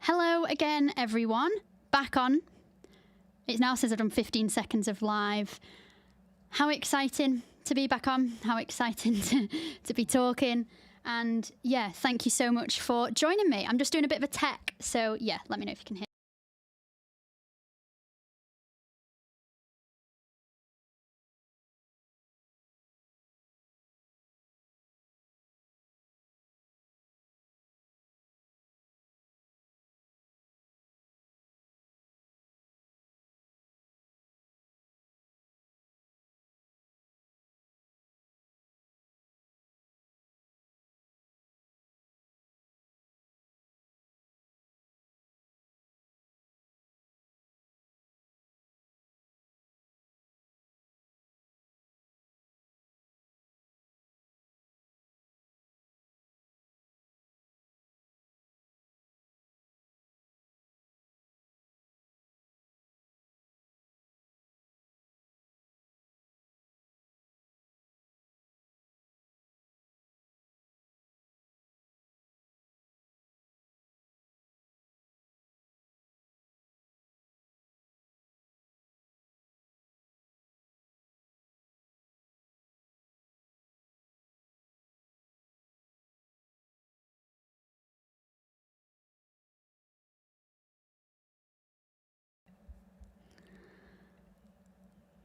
Hello again, everyone. Back on. It now says I've done 15 seconds of live. How exciting to be back on. How exciting to be talking. And yeah, thank you so much for joining me. I'm just doing a bit of a tech. So yeah, let me know if you can hear.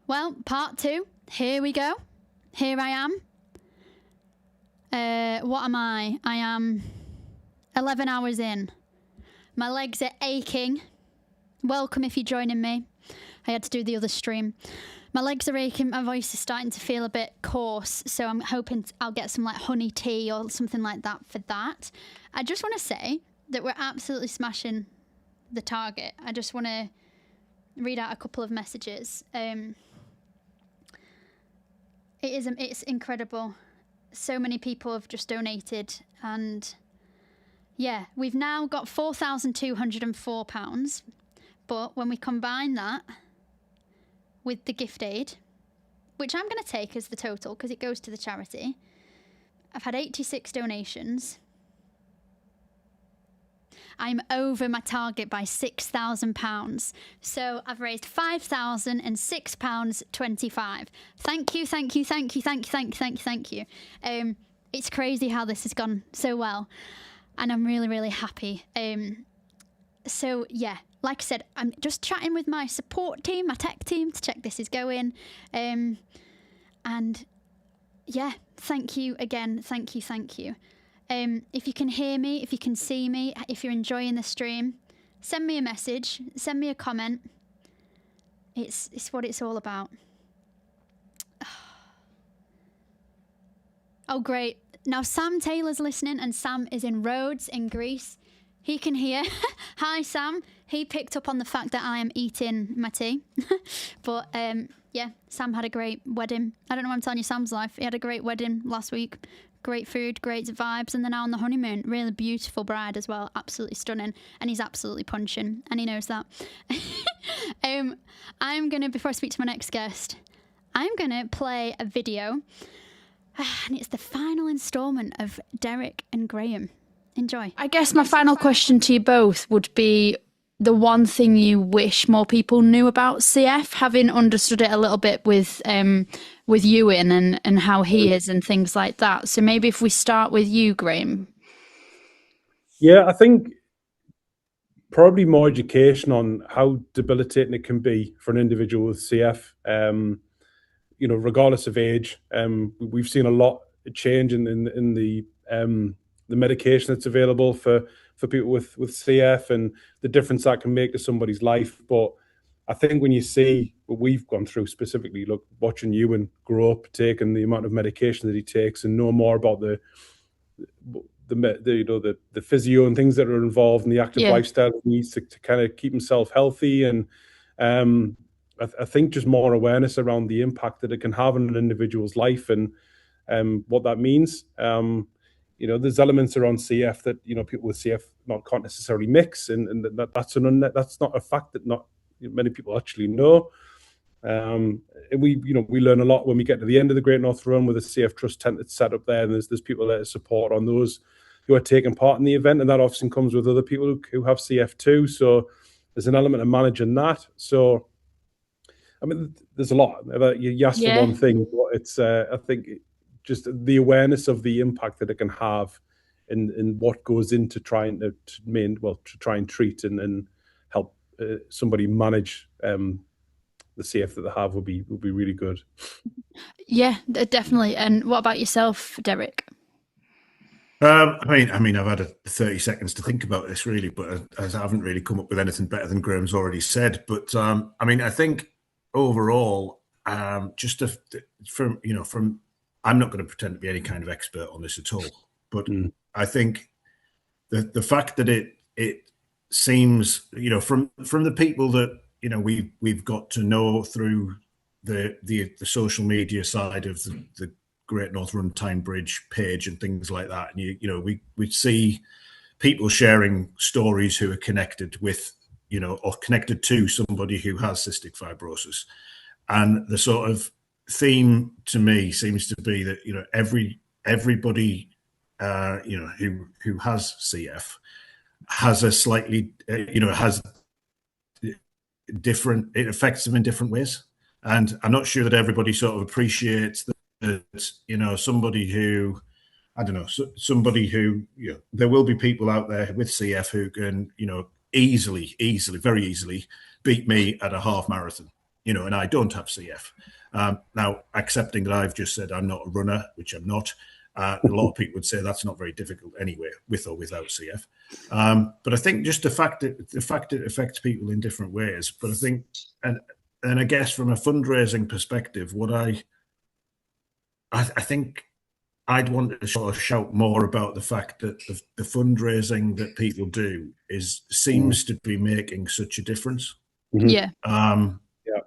Well, part 2. Here we go. Here I am. What am I? I am 11 hours in. My legs are aching. Welcome if you're joining me. I had to do the other stream. My legs are aching. My voice is starting to feel a bit coarse. So I'm hoping I'll get some like honey tea or something like that for that. I just want to say that we're absolutely smashing the target. I just want to read out a couple of messages. It's incredible. So many people have just donated, and yeah, we've now got £4,204. But when we combine that with the gift aid, which I'm going to take as the total because it goes to the charity, I've had 86 donations. I'm over my target by £6,000. So I've raised £5,006.25. Thank you, thank you, thank you, thank you, thank you, thank you, thank you. It's crazy how this has gone so well, and I'm really, really happy. So yeah, like I said, I'm just chatting with my support team, my tech team, to check this is going. And yeah, thank you again. Thank you, thank you. If you can hear me, if you can see me, if you're enjoying the stream, send me a message, send me a comment. It's what it's all about. Oh, great. Now Sam Taylor's listening, and Sam is in Rhodes in Greece. He can hear. Hi, Sam. He picked up on the fact that I am eating my tea. But yeah, Sam had a great wedding. I don't know why I'm telling you Sam's life. He had a great wedding last week. Great food, great vibes, and they're now on the honeymoon. Really beautiful bride as well, absolutely stunning, and he's absolutely punching, and he knows that. I'm gonna, before I speak to my next guest, I'm gonna play a video, and it's the final instalment of Derek and Graham. Enjoy. I guess my final question to you both would be the one thing you wish more people knew about CF, having understood it a little bit with Ewan and how he is and things like that. So maybe if we start with you, Graham. Yeah, I think probably more education on how debilitating it can be for an individual with CF. You know, regardless of age, we've seen a lot of change in the medication that's available for people with CF and the difference that can make to somebody's life. But I think when you see what we've gone through specifically, look, watching Ewan grow up, taking the amount of medication that he takes, and know more about the physio and things that are involved in the active lifestyle he needs to kind of keep himself healthy. And I think just more awareness around the impact that it can have on an individual's life and what that means. You know, there's elements around CF that, you know, people with CF can't necessarily mix, and that's not a fact that not many people actually know. And we learn a lot when we get to the end of the Great North Run with the CF Trust tent that's set up there, and there's people there to support on those who are taking part in the event, and that often comes with other people who have CF too. So there's an element of managing that. So I mean, there's a lot. You asked for one thing, but it's I think just the awareness of the impact that it can have in what goes into trying to try and treat and help somebody manage the CF that they have would be really good. Yeah, definitely. And what about yourself, Derek? I mean, I've had 30 seconds to think about this really, but I haven't really come up with anything better than Graham's already said. But I mean, I think overall, from I'm not going to pretend to be any kind of expert on this at all, but I think the fact that it seems, from the people that we've got to know through the social media side of the Great North Run Tyne Bridge page and things like that, and we see people sharing stories who are connected with or connected to somebody who has cystic fibrosis, and the sort of theme to me seems to be that everybody who has CF has a slightly has different, it affects them in different ways, and I'm not sure that everybody sort of appreciates that somebody who, I don't know, somebody who, there will be people out there with CF who can easily, very easily beat me at a half marathon, and I don't have CF. Now, accepting that I've just said I'm not a runner, which I'm not, a lot of people would say that's not very difficult anyway, with or without CF. But I think just the fact it affects people in different ways. But I think, and I guess from a fundraising perspective, what I think I'd want to sort of shout more about the fact that the fundraising that people do seems to be making such a difference. Yeah. And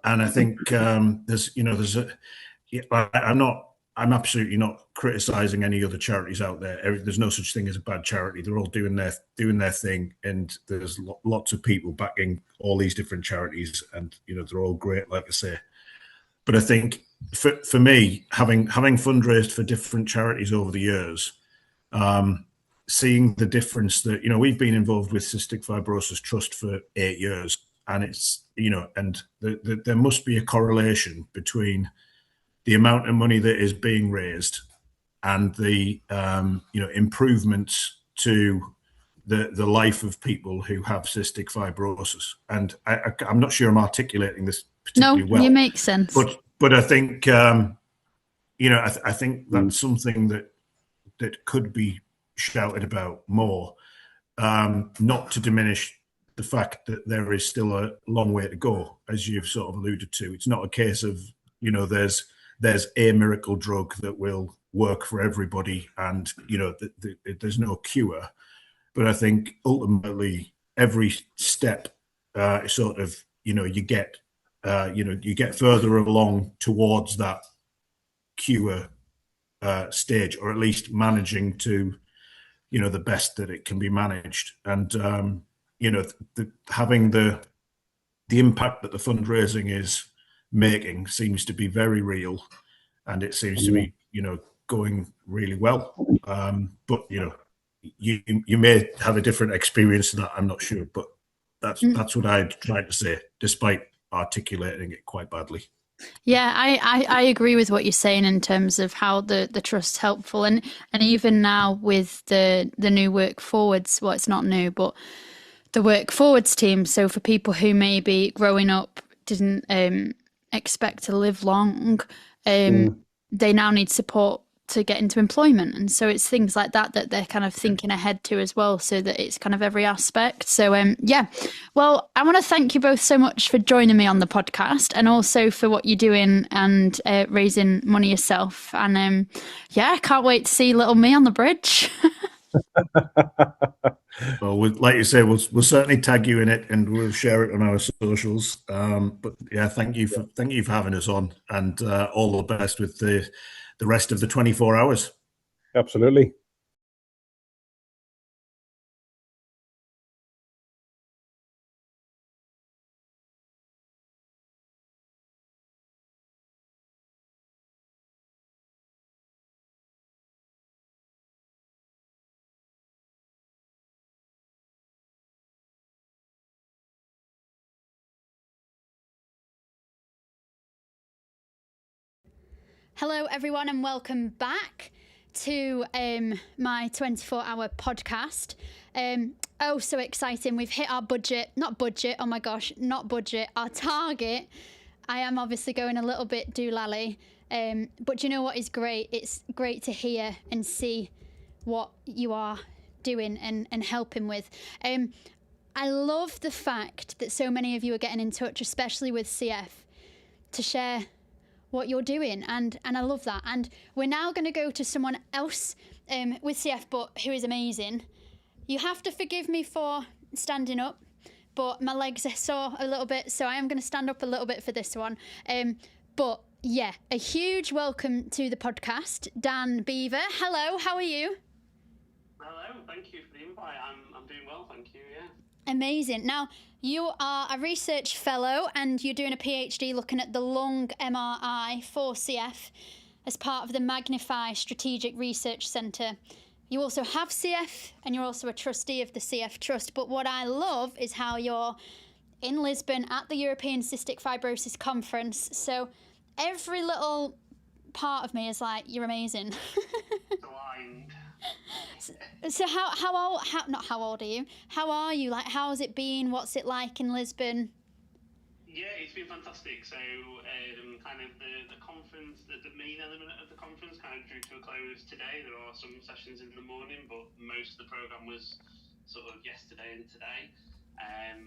I think I'm absolutely not criticizing any other charities out there. There's no such thing as a bad charity. They're all doing their thing, and there's lots of people backing all these different charities, and they're all great, like I say. But I think for me, having fundraised for different charities over the years, seeing the difference that we've been involved with Cystic Fibrosis Trust for 8 years, and it's and there must be a correlation between the amount of money that is being raised and the improvements to the life of people who have cystic fibrosis. And I'm not sure I'm articulating this particularly well. No, it makes sense. But I think I think that's something that could be shouted about more, not to diminish the fact that there is still a long way to go, as you've sort of alluded to. It's not a case of there's a miracle drug that will work for everybody, and there's no cure. But I think ultimately every step sort of you get further along towards that cure stage, or at least managing to the best that it can be managed. And having the impact that the fundraising is making seems to be very real, and it seems to be going really well. But you may have a different experience to that, I'm not sure, but that's what I'd try to say, despite articulating it quite badly. Yeah, I agree with what you're saying in terms of how the trust's helpful, and even now with the new Work Forwards, well, it's not new, but the Work Forwards team. So for people who maybe growing up didn't expect to live long, they now need support to get into employment, and so it's things like that they're kind of thinking ahead to as well, so that it's kind of every aspect. So yeah, well, I want to thank you both so much for joining me on the podcast, and also for what you're doing and raising money yourself. And yeah, I can't wait to see little me on the bridge. Well, like you say, we'll certainly tag you in it, and we'll share it on our socials. But yeah, thank you for having us on, and all the best with the rest of the 24 hours. Absolutely. Hello, everyone, and welcome back to my 24-hour podcast. Oh, so exciting. We've hit our budget. Not budget. Oh, my gosh. Not budget. Our target. I am obviously going a little bit doolally. But you know what is great? It's great to hear and see what you are doing and helping with. I love the fact that so many of you are getting in touch, especially with CF, to share what you're doing, and I love that. And we're now going to go to someone else with CF, but who is amazing. You have to forgive me for standing up, but my legs are sore a little bit, so I am going to stand up a little bit for this one. But yeah, a huge welcome to the podcast, Dan Beaver. Hello, how are you? Hello, thank you for the invite. I'm doing well, thank you. Yeah. Amazing. Now, you are a research fellow and you're doing a PhD looking at the lung MRI for CF as part of the Magnify Strategic Research Centre. You also have CF and you're also a trustee of the CF Trust. But what I love is how you're in Lisbon at the European Cystic Fibrosis Conference. So every little part of me is like, you're amazing. Aligned. So not how old are you? How are you? Like, how has it been? What's it like in Lisbon? Yeah, it's been fantastic. So kind of the conference, the main element of the conference kind of drew to a close today. There are some sessions in the morning, but most of the programme was sort of yesterday and today.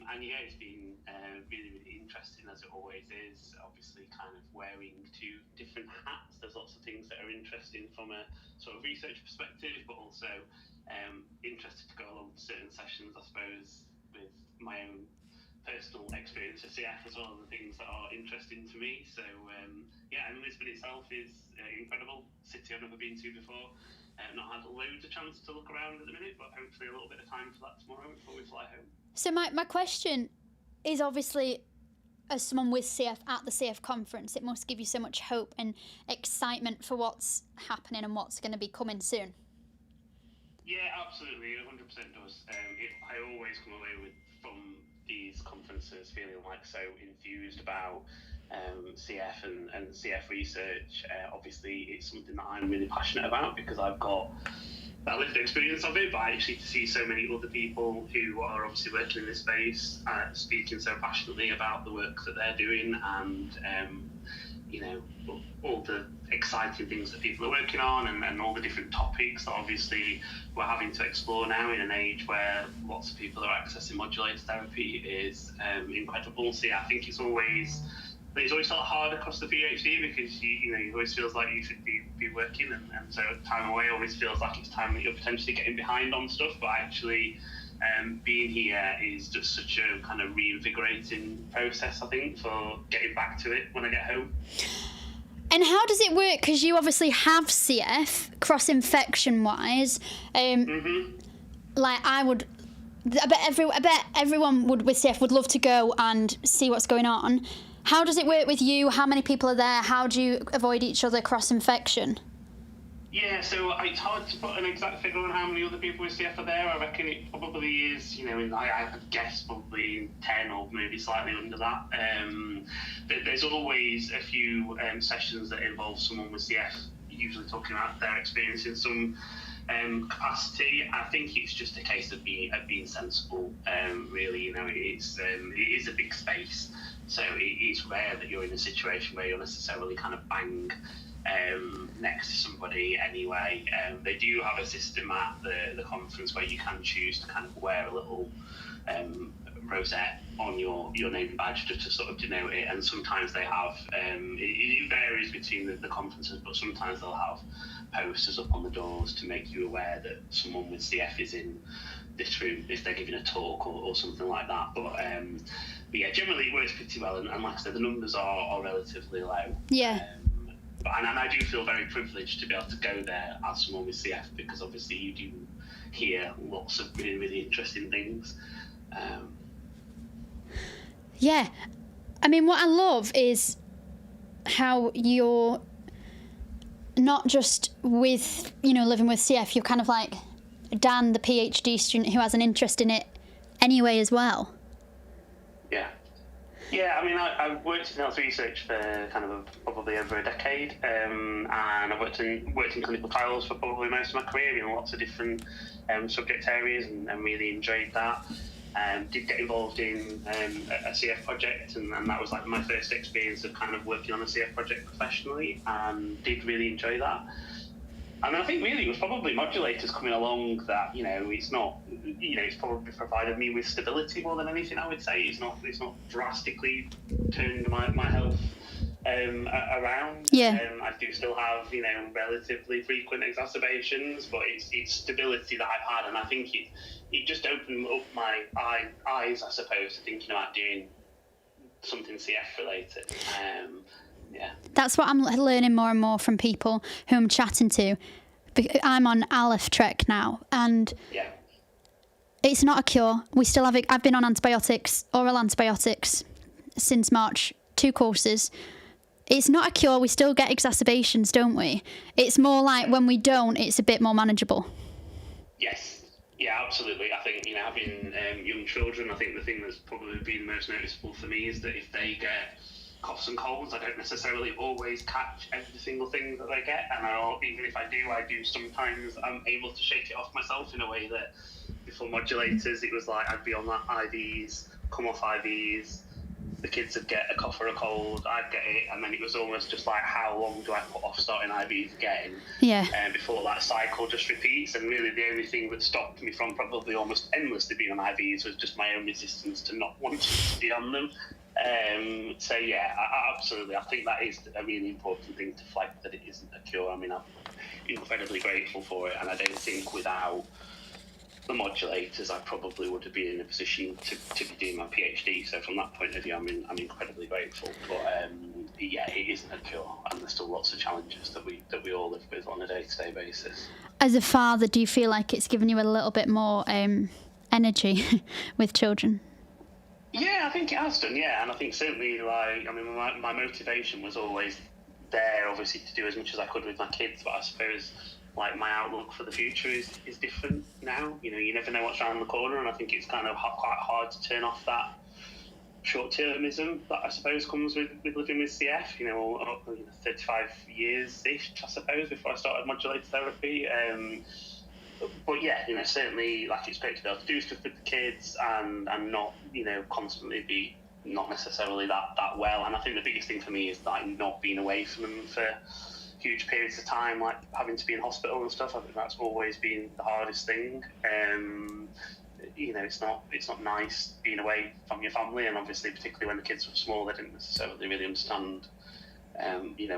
And yeah, it's been really, really interesting, as it always is. Obviously, kind of wearing two different hats. There's lots of things that are interesting from a sort of research perspective, but also interested to go along to certain sessions, I suppose, with my own personal experience of CF as well, and the things that are interesting to me. So yeah, and Lisbon itself is incredible. City I've never been to before. Not had loads of chance to look around at the minute, but hopefully a little bit of time for that tomorrow before we fly home. So my question is, obviously, as someone with CF at the CF conference, it must give you so much hope and excitement for what's happening and what's going to be coming soon. Yeah, absolutely, 100% does. I always come away from these conferences feeling like so enthused about CF and CF research. Obviously, it's something that I'm really passionate about because I've got that lived experience of it, but actually to see so many other people who are obviously working in this space speaking so passionately about the work that they're doing, and you know, all the exciting things that people are working on, and all the different topics that obviously we're having to explore now in an age where lots of people are accessing modulator therapy is incredible. So yeah, I think it's always felt hard across the PhD because you know, it always feels like you should be working, and so time away always feels like it's time that you're potentially getting behind on stuff, but actually being here is just such a kind of reinvigorating process, I think, for getting back to it when I get home. And how does it work? Because you obviously have CF, cross-infection wise. Like I bet everyone would with CF would love to go and see what's going on. How does it work with you? How many people are there? How do you avoid each other cross-infection? Yeah, so it's hard to put an exact figure on how many other people with CF are there. I reckon it probably is, you know, I would guess probably 10 or maybe slightly under that. There's always a few sessions that involve someone with CF, usually talking about their experience in some capacity. I think it's just a case of being sensible, really. You know, it is a big space, so it's rare that you're in a situation where you're necessarily kind of bang next to somebody anyway. They do have a system at the conference where you can choose to kind of wear a little rosette on your name badge just to sort of denote it, and sometimes they have it varies between the conferences, but sometimes they'll have posters up on the doors to make you aware that someone with CF is in this room if they're giving a talk or something like that. But yeah, generally it works pretty well, and like I said, the numbers are relatively low. Yeah. And I do feel very privileged to be able to go there as someone with CF, because obviously you do hear lots of really, really interesting things. Yeah. I mean, what I love is how you're not just with, you know, living with CF, you're kind of like Dan, the PhD student who has an interest in it anyway as well. Yeah. Yeah, I mean, I've worked in health research for kind of probably over a decade, and I've worked in clinical trials for probably most of my career in lots of different subject areas, and really enjoyed that. Did get involved in a CF project, and that was like my first experience of kind of working on a CF project professionally, and did really enjoy that. And I think really it was probably modulators coming along that, it's not, it's probably provided me with stability more than anything, I would say. It's not drastically turned my health around. Yeah. I do still have, relatively frequent exacerbations, but it's stability that I've had. And I think it just opened up my eyes, I suppose, to thinking about doing something CF related. Yeah. That's what I'm learning more and more from people who I'm chatting to. I'm on Aleph Trek now, and yeah. It's not a cure. We still have it. I've been on antibiotics, oral antibiotics, since March, 2 courses. It's not a cure. We still get exacerbations, don't we? It's more like when we don't, it's a bit more manageable. Yes. Yeah, absolutely. I think, having young children, I think the thing that's probably been most noticeable for me is that if they get coughs and colds, I don't necessarily always catch every single thing that they get, and even if I do sometimes I'm able to shake it off myself in a way that before modulators it was like I'd be on that IVs, come off IVs, the kids would get a cough or a cold, I'd get it, and then it was almost just like, how long do I put off starting IVs again? Yeah. Before that cycle just repeats, and really the only thing that stopped me from probably almost endlessly being on IVs was just my own resistance to not wanting to be on them. So yeah, absolutely. I think that is a really important thing to flag, that it isn't a cure. I mean, I'm incredibly grateful for it, and I don't think without the modulators I probably would have been in a position to be doing my PhD. So from that point of view, I'm incredibly grateful. But yeah, it isn't a cure, and there's still lots of challenges that we all live with on a day-to-day basis. As a father, do you feel like it's given you a little bit more energy with children? Yeah, I think it has done, yeah. And I think certainly, my motivation was always there, obviously, to do as much as I could with my kids, but I suppose, my outlook for the future is different now. You never know what's around the corner, and I think it's kind of quite hard to turn off that short-termism that I suppose comes with living with CF, 35 years-ish, I suppose, before I started modulator therapy. But yeah, certainly, it's great to be able to do stuff with the kids and not, constantly be not necessarily that well. And I think the biggest thing for me is not being away from them for huge periods of time, like having to be in hospital and stuff. I think that's always been the hardest thing. It's not nice being away from your family, and obviously, particularly when the kids were small, they didn't necessarily really understand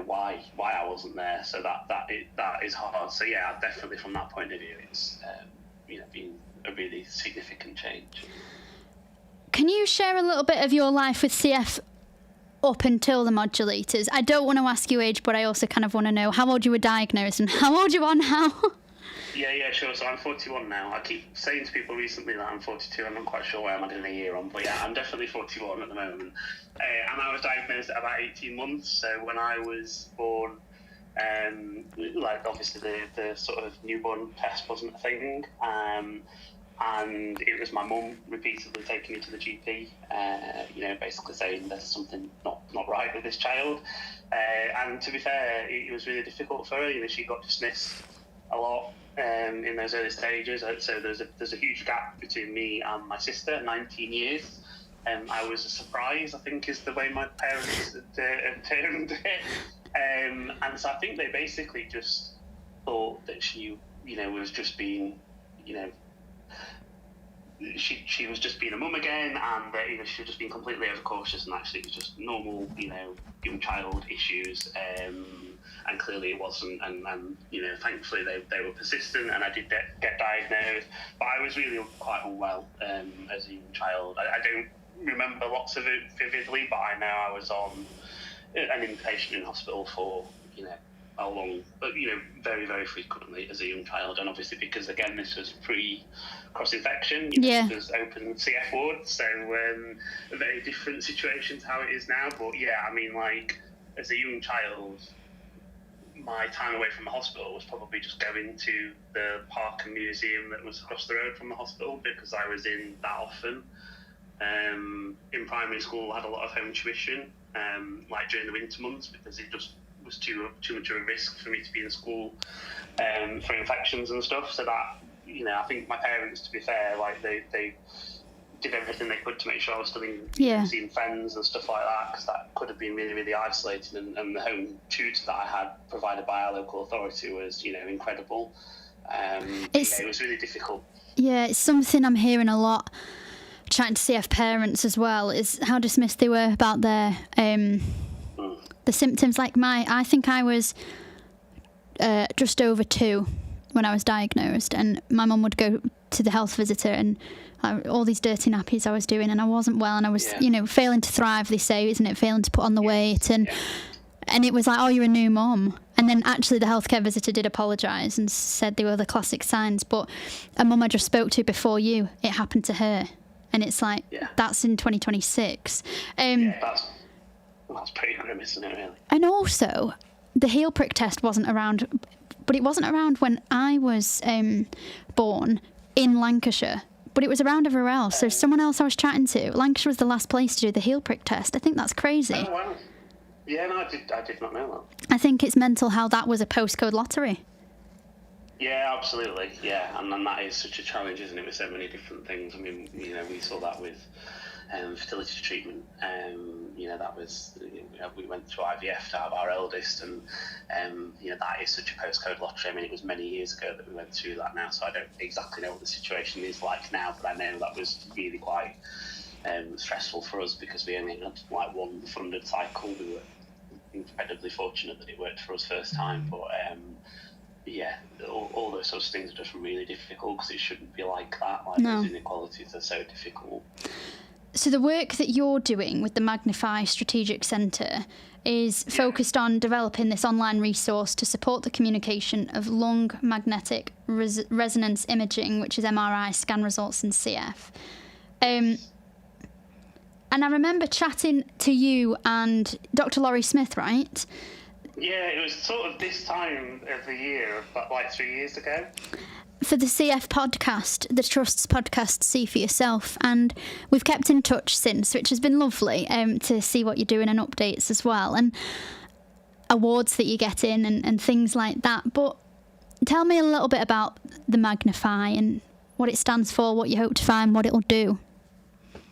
why I wasn't there. So that is hard. So yeah, definitely from that point of view, it's been a really significant change. Can you share a little bit of your life with CF up until the modulators? I don't want to ask you age, but I also kind of want to know how old you were diagnosed and how old you are now. Yeah, sure. So I'm 41 now. I keep saying to people recently that I'm 42. I'm not quite sure where I'm adding a year on, but yeah, I'm definitely 41 at the moment. And I was diagnosed at about 18 months. So when I was born, obviously the sort of newborn test wasn't a thing. And it was my mum repeatedly taking me to the GP, basically saying there's something not right with this child. And to be fair, it was really difficult for her. She got dismissed a lot in those early stages. So there's a huge gap between me and my sister, 19 years. I was a surprise, I think, is the way my parents had termed it. And so I think they basically just thought that she, was just being, she was just being a mum again, and she was just being completely overcautious, and actually it was just normal, young child issues, and clearly it wasn't, and thankfully they were persistent, and I did get diagnosed, but I was really quite unwell as a young child. I don't remember lots of it vividly, but I know I was on an inpatient in hospital for how long, but very, very frequently as a young child. And obviously because again this was pre-cross infection, this was open CF ward, so a very different situation to how it is now. But yeah, as a young child, my time away from the hospital was probably just going to the park and museum that was across the road from the hospital, because I was in that often. in primary school had a lot of home tuition, like during the winter months, because it just was too much of a risk for me to be in school for infections and stuff. So that, I think my parents, to be fair, like they did everything they could to make sure I was still seeing friends and stuff like that, because that could have been really, really isolating. And the home tutor that I had provided by our local authority was, incredible. It was really difficult. Yeah, it's something I'm hearing a lot, chatting to CF parents as well, is how dismissed they were about their the symptoms. Like I think I was just over 2 when I was diagnosed, and my mum would go to the health visitor, and all these dirty nappies I was doing, and I wasn't well, and I was, failing to thrive, they say, isn't it? Failing to put on the weight, and it was like, oh, you're a new mum. And then actually the healthcare visitor did apologise and said they were the classic signs. But a mum I just spoke to before you, it happened to her. And it's like, that's in 2026. That's pretty grim, isn't it, really? And also, the heel prick test wasn't around, but it wasn't around when I was born in Lancashire. But it was around everywhere else. So someone else I was chatting to, Lancashire was the last place to do the heel prick test. I think that's crazy. Oh, wow. Yeah, no, I did not know that. I think it's mental how that was a postcode lottery. Yeah, absolutely. Yeah, and that is such a challenge, isn't it, with so many different things. I mean, we saw that with fertility treatment. That was, we went through IVF to have our eldest, and that is such a postcode lottery. I mean, it was many years ago that we went through that now, so I don't exactly know what the situation is like now, but I know that was really quite stressful for us, because we only had like one funded cycle. We were incredibly fortunate that it worked for us first time, but all those sorts of things are just really difficult, because it shouldn't be like that. Those inequalities are so difficult. So the work that you're doing with the Magnify Strategic Centre is focused on developing this online resource to support the communication of lung magnetic resonance imaging, which is MRI scan results in CF. And I remember chatting to you and Dr. Laurie Smith, right? Yeah, it was sort of this time of the year, about like 3 years ago. For the CF podcast, the Trust's podcast, See For Yourself, and we've kept in touch since, which has been lovely to see what you're doing and updates as well, and awards that you get in and things like that. But tell me a little bit about the Magnify and what it stands for, what you hope to find, what it'll do.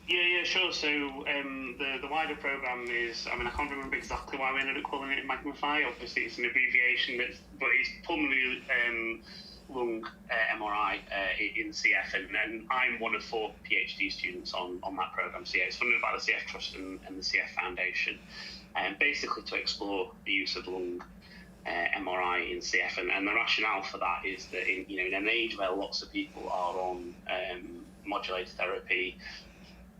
Yeah, sure. So the wider programme is, I can't remember exactly why we ended up calling it Magnify. Obviously, it's an abbreviation, but it's pulmonary lung MRI in CF, and I'm one of 4 PhD students on that programme. So it's funded by the CF Trust and the CF Foundation, basically to explore the use of lung MRI in CF, and the rationale for that is that in an age where lots of people are on modulator therapy,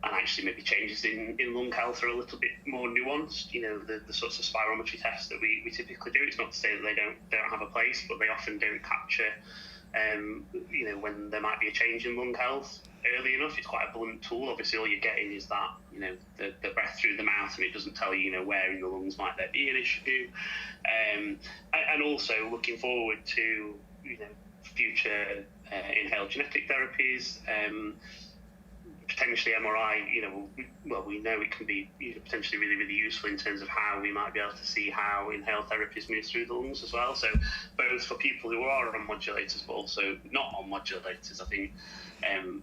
and actually maybe changes in lung health are a little bit more nuanced. The sorts of spirometry tests that we typically do, it's not to say that they don't have a place, but they often don't capture when there might be a change in lung health early enough. It's quite a blunt tool. Obviously all you're getting is that the breath through the mouth, and it doesn't tell you where in the lungs might there be an issue. And also looking forward to future inhaled genetic therapies, potentially MRI, we know it can be potentially really, really useful in terms of how we might be able to see how inhaled therapies move through the lungs as well. So both for people who are on modulators, but also not on modulators, I think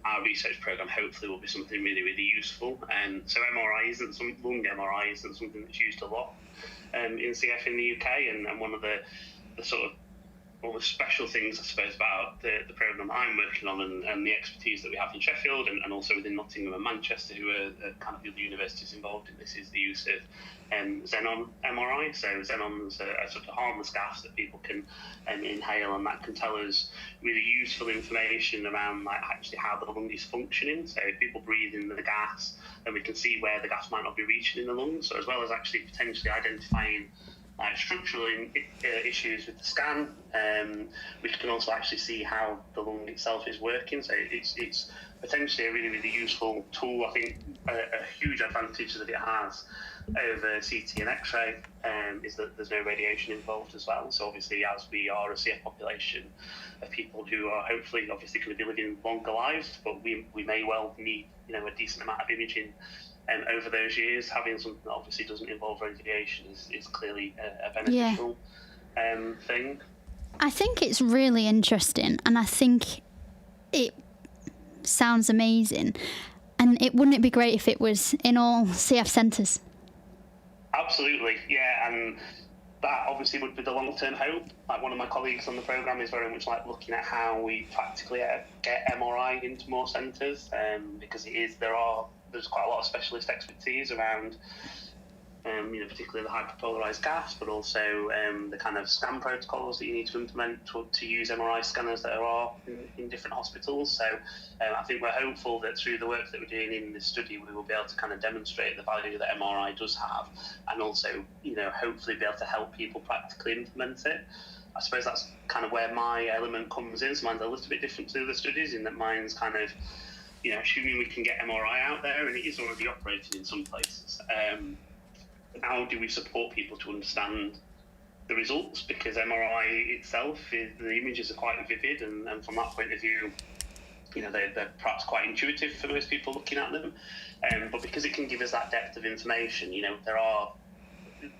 our research programme hopefully will be something really, really useful. And so lung MRI isn't something that's used a lot in CF in the UK, and one of the sort of almost special things, I suppose, about the programme I'm working on and the expertise that we have in Sheffield and also within Nottingham and Manchester, who are kind of the universities involved in this, is the use of xenon MRI. So xenon's a sort of harmless gas that people can inhale, and that can tell us really useful information around actually how the lung is functioning. So if people breathe in the gas, then we can see where the gas might not be reaching in the lungs, so as well as actually potentially identifying structural issues with the scan, which can also actually see how the lung itself is working. So it's potentially a really, really useful tool. I think a huge advantage that it has over CT and X-ray is that there's no radiation involved as well. So obviously, as we are a CF population of people who are hopefully obviously going to be living longer lives, but we may well need a decent amount of imaging over those years. Having something that obviously doesn't involve radiation is clearly a beneficial thing. I think it's really interesting, and I think it sounds amazing. And wouldn't it be great if it was in all CF centres? Absolutely, yeah, and that obviously would be the long-term hope. Like, one of my colleagues on the programme is very much like looking at how we practically get MRI into more centres, because there's quite a lot of specialist expertise around, particularly the hyperpolarised gas, but also the kind of scan protocols that you need to implement to use MRI scanners that are in different hospitals. So I think we're hopeful that through the work that we're doing in this study, we will be able to kind of demonstrate the value that MRI does have, and also, hopefully be able to help people practically implement it. I suppose that's kind of where my element comes in. So mine's a little bit different to the studies, in that mine's kind of, assuming we can get MRI out there, and it is already operating in some places. How do we support people to understand the results? Because MRI itself, the images are quite vivid, and from that point of view, they're perhaps quite intuitive for most people looking at them. But because it can give us that depth of information,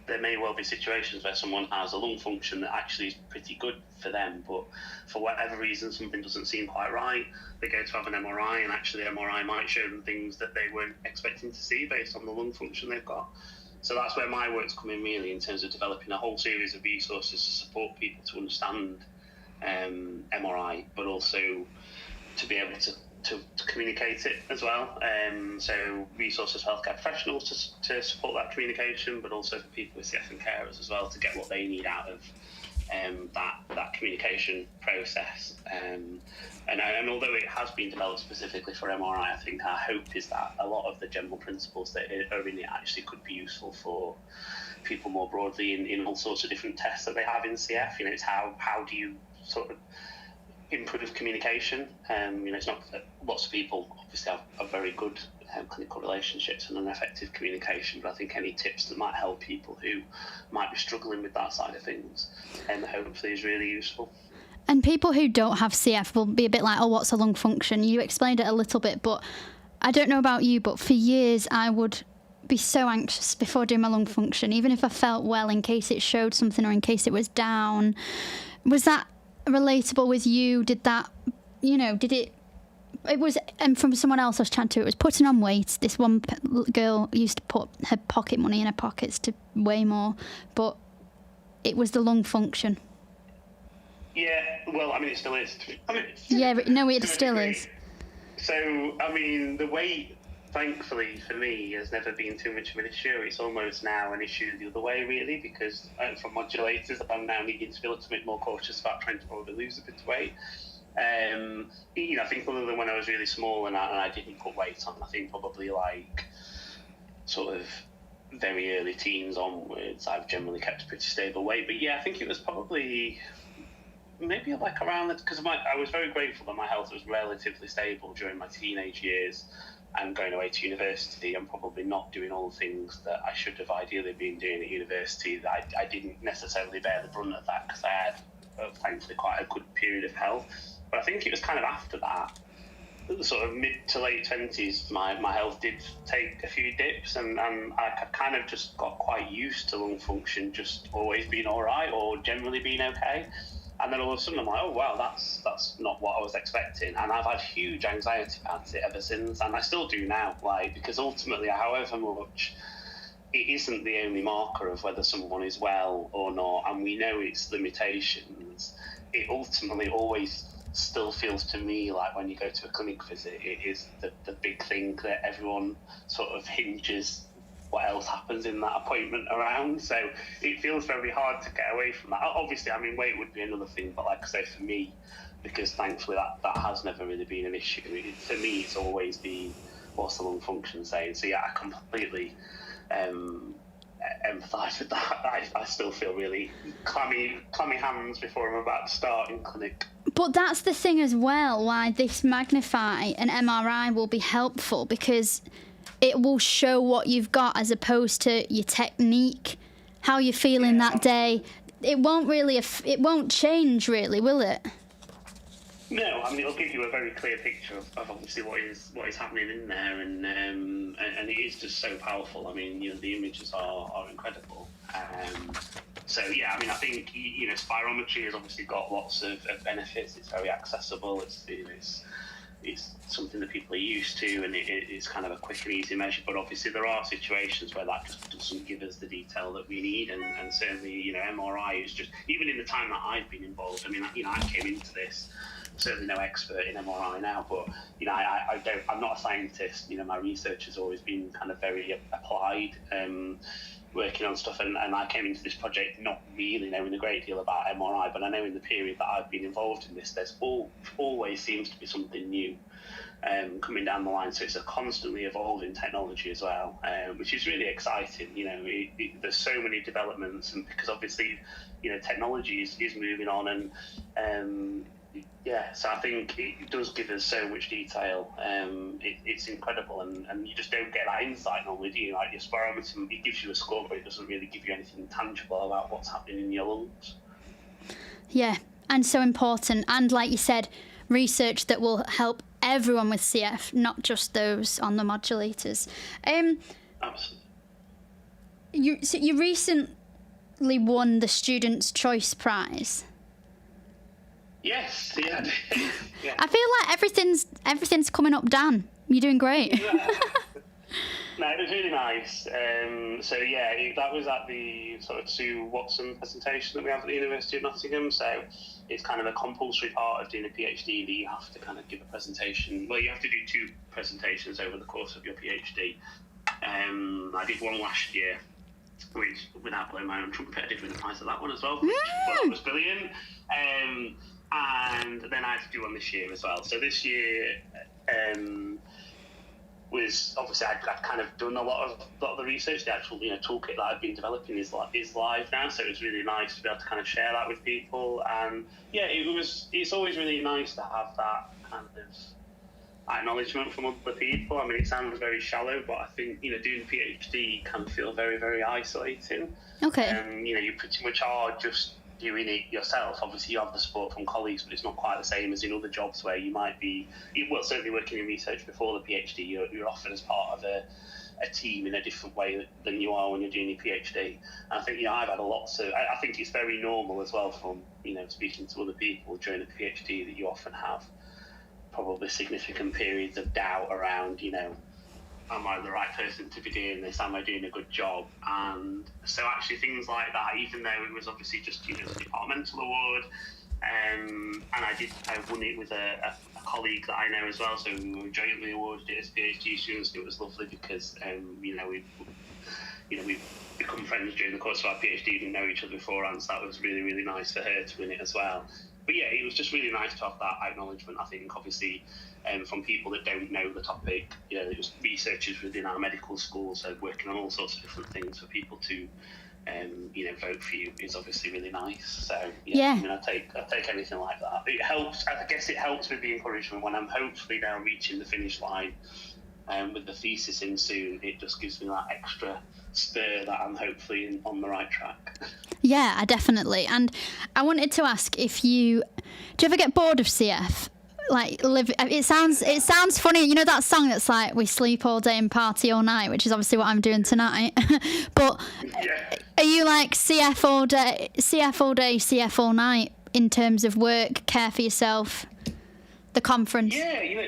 there may well be situations where someone has a lung function that actually is pretty good for them, but for whatever reason something doesn't seem quite right. They go to have an MRI, and actually the MRI might show them things that they weren't expecting to see based on the lung function they've got. So that's where my work's come in, really, in terms of developing a whole series of resources to support people to understand MRI, but also to be able to communicate it as well. So resources for healthcare professionals to support that communication, but also for people with CF and carers as well, to get what they need out of that communication process. And although it has been developed specifically for MRI, I think our hope is that a lot of the general principles that are in it actually could be useful for people more broadly in all sorts of different tests that they have in CF. It's how do you sort of improve communication? It's not that lots of people obviously have very good clinical relationships and an effective communication, but I think any tips that might help people who might be struggling with that side of things, hopefully is really useful. And people who don't have CF will be a bit like, oh, what's a lung function? You explained it a little bit, but I don't know about you, but for years I would be so anxious before doing my lung function, even if I felt well, in case it showed something or in case it was down. Was that relatable with you? Did that, it was, and from someone else I was chatting to, it was putting on weight. This one girl used to put her pocket money in her pockets to weigh more, but it was the lung function. Yeah, well, it still is. It still is. So, the weight, thankfully, for me, has never been too much of an issue. It's almost now an issue the other way, really, because for modulators, I'm now needing to be a little bit more cautious about trying to probably lose a bit of weight. I think other than when I was really small and I didn't put weight on, I think probably like sort of very early teens onwards, I've generally kept a pretty stable weight. But yeah, I think it was probably maybe like around that, because I was very grateful that my health was relatively stable during my teenage years and going away to university and probably not doing all the things that I should have ideally been doing at university. That I didn't necessarily bear the brunt of that because I had thankfully quite a good period of health. But I think it was kind of after that, sort of mid to late 20s, my health did take a few dips, and I kind of just got quite used to lung function just always being all right or generally being okay. And then all of a sudden I'm like, oh wow, that's not what I was expecting. And I've had huge anxiety about it ever since, and I still do now, because ultimately, however much, it isn't the only marker of whether someone is well or not, and we know its limitations. It ultimately always still feels to me like when you go to a clinic visit, it is the big thing that everyone sort of hinges what else happens in that appointment around. So it feels very hard to get away from that. Obviously, weight would be another thing, but like I say, for me, because thankfully that has never really been an issue, for me it's always been what's the lung function saying. So yeah, I completely empathise with that. I still feel really clammy hands before I'm about to start in clinic. But that's the thing as well, why this Magnify and MRI will be helpful, because it will show what you've got as opposed to your technique, how you're feeling that day. It won't really, it won't change really, will it? No, I mean, it'll give you a very clear picture of obviously what is happening in there, and it is just so powerful. I mean, you know, the images are incredible. So yeah, I mean, I think, you know, spirometry has obviously got lots of benefits. It's very accessible. It's something that people are used to, and it's kind of a quick and easy measure. But obviously, there are situations where that just doesn't give us the detail that we need, and certainly, you know, MRI is just, even in the time that I've been involved. I mean, you know, I came into this certainly no expert in MRI now, but you know, I'm not a scientist. You know, my research has always been kind of very applied, working on stuff, and I came into this project not really knowing a great deal about MRI, but I know in the period that I've been involved in this, there's always seems to be something new coming down the line. So it's a constantly evolving technology as well, which is really exciting. You know, there's so many developments, and because obviously, you know, technology is moving on, and yeah, so I think it does give us so much detail. It's incredible, and you just don't get that insight normally, do you? Like your spirometer, it gives you a score, but it doesn't really give you anything tangible about what's happening in your lungs. Yeah, and so important. And like you said, research that will help everyone with CF, not just those on the modulators. Absolutely. You recently won the Students' Choice Prize. Yes, yeah. Yeah. I feel like everything's coming up, Dan. You're doing great. No, it was really nice. So yeah, that was at the sort of Sue Watson presentation that we have at the University of Nottingham. So it's kind of a compulsory part of doing a PhD that you have to kind of give a presentation. Well, you have to do 2 presentations over the course of your PhD. I did one last year, which, without blowing my own trumpet, I did win the prize of that one as well, which was brilliant. And then I had to do one this year as well. So this year was obviously I'd kind of done a lot of the research. The actual, you know, toolkit that I've been developing is live now, so it was really nice to be able to kind of share that with people. And yeah, it's always really nice to have that kind of acknowledgement from other people. I mean, it sounds very shallow, but I think, you know, doing a PhD can feel very, very isolating. Okay. You know, you pretty much are just doing it yourself. Obviously, you have the support from colleagues, but it's not quite the same as in other jobs where you might be, well, certainly working in research before the PhD, you're often as part of a team in a different way than you are when you're doing your PhD. And I think, you know, I've had I think it's very normal as well from, you know, speaking to other people during a PhD that you often have probably significant periods of doubt around, you know, am I the right person to be doing this? Am I doing a good job? And so actually things like that, even though it was obviously just, you know, a departmental award, and I won it with a colleague that I know as well, so we were jointly awarded it as PhD students. It was lovely because, you know, we've become friends during the course of our PhD, didn't know each other beforehand, so that was really, really nice for her to win it as well. But yeah, it was just really nice to have that acknowledgement, I think, obviously, from people that don't know the topic. You know, it was researchers within our medical school, so working on all sorts of different things for people to, you know, vote for you is obviously really nice. So yeah. I mean, I take anything like that. It helps. I guess it helps with the encouragement when I'm hopefully now reaching the finish line, with the thesis in soon. It just gives me that extra spur that I'm hopefully on the right track. Yeah, definitely. And I wanted to ask do you ever get bored of CF? Like, it sounds funny, you know, that song that's like, we sleep all day and party all night, which is obviously what I'm doing tonight. But yeah. Are you like CF all day, CF all night in terms of work, care for yourself, the conference? Yeah, you know,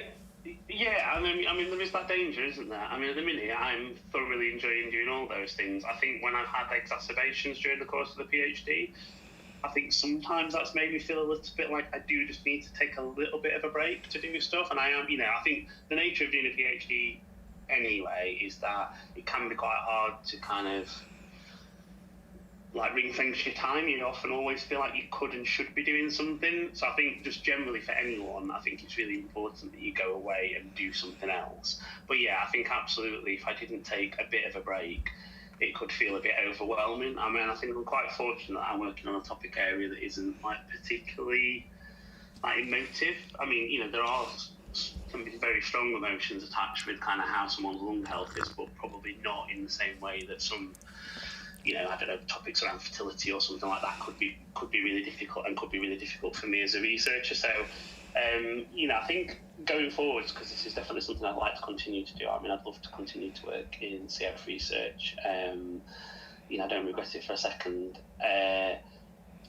yeah, I mean, there is that danger, isn't there? I mean, at the minute, I'm thoroughly enjoying doing all those things. I think when I've had exacerbations during the course of the PhD, I think sometimes that's made me feel a little bit like I do just need to take a little bit of a break to do stuff. And I am, you know, I think the nature of doing a PhD anyway is that it can be quite hard to kind of like ring fence your time. You often always feel like you could and should be doing something. So I think just generally for anyone, I think it's really important that you go away and do something else. But yeah, I think absolutely if I didn't take a bit of a break, it could feel a bit overwhelming. I mean, I think I'm quite fortunate that I'm working on a topic area that isn't like particularly like emotive. I mean, you know, there are can be very strong emotions attached with kind of how someone's lung health is, but probably not in the same way that some, I don't know, topics around fertility or something like that could be really difficult, and could be really difficult for me as a researcher. So, I think going forwards, because this is definitely something I'd like to continue to do. I mean, I'd love to continue to work in CF research. I don't regret it for a second.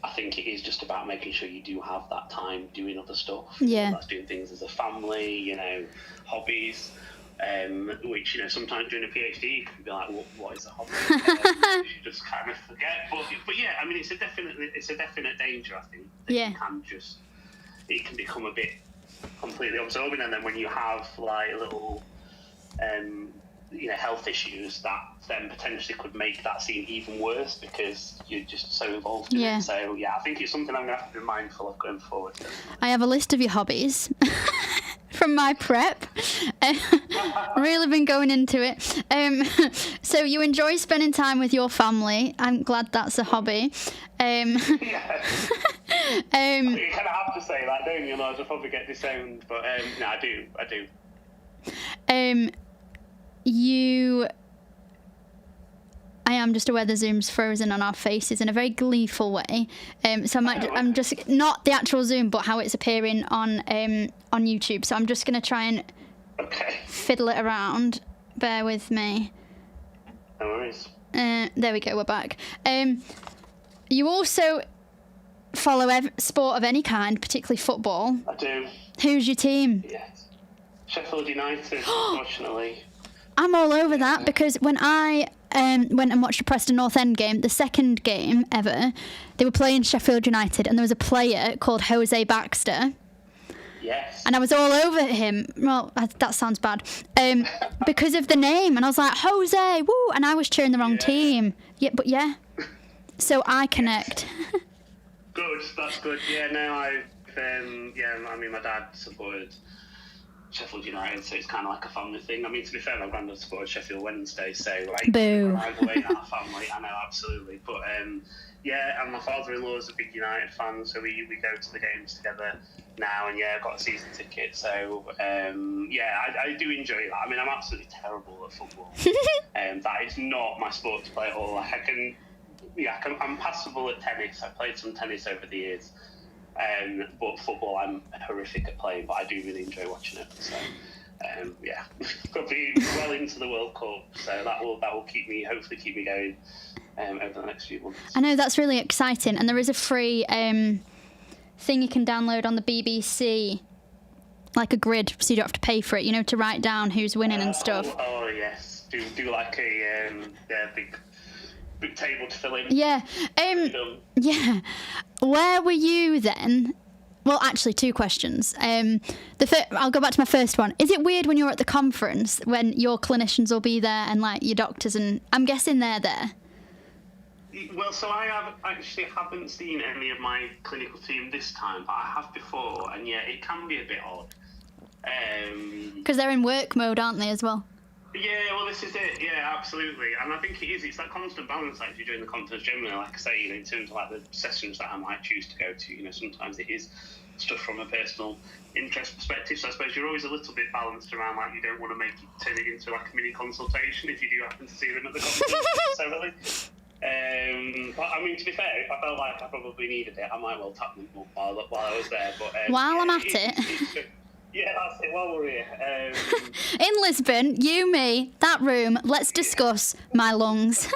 I think it is just about making sure you do have that time doing other stuff. Yeah. That's doing things as a family, hobbies. Which sometimes during a PhD you can be like, what is a hobby? You just kind of forget. But yeah, I mean, it's a definite danger. I think that it can become a bit completely absorbing, and then when you have like little health issues, that then potentially could make that seem even worse because you're just so involved in it. So yeah, I think it's something I'm going to have to be mindful of going forward. I have a list of your hobbies from my prep. Really been going into it. So you enjoy spending time with your family. I'm glad that's a hobby. Yeah. You kind of have to say that, don't you? Otherwise I'll probably get disowned. But no, I do. I am just aware the Zoom's frozen on our faces in a very gleeful way. So I'm just not the actual Zoom, but how it's appearing on YouTube. So I'm just going to try and fiddle it around. Bear with me. No worries. There we go. We're back. You also follow sport of any kind, particularly football. I do. Who's your team? Yes. Sheffield United, unfortunately. I'm all over that because when I went and watched the Preston North End game, the second game ever, they were playing Sheffield United and there was a player called Jose Baxter. Yes. And I was all over him. Well, that sounds bad. Because of the name. And I was like, Jose, woo! And I was cheering the wrong team. Yeah, but yeah. So I connect. Good, that's good. Yeah, no, I mean, my dad supported Sheffield United, so it's kind of like a family thing. I mean, to be fair, my granddad supported Sheffield Wednesday, so like, boo. Rivalry in our family, I know, absolutely. But and my father-in-law is a big United fan, so we go to the games together now, and I've got a season ticket, so I do enjoy that. I mean, I'm absolutely terrible at football. That is not my sport to play at all. Like, I'm passable at tennis. I've played some tennis over the years. But football, I'm horrific at playing, but I do really enjoy watching it. So, could be well into the World Cup. So that will hopefully keep me going over the next few months. I know, that's really exciting, and there is a free thing you can download on the BBC, like a grid, so you don't have to pay for it. To write down who's winning and stuff. Oh yes, do like a big table to fill in. Yeah. Yeah. Where were you then? Well, actually, two questions. I'll go back to my first one. Is it weird when you're at the conference when your clinicians will be there and like your doctors, and I'm guessing they're there? Well, so I haven't seen any of my clinical team this time, but I have before, and it can be a bit odd. Because they're in work mode, aren't they, as well? Yeah, well, this is it. Yeah, absolutely. And I think it's that constant balance, like, if you're doing the conference generally, like I say, in terms of like the sessions that I might choose to go to, sometimes it is stuff from a personal interest perspective. So I suppose you're always a little bit balanced around, like, you don't want to turn it into like a mini consultation if you do happen to see them at the conference necessarily. But I mean, to be fair, if I felt like I probably needed it, I might well tap them up while I was there. But while I'm at it. Yeah, that's it. While we're here. In Lisbon, you, me, that room. Let's discuss my lungs.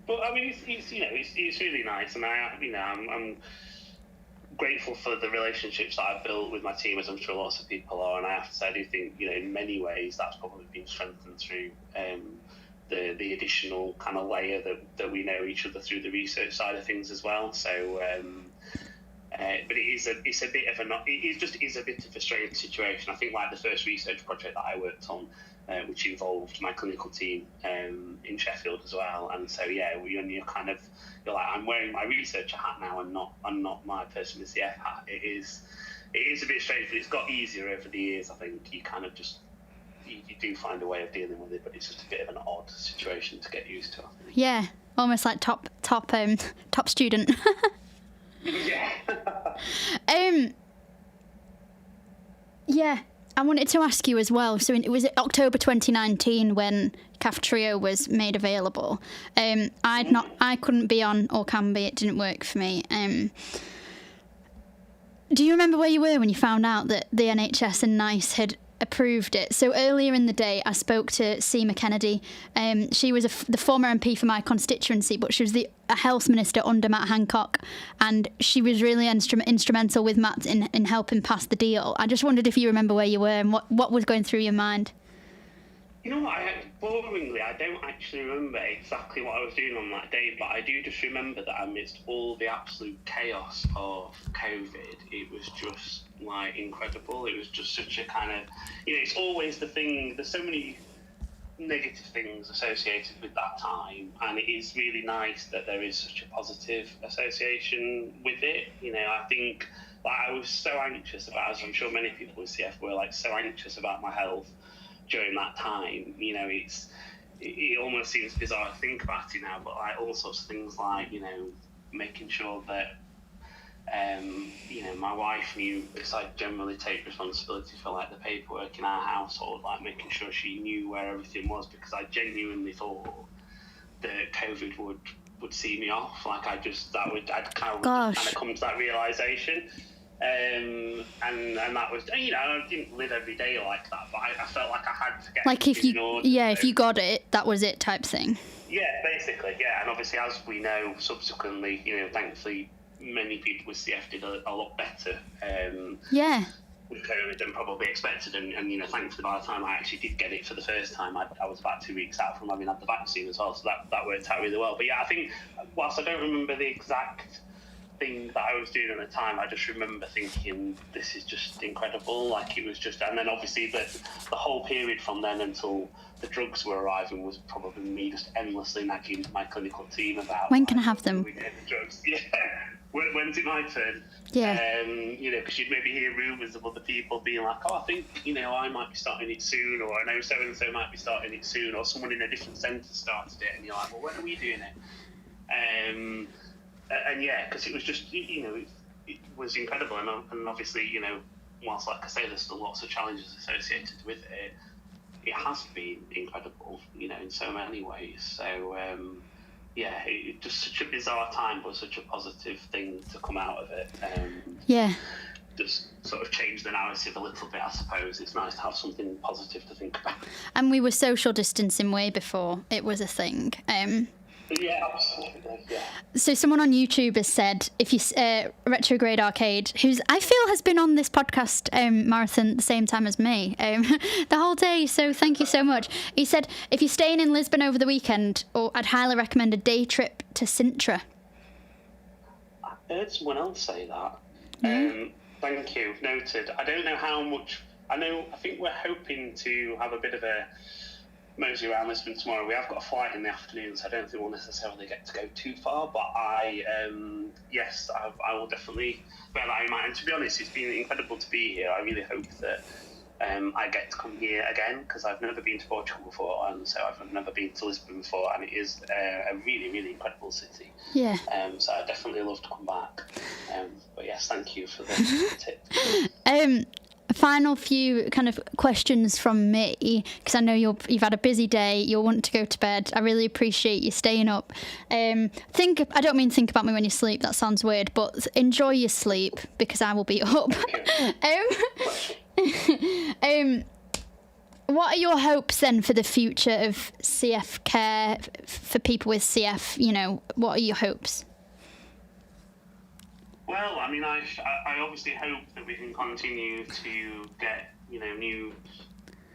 But I mean, it's really nice, and I'm grateful for the relationships that I've built with my team, as I'm sure lots of people are. And I have to say, I do think in many ways that's probably been strengthened through the additional kind of layer that we know each other through the research side of things as well. So. But it is a bit of a strange situation. I think like the first research project that I worked on, which involved my clinical team in Sheffield as well, and so you're like, I'm wearing my researcher hat now and not my person with CF hat. It is a bit strange, but it's got easier over the years. I think you kind of just you do find a way of dealing with it, but it's just a bit of an odd situation to get used to. Yeah, almost like top student. Yeah. Yeah, I wanted to ask you as well. So it was October 2019 when Kaftrio was made available. I couldn't be on or can be. It didn't work for me. Do you remember where you were when you found out that the NHS and NICE had approved it? So earlier in the day, I spoke to Seema Kennedy. She was the former MP for my constituency, but she was a health minister under Matt Hancock, and she was really instrumental with Matt in helping pass the deal. I just wondered if you remember where you were and what was going through your mind. You know what, boringly, I don't actually remember exactly what I was doing on that day, but I do just remember that amidst all the absolute chaos of COVID, it was just, like, incredible. It was just such a kind of, it's always the thing, there's so many negative things associated with that time, and it is really nice that there is such a positive association with it. I think, like, I was so anxious about, as I'm sure many people with CF were, like, so anxious about my health during that time. It almost seems bizarre to think about it now, but like all sorts of things like, making sure that, my wife knew, because I generally take responsibility for like the paperwork in our household, like making sure she knew where everything was, because I genuinely thought that COVID would see me off. Like I'd kind of come to that realisation. And that was, I didn't live every day like that, but I felt like I had to get like if you got it, that was it type thing. Yeah, basically, yeah. And obviously, as we know, subsequently, thankfully, many people with CF did a lot better. With COVID than probably expected, and thankfully by the time I actually did get it for the first time, I was about 2 weeks out from having had the vaccine as well, so that worked out really well. But yeah, I think whilst I don't remember the exact thing that I was doing at the time, I just remember thinking, this is just incredible. Like it was just, and then obviously the whole period from then until the drugs were arriving was probably me just endlessly nagging my clinical team about, when can I have them? We get the drugs. Yeah. When's it my turn? Yeah. Because you'd maybe hear rumours of other people being like, oh, I think, I might be starting it soon, or I know so-and-so might be starting it soon, or someone in a different centre started it, and you're like, well, when are we doing it? And yeah, because it was just, it was incredible. And obviously, whilst, like I say, there's still lots of challenges associated with it, it has been incredible, in so many ways. So, yeah, it just such a bizarre time, but such a positive thing to come out of it. Just sort of change the narrative a little bit, I suppose. It's nice to have something positive to think about. And we were social distancing way before it was a thing. Yeah, absolutely. Yeah. So someone on YouTube has said, if you Retrograde Arcade, who's I feel has been on this podcast marathon at the same time as me the whole day. So thank you so much. He said, if you're staying in Lisbon over the weekend, I'd highly recommend a day trip to Sintra. I heard someone else say that. Thank you. Noted. I don't know how much. I think we're hoping to have a bit of a mosey around Lisbon tomorrow. We have got a flight in the afternoon, so I don't think we'll necessarily get to go too far, but I will definitely bear that in mind. And to be honest, it's been incredible to be here. I really hope that I get to come here again, because I've never been to Portugal before, and so I've never been to Lisbon before, and it is a really, really incredible city. Yeah. So I definitely love to come back. But yes, thank you for the tip. Final few kind of questions from me, because I know you've had a busy day, you'll want to go to bed. I really appreciate you staying up. I don't mean think about me when you sleep, that sounds weird, but enjoy your sleep, because I will be up. What are your hopes then for the future of CF care for people with CF? What are your hopes? Well, I mean, I obviously hope that we can continue to get, new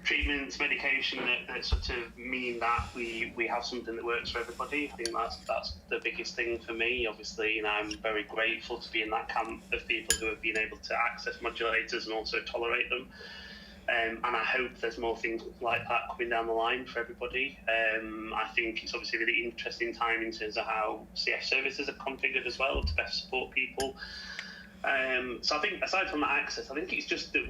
treatments, medication that sort of mean that we have something that works for everybody. I think that's the biggest thing for me. Obviously, I'm very grateful to be in that camp of people who have been able to access modulators and also tolerate them. And I hope there's more things like that coming down the line for everybody. I think it's obviously a really interesting time in terms of how CF services are configured as well to best support people. So I think aside from that access, I think it's just that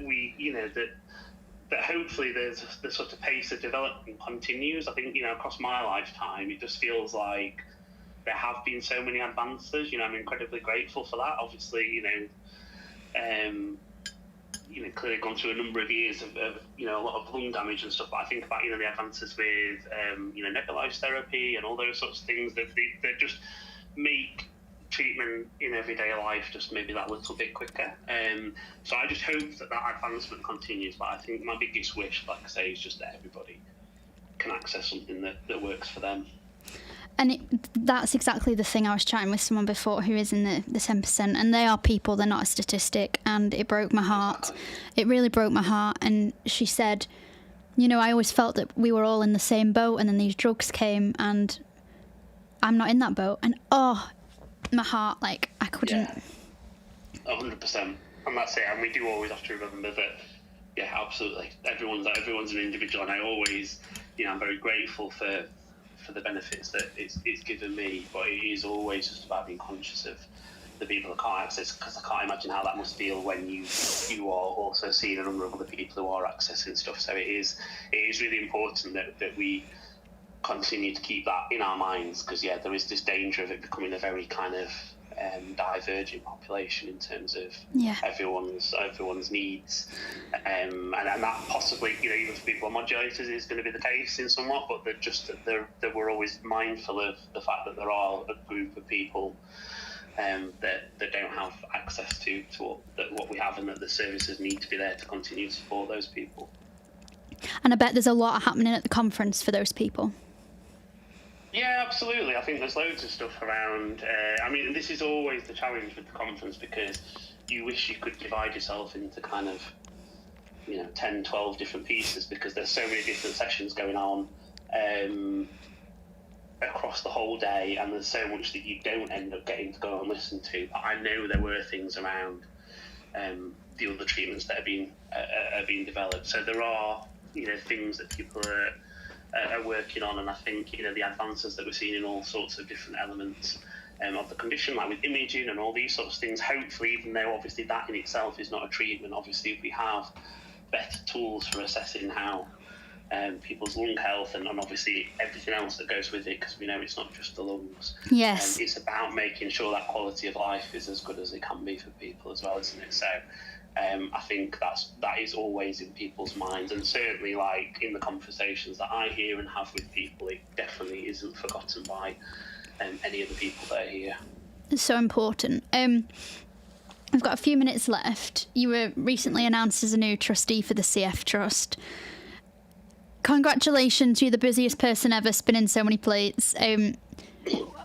that hopefully the sort of pace of development continues. I think, across my lifetime, it just feels like there have been so many advances. I'm incredibly grateful for that. Obviously, clearly gone through a number of years of a lot of lung damage and stuff. But I think about the advances with nebulized therapy and all those sorts of things that just make treatment in everyday life just maybe that little bit quicker. So I just hope that advancement continues. But I think my biggest wish, like I say, is just that everybody can access something that works for them. And that's exactly the thing. I was chatting with someone before who is in the 10%, and they are people, they're not a statistic, and it broke my heart. It really broke my heart. And she said, I always felt that we were all in the same boat, and then these drugs came, and I'm not in that boat. And my heart, like, I couldn't. 100%. And that's it. And we do always have to remember that, absolutely, everyone's an individual, and I always, I'm very grateful for the benefits that it's given me, but it is always just about being conscious of the people that can't access, because I can't imagine how that must feel when you are also seeing a number of other people who are accessing stuff. So it is really important that we continue to keep that in our minds, because there is this danger of it becoming a very kind of divergent population in terms of everyone's needs, and that possibly even for people on modulators is going to be the case in somewhat, but that we're always mindful of the fact that there are a group of people that don't have access to what we have, and that the services need to be there to continue to support those people. And I bet there's a lot happening at the conference for those people. Yeah, absolutely. I think there's loads of stuff around. This is always the challenge with the conference, because you wish you could divide yourself into kind of, 10, 12 different pieces, because there's so many different sessions going on across the whole day, and there's so much that you don't end up getting to go and listen to. But I know there were things around the other treatments that are being developed. So there are, things that people are working on, and I think the advances that we're seeing in all sorts of different elements of the condition, like with imaging and all these sorts of things, hopefully, even though obviously that in itself is not a treatment, obviously if we have better tools for assessing how people's lung health and obviously everything else that goes with it, because we know it's not just the lungs. Yes. It's about making sure that quality of life is as good as it can be for people as well, isn't it? So I think that is always in people's minds, and certainly like in the conversations that I hear and have with people, it definitely isn't forgotten by any of the people that are here. It's so important. We've got a few minutes left. You were recently announced as a new trustee for the CF Trust. Congratulations, you're the busiest person ever, spinning so many plates.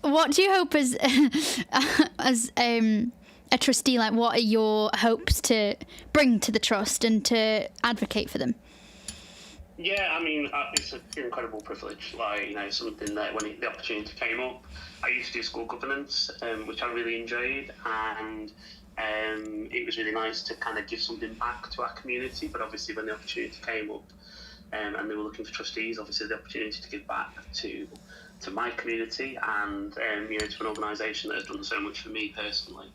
What do you hope as a trustee, like what are your hopes to bring to the trust and to advocate for them? Yeah, it's an incredible privilege. Something that when the opportunity came up, I used to do school governance, which I really enjoyed, and it was really nice to kind of give something back to our community. But obviously, when the opportunity came up, and they were looking for trustees, obviously the opportunity to give back to my community and to an organisation that has done so much for me personally.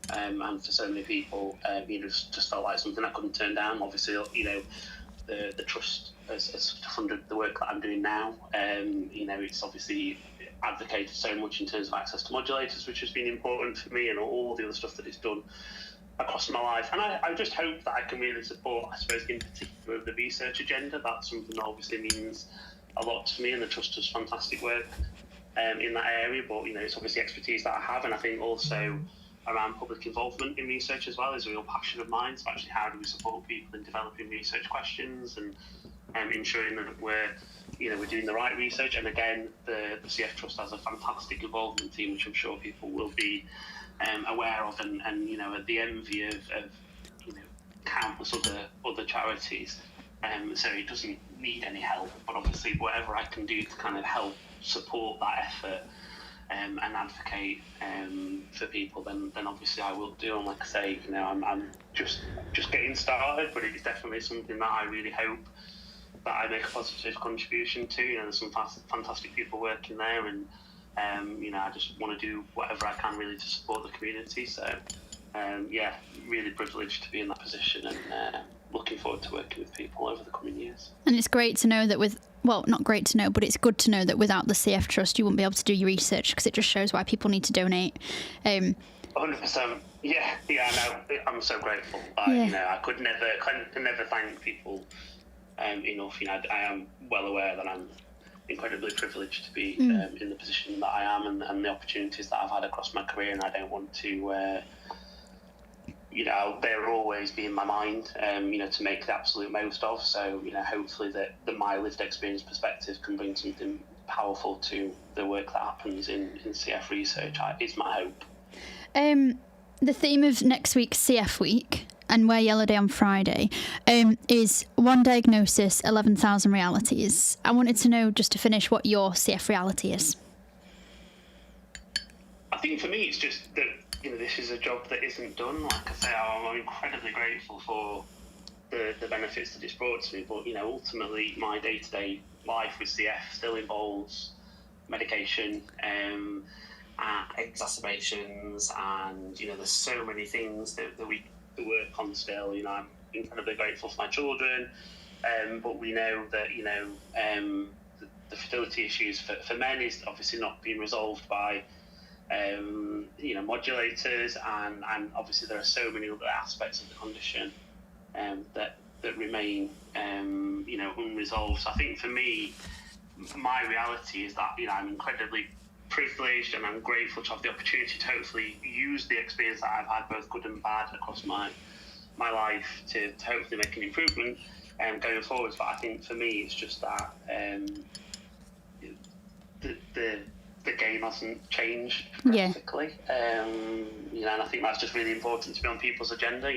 And for so many people, just felt like something I couldn't turn down. Obviously, the trust has funded the work that I'm doing now. It's obviously advocated so much in terms of access to modulators, which has been important for me, and all the other stuff that it's done across my life. And I just hope that I can really support, I suppose, in particular, the research agenda. That's something that obviously means a lot to me, and the trust does fantastic work in that area. But it's obviously expertise that I have, and I think also around public involvement in research as well is a real passion of mine. So actually, how do we support people in developing research questions and ensuring that we're doing the right research? And again, the CF Trust has a fantastic involvement team, which I'm sure people will be aware of, and at the envy of countless other charities. So it doesn't need any help, but obviously whatever I can do to kind of help support that effort and advocate for people, then obviously I will do. And like I say, I'm just getting started, but it's definitely something that I really hope that I make a positive contribution to. There's some fantastic people working there, and I just want to do whatever I can really to support the community. So really privileged to be in that position, and looking forward to working with people over the coming years. And it's great to know that not great to know, but it's good to know that without the CF Trust you wouldn't be able to do your research, because it just shows why people need to donate. 100%. No, I'm so grateful. I could never thank people enough. I am well aware that I'm incredibly privileged to be in the position that I am and the opportunities that I've had across my career, and I don't want to. They'll always be in my mind, to make the absolute most of. So, hopefully that my lived experience perspective can bring something powerful to the work that happens in CF research. Is my hope. The theme of next week's CF Week and Wear Yellow Day on Friday is one diagnosis, 11,000 realities. I wanted to know, just to finish, what your CF reality is. I think for me, it's just that, this is a job that isn't done. Like I say, I'm incredibly grateful for the benefits that it's brought to me. But, ultimately, my day-to-day life with CF still involves medication, exacerbations, and, there's so many things that we work on still. I'm incredibly grateful for my children, but we know that, the fertility issues for men is obviously not being resolved by modulators, and obviously there are so many other aspects of the condition that remain unresolved. So I think for me, my reality is that I'm incredibly privileged, and I'm grateful to have the opportunity to hopefully use the experience that I've had, both good and bad, across my life to hopefully make an improvement going forwards. But I think for me, it's just that the game hasn't changed drastically. And I think that's just really important to be on people's agenda.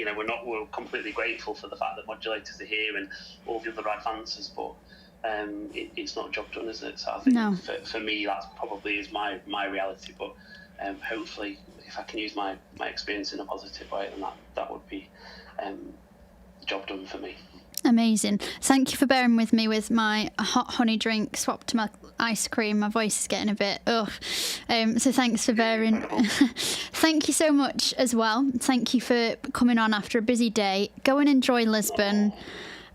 We're completely grateful for the fact that modulators are here and all the other advances, but it's not a job done, is it? So I think for me, that probably is my reality. But hopefully, if I can use my experience in a positive way, then that would be the job done for me. Amazing. Thank you for bearing with me with my hot honey drink swapped to my ice cream. My voice is getting a bit ugh. So thanks for bearing. Thank you so much as well. Thank you for coming on after a busy day. Go and enjoy Lisbon.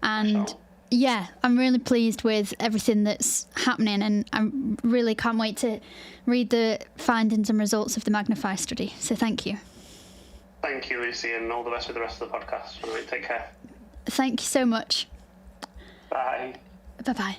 And yeah, I'm really pleased with everything that's happening, and I really can't wait to read the findings and results of the Magnify study. So thank you. Thank you, Lucy, and all the best with the rest of the podcast. All right, take care. Thank you so much. Bye. Bye-bye.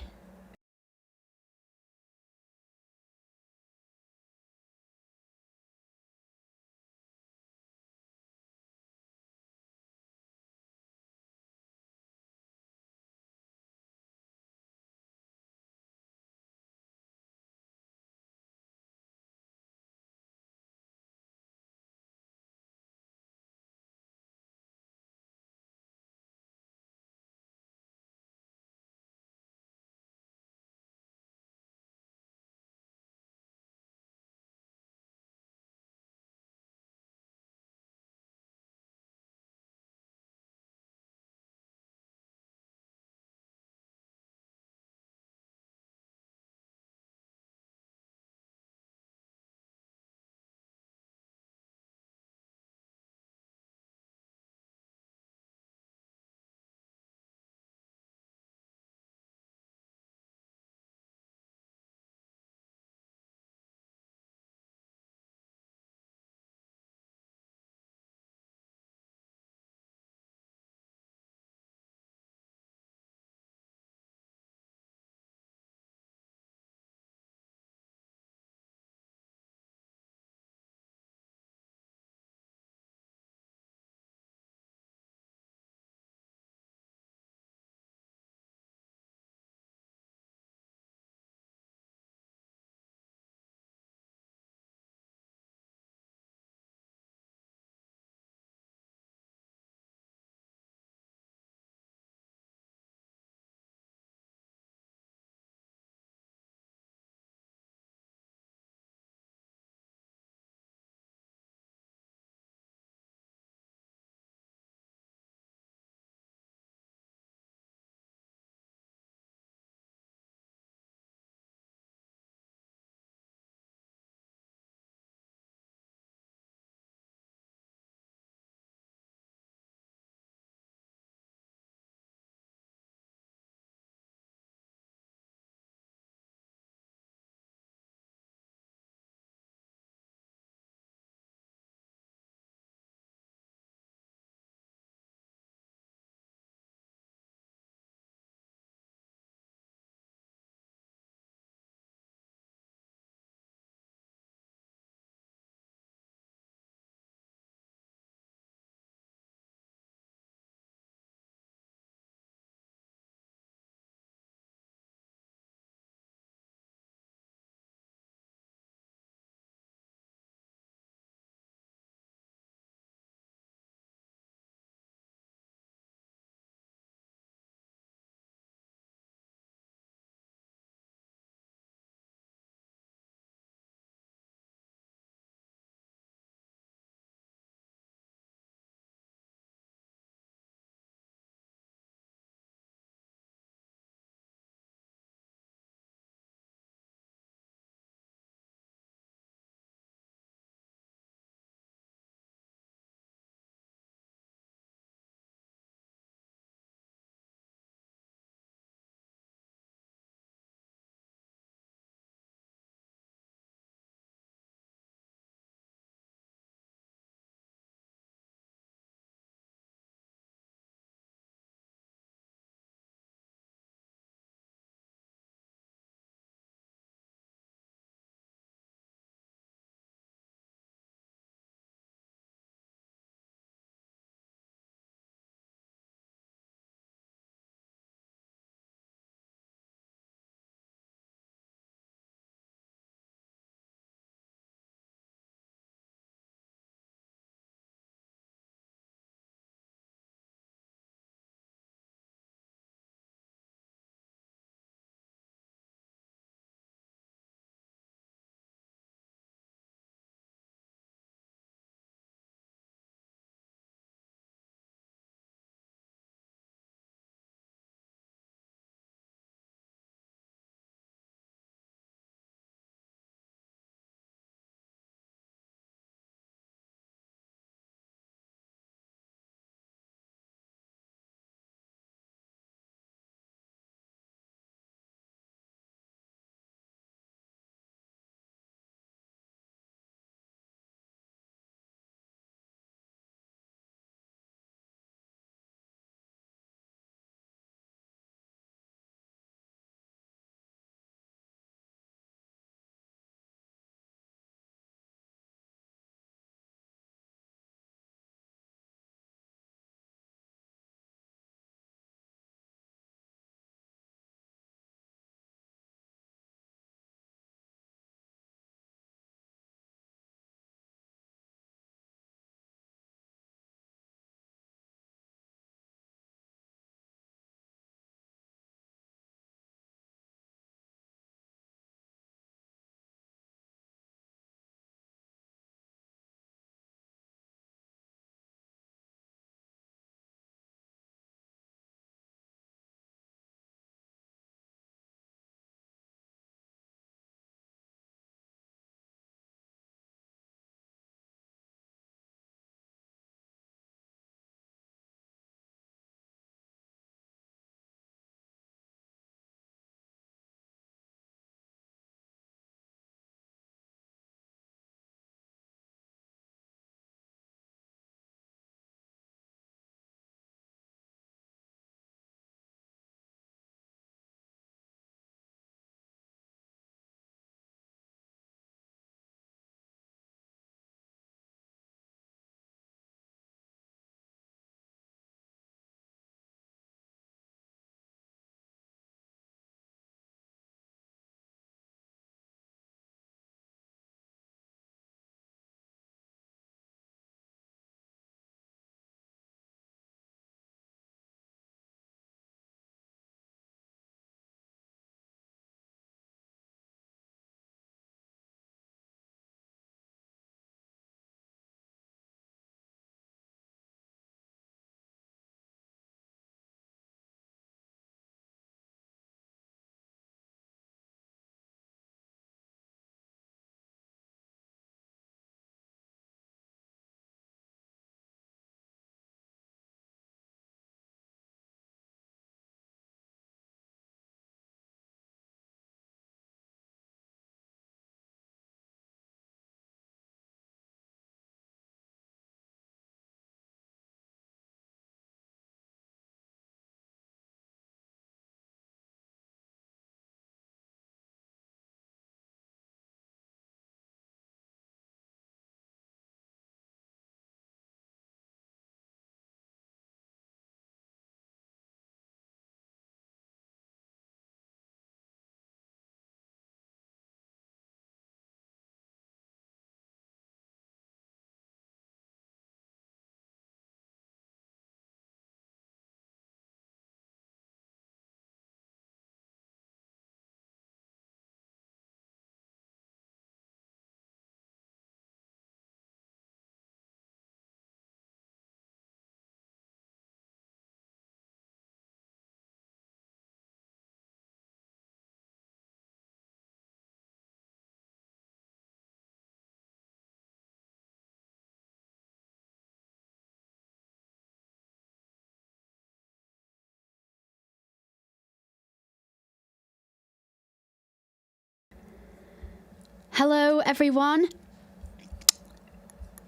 Hello, everyone.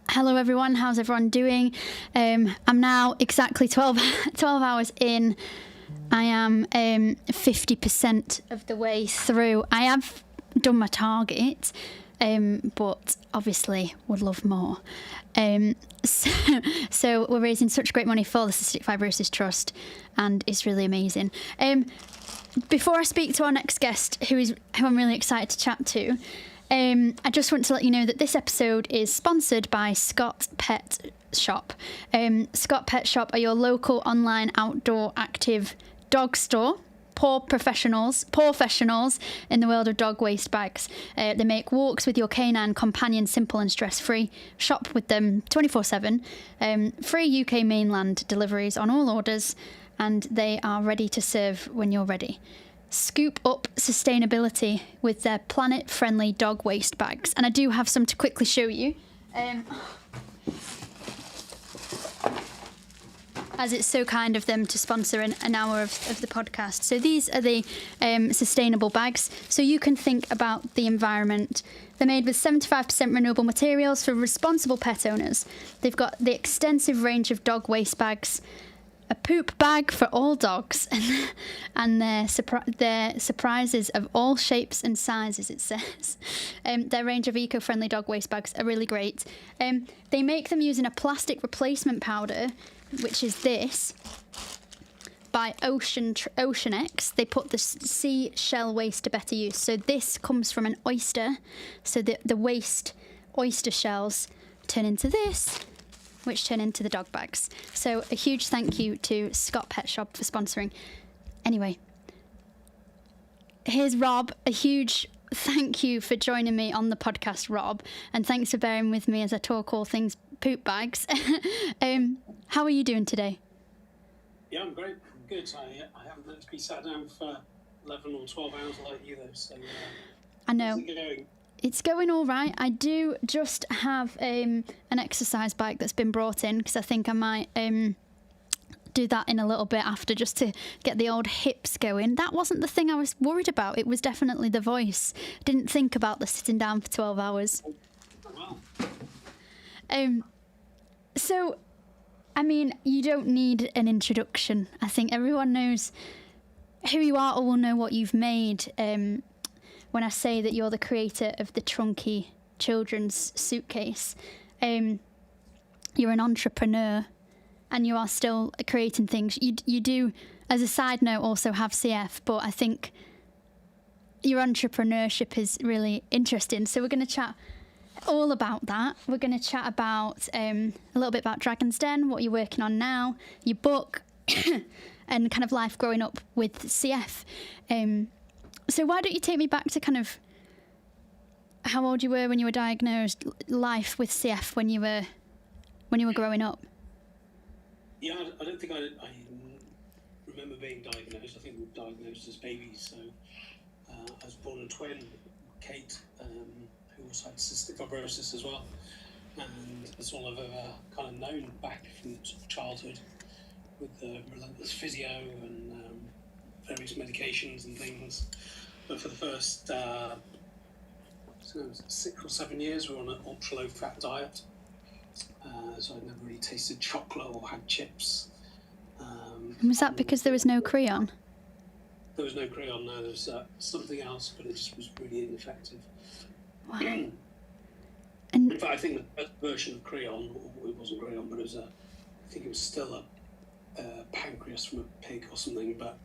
Hello, everyone. How's everyone doing? I'm now exactly 12 hours in. I am 50% of the way through. I have done my target, but obviously would love more. So we're raising such great money for the Cystic Fibrosis Trust, and it's really amazing. Before I speak to our next guest, who I'm really excited to chat to, I just want to let you know that this episode is sponsored by Scott Pet Shop. Scott Pet Shop are your local online outdoor active dog store. Poor professionals in the world of dog waste bags. They make walks with your canine companion simple and stress-free. Shop with them 24/7. Free UK mainland deliveries on all orders, and they are ready to serve when you're ready. Scoop up sustainability with their planet-friendly dog waste bags. And I do have some to quickly show you. As it's so kind of them to sponsor an hour of the podcast. So these are the sustainable bags. So you can think about the environment. They're made with 75% renewable materials for responsible pet owners. They've got the extensive range of dog waste bags, a poop bag for all dogs, and their surprises of all shapes and sizes, it says. Their range of eco-friendly dog waste bags are really great. They make them using a plastic replacement powder, which is this, by Oceanex. They put the sea shell waste to better use. So this comes from an oyster. So the waste oyster shells turn into this, which turn into the dog bags. So a huge thank you to Scott Pet Shop for sponsoring. Anyway, here's Rob. A huge thank you for joining me on the podcast, Rob. And thanks for bearing with me as I talk all things poop bags. How are you doing today? Yeah, I'm great. I'm good. I haven't had to be sat down for 11 or 12 hours like you, though. So, I know. How's it going? It's going all right. I do just have an exercise bike that's been brought in because I think I might do that in a little bit after, just to get the old hips going. That wasn't the thing I was worried about. It was definitely the voice. Didn't think about the sitting down for 12 hours. Wow. So, I mean, you don't need an introduction. I think everyone knows who you are or will know what you've made when I say that you're the creator of the Trunky children's suitcase. You're an entrepreneur and you are still creating things. You do, as a side note, also have CF, but I think your entrepreneurship is really interesting. So we're going to chat all about that. We're going to chat about a little bit about Dragon's Den, what you're working on now, your book, and kind of life growing up with CF. So why don't you take me back to kind of how old you were when you were diagnosed, life with CF when you were growing up? Yeah, I don't think I remember being diagnosed. I think we were diagnosed as babies. So I was born a twin, Kate, who also had cystic fibrosis as well. And that's all I've ever kind of known back from sort of childhood, with the relentless physio and various medications and things. But for the first 6 or 7 years, we were on an ultra-low fat diet. So I never really tasted chocolate or had chips. And was that because there was no Creon? There was no Creon, no. There was something else, but it just was really ineffective. Wow. In And fact, I think the first version of Creon, it wasn't Creon, but it was I think it was still a pancreas from a pig or something, but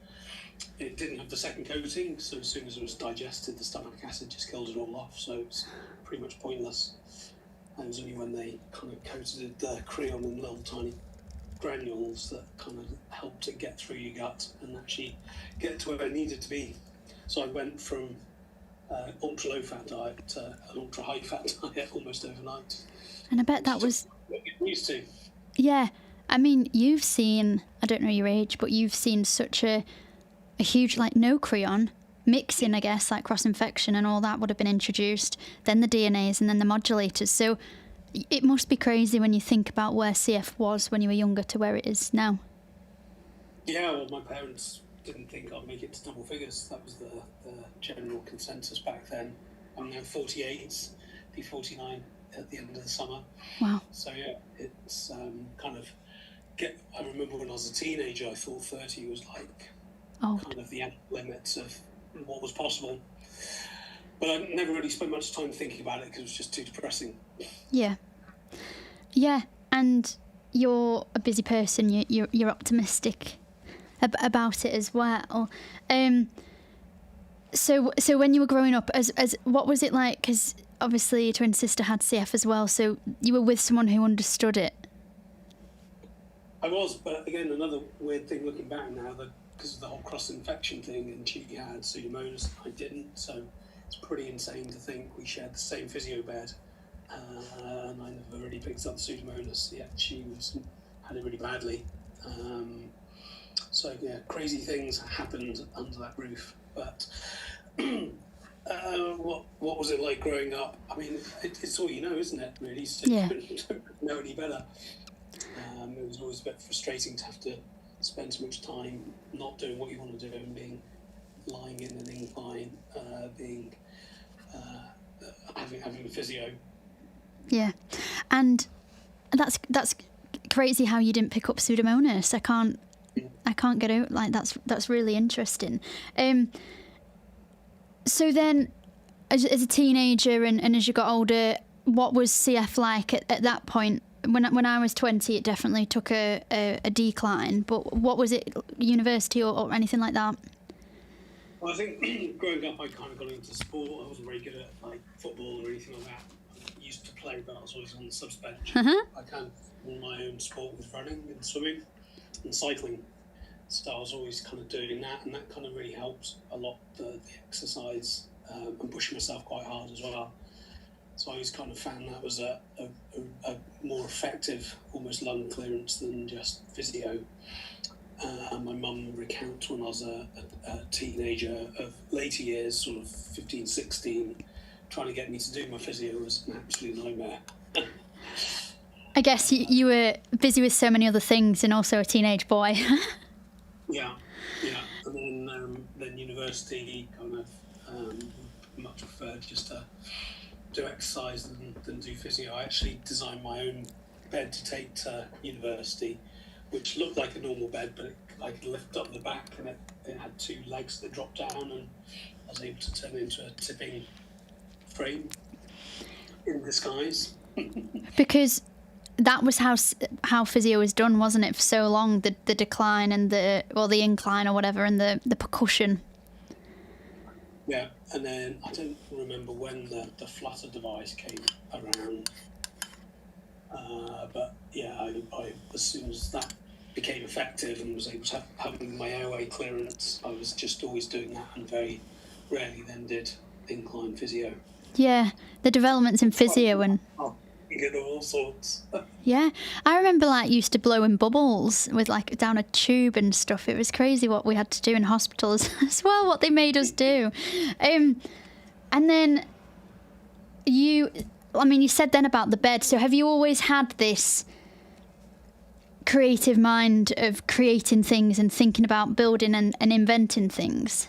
it didn't have the second coating, so as soon as it was digested, the stomach acid just killed it all off, so it's pretty much pointless. And it was only when they kind of coated the Creon in little tiny granules that kind of helped it get through your gut and actually get to where it needed to be. So I went from ultra low fat diet to an ultra high fat diet almost overnight. I bet that was what you're used to. Yeah, I mean, you've seen, I don't know your age, but you've seen such a huge, like, no Creon mixing, I guess, like cross-infection and all that would have been introduced, then the DNAs and then the modulators. So it must be crazy when you think about where CF was when you were younger to where it is now. Yeah, well, my parents didn't think I'd make it to double figures. That was the general consensus back then. I'm now 48, be 49 at the end of the summer. Wow. So yeah, it's kind of I remember when I was a teenager, I thought 30 was like kind of the end limits of what was possible. But I never really spent much time thinking about it because it was just too depressing. Yeah. Yeah, and you're a busy person. You're optimistic about it as well. So when you were growing up, as what was it like? Because obviously your twin sister had CF as well. So you were with someone who understood it. I was, but again, another weird thing looking back now, that because of the whole cross-infection thing, and she had Pseudomonas, I didn't, so it's pretty insane to think we shared the same physio bed, and I never really picked up Pseudomonas, yet she had it really badly. So yeah, crazy things happened under that roof, but what was it like growing up? I mean, it's all you know, isn't it, really? So you don't know any better. It was always a bit frustrating to have to spend so much time not doing what you want to do and being lying in an incline, having a physio. Yeah, and that's crazy how you didn't pick up Pseudomonas. I can't get out, like that's really interesting. So then, as a teenager and as you got older, what was CF like at that point? When I was 20, it definitely took a decline. But what was it, university or anything like that? Well, I think growing up, I kind of got into sport. I wasn't very good at like football or anything like that. I used to play, but I was always on the subs bench. My own sport was running and swimming and cycling. So I was always kind of doing that, and that kind of really helped a lot, the exercise and pushing myself quite hard as well. So I always kind of found that was a more effective, almost lung clearance than just physio. My mum recounts when I was a teenager of later years, sort of 15, 16, trying to get me to do my physio was an absolute nightmare. I guess you were busy with so many other things and also a teenage boy. Yeah. And then university kind of much preferred just to do exercise than do physio. I actually designed my own bed to take to university, which looked like a normal bed, but I could lift up the back and it had two legs that dropped down, and I was able to turn it into a tipping frame in disguise. Because that was how physio was done, wasn't it, for so long? The decline and the incline or whatever, and the percussion. Yeah, and then I don't remember when the flutter device came around, but yeah, I as soon as that became effective and was able to having my airway clearance, I was just always doing that, and very rarely then did incline physio. Yeah, the developments in physio and. You get all sorts. Yeah, I remember used to blow in bubbles with down a tube and stuff. It was crazy what we had to do in hospitals as well, what they made us do. And then you said then about the bed. So have you always had this creative mind of creating things and thinking about building and inventing things?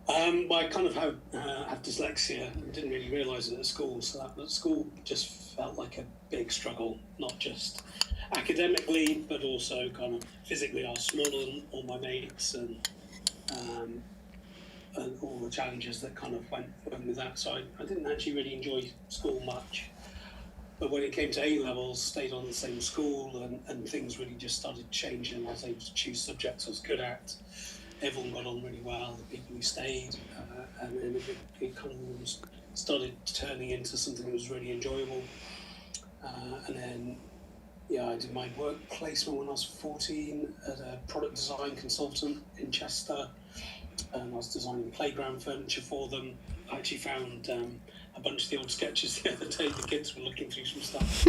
Well, I kind of have dyslexia and didn't really realise it at school, so that at school just felt like a big struggle, not just academically, but also kind of physically. I was smaller than all my mates, and all the challenges that kind of went with that. So I didn't actually really enjoy school much. But when it came to A-levels, stayed on the same school, and things really just started changing. I was able to choose subjects I was good at. Everyone got on really well, the people who stayed, and then it kind of started turning into something that was really enjoyable. And then, I did my work placement when I was 14 at a product design consultant in Chester, and I was designing playground furniture for them. I actually found a bunch of the old sketches the other day. The kids were looking through some stuff.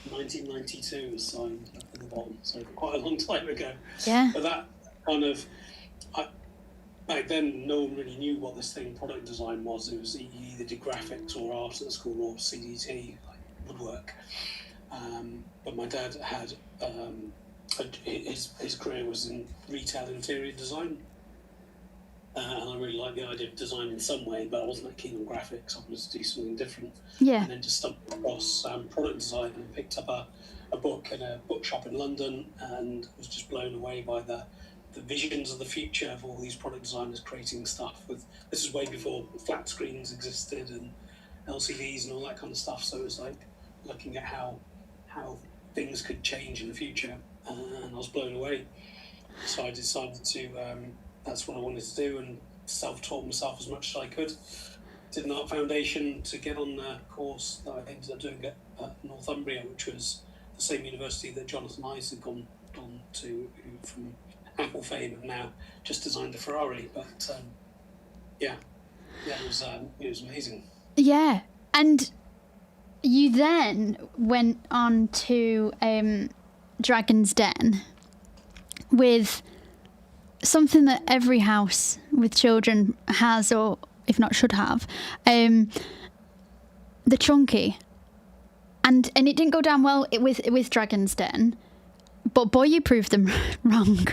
1992 was signed at the bottom, so quite a long time ago. Yeah. But that kind of, back then no one really knew what this thing product design was. It was you either did graphics or art at school or CDT, like woodwork. But my dad had his career was in retail interior design, and I really liked the idea of design in some way, but I wasn't that keen on graphics. I wanted to do something different. Yeah. And then just stumbled across product design and picked up a book in a bookshop in London, and was just blown away by the visions of the future of all these product designers creating stuff. This is way before flat screens existed and LCDs and all that kind of stuff. So it was like looking at how things could change in the future, and I was blown away. So I decided to that's what I wanted to do, and self-taught myself as much as I could. Did an art foundation to get on the course that I ended up doing at Northumbria, which was the same university that Jonathan Ives had gone to, from Apple fame, and now just designed the Ferrari. But it was amazing. Yeah, and you then went on to Dragon's Den with something that every house with children has, or if not should have, the Chunky. And it didn't go down well with Dragon's Den, but boy, you proved them wrong.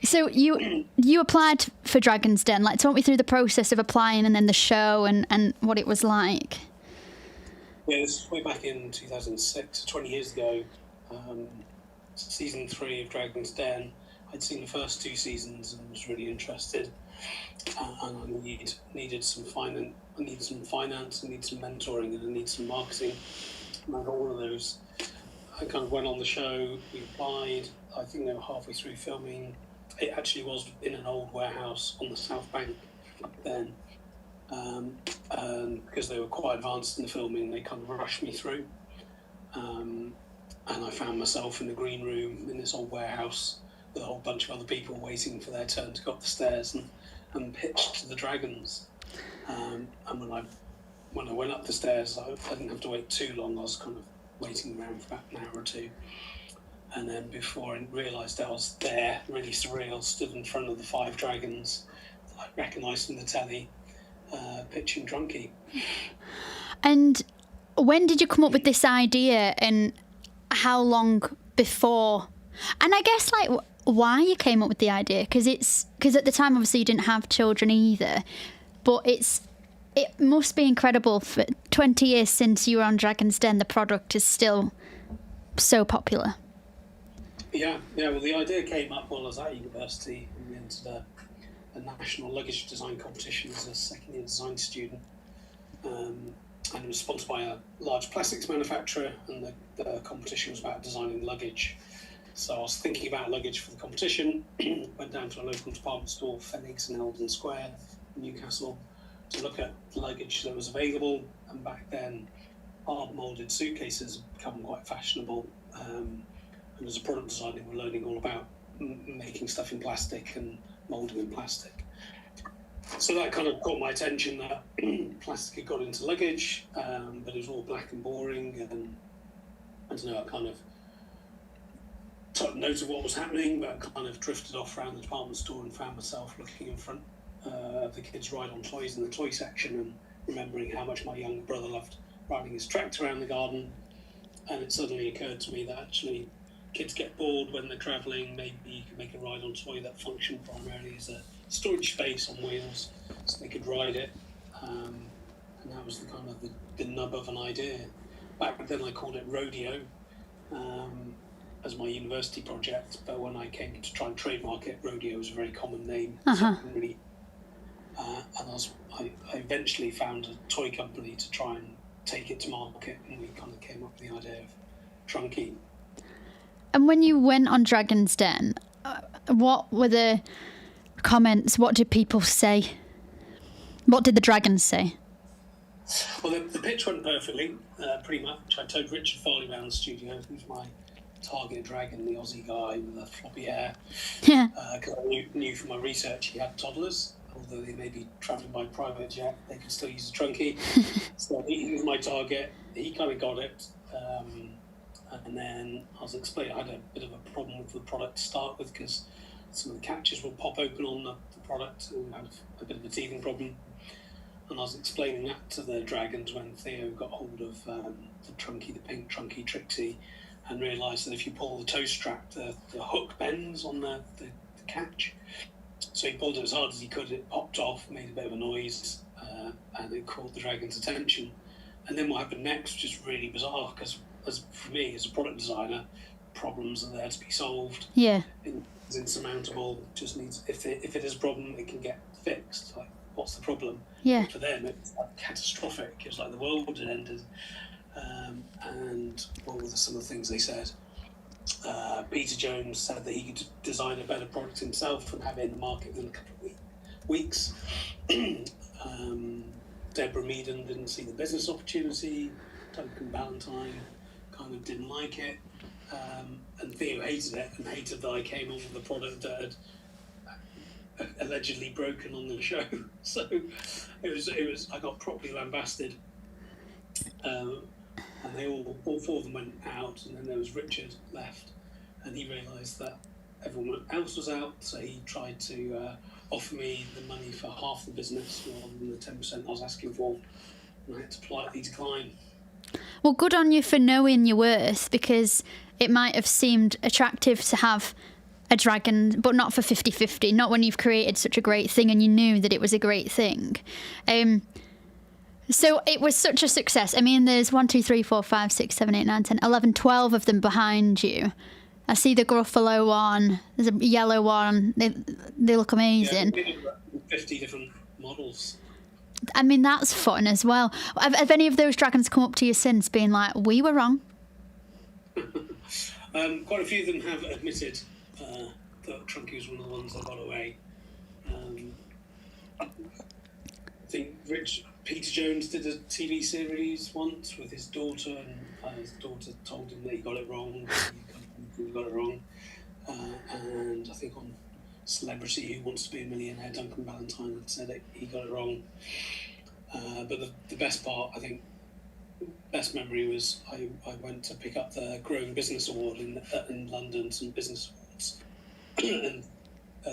So you applied for Dragon's Den. Like, talk me through the process of applying and then the show and what it was like. Yeah, this was way back in 2006, 20 years ago. Season 3 of Dragon's Den. I'd seen the first 2 seasons and was really interested. And I needed some finance. I needed some mentoring, and I needed some marketing. And I got all of those. I kind of went on the show. We applied. I think they were halfway through filming. It actually was in an old warehouse on the South Bank then. And because they were quite advanced in the filming, they kind of rushed me through. And I found myself in the green room in this old warehouse with a whole bunch of other people waiting for their turn to go up the stairs and pitch to the dragons. And when I went up the stairs, I didn't have to wait too long. I was kind of waiting around for about an hour or two. And then before I realised I was there, really surreal, stood in front of the 5 dragons that I recognised in the telly, pitching Drunky. And when did you come up with this idea, and how long before? And I guess, like, why you came up with the idea? Because at the time, obviously, you didn't have children either. But it must be incredible for 20 years since you were on Dragon's Den, the product is still so popular. Yeah. Well, the idea came up while I was at university, and we entered a national luggage design competition as a second-year design student. And it was sponsored by a large plastics manufacturer, and the competition was about designing luggage. So I was thinking about luggage for the competition, went down to a local department store, Phoenix in Eldon Square, Newcastle, to look at the luggage that was available. And back then, hard moulded suitcases had become quite fashionable. And as a product designer, we're learning all about making stuff in plastic and moulding in plastic. So that kind of caught my attention, that plastic had got into luggage, but it was all black and boring. And I don't know, I kind of took note of what was happening, but kind of drifted off around the department store and found myself looking in front of the kids' ride-on toys in the toy section, and remembering how much my younger brother loved riding his tractor around the garden. And it suddenly occurred to me that actually kids get bored when they're travelling. Maybe you could make a ride-on toy that functioned primarily as a storage space on wheels, so they could ride it. And that was the kind of the nub of an idea. Back then I called it Rodeo as my university project, but when I came to try and trademark it, Rodeo was a very common name. So I couldn't really, and I eventually found a toy company to try and take it to market, and we kind of came up with the idea of Trunky. And when you went on Dragon's Den, what were the comments? What did people say? What did the dragons say? Well, the pitch went perfectly, pretty much. I told Richard Farley around the studio, who's my target dragon, the Aussie guy with the floppy hair. Yeah. Because I knew from my research he had toddlers. Although they may be travelling by private jet, they can still use a Trunky. So he was my target. He kind of got it. And then I was explaining, I had a bit of a problem with the product to start with, because some of the catches would pop open on the product, and we had a bit of a teething problem. And I was explaining that to the dragons when Theo got hold of the Trunky, the pink Trunky Trixie, and realised that if you pull the toe strap, the hook bends on the catch. So he pulled it as hard as he could. It popped off, made a bit of a noise, and it caught the dragon's attention. And then what happened next was just really bizarre, because for me, as a product designer, problems are there to be solved. Yeah. It's insurmountable. Just needs, if it is a problem, it can get fixed. Like, what's the problem? Yeah. For them, it's like catastrophic. It was like the world had ended. And what were some of the things they said? Peter Jones said that he could design a better product himself and have it in the market within a couple of weeks. Deborah Meaden didn't see the business opportunity. Duncan Ballantyne kind of didn't like it. And Theo hated it and hated that I came on with a product that had allegedly broken on the show. So it was I got properly lambasted. And they all four of them went out, and then there was Richard left, and he realised that everyone else was out, so he tried to offer me the money for half the business rather than the 10% I was asking for, and I had to politely decline. Well, good on you for knowing your worth, because it might have seemed attractive to have a dragon, but not for 50-50, not when you've created such a great thing and you knew that it was a great thing. So it was such a success. I mean, there's 1, 2, 3, 4, 5, 6, 7, 8, 9, 10, 11, 12 of them behind you. I see the Gruffalo one. There's a yellow one. They look amazing. Yeah, 50 different models. I mean, that's fun as well. Have any of those dragons come up to you since, being like, we were wrong? Quite a few of them have admitted that Trunky was one of the ones that got away. I think Peter Jones did a TV series once with his daughter, and his daughter told him that he got it wrong. He got it wrong. And I think on Celebrity Who Wants to Be a Millionaire, Duncan Ballantyne had said that he got it wrong. But the best part, I think, best memory was I went to pick up the Growing Business Award in London, some business awards, and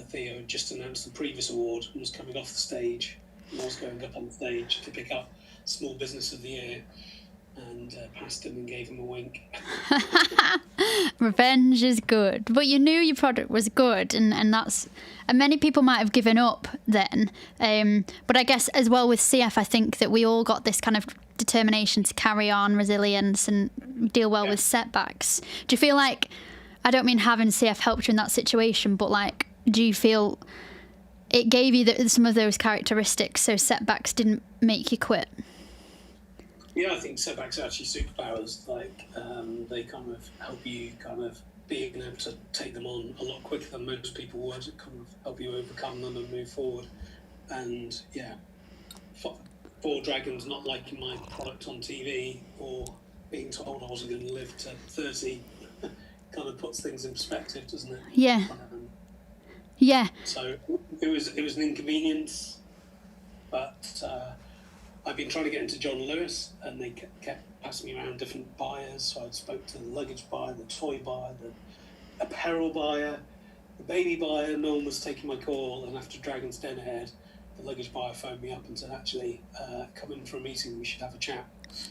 Theo had just announced the previous award and was coming off the stage, and I was going up on stage to pick up Small Business of the Year, and passed him and gave him a wink. Revenge is good, but you knew your product was good, and many people might have given up then. But I guess as well with CF, I think that we all got this kind of determination to carry on, resilience, and deal well with setbacks. Do you feel like, I don't mean having CF helped you in that situation, but like, do you feel it gave you some of those characteristics so setbacks didn't make you quit? Yeah, I think setbacks are actually superpowers. Like, they kind of help you kind of being able to take them on a lot quicker than most people would. It kind of help you overcome them and move forward. And yeah, for dragons not liking my product on TV or being told I wasn't going to live to 30 kind of puts things in perspective, doesn't it? Yeah. Yeah. So it was an inconvenience, but I've been trying to get into John Lewis, and they kept passing me around different buyers. So I spoke to the luggage buyer, the toy buyer, the apparel buyer, the baby buyer. No one was taking my call, and after Dragon's Den aired, the luggage buyer phoned me up and said, actually, come in for a meeting, we should have a chat.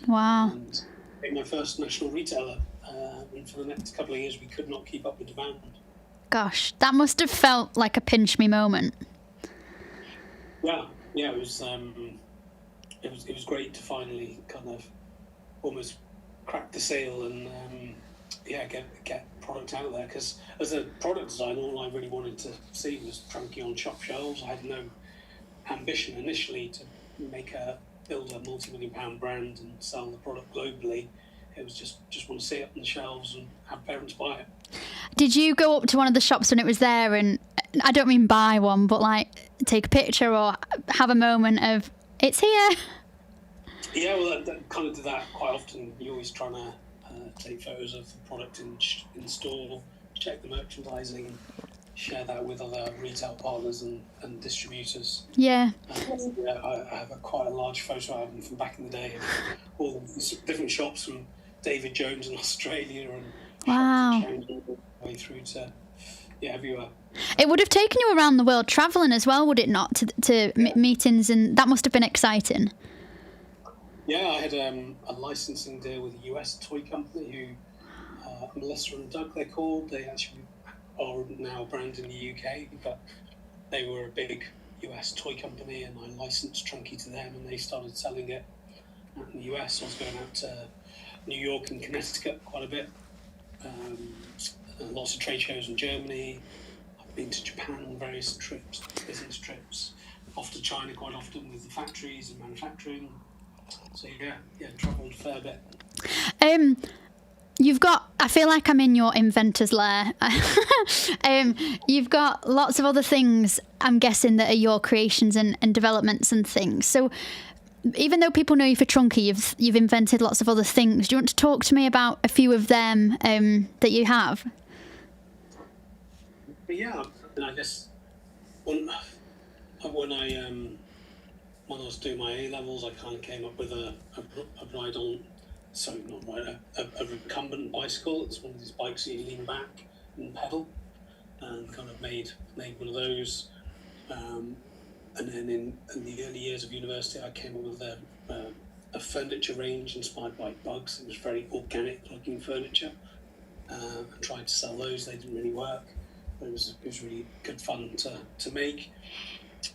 Wow. And being my first national retailer, and for the next couple of years, we could not keep up with demand. Gosh, that must have felt like a pinch me moment. Yeah, it was. It was great to finally kind of almost crack the sale and get product out there. Because as a product designer, all I really wanted to see was Trunky on shop shelves. I had no ambition initially to build a multi-million-pound brand and sell the product globally. It was just want to see it on the shelves and have parents buy it. Did you go up to one of the shops when it was there, and I don't mean buy one, but like take a picture or have a moment of, it's here? Yeah, well, that kind of did that quite often. You're always trying to take photos of the product in store, check the merchandising, share that with other retail partners and distributors. Yeah. I have quite a large photo album from back in the day of all the different shops from David Jones in Australia and wow. shops in China, all the way through to everywhere. It would have taken you around the world travelling as well, would it not, to meetings, and that must have been exciting. Yeah, I had a licensing deal with a US toy company Melissa and Doug, they're called. They actually are now a brand in the UK, but they were a big US toy company, and I licensed Trunky to them, and they started selling it out in the US. I was going out to New York and Connecticut quite a bit, lots of trade shows in Germany. I've been to Japan on various trips, business trips, off to China quite often with the factories and manufacturing. So yeah, travelled a fair bit. You've got, I feel like I'm in your inventor's lair. You've got lots of other things, I'm guessing, that are your creations and developments and things. So even though people know you for Trunky, you've invented lots of other things. Do you want to talk to me about a few of them that you have? But yeah, and I guess when I was doing my A-levels, I kind of came up with a recumbent bicycle. It's one of these bikes that you lean back and pedal, and kind of made one of those. And then in the early years of university, I came up with a furniture range inspired by bugs. It was very organic looking furniture. I tried to sell those. They didn't really work, but it was really good fun to make.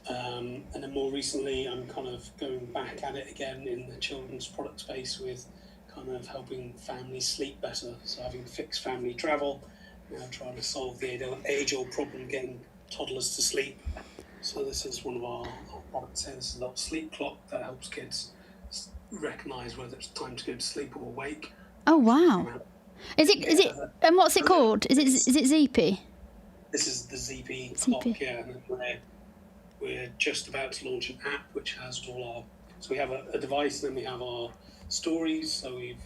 And then more recently, I'm kind of going back at it again in the children's product space with kind of helping families sleep better. So having fixed family travel, trying to solve the age-old problem getting toddlers to sleep. So this is one of our products here. This is a little sleep clock that helps kids recognise whether it's time to go to sleep or awake. Oh wow! Is it? And what's it called? Is it ZP? This is the ZP clock. Yeah, and we're just about to launch an app which has all our. So we have a device, and then we have our stories. So we've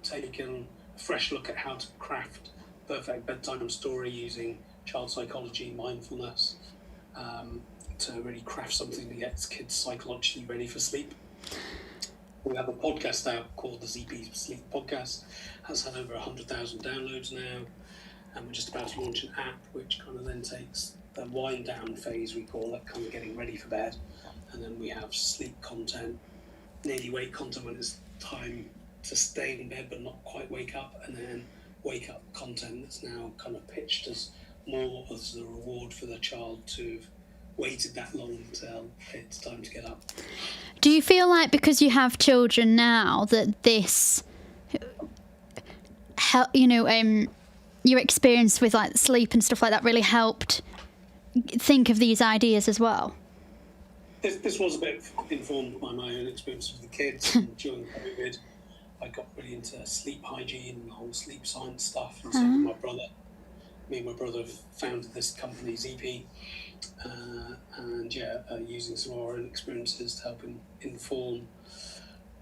taken a fresh look at how to craft perfect bedtime story using child psychology, mindfulness, to really craft something that gets kids psychologically ready for sleep. We have a podcast out called the ZP Sleep Podcast. Has had over 100,000 downloads now, and we're just about to launch an app which kind of then takes the wind down phase, we call it, kind of getting ready for bed, and then we have sleep content, nearly wake content when it's time to stay in bed but not quite wake up, and then wake up content that's now kind of pitched as more as a reward for the child to have waited that long until it's time to get up. Do you feel like because you have children now that this, your experience with like sleep and stuff like that really helped think of these ideas as well? This was a bit informed by my own experience with the kids. And during COVID, I got really into sleep hygiene and the whole sleep science stuff. And so did my brother. Me and my brother founded this company, ZP, using some of our own experiences to help inform.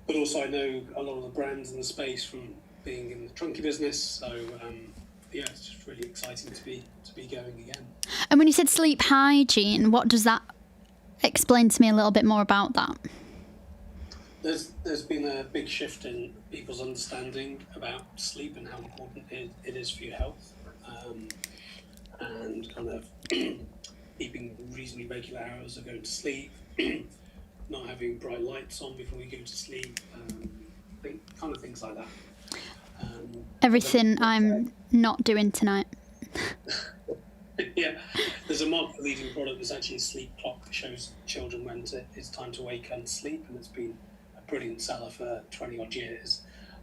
But also, I know a lot of the brands in the space from being in the Trunky business. So it's just really exciting to be going again. And when you said sleep hygiene, what does that explain to me a little bit more about that? There's been a big shift in people's understanding about sleep and how important it is for your health, and kind of keeping reasonably regular hours of going to sleep, not having bright lights on before we go to sleep, kind of things like that. Everything I'm not doing tonight. Yeah, there's a market-leading product that's actually a sleep clock that shows children when it's time to wake and sleep, and it's been a brilliant seller for 20-odd years.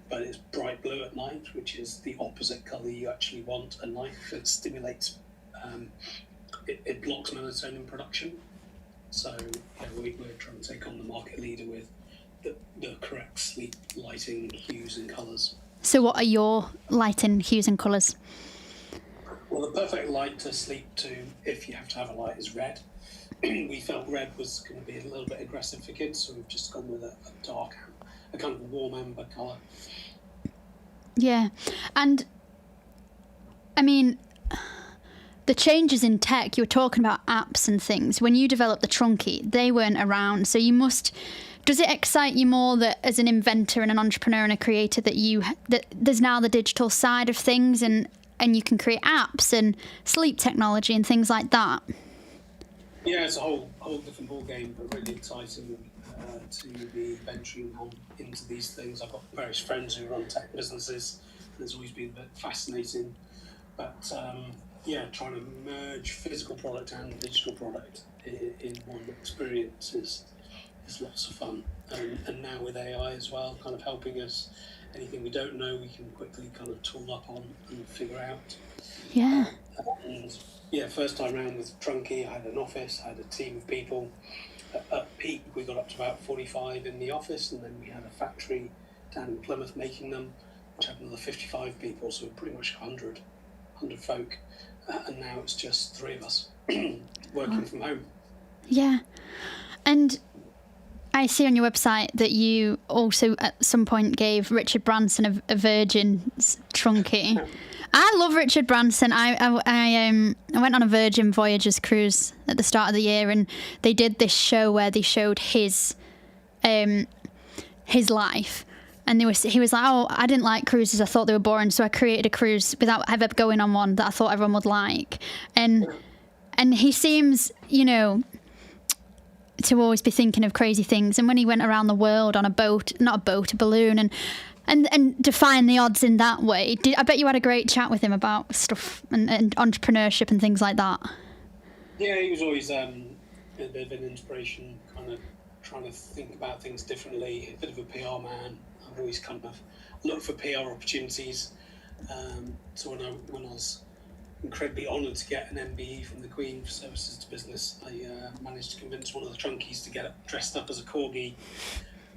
But it's bright blue at night, which is the opposite colour you actually want at night. It stimulates, it blocks melatonin production. So we're trying to take on the market leader with the correct sleep lighting hues and colours. So what are your lighting hues and colours? Well, the perfect light to sleep to, if you have to have a light, is red. We felt red was going to be a little bit aggressive for kids, so we've just gone with a dark, a kind of warm amber colour. Yeah, and I mean, the changes in tech, you were talking about apps and things. When you developed the Trunky, they weren't around, so you must... Does it excite you more that as an inventor and an entrepreneur and a creator that there's now the digital side of things and you can create apps and sleep technology and things like that? Yeah, it's a whole different ballgame, but really exciting to be venturing on into these things. I've got various friends who run tech businesses, and it's always been a bit fascinating. But trying to merge physical product and digital product in one experience is lots of fun. And now with AI as well, kind of helping us, anything we don't know, we can quickly kind of tool up on and figure out. Yeah. And yeah, first time round with Trunky, I had an office, I had a team of people. At peak, we got up to about 45 in the office, and then we had a factory down in Plymouth making them, which had another 55 people, so pretty much 100 folk. And now it's just 3 of us working from home. Yeah. And I see on your website that you also at some point gave Richard Branson a Virgin Trunky. I love Richard Branson. I went on a Virgin Voyages cruise at the start of the year, and they did this show where they showed his life. And he was like, oh, I didn't like cruises. I thought they were boring. So I created a cruise without ever going on one that I thought everyone would like. And he seems, to always be thinking of crazy things. And when he went around the world on a balloon, and defying the odds in that way, I bet you had a great chat with him about stuff and entrepreneurship and things like that. Yeah, he was always a bit of an inspiration, kind of trying to think about things differently, a bit of a PR man. I've always kind of looked for PR opportunities. So when I was incredibly honoured to get an MBE from the Queen for services to business, I managed to convince one of the Trunkies to get dressed up as a corgi.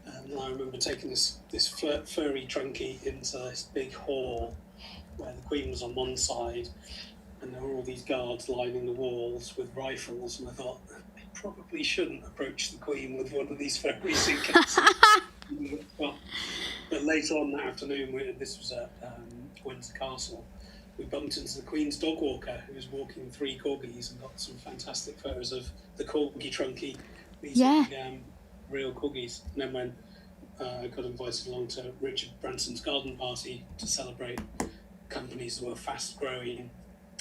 And I remember taking this furry Trunky into this big hall where the Queen was on one side, and there were all these guards lining the walls with rifles, and I thought, they probably shouldn't approach the Queen with one of these furry suitcases. But later on that afternoon, this was at Windsor Castle, we bumped into the Queen's dog walker, who was walking 3 corgis, and got some fantastic photos of the corgi Trunky, these real corgis. And then when I got invited along to Richard Branson's garden party to celebrate companies that were fast growing,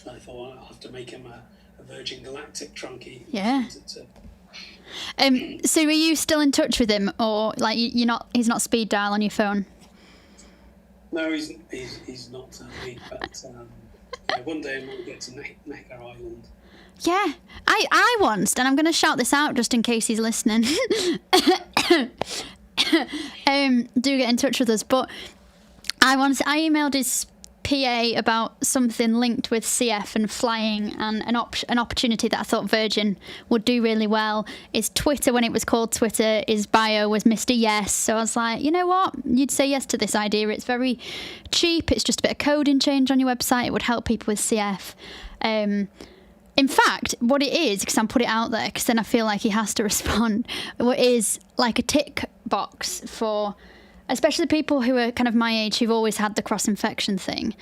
I thought I'll have to make him a Virgin Galactic Trunky. Yeah. So are you still in touch with him, or like he's not speed dial on your phone? No, he's not me, but one day I might get to Necker Island. Yeah, I once, and I'm going to shout this out just in case he's listening. Do get in touch with us, but I emailed his PA about something linked with CF and flying, and an opportunity that I thought Virgin would do really well. His Twitter, when it was called Twitter, his bio was Mr. Yes. So I was like, you know what? You'd say yes to this idea. It's very cheap. It's just a bit of coding change on your website. It would help people with CF. In fact, what it is, because I'm put it out there, because then I feel like he has to respond, what is like a tick box for, especially people who are kind of my age, who've always had the cross-infection thing.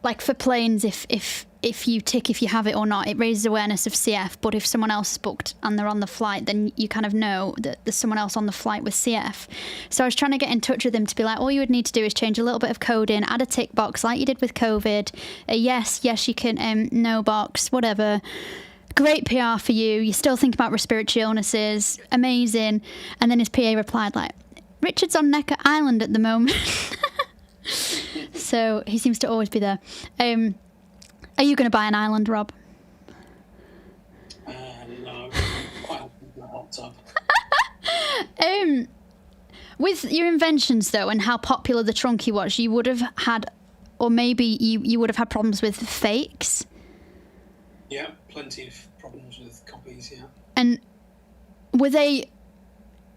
Like for planes, if you tick if you have it or not, it raises awareness of CF. But if someone else is booked and they're on the flight, then you kind of know that there's someone else on the flight with CF. So I was trying to get in touch with him to be like, all you would need to do is change a little bit of code in, add a tick box like you did with COVID. A yes you can, no box, whatever. Great PR for you. You still think about respiratory illnesses. Amazing. And then his PA replied like, Richard's on Necker Island at the moment. So he seems to always be there. Are you going to buy an island, Rob? No, quite a hot tub. With your inventions, though, and how popular the Trunky was, you would have had, or maybe you would have had problems with fakes. Yeah, plenty of problems with copies, yeah. And were they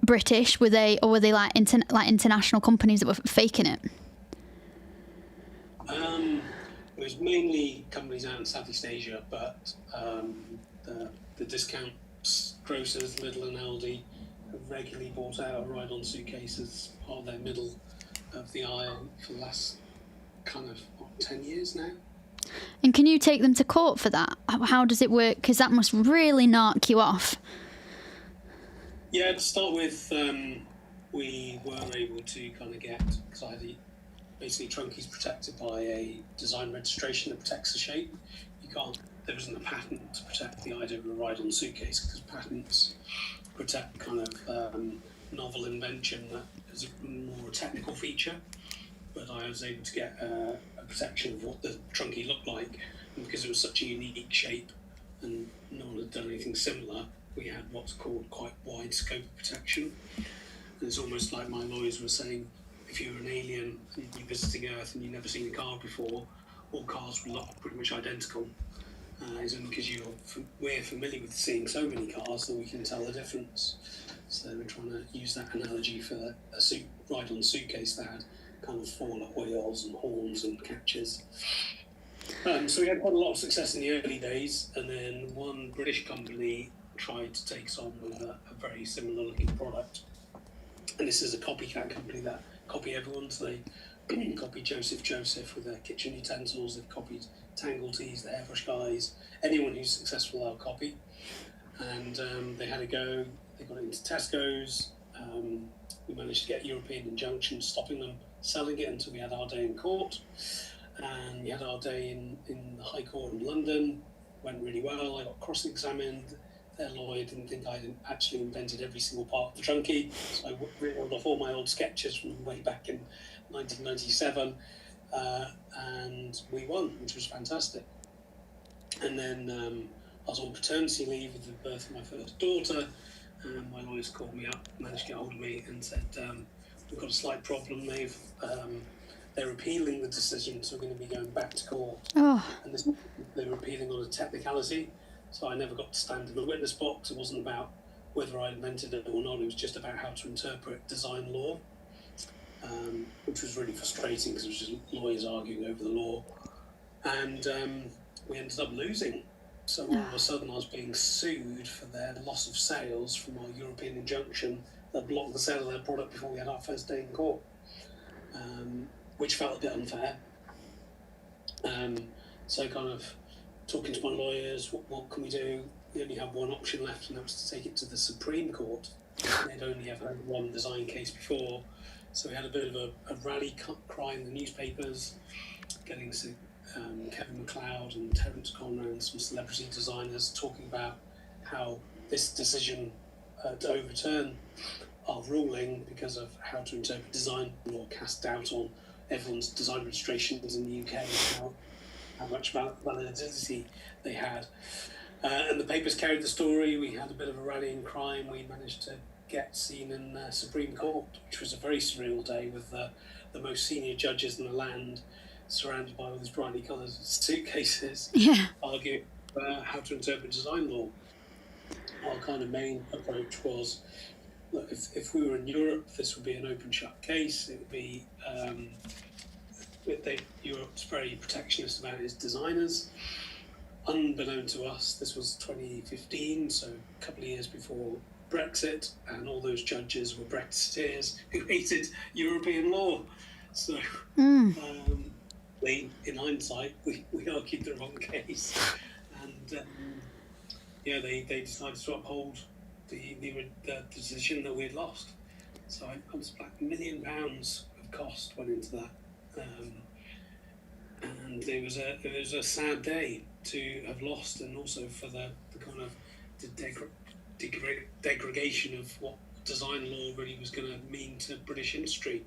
British? Or were they like international companies that were faking it? It was mainly companies out in Southeast Asia, but the discount grocers, Lidl and Aldi, have regularly bought out ride-on suitcases part of their middle of the aisle for the last kind of 10 years now. And can you take them to court for that? How does it work? Because that must really knock you off. Yeah, to start with, we were able to kind of get, because I had basically Trunky's protected by a design registration that protects the shape. There isn't a patent to protect the idea of a ride-on suitcase, because patents protect kind of novel invention that is a more technical feature. But I was able to get a protection of what the Trunky looked like, and because it was such a unique shape, and no one had done anything similar, we had what's called quite wide scope of protection. And it's almost like my lawyers were saying, if you're an alien and you're visiting Earth and you've never seen a car before, all cars will look pretty much identical. It's only because we're familiar with seeing so many cars that we can tell the difference. So we're trying to use that analogy for a ride-on suitcase that had kind of fall-up wheels and horns and catches. So we had quite a lot of success in the early days, and then one British company tried to take us on with a very similar-looking product. And this is a copycat company that copy everyone. So they copied Joseph with their kitchen utensils. They've copied Tangle Teas, the hairbrush guys. Anyone who's successful, they'll copy. And they had a go. They got it into Tesco's. We managed to get European injunction stopping them selling it until we had our day in court. And we had our day in the High Court in London. Went really well. I got cross-examined. Their lawyer didn't think I had actually invented every single part of the trunkie. So I reeled off all my old sketches from way back in 1997. And we won, which was fantastic. And then I was on paternity leave with the birth of my first daughter. And my lawyers called me up, managed to get hold of me and said, we've got a slight problem. They're appealing the decision, so we're going to be going back to court. Oh. And they were appealing on a technicality, so I never got to stand in the witness box. It wasn't about whether I invented it or not, it was just about how to interpret design law, which was really frustrating because it was just lawyers arguing over the law. And we ended up losing. So all of a sudden I was being sued for their loss of sales from our European injunction that blocked the sale of their product before we had our first day in court, which felt a bit unfair. So kind of talking to my lawyers, what can we do? We only have one option left, and that was to take it to the Supreme Court. They'd only ever had one design case before. So we had a bit of a rally cry in the newspapers, getting Kevin McLeod and Terence Conran and some celebrity designers talking about how this decision to overturn our ruling because of how to interpret design law cast doubt on everyone's design registrations in the UK and how much validity they had. And the papers carried the story. We had a bit of a rallying cry, and we managed to get seen in Supreme Court, which was a very surreal day with the most senior judges in the land surrounded by all these brightly coloured suitcases, arguing how to interpret design law. Our kind of main approach was, look, if we were in Europe, this would be an open-shut case. It would be Europe's very protectionist about its designers. Unbeknown to us, this was 2015, so a couple of years before Brexit, and all those judges were Brexiteers who hated European law. So in hindsight, we argued the wrong case, and they decided to uphold the decision that we had lost. So I was like £1 million of cost went into that, and it was a sad day to have lost, and also for the kind of degradation of what design law really was going to mean to British industry.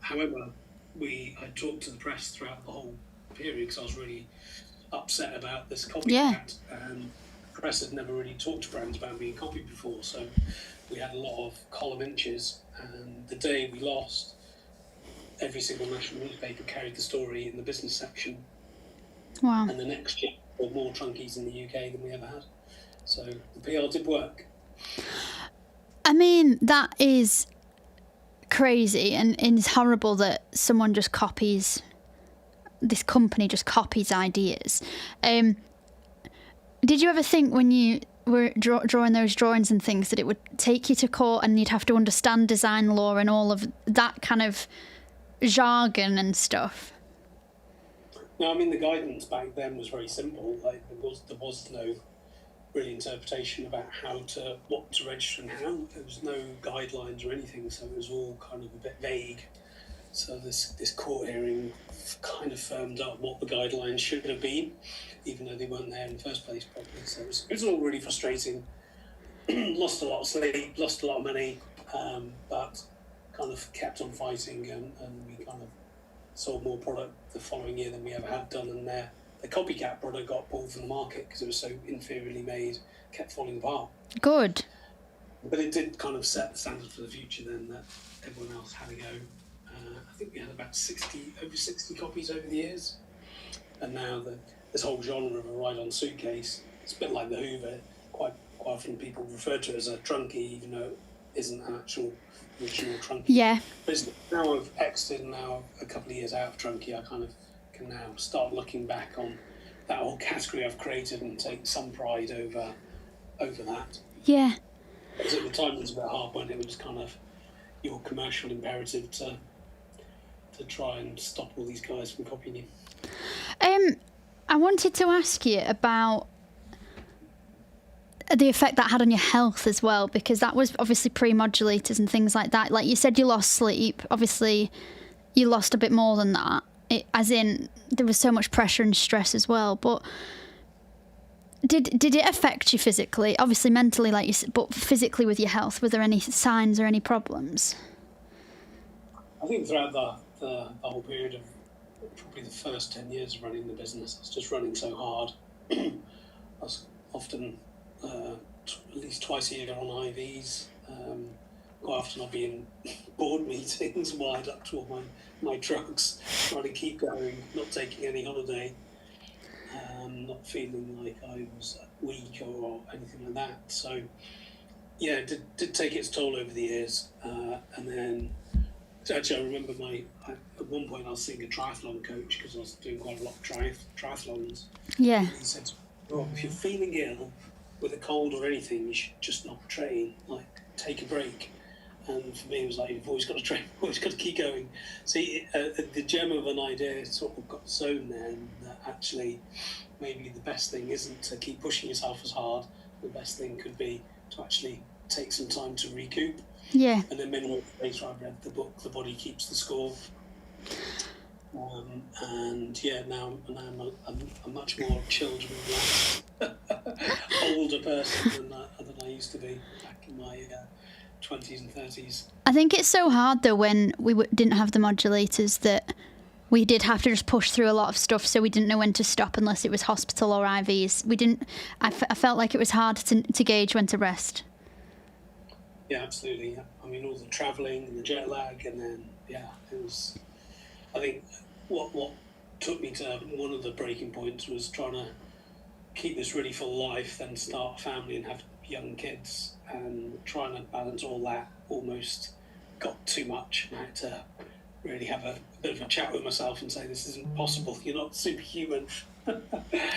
However, I talked to the press throughout the whole period because I was really upset about this copycat, and the press had never really talked to brands about being copied before, so we had a lot of column inches, and the day we lost, every single national newspaper carried the story in the business section. Wow. And the next year there were more trunkies in the UK than we ever had. So the PR did work. I mean, that is crazy, and it's horrible that someone just copies, this company just copies ideas. Did you ever think when you were drawing those drawings and things that it would take you to court and you'd have to understand design law and all of that kind of jargon and stuff? No, I mean, the guidance back then was very simple. Like there was no real interpretation about what to register and how. There was no guidelines or anything, so it was all kind of a bit vague. So this court hearing kind of firmed up what the guidelines should have been, even though they weren't there in the first place properly. So it was all really frustrating. Lost a lot of sleep, lost a lot of money, but kind of kept on fighting, and we kind of sold more product the following year than we ever had done, and they the copycat product got pulled from the market because it was so inferiorly made, kept falling apart. Good. But it did kind of set the standard for the future then, that everyone else had a go. I think we had about over 60 copies over the years. And now this whole genre of a ride-on suitcase, it's a bit like the Hoover. Quite often people refer to it as a trunkie, even though it isn't an actual original trunkie. Yeah. But now I've exited, now a couple of years out of trunkie, I kind of can now start looking back on that whole category I've created and take some pride over that. Yeah. Because at the time it was a bit hard when it was kind of your commercial imperative to try and stop all these guys from copying you. I wanted to ask you about the effect that had on your health as well, because that was obviously pre-modulators and things like that. Like you said, you lost sleep. Obviously, you lost a bit more than that. As in, there was so much pressure and stress as well. But did it affect you physically? Obviously, mentally, like you said, but physically with your health, were there any signs or any problems? I think throughout the whole period of probably the first 10 years of running the business, I was just running so hard. I was often at least twice a year on IVs. Quite often I'll be in board meetings wired up to all my drugs, trying to keep going, not taking any holiday, not feeling like I was weak or anything like that. So yeah, it did take its toll over the years. And then, so actually I remember at one point I was seeing a triathlon coach because I was doing quite a lot of triathlons. Yeah. And he said, "Rob, if you're feeling ill with a cold or anything, you should just not train, like take a break." And for me, it was like, you've always got to train, always got to keep going. See, the gem of an idea sort of got sown then, that actually maybe the best thing isn't to keep pushing yourself as hard. The best thing could be to actually take some time to recoup. Yeah. And then many months later, I read the book, The Body Keeps the Score. And yeah, now I'm a much more chilled, relaxed, older person than I used to be back in my 20s and 30s. I think it's so hard though when we didn't have the modulators that we did have to just push through a lot of stuff, so we didn't know when to stop unless it was hospital or IVs. We didn't. I felt like it was hard to gauge when to rest. Yeah, absolutely. I mean, all the travelling and the jet lag, and then yeah, it was. I think what took me to one of the breaking points was trying to keep this really full life, then start a family and have young kids, and trying to balance all that almost got too much. I had to really have a bit of a chat with myself and say, this isn't possible, you're not superhuman.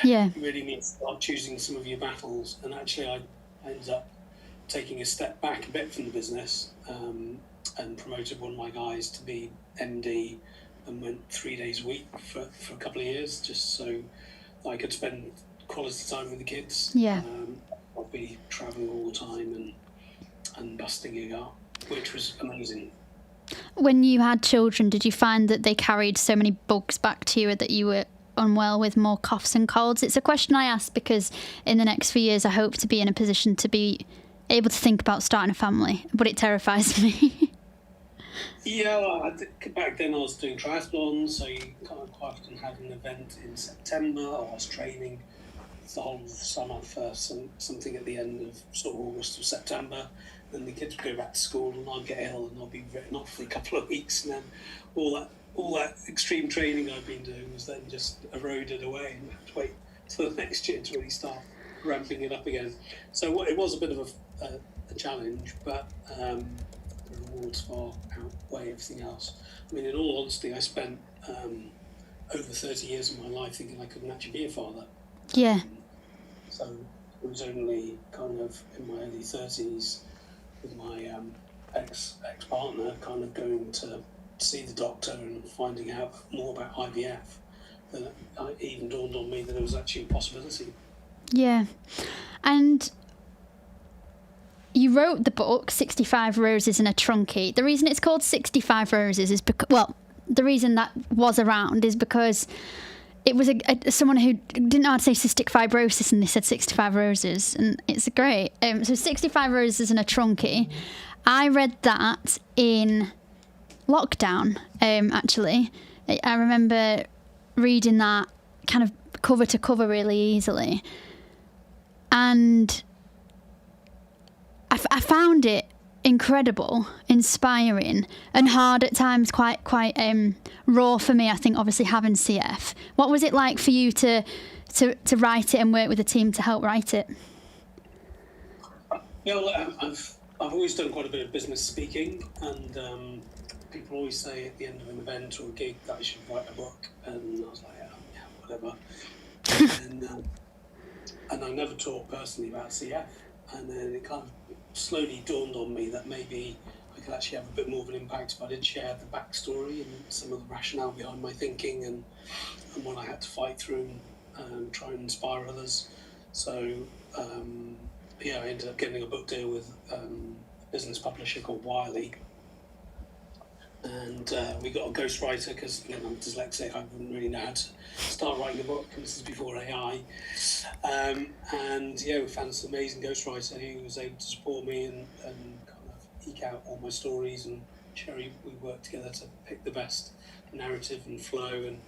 Yeah. You really need to start choosing some of your battles. And actually I ended up taking a step back a bit from the business, and promoted one of my guys to be MD, and went 3 days a week for a couple of years, just so I could spend quality time with the kids. Yeah. I'll be travelling all the time and busting it up, which was amazing. When you had children, did you find that they carried so many bugs back to you that you were unwell with more coughs and colds? It's a question I ask because in the next few years I hope to be in a position to be able to think about starting a family, but it terrifies me. Yeah, back then I was doing triathlons, so you kind of quite often had an event in September, or I was training the whole of summer for something at the end of sort of August or September. Then the kids would go back to school and I'd get ill and I'll be written off for a couple of weeks, and then all that extreme training I've been doing was then just eroded away, and I had to wait till the next year to really start ramping it up again. So it was a bit of a challenge, but the rewards far outweigh everything else. I mean, in all honesty, I spent over 30 years of my life thinking I couldn't actually be a father. Yeah. So it was only kind of in my early 30s with my ex-partner kind of going to see the doctor and finding out more about IVF that it even dawned on me that it was actually a possibility. Yeah. And you wrote the book 65 Roses in a Trunkie. The reason it's called 65 Roses is because, well, the reason that was around is because it was someone who didn't know how to say cystic fibrosis, and they said 65 roses, and it's great. So 65 roses in a trunkie. I read that in lockdown, actually. I remember reading that kind of cover to cover really easily. And I found it incredible, inspiring, and hard at times, quite raw for me, I think, obviously having CF. What was it like for you to write it and work with a team to help write it? Yeah, well, I've always done quite a bit of business speaking, and people always say at the end of an event or a gig that I should write a book, and I was like, yeah, whatever. And I never talked personally about CF, and then it kind of slowly dawned on me that maybe I could actually have a bit more of an impact if I did share the backstory and some of the rationale behind my thinking and what I had to fight through and try and inspire others. So I ended up getting a book deal with a business publisher called Wiley, and we got a ghostwriter because I'm dyslexic. I wouldn't really know how to start writing a book, and this is before AI. We found this amazing ghostwriter who was able to support me and kind of eke out all my stories, and we worked together to pick the best narrative and flow. And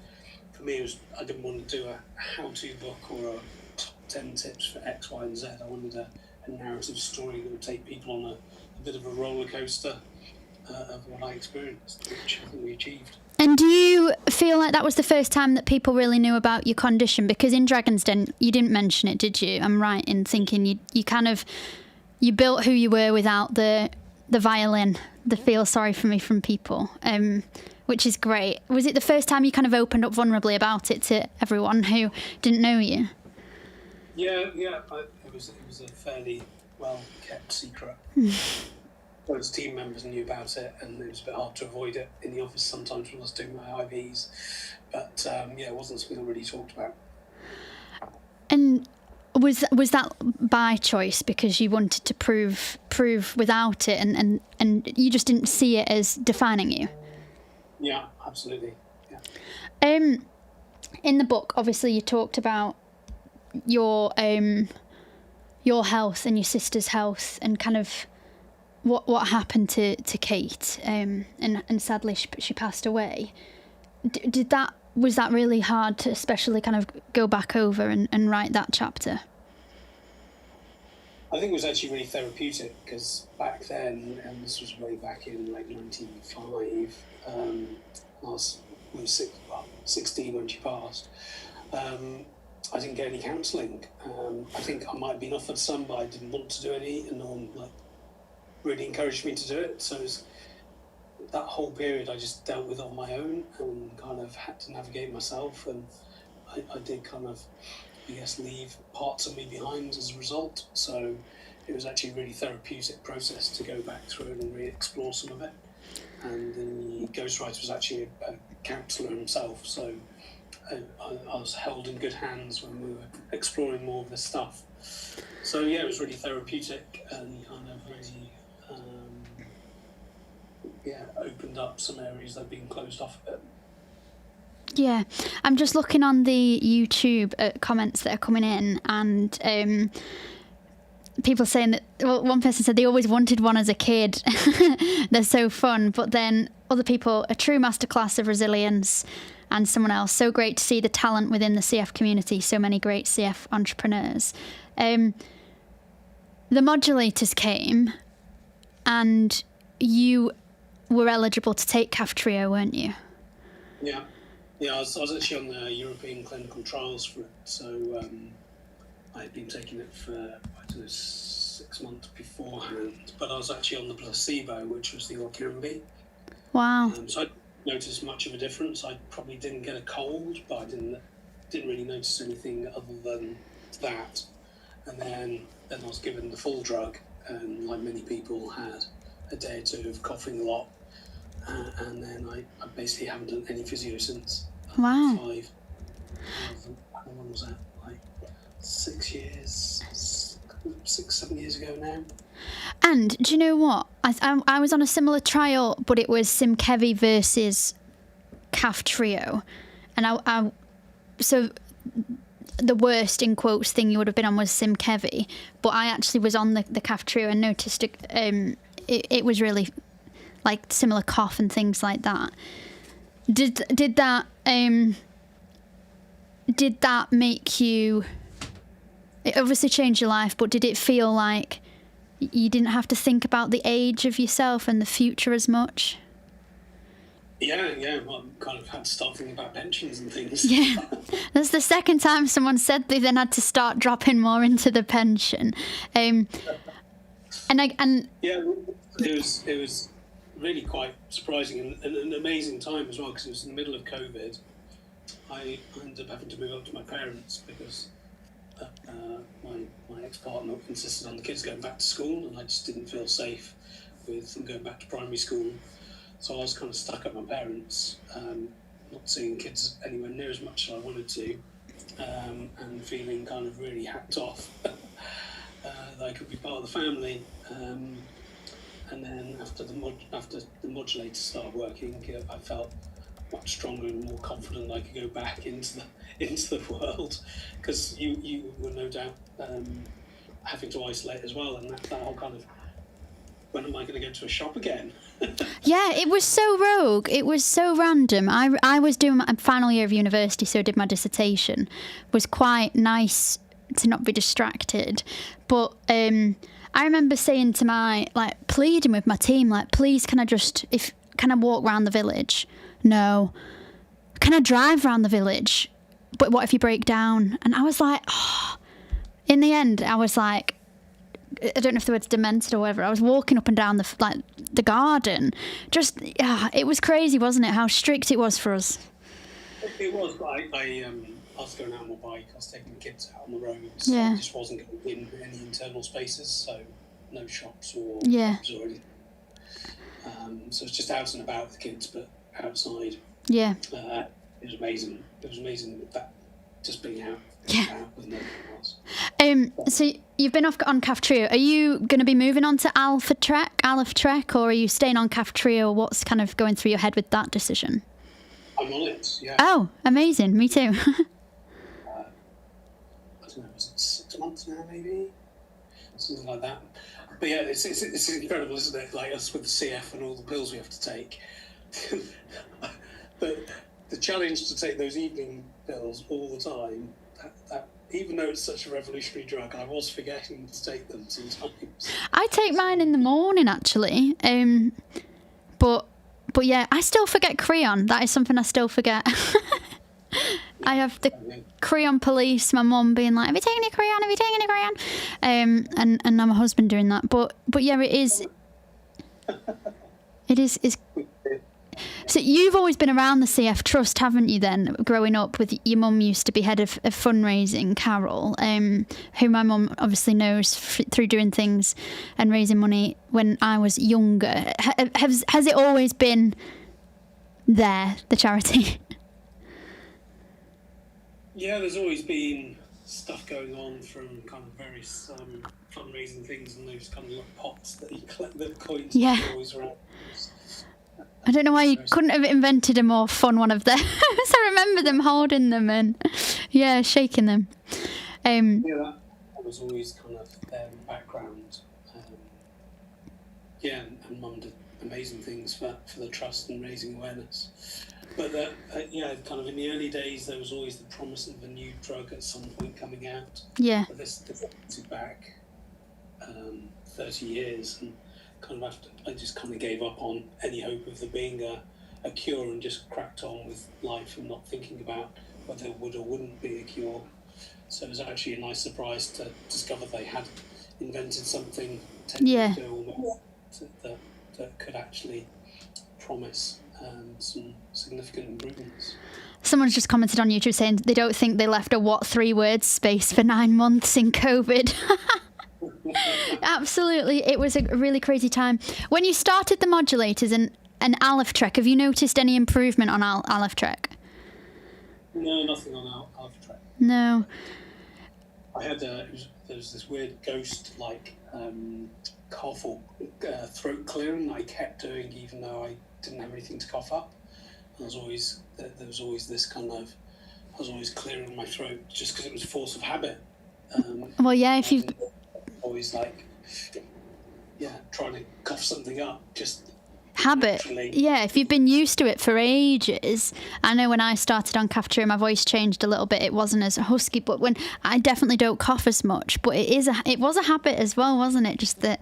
for me, I didn't want to do a how-to book or a top 10 tips for X, Y, and Z. I wanted a narrative story that would take people on a bit of a roller coaster of what I experienced, which I think we achieved. And do you feel like that was the first time that people really knew about your condition? Because in Dragon's Den, you didn't mention it, did you? I'm right in thinking you built who you were without the violin, the feel sorry for me from people, which is great. Was it the first time you kind of opened up vulnerably about it to everyone who didn't know you? Yeah. It was a fairly well-kept secret. Those team members knew about it, and it was a bit hard to avoid it in the office sometimes when I was doing my IVs. But it wasn't something I really talked about. And was that by choice because you wanted to prove without it, and you just didn't see it as defining you? Yeah, absolutely. Yeah. In the book, obviously, you talked about your health and your sister's health, and kind of what happened to Kate, and sadly she passed away. Was that really hard to especially kind of go back over and write that chapter? I think it was actually really therapeutic because back then, and this was way back in like 1995, I was 16 when she passed. I didn't get any counselling. I think I might have been offered some, but I didn't want to do any, and no one really encouraged me to do it. So that whole period I just dealt with on my own and kind of had to navigate myself, and I did kind of, I guess, leave parts of me behind as a result. So it was actually a really therapeutic process to go back through and re-explore some of it. And the ghostwriter was actually a counsellor himself, so I was held in good hands when we were exploring more of this stuff. So it was really therapeutic and kind of really opened up some areas that had been closed off a bit. Yeah, I'm just looking on the YouTube comments that are coming in, and people saying that, well, one person said they always wanted one as a kid. They're so fun. But then other people, a true masterclass of resilience. And someone else, so great to see the talent within the CF community, so many great CF entrepreneurs. The modulators came, and you were eligible to take Kaftrio, weren't you? Yeah, I was actually on the European clinical trials for it, so I had been taking it for, 6 months beforehand, but I was actually on the placebo, which was the Orkambi. Wow. So I didn't notice much of a difference. I probably didn't get a cold, but I didn't really notice anything other than that. And then I was given the full drug, and like many people had a day or two of coughing a lot, and then I basically haven't done any physio since. Wow. 5. How long was that? Like 6 years, 6-7 years ago now. And do you know what? I was on a similar trial, but it was Simkevi versus Kaftrio, and so the worst in quotes thing you would have been on was Simkevi, but I actually was on the Kaftrio and noticed it was really like similar cough and things like that. Did did that make you... It obviously changed your life, but did it feel like you didn't have to think about the age of yourself and the future as much? Yeah. Well, I kind of had to start thinking about pensions and things. Yeah. That's the second time someone said they then had to start dropping more into the pension. Yeah, it was really quite surprising and an amazing time as well, because it was in the middle of COVID. I ended up having to move up to my parents because my ex-partner insisted on the kids going back to school, and I just didn't feel safe with them going back to primary school. So I was kind of stuck at my parents, not seeing kids anywhere near as much as I wanted to, and feeling kind of really hacked off that I could be part of the family. And then after the modulator started working, I felt much stronger and more confident I could go back into the world, because you were no doubt having to isolate as well, and that whole kind of, when am I going to go to a shop again? Yeah, it was so rogue. It was so random. I was doing my final year of university, so I did my dissertation. It was quite nice to not be distracted. But I remember saying to pleading with my team, please, can I walk around the village? No. Can I drive around the village? But what if you break down? And I was like, oh. In the end, I was like, I don't know if the word's demented or whatever. I was walking up and down the garden. It was crazy, wasn't it? How strict it was for us. It was, but I was going out on my bike. I was taking the kids out on the roads. Yeah. I just wasn't going in any internal spaces, so no shops or pubs or anything. So it's just out and about with the kids, but outside. Yeah. It was amazing. It was amazing with that, just being out. Yeah. With no one else. So you've been off on Calf Trio. Are you going to be moving on to Aleph Trek, or are you staying on Calf Trio? What's kind of going through your head with that decision? I'm on it, yeah. Oh, amazing. Me too. I don't know, was it 6 months now, maybe? Something like that. But yeah, it's incredible, isn't it? Like us with the CF and all the pills we have to take. But the challenge to take those evening pills all the time, that even though it's such a revolutionary drug, I was forgetting to take them sometimes. I take mine in the morning, actually. But yeah, I still forget Creon. That is something I still forget. I have the Creon police, my mum being like, have you taken your Creon? Have you taken your Creon? And now my husband doing that. But yeah, it is. So you've always been around the CF Trust, haven't you then, growing up with your mum used to be head of fundraising, Carol, who my mum obviously knows through doing things and raising money when I was younger. Has it always been there, the charity? Yeah, there's always been stuff going on from kind of various fundraising things and those kind of little pots that you collect, the coins that are always around. I don't know why you couldn't have invented a more fun one of those. I remember them holding them and, shaking them. That was always kind of there in the background. And Mum did amazing things for the trust and raising awareness. But kind of in the early days, there was always the promise of a new drug at some point coming out. Yeah. But this is back 30 years, and kind of I just kind of gave up on any hope of there being a cure and just cracked on with life and not thinking about whether there would or wouldn't be a cure. So it was actually a nice surprise to discover they had invented something 10 years ago that could actually promise some significant improvements. Someone's just commented on YouTube saying they don't think they left a 3 words space for 9 months in COVID. Absolutely, it was a really crazy time. When you started the modulators and Aleph Trek, have you noticed any improvement on Aleph Trek? No, nothing on Aleph Trek. No. I had there was this weird ghost cough or throat clearing that I kept doing even though I didn't have anything to cough up. There was always this kind of, I was always clearing my throat just because it was force of habit. Well, yeah, if you've always trying to cough something up. Just habit. naturally. Yeah, if you've been used to it for ages. I know when I started on cafeteria, my voice changed a little bit. It wasn't as husky, but when I definitely don't cough as much. But it was a habit as well, wasn't it? Just the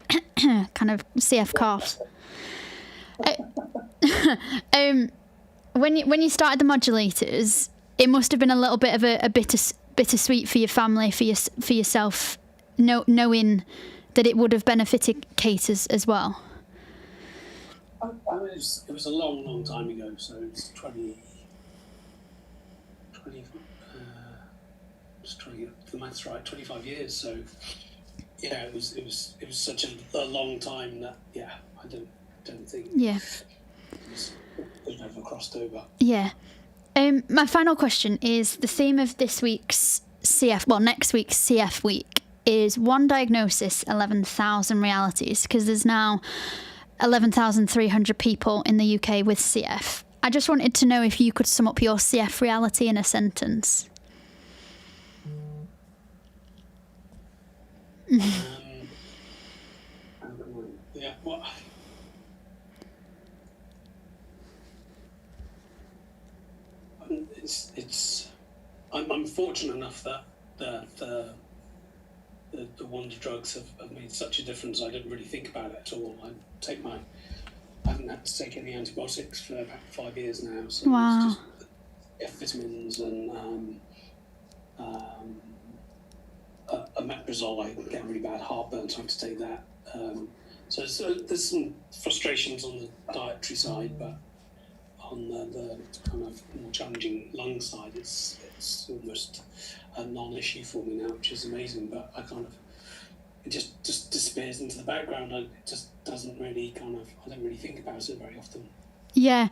kind of CF coughs. When you started the modulators, it must have been a little bit of a bittersweet for your family, for yourself, knowing that it would have benefited Kate as well. I mean, it was a long time ago, so it's 20 just trying to get the maths right, 25 years. So yeah, it was such a long time that I don't think it ever crossed over. Yeah. My final question is the theme of this week's next week's CF week is one diagnosis, 11,000 realities, because there's now 11,300 people in the UK with CF. I just wanted to know if you could sum up your CF reality in a sentence. Well, I'm fortunate enough that the wonder drugs have made such a difference. I didn't really think about it at all. I haven't had to take any antibiotics for about 5 years now. So Wow. it's just vitamins and omeprazole. I get really bad heartburn, so I have to take that. So there's some frustrations on the dietary side, but on the kind of more challenging lung side, it's almost a non-issue for me now, which is amazing. But it just disappears into the background. It just doesn't really I don't really think about it very often. Yeah,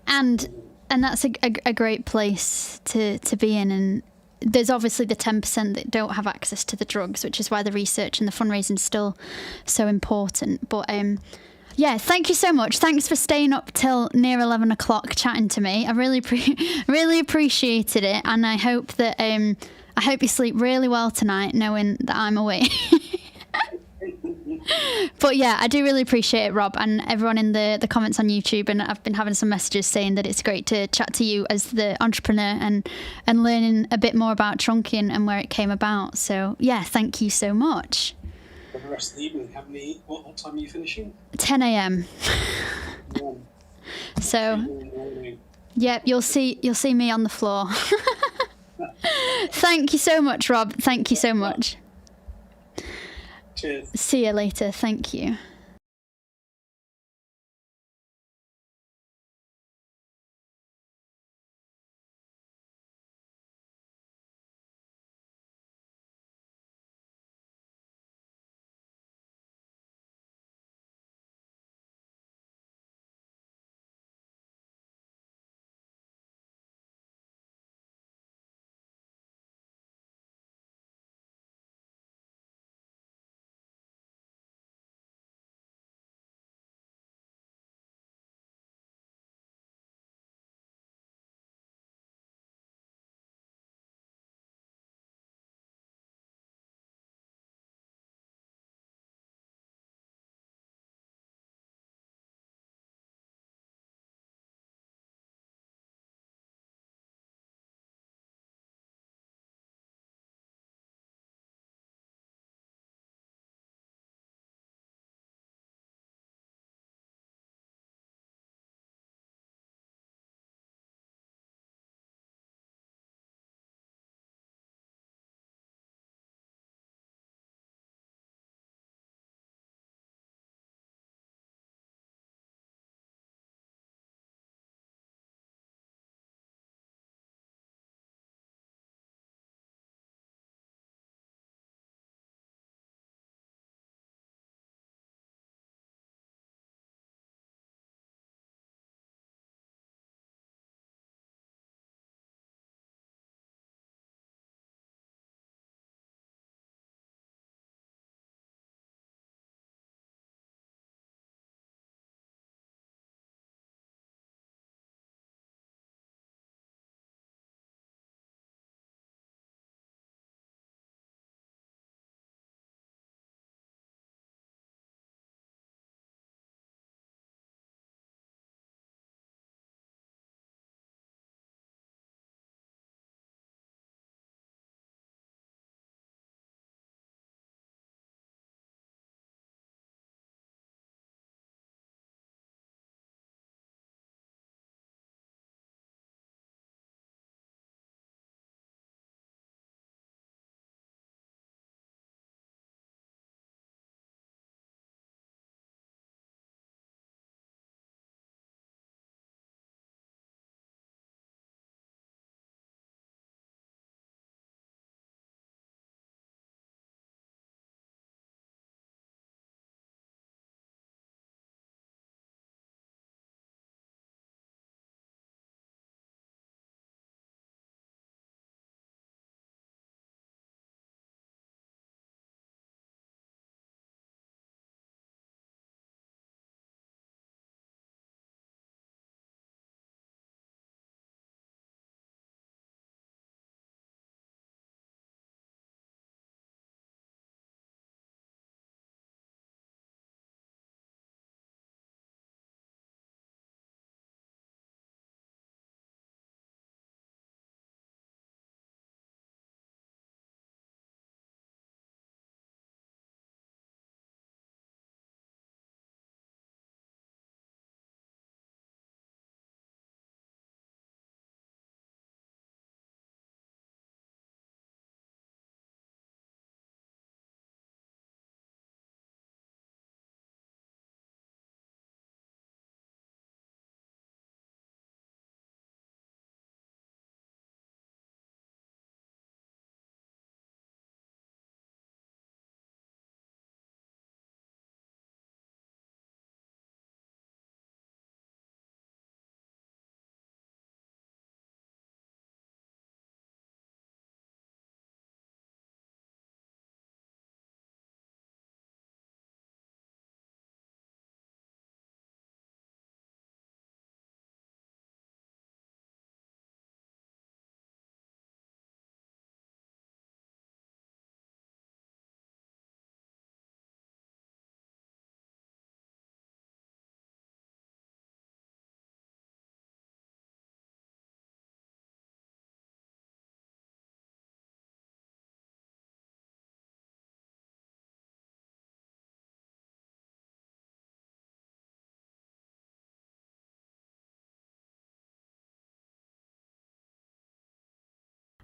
and that's a great place to be in. And there's obviously the 10% that don't have access to the drugs, which is why the research and the fundraising is still so important. But yeah, thank you so much. Thanks for staying up till near 11 o'clock chatting to me. I really appreciated it, and I hope you sleep really well tonight, knowing that I'm awake. But yeah, I do really appreciate it, Rob, and everyone in the comments on YouTube. And I've been having some messages saying that it's great to chat to you as the entrepreneur and learning a bit more about Trunking and where it came about. So yeah, thank you so much. For the rest of the evening, what time are you finishing? 10 a.m. So yeah, you'll see me on the floor. Thank you so much, Rob. Thank you so much. Cheers. See you later. Thank you.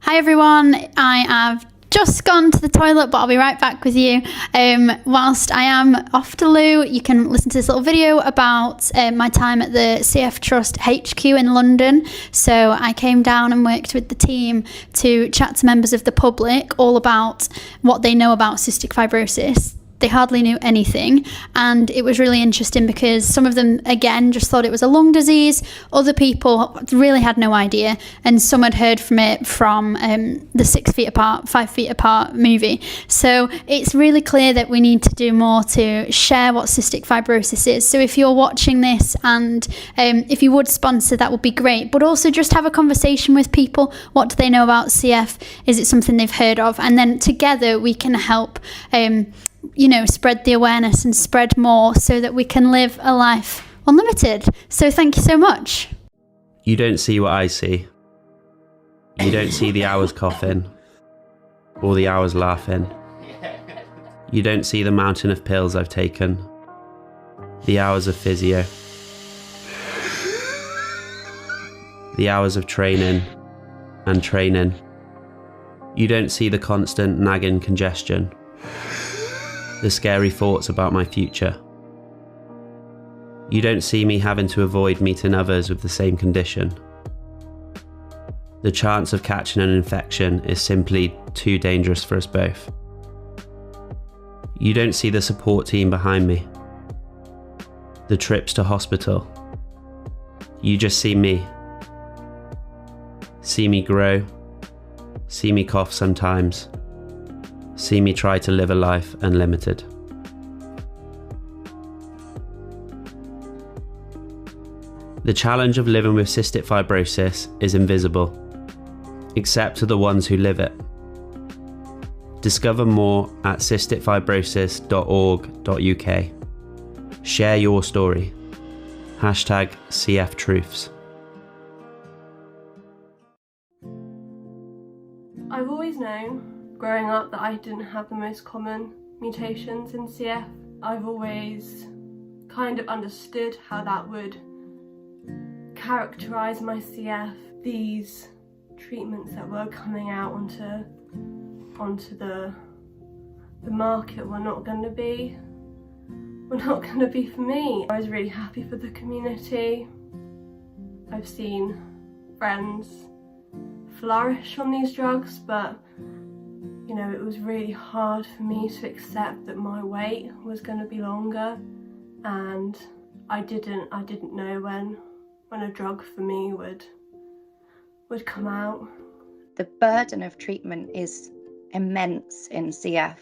Hi everyone, I have just gone to the toilet, but I'll be right back with you. Whilst I am off to loo, you can listen to this little video about my time at the CF Trust HQ in London. So I came down and worked with the team to chat to members of the public all about what they know about cystic fibrosis. They hardly knew anything, and it was really interesting because some of them, again, just thought it was a lung disease. Other people really had no idea, and some had heard from it from the 6 feet apart, 5 feet apart movie. So it's really clear that we need to do more to share what cystic fibrosis is. So if you're watching this and if you would sponsor, that would be great. But also just have a conversation with people. What do they know about CF? Is it something they've heard of? And then together we can help spread the awareness and spread more so that we can live a life unlimited. So thank you so much. You don't see what I see. You don't see the hours coughing or the hours laughing. You don't see the mountain of pills I've taken, the hours of physio, the hours of training and training. You don't see the constant nagging congestion, the scary thoughts about my future. You don't see me having to avoid meeting others with the same condition. The chance of catching an infection is simply too dangerous for us both. You don't see the support team behind me, the trips to hospital. You just see me. See me grow, see me cough sometimes, see me try to live a life unlimited. The challenge of living with cystic fibrosis is invisible, except to the ones who live it. Discover more at cysticfibrosis.org.uk. Share your story. #CFTruths. I've always known, growing up, that I didn't have the most common mutations in CF. I've always kind of understood how that would characterise my CF. These treatments that were coming out onto the market were not going to be for me. I was really happy for the community. I've seen friends flourish on these drugs, but it was really hard for me to accept that my wait was going to be longer, and I didn't know when a drug for me would come out. The burden of treatment is immense in CF.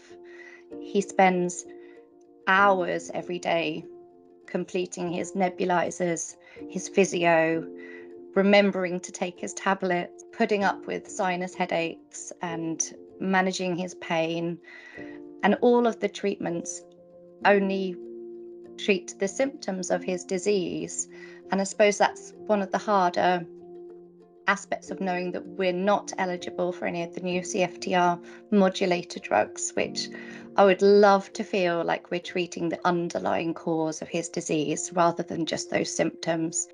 He spends hours every day completing his nebulizers, his physio, remembering to take his tablets, putting up with sinus headaches and managing his pain. And all of the treatments only treat the symptoms of his disease. And I suppose that's one of the harder aspects of knowing that we're not eligible for any of the new CFTR modulator drugs, which I would love to feel like we're treating the underlying cause of his disease rather than just those symptoms.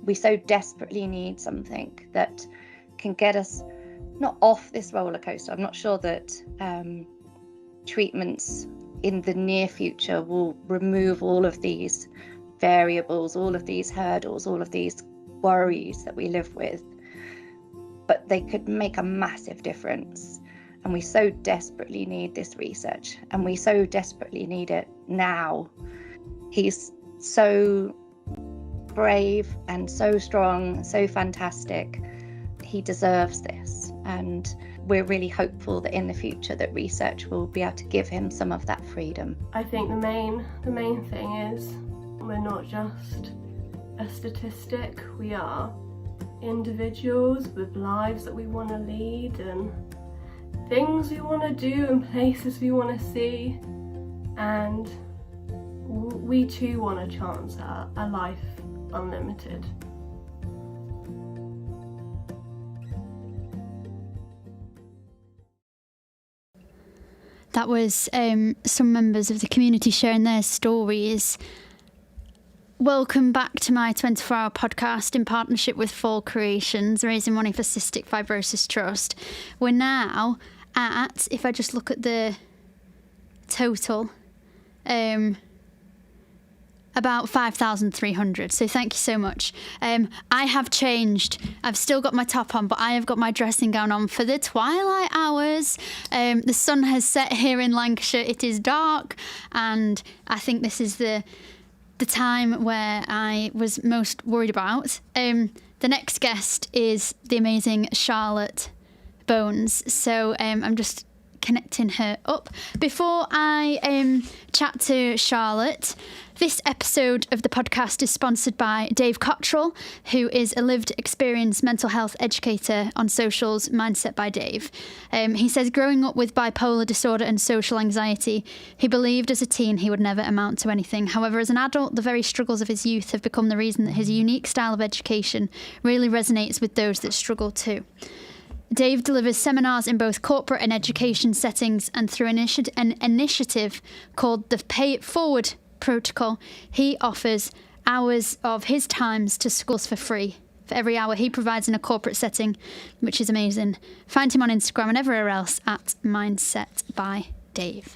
We so desperately need something that can get us not off this roller coaster. I'm not sure that treatments in the near future will remove all of these variables, all of these hurdles, all of these worries that we live with, but they could make a massive difference. And we so desperately need this research, and we so desperately need it now. He's so brave and so strong, so fantastic. He deserves this, and we're really hopeful that in the future that research will be able to give him some of that freedom. I think the main thing is we're not just a statistic. We are individuals with lives that we want to lead and things we want to do and places we want to see, and we too want a chance at a life unlimited. That was some members of the community sharing their stories. welcome back to my 24-hour podcast in partnership with Fall Creations, raising money for Cystic Fibrosis Trust. We're now at, if I just look at the total, about 5,300. So thank you so much. I have changed. I've still got my top on, but I have got my dressing gown on for the twilight hours. The sun has set here in Lancashire. It is dark, and I think this is the time where I was most worried about. The next guest is the amazing Charlotte Bones. So I'm just connecting her up. Before I chat to Charlotte, this episode of the podcast is sponsored by Dave Cottrell, who is a lived experience mental health educator on socials, Mindset by Dave. He says growing up with bipolar disorder and social anxiety, he believed as a teen he would never amount to anything. However, as an adult, the very struggles of his youth have become the reason that his unique style of education really resonates with those that struggle too. Dave delivers seminars in both corporate and education settings, and through an initiative called the Pay It Forward protocol, he offers hours of his times to schools for free for every hour he provides in a corporate setting, which is amazing. Find him on Instagram and everywhere else at Mindset by Dave.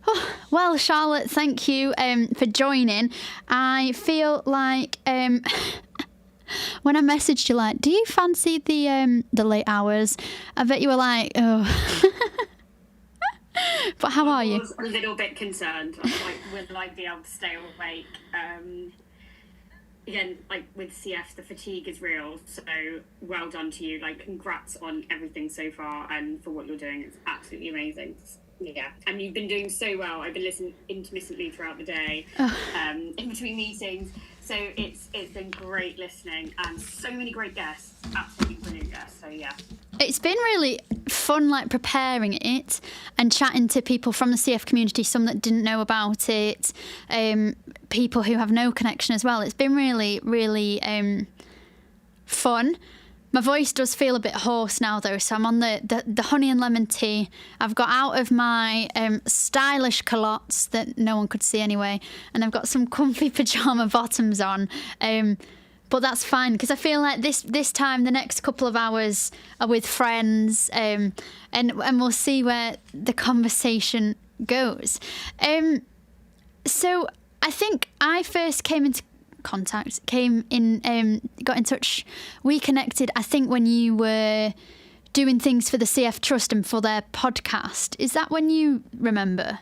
Oh, well, Charlotte, thank you for joining. I feel like when I messaged you, like, do you fancy the late hours? I bet you were like, oh. But how are you? I was a little bit concerned. I was like, will I be able to stay awake? Again, like with CF, the fatigue is real. So well done to you. Like, congrats on everything so far and for what you're doing. It's absolutely amazing. Yeah, and you've been doing so well. I've been listening intermittently throughout the day, in between meetings. So it's been great listening, and so many great guests, absolutely brilliant guests. So yeah, it's been really fun, like preparing it and chatting to people from the CF community, some that didn't know about it, people who have no connection as well. It's been really, really fun. My voice does feel a bit hoarse now, though, so I'm on the honey and lemon tea. I've got out of my stylish culottes that no one could see anyway, and I've got some comfy pyjama bottoms on. But that's fine, because I feel like this time, the next couple of hours are with friends, and we'll see where the conversation goes. So I think I first got in touch. We connected, I think, when you were doing things for the CF Trust and for their podcast. Is that when you remember?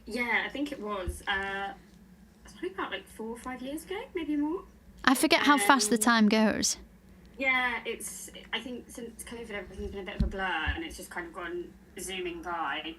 Yeah, I think it was. It's probably about like 4 or 5 years ago, maybe more. I forget how fast the time goes. Yeah, I think since COVID, everything's been a bit of a blur, and it's just kind of gone zooming by.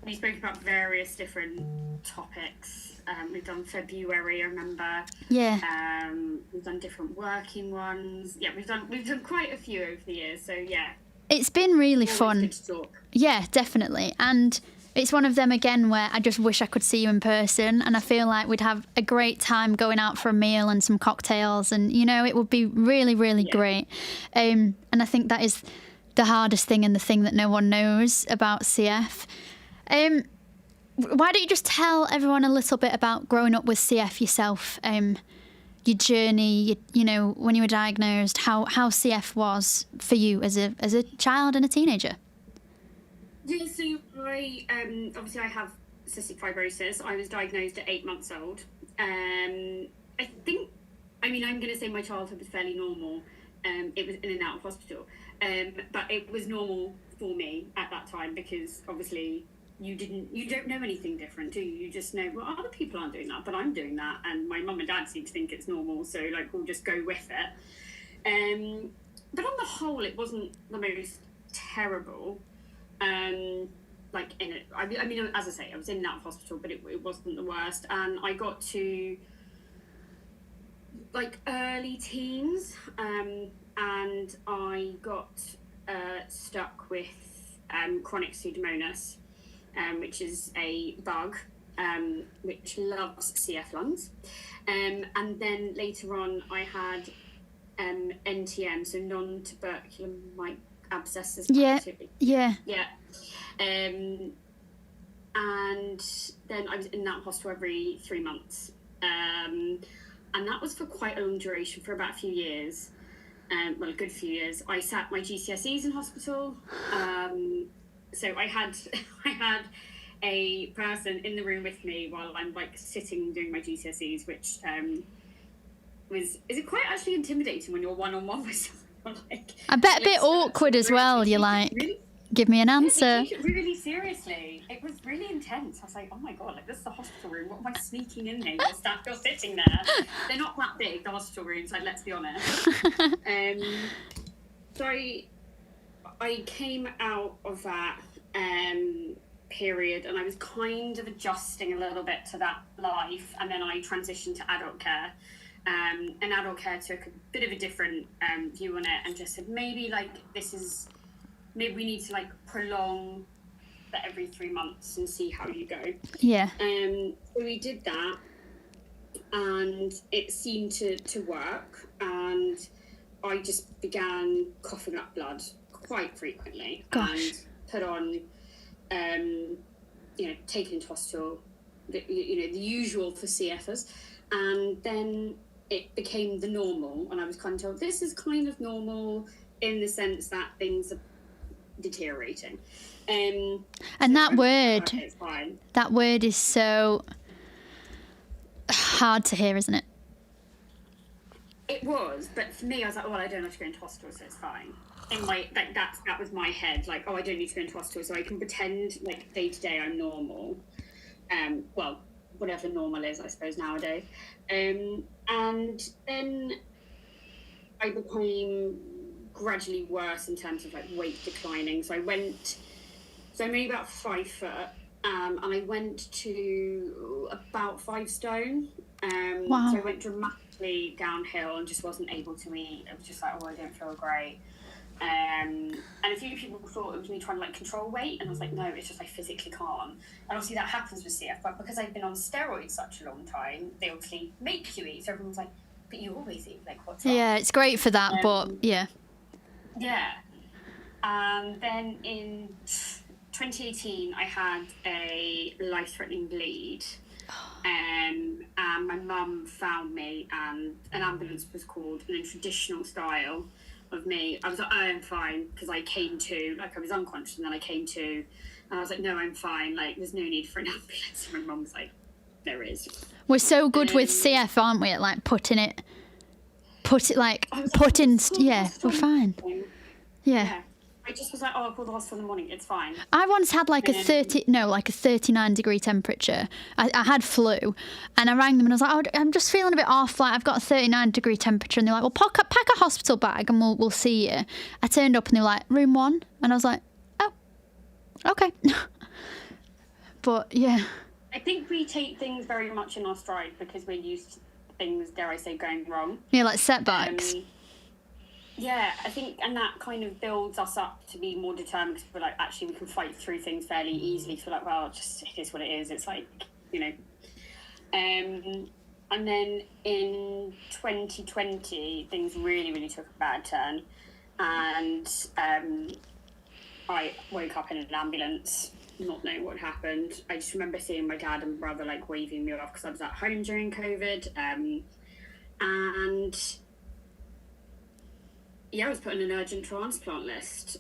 We spoke about various different topics. We've done February, I remember. Yeah. We've done different working ones. Yeah, we've done quite a few over the years. So yeah. It's been really fun. Good to talk. Yeah, definitely. And it's one of them again where I just wish I could see you in person, and I feel like we'd have a great time going out for a meal and some cocktails, and it would be really, really great. And I think that is the hardest thing and the thing that no one knows about CF. Why don't you just tell everyone a little bit about growing up with CF yourself, your journey, when you were diagnosed, how CF was for you as a child and a teenager? Yeah, so I obviously I have cystic fibrosis. I was diagnosed at 8 months old. I'm going to say my childhood was fairly normal. It was in and out of hospital, but it was normal for me at that time because obviously you don't know anything different, do you? You just know, well, other people aren't doing that, but I'm doing that, and my mum and dad seem to think it's normal, so like we'll just go with it. But on the whole, it wasn't the most terrible. As I say, I was in and out of hospital, but it wasn't the worst. And I got to like early teens, and I got stuck with chronic Pseudomonas, which is a bug which loves CF lungs. And then later on, I had NTM, so non-tubercular abscesses. Yeah. and then I was in that hospital every 3 months. And that was for quite a long duration, for about a few years. Well, a good few years. I sat my GCSEs in hospital. So I had a person in the room with me while I'm like sitting doing my GCSEs, which is it quite actually intimidating when you're one-on-one with someone? Like, I bet a bit awkward as well. You're like, give me an answer. They take it really seriously. It was really intense. I was like, oh my god, like this is the hospital room. What am I sneaking in there? You're sitting there. They're not that big, the hospital rooms. Like, let's be honest. So I came out of that period, and I was kind of adjusting a little bit to that life, and then I transitioned to adult care. And adult care took a bit of a different view on it, and just said maybe we need to like prolong that every 3 months and see how you go. Yeah. So we did that, and it seemed to work, and I just began coughing up blood quite frequently. Gosh. And put on, taken into hospital, the usual for CFers, and then it became the normal, and I was kind of told this is kind of normal in the sense that things are deteriorating. And that word is so hard to hear, isn't it? It was, but for me, I was like, well, I don't have to go into hospital, so it's fine. In my that was my head, like, oh, I don't need to go into hospital, so I can pretend like day to day I'm normal. Well, whatever normal is, I suppose, nowadays. And then I became gradually worse in terms of like weight declining. So I'm only about 5 foot, and I went to about 5 stone. Wow. So I went dramatically downhill and just wasn't able to eat. I was just like, oh, I don't feel great. And a few people thought it was me trying to like control weight, and I was like, no, it's just I physically can't. And obviously that happens with CF, but because I've been on steroids such a long time, they obviously make you eat. So everyone's like, but you always eat, like, what's up? Yeah, it's great for that, but yeah. Yeah. And then in 2018, I had a life-threatening bleed. And my mum found me, and an ambulance was called, and in traditional style of me, I was like, oh, I'm fine, because I came to, like, I was unconscious, and then I came to, and I was like, no, I'm fine, like, there's no need for an ambulance. And my mum was like, there is. We're so good with CF, aren't we, at like putting, we're fine. Yeah. I just was like, oh, I'll call the hospital in the morning, it's fine. I once had like a 39-degree temperature. I had flu, and I rang them and I was like, oh, I'm just feeling a bit off, like I've got a 39-degree temperature, and they're like, well, pack a hospital bag and we'll see you. I turned up and they were like, room 1, and I was like, oh, okay. But yeah. I think we take things very much in our stride because we're used to things, dare I say, going wrong. Yeah, like setbacks. Yeah, I think, and that kind of builds us up to be more determined, because we're like, actually, we can fight through things fairly easily. So like, well, just it is what it is. It's like, and then in 2020, things really, really took a bad turn, and I woke up in an ambulance, not knowing what happened. I just remember seeing my dad and brother like waving me off because I was at home during COVID, and yeah, I was put on an urgent transplant list,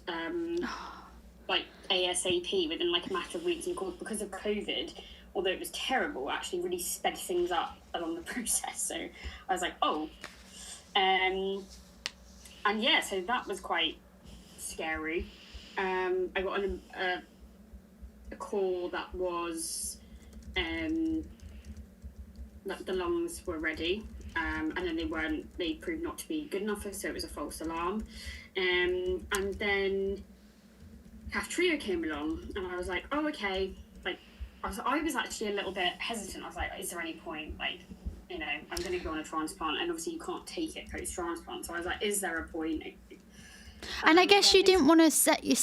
like ASAP, within like a matter of weeks. And of course, because of COVID, although it was terrible, actually really sped things up along the process. So I was like, oh. And yeah, so that was quite scary. I got a call that was that the lungs were ready. And then they proved not to be good enough, so it was a false alarm. And then Kaftrio came along, and I was like, oh, okay. Like, I was actually a little bit hesitant. I was like, is there any point, like, I'm going to go on a transplant, and obviously you can't take it post-transplant. So I was like, is there a point? And I guess you didn't want to set your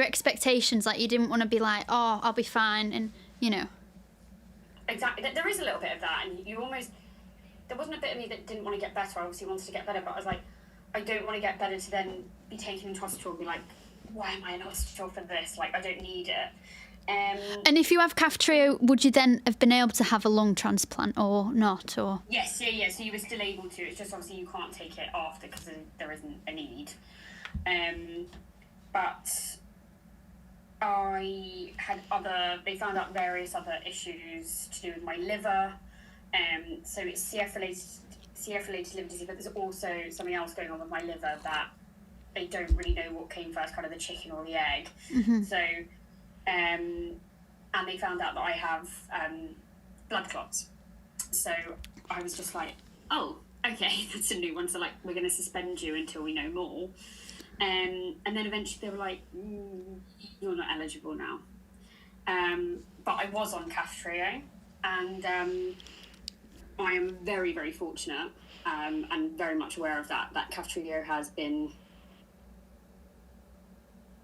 expectations, like you didn't want to be like, oh, I'll be fine, and Exactly. There is a little bit of that, and there wasn't a bit of me that didn't want to get better. I obviously wanted to get better, but I was like, I don't want to get better to then be taken into hospital and be like, why am I in hospital for this? Like, I don't need it. And if you have Kaftrio, would you then have been able to have a lung transplant or not? Or Yes, yeah. So you were still able to. It's just obviously you can't take it after because there isn't a need. But I had they found out various other issues to do with my liver. So it's CF-related liver disease, but there's also something else going on with my liver that they don't really know what came first, kind of the chicken or the egg. Mm-hmm. So, and they found out that I have blood clots. So I was just like, oh, okay, that's a new one. So like, we're going to suspend you until we know more. And then eventually they were like, you're not eligible now. But I was on Kaftrio, and I am very, very fortunate and very much aware of that Kaftrio has been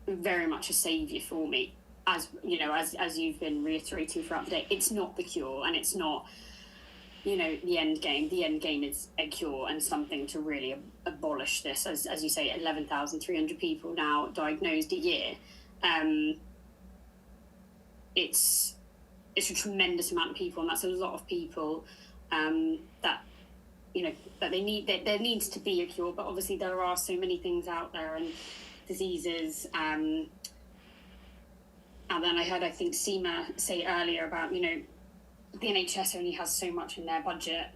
very much a saviour for me. As you know, as you've been reiterating throughout the day, it's not the cure, and it's not, you know, the end game. The end game is a cure and something to really abolish this. As you say, 11,300 people now diagnosed a year. It's a tremendous amount of people, and that's a lot of people that, you know, that they need. There needs to be a cure, but obviously there are so many things out there and diseases. And then I heard, I think, Seema say earlier about, you know, the NHS only has so much in their budget,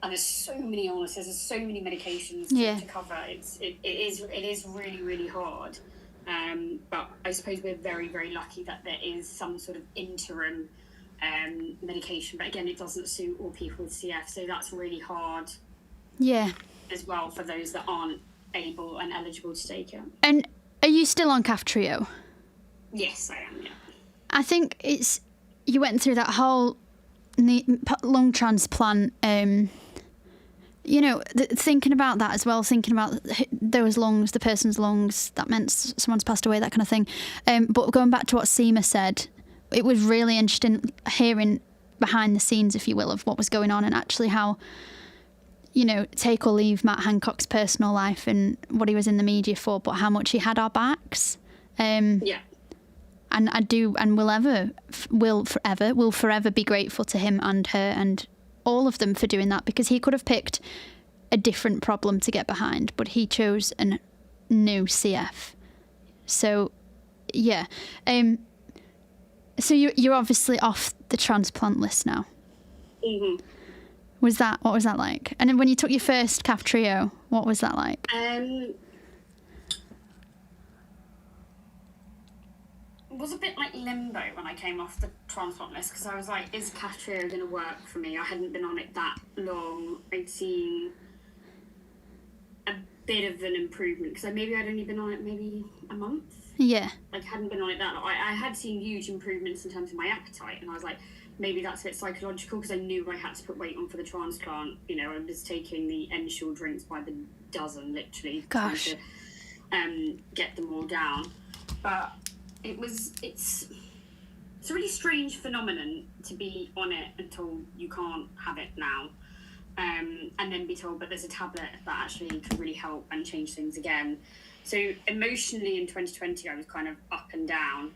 and there's so many illnesses, there's so many medications to cover. It is really, really hard. But I suppose we're very, very lucky that there is some sort of interim medication. But again, it doesn't suit all people with CF, so that's really hard. Yeah. As well for those that aren't able and eligible to take it. And are you still on Kaftrio? Yes, I am. Yeah. I think you went through that whole lung transplant. You know, thinking about that as well, thinking about those lungs, the person's lungs, that meant someone's passed away, that kind of thing. But going back to what Seema said, it was really interesting hearing behind the scenes, if you will, of what was going on and actually how, you know, take or leave Matt Hancock's personal life and what he was in the media for, but how much he had our backs. Yeah. And I do, and will forever be grateful to him and her and all of them for doing that, because he could have picked a different problem to get behind, but he chose a new CF. So, yeah. So you're obviously off the transplant list now. Mm-hmm. What was that like? And then when you took your first Kaftrio, what was that like? It was a bit like limbo when I came off the transplant list, because I was like, is Kaftrio going to work for me? I hadn't been on it that long. I'd seen a bit of an improvement, because I'd only been on it maybe a month. Yeah. Like, hadn't been on it that long. I had seen huge improvements in terms of my appetite, and I was like, maybe that's a bit psychological, because I knew I had to put weight on for the transplant. You know, I was taking the Ensure drinks by the dozen, literally. Gosh. To get them all down. But it's a really strange phenomenon to be on it until you can't have it now, and then be told, but there's a tablet that actually can really help and change things again. So emotionally in 2020 I was kind of up and down.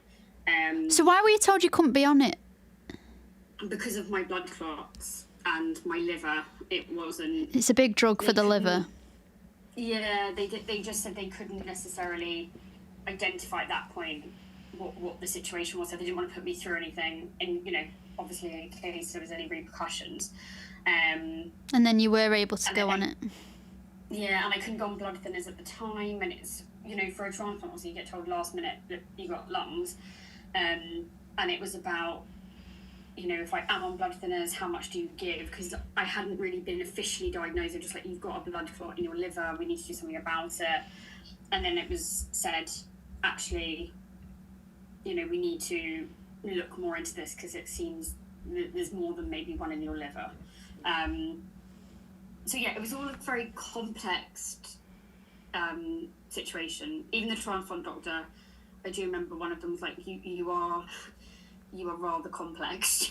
So why were you told you couldn't be on it? Because of my blood clots and my liver. It's a big drug for the liver. Yeah, they just said they couldn't necessarily identify at that point what the situation was, so they didn't want to put me through anything, and, you know, obviously in case there was any repercussions. And then you were able to go on it. Yeah, and I couldn't go on blood thinners at the time, and it's, you know, for a transplant, obviously you get told last minute that you got lungs, and it was about, you know, if I am on blood thinners, how much do you give? Because I hadn't really been officially diagnosed. They're just like, you've got a blood clot in your liver, we need to do something about it. And then it was said, actually, you know, we need to look more into this, because it seems there's more than maybe one in your liver. So yeah, it was all a very complex situation. Even the transplant doctor, I do remember one of them was like, you are rather complex.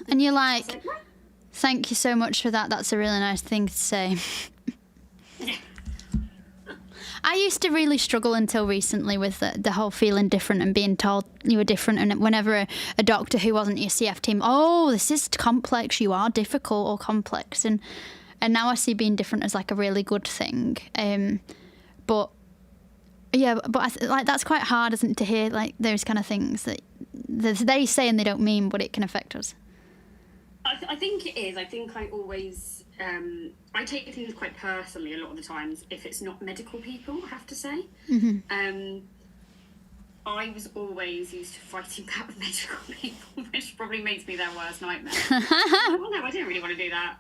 And you're like, thank you so much for that. That's a really nice thing to say. Yeah. I used to really struggle until recently with the whole feeling different and being told you were different. And whenever a doctor who wasn't your CF team, oh, this is complex, you are difficult or complex. And now I see being different as like a really good thing. But that's quite hard, isn't it, to hear like those kind of things that they say and they don't mean, but it can affect us. I think it is. I think I always, I take things quite personally a lot of the times if it's not medical people, I have to say. Mm-hmm. I was always used to fighting back with medical people, which probably makes me their worst nightmare. Well, no, I don't really want to do that.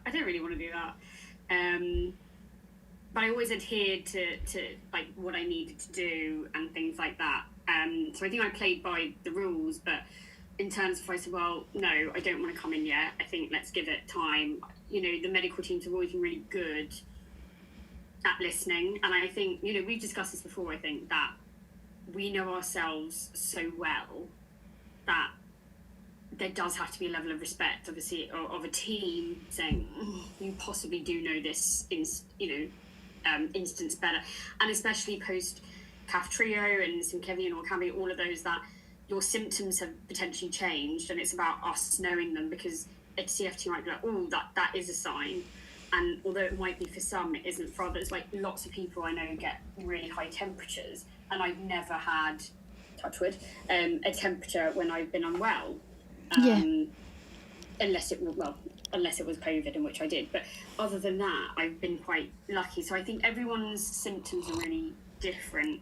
But I always adhered to like what I needed to do and things like that. So I think I played by the rules, but in terms of I said, well, no, I don't want to come in yet. I think let's give it time. You know, the medical teams have always been really good at listening. And I think, you know, we've discussed this before, I think, that we know ourselves so well that there does have to be a level of respect, obviously, of a team saying, you possibly do know this, instance better. And especially post Kaftrio and Synkevian or Cambi, all of those that your symptoms have potentially changed, and it's about us knowing them, because a CFT might be like, oh, that is a sign. And although it might be for some, it isn't for others. Like lots of people I know get really high temperatures, and I've never had, touch wood, a temperature when I've been unwell. Unless it was COVID, in which I did. But other than that, I've been quite lucky. So I think everyone's symptoms are really different.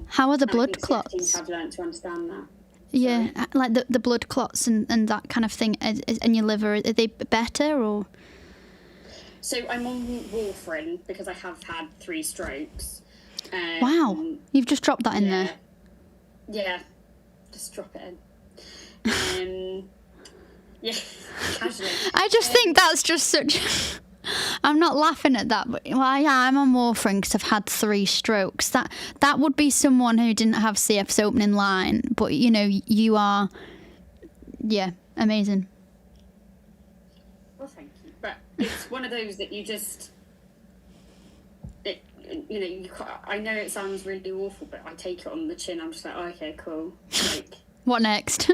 How are the blood clots? Teams have learned to understand that. Yeah, like the blood clots and that kind of thing in your liver, are they better or? So I'm on warfarin because I have had 3 strokes. Wow, you've just dropped that in there. Yeah, just drop it in. Yeah, casually. I just think that's just such... I'm not laughing at that, but I'm on warfarin because I've had 3 strokes. That would be someone who didn't have CF's opening line, but you know, you are, amazing. Well, thank you. But it's one of those that you just, I know it sounds really awful, but I take it on the chin. I'm just like, oh, okay, cool. Like, what next?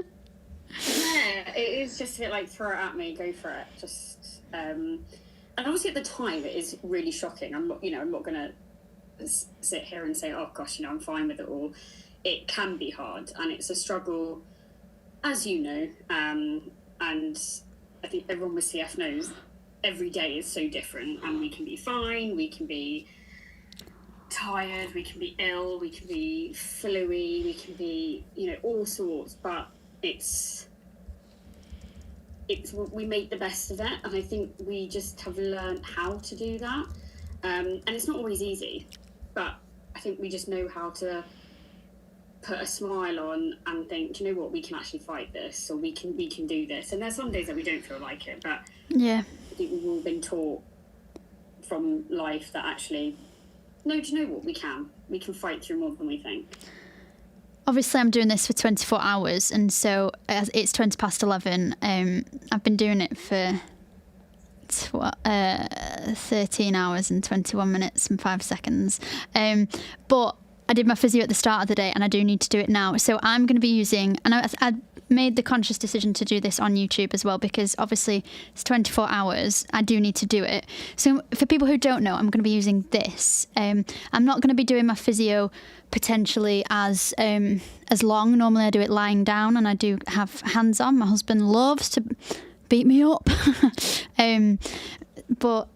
Yeah, it is just a bit like, throw it at me, go for it. Just, and obviously at the time it is really shocking. I'm not going to sit here and say, oh gosh, I'm fine with it all. It can be hard, and it's a struggle, as you know. And I think everyone with CF knows every day is so different, and we can be fine, we can be tired, we can be ill, we can be fluey, we can be, all sorts, but we make the best of it, and I think we just have learned how to do that. And it's not always easy, but I think we just know how to put a smile on and think, you know what, we can actually fight this, or we can do this. And there's some days that we don't feel like it, but I think we've all been taught from life that actually, no, do you know what, we can fight through more than we think. Obviously, I'm doing this for 24 hours, and so it's 20 past 11. I've been doing it for 13 hours and 21 minutes and 5 seconds. But I did my physio at the start of the day, and I do need to do it now. So I'm going to be using, and I made the conscious decision to do this on YouTube as well, because obviously it's 24 hours. I do need to do it. So for people who don't know, I'm going to be using this. I'm not going to be doing my physio potentially as long. Normally I do it lying down, and I do have hands on. My husband loves to beat me up. But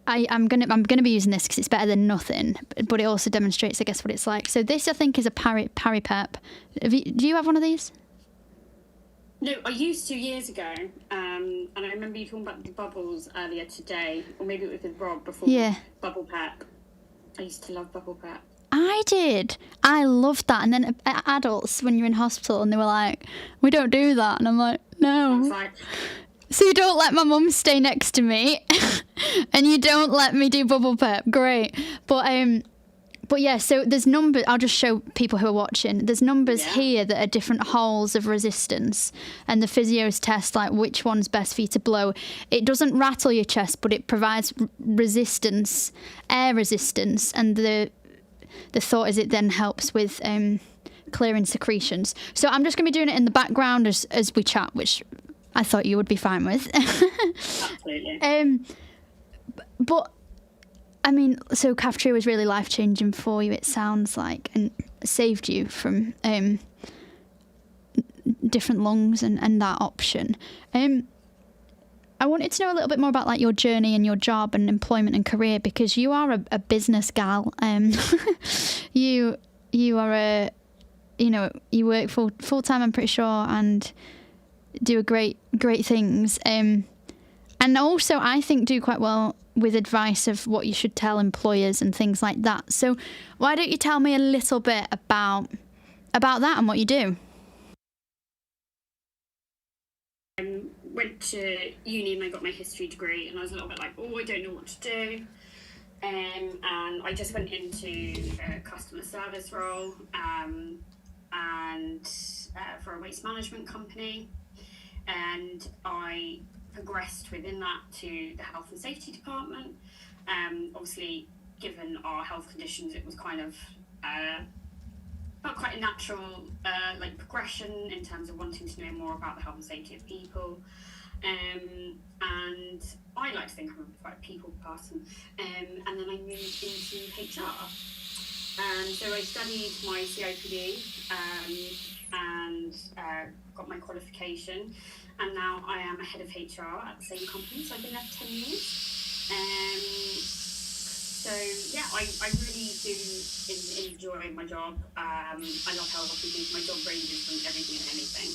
I'm gonna be using this because it's better than nothing, but it also demonstrates, I guess, what it's like. So this, I think, is a Paripep. Do you have one of these? No, I used to years ago, and I remember you talking about the bubbles earlier today, or maybe it was with Rob before. Yeah. Bubble Pep. I used to love Bubble Pep. I did. I loved that. And then adults, when you're in hospital, and they were like, "We don't do that," and I'm like, "No." Like, so you don't let my mum stay next to me, and you don't let me do Bubble Pep. Great, but But yeah, so there's numbers. I'll just show people who are watching. There's numbers here that are different halls of resistance, and the physios test like which one's best for you to blow. It doesn't rattle your chest, but it provides resistance, air resistance, and the thought is it then helps with clearing secretions. So I'm just going to be doing it in the background as we chat, which I thought you would be fine with. Absolutely. But I mean, so cafeteria was really life-changing for you, it sounds like, and saved you from different lungs and that option. I wanted to know a little bit more about like your journey and your job and employment and career, because you are a business gal. You are you work full time, I'm pretty sure, and do great things. And also, I think, do quite well with advice of what you should tell employers and things like that. So why don't you tell me a little bit about that and what you do? Went to uni and I got my history degree, and I was a little bit like, I don't know what to do. And I just went into a customer service role and for a waste management company. And I progressed within that to the health and safety department. Obviously, given our health conditions, it was kind of felt quite a natural progression in terms of wanting to know more about the health and safety of people. And I like to think I'm quite a people person. And then I moved into HR. And so I studied my CIPD and got my qualification. And now I am a head of HR at the same company, so I've been there for 10 years. So yeah, I really do enjoy my job. I love how I can do my job ranges from everything and anything.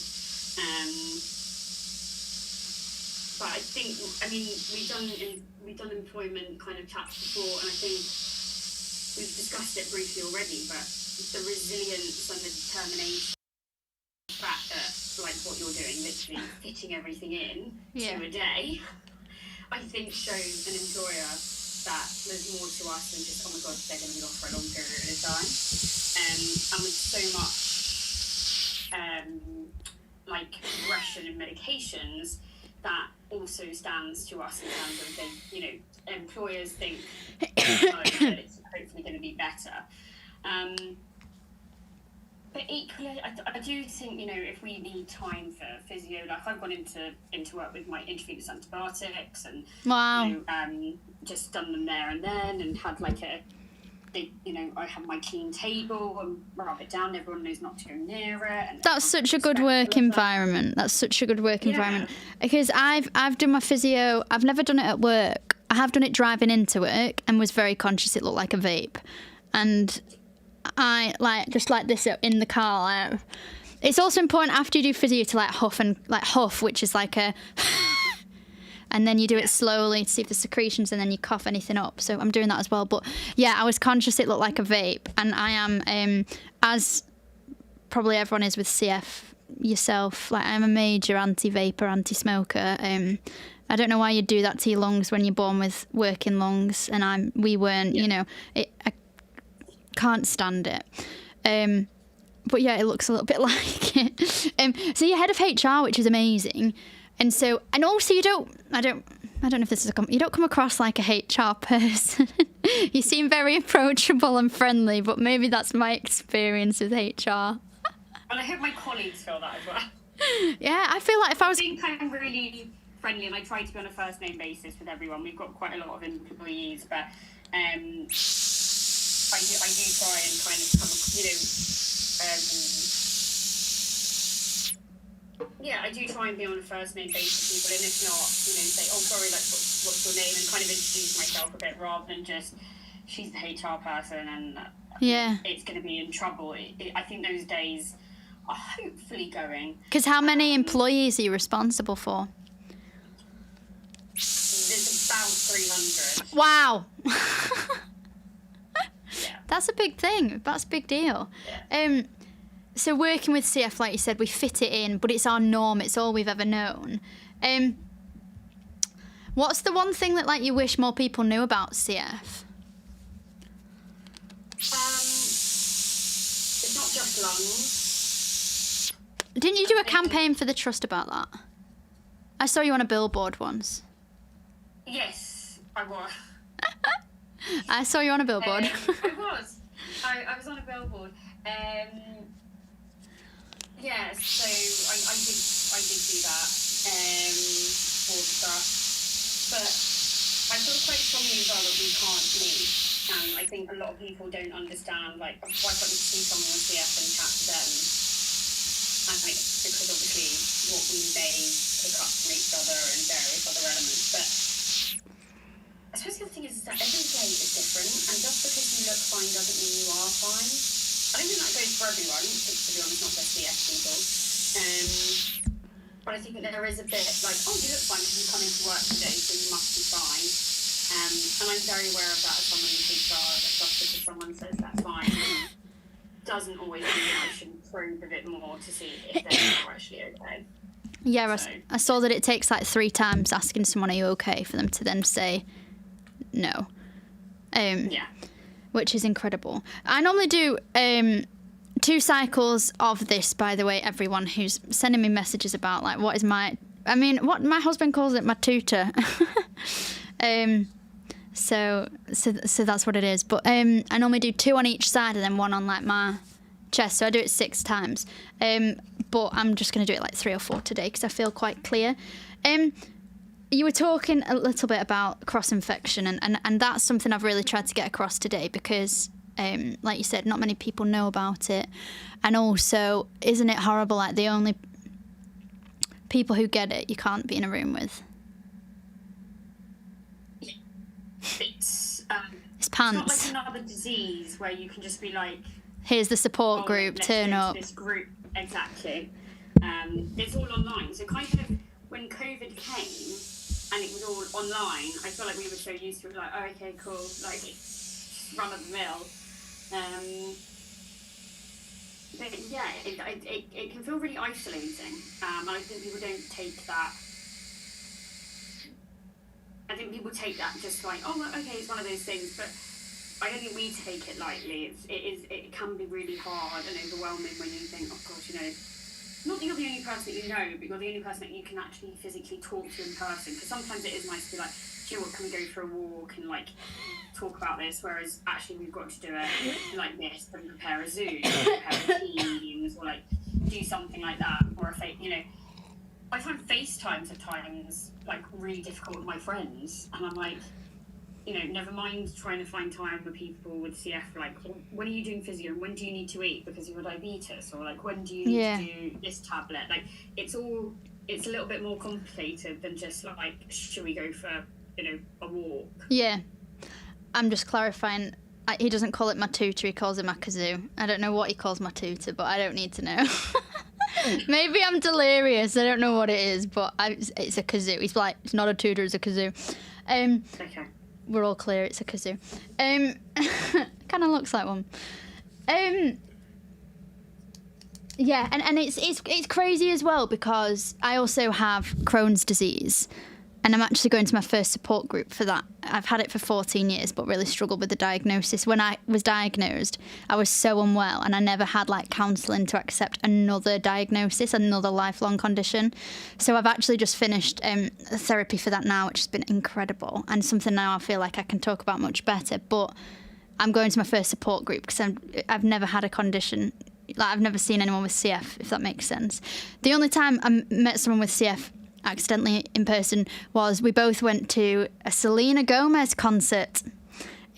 But I think, we've done employment kind of chats before, and I think we've discussed it briefly already. But the resilience and the determination, the fact that like what you're doing, literally fitting everything in to a day, I think shows an employer that there's more to us than just, oh my god, they're going to be off for a long period of time. And with so much progression in medications, that also stands to us in terms of employers think that it's hopefully going to be better. But equally, I do think, if we need time for physio, like I've gone into work with my intravenous antibiotics and just done them there and then, and had like I have my clean table and rub it down. Everyone knows not to go near it. And that's such a good work environment. That's such a good work environment. Because I've done my physio. I've never done it at work. I have done it driving into work and was very conscious it looked like a vape. And I just like this in the car. It's also important after you do physio to huff, which is like a, and then you do it slowly to see if the secretions, and then you cough anything up. So I'm doing that as well. But yeah, I was conscious it looked like a vape, and I am as probably everyone is with CF yourself. Like I'm a major anti-vapor, anti-smoker. I don't know why you do that to your lungs when you're born with working lungs, and we weren't. I can't stand it. But yeah, it looks a little bit like it. So you're head of HR, which is amazing. And also I don't know if this is you don't come across like a HR person. You seem very approachable and friendly, but maybe that's my experience with HR. And I hope my colleagues feel that as well. Yeah, I feel like I think I'm really friendly, and I try to be on a first name basis with everyone. We've got quite a lot of employees, but I do try and kind of come, I do try and be on a first name basis with people, and if not, say, oh, sorry, like, what's your name, and kind of introduce myself a bit rather than just, she's the HR person and it's going to be in trouble. I think those days are hopefully going. Because how many employees are you responsible for? There's about 300. Wow. That's a big thing. That's a big deal. Yeah. So working with CF, like you said, we fit it in, but it's our norm. It's all we've ever known. What's the one thing that you wish more people knew about CF? lungs. Didn't you do a campaign for the trust about that? I saw you on a billboard once. Yes, I was. I saw you on a billboard. I was. I was on a billboard. Yeah, so I did do that for the trust. But I feel quite strongly as well that we can't meet. And I think a lot of people don't understand, like, why can't you see someone with CF and chat to them? And like, because obviously what we may pick up from each other and various other elements. But I suppose the other thing is that every day is different, and just because you look fine doesn't mean you are fine. I don't think that goes for everyone, to be honest, not just CF people. But I think that there is a bit like, oh, you look fine because you come into work today, so you must be fine. And I'm very aware of that as someone in HR, that just because someone says that's fine doesn't always mean I should probe a bit more to see if they're actually okay. Yeah, So. I saw that it takes like 3 times asking someone, are you okay, for them to then say no. Yeah. Which is incredible. I normally do 2 cycles of this, by the way, everyone who's sending me messages about like what my husband calls it my tutor. So that's what it is. But I normally do 2 on each side and then 1 on like my chest. So I do it 6 times. But I'm just going to do it like 3 or 4 today because I feel quite clear. You were talking a little bit about cross-infection, and that's something I've really tried to get across today because, like you said, not many people know about it. And also, isn't it horrible, like the only people who get it you can't be in a room with? It's pants. It's not like another disease where you can just be like, Here's the support group, let's turn go to up. this group, exactly. It's all online. So kind of when COVID came and it was all online, I feel like we were so used to it, like, oh, okay, cool, like run of the mill. But yeah, it can feel really isolating. And I think people don't take that. I think people take that just like, oh, okay, it's one of those things, but I don't think we take it lightly. It can be really hard and overwhelming when you think, oh gosh, not that you're the only person that you know, but you're the only person that you can actually physically talk to in person. Because sometimes it is nice to be like, do you know what, can we go for a walk and like talk about this? Whereas actually we've got to do it like this and prepare a Zoom, prepare a Teams, or like do something like that, or I find FaceTimes at times like really difficult with my friends, and I'm like, never mind trying to find time with people with CF, like, when are you doing physio and when do you need to eat because you have diabetes, or like when do you need to do this tablet? Like it's a little bit more complicated than just like, should we go for a walk? Yeah, I'm just clarifying. He doesn't call it my tutor, he calls it my kazoo. I don't know what he calls my tutor, but I don't need to know. Maybe I'm delirious, I don't know what it is, but it's a kazoo. He's like, it's not a tutor, it's a kazoo. Okay. We're all clear, it's a kazoo. Kind of looks like one. Yeah, and it's crazy as well because I also have Crohn's disease, and I'm actually going to my first support group for that. I've had it for 14 years, but really struggled with the diagnosis. When I was diagnosed, I was so unwell, and I never had like counselling to accept another diagnosis, another lifelong condition. So I've actually just finished therapy for that now, which has been incredible, and something now I feel like I can talk about much better. But I'm going to my first support group because I've never had a condition. Like, I've never seen anyone with CF, if that makes sense. The only time I met someone with CF accidentally in person was we both went to a Selena Gomez concert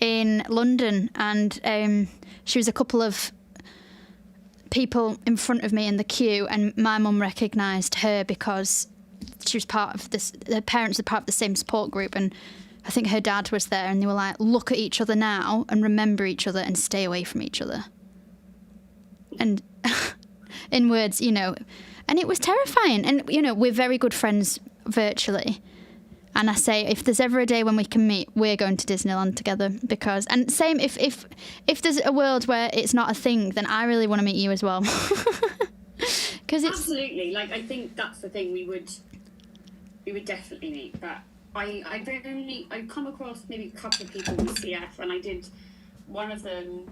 in London, and she was a couple of people in front of me in the queue, and my mum recognised her because she was part of this, her parents were part of the same support group, and I think her dad was there, and they were like, look at each other now and remember each other and stay away from each other. And in words, and it was terrifying. And, we're very good friends virtually. And I say, if there's ever a day when we can meet, we're going to Disneyland together. Because, and same, if there's a world where it's not a thing, then I really want to meet you as well. Because it's... Absolutely. Like, I think that's the thing, we would definitely meet. But I've come across maybe a couple of people with CF, and I did one of them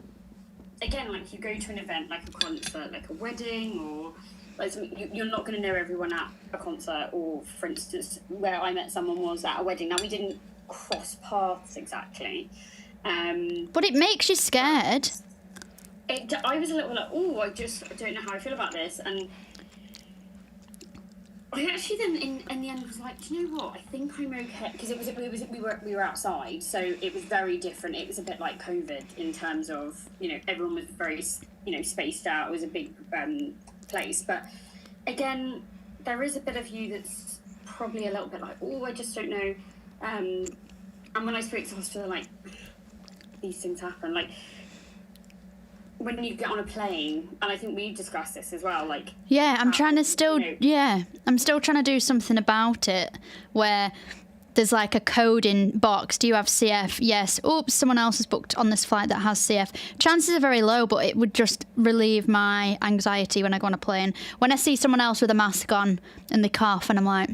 again, like you go to an event like a concert, like a wedding, or like you're not going to know everyone at a concert, or for instance, where I met someone was at a wedding. Now, we didn't cross paths exactly. But it makes you scared. I was a little like, oh, I don't know how I feel about this. And I actually then in the end was like, do you know what? I think I'm okay, because we were outside, so it was very different. It was a bit like COVID in terms of, you know, everyone was very, you know, spaced out. It was a big place, but again, there is a bit of you that's probably a little bit like, oh, I just don't know. And when I spoke to the hospital, like, these things happen, like when you get on a plane, and I think we discussed this as well, like, yeah, I'm trying to still, I'm still trying to do something about it, where there's like a coding box. Do you have CF? Yes. Oops, someone else has booked on this flight that has CF. Chances are very low, but it would just relieve my anxiety when I go on a plane. When I see someone else with a mask on and they cough, and I'm like,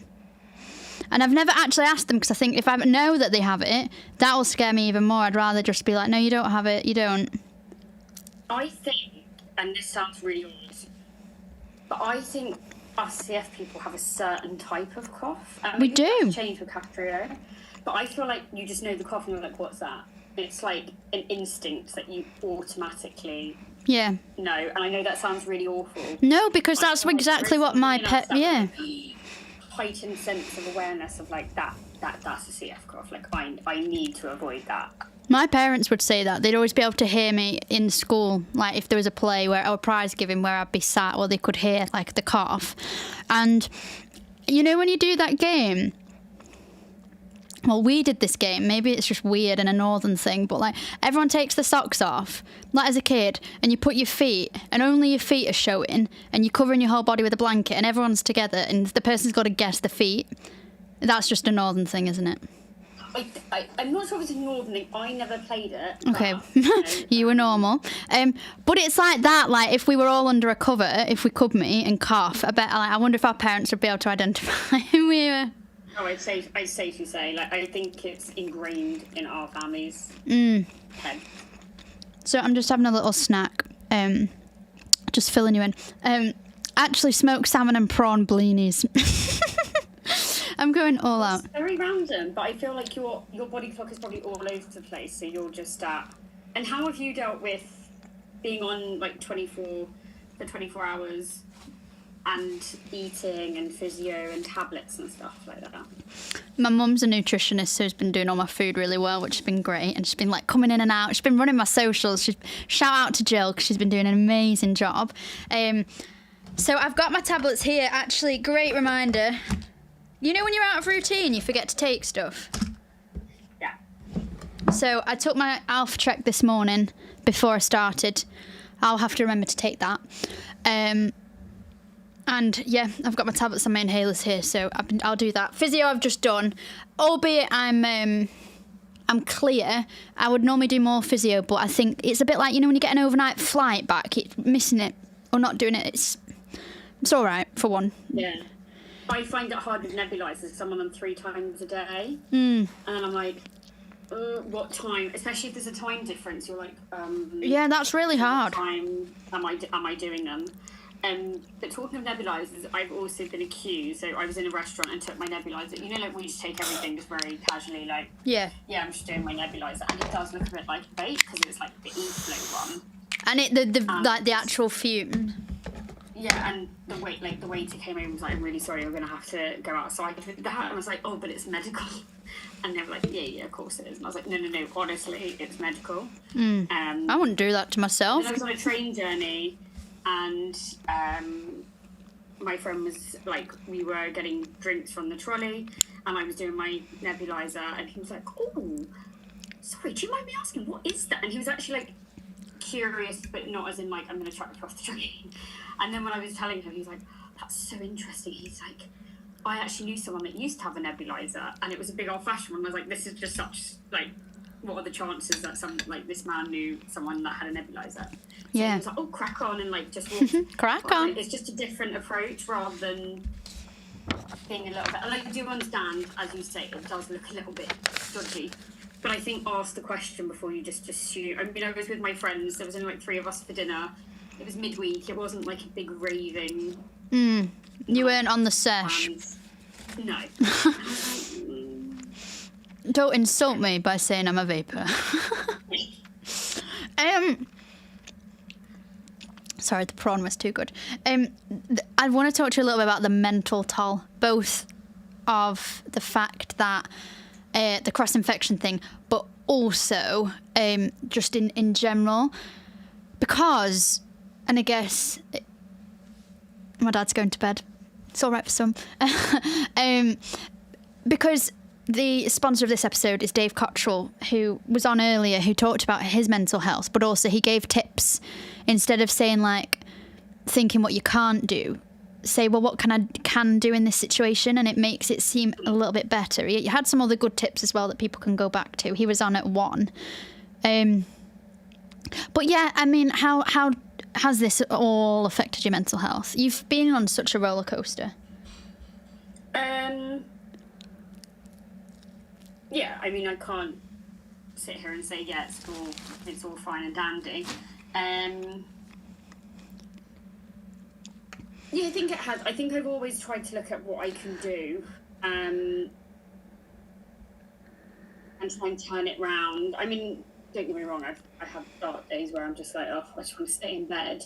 and I've never actually asked them, because I think if I know that they have it, that will scare me even more. I'd rather just be like, no, you don't have it, you don't. I think, and this sounds really odd, but I think us CF people have a certain type of cough. We do. That's changed with Caprio, but I feel like you just know the cough and you're like, what's that? It's like an instinct that you automatically know. And I know that sounds really awful. No, because that's exactly what my pet, heightened sense of awareness of like that's a CF cough. Like I need to avoid that. My parents would say that. They'd always be able to hear me in school, like if there was a play or a prize giving where I'd be sat, or they could hear like the cough. And you know when you do that game, well, we did this game, maybe it's just weird and a northern thing, but like everyone takes the socks off, like as a kid, and you put your feet, and only your feet are showing, and you're covering your whole body with a blanket, and everyone's together, and the person's got to guess the feet. That's just a northern thing, isn't it? I'm not sure if it's a northern thing. I never played it. Okay, you were normal. But it's like that. Like if we were all under a cover, if we could meet and cough, I wonder if our parents would be able to identify who we were. Oh, I'd safely say, like, I think it's ingrained in our families. Head. So I'm just having a little snack. Just filling you in. Actually, smoked salmon and prawn blinis. I'm going all out. It's very random, but I feel like your body clock is probably all over the place, so you're just at... And how have you dealt with being on, like, 24 hours and eating and physio and tablets and stuff like that? My mum's a nutritionist who's been doing all my food really well, which has been great, and she's been, like, coming in and out. She's been running my socials. Shout out to Jill, because she's been doing an amazing job. So I've got my tablets here. Actually, great reminder... You know when you're out of routine, you forget to take stuff? Yeah. So I took my Alpha Trek this morning before I started. I'll have to remember to take that. And yeah, I've got my tablets and my inhalers here, so I'll do that. Physio I've just done. Albeit I'm clear. I would normally do more physio, but I think it's a bit like, you know, when you get an overnight flight back, missing it or not doing it, it's all right for one. Yeah. I find it hard with nebulizers because I'm on them 3 times a day. And I'm like, what time? Especially if there's a time difference, you're like, yeah, that's really hard. What time am I doing them? But talking of nebulizers, I've also been accused. So I was in a restaurant and took my nebulizer. You know, like we just take everything just very casually, like, yeah, I'm just doing my nebulizer, and it does look a bit like a vape because it's like the e-flow one. And like the actual fume. Yeah, and the waiter came over and was like, I'm really sorry, I'm going to have to go outside with that. And I was like, oh, but it's medical. And they were like, yeah, of course it is. And I was like, no, honestly, it's medical. I wouldn't do that to myself. I was on a train journey, and my friend was like, we were getting drinks from the trolley, and I was doing my nebulizer, and he was like, oh, sorry, do you mind me asking, what is that? And he was actually like, curious, but not as in like, I'm going to try to cross the train. And then when I was telling him, he's like, that's so interesting. He's like, I actually knew someone that used to have a nebulizer, and it was a big old-fashioned one. I was like, this is just such, like, what are the chances that this man knew someone that had a nebulizer? So yeah. he was like, oh, crack on, and like just walked. Crack on. It's just a different approach rather than being a little bit. Like, I do understand, as you say, it does look a little bit dodgy. But I think ask the question before you just assume. I mean, I was with my friends. There was only like 3 of us for dinner. It was midweek. It wasn't like a big raving. You weren't on the sesh. No. Don't insult me by saying I'm a vapor. Sorry, the prawn was too good. I want to talk to you a little bit about the mental toll, both of the fact that the cross-infection thing, but also just in general, because, and I guess my dad's going to bed. It's all right for some. Because the sponsor of this episode is Dave Cottrell, who was on earlier, who talked about his mental health, but also he gave tips. Instead of saying, like, thinking what you can't do, say, well, what can do in this situation? And it makes it seem a little bit better. He had some other good tips as well that people can go back to. He was on at 1. But yeah, I mean, how has this all affected your mental health? You've been on such a roller coaster. Yeah, I mean, I can't sit here and say, yeah, it's all fine and dandy. Yeah, I think it has. I think I've always tried to look at what I can do and try and turn it round. I mean, don't get me wrong, I have dark days where I'm just like, oh, I just want to stay in bed.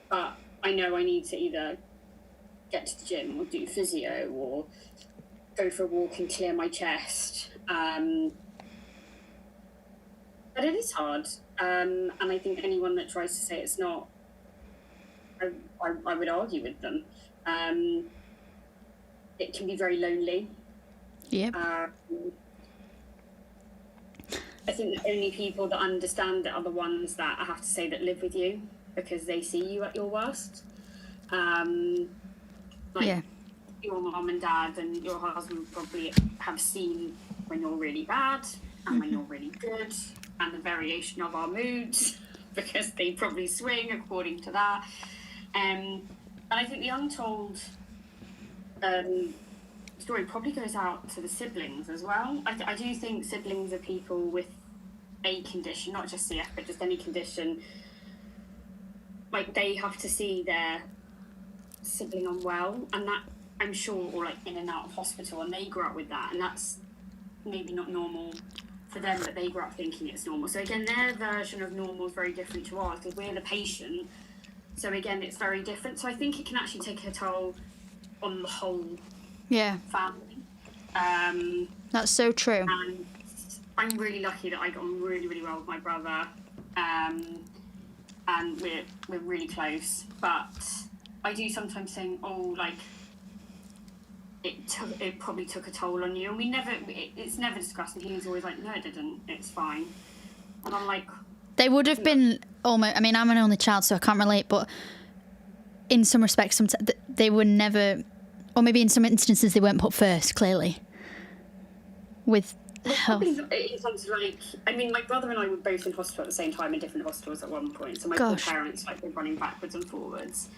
But I know I need to either get to the gym or do physio or go for a walk and clear my chest. But it is hard. And I think anyone that tries to say it's not, I would argue with them. It can be very lonely. Yep. I think the only people that understand it are the ones that, I have to say, that live with you, because they see you at your worst. Your mum and dad and your husband probably have seen when you're really bad and when you're really good, and the variation of our moods, because they probably swing according to that. And I think the untold story probably goes out to the siblings as well. I do think siblings are people with a condition, not just CF, but just any condition. Like, they have to see their sibling unwell, and that, I'm sure, or like in and out of hospital, and they grew up with that, and that's maybe not normal for them, but they grew up thinking it's normal. So again, their version of normal is very different to ours, because we're the patient. So again, it's very different. So I think it can actually take a toll on the whole family. That's so true. And I'm really lucky that I got on really, really well with my brother, and we're really close. But I do sometimes think, oh, like, it probably took a toll on you, and it's never discussed. And he's always like, no, it didn't. It's fine. And I'm like, they would have been almost. I mean, I'm an only child, so I can't relate. But in some respects, they were never, or maybe in some instances, they weren't put first. Clearly, with health. It sounds like, I mean, my brother and I were both in hospital at the same time in different hospitals at one point. So my poor parents were running backwards and forwards.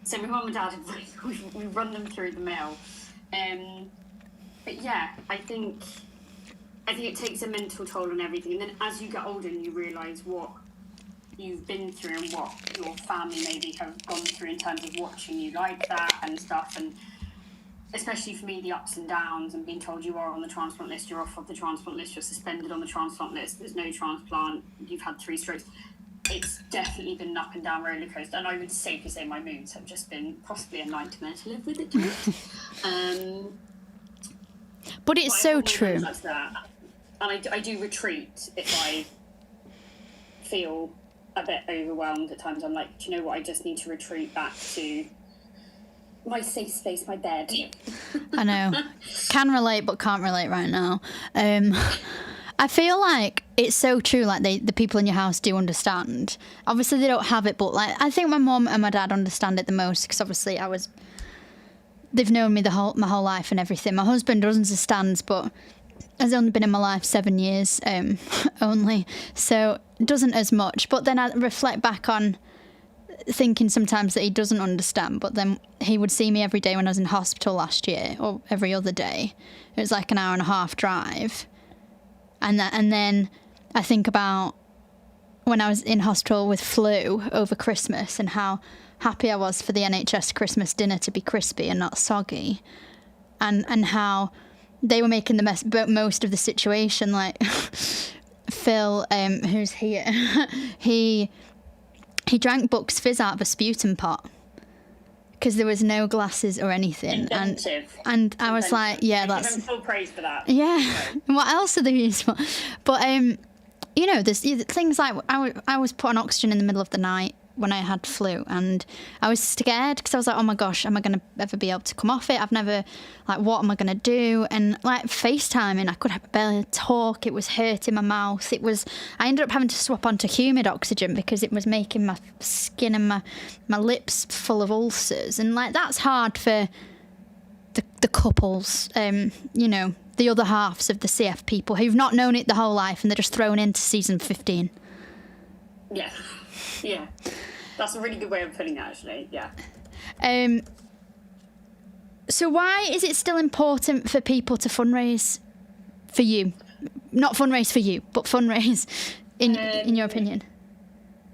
So my mum and dad have we run them through the mill. But yeah, I think it takes a mental toll on everything. And then as you get older and you realise what you've been through and what your family maybe have gone through in terms of watching you like that and stuff, and especially for me, the ups and downs and being told you are on the transplant list, you're off of the transplant list, you're suspended on the transplant list, there's no transplant, you've had 3 strokes. It's definitely been an up and down roller coaster, and I would safely say my moods have just been possibly a nightmare to live with it. But it's so true. Like that. And I do retreat if I feel a bit overwhelmed at times. I'm like, do you know what? I just need to retreat back to my safe space, my bed. I know. Can relate, but can't relate right now. I feel like it's so true. Like the people in your house do understand. Obviously, they don't have it, but like I think my mum and my dad understand it the most, because obviously they've known me my whole life and everything. My husband doesn't understand, but has only been in my life 7 years only, so doesn't as much. But then I reflect back on thinking sometimes that he doesn't understand, but then he would see me every day when I was in hospital last year, or every other day. It was like an 1.5-hour drive. And then I think about when I was in hospital with flu over Christmas and how happy I was for the NHS Christmas dinner to be crispy and not soggy, and how they were making the most of the situation. Like Phil, who's here, he drank Buck's Fizz out of a sputum pot because there was no glasses or anything. And I was like, yeah, that's... I'm full praise for that. Yeah. What else are they used for? But, you know, there's things like I was put on oxygen in the middle of the night when I had flu, and I was scared because I was like, oh my gosh, am I going to ever be able to come off it? I've never, like, what am I going to do? And like FaceTiming, I could barely talk. It was hurting my mouth. I ended up having to swap onto humid oxygen because it was making my skin and my lips full of ulcers. And like, that's hard for the couples, you know, the other halves of the CF people who've not known it the whole life and they're just thrown into season 15. Yeah. Yeah. That's a really good way of putting it, actually. Yeah. So why is it still important for people to fundraise for you? Not fundraise for you, but fundraise in your opinion?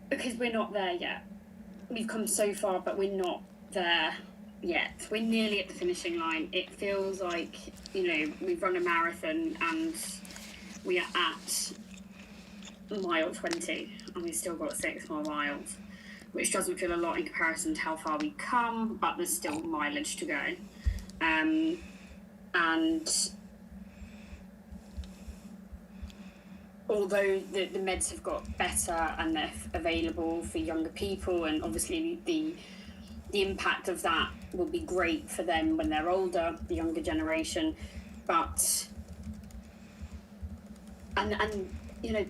Because we're not there yet. We've come so far, but we're not there yet. We're nearly at the finishing line. It feels like, you know, we've run a marathon and we are at mile 20 and we've still got 6 more miles, which doesn't feel a lot in comparison to how far we've come, but there's still mileage to go. And although the meds have got better and they're available for younger people, and obviously the impact of that will be great for them when they're older, the younger generation, but and you know,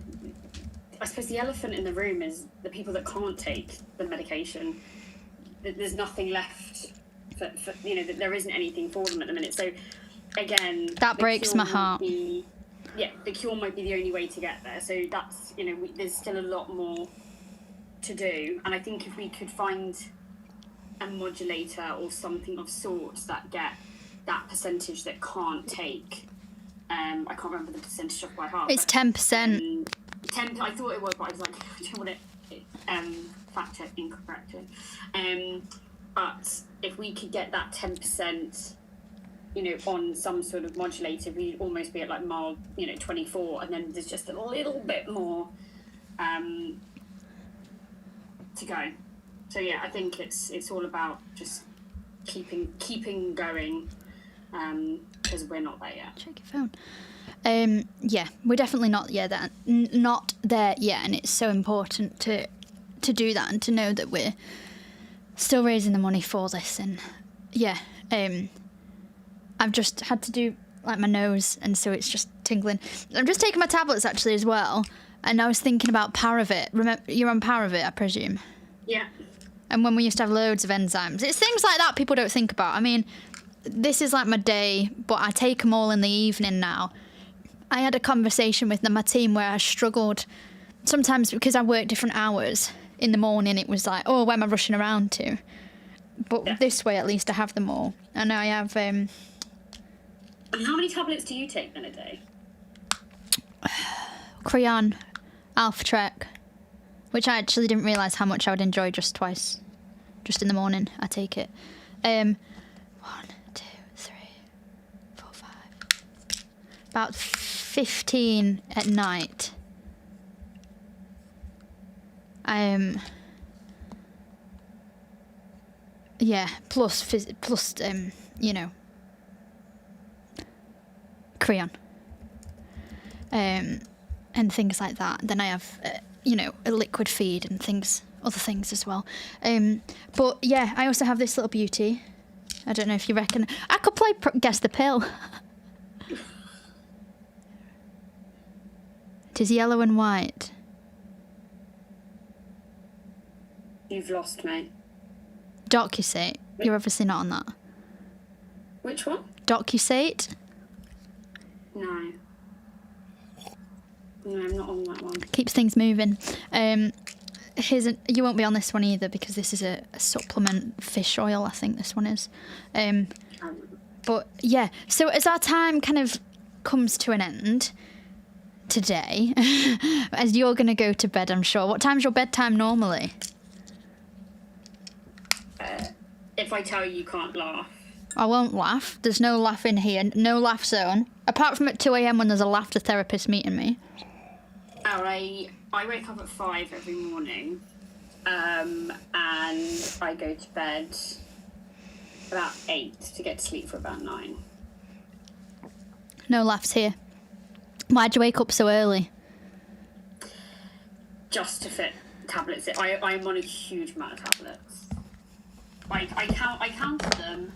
I suppose the elephant in the room is the people that can't take the medication. There's nothing left for you know, that there isn't anything for them at the minute. So again, that breaks my heart. The cure might be the only way to get there. So that's, you know, there's still a lot more to do. And I think if we could find a modulator or something of sorts that get that percentage that can't take, I can't remember the percentage off by heart. It's 10%. 10. I thought it was, but I was like, I don't want to fact check incorrectly. But if we could get that 10%, you know, on some sort of modulator, we'd almost be at like mile, you know, 24, and then there's just a little bit more to go. So yeah, I think it's all about just keeping going, because we're not there yet. Check your phone. Yeah, we're definitely not not there yet, and it's so important to do that and to know that we're still raising the money for this. And yeah, I've just had to do like my nose, and so it's just tingling. I'm just taking my tablets actually as well, and I was thinking about Paravit. Remember, you're on Paravit, I presume. Yeah. And when we used to have loads of enzymes, it's things like that people don't think about. I mean, this is like my day, but I take them all in the evening now. I had a conversation with my team where I struggled sometimes because I work different hours. In the morning, it was like, oh, where am I rushing around to? But this way, at least, I have them all. And I have... And how many tablets do you take then a day? Creon, Alpha-Trek, which I actually didn't realise how much I would enjoy just twice. Just in the morning, I take it. 1, 2, 3, 4, 5. About 15 at night. Yeah, plus you know, Creon, and things like that. Then I have you know, a liquid feed and other things as well. But yeah, I also have this little beauty. I don't know if you reckon I could play guess the pill. It is yellow and white. You've lost me. Docusate. You're obviously not on that. Which one? Docusate. No. No, I'm not on that one. Keeps things moving. You won't be on this one either because this is a supplement fish oil, I think this one is. But yeah, so as our time kind of comes to an end, today, as you're going to go to bed, I'm sure. What time's your bedtime normally? If I tell you, you can't laugh. I won't laugh. There's no laughing here. No laugh zone. Apart from at 2 a.m. when there's a laughter therapist meeting me. Oh, I wake up at 5 every morning, and I go to bed about 8 to get to sleep for about 9. No laughs here. Why'd you wake up so early? Just to fit tablets. I'm on a huge amount of tablets. I counted them,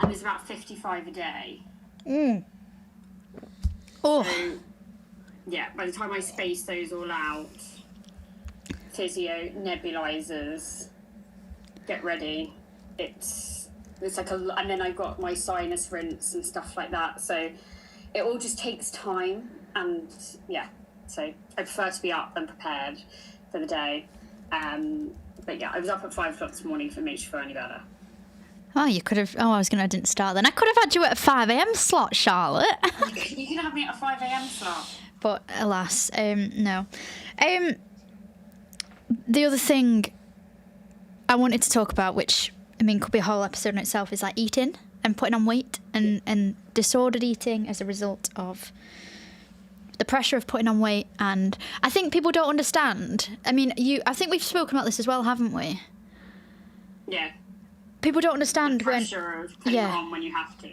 and there's about 55 a day. Oh. So, yeah, by the time I space those all out, physio, nebulizers, get ready. It's like and then I've got my sinus rinse and stuff like that. So it all just takes time, and yeah. So I prefer to be up and prepared for the day. But yeah, I was up at 5 o'clock this morning if it makes you feel any better. Oh, you could have... Oh, I didn't start then. I could have had you at a 5 a.m. slot, Charlotte. You can have me at a 5 a.m. slot. But alas, no. The other thing I wanted to talk about, which, I mean, could be a whole episode in itself, is like eating and putting on weight and disordered eating as a result of the pressure of putting on weight. And I think people don't understand. I mean, I think we've spoken about this as well, haven't we? Yeah. People don't understand the pressure of putting it on when you have to.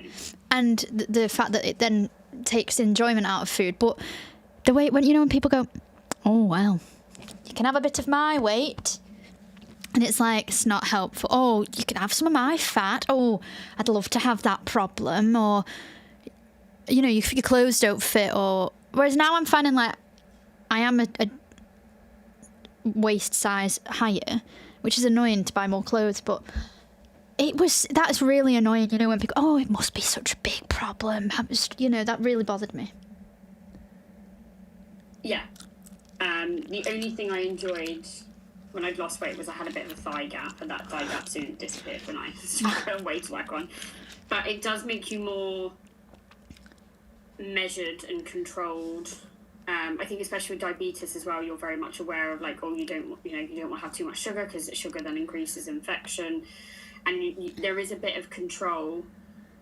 And the fact that it then takes enjoyment out of food. But the way, when people go, oh, well, you can have a bit of my weight. And it's like, it's not helpful. Oh, you can have some of my fat. Oh, I'd love to have that problem. Or, your clothes don't fit. Or whereas now I'm finding like I am a waist size higher, which is annoying to buy more clothes. But that's really annoying, when people, oh, it must be such a big problem. That really bothered me. Yeah. The only thing I enjoyed when I'd lost weight was I had a bit of a thigh gap, and that thigh gap soon disappeared when I started weight to work on. But it does make you more measured and controlled. I think especially with diabetes as well, you're very much aware of like, oh, you don't want to have too much sugar because sugar then increases infection, and there is a bit of control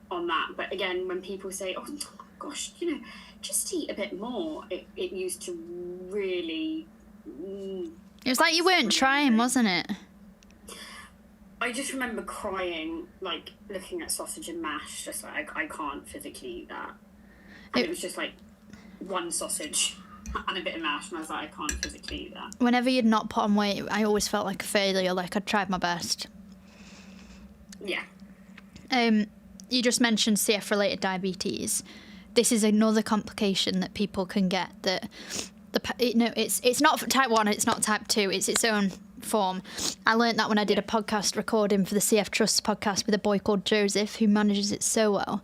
on that. But again, when people say, oh gosh, just eat a bit more, it used to really. It was like you weren't trying, wasn't it? I just remember crying, like looking at sausage and mash, just like I can't physically eat that. And it was just like one sausage and a bit of mash, and I was like, I can't physically eat that. Whenever you'd not put on weight, I always felt like a failure, like I'd tried my best. Yeah. You just mentioned CF-related diabetes. This is another complication that people can get. That it's not type 1, it's not type 2, it's its own form. I learned that when I did a podcast recording for the CF Trust podcast with a boy called Joseph, who manages it so well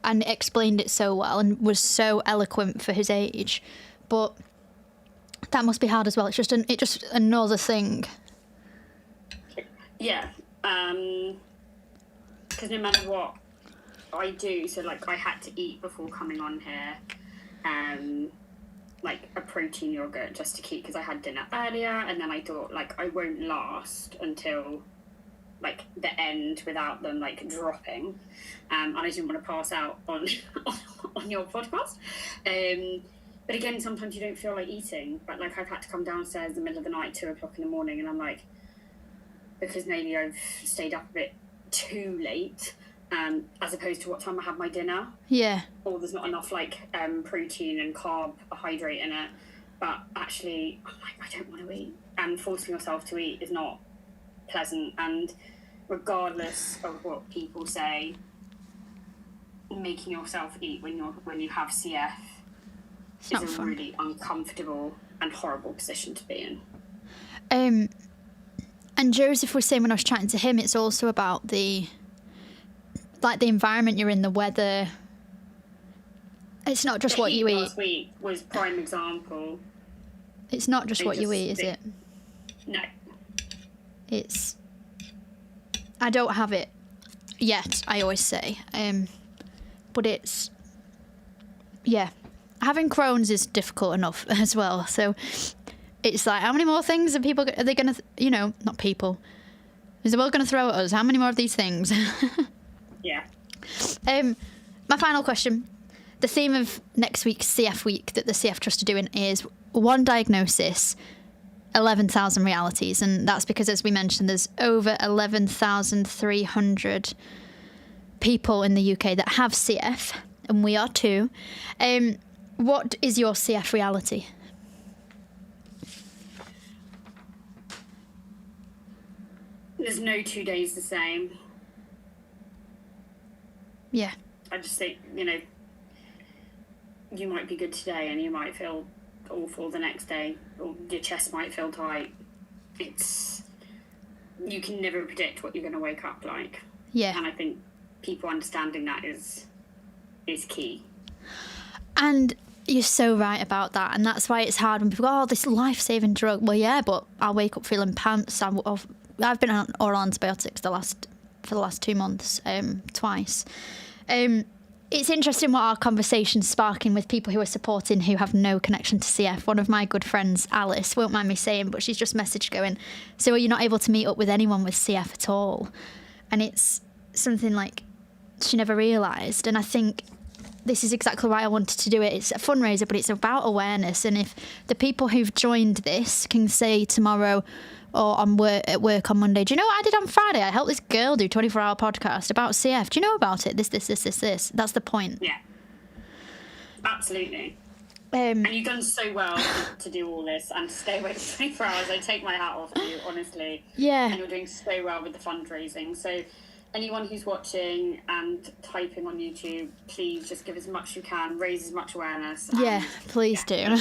and explained it so well and was so eloquent for his age. But that must be hard as well. It's just another thing. Yeah. Because no matter what I do, so like I had to eat before coming on here, like a protein yogurt just to keep, because I had dinner earlier, and then I thought like I won't last until like the end without them like dropping, and I didn't want to pass out on your podcast. But again, sometimes you don't feel like eating, but like I've had to come downstairs in the middle of the night, 2 o'clock in the morning, and I'm like, because maybe I've stayed up a bit too late, as opposed to what time I had my dinner. Yeah. Or there's not enough like protein and carbohydrate in it. But actually, I'm like, I don't want to eat. And forcing yourself to eat is not pleasant. And regardless of what people say, making yourself eat when you have CF is a really uncomfortable and horrible position to be in. And Joseph was saying when I was chatting to him, it's also about the environment you're in, the weather. It's not just what you eat. Last week was prime example. It's not just what you eat, is it? No. I don't have it yet, I always say. But having Crohn's is difficult enough as well. So it's like, how many more things are they going to, not people. Is the world going to throw at us? How many more of these things? Yeah. My final question. The theme of next week's CF week that the CF Trust are doing is one diagnosis, 11,000 realities. And that's because, as we mentioned, there's over 11,300 people in the UK that have CF, and we are too. What is your CF reality? There's no 2 days the same. Yeah. I just think, you might be good today and you might feel awful the next day, or your chest might feel tight. You can never predict what you're going to wake up like. Yeah. And I think people understanding that is key. And you're so right about that, and that's why it's hard when people go, this life-saving drug. Well, yeah, but I'll wake up feeling pants. I've been on oral antibiotics for the last 2 months, twice. It's interesting what our conversation's sparking with people who are supporting who have no connection to CF. One of my good friends, Alice, won't mind me saying, but she's just messaged going, so are you not able to meet up with anyone with CF at all? And it's something like she never realised. And I think this is exactly why I wanted to do it. It's a fundraiser, but it's about awareness. And if the people who've joined this can say tomorrow or at work on Monday, do you know what I did on Friday? I helped this girl do a 24-hour podcast about CF. Do you know about it? This. That's the point. Yeah, absolutely. And you've done so well to do all this and to stay awake for 24 hours. I take my hat off to you, honestly. Yeah. And you're doing so well with the fundraising. So anyone who's watching and typing on YouTube, please just give as much as you can, raise as much awareness. Yeah, please do.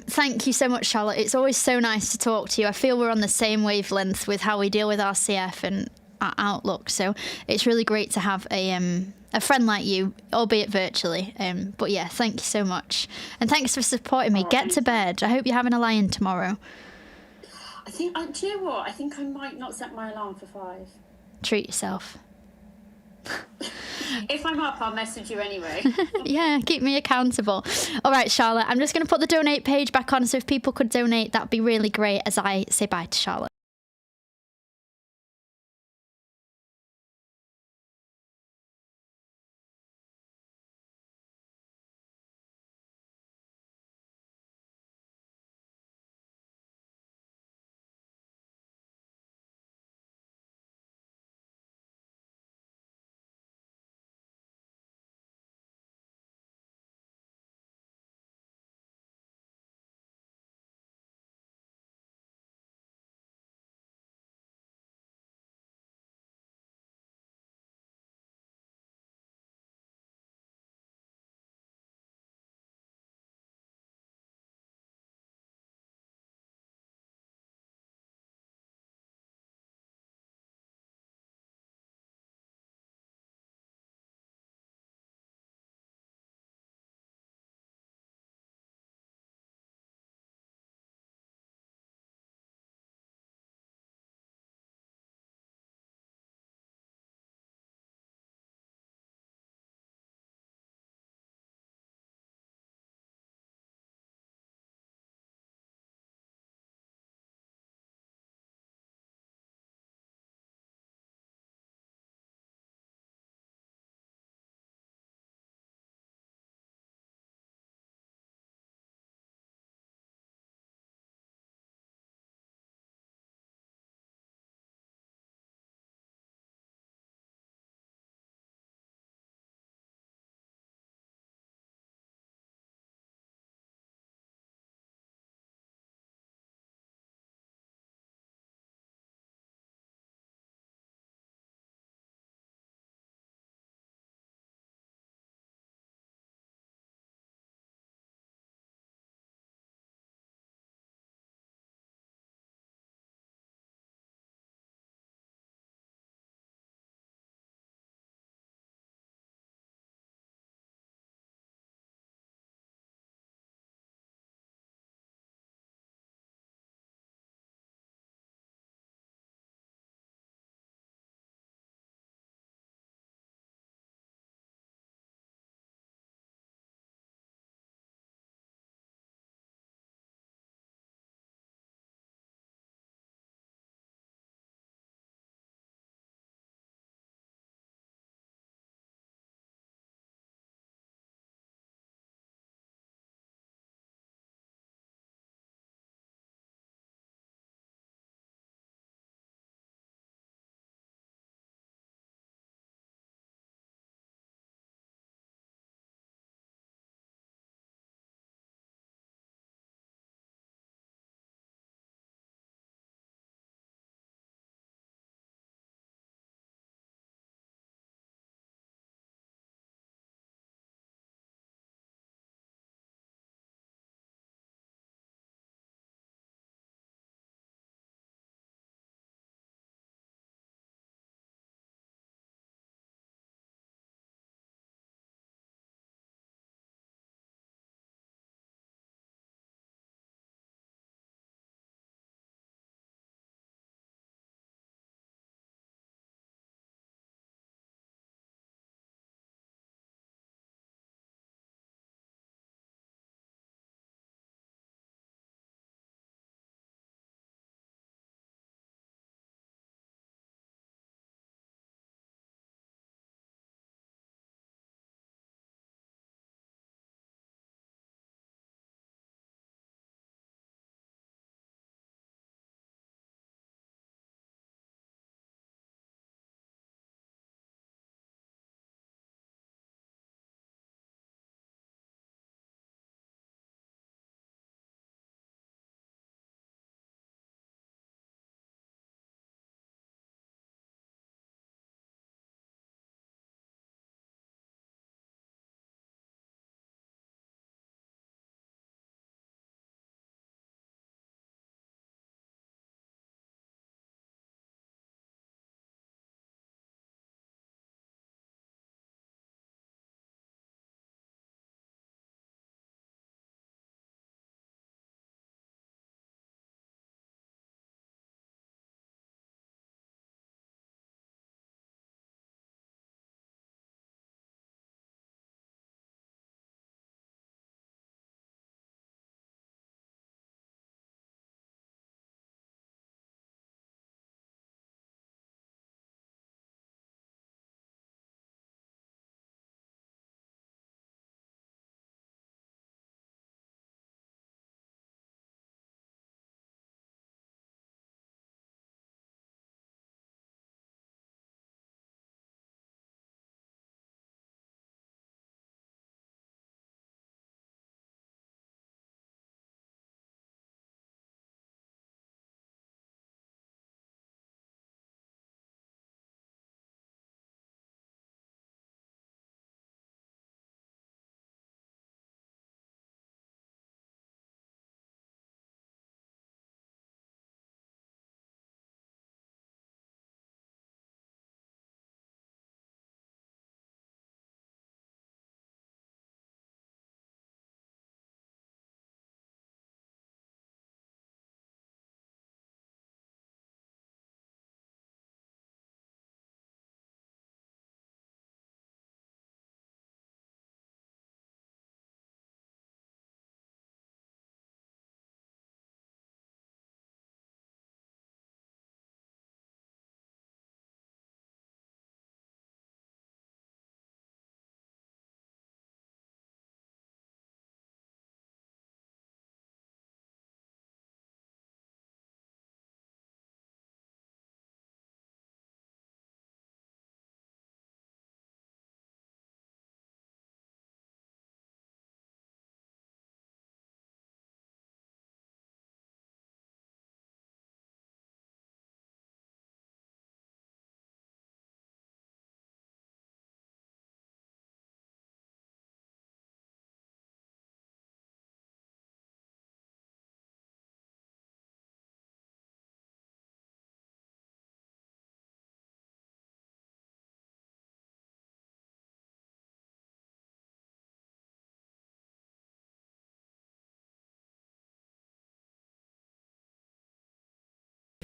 Thank you so much, Charlotte. It's always so nice to talk to you. I feel we're on the same wavelength with how we deal with our CF and our outlook. So it's really great to have a friend like you, albeit virtually. But yeah, thank you so much. And thanks for supporting me. Get to bed. I hope you're having a lie-in tomorrow. Do you know what? I think I might not set my alarm for 5. Treat yourself. If I'm up, I'll message you anyway. Yeah, keep me accountable. All right, Charlotte, I'm just going to put the donate page back on, so if people could donate, that'd be really great as I say bye to Charlotte.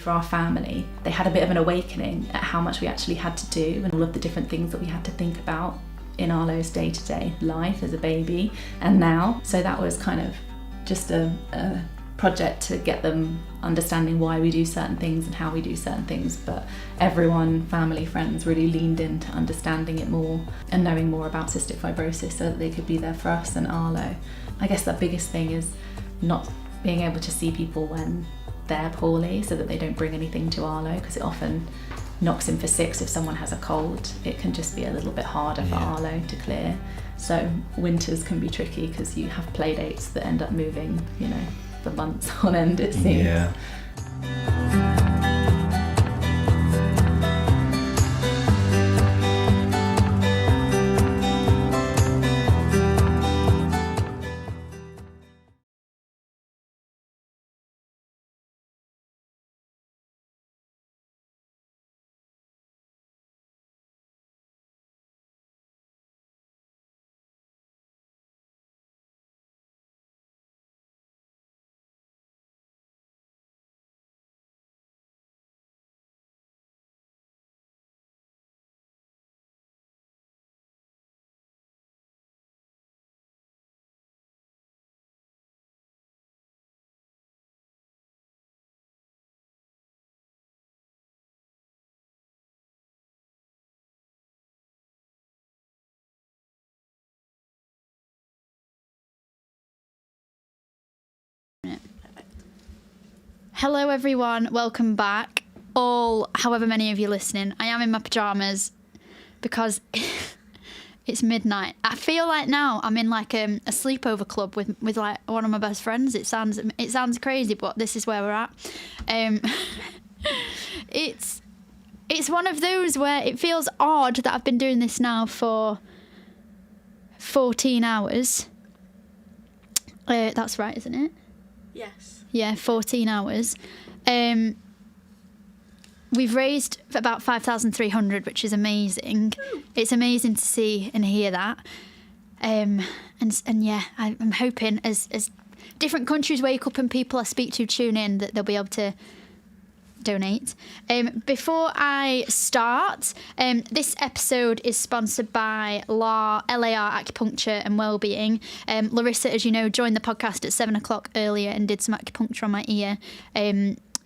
For our family, they had a bit of an awakening at how much we actually had to do and all of the different things that we had to think about in Arlo's day-to-day life as a baby and now. So that was kind of just a project to get them understanding why we do certain things and how we do certain things. But everyone, family, friends, really leaned into understanding it more and knowing more about cystic fibrosis so that they could be there for us and Arlo. I guess the biggest thing is not being able to see people when they're poorly so that they don't bring anything to Arlo, because it often knocks him for 6 if someone has a cold. It can just be a little bit harder for Arlo to clear. So winters can be tricky because you have play dates that end up moving, you know, for months on end, it seems. Yeah. Hello everyone, welcome back. All, however many of you listening, I am in my pyjamas because it's midnight. I feel like now I'm in like a sleepover club with like one of my best friends. It sounds crazy, but this is where we're at. It's one of those where it feels odd that I've been doing this now for 14 hours. That's right, isn't it? Yes. Yeah, 14 hours. We've raised about 5,300, which is amazing. It's amazing to see and hear that. And yeah, I'm hoping as different countries wake up and people I speak to tune in that they'll be able to donate. Before I start, this episode is sponsored by LAR Acupuncture and Wellbeing. Larissa, as you know, joined the podcast at 7 o'clock earlier and did some acupuncture on my ear.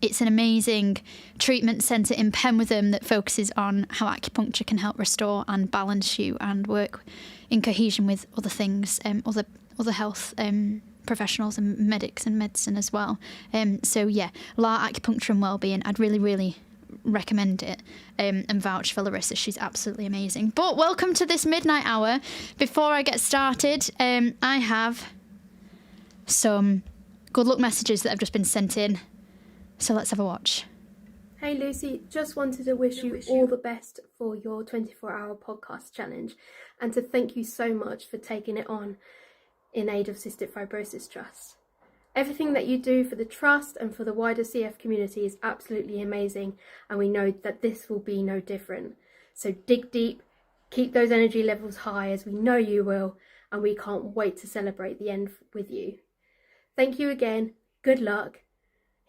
It's an amazing treatment centre in Penwitham that focuses on how acupuncture can help restore and balance you and work in cohesion with other things, other health professionals and medics and medicine as well. So yeah, LAR Acupuncture and Wellbeing, I'd really, really recommend it and vouch for Larissa. She's absolutely amazing. But welcome to this midnight hour. Before I get started, I have some good luck messages that have just been sent in. So let's have a watch. Hey Lucy, just wanted to wish you all the best for your 24-hour podcast challenge and to thank you so much for taking it on in aid of Cystic Fibrosis Trust. Everything that you do for the Trust and for the wider CF community is absolutely amazing, and we know that this will be no different. So dig deep, keep those energy levels high as we know you will, and we can't wait to celebrate the end with you. Thank you again, good luck,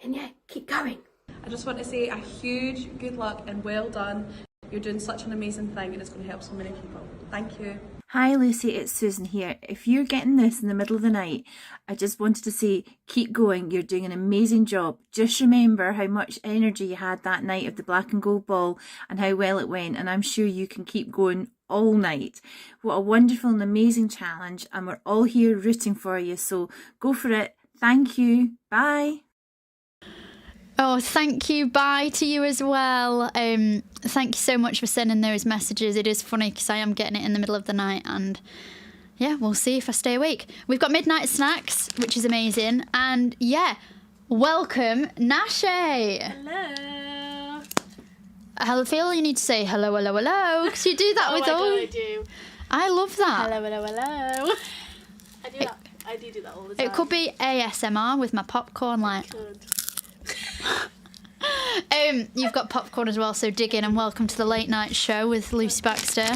and yeah, keep going. I just want to say a huge good luck and well done. You're doing such an amazing thing and it's going to help so many people. Thank you. Hi Lucy, it's Susan here. If you're getting this in the middle of the night, I just wanted to say keep going. You're doing an amazing job. Just remember how much energy you had that night of the black and gold ball and how well it went, and I'm sure you can keep going all night. What a wonderful and amazing challenge, and we're all here rooting for you, so go for it. Thank you. Bye. Oh, thank you. Bye to you as well. Thank you so much for sending those messages. It is funny because I am getting it in the middle of the night, and yeah, we'll see if I stay awake. We've got midnight snacks, which is amazing. And yeah, welcome, Nashe. Hello. I feel you need to say hello, hello, hello, because you do that with all. I do. I love that. Hello, hello, hello. I do that. I do that all the time. It could be ASMR with my popcorn, like. You've got popcorn as well, so dig in, and welcome to the late night show with Lucy Baxter.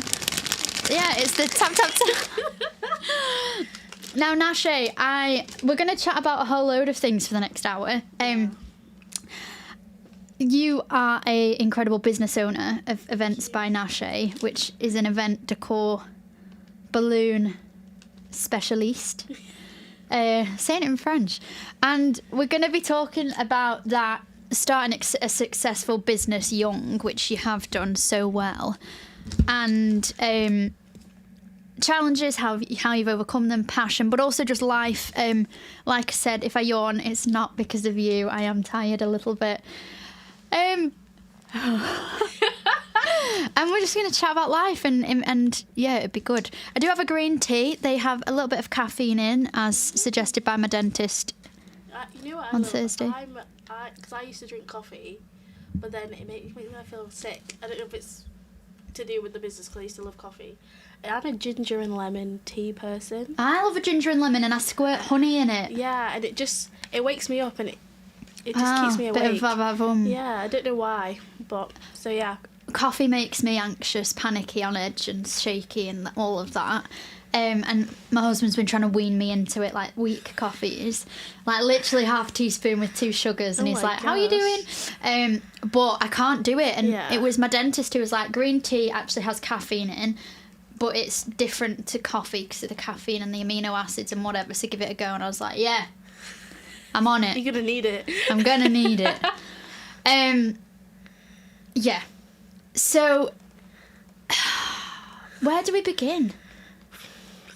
Yeah, it's the tap tap tap. Now, Nashe, we're going to chat about a whole load of things for the next hour. you are a incredible business owner of Events by Nache, which is an event decor balloon specialiste. Saying it in French. And we're going to be talking about that, starting a successful business young, which you have done so well. And challenges, how you've overcome them, passion, but also just life. Like I said, if I yawn, it's not because of you. I am tired a little bit. And we're just going to chat about life and yeah, it'd be good. I do have a green tea. They have a little bit of caffeine in, as suggested by my dentist you know what on Thursday. Because I used to drink coffee, but then it makes me feel sick. I don't know if it's to do with the business, because I used to love coffee. I'm a ginger and lemon tea person. I love a ginger and lemon, and I squirt honey in it. Yeah, and it wakes me up, and it just keeps me awake. Bit of va-va-vum. Yeah, I don't know why, but so yeah. Coffee makes me anxious, panicky, on edge, and shaky, and all of that. And my husband's been trying to wean me into it, like weak coffees, like literally half teaspoon with 2 sugars, and he's like, "How are you doing?" But I can't do it, and it was my dentist who was like, "Green tea actually has caffeine in, but it's different to coffee because of the caffeine and the amino acids and whatever. So give it a go." And I was like, "Yeah, I'm on it. You're gonna need it. I'm gonna need it." Yeah. So, where do we begin?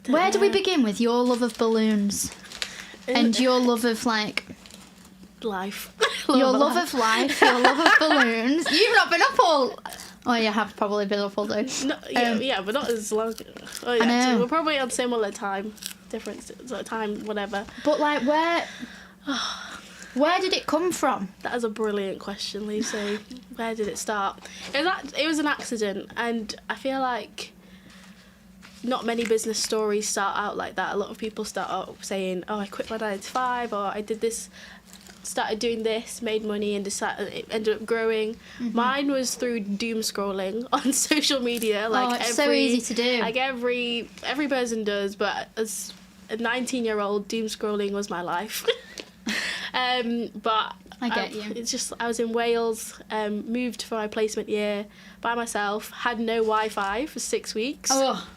Where do we begin with your love of balloons and your love of like life? Your love of life, your love of balloons. You've not been up all. Oh, you have probably been up all day. No, yeah, but not as long. Oh, yeah, I know. So we're probably on similar time difference, time, whatever. But like, where did it come from? That is a brilliant question, Lucy. Where did it start? It was an accident, and I feel like not many business stories start out like that. A lot of people start out saying, "Oh, I quit my 9 to 5," or "I did this, started doing this, made money, and decided it ended up growing." Mm-hmm. Mine was through doom scrolling on social media. Like it's so easy to do. Like every person does, but as a 19-year-old, doom scrolling was my life. But I get you. It's just I was in Wales, moved for my placement year by myself, had no Wi-Fi for 6 weeks. Oh.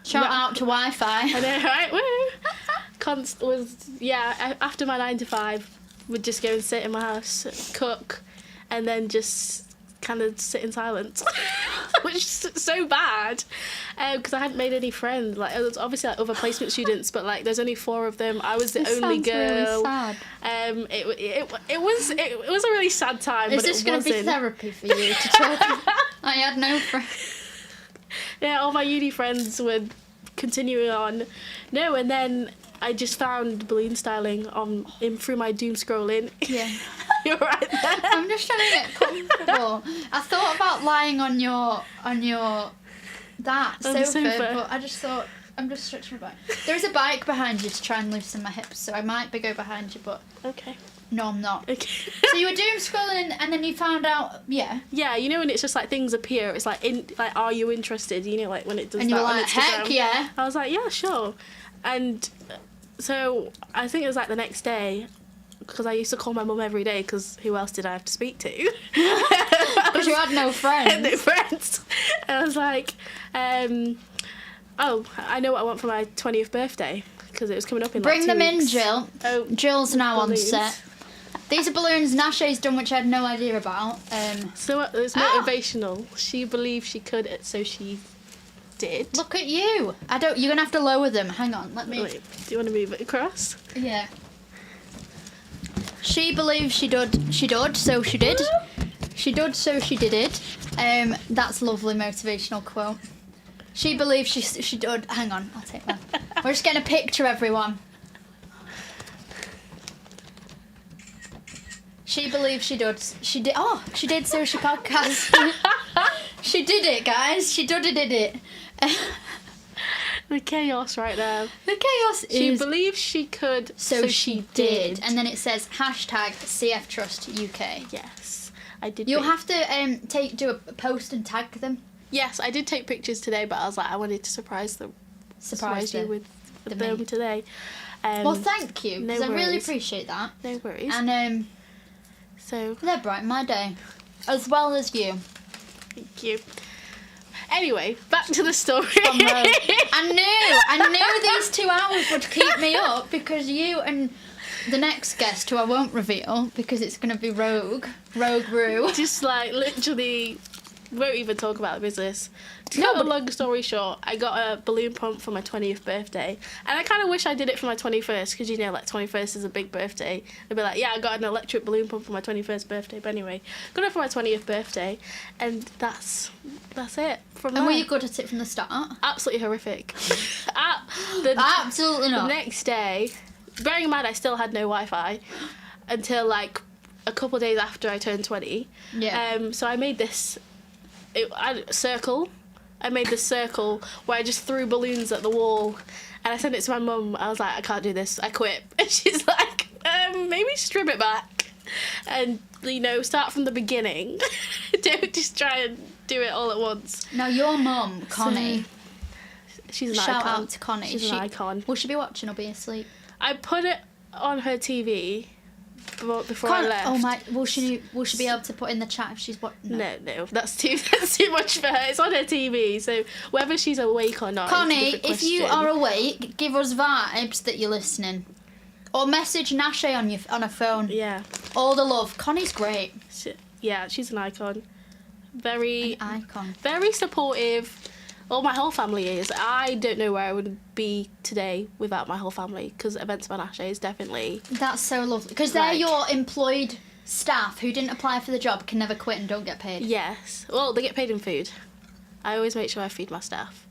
Shout out to Wi-Fi. I know, right? Woo! After my 9 to 5, would just go and sit in my house, cook, and then just kind of sit in silence, which is so bad because I hadn't made any friends. Like, it was obviously like other placement students, but like there's only 4 of them. I was the only girl. Really sad. It was a really sad time. Is this going to be therapy for you to talk? I had no friends. Yeah, all my uni friends were continuing on. No, and then I just found balloon styling through my doom scrolling. Yeah. You're right there. I'm just trying to get comfortable. I thought about lying on your sofa, but I just thought I'm just stretching my back. There's a bike behind you to try and loosen my hips, so I might go behind you, but okay. No, I'm not. Okay. So you were doom scrolling, and then you found out, yeah. Yeah, you know when it's just like things appear. It's like are you interested? You know, like when it does. And that you were on like, Instagram. heck yeah. I was like, yeah, sure. And so I think it was like the next day, because I used to call my mum every day, because who else did I have to speak to? Because you had no friends. No friends. And I was like, oh, I know what I want for my 20th birthday, because it was coming up in Bring like 2 them weeks. in, Jill. Oh, Jill's now balloons. on set. These are balloons Nache's done, which I had no idea about. So it's motivational. She believed she could, so she did. Look at you. You're going to have to lower them. Hang on, let me... Wait, do you want to move it across? Yeah. She believed she did, so she did. She did, so she did it. That's a lovely motivational quote. She believed she did. Hang on, I'll take that. We're just getting a picture, everyone. She believed she did. She did. Oh, she did. So she podcast. She did it, guys. She did it. The chaos right there. The chaos is... She believed she could, so she did. And then it says #CF Trust UK. Yes, I did. You'll have to do a post and tag them. Yes, I did take pictures today, but I was like, I wanted to surprise you with them today. Well, thank you, because no I really worries. appreciate that. No worries. And So They're brighten my day, as well as you. thank you. Anyway, back to the story. I knew these 2 hours would keep me up because you and the next guest, who I won't reveal because it's going to be Rogue Roo. Just like literally, won't even talk about the business. To cut a long story short, I got a balloon pump for my 20th birthday, and I kind of wish I did it for my 21st because you know, like 21st is a big birthday. They'd be like, yeah, I got an electric balloon pump for my 21st birthday. But anyway, got it for my 20th birthday, and that's it. From And were there. you good at it from the start? Absolutely horrific. Absolutely not. The next day, bearing in mind I still had no Wi-Fi until like a couple of days after I turned 20. Yeah. So I made this circle. I made this circle where I just threw balloons at the wall, and I sent it to my mum. I was like, I can't do this. I quit. And she's like, maybe strip it back, and you know, start from the beginning. Don't just try and do it all at once. Now your mum, Connie. She's an Shout icon. out to Connie. She's an icon. Will she be watching or be asleep? I put it on her TV before I left. Oh my! Will she be able to put in the chat if she's watching? No, that's too much for her. It's on her TV, so whether she's awake or not. Connie, is a different if you question. are awake, give us vibes that you're listening, or message Nashe on her phone. Yeah. All the love. Connie's great. She's an icon. Very icon. Very supportive. Well, my whole family is. I don't know where I would be today without my whole family, because Events by Nashe is definitely... That's so lovely. Because they're your employed staff who didn't apply for the job, can never quit and don't get paid. Yes. Well, they get paid in food. I always make sure I feed my staff.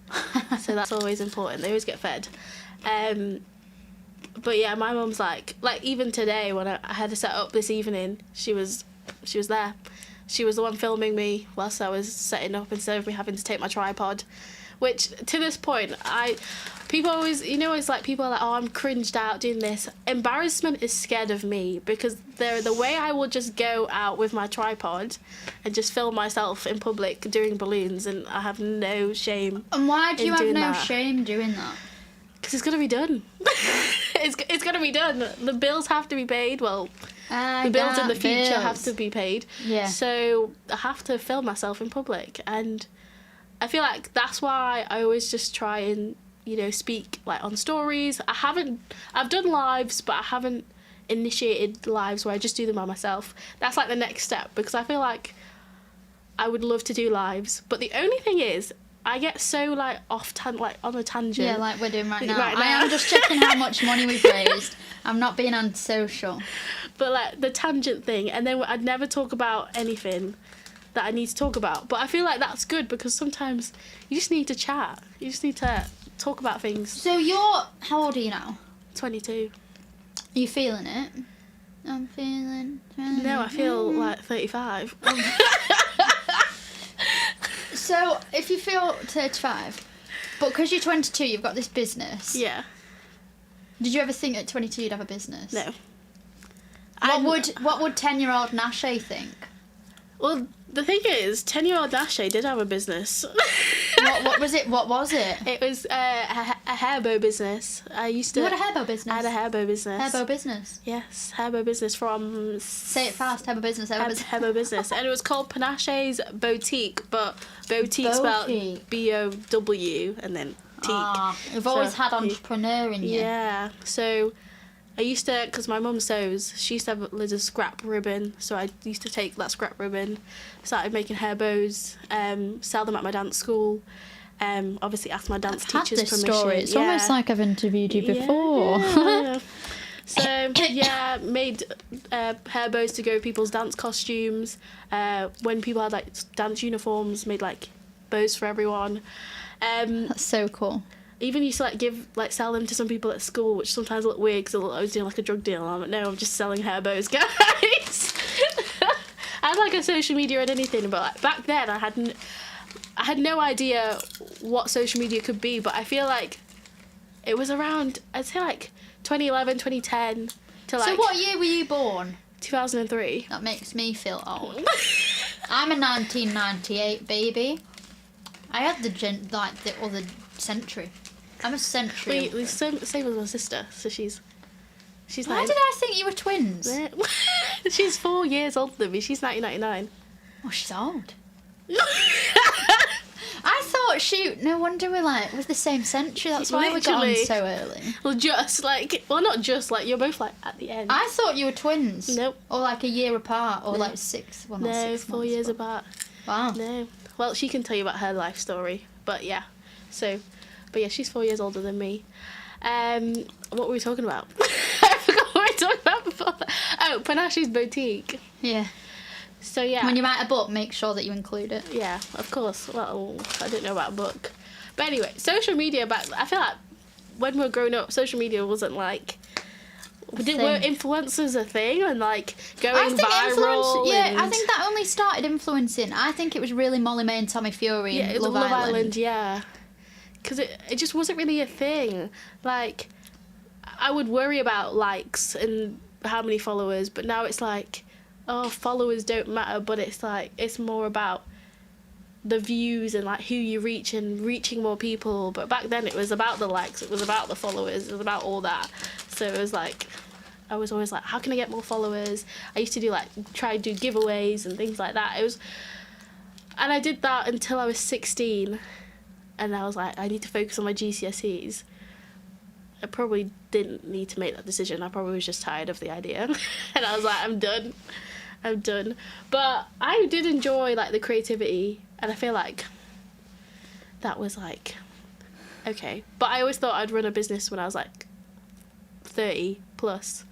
So that's always important. They always get fed. But yeah, my mum's like even today when I had to set up this evening, she was there. She was the one filming me whilst I was setting up instead of me having to take my tripod, which to this point, people always, you know, it's like people are like, oh, I'm cringed out doing this. Embarrassment is scared of me because the way I will just go out with my tripod and just film myself in public doing balloons, and I have no shame. And why do you have no that. shame doing that? Because it's going to be done. It's going to be done. The bills have to be paid. Well, the bills in the future have to be paid. Yeah. So I have to film myself in public. And I feel like that's why I always just try and, you know, speak like on stories. I've done lives, but I haven't initiated lives where I just do them by myself. That's like the next step, because I feel like I would love to do lives. But the only thing is, I get so like on a tangent. Yeah, like we're doing right now. I am just checking how much money we've raised. I'm not being antisocial. But like the tangent thing, and then I'd never talk about anything that I need to talk about. But I feel like that's good, because sometimes you just need to chat. You just need to talk about things. So how old are you now? 22. Are you feeling it? I'm feeling... No, I feel like 35. So, if you feel 35, but because you're 22, you've got this business. Yeah. Did you ever think at 22 you'd have a business? No. What would 10-year-old Nashe think? Well, the thing is, 10-year-old Nashe did have a business. What was it? What was it? It was a hair bow business. I used to... You had a hair bow business? I had a hair bow business. Hair bow business? Yes, hair bow business from... Say it fast, hair bow business, hair bow business. Hair bow business. And it was called Panache's Boutique, but boutique spelled B-O-W and then teak. You've always had entrepreneur in you. Yeah, so... I used to, because my mum sews, she used to have loads of scrap ribbon, so I used to take that scrap ribbon, started making hair bows, sell them at my dance school, obviously ask my dance teacher's permission. Story. It's almost like I've interviewed you before. Yeah. So, yeah, made hair bows to go with people's dance costumes. When people had, like, dance uniforms, made, like, bows for everyone. That's so cool. Even used to sell them to some people at school, which sometimes look weird because I was doing like a drug deal. I'm like, no, I'm just selling hair bows, guys. I had like a social media or anything, but like, back then I had no idea what social media could be. But I feel like it was around, I'd say like 2011, 2010 to like. So what year were you born? 2003. That makes me feel old. I'm a 1998 baby. I had the other century. I'm a century. Same as my sister, so she's Why did I think you were twins? She's 4 years older than me. She's 1999. Oh, she's old. I thought, shoot, no wonder we're like with the same century. That's why we got on so early. Well, not just like you're both like at the end. I thought you were twins. Nope. Or like a year apart, or like 6. Well, not no, 6 4 months, years but... apart. Wow. No. Well, she can tell you about her life story, but yeah. So, but yeah, she's 4 years older than me. What were we talking about? I forgot what we were talking about before. Oh, Panashe's Boutique. Yeah. So yeah. When you write a book, make sure that you include it. Yeah, of course. Well, I didn't know about a book. But anyway, social media I feel like when we were growing up, social media wasn't like... Were influencers a thing and like going viral? I think that only started influencing. I think it was really Molly May and Tommy Fury and Love Island. Yeah. Because it just wasn't really a thing. Like, I would worry about likes and how many followers, but now it's like, oh, followers don't matter, but it's like, it's more about the views and like who you reach and reaching more people. But back then it was about the likes, it was about the followers, it was about all that. So it was like, I was always like, how can I get more followers? I used to do like, try to do giveaways and things like that. And I did that until I was 16. And I was like, I need to focus on my GCSEs. I probably didn't need to make that decision. I probably was just tired of the idea. And I was like, I'm done. But I did enjoy like the creativity. And I feel like that was like, okay. But I always thought I'd run a business when I was like 30 plus.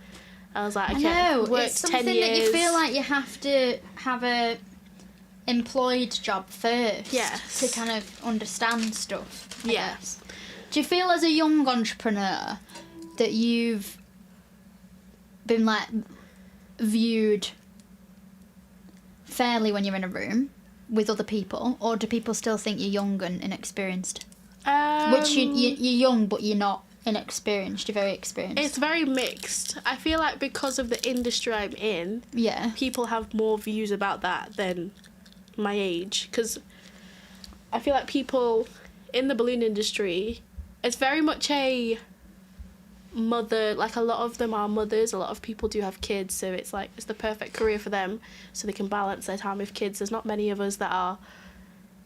I was like, okay, I know. worked It's something 10 years. that you feel like you have to have a employed job first to kind of understand stuff. I guess. Do you feel as a young entrepreneur that you've been like viewed fairly when you're in a room with other people, or do people still think you're young and inexperienced? Which you're young but you're not inexperienced, you're very experienced. It's very mixed. I feel like because of the industry I'm in, people have more views about that than my age, because I feel like people in the balloon industry, it's very much a mother, like a lot of them are mothers, a lot of people do have kids, so it's like it's the perfect career for them so they can balance their time with kids. There's not many of us that are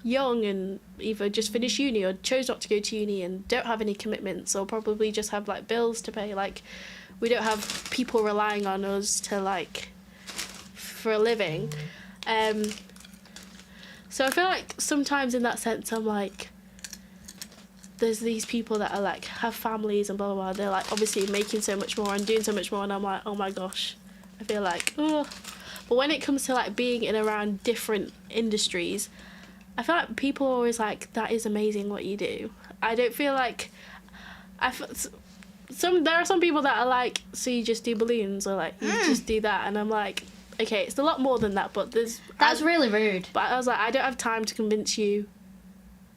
young and either just finished uni or chose not to go to uni and don't have any commitments, or probably just have like bills to pay. Like, we don't have people relying on us to like for a living. So I feel like sometimes in that sense I'm like, there's these people that are like have families and blah blah blah, they're like obviously making so much more and doing so much more, and I'm like, oh my gosh, I feel like, ugh. But when it comes to like being in around different industries, I feel like people are always like, that is amazing what you do. I don't feel like there are some people that are like, so you just do balloons, or like you just do that, and I'm like, okay, it's a lot more than that, but that's really rude. But I was like, I don't have time to convince you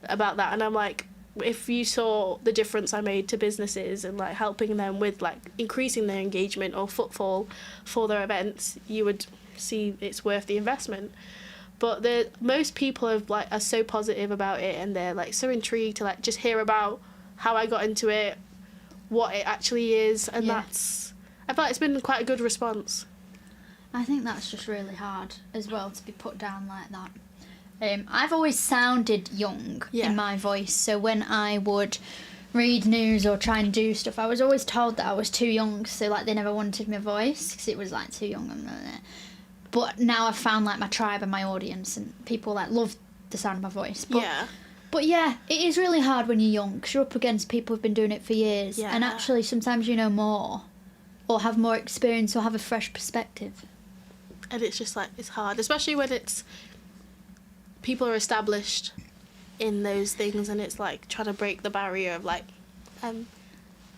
about that. And I'm like, if you saw the difference I made to businesses and like helping them with like increasing their engagement or footfall for their events, you would see it's worth the investment. But most people are so positive about it, and they're like so intrigued to like just hear about how I got into it, what it actually is, and I feel like it's been quite a good response. I think that's just really hard as well to be put down like that. I've always sounded young in my voice, so when I would read news or try and do stuff, I was always told that I was too young, so like they never wanted my voice because it was like too young. But now I've found like my tribe and my audience, and people like love the sound of my voice. But yeah, it is really hard when you're young because you're up against people who've been doing it for years, and actually sometimes you know more or have more experience or have a fresh perspective. And it's just like, it's hard, especially when it's people are established in those things, and it's like trying to break the barrier of like,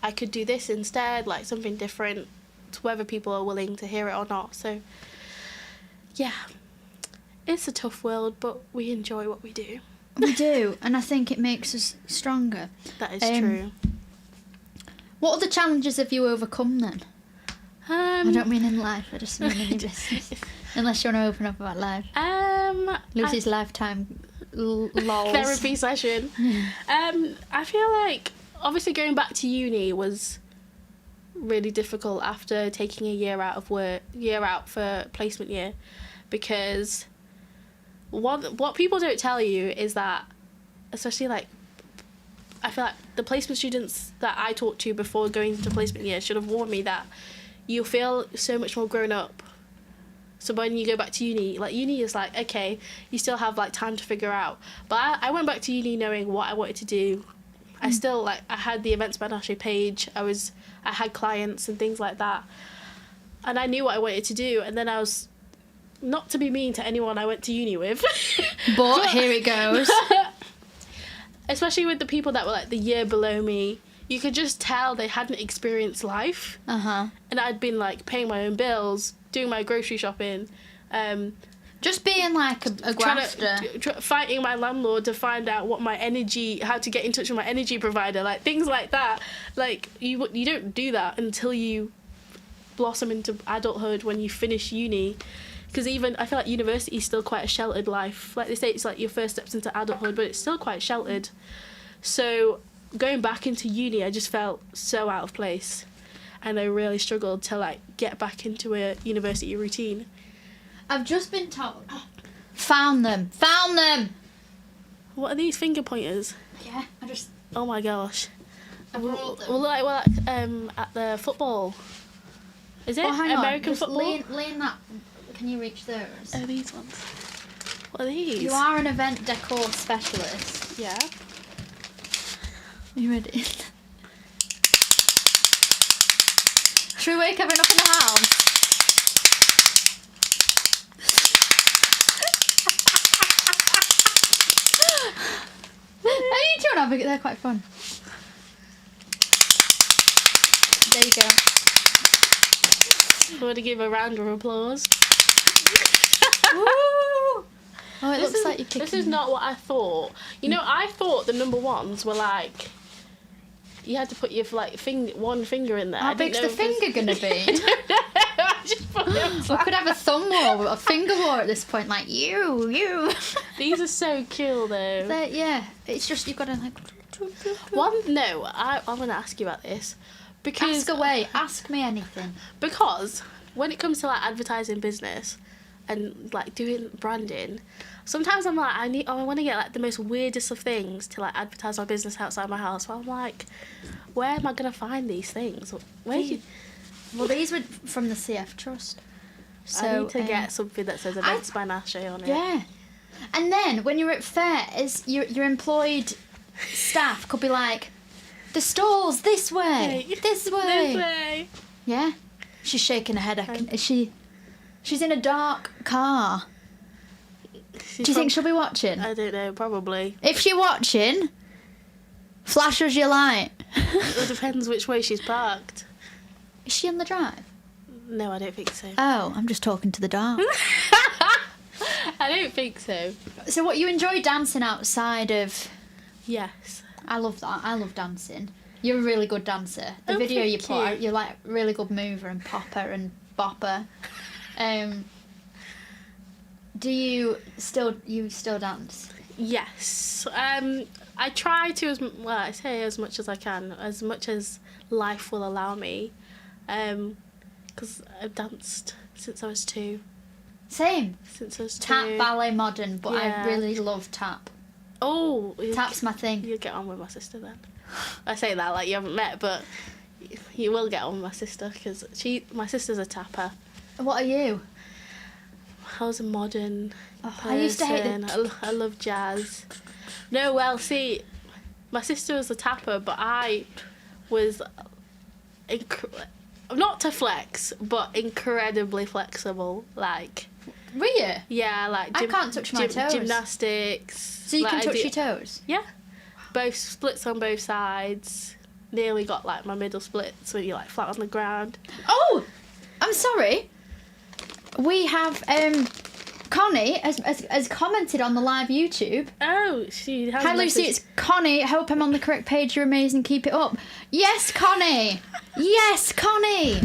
I could do this instead, like something different, to whether people are willing to hear it or not. So yeah, it's a tough world, but we enjoy what we do. We do, and I think it makes us stronger. That is true. What other challenges have you overcome then? I don't mean in life, I just mean in your business. Unless you want to open up about life. Lucy's lifetime lols. Therapy session. I feel like obviously going back to uni was really difficult after taking a year out for placement year, because what people don't tell you is that, especially like, I feel like the placement students that I talked to before going into placement year should have warned me that you'll feel so much more grown up. So when you go back to uni, like, uni is like, okay, you still have like time to figure out. But I went back to uni knowing what I wanted to do. I still, like, I had the Events Banashe page, I had clients and things like that, and I knew what I wanted to do. And then I was, not to be mean to anyone I went to uni with, but here it goes. Especially with the people that were like the year below me, you could just tell they hadn't experienced life. And I'd been like paying my own bills, doing my grocery shopping, just being like a grafter, fighting my landlord to find out what my how to get in touch with my energy provider, like things like that. Like, you don't do that until you blossom into adulthood, when you finish uni. Because even, I feel like university is still quite a sheltered life. Like they say, it's like your first steps into adulthood, but it's still quite sheltered. So going back into uni, I just felt so out of place, and I really struggled to like get back into a university routine. I've just been told. Found them. What are these finger pointers? Yeah, I just. Oh my gosh. Well, at the football. Is it hang American on. football? Lean that. Can you reach those? Oh, these ones. What are these? You are an event decor specialist. Yeah. Are you ready? Should we wake everyone up in the house? You two have it. They're quite fun. There you go. I want to give a round of applause. Woo! Oh, it looks like you're kicking. This is not what I thought. You know, I thought the number ones were like, you had to put your like one finger in there. How big's the finger gonna be? We could have a thumb war, a finger war at this point. Like you. These are so cool though. Yeah, it's just you've got to like. I'm gonna ask you about this because ask away. Ask me anything. Because when it comes to like advertising business and like doing branding, sometimes I'm like, I want to get like the most weirdest of things to like advertise my business outside my house. Well, I'm like, where am I gonna find these things? Well, these were from the CF Trust. So I need to get something that says Events Banashe on it. Yeah. And then when you're at fairs, your employed staff could be like, the stall's this way, this way. Yeah. She's shaking her head. Is she? She's in a dark car. Do you think she'll be watching? I don't know, probably. If she's watching, flash us your light. It depends which way she's parked. Is she on the drive? No, I don't think so. Oh, I'm just talking to the dark. I don't think so. So what, you enjoy dancing outside of... Yes. I love that. I love dancing. You're a really good dancer. The video you put out, you're like a really good mover and popper and bopper. Do you still dance? Yes. I try to I say as much as I can, as much as life will allow me. Because I've danced since I was 2. Same. Since I was 2. Tap, ballet, modern, but I really love tap. Oh, tap's my thing. You'll get on with my sister then. I say that like you haven't met, but you will get on with my sister because my sister's a tapper. What are you? I was a modern person. I used to hate I love jazz. No, well, see, my sister was a tapper, but I was not to flex, but incredibly flexible. Like, were you? Yeah, like I can't touch my toes. Gymnastics. So you can touch your toes? Yeah. Both splits on both sides. Nearly got like my middle splits when you're like flat on the ground. Oh, I'm sorry. We have Connie has commented on the live YouTube. Oh, she has. Hi Lucy, it's Connie. Hope I'm on the correct page. You're amazing. Keep it up. Yes, Connie. Yes, Connie.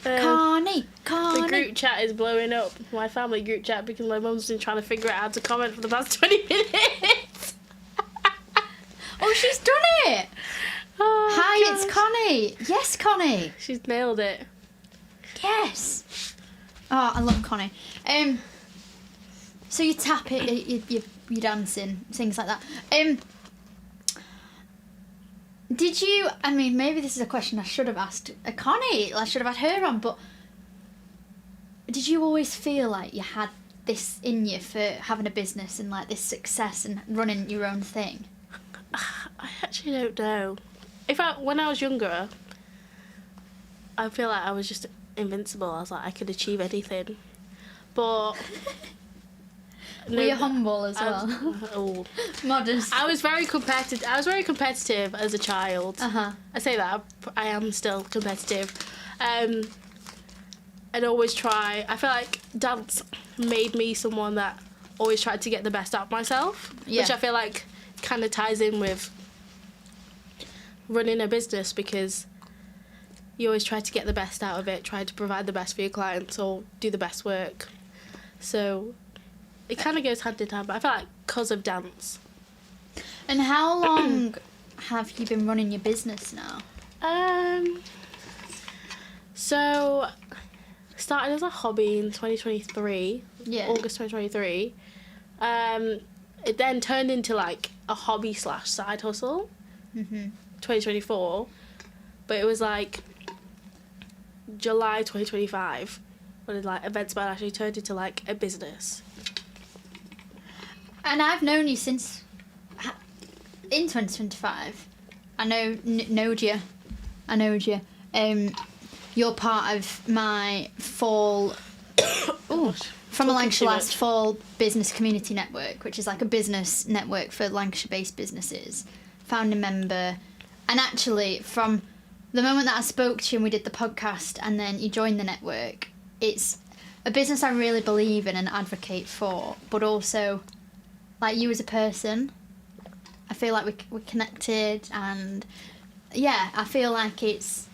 Connie. The group chat is blowing up. My family group chat, because my mum's been trying to figure out how to comment for the past 20 minutes. Oh, she's done it. Hi it's Connie. Yes, Connie. She's nailed it. Yes. Oh, I love Connie. So you tap it, you're dancing, things like that. Did you, I mean, maybe this is a question I should have asked Connie, I should have had her on, but did you always feel like you had this in you for having a business and like this success and running your own thing? I actually don't know. When I was younger, I feel like I was just invincible. I was like, I could achieve anything. But... Were you humble as well? Modest. I was very competitive. As a child. I say that I am still competitive, and always try. I feel like dance made me someone that always tried to get the best out of myself, which I feel like kind of ties in with running a business, because you always try to get the best out of it, try to provide the best for your clients or do the best work. So it kind of goes hand in hand, but I feel like because of dance. And how long have you been running your business now? So started as a hobby in 2023, August 2023. It then turned into like a hobby / side hustle, 2024. But it was like July 2025 when like Events Band actually turned into like a business. And I've known you since in 2025. I knowed you. You're part of my fall from a Lancashire Last Fall Business Community Network, which is like a business network for Lancashire-based businesses. Founding member, and actually from the moment that I spoke to you and we did the podcast, and then you joined the network, it's a business I really believe in and advocate for, but also like you as a person. I feel like we're connected, and I feel like it's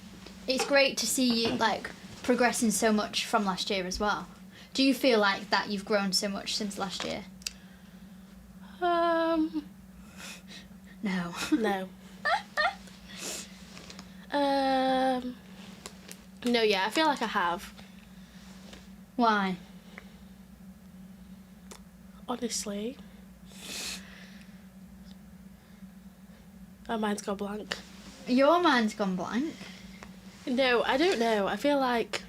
great to see you like progressing so much from last year as well. Do you feel like that you've grown so much since last year? No. No. No, I feel like I have. Why? Honestly, my mind's gone blank. Your mind's gone blank? No, I don't know. I feel like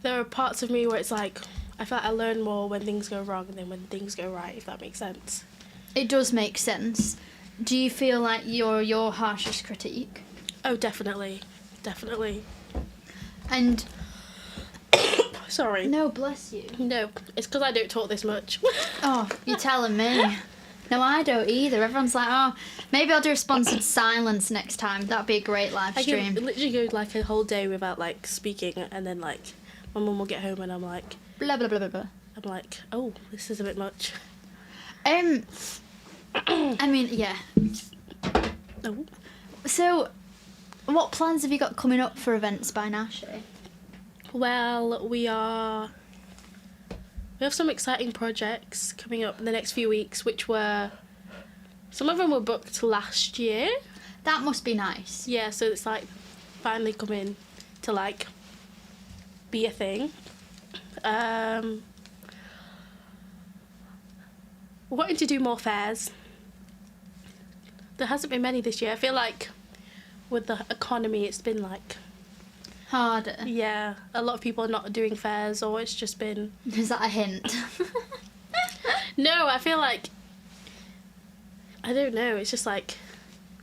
there are parts of me where it's like, I feel like I learn more when things go wrong than when things go right, if that makes sense. It does make sense. Do you feel like you're your harshest critique? Oh, definitely. Definitely. And... Sorry. No, bless you. No, it's because I don't talk this much. Oh, you're telling me. No, I don't either. Everyone's like, oh, maybe I'll do a sponsored silence next time. That'd be a great live stream. I can literally go like a whole day without like speaking, and then like my mum will get home and I'm like... Blah, blah, blah, blah, blah. I'm like, oh, this is a bit much. I mean, yeah. Oh. So, what plans have you got coming up for Events by Nashi? Well, we have some exciting projects coming up in the next few weeks, which some of them were booked last year. That must be nice. Yeah, so it's like finally coming to like be a thing. Wanting to do more fairs. There hasn't been many this year. I feel like with the economy it's been like harder. Yeah, a lot of people are not doing fairs, or it's just been... Is that a hint? No, I feel like... I don't know, it's just like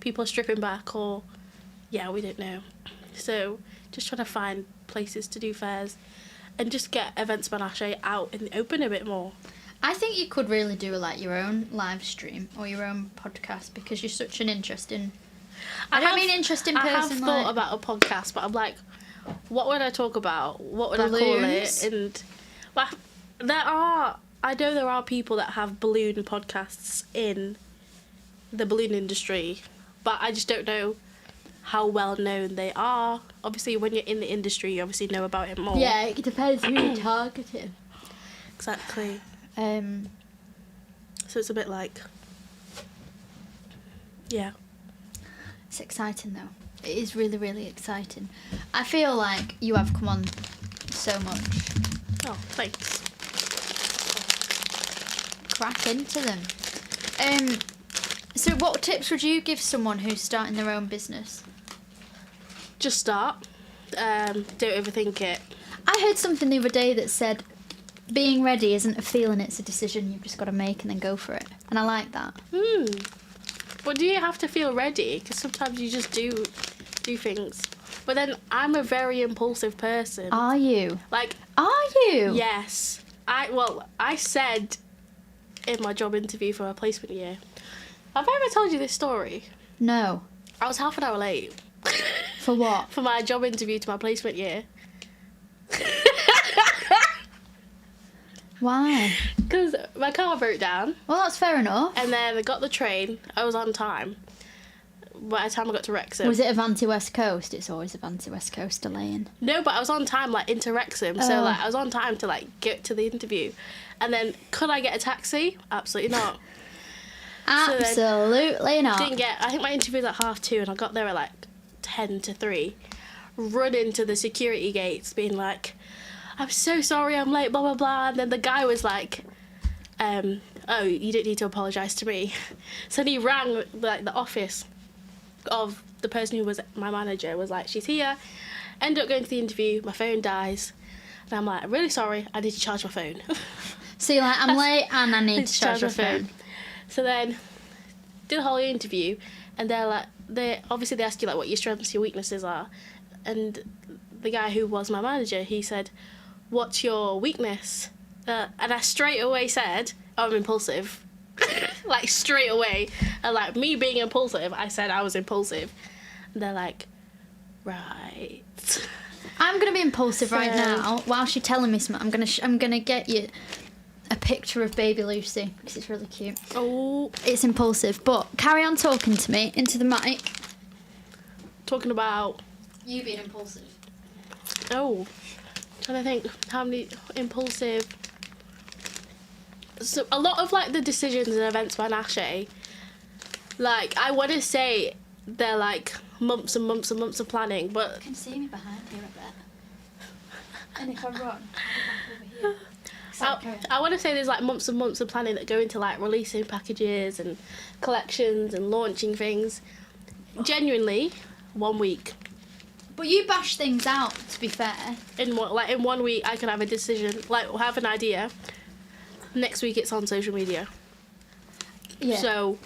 people are stripping back, or... Yeah, we don't know. So, just trying to find places to do fairs and just get Events by Nashi out in the open a bit more. I think you could really do like your own live stream or your own podcast, because you're such an interesting... I mean interesting person. I have thought about a podcast, but I'm like... What would I talk about? What would Balloons? I call it? And well, I know there are people that have balloon podcasts in the balloon industry, but I just don't know how well known they are. Obviously, when you're in the industry, you obviously know about it more. Yeah, it depends who you're targeting. Exactly. So it's a bit like, yeah. It's exciting though. It is really, really exciting. I feel like you have come on so much. Oh, thanks. Crack into them. So what tips would you give someone who's starting their own business? Just start. Don't overthink it. I heard something the other day that said being ready isn't a feeling, it's a decision you've just got to make and then go for it. And I like that. But do you have to feel ready? Because sometimes you just do things. But then I'm a very impulsive person. Are you? Like, are you? Yes. I said in my job interview for my placement year. Have I ever told you this story? No. I was half an hour late. For what? For my job interview to my placement year. Why? Because my car broke down. Well, that's fair enough. And then I got the train. I was on time. By the time I got to Wrexham. Was it Avanti West Coast? It's always Avanti West Coast delaying. No, but I was on time, like, into Wrexham. So, like, I was on time to, like, get to the interview. And then, could I get a taxi? Absolutely not. Absolutely not. Didn't get... I think my interview was at 2:30, and I got there at, like, 2:50. Run into the security gates, being like, I'm so sorry I'm late, blah, blah, blah. And then the guy was like, oh, you don't need to apologise to me. So then he rang, like, the office of the person who was my manager, was like, she's here. Ended up going to the interview, my phone dies. And I'm like, I'm really sorry, I need to charge my phone. So you're like, I'm late and I need to charge my phone. So then, did the whole interview, and they're like, they ask you, like, what your strengths, your weaknesses are. And the guy who was my manager, he said, what's your weakness? And I straight away said, I'm impulsive. Like, straight away. And, like, me being impulsive, I said I was impulsive. And they're like, right. I'm going to be impulsive right now. Whilst you're telling me something, I'm gonna get you a picture of baby Lucy, because it's really cute. Oh. It's impulsive, but carry on talking to me into the mic. Talking about... You being impulsive. Oh. Trying to think how many impulsive... So a lot of, like, the decisions and events by Nashe, like, I want to say they're, like, months and months and months of planning, but... You can see me behind here a bit. And if I run, I'll be back over here. I want to say there's, like, months and months of planning that go into, like, releasing packages and collections and launching things. Genuinely, 1 week. But you bash things out, to be fair. In 1 week, I can have a decision, like, have an idea. Next week, it's on social media. Yeah. So,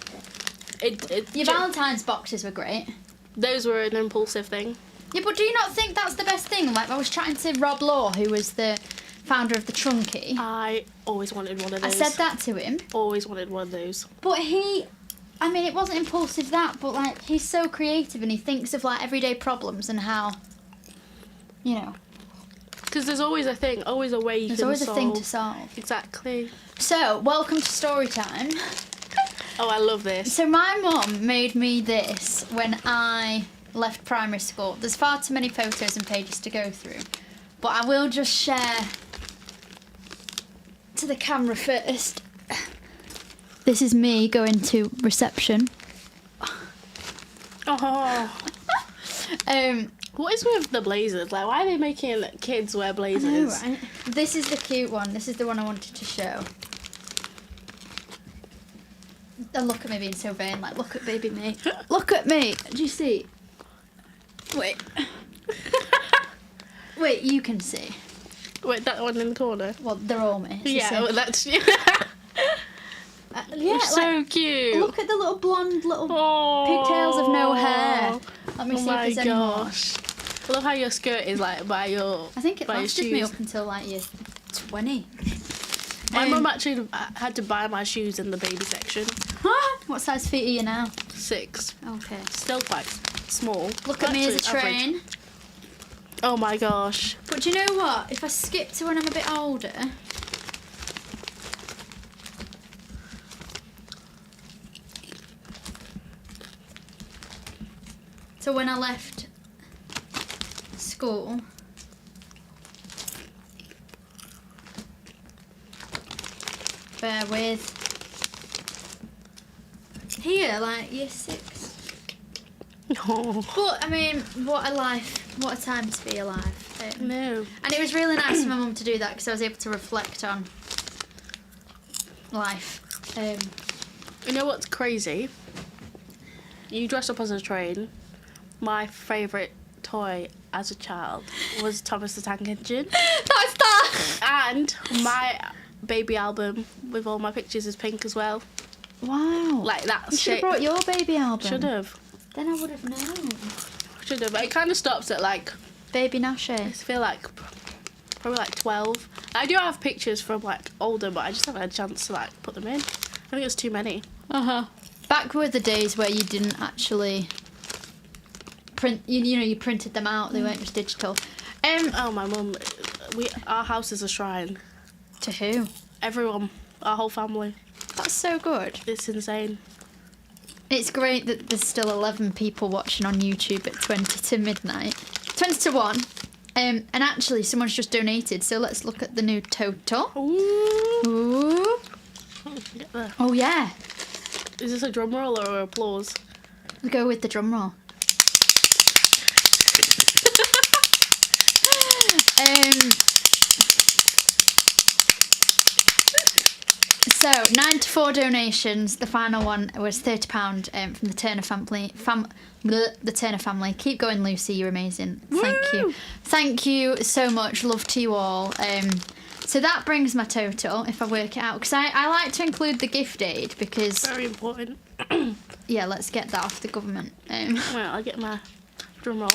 your Valentine's boxes were great. Those were an impulsive thing. Yeah, but do you not think that's the best thing? Like, I was chatting to Rob Law, who was the founder of the Trunky. I always wanted one of those. I said that to him. Always wanted one of those. But I mean, it wasn't impulsive that, but, like, he's so creative and he thinks of, like, everyday problems and how, you know. Because there's always a thing, always a way you can solve. There's always a thing to solve. Exactly. So, welcome to story time. Oh, I love this. So my mum made me this when I left primary school. There's far too many photos and pages to go through, but I will just share to the camera first. This is me going to reception. Oh. What is with the blazers? Like, why are they making kids wear blazers? I know, right? This is the cute one. This is the one I wanted to show. And look at me being so vain. Like, look at baby me. Look at me. Do you see? Wait. Wait, you can see. Wait, that one in the corner? Well, they're all me. Yeah, well, that's... yeah, so cute. Look at the little blonde pigtails of no hair. Let me see if there's any more. I love how your skirt is like by your. I think it by lasted me up until like year 20. My mum actually had to buy my shoes in the baby section. What size feet are you now? 6. Okay. Still quite small. Look at me as a train. Oh my gosh. But do you know what? If I skip to when I'm a bit older. So when I left school, bear with, here, like year 6. But I mean, what a life! What a time to be alive. No. And it was really nice for my mum to do that because I was able to reflect on life. You know what's crazy? You dressed up as a train. My favourite toy as a child was Thomas the Tank Engine. That's that! And my baby album with all my pictures is pink as well. Wow. Like that You should have shape. brought your baby album. Should have. Then I would have known. Should have. It kind of stops at like... Baby Nashi. I feel like probably like 12. I do have pictures from like older, but I just haven't had a chance to like put them in. I think it's too many. Back were the days where you didn't actually print. You know, you printed them out. They weren't just digital. Oh, my mum. Our house is a shrine. To who? Everyone. Our whole family. That's so good. It's insane. It's great that there's still 11 people watching on YouTube at 20 to midnight. 20 to 1. And actually, someone's just donated, so let's look at the new total. Ooh. Oh, yeah. Is this a drum roll or applause? We'll go with the drum roll. So, 94 donations. The final one was £30 from the Turner family. The Turner family. Keep going, Lucy. You're amazing. Thank you. Thank you so much. Love to you all. So that brings my total, if I work it out. Because I like to include the gift aid because... Very important. Yeah, let's get that off the government. Well, I'll get my drum roll.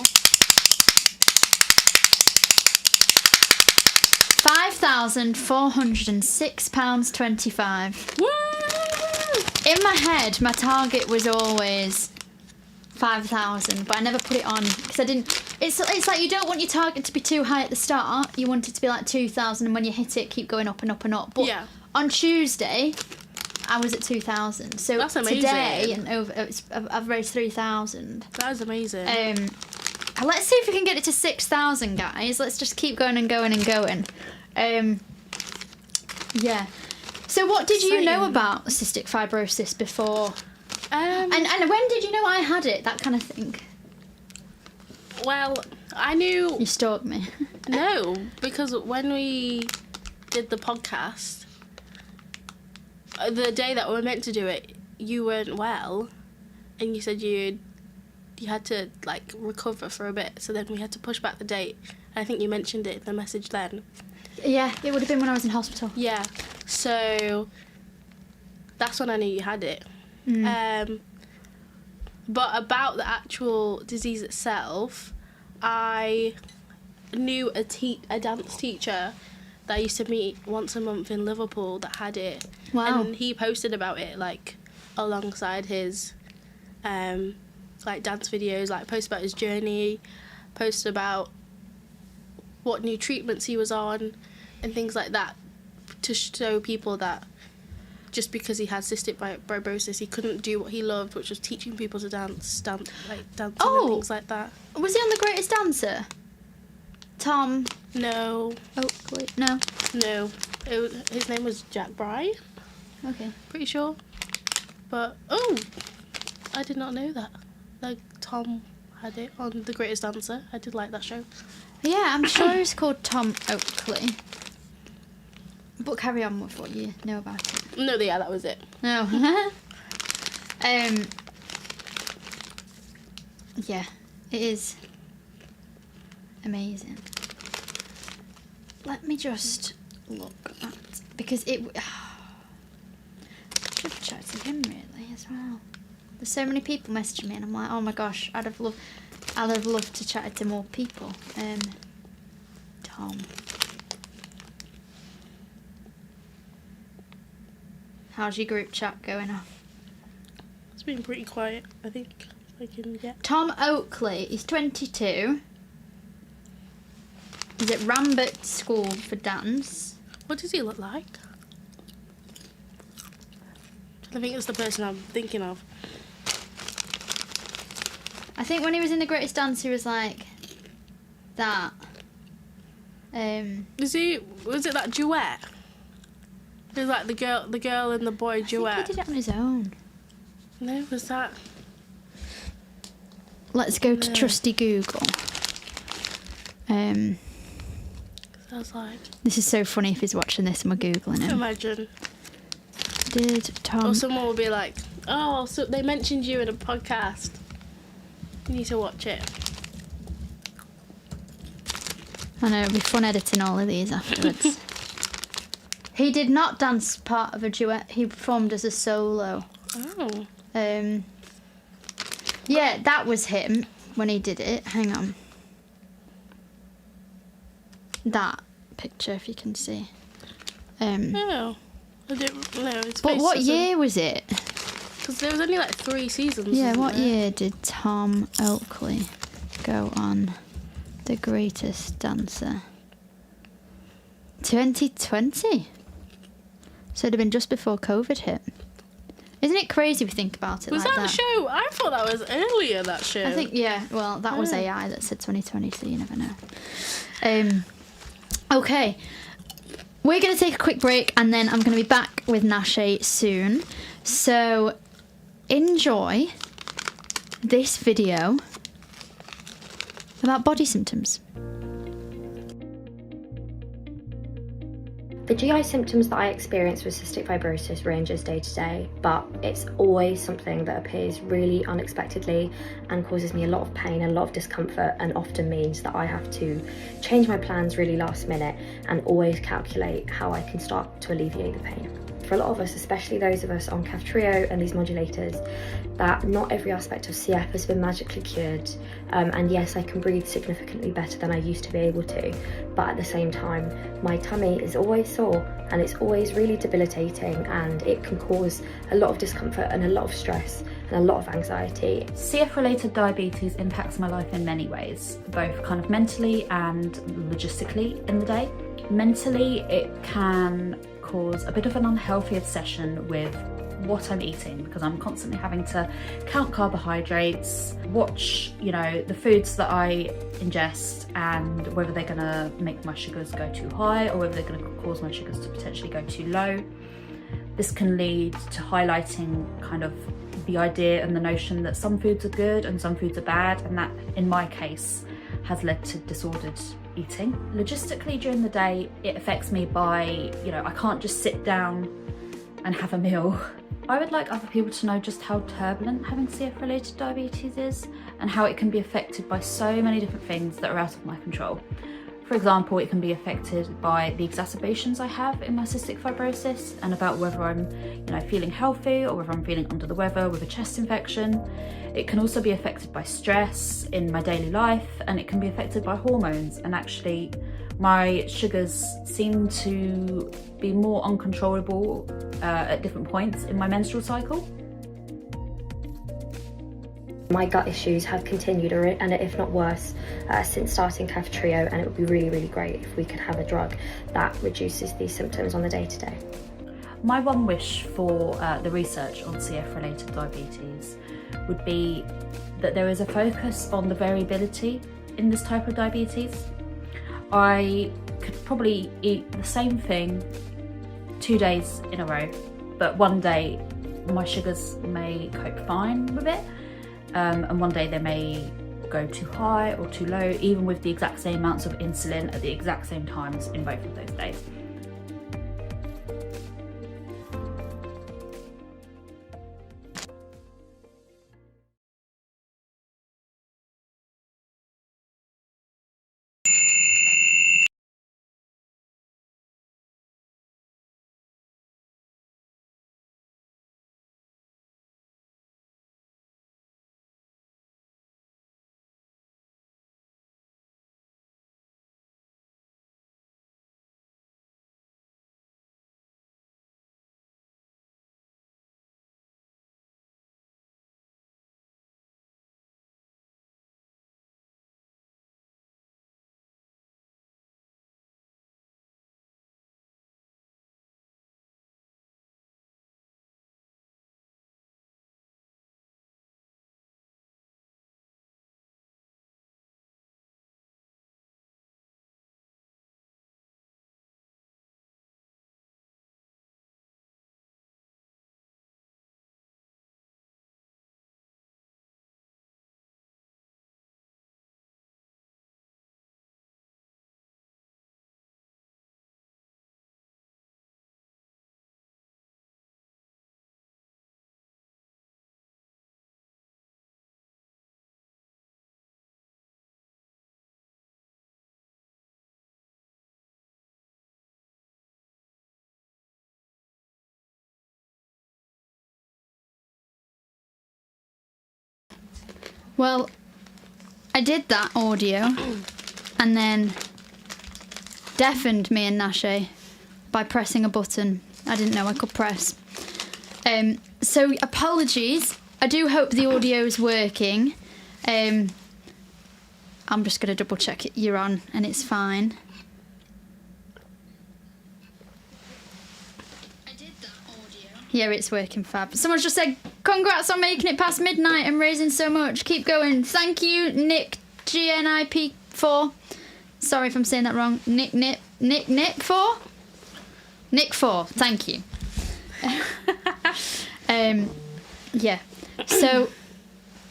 £5,406.25. Woo! In my head, my target was always 5,000, but I never put it on because I didn't. It's like you don't want your target to be too high at the start. You want it to be like 2,000, and when you hit it, keep going up and up and up. But on Tuesday, I was at 2,000. So that's amazing. Today, and I've raised 3,000. That is amazing. Let's see if we can get it to 6,000, guys. Let's just keep going and going and going. Yeah. So what did you know about cystic fibrosis before? And when did you know I had it? That kind of thing. Well, I knew... You stalked me. No, because when we did the podcast, the day that we were meant to do it, you weren't well, and you said you had to like recover for a bit, so then we had to push back the date. I think you mentioned it in the message then. Yeah, it would have been when I was in hospital. Yeah, so that's when I knew you had it. But about the actual disease itself, I knew a dance teacher that I used to meet once a month in Liverpool that had it. Wow. And he posted about it like alongside his like dance videos, like post about his journey, post about what new treatments he was on and things like that, to show people that just because he had cystic fibrosis, he couldn't do what he loved, which was teaching people to dance and things like that. Was he on The Greatest Dancer? Tom? No. Oakley? No. No. His name was Jack Bry. Okay. Pretty sure. But, I did not know that. Like, Tom had it on The Greatest Dancer. I did like that show. Yeah, I'm sure he's called Tom Oakley. But carry on with what you know about it. No, yeah, that was it. No. Yeah, it is amazing. Let me just look at, because it I should have chatted to him really as well. There's so many people messaging me and I'm like, oh my gosh, I'd have loved to chat to more people. Tom. How's your group chat going off? It's been pretty quiet, I think. I can get. Tom Oakley, he's 22. He's at Rambert School for Dance. What does he look like? I think it's the person I'm thinking of. I think when he was in The Greatest Dance, he was like that. Was it that duet? It was like the girl and the boy duet. I think he did it on his own. No, was that? let's go to trusty Google. Sounds like. This is so funny if he's watching this and we're Googling him. Imagine. Did Tom... Or someone will be like, oh, so they mentioned you in a podcast. You need to watch it. I know, it'll be fun editing all of these afterwards. He did not dance part of a duet. He performed as a solo. Oh. Yeah, that was him when he did it. Hang on. That picture, if you can see. Oh. I didn't know. But what year was it? Because there was only like 3 seasons. Yeah, what there? year did Tom Oakley go on The Greatest Dancer? 2020. So it'd have been just before COVID hit. Isn't it crazy if you think about it Was like that the show? I thought that was earlier, that show. I think, yeah. Well, that was AI that said 2020, so you never know. Okay. We're going to take a quick break and then I'm going to be back with Nashe soon. So enjoy this video about body symptoms. The GI symptoms that I experience with cystic fibrosis ranges day to day, but it's always something that appears really unexpectedly and causes me a lot of pain and a lot of discomfort, and often means that I have to change my plans really last minute and always calculate how I can start to alleviate the pain. For a lot of us, especially those of us on Kaftrio and these modulators, that not every aspect of CF has been magically cured. And yes, I can breathe significantly better than I used to be able to, but at the same time, my tummy is always sore and it's always really debilitating, and it can cause a lot of discomfort and a lot of stress and a lot of anxiety. CF-related diabetes impacts my life in many ways, both kind of mentally and logistically in the day. Mentally, it can cause a bit of an unhealthy obsession with what I'm eating, because I'm constantly having to count carbohydrates, watch, the foods that I ingest and whether they're going to make my sugars go too high or whether they're going to cause my sugars to potentially go too low. This can lead to highlighting kind of the idea and the notion that some foods are good and some foods are bad, and that, in my case, has led to disordered eating. Logistically, during the day, it affects me by, I can't just sit down and have a meal. I would like other people to know just how turbulent having CF-related diabetes is and how it can be affected by so many different things that are out of my control. For example, it can be affected by the exacerbations I have in my cystic fibrosis and about whether I'm, feeling healthy or whether I'm feeling under the weather with a chest infection. It can also be affected by stress in my daily life, and it can be affected by hormones, and actually my sugars seem to be more uncontrollable at different points in my menstrual cycle. My gut issues have continued, and if not worse, since starting Kaftrio, and it would be really, really great if we could have a drug that reduces these symptoms on the day-to-day. My one wish for the research on CF-related diabetes would be that there is a focus on the variability in this type of diabetes. I could probably eat the same thing 2 days in a row, but one day my sugars may cope fine with it, and one day they may go too high or too low, even with the exact same amounts of insulin at the exact same times in both of those days. Well, I did that audio and then deafened me and Nashe by pressing a button I didn't know I could press. So apologies. I do hope the audio is working. I'm just going to double check you're on and it's fine. Yeah, it's working fab. Someone's just said, congrats on making it past midnight and raising so much. Keep going. Thank you, Nick GNIP4. Sorry if I'm saying that wrong. Nick 4? Nick 4, thank you. Yeah. So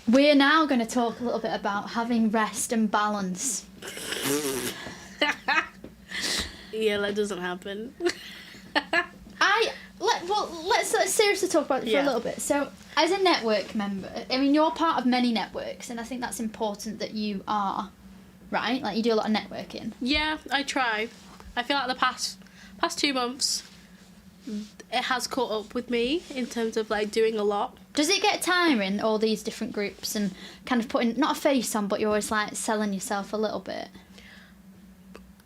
we're now going to talk a little bit about having rest and balance. Yeah, that doesn't happen. Let's seriously talk about it for a little bit. So, as a network member, I mean, you're part of many networks, and I think that's important that you are, right? Like, you do a lot of networking. Yeah, I try. I feel like the past 2 months, it has caught up with me in terms of, like, doing a lot. Does it get tiring, all these different groups, and kind of putting, not a face on, but you're always, like, selling yourself a little bit?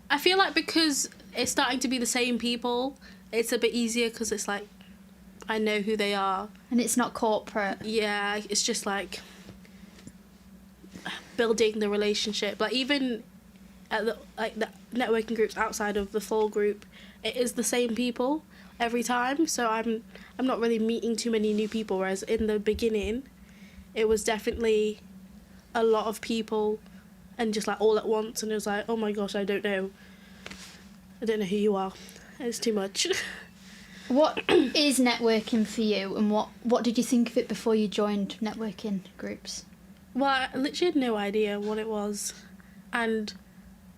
I feel like because it's starting to be the same people, it's a bit easier because it's like, I know who they are. And it's not corporate. Yeah, it's just like building the relationship. Like even at the networking groups outside of the full group, it is the same people every time. So I'm not really meeting too many new people. Whereas in the beginning, it was definitely a lot of people and just like all at once. And it was like, oh my gosh, I don't know who you are. It's too much. What is networking for you, and what did you think of it before you joined networking groups? Well, I literally had no idea what it was, and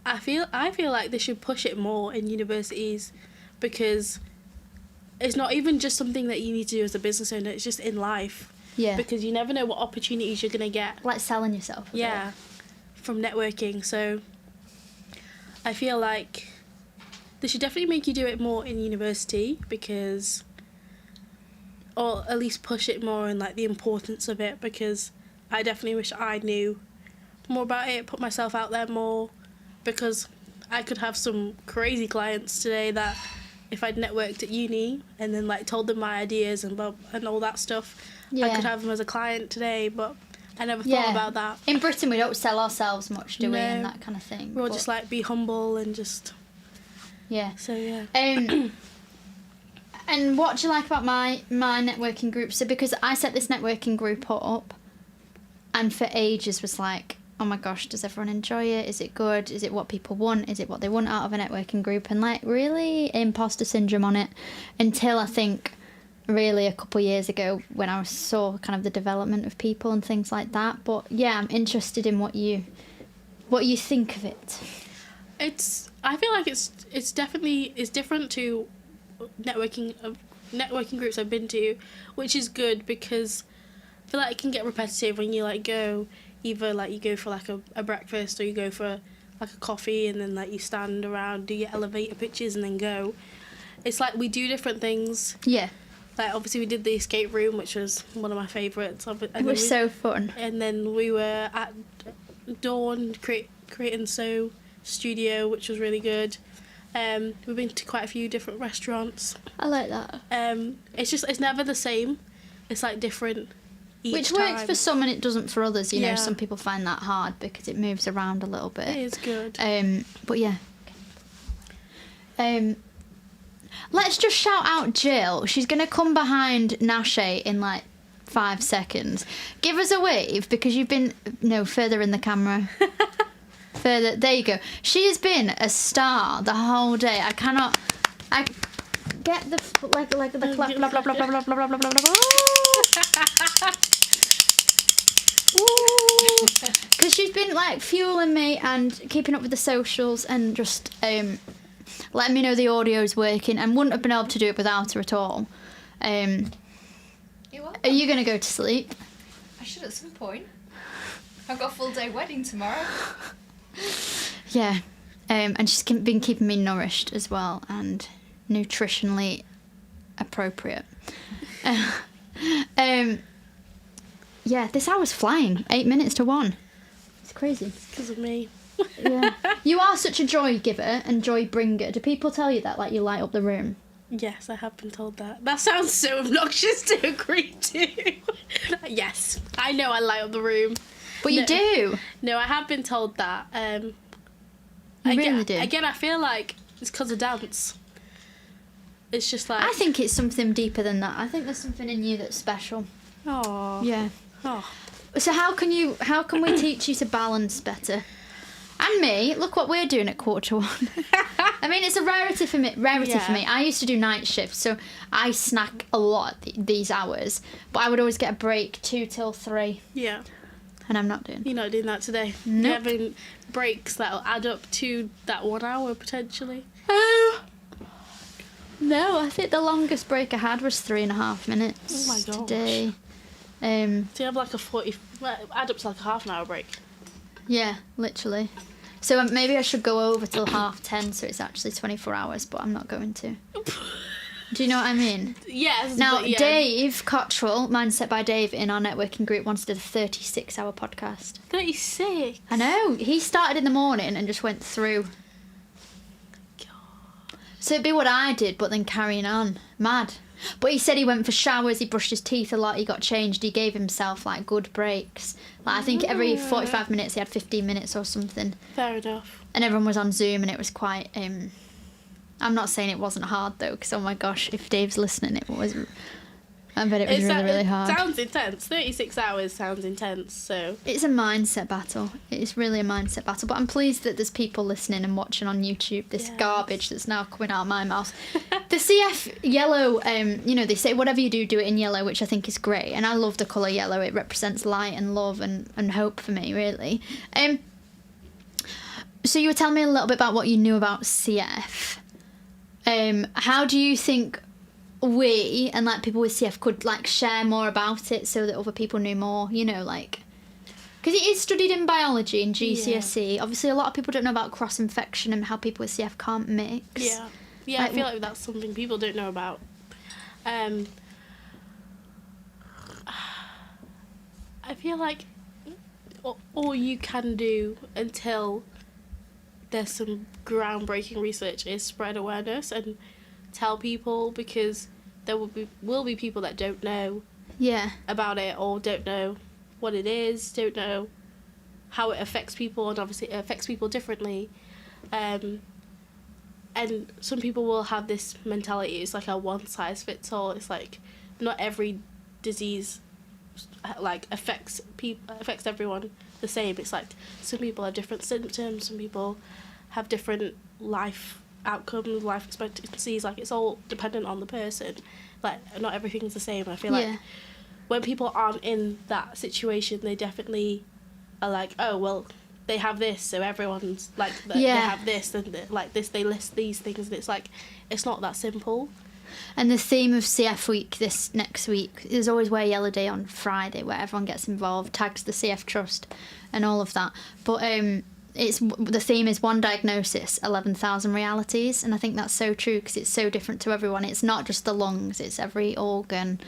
I feel like they should push it more in universities because it's not even just something that you need to do as a business owner, it's just in life. Yeah. Because you never know what opportunities you're going to get. Like selling yourself. Yeah, from networking. So I feel like they should definitely make you do it more in university because, or at least push it more and like the importance of it, because I definitely wish I knew more about it, put myself out there more, because I could have some crazy clients today that if I'd networked at uni and then like told them my ideas and all that stuff, I could have them as a client today, but I never thought about that. In Britain we don't sell ourselves much, do we, and that kind of thing. We'll just like be humble and just... Yeah. So yeah. And what do you like about my networking group? So because I set this networking group up, and for ages was like, oh my gosh, does everyone enjoy it? Is it good? Is it what people want? Is it what they want out of a networking group? And like really imposter syndrome on it, until I think really a couple of years ago when I saw kind of the development of people and things like that. But yeah, I'm interested in what you think of it. I feel like it's definitely different to networking groups I've been to, which is good because I feel like it can get repetitive when you like go, either like you go for like a breakfast or you go for like a coffee and then like you stand around, do your elevator pitches and then go. It's like we do different things. Yeah. Like obviously we did the escape room, which was one of my favourites. It was so fun. And then we were at Dawn Create and Sew studio, which was really good. We've been to quite a few different restaurants. I like that. It's never the same. It's like different each Which time. works for some and it doesn't for others. You know, some people find that hard because it moves around a little bit. It is good. But yeah. Let's just shout out Jill. She's going to come behind Nashe in like 5 seconds. Give us a wave because you've been... No, further in the camera. Further. There you go. She has been a star the whole day. I get the... Like the clap. Blah, blah, blah, blah, blah, blah, blah, blah, blah, blah. Because she's been like fueling me and keeping up with the socials and just... letting me know the audio's working, and wouldn't have been able to do it without her at all. Are you going to go to sleep? I should at some point. I've got a full day wedding tomorrow. Yeah. And she's been keeping me nourished as well and nutritionally appropriate. Yeah, this hour's flying. 8 minutes to 1. It's crazy. Because of me. Yeah. You are such a joy giver and joy bringer. Do people tell you that, like you light up the room? Yes, I have been told that. That sounds so obnoxious to agree to. Yes, I know I light up the room. But you do. No, I have been told that. You really do. Again, I feel like it's because of dance. It's just like... I think it's something deeper than that. I think there's something in you that's special. Oh. Yeah. Oh. So how can we teach you to balance better? And me, look what we're doing at 1:45. I mean, it's a rarity for me. For me. I used to do night shifts, so I snack a lot these hours. But I would always get a break 2 till 3. Yeah. And I'm not doing. You're not doing that today. Nope. You're having breaks that'll add up to that 1 hour potentially. No, I think the longest break I had was 3.5 minutes. Oh my gosh. Today. So you have like a 40, add up to like a half an hour break. Yeah, literally. So maybe I should go over till 10:30, so it's actually 24 hours, but I'm not going to. Do you know what I mean? Yes. Now, but yeah. Dave Cottrell, Mindset by Dave, in our networking group, wants to do a 36-hour podcast. 36? I know. He started in the morning and just went through. God. So it'd be what I did, but then carrying on. Mad. But he said he went for showers, he brushed his teeth a lot, he got changed, he gave himself, like, good breaks. Like, I think every 45 minutes he had 15 minutes or something. Fair enough. And everyone was on Zoom, and it was quite... I'm not saying it wasn't hard, though, because, oh my gosh, if Dave's listening, it was... I bet it was really hard. It sounds intense. 36 hours sounds intense, so... It's a mindset battle. It is really a mindset battle. But I'm pleased that there's people listening and watching on YouTube, this garbage that's now coming out of my mouth. The CF yellow, they say whatever you do, do it in yellow, which I think is great. And I love the colour yellow. It represents light and love and hope for me, really. So you were telling me a little bit about what you knew about CF. How do you think we and like people with CF could like share more about it so that other people knew more, because it is studied in biology in GCSE. Obviously a lot of people don't know about cross infection and how people with CF can't mix. I feel like that's something people don't know about. I feel like all you can do until there's some groundbreaking research is spread awareness and tell people, because there will be people that don't know about it, or don't know what it is, don't know how it affects people, and obviously it affects people differently. And some people will have this mentality, it's like a one size fits all. It's like not every disease like affects everyone the same. It's like some people have different symptoms, some people have different life outcomes, life expectancies. Like, it's all dependent on the person. Like, not everything's the same. I feel like when people aren't in that situation, they definitely are like, oh well, they have this, so everyone's like they have this, and like this, they list these things, and it's like, it's not that simple. And the theme of CF week this next week, there's always Wear Yellow Day on Friday, where everyone gets involved, tags the CF Trust and all of that. But the theme is one diagnosis, 11,000 realities, and I think that's so true, because it's so different to everyone. It's not just the lungs, it's every organ.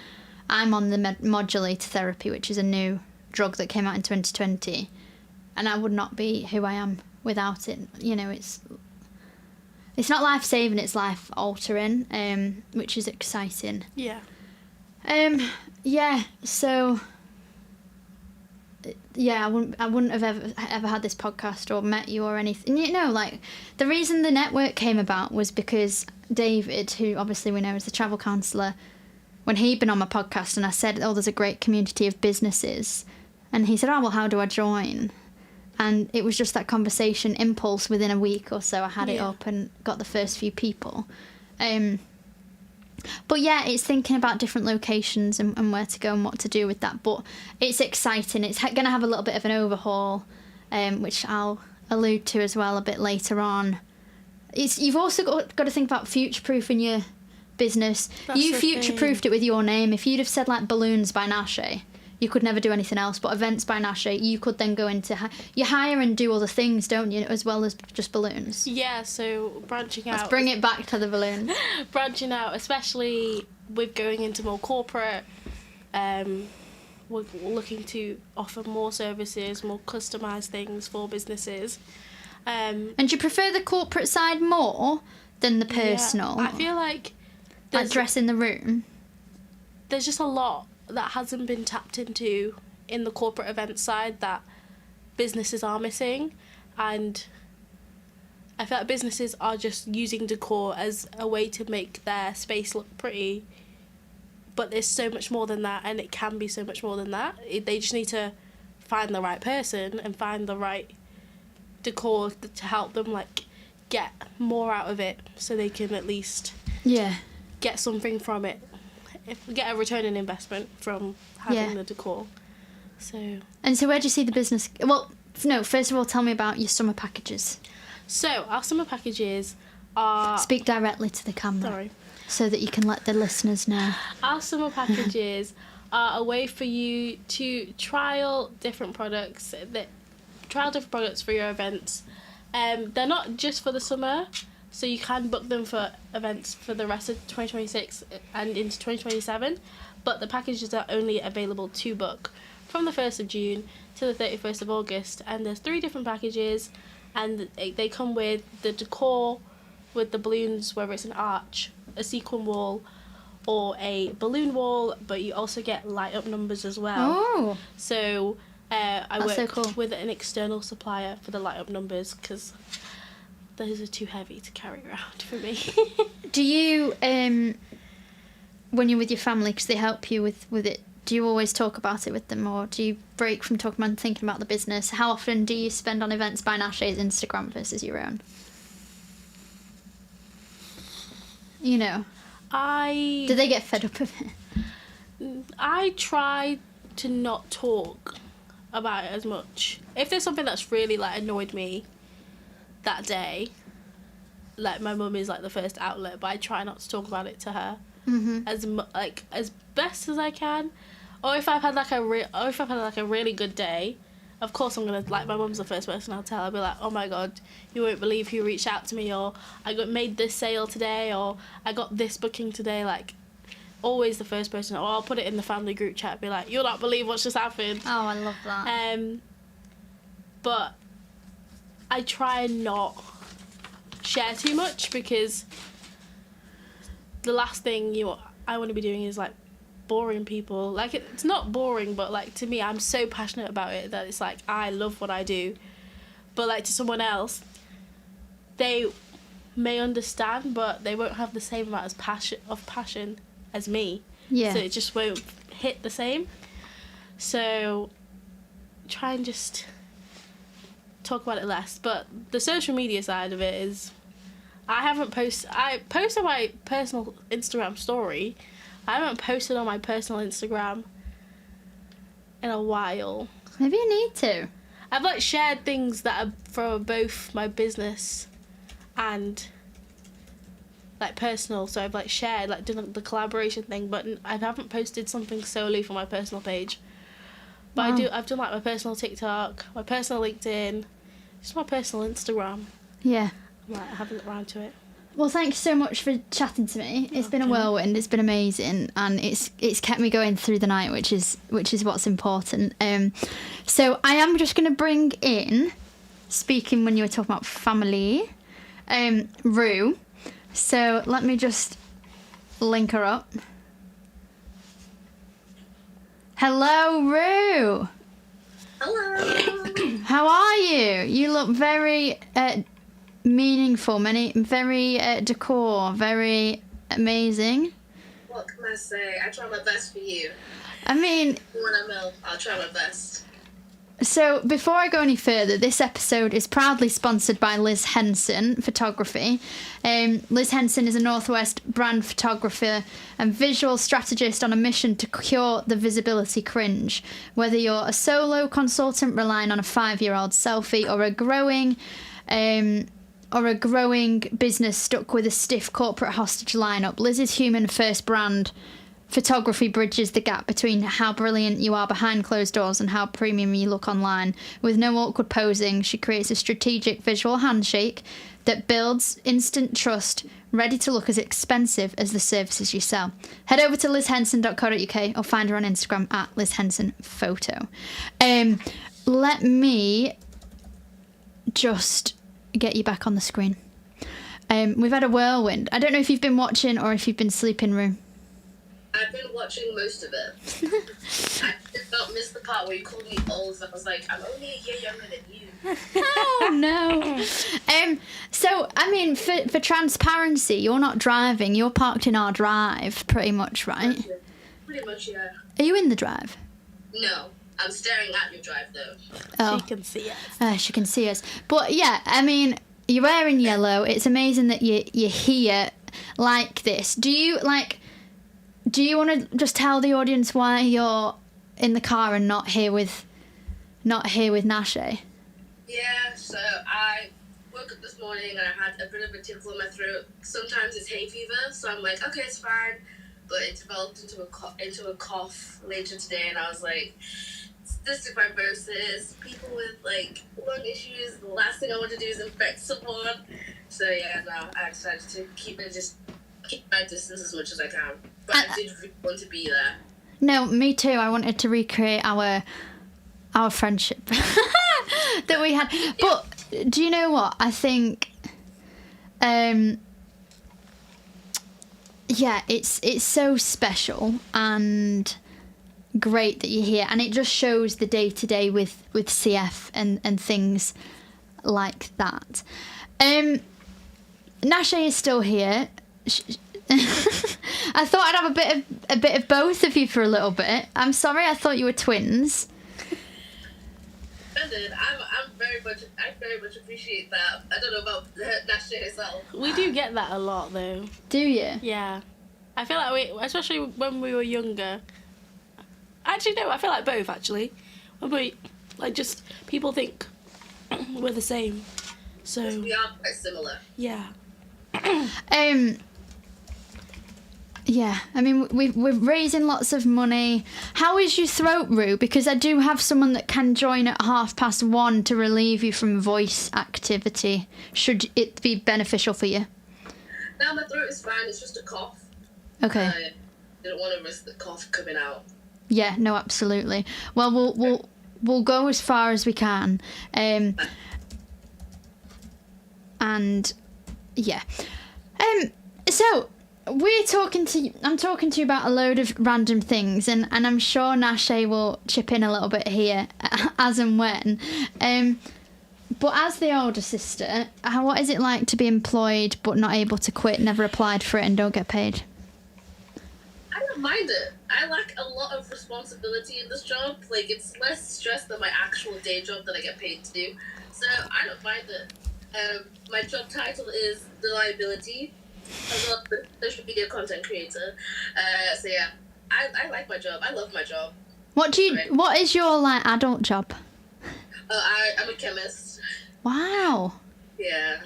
I'm on the modulator therapy, which is a new drug that came out in 2020, and I would not be who I am without it. It's not life-saving, it's life-altering, which is exciting. So... I wouldn't have ever had this podcast or met you or anything. The reason the network came about was because David, who obviously we know is the travel counsellor, when he'd been on my podcast and I said, there's a great community of businesses, and he said, well, how do I join? And it was just that conversation impulse. Within a week or so I had it up and got the first few people. But it's thinking about different locations and where to go and what to do with that. But it's exciting. It's going to have a little bit of an overhaul, which I'll allude to as well a bit later on. You've also got to think about future-proofing your business. You future-proofed it with your name. If you'd have said like Balloons by Nashe, you could never do anything else. But Events by Nashe, you could then go into... You hire and do other things, don't you, as well as just balloons? Yeah, so branching out... Let's bring it back to the balloons. Branching out, especially with going into more corporate we're looking to offer more services, more customised things for businesses. And do you prefer the corporate side more than the personal? Yeah, I feel like dress in the room. There's just a lot that hasn't been tapped into in the corporate event side that businesses are missing, and I feel like businesses are just using decor as a way to make their space look pretty, but there's so much more than that, and it can be so much more than that. They just need to find the right person and find the right decor to help them like get more out of it, so they can at least get something from it, get a return on investment from having the decor. So where do you see the business? Well, no, first of all, tell me about your summer packages. So our summer packages are... Speak directly to the camera. Sorry. So that you can let the listeners know. Our summer packages are a way for you to trial different products for your events. They're not just for the summer, so you can book them for events for the rest of 2026 and into 2027, but the packages are only available to book from the 1st of June to the 31st of August, and there's 3 different packages, and they come with the decor, with the balloons, whether it's an arch, a sequin wall, or a balloon wall, but you also get light up numbers as well. Oh! So I work so cool. with an external supplier for the light up numbers, because those are too heavy to carry around for me. Do you, when you're with your family, because they help you with it, do you always talk about it with them, or do you break from talking about and thinking about the business? How often do you spend on events by Ashay's Instagram versus your own? You know. Do they get fed up of it? I try to not talk about it as much. If there's something that's really like annoyed me that day, like my mum is like the first outlet, but I try not to talk about it to her as best as I can. Or if I've had like a really good day, of course I'm gonna, like, my mum's the first person I'll tell. I'll be like, oh my god, you won't made who reached out to me, or I made this sale today, or I got this booking today. Like, always the first person, or I'll put it in the family group chat, be like, you'll not believe what's just happened. Oh, I love that. But I try and not share too much, because the last thing I want to be doing is like boring people. Like, it's not boring, but like to me, I'm so passionate about it that it's like I love what I do, but like to someone else, they may understand, but they won't have the same amount of passion as me. So it just won't hit the same. So try and just talk about it less. But the social media side of it is, I post on my personal Instagram story. I haven't posted on my personal Instagram in a while. Maybe you need to. I've like shared things that are for both my business and like personal, so I've like shared, like done the collaboration thing, but I haven't posted something solely for my personal page. But Wow. I've done like my personal TikTok, my personal LinkedIn, just my personal Instagram. Yeah. I haven't got around to it. Well, thank you so much for chatting to me. It's been a whirlwind. It's been amazing, and it's kept me going through the night, which is what's important. So I am just going to bring in, speaking when you were talking about family, Rue. So let me just link her up. Hello, Rue. Hello. How are you? You look very meaningful, very decor, very amazing. What can I say? I try my best for you. I mean, When I'm ill, I'll try my best. So before I go any further, this episode is proudly sponsored by Liz Henson Photography. Liz Henson is a Northwest brand photographer and visual strategist on a mission to cure the visibility cringe. Whether you're a solo consultant relying on a 5-year-old selfie, or a growing business stuck with a stiff corporate hostage lineup, Liz's human first brand photography bridges the gap between how brilliant you are behind closed doors and how premium you look online. With no awkward posing, she creates a strategic visual handshake that builds instant trust, ready to look as expensive as the services you sell. Head over to lizhenson.co.uk or find her on Instagram at lizhensonphoto. Let me just get you back on the screen. We've had a whirlwind. I don't know if you've been watching or if you've been sleeping, Rue. I've been watching most of it. I did not miss the part where you called me old. I was like, I'm only a year younger than you. Oh no. So I mean, for transparency, you're not driving. You're parked in our drive, pretty much, right? Pretty much, yeah. Are you in the drive? No, I'm staring at your drive though. Oh. She can see us. She can see us. But yeah, I mean, you're wearing yellow. It's amazing that you're here like this. Do you want to just tell the audience why you're in the car and not here with Nashe? Yeah, so I woke up this morning and I had a bit of a tickle in my throat. Sometimes it's hay fever, so I'm like, okay, it's fine. But it developed into a cough later today, and I was like, cystic fibrosis, people with like lung issues, the last thing I want to do is infect someone. So yeah, no, I decided to keep my distance as much as I can. But I did really want to be there. No, me too. I wanted to recreate our friendship that we had. But do you know what? I think, yeah, it's so special and great that you're here, and it just shows the day to day with CF and things like that. Nashe is still here. I thought I'd have a bit of both of you for a little bit. I'm sorry, I thought you were twins. I very much appreciate that. I don't know about Nashe herself. We do get that a lot though. Do you? Yeah. I feel like especially when we were younger. Actually, no, I feel like both actually. When we, like, just people think we're the same. So we are quite similar. Yeah. Yeah, I mean, we're raising lots of money. How is your throat, Rue? Because I do have someone that can join at 1:30 to relieve you from voice activity, should it be beneficial for you. No, my throat is fine. It's just a cough. Okay. I didn't want to risk the cough coming out. Yeah, no, absolutely. Well, we'll go as far as we can. And yeah. So I'm talking to you about a load of random things, and I'm sure Nashe will chip in a little bit here as and when. But as the older sister, what is it like to be employed but not able to quit, never applied for it and don't get paid? I don't mind it. I lack a lot of responsibility in this job. Like, it's less stress than my actual day job that I get paid to do. So I don't mind it. My job title is reliability, as well as social media content creator. So yeah, I like my job. I love my job. What is your adult job? I'm a chemist. Wow. Yeah.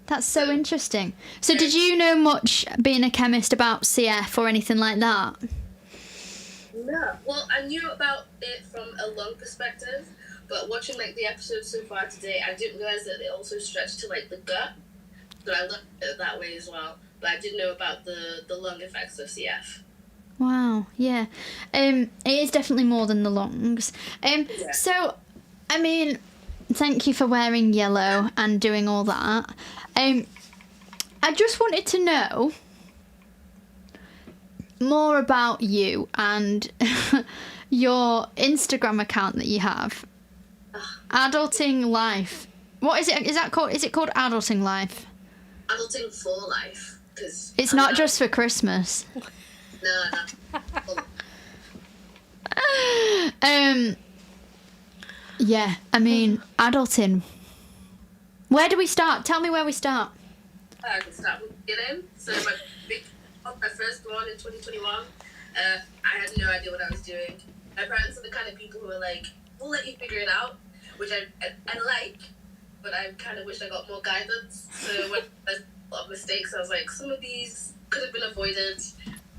That's so interesting. So did you know much being a chemist about CF or anything like that? No. Well, I knew about it from a lung perspective, but watching the episodes so far today, I didn't realize that it also stretched to the gut. So I looked at it that way as well. But I did know about the lung effects of CF. Wow, yeah. It is definitely more than the lungs. Yeah. So, I mean, thank you for wearing yellow and doing all that. I just wanted to know more about you and your Instagram account that you have. Adulting Life. What is it? Is it called Adulting Life? Adulting for life. Cause it's not just for Christmas. No. Yeah, I mean, adulting. Where do we start? Tell me where we start. I can start with the beginning. So my first born in 2021, I had no idea what I was doing. My parents are the kind of people who are like, we'll let you figure it out, which I like, but I kind of wish I got more guidance. So when there's a lot of mistakes, I was like, some of these could have been avoided.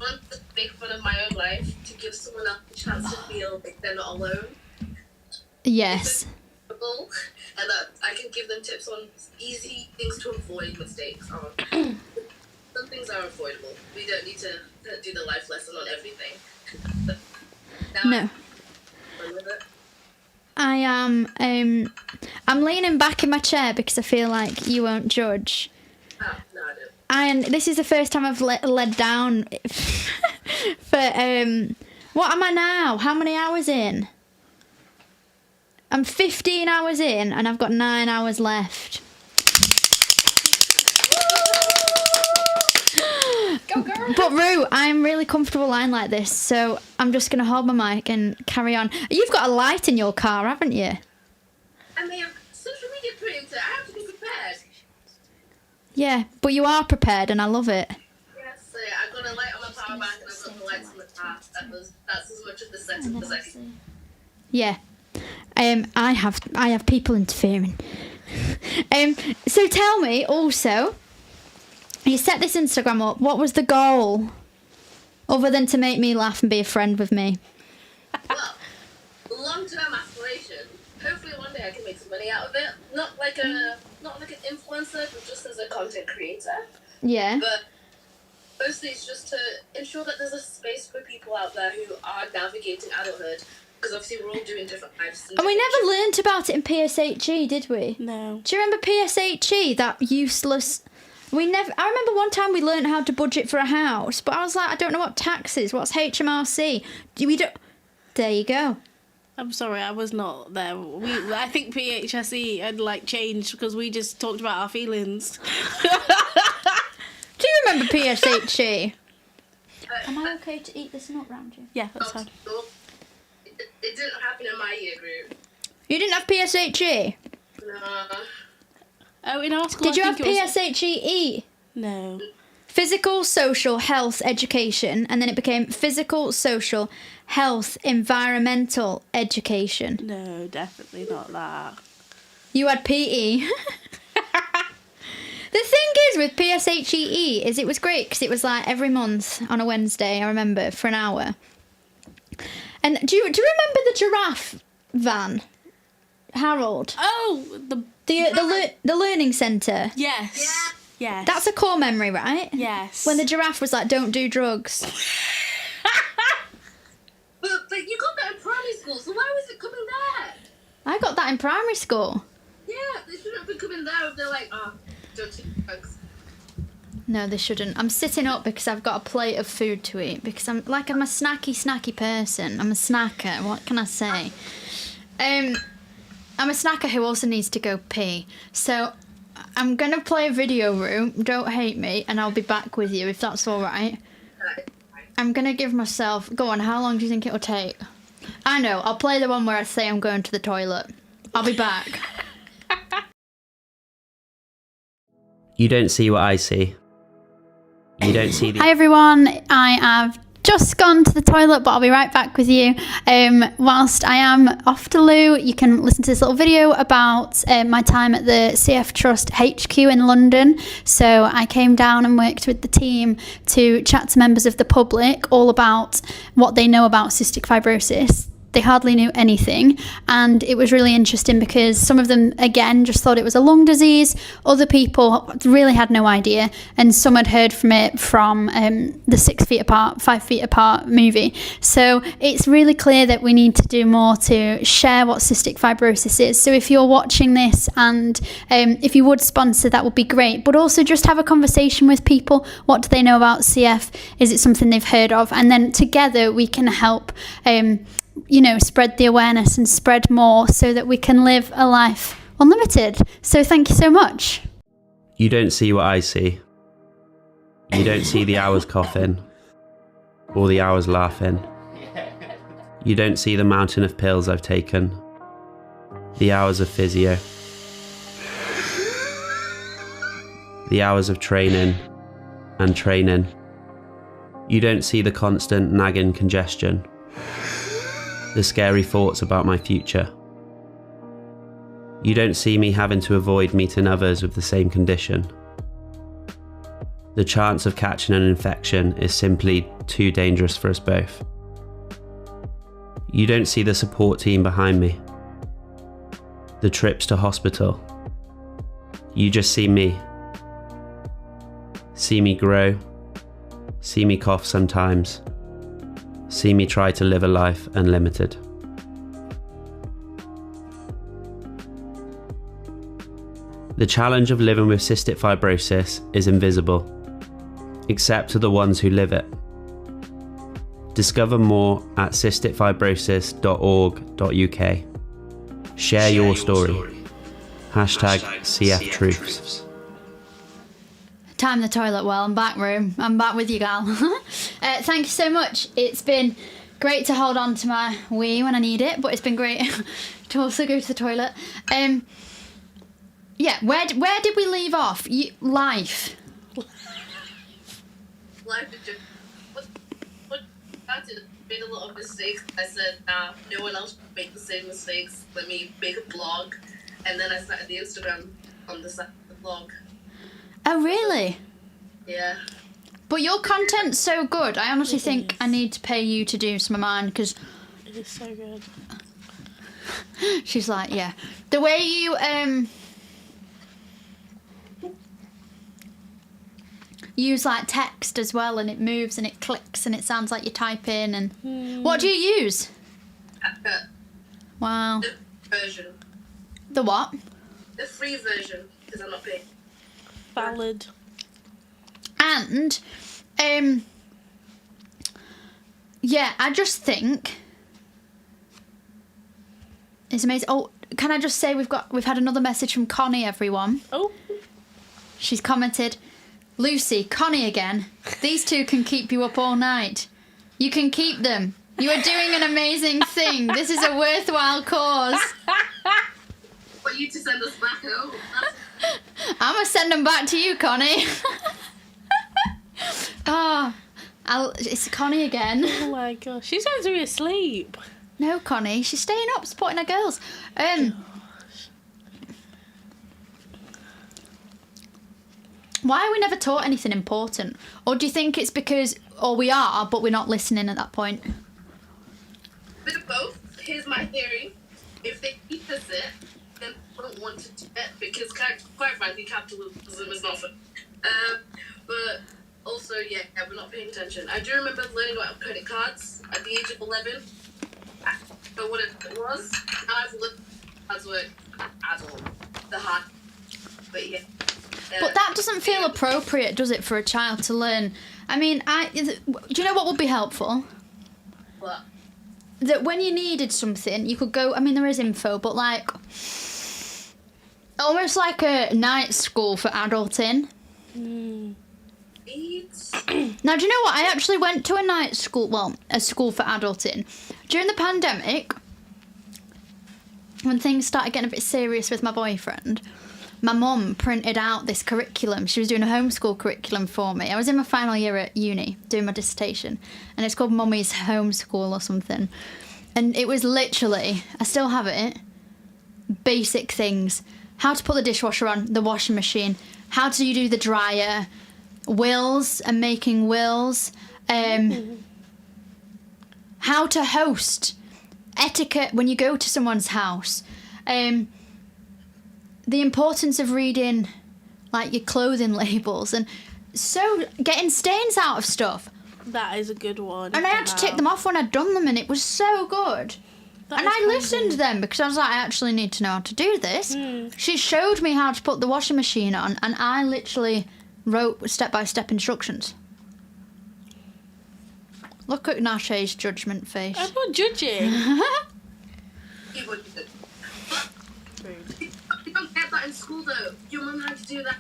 want to make fun of my own life to give someone else a chance to feel like they're not alone. Yes. And that I can give them tips on easy things to avoid mistakes on. Some things are avoidable. We don't need to do the life lesson on everything. No. I am. I'm leaning back in my chair because I feel like you won't judge. Oh, no, I don't. And this is the first time I've led down for what am I now? How many hours in? I'm 15 hours in and I've got 9 hours left. Go girl. But Rue, I'm really comfortable lying like this, so I'm just going to hold my mic and carry on. You've got a light in your car, haven't you? I mean, social media creator, I have to be prepared. Yeah, but you are prepared and I love it. Yes, so I've got a light on my power bank and I've got the lights on the car. That's as much of the setup as I can. Yeah. I have people interfering. So tell me also, you set this Instagram up. What was the goal, other than to make me laugh and be a friend with me? Well, long-term aspiration. Hopefully one day I can make some money out of it. Not like an influencer, but just as a content creator. Yeah. But mostly it's just to ensure that there's a space for people out there who are navigating adulthood. Because obviously we're all doing different lives. And we never learnt about it in PSHE, did we? No. Do you remember PSHE, that useless... I remember one time we learnt how to budget for a house, but I was like, I don't know what tax is. What's HMRC? There you go. I'm sorry, I was not there. I think PHSE had changed because we just talked about our feelings. Do you remember PSHE? Am I okay to eat this nut round you? Yeah, that's fine. It didn't happen in my year group. You didn't have PSHE? No. Oh, in our school. Did you have PSHE? No. Physical, social, health, education, and then it became physical, social, health, environmental, education. No, definitely not that. You had PE. The thing is with PSHE is it was great because it was like every month on a Wednesday, I remember, for an hour. And do you remember the giraffe van, Harold? Oh, the learning centre. Yes. Yeah. Yes. That's a core memory, right? Yes. When the giraffe was like, "Don't do drugs." But you got that in primary school, so why was it coming there? I got that in primary school. Yeah, they shouldn't have been coming there if they're like, oh, don't do drugs. No, they shouldn't. I'm sitting up because I've got a plate of food to eat because I'm a snacky person. I'm a snacker. What can I say? I'm a snacker who also needs to go pee. So I'm going to play a video room. Don't hate me. And I'll be back with you if that's all right. I'm going to give myself... Go on, how long do you think it'll take? I know. I'll play the one where I say I'm going to the toilet. I'll be back. You don't see what I see. You don't see the... Hi everyone, I have just gone to the toilet, but I'll be right back with you. Whilst I am off to loo, you can listen to this little video about my time at the CF Trust HQ in London. So I came down and worked with the team to chat to members of the public all about what they know about cystic fibrosis. They hardly knew anything, and it was really interesting because some of them, again, just thought it was a lung disease. Other people really had no idea, and some had heard from it from the 6 feet apart, 5 feet apart movie. So it's really clear that we need to do more to share what cystic fibrosis is. So if you're watching this and if you would sponsor, that would be great. But also just have a conversation with people. What do they know about CF? Is it something they've heard of? And then together we can help spread the awareness and spread more so that we can live a life unlimited. So thank you so much. You don't see what I see. You don't see the hours coughing or the hours laughing. You don't see the mountain of pills I've taken, the hours of physio, the hours of training and training. You don't see the constant nagging congestion, the scary thoughts about my future. You don't see me having to avoid meeting others with the same condition, The chance of catching an infection is simply too dangerous for us both. You don't see the support team behind me, the trips to hospital. You just see me. See me grow, see me cough sometimes, see me try to live a life unlimited. The challenge of living with cystic fibrosis is invisible, except to the ones who live it. Discover more at cysticfibrosis.org.uk. Share your story. Hashtag CF Truths. Time the toilet well. I'm back, room. I'm back with you, gal. Thank you so much. It's been great to hold on to my wee when I need it, but it's been great to also go to the toilet. Yeah, where did we leave off? Life. Life is just... I made a lot of mistakes. I said, no one else should make the same mistakes. Let me make a blog. And then I started the Instagram on the side of the blog. Oh, really? Yeah. But your content's so good. I honestly think I need to pay you to do some of mine, because... It is so good. She's like, yeah. The way you... use like text as well, and it moves and it clicks and it sounds like you type in. And what do you use? Wow. The version. The what? The free version, because I'm not paying. Valid. And yeah, I just think it's amazing. Oh, can I just say we've had another message from Connie, everyone. Oh. She's commented, Lucy, Connie again. These two can keep you up all night. You can keep them. You are doing an amazing thing. This is a worthwhile cause. For you to send us back home. I'm going to send them back to you, Connie. It's Connie again. Oh my gosh. She's going to be asleep. No, Connie. She's staying up supporting her girls. Why are we never taught anything important? Or do you think it's because, or we are, but we're not listening at that point? Bit of both. Here's my theory. If they teach us it, then they don't want to do it, because quite frankly, capitalism is not fun. But also, yeah, we're not paying attention. I do remember learning about credit cards at the age of 11. But what it was, now I've looked at work at all. The hard. But yeah. But that doesn't feel appropriate, does it, for a child to learn? I mean, do you know what would be helpful? What? That when you needed something, you could go, I mean, there is info, but like, almost like a night school for adulting. Now, do you know what? I actually went to a night school, well, a school for adulting. During the pandemic, when things started getting a bit serious with my boyfriend, my mum printed out this curriculum. She was doing a homeschool curriculum for me. I was in my final year at uni doing my dissertation, and it's called Mummy's Homeschool or something. And it was literally, I still have it, basic things. How to put the dishwasher on, the washing machine, how do you do the dryer, wills and making wills, how to host, etiquette when you go to someone's house, the importance of reading like your clothing labels, and so getting stains out of stuff. That is a good one. And I had to take them off when I'd done them, and it was so good. And I listened to them because I was like, I actually need to know how to do this. She showed me how to put the washing machine on, and I literally wrote step-by-step instructions. Look at Nashe's judgment face. I'm not judging. You don't get that in school though. Your mum had to do that.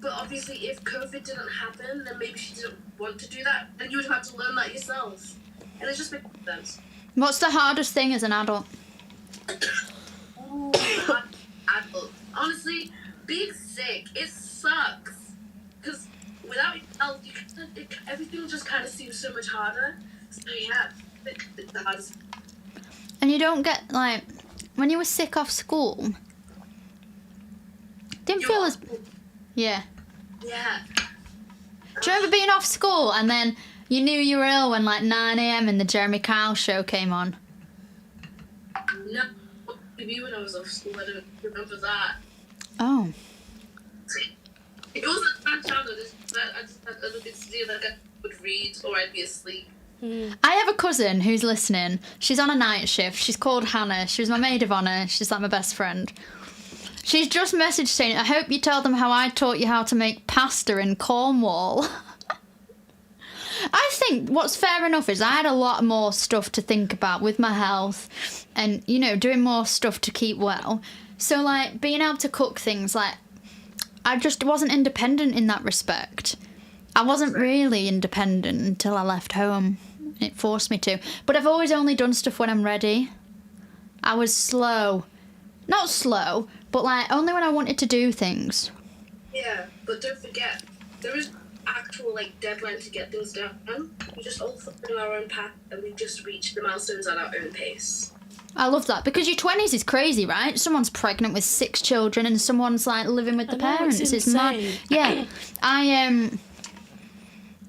But obviously if COVID didn't happen, then maybe she didn't want to do that. Then you would have to learn that yourself. And it just makes sense. What's the hardest thing as an adult? Adult. Honestly, being sick, it sucks. Because without your health, everything just kind of seems so much harder. So yeah, it's the hardest. And you don't get, like, when you were sick off school, didn't feel as... Yeah. Yeah. Do you remember being off school and then you knew you were ill when like 9 a.m. and the Jeremy Kyle show came on? No, maybe when I was off school, I don't remember that. Oh. It wasn't that childhood. I just had other things to do, like I would read or I'd be asleep. I have a cousin who's listening. She's on a night shift. She's called Hannah. She was my maid of honour. She's like my best friend. She's just messaged saying, I hope you tell them how I taught you how to make pasta in Cornwall. I think what's fair enough is I had a lot more stuff to think about with my health and, you know, doing more stuff to keep well. So, like, being able to cook things, like, I just wasn't independent in that respect. I wasn't really independent until I left home. It forced me to. But I've always only done stuff when I'm ready. I was slow. Not slow, but, like, only when I wanted to do things. Yeah, but don't forget, there is actual like deadline to get things done. We just all follow our own path and we just reach the milestones at our own pace. I love that because your 20s is crazy, right? Someone's pregnant with 6 children and someone's like living with the parents. It's mad.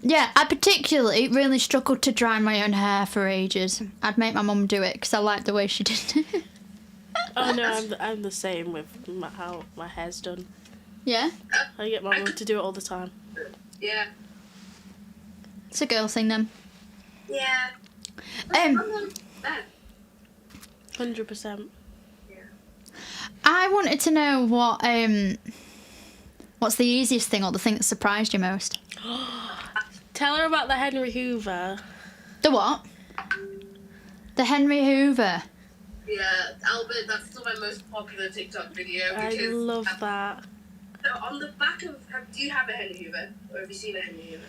Yeah, I particularly really struggled to dry my own hair for ages. I'd make my mum do it because I liked the way she did it. Oh no, I'm the same with how my hair's done. Yeah? I get my mum to do it all the time. Yeah. It's a girl thing then. Yeah. 100%. Yeah. I wanted to know what's the easiest thing or the thing that surprised you most? Tell her about the Henry Hoover. The what? The Henry Hoover. Yeah, Albert, that's still my most popular TikTok video. I love that. So on the back of, do you have a Henry Hoover? Or have you seen a Henry Hoover?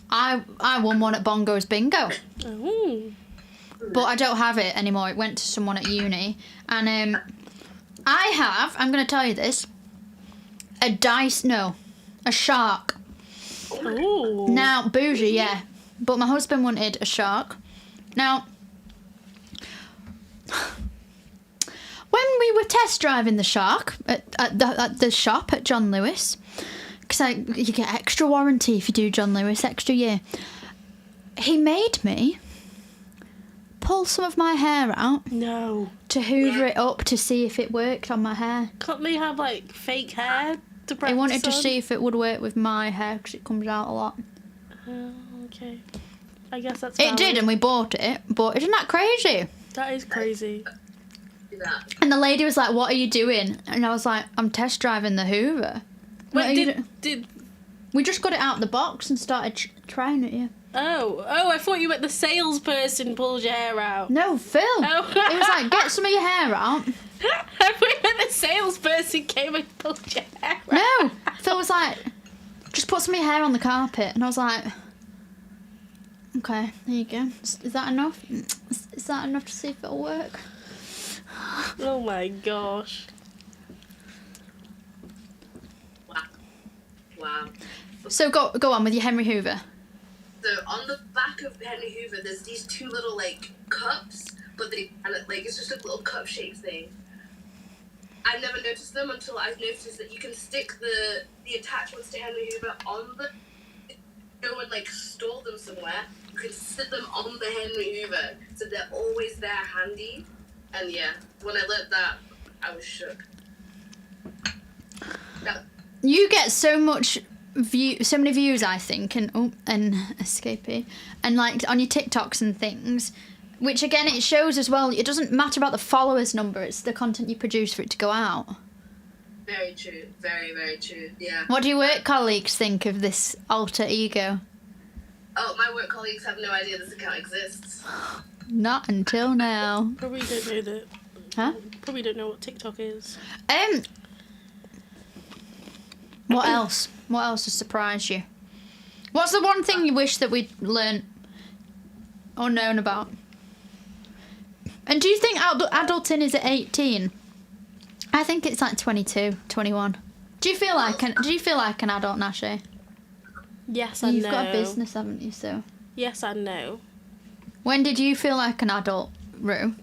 I won one at Bongo's Bingo. Ooh. But I don't have it anymore. It went to someone at uni. And I'm going to tell you this, a shark. Ooh. Now, bougie, yeah. But my husband wanted a shark. Now, when we were test driving the shark at the shop at John Lewis, because you get extra warranty if you do John Lewis, extra year, he made me pull some of my hair out. No. To hoover it up to see if it worked on my hair. Can't they have like fake hair to practice? He wanted to on? see if it would work with my hair because it comes out a lot. Okay. I guess that's It valid. did, and we bought it, but isn't that crazy? That is crazy. And the lady was like, "What are you doing?" And I was like, "I'm test driving the Hoover." Wait, we just got it out of the box and started trying it? Yeah. Oh, I thought you meant the salesperson pulled your hair out. No, Phil. Oh. It was like, "Get some of your hair out." I thought you meant the salesperson came and pulled your hair out. No, Phil was like, "Just put some of your hair on the carpet," and I was like, "Okay, there you go. Is that enough? Is that enough to see if it'll work?" Oh my gosh. Wow. So go on with your Henry Hoover. So on the back of Henry Hoover, there's these two little like cups, but it's just a little cup shaped thing. I never noticed them until I've noticed that you can stick the attachments to Henry Hoover on the. Go and like store them somewhere. You can sit them on the Henry Hoover, so they're always there handy. And yeah, when I learned that, I was shook. You get so many views, I think, and escapee, and like on your TikToks and things, which again it shows as well. It doesn't matter about the followers number; it's the content you produce for it to go out. Very true. Very, very true. Yeah. What do your work colleagues think of this alter ego? Oh, my work colleagues have no idea this account exists. Not until now. Probably don't know that. Huh? Probably don't know what TikTok is. What else? What else has surprised you? What's the one thing you wish that we'd learned or known about? And do you think adulting is at 18? I think it's like 22, 21. Do you feel like an adult, Nashi? Yes and no. You've got a business, haven't you? So. Yes and no. When did you feel like an adult, Rue?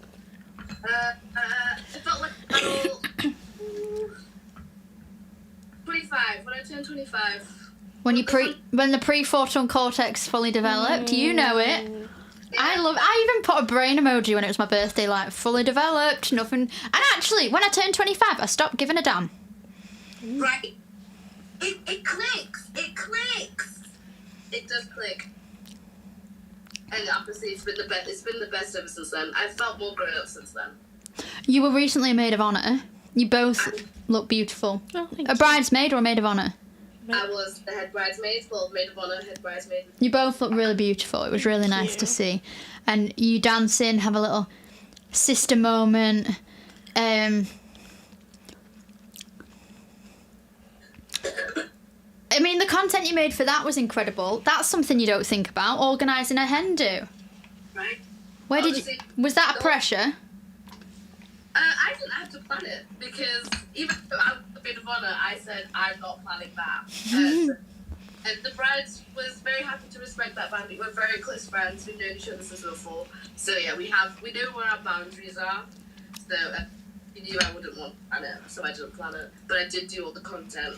I felt like an adult. 25. When I turned 25. When the prefrontal cortex is fully developed, you know it. I even put a brain emoji when it was my birthday, like fully developed, nothing. And actually, when I turned 25, I stopped giving a damn. Right. It clicks. It clicks. It does click. And obviously, it's been the best. It's been the best ever since then. I've felt more grown up since then. You were recently a maid of honour. You both look beautiful. Oh, a bridesmaid or a maid of honour? I was the head bridesmaid, well, maid of honour, head bridesmaid. You both look really beautiful. It was really nice to see. And you dancing, have a little sister moment. I mean, the content you made for that was incredible. That's something you don't think about, organising a hen do. Right. Where did you... Was that a pressure? I didn't have to plan it, because even though I was a maid of honour, I said, I'm not planning that. And the bride was very happy to respect that boundary. We're very close friends. We've known each other since we were 4. So yeah, we know where our boundaries are. So he knew I wouldn't want to plan it, so I didn't plan it. But I did do all the content.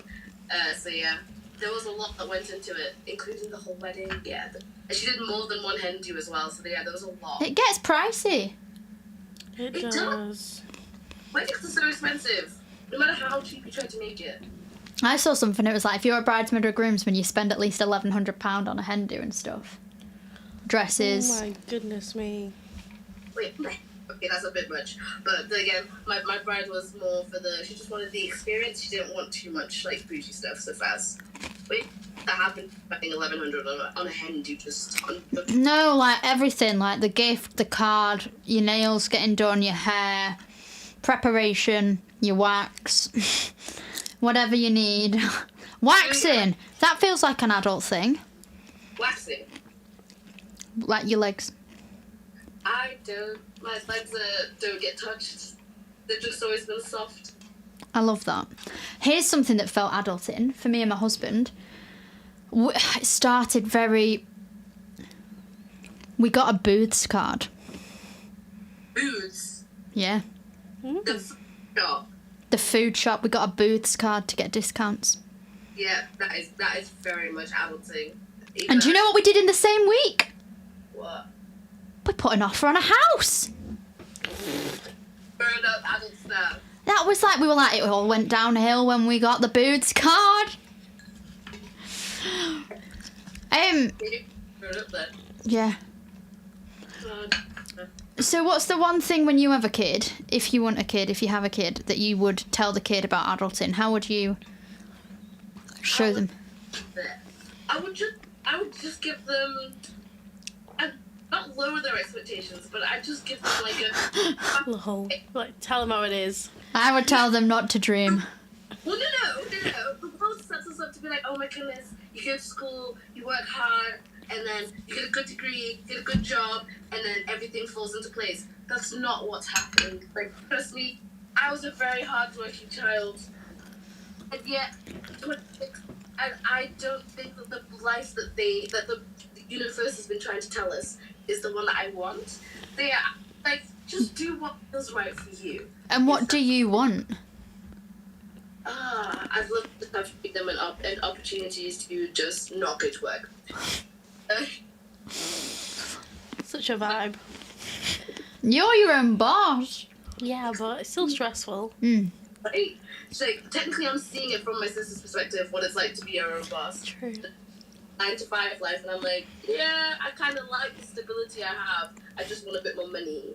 So yeah, there was a lot that went into it, including the whole wedding. Yeah, and she did more than one hen do as well. So yeah, there was a lot. It gets pricey. It does. Weddings are so expensive, no matter how cheap you try to make it. I saw something, it was like, if you're a bridesmaid or a groomsman, you spend at least £1,100 on a hen do and stuff. Dresses. Oh my goodness me. Wait, okay, that's a bit much. But again, my bride was more for she just wanted the experience. She didn't want too much, like, bougie stuff so fast. Wait, that happened, spending $1,100 on a hen do just on... No, like, everything, like the gift, the card, your nails getting done, your hair, preparation, your wax... Whatever you need. Waxing! That feels like an adult thing. Waxing? Like your legs. I don't. My legs don't get touched. They've just always been soft. I love that. Here's something that felt adulting for me and my husband. It started very... We got a Booths card. Booths? Yeah. The shop. The food shop, we got a Booths card to get discounts. Yeah, that is very much adulting. And do you know what we did in the same week? What? We put an offer on a house. Grown up adult stuff. That was like, we were like, it all went downhill when we got the Booths card. Grown up then. Yeah. So what's the one thing when you have a kid, if you want a kid, if you have a kid, that you would tell the kid about adulting? How would you show them? I would just give them, not lower their expectations, but I'd just give them like tell them how it is. I would tell them not to dream. Well, no. The world sets us up to be like, oh my goodness, you go to school, you work hard, and then you get a good degree, get a good job, and then everything falls into place. That's not what's happening. Like, trust me, I was a very hard-working child, and yet, and I don't think that the life that the universe has been trying to tell us is the one that I want. They are, like, just do what feels right for you. And what do you want? I'd love to have freedom and opportunities to just not go to work. Such a vibe. You're your own boss. Yeah, but it's still stressful. Right? So, like, technically, I'm seeing it from my sister's perspective, what it's like to be your own boss. True. 9 to 5 life, and I'm like, yeah, I kind of like the stability I have. I just want a bit more money.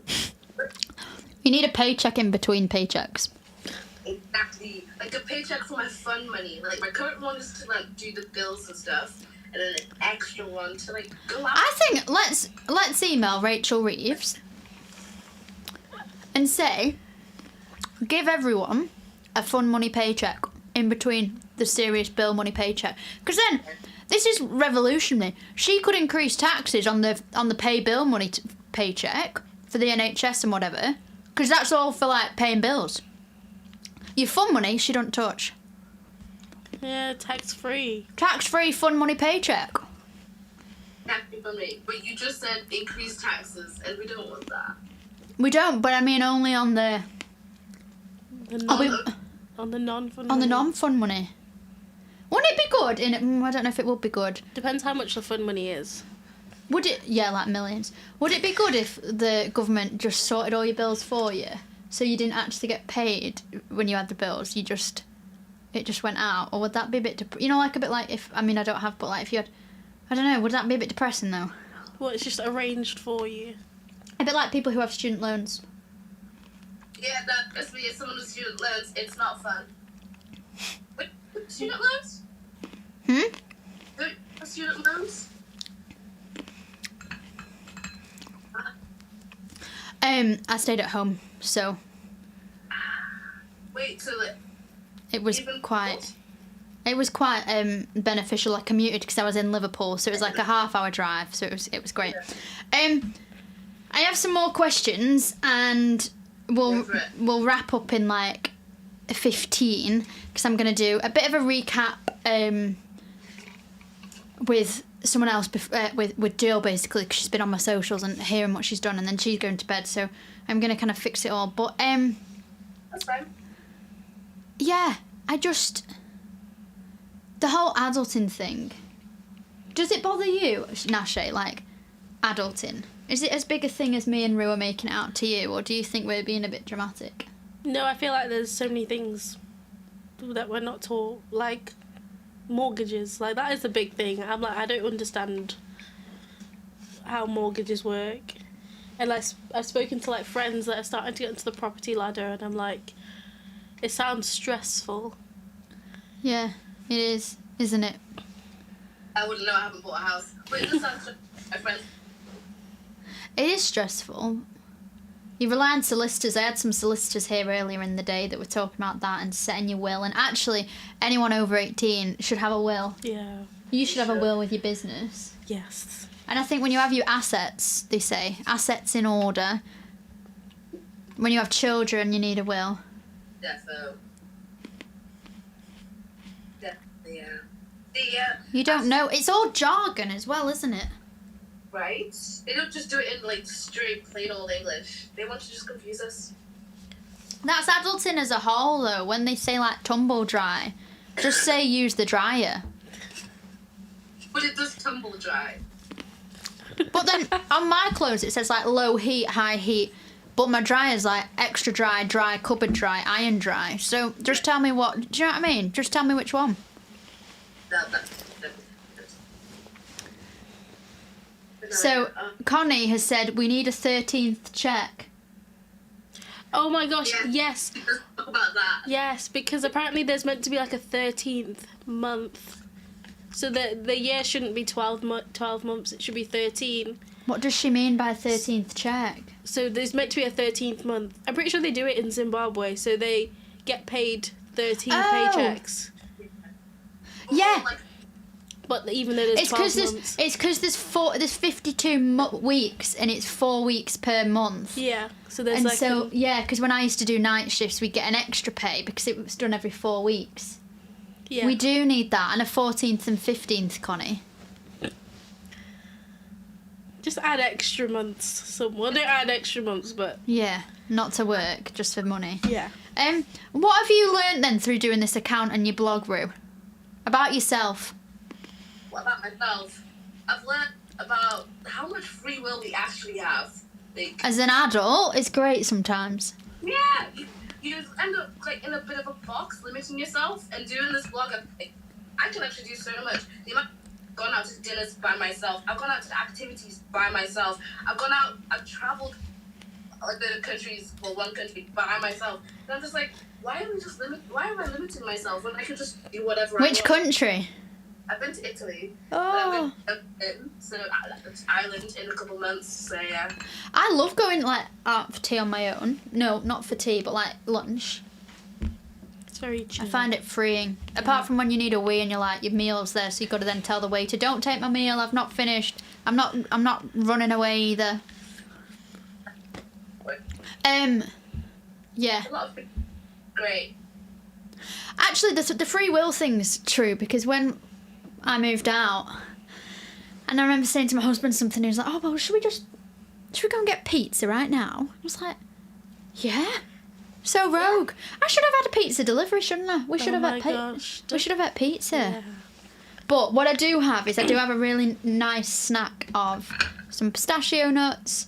You need a paycheck in between paychecks. Exactly. Like a paycheck for my fun money. Like, my current one is to, like, do the bills and stuff. And then an extra one to, like, go out. I think let's email Rachel Reeves and say, give everyone a fun money paycheck in between the serious bill money paycheck. Because then, this is revolutionary. She could increase taxes on the pay bill money paycheck for the NHS and whatever. Because that's all for, like, paying bills. Your fun money, she don't touch. Yeah, tax-free. Tax-free fun money paycheck. Tax-free fun money. But you just said increase taxes, and we don't want that. We don't, but I mean only on the... on the non-fun money. On the non-fun money. Wouldn't it be good. I don't know if it would be good. Depends how much the fund money is. Would it? Yeah, like millions. Would it be good if the government just sorted all your bills for you, so you didn't actually get paid when you had the bills? It just went out, or would that be a bit? Like a bit like if I don't have, but like if you had, I don't know. Would that be a bit depressing though? Well, it's just arranged for you. A bit like people who have student loans. Yeah, that trust me, as someone with student loans, it's not fun. Wait, student loans? Student loans? I stayed at home, so. Wait, so it was quite beneficial. I commuted because I was in Liverpool, so it was like a half-hour drive. So it was great. I have some more questions, and we'll wrap up in like 15 because I'm going to do a bit of a recap with someone else with Jill, basically, because she's been on my socials and hearing what she's done, and then she's going to bed, so I'm going to kind of fix it all. But that's fine. Yeah, the whole adulting thing, does it bother you, Nashe, like adulting? Is it as big a thing as me and Rue are making it out to you, or do you think we're being a bit dramatic? No, I feel like there's so many things that we're not taught, like mortgages. Like, that is a big thing. I'm like, I don't understand how mortgages work. And like, I've spoken to like friends that are starting to get into the property ladder, and I'm like, it sounds stressful. Yeah, it is, isn't it? I wouldn't know, I haven't bought a house. But it does sound stressful, my friend. It is stressful. You rely on solicitors. I had some solicitors here earlier in the day that were talking about that and setting your will. And actually, anyone over 18 should have a will. Yeah. You should have a will with your business. Yes. And I think when you have your assets, they say, assets in order. When you have children, you need a will. Definitely, yeah. You don't know. It's all jargon as well, isn't it? Right? They don't just do it in like straight, plain old English. They want to just confuse us. That's adulting as a whole, though. When they say like tumble dry, just say use the dryer. But it does tumble dry. But then on my clothes it says like low heat, high heat. But my dryer's like extra dry, dry, cupboard dry, iron dry. So just tell me what. Do you know what I mean? Just tell me which one. So Connie has said we need a 13th check. Oh my gosh, yes. Talk about that. Yes, because apparently there's meant to be like a 13th month. So the year shouldn't be 12 months, it should be 13. What does she mean by 13th check? So there's meant to be a 13th month. I'm pretty sure they do it in Zimbabwe, so they get paid 13 paychecks. Yeah. But even though there's 12 months. It's because there's 52 weeks and it's 4 weeks per month. Yeah. So there's because when I used to do night shifts, we'd get an extra pay because it was done every 4 weeks. Yeah. We do need that, and a 14th and 15th, Connie. Just add extra months. Don't add extra months, but... Yeah, not to work, just for money. Yeah. What have you learnt then through doing this account and your blog, Rue? About yourself? What about myself? I've learned about how much free will we actually have. Like, as an adult, it's great sometimes. Yeah, you end up like in a bit of a box, limiting yourself. And doing this blog, I can actually do so much. The amount I've gone out to dinners by myself. I've gone out to activities by myself. I've traveled other countries, one country by myself. And I'm just like, why am I limiting myself when I can just do whatever I want? Which country? I've been to Italy. Oh. Ireland in a couple months, so yeah. I love going like out for tea on my own. No, not for tea, but like lunch. It's very chill. I find it freeing. Yeah. Apart from when you need a wee and you're like, your meal's there, so you've got to then tell the waiter, don't take my meal, I've not finished. I'm not running away either. Yeah. Great. Actually, the free will thing's true, because when I moved out, and I remember saying to my husband something, he was like, oh, well, should we go and get pizza right now? I was like, yeah. So rogue. I should have had a pizza delivery, shouldn't I? We should have had pizza. Yeah. But what I do have is I do have a really nice snack of some pistachio nuts,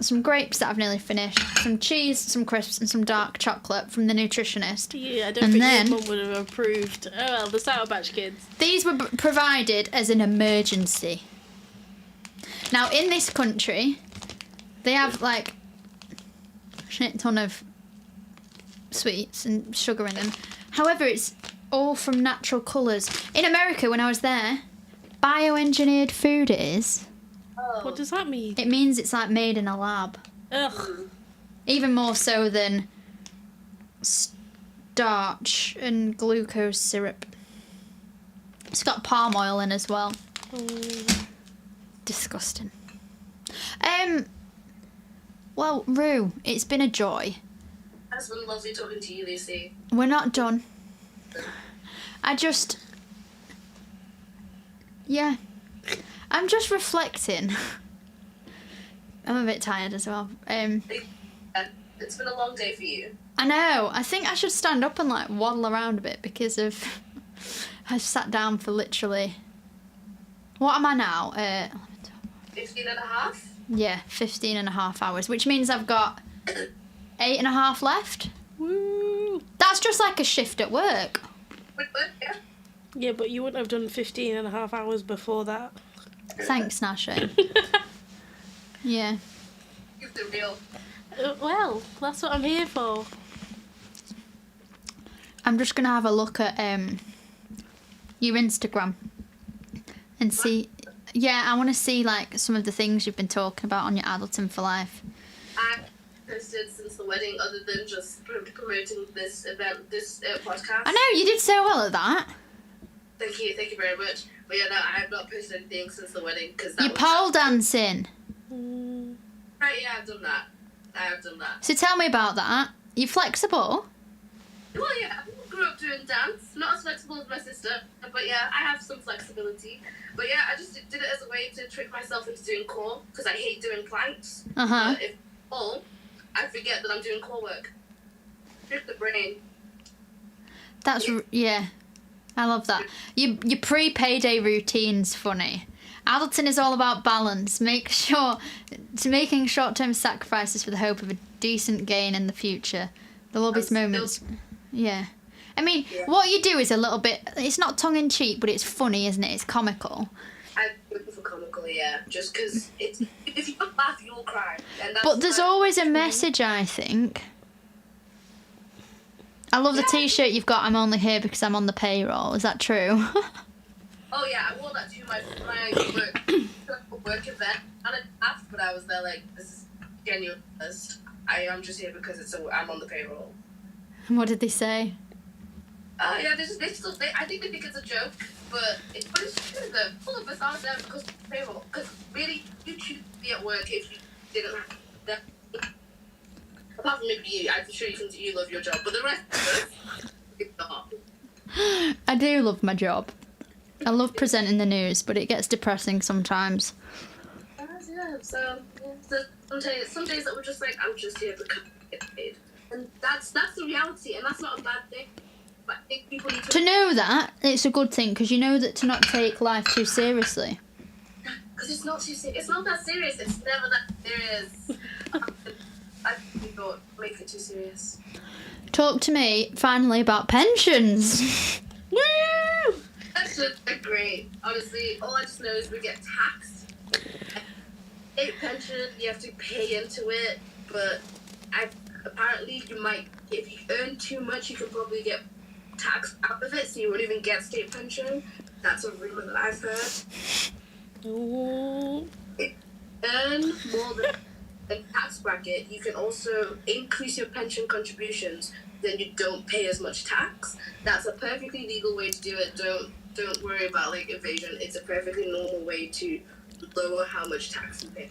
some grapes that I've nearly finished, some cheese, some crisps, and some dark chocolate from the nutritionist. Yeah, I don't think your mum would have approved. Oh well, the Sour Patch Kids. These were provided as an emergency. Now, in this country, they have like a shit ton of sweets and sugar in them. However, it's all from natural colours. In America, when I was there, bioengineered food is. What does that mean? It means it's like made in a lab. Ugh. Even more so than starch and glucose syrup. It's got palm oil in as well. Disgusting. Well, Rue, it's been a joy. It's been lovely talking to you, Lucy. We're not done. Yeah. I'm just reflecting. I'm a bit tired as well. It's been a long day for you. I know. I think I should stand up and like waddle around a bit because of I've sat down for literally. What am I now? 15 and a half? Yeah, 15 and a half hours, which means I've got 8 and a half left. Woo! That's just like a shift at work. Yeah. Yeah, but you wouldn't have done 15 and a half hours before that. Thanks, Nasha. Yeah. Keep it real. Well, that's what I'm here for. I'm just going to have a look at your Instagram and see. Yeah, I want to see like some of the things you've been talking about on your Adulting for Life. I've posted since the wedding other than just promoting this event, this podcast. I know, you did so well at that. Thank you very much. But yeah, no, I have not posted anything since the wedding because You're pole dancing. Right, yeah, I've done that. I have done that. So tell me about that. You flexible? Well, yeah, I grew up doing dance. Not as flexible as my sister, but yeah, I have some flexibility. But yeah, I just did it as a way to trick myself into doing core because I hate doing planks. If I forget that I'm doing core work. Trick the brain. That's yeah. I love that. Your pre-payday routine's funny. Adulting is all about balance. Making short-term sacrifices for the hope of a decent gain in the future. There will be moments. Yeah. I mean, what you do is a little bit. It's not tongue-in-cheek, but it's funny, isn't it? It's comical. I'm looking for comical, yeah. Just because it's if you don't laugh, you'll cry. And that's But there's always a message, I think. I love the T-shirt you've got. I'm only here because I'm on the payroll. Is that true? Oh yeah, I wore that to my work event, and I laughed, but I was there like, this is genuine. I am just here because I'm on the payroll. What did they say? Yeah, I think they think it's a joke, but it's true though. All of us are there because of the payroll. Because really, you choose to be at work if you didn't have that. Apart from maybe you, I'm sure you love your job, but the rest of us, it's not. I do love my job. I love presenting the news, but it gets depressing sometimes. Yeah, so some days that we're just like, I'm just here because I get paid. And that's the reality, and that's not a bad thing. But I think people need to know that, it's a good thing, because you know that to not take life too seriously. Because it's not too serious. It's not that serious. It's never that serious. I think don't make it too serious. Talk to me, finally, about pensions. Woo! Pensions are great. Honestly, all I just know is we get taxed. State pension, you have to pay into it, but apparently you might, if you earn too much, you can probably get taxed out of it, so you won't even get state pension. That's a rumor that I've heard. Earn more than a tax bracket, you can also increase your pension contributions, then you don't pay as much tax. That's a perfectly legal way to do it. Don't worry about like evasion. It's a perfectly normal way to lower how much tax you pay.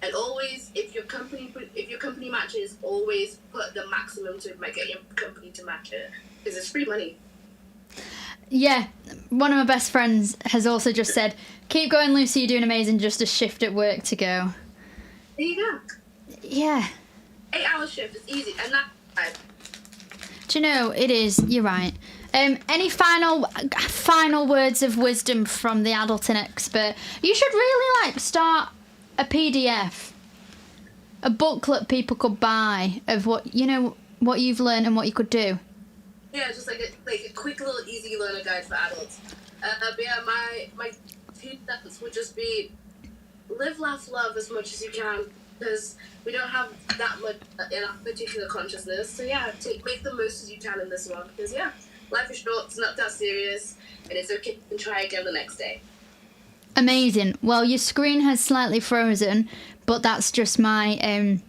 And always, if your company matches, always put the maximum to get your company to match it, because it's free money. Yeah, one of my best friends has also just said, "Keep going, Lucy. You're doing amazing. Just a shift at work to go." There you go. Yeah. 8-hour shift is easy, and that. Do you know, it is, you're right. Any final words of wisdom from the adulting expert? You should really start a PDF, a booklet people could buy of what you've learned and what you could do. Yeah, just like a quick little easy learner guide for adults. But yeah, my 2 steps would just be live, laugh, love as much as you can, because we don't have that much in our particular consciousness. So yeah, make the most as you can in this one, because yeah, life is short, it's not that serious, and it's okay, you can try again the next day. Amazing. Well, your screen has slightly frozen, but that's just my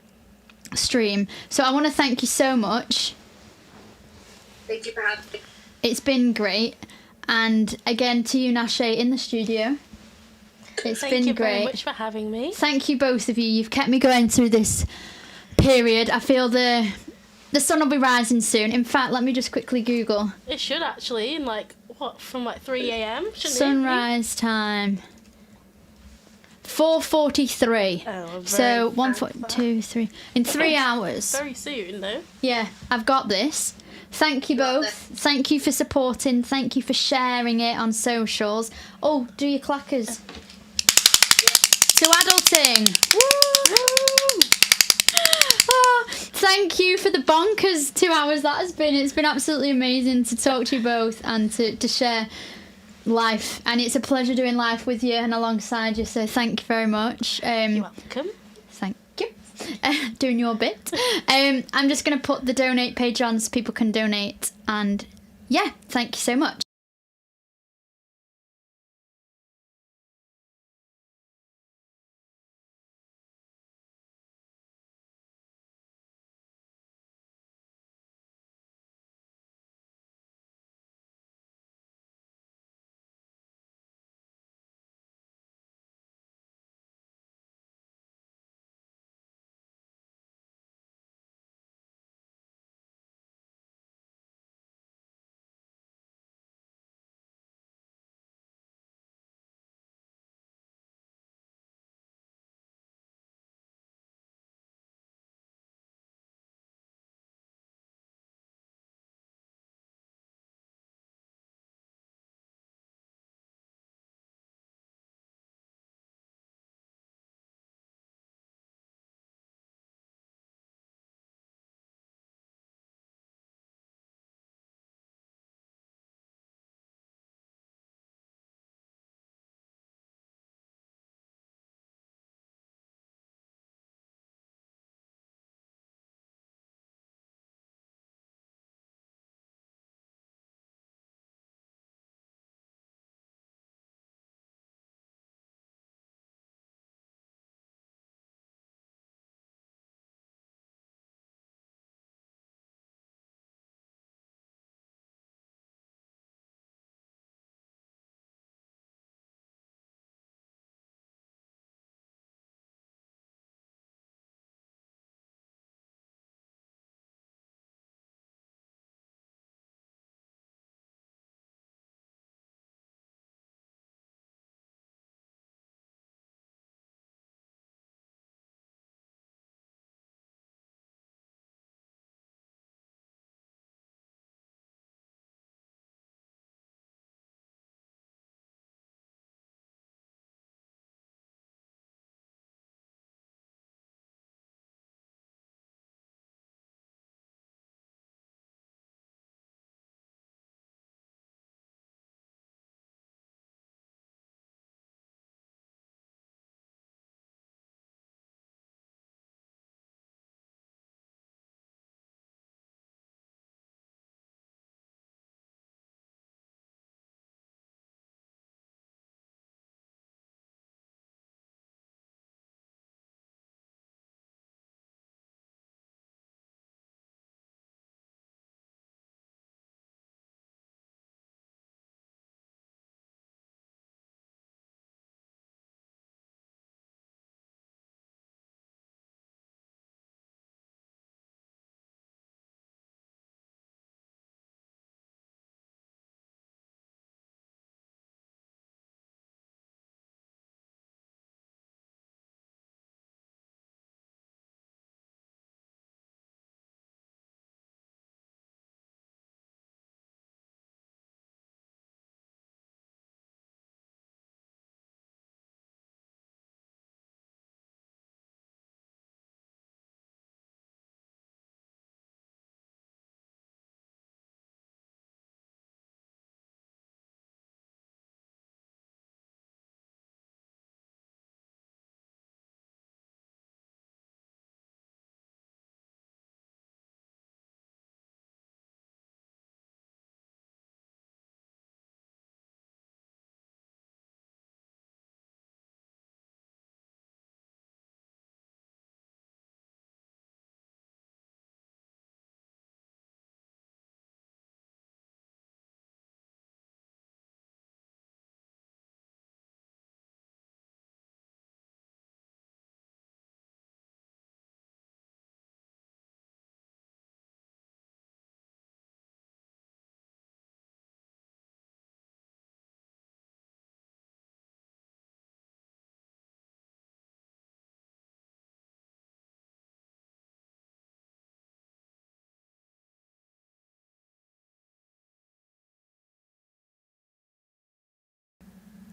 stream. So I want to thank you so much. Thank you for having me. It's been great. And again, to you, Nashe, in the studio. It's Thank been you great. very much for having me. Thank you, both of you. You've kept me going through this period. I feel the sun will be rising soon. In fact, let me just quickly Google. It should actually, in from 3 a.m. Sunrise time. 4:43. Oh, so 1, 2, 3. In 3 hours. Very soon, though. Yeah, I've got this. Thank you both. Thank you for supporting. Thank you for sharing it on socials. Oh, do your clackers. To adulting. Woo! Oh, thank you for the bonkers 2 hours that has been. It's been absolutely amazing to talk to you both and to share life. And it's a pleasure doing life with you and alongside you. So thank you very much. You're welcome. Thank you. Doing your bit. I'm just going to put the donate page on so people can donate. And yeah, thank you so much.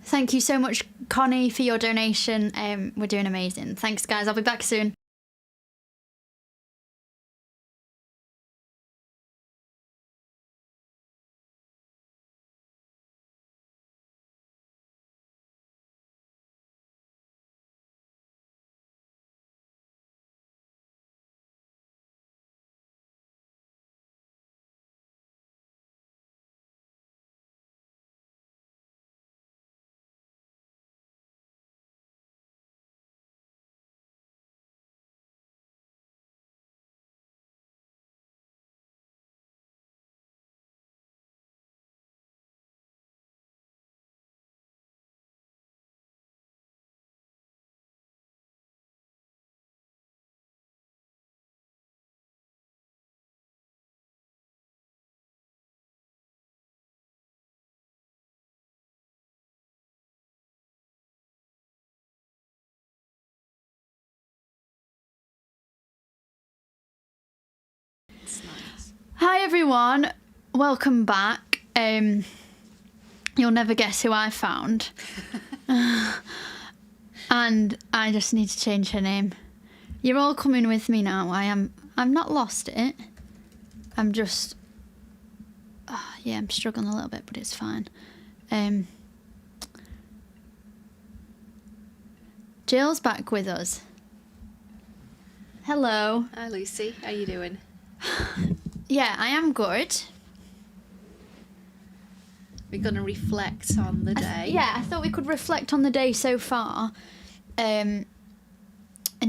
Thank you so much, Connie, for your donation. We're doing amazing. Thanks, guys. I'll be back soon. Hi everyone, welcome back. You'll never guess who I found. And I just need to change her name. You're all coming with me now. I'm not lost it. I'm just I'm struggling a little bit, but it's fine. Jill's back with us. Hello. Hi Lucy, how you doing? Yeah, I am good. We're going to reflect on the day. I thought we could reflect on the day so far, and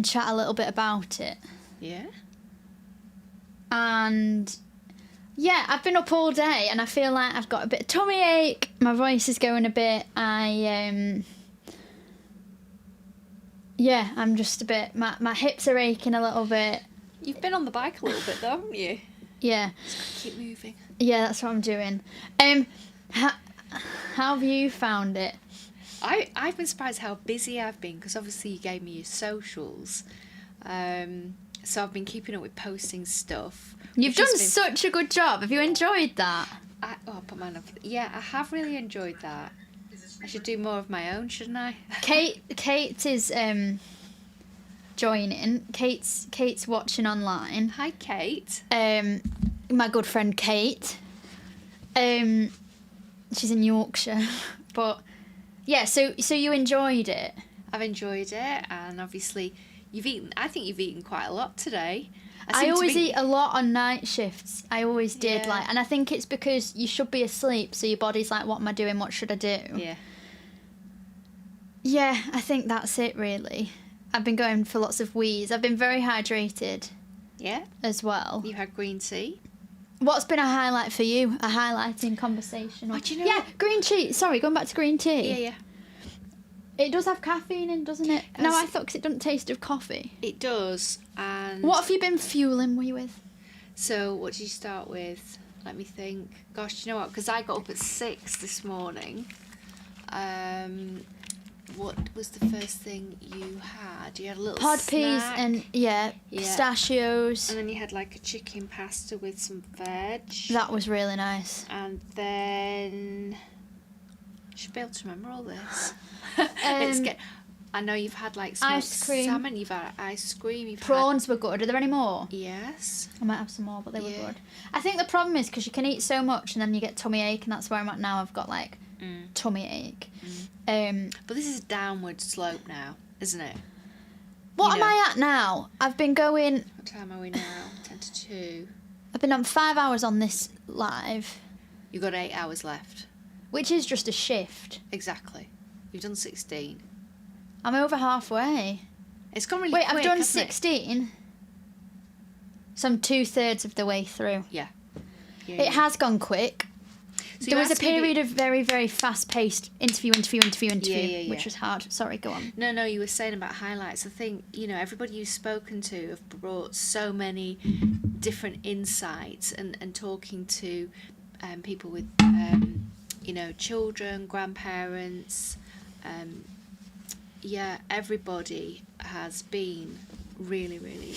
chat a little bit about it. Yeah. And yeah, I've been up all day, and I feel like I've got a bit of tummy ache. My voice is going a bit. I'm just a bit. My hips are aching a little bit. You've been on the bike a little bit though, haven't you? Yeah. Just gotta keep moving. Yeah, that's what I'm doing. How have you found it? I've been surprised how busy I've been, because obviously you gave me your socials. So I've been keeping up with posting stuff. You've done such a good job. Have you enjoyed that? I put mine up. Yeah, I have really enjoyed that. I should do more of my own, shouldn't I? Kate is joining. Kate's watching online. Hi, Kate. My good friend Kate. She's in Yorkshire, but yeah. So you enjoyed it. I've enjoyed it, and obviously you've eaten. I think you've eaten quite a lot today. I always eat a lot on night shifts. I always did, Yeah. and I think it's because you should be asleep, so your body's like, "What am I doing? What should I do?" Yeah. Yeah, I think that's it really. I've been going for lots of wheeze. I've been very hydrated. Yeah. As well. You had green tea. What's been a highlight for you? A highlighting conversation? Oh, do you know yeah, what? green tea. Sorry, going back to green tea. Yeah. It does have caffeine in, doesn't it? No, I thought because it doesn't taste of coffee. It does. And what have you been fueling me with? So what did you start with? Let me think. Gosh, do you know what? Because I got up at 6 this morning. What was the first thing you had? You had a little Pod peas snack. and pistachios. And then you had like a chicken pasta with some veg. That was really nice. And then I should be able to remember all this. I know you've had like smoked ice cream. salmon. You've had ice cream. Prawns were good. Are there any more? Yes. I might have some more, but they were good. I think the problem is because you can eat so much and then you get tummy ache, and that's where I'm at now. I've got like tummy ache. But this is a downward slope now, isn't it? What am I at now? I've been going. What time are we now? 10 to 2. I've been on 5 hours on this live. You've got 8 hours left. Which is just a shift. Exactly. You've done 16. I'm over halfway. It's gone really quick. quick. I've done hasn't 16. So I'm 2/3 of the way through. Yeah. It has gone quick. So there was a period of very, very fast-paced interview, Yeah. which was hard. Sorry, go on. No, you were saying about highlights. I think, everybody you've spoken to have brought so many different insights, and talking to people with, children, grandparents. Everybody has been really, really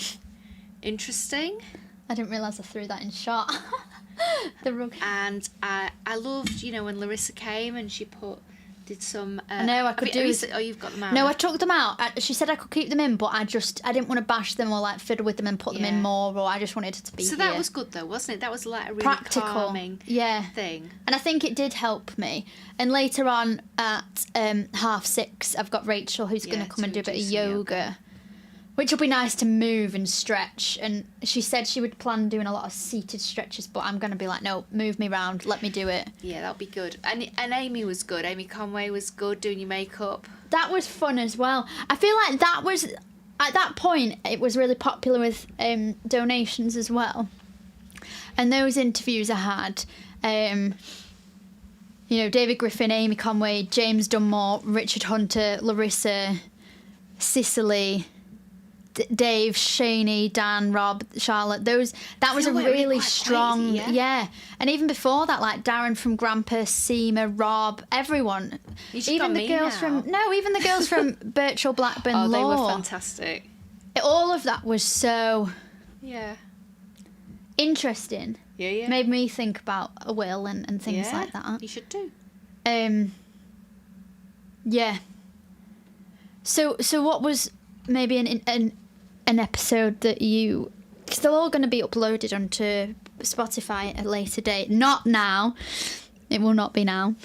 interesting. I didn't realise I threw that in shot. The rug. And I loved, when Larissa came and she put Did some? I know I could do. You've got them out. No, I took them out. She said I could keep them in, but I didn't want to bash them or like fiddle with them and put them in more. Or I just wanted it to be. So that was good though, wasn't it? That was like a really practical, calming thing. And I think it did help me. And later on at 6:30, I've got Rachel who's going to come and do a bit of yoga. Which will be nice to move and stretch. And she said she would plan doing a lot of seated stretches, but I'm going to be like, no, move me round, let me do it. Yeah, that'll be good. And Amy was good. Amy Conway was good doing your makeup. That was fun as well. I feel like that was, at that point, it was really popular with donations as well. And those interviews I had, David Griffin, Amy Conway, James Dunmore, Richard Hunter, Larissa, Cicely, Dave, Shaney, Dan, Rob, Charlotte, that was a really strong, crazy, and even before that, like Darren from Grampus, Seema, Rob, everyone, even the girls from Birchall, Blackburn, they Law. were fantastic. All of that was so interesting. Yeah. Made me think about a will and things like that. You should do. Yeah. So what was maybe an episode that you, because they're all going to be uploaded onto Spotify at a later date, not now, it will not be now.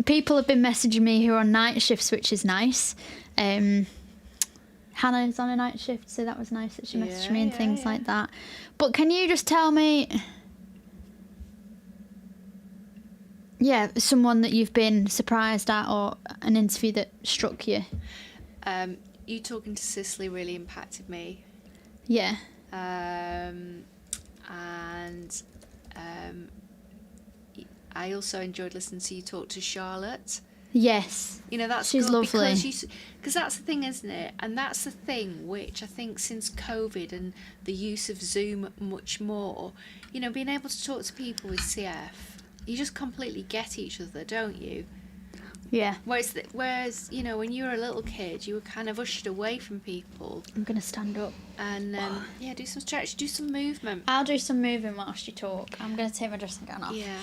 People have been messaging me who are on night shifts, which is nice. Hannah's on a night shift, so that was nice that she messaged me and things like that. But can you just tell me, someone that you've been surprised at or an interview that struck you? You talking to Cicely really impacted me. Yeah. I also enjoyed listening to you talk to Charlotte. Yes. She's good lovely. Because that's the thing, isn't it? And that's the thing which I think since COVID and the use of Zoom much more, being able to talk to people with CF, you just completely get each other, don't you? Yeah. Whereas when you were a little kid, you were kind of ushered away from people. I'm going to stand up. And, do some stretch, do some movement. I'll do some moving whilst you talk. I'm going to take my dressing gown off. Yeah.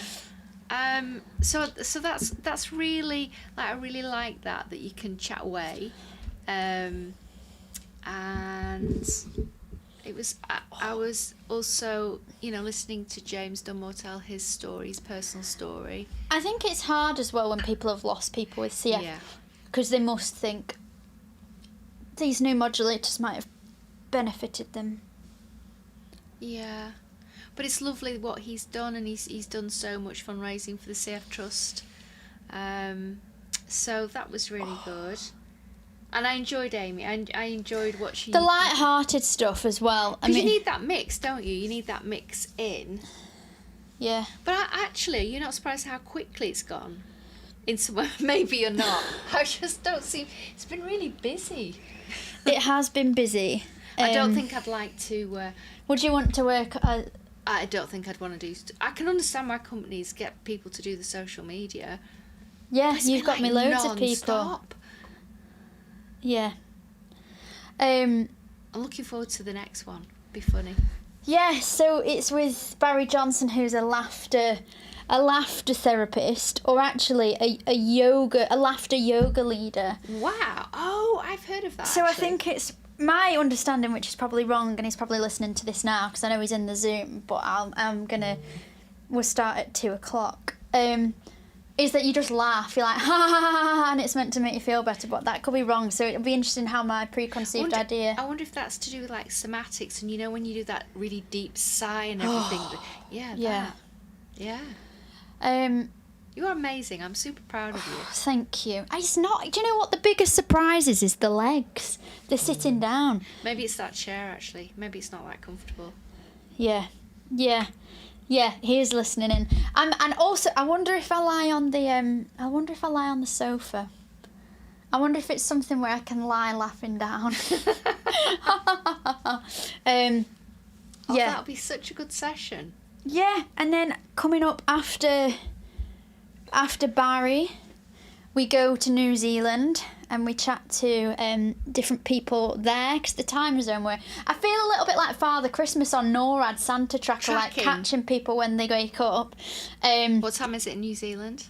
So that's really, I really like that you can chat away. And it was, I was also, listening to James Dunmore tell his story, his personal story. I think it's hard as well when people have lost people with CF. Yeah. Because they must think these new modulators might have benefited them. Yeah. But it's lovely what he's done, and he's done so much fundraising for the CF Trust. So that was really good. And I enjoyed Amy. I enjoyed what she... The light-hearted stuff as well. Because you need that mix, don't you? You need that mix in. Yeah. But actually, you're not surprised how quickly it's gone? In somewhere, maybe you're not. I just don't see... It's been really busy. It has been busy. I don't think I'd like to... would you want to work... I don't think I'd want to do... I can understand why companies get people to do the social media. Yeah, you've got me loads of people. Yeah. I'm looking forward to the next one. Be funny. Yeah, so it's with Barry Johnson, who's a laughter therapist, or actually a laughter yoga leader. Wow. Oh, I've heard of that. So actually. I think it's my understanding, which is probably wrong, and he's probably listening to this now because I know he's in the Zoom, but we'll start at 2:00. Is that you just laugh, you're like, ha ha ha ha, and it's meant to make you feel better, but that could be wrong, so it'll be interesting how my preconceived idea... I wonder if that's to do with, somatics, and when you do that really deep sigh and everything. Yeah. You are amazing. I'm super proud of you. Thank you. Do you know what the biggest surprise is the legs. They're sitting down. Maybe it's that chair, actually. Maybe it's not that comfortable. Yeah, he is listening in. And also, I wonder if I lie on the sofa. I wonder if it's something where I can lie laughing down. That'll be such a good session. Yeah, and then coming up after Barry, we go to New Zealand and we chat to different people there, because the time zone where I feel a little bit like Father Christmas on NORAD Santa Tracker, like catching people when they wake up. What time is it in New Zealand?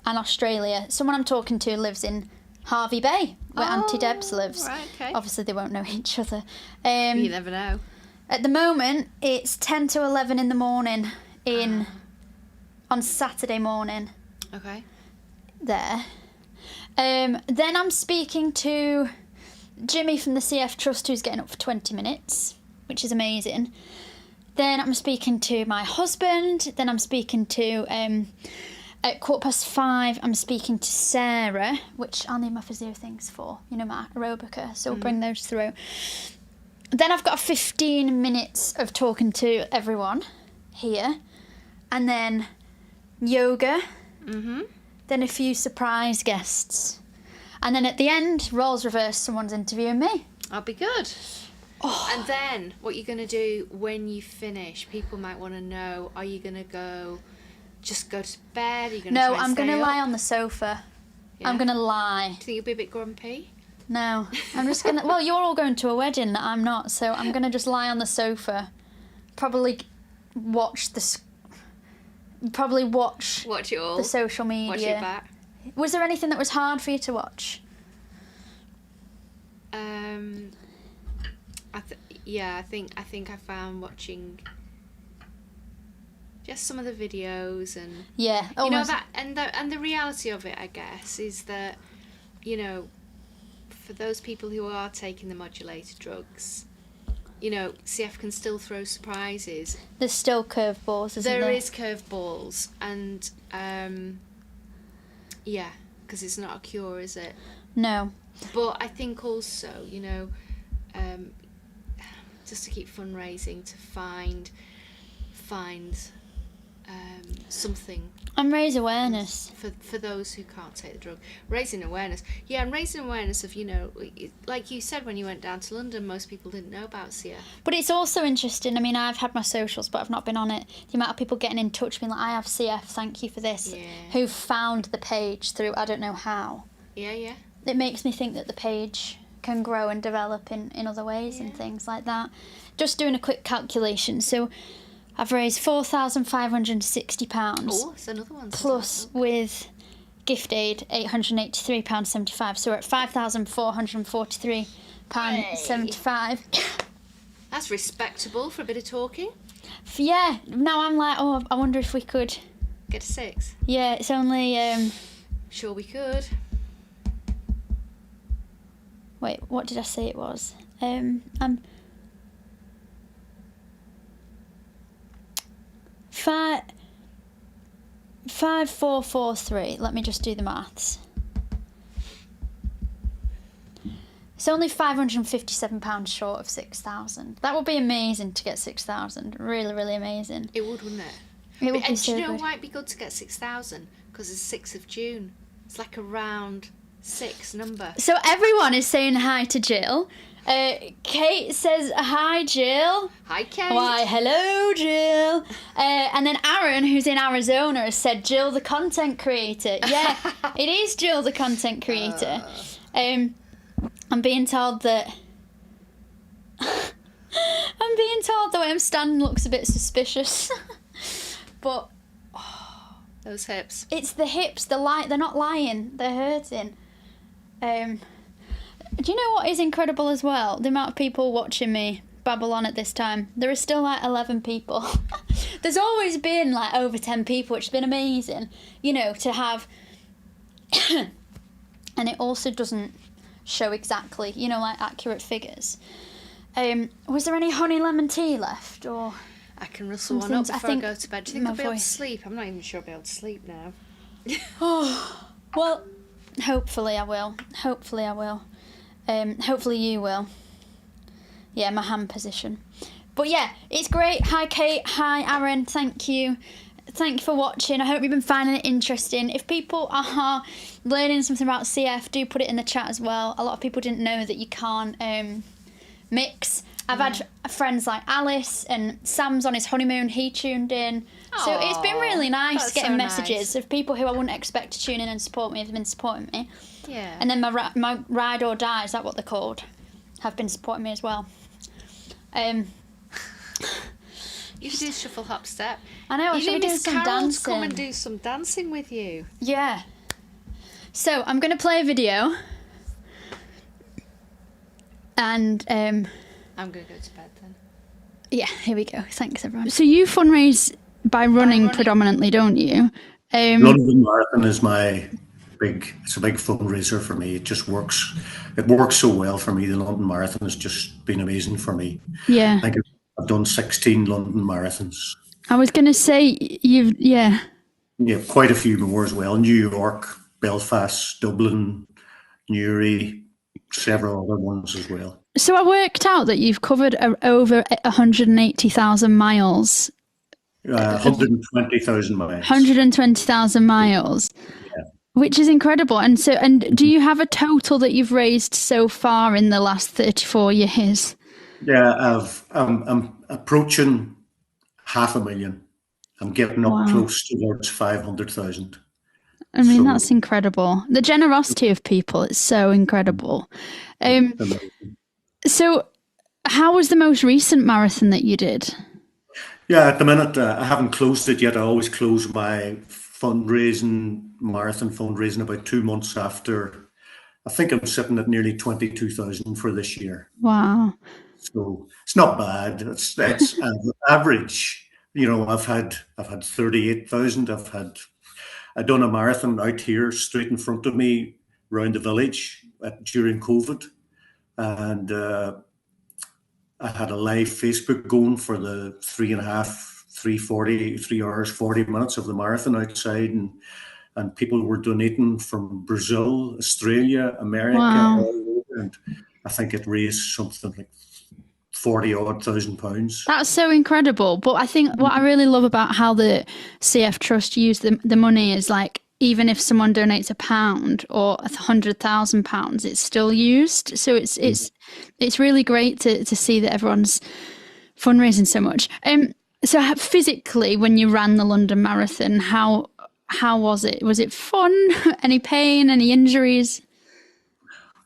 and Australia. Someone I'm talking to lives in Harvey Bay, where Auntie Debs lives. Right, okay. Obviously, they won't know each other. You never know. At the moment, it's 10 to 11 in the morning on Saturday morning. Okay. There. Then I'm speaking to Jimmy from the CF Trust, who's getting up for 20 minutes, which is amazing. Then I'm speaking to my husband. Then I'm speaking to, at 5:15, I'm speaking to Sarah, which I'll need my physio things for, you know, my aerobica, so we'll bring those through. Then I've got 15 minutes of talking to everyone here, and then yoga, then a few surprise guests. And then at the end, roles reverse, someone's interviewing me. I'll be good. Oh. And then, what you're going to do when you finish, people might want to know, are you going to just go to bed? Are you going to I'm going to lie on the sofa. Yeah. I'm going to lie. Do you think you'll be a bit grumpy? No. I'm just going to... Well, you're all going to a wedding that I'm not, so I'm going to just lie on the sofa. Probably watch the social media. Watch your back. Was there anything that was hard for you to watch? I think I found watching just some of the videos and you know that and the reality of it, I guess, is that, you know, for those people who are taking the modulator drugs, you know, CF can still throw surprises. There's still curveballs, isn't there? There is curveballs, and because it's not a cure, is it? No. But I think also, you know, just to keep fundraising, to find something. And raise awareness. For those who can't take the drug. Raising awareness. Yeah, and raising awareness of, you know, like you said when you went down to London, most people didn't know about CF. But it's also interesting, I mean, I've had my socials, but I've not been on it. The amount of people getting in touch, being like, I have CF, thank you for this. Yeah. Who found the page through, I don't know how. Yeah. It makes me think that the page can grow and develop in other ways and things like that. Just doing a quick calculation. So I've raised £4,560. Oh, that's another one. Plus with gift aid, £883.75. So we're at £5,443.75. That's respectable for a bit of talking. Yeah, now I'm like, oh, I wonder if we could... Get to 6? Yeah, it's only... Sure we could. Wait, what did I say it was? 5443. Let me just do the maths. It's only £557 short of 6,000. That would be amazing to get 6,000. Really, really amazing. It would, wouldn't it? It would be and so do you know good. why it'd be good to get 6,000? Because it's 6th of June. It's like a round 6 number. So everyone is saying hi to Jill. Kate says, hi, Jill. Hi, Kate. Why, hello, Jill. And then Aaron, who's in Arizona, has said, Jill, the content creator. Yeah, it is Jill, the content creator. I'm being told that... I'm being told the way I'm standing looks a bit suspicious. But... those hips. It's the hips. They're not lying. They're hurting. Do you know what is incredible as well? The amount of people watching me babble on at this time. There are still like 11 people. There's always been like over 10 people, which has been amazing, you know, to have. And it also doesn't show exactly, you know, like accurate figures. Was there any honey lemon tea left, or? I can rustle one up before I go to bed. Do you think I'll be able to sleep? I'm not even sure I'll be able to sleep now. Oh, well, hopefully I will. Hopefully I will. Hopefully you will. Yeah, my hand position. But yeah, it's great. Hi Kate, hi Aaron, thank you. Thank you for watching. I hope you've been finding it interesting. If people are learning something about CF, do put it in the chat as well. A lot of people didn't know that you can't mix. I've had friends like Alice, and Sam's on his honeymoon, he tuned in. So it's been really nice getting messages of people who I wouldn't expect to tune in and support me have been supporting me. Yeah. And then my ride or die, is that what they're called, have been supporting me as well. You should do shuffle hop step. I know, I should be doing some dancing. Come and do some dancing with you. Yeah. So I'm going to play a video. And I'm going to go to bed then. Yeah, here we go. Thanks, everyone. So you fundraise by running predominantly, don't you? London Marathon is it's a big fundraiser for me. It just works. It works so well for me. The London Marathon has just been amazing for me. Yeah. I think I've done 16 London marathons. I was going to say Yeah, quite a few more as well. New York, Belfast, Dublin, Newry, several other ones as well. So I worked out that you've covered over 180,000 miles. 120,000 miles. 120,000 miles. Yeah. Which is incredible. And do you have a total that you've raised so far in the last 34 years? Yeah, I'm approaching 500,000. I'm getting up close towards 500,000. I mean, that's incredible. The generosity of people is so incredible. So how was the most recent marathon that you did? Yeah, at the minute, I haven't closed it yet. I always close my marathon fundraising about 2 months after. I think I'm sitting at nearly 22,000 for this year. Wow. So it's not bad. It's average. I've had 38,000. I done a marathon out here straight in front of me around the village during COVID. And I had a live Facebook going for the 3 hours, 40 minutes of the marathon outside. And people were donating from Brazil, Australia, America, all over. And I think it raised something like 40-odd thousand pounds. That's so incredible. But I think what I really love about how the CF Trust use the money is like, even if someone donates £1 or £100,000, it's still used. So it's really great to see that everyone's fundraising so much. So physically, when you ran the London Marathon, how was it? Was it fun? Any pain? Any injuries?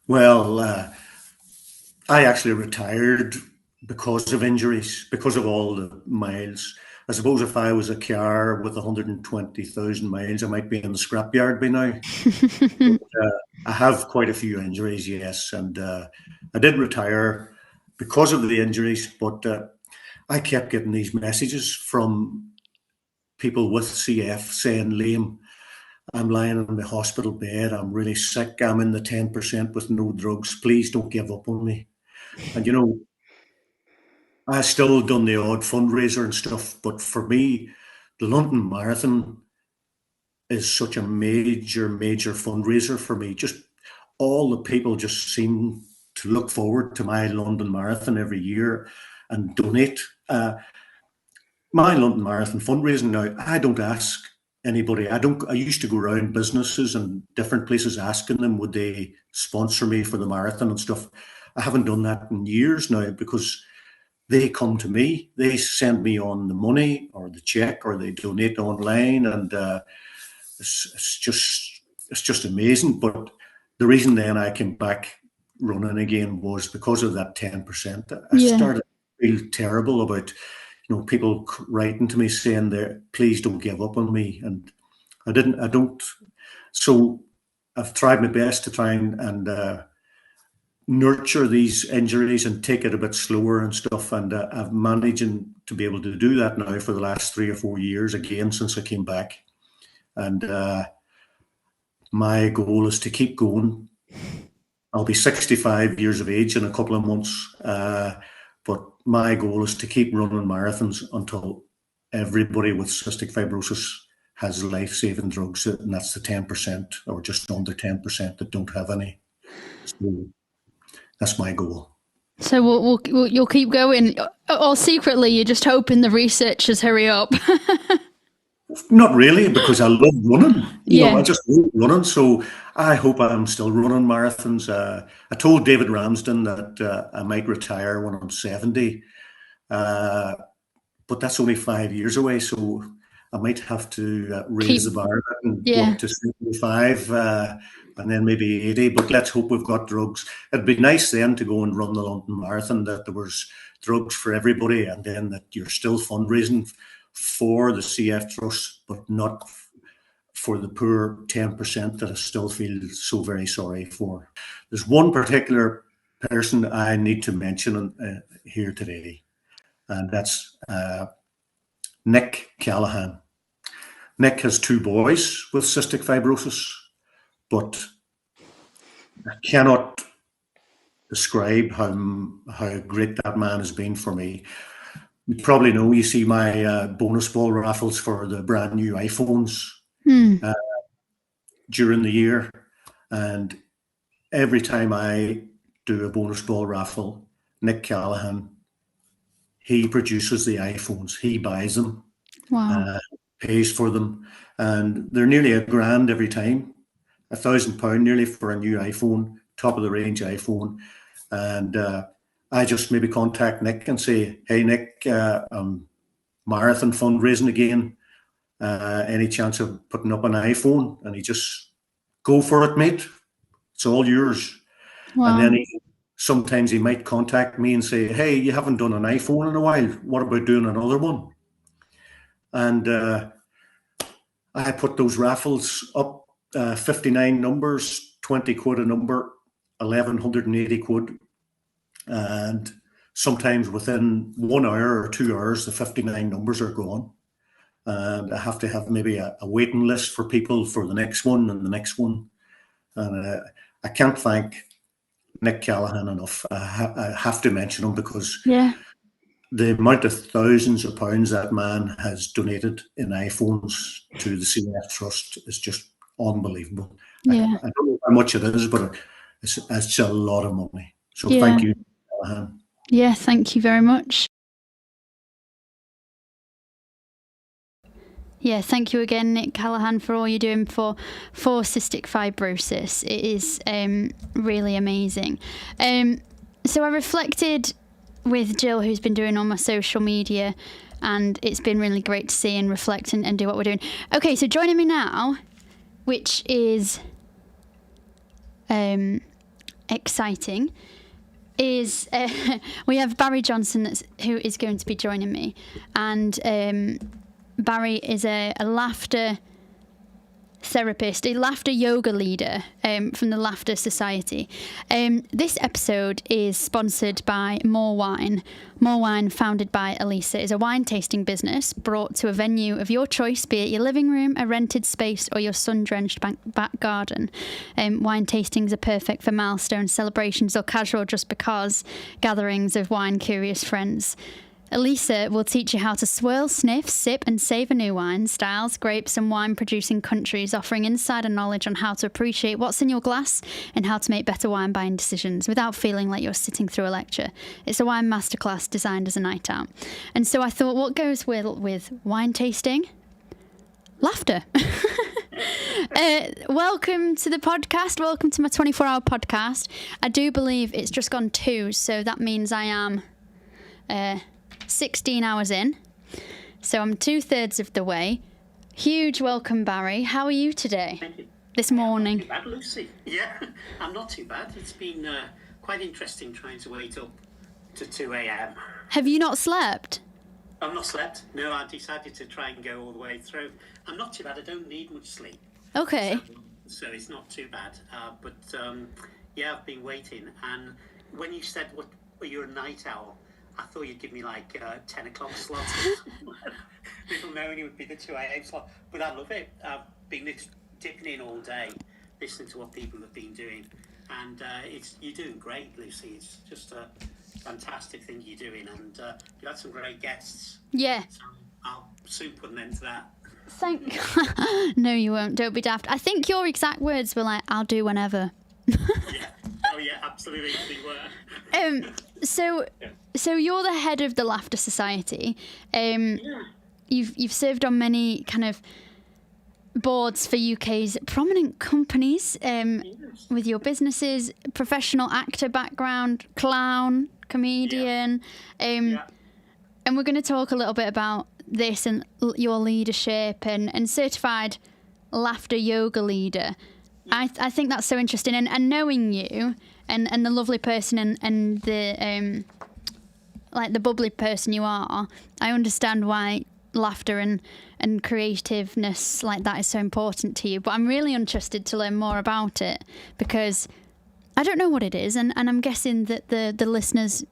Well, I actually retired because of injuries, because of all the miles. I suppose if I was a car with 120,000 miles, I might be in the scrapyard by now. But, I have quite a few injuries, yes, and I did retire because of the injuries, but I kept getting these messages from people with CF saying, Liam, I'm lying in the hospital bed, I'm really sick, I'm in the 10% with no drugs, please don't give up on me. And I still done the odd fundraiser and stuff, but for me, the London Marathon is such a major fundraiser for me. Just all the people just seem to look forward to my London Marathon every year and donate. My London Marathon fundraising now, I don't ask anybody. I used to go around businesses and different places asking them, would they sponsor me for the marathon and stuff. I haven't done that in years now because they come to me, they send me on the money or the check, or they donate online, and it's just amazing. But the reason then I came back running again was because of that 10%. I started to feel terrible about people writing to me saying please don't give up on me, and I don't. So I've tried my best to try and nurture these injuries and take it a bit slower and stuff, and I've managing to be able to do that now for the last 3 or 4 years again since I came back. And my goal is to keep going. I'll be 65 years of age in a couple of months, but my goal is to keep running marathons until everybody with cystic fibrosis has life-saving drugs, and that's the 10% or just under 10% that don't have any. So that's my goal. So you'll keep going, or secretly you're just hoping the researchers hurry up? Not really, because I love running. I just love running. So I hope I'm still running marathons. I told David Ramsden that I might retire when I'm 70, but that's only 5 years away. So I might have to raise the bar and go up to 75 and then maybe 80. But let's hope we've got drugs. It'd be nice then to go and run the London Marathon, that there was drugs for everybody, and then that you're still fundraising for the CF Trust, but not for the poor 10% that I still feel so very sorry for. There's one particular person I need to mention here today, and that's Nick Callahan. Nick has 2 boys with cystic fibrosis, but I cannot describe how great that man has been for me. You probably know, you see my bonus ball raffles for the brand new iPhones during the year. And every time I do a bonus ball raffle, Nick Callahan, he produces the iPhones. He buys them, pays for them. And they're nearly $1,000 every time, £1,000 nearly for a new iPhone, top of the range iPhone. And I just maybe contact Nick and say, hey, Nick, marathon fundraising again. Any chance of putting up an iPhone? And he just, go for it, mate. It's all yours. Wow. And then sometimes he might contact me and say, hey, you haven't done an iPhone in a while. What about doing another one? And I put those raffles up, 59 numbers, 20 quid a number, 1,180 quid. And sometimes within 1 hour or 2 hours, the 59 numbers are gone. And I have to have maybe a waiting list for people for the next one and the next one. And I can't thank Nick Callahan enough. I have to mention him because the amount of thousands of pounds that man has donated in iPhones to the CF Trust is just unbelievable. I don't know how much it is, but it's a lot of money. So thank you, Callahan. Yeah, thank you very much. Yeah, thank you again, Nick Callahan, for all you're doing for cystic fibrosis. It is really amazing. So I reflected with Jill, who's been doing all my social media, and it's been really great to see and reflect and do what we're doing. Okay, so joining me now, which is exciting, is we have Barry Johnson who is going to be joining me, and Barry is a laughter therapist, a laughter yoga leader from the Laughter Society. This episode is sponsored by More Wine. More Wine, founded by Elisa, is a wine tasting business brought to a venue of your choice, be it your living room, a rented space, or your sun-drenched back garden. Wine tastings are perfect for milestones, celebrations, or casual just because gatherings of wine-curious friends. Elisa will teach you how to swirl, sniff, sip and savour new wines, styles, grapes and wine-producing countries, offering insider knowledge on how to appreciate what's in your glass and how to make better wine buying decisions without feeling like you're sitting through a lecture. It's a wine masterclass designed as a night out. And so I thought, what goes with wine tasting? Laughter. Welcome to the podcast. Welcome to my 24-hour podcast. I do believe it's just gone 2, so that means I am 16 hours in, so I'm 2/3 of the way. Huge welcome, Barry. How are you today? Thank you. This morning? Not too bad, Lucy. Yeah, I'm not too bad. It's been quite interesting trying to wait up to 2 a.m. Have you not slept? I've not slept. No, I decided to try and go all the way through. I'm not too bad. I don't need much sleep. Okay. So it's not too bad. But yeah, I've been waiting. And when you said you're a night owl, I thought you'd give me like 10 o'clock slot. Little knowing it would be the 2 a.m. slot. But I love it. I've been dipping in all day, listening to what people have been doing. And you're doing great, Lucy. It's just a fantastic thing you're doing. And you've had some great guests. Yeah. So I'll soon put an end to that. Thank No, you won't. Don't be daft. I think your exact words were like, I'll do whenever. Yeah. Oh, yeah, absolutely. They were. So you're the head of the Laughter Society. You've served on many kind of boards for UK's prominent companies with your businesses, professional actor background, clown, comedian. And we're going to talk a little bit about this and your leadership and certified laughter yoga leader. I think that's so interesting. And knowing you and the lovely person and the like the bubbly person you are, I understand why laughter and creativeness like that is so important to you. But I'm really interested to learn more about it, because I don't know what it is, and I'm guessing that the listeners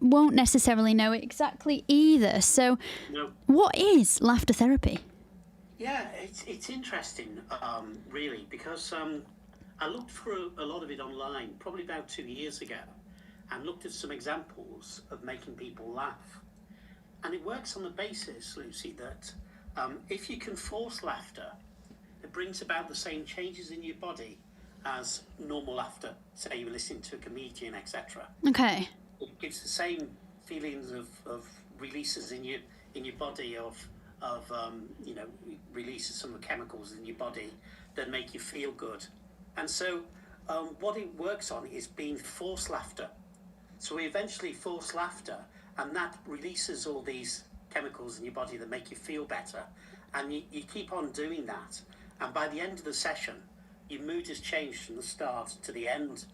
won't necessarily know it exactly either. So No. what is laughter therapy? Yeah, it's interesting, really, because I looked for a lot of it online probably about 2 years ago, and looked at some examples of making people laugh. And it works on the basis, Lucy, that if you can force laughter, it brings about the same changes in your body as normal laughter. Say you were listening to a comedian, etc. Okay. It gives the same feelings of releases in your body of releases some of the chemicals in your body that make you feel good. And so what it works on is being forced laughter. So we eventually force laughter, and that releases all these chemicals in your body that make you feel better. And you keep on doing that. And by the end of the session, your mood has changed from the start to the end.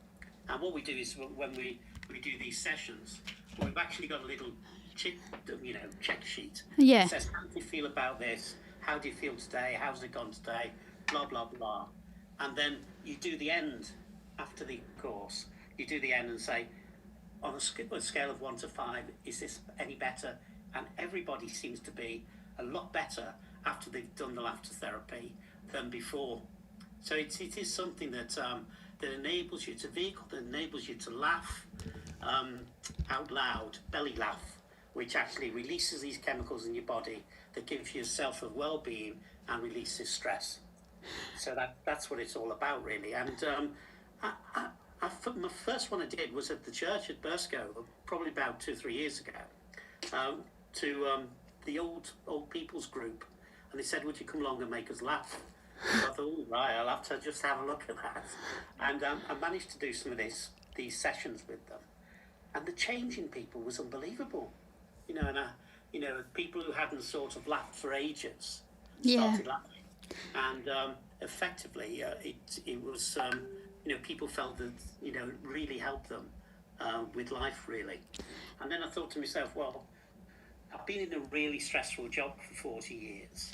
And what we do is when we do these sessions, we've actually got a little check sheet. Yeah. It says, how do you feel about this? How do you feel today? How's it gone today? Blah, blah, blah. And then you do the end after the course. You do the end and say, on a scale of 1 to 5, is this any better? And everybody seems to be a lot better after they've done the laughter therapy than before. So it is something that enables you, it's a vehicle that enables you to laugh out loud, belly laugh, which actually releases these chemicals in your body that gives you a self of well-being and releases stress. So that's what it's all about, really. And my first one I did was at the church at Burscough, probably about 2 or 3 years ago, to the old people's group, and they said, would you come along and make us laugh? So I thought, oh, right, I'll have to just have a look at that. And I managed to do some of these sessions with them, and the change in people was unbelievable. People who hadn't sort of laughed for ages started laughing, and effectively it was people felt that it really helped them with life, really. And then I thought to myself, well, I've been in a really stressful job for 40 years.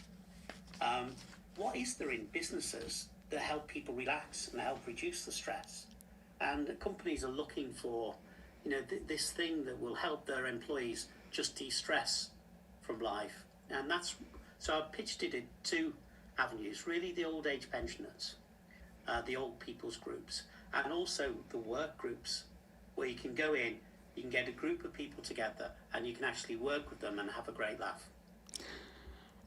What is there in businesses that help people relax and help reduce the stress? And companies are looking for, this thing that will help their employees just de-stress from life. And so I pitched it in 2 avenues, really: the old age pensioners, the old people's groups, and also the work groups, where you can go in, you can get a group of people together, and you can actually work with them and have a great laugh.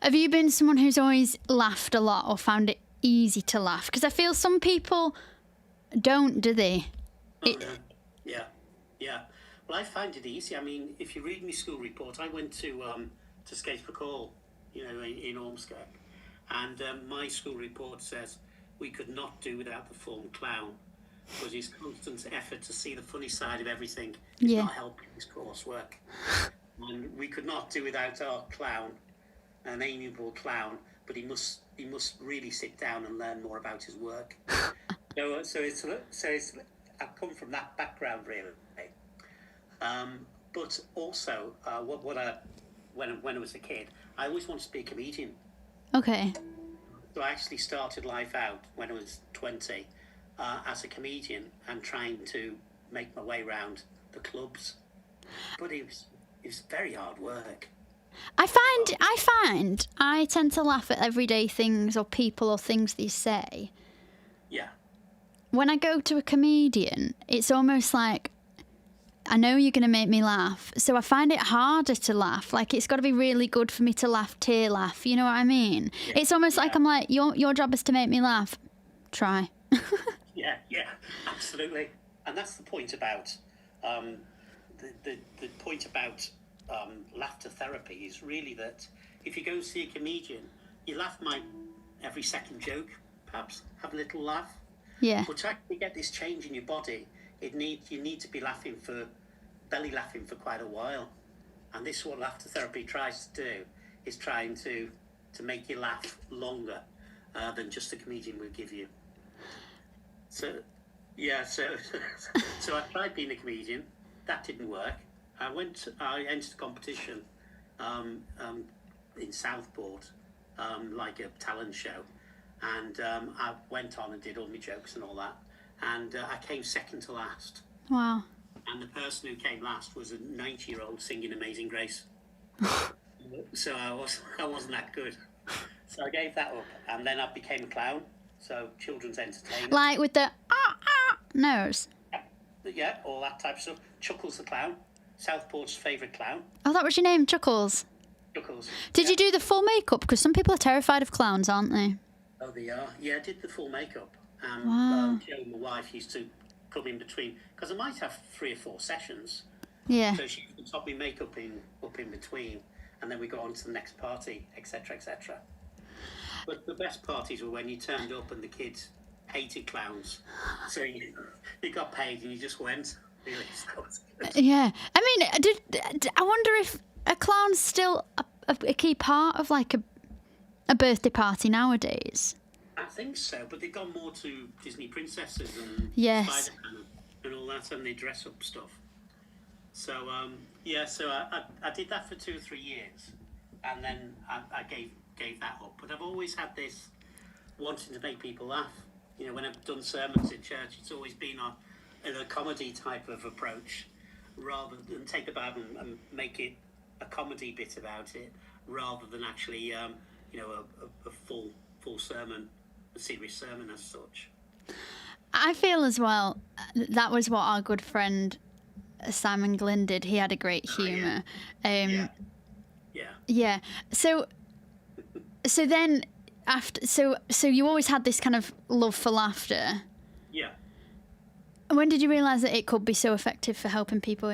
Have you been someone who's always laughed a lot or found it easy to laugh? Because I feel some people don't, do they? Yeah. Well, I find it easy. I mean, if you read my school report, I went to Skatesbrook Hall, in Ormskirk, and my school report says we could not do without the form clown, because his constant effort to see the funny side of everything is not helping his coursework. And we could not do without our clown, an amiable clown, but he must really sit down and learn more about his work. So it's I've come from that background, really. But also, when I was a kid, I always wanted to be a comedian. Okay. So I actually started life out when I was 20 as a comedian and trying to make my way around the clubs. But it was very hard work. I find I tend to laugh at everyday things or people or things they say. Yeah. When I go to a comedian, it's almost like, I know you're going to make me laugh, so I find it harder to laugh. Like, it's got to be really good for me to tear laugh, you know what I mean? Yeah. It's almost like I'm like, your job is to make me laugh. Try. Yeah, absolutely. And that's the point about, the point about laughter therapy is really that if you go see a comedian, you laugh every second joke, perhaps, have a little laugh. Yeah. But to actually get this change in your body, you need to be belly laughing for quite a while. And this is what laughter therapy tries to do, is trying to make you laugh longer than just a comedian will give you. So I tried being a comedian. That didn't work. I entered a competition in Southport, like a talent show, and I went on and did all my jokes and all that, and I came second to last. Wow. And the person who came last was a 90-year-old singing Amazing Grace. So I wasn't that good. So I gave that up, and then I became a clown. So children's entertainment. Like with the nose. Yeah, all that type of stuff. Chuckles the clown, Southport's favourite clown. Oh, that was your name, Chuckles. Chuckles. Did you do the full makeup? Because some people are terrified of clowns, aren't they? Oh, they are. Yeah, I did the full makeup. Wow. Joe, my wife, used to come in between, because I might have 3 or 4 sessions. Yeah. So she would top me makeup up in between, and then we go on to the next party, etc., etc. But the best parties were when you turned up and the kids hated clowns. So you got paid and you just went. Really, Yeah. I mean, I wonder if a clown's still a key part of like a birthday party nowadays. I think so, but they've gone more to Disney princesses and Yes. Spider-Man and all that, and they dress up stuff. So so I did that for 2 or 3 years, and then I gave that up. But I've always had this wanting to make people laugh. You know, when I've done sermons in church, it's always been in a comedy type of approach, rather than take the Bible and make it a comedy bit about it, rather than actually a full sermon, a serious sermon as such. I feel as well that was what our good friend Simon Glynn did. He had a great humour. Yeah. So then after, so you always had this kind of love for laughter. Yeah. When did you realise that it could be so effective for helping people?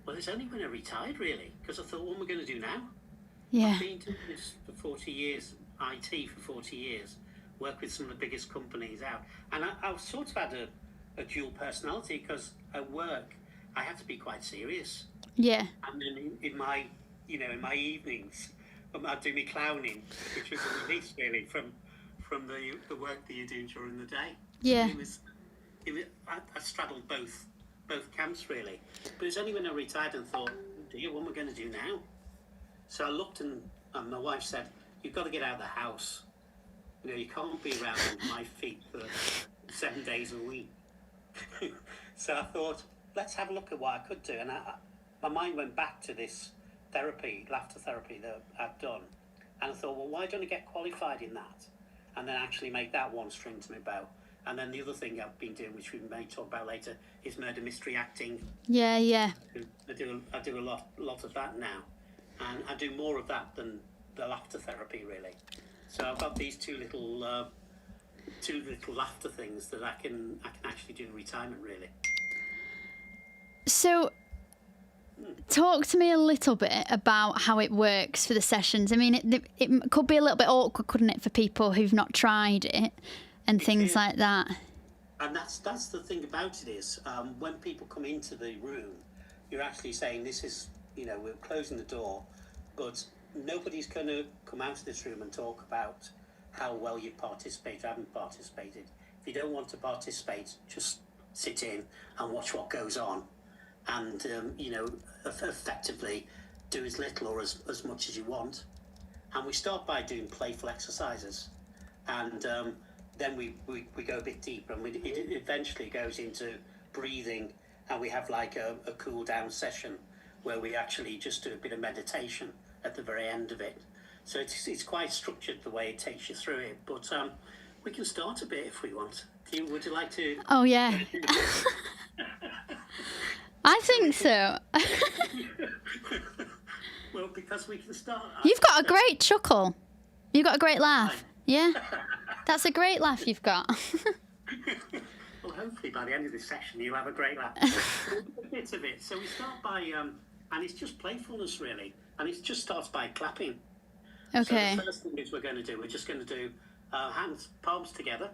Well, it's only when I retired, really, because I thought, what am I going to do now? Yeah. I've been doing this for 40 years, IT for 40 years, worked with some of the biggest companies out. And I sort of had a dual personality, because at work, I had to be quite serious. Yeah. And then in my evenings, I'd do my clowning, which was a release, really, from the work that you're doing during the day. Yeah. So I straddled both camps, really. But it's only when I retired and thought, dear, what am I going to do now? So I looked, and my wife said, you've got to get out of the house. You know, you can't be around my feet for 7 days a week. So I thought, let's have a look at what I could do. And my mind went back to this laughter therapy that I'd done. And I thought, well, why don't I get qualified in that? And then actually make that one string to my bow. And then the other thing I've been doing, which we may talk about later, is murder mystery acting. Yeah. I do a lot of that now. And I do more of that than the laughter therapy, really. So I've got these two little laughter things that I can actually do in retirement, really. So, talk to me a little bit about how it works for the sessions. I mean, it could be a little bit awkward, couldn't it, for people who've not tried it and things like that. And that's the thing about it is, when people come into the room, you're actually saying, this is, we're closing the door, but nobody's going to come out of this room and talk about how well you participate or haven't participated. If you don't want to participate, just sit in and watch what goes on. And, effectively do as little or as much as you want. And we start by doing playful exercises. And then we go a bit deeper, and it eventually goes into breathing, and we have like a cool down session where we actually just do a bit of meditation at the very end of it. So it's quite structured the way it takes you through it. But we can start a bit if we want. Would you like to? Oh, yeah. I think so. Well, because we can start. You've got a great chuckle. You've got a great laugh. Yeah. That's a great laugh you've got. Well, hopefully by the end of this session you'll have a great laugh. A bit of it. So we start by, and it's just playfulness, really. And it just starts by clapping. Okay. So the first thing is we're just going to do hands, palms together.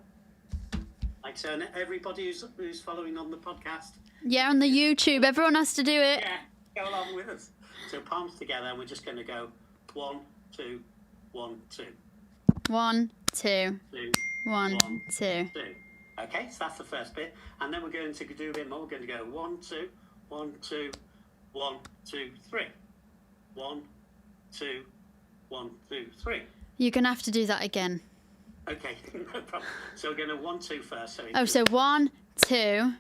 Like so, and everybody who's following on the podcast. Yeah, on the YouTube, everyone has to do it. Yeah, go along with us. So palms together, and we're just going to go 1, 2, 1, 2. 1, 2, 1, 2. Okay, so that's the first bit, and then we're going to do a bit more. We're going to go 1, 2, 1, 2, 1, 2, 3. 1, 2, 1, 2, 3. You're going to have to do that again. Okay, no problem. So we're going to 1, 2 first. So 1, 2.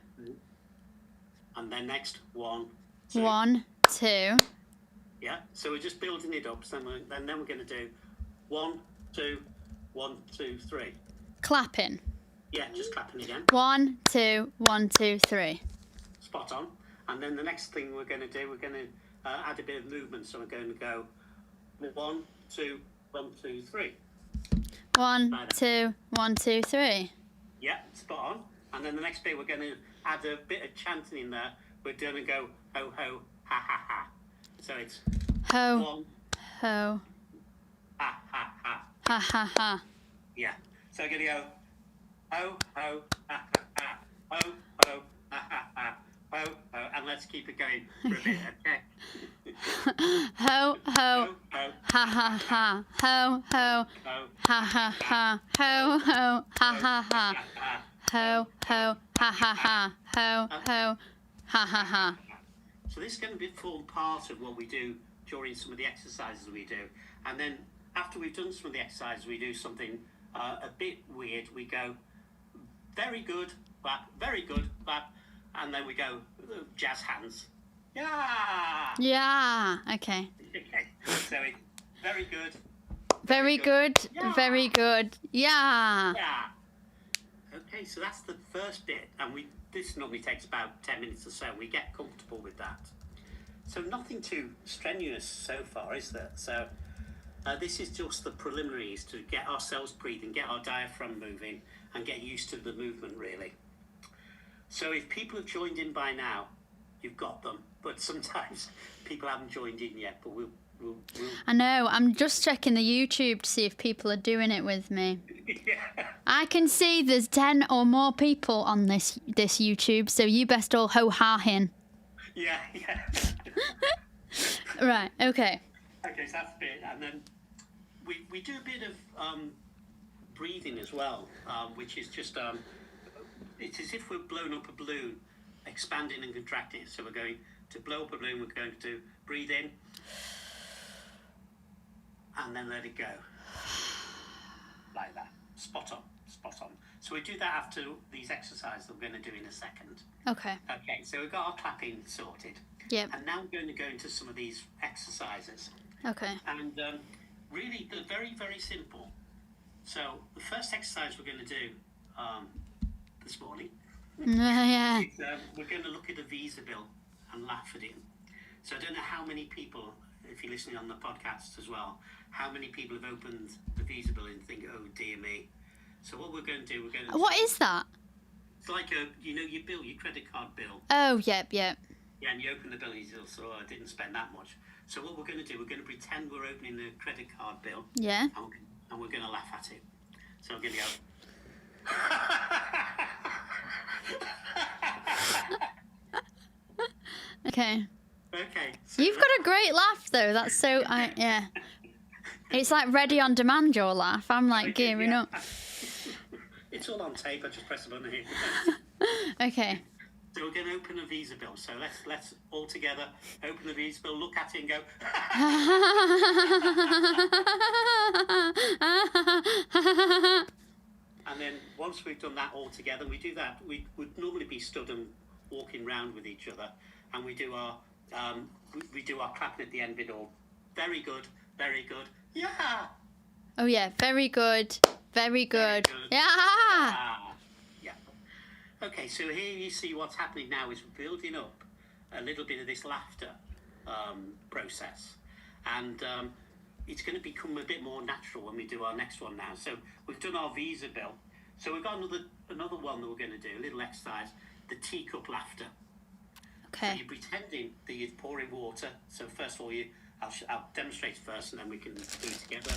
And then next 1, 2. 1, 2. Yeah. So we're just building it up. So then we're going to do 1, 2, 1, 2, 3. Clapping. Yeah, just clapping again. 1, 2, 1, 2, 3. Spot on. And then the next thing we're going to do, we're going to add a bit of movement. So we're going to go 1, 2, 1, 2, 3. 1, 2, 1, 2, 3. Yeah, spot on. And then the next bit, we're going to add a bit of chanting in there. We're going to go ho, ho, ha, ha, ha. So it's ho, 1, ho, ha, ha, ha. Ha, ha, ha. Yeah. So we're going to go ho, ho, ha, ha, ha. Ho, ho, ha, ha, ha. Ho, ho. And let's keep it going for a bit, okay? Ho, ho, ha, ha, ha. Ho, ho, ha, ha, ha. Ho, ho, ha, ha, ha. Ho, ho, ha, ha, ha. Ho, ho, ha, ha, ha. So this is going to form part of what we do during some of the exercises we do. And then after we've done some of the exercises, we do something a bit weird. We go, very good, clap, very good, clap. And then we go, jazz hands. Yeah! Yeah, okay. So it's very good. Very good, Yeah. very good. Yeah. Yeah. Okay, so that's the first bit. And this normally takes about 10 minutes or so. We get comfortable with that. So nothing too strenuous so far, is there? So this is just the preliminaries to get ourselves breathing, get our diaphragm moving, and get used to the movement, really. So if people have joined in by now, you've got them. But sometimes people haven't joined in yet, but we'll I know, I'm just checking the YouTube to see if people are doing it with me. Yeah. I can see there's 10 or more people on this YouTube, so you best all ho-ha-in. Yeah. Right, okay. Okay, so that's a bit. And then we do a bit of breathing as well, which is just, it's as if we've blown up a balloon, expanding and contracting. So we're going to blow up a balloon, we're going to breathe in, and then let it go. Like that. Spot on. So we do that after these exercises that we're going to do in a second. Okay. Okay, so we've got our clapping sorted. Yep. And now we're going to go into some of these exercises. Okay. And really, they're very, very simple. So the first exercise we're going to do this morning Yeah. is we're going to look at a Visa bill and laugh at it. So I don't know how many people, if you're listening on the podcast as well, how many people have opened the Visa bill and think, oh dear me. So what we're going to do, What is that? It's like your bill, your credit card bill. Oh, yep. Yeah, and you open the bill and you say, oh, I didn't spend that much. So what we're going to do, we're going to pretend we're opening the credit card bill. Yeah. And we're going to laugh at it. So I'm going to go. Okay. Okay. You've got a great laugh, though. That's so, yeah. It's like ready on demand, your laugh. I'm like gearing up. It's all on tape. I just press the button here. Okay. So we're going to open a Visa bill. So let's all together open the Visa bill, look at it and go. And then once we've done that all together, we do that. We would normally be stood and walking around with each other, and we do our clapping at the end of it all. Very good, very good. Yeah. Oh yeah, very good, very good. Yeah. Yeah. Okay, so here you see what's happening now is building up a little bit of this laughter process, and it's going to become a bit more natural when we do our next one now. So we've done our Visa bill. So we've got another one that we're going to do, a little exercise, the teacup laughter. Okay. So you're pretending that you're pouring water. So first of all, I'll demonstrate first, and then we can do it together.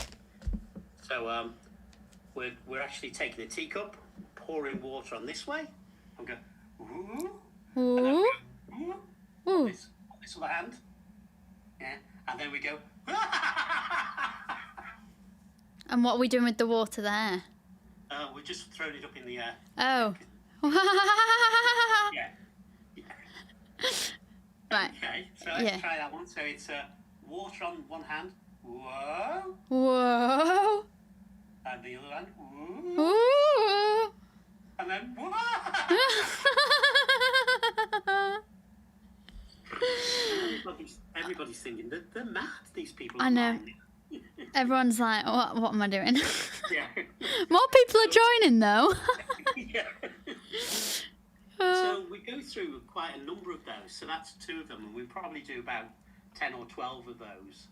So we're actually taking a teacup, pouring water on this way. I'm going, ooh. Ooh. And then we go, ooh. On this other hand. Yeah. And then we go, And what are we doing with the water there? we're just throwing it up in the air. Oh. Yeah. Right. Okay, so let's try that one. So it's water on one hand. whoa. Whoa. And the other one, Ooh. whoa. And then, whoa. Everybody's thinking that they're mad, these people. I know. Everyone's like, what am I doing? Yeah. More people are joining though. Yeah. So we go through quite a number of those. So that's 2 of them, and we probably do about 10 or 12 of those.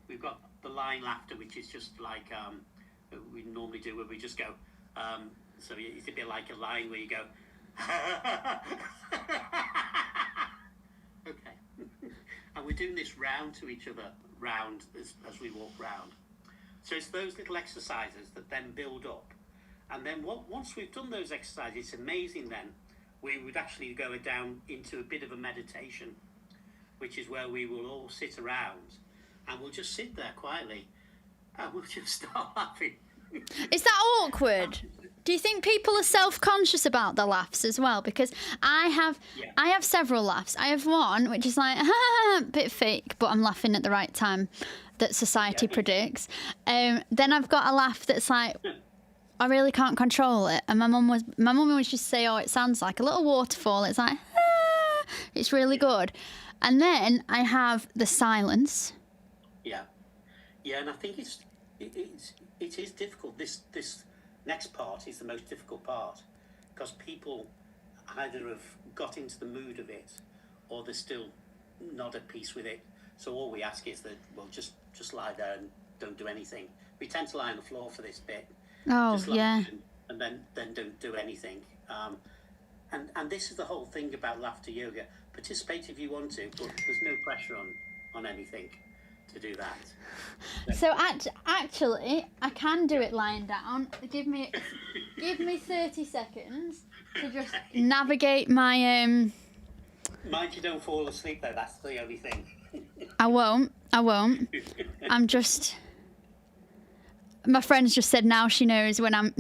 We've got the line laughter, which is just like we normally do, where we just go. So it's a bit like a line where you go. Okay. And we're doing this round to each other, round as we walk round. So it's those little exercises that then build up. And then once we've done those exercises, it's amazing then, we would actually go down into a bit of a meditation, which is where we will all sit around and we'll just sit there quietly and we'll just start laughing. Is that awkward? Do you think people are self-conscious about the laughs as well? Because I have several laughs. I have one which is like a bit fake, but I'm laughing at the right time that society predicts. Then I've got a laugh that's like I really can't control it, and my mum would just say, "Oh, it sounds like a little waterfall." It's like it's really good. And then I have the silence. Yeah, and I think it is difficult. This next part is the most difficult part because people either have got into the mood of it or they're still not at peace with it. So all we ask is that, well, just lie there and don't do anything. We tend to lie on the floor for this bit. Oh, just lie yeah. And then don't do anything. And this is the whole thing about laughter yoga. Participate if you want to, but there's no pressure on anything to do that. So actually, I can do it lying down. Give me 30 seconds to just navigate my Mind you don't fall asleep though, that's the only thing. I won't. I'm just. My friend's just said now she knows when I'm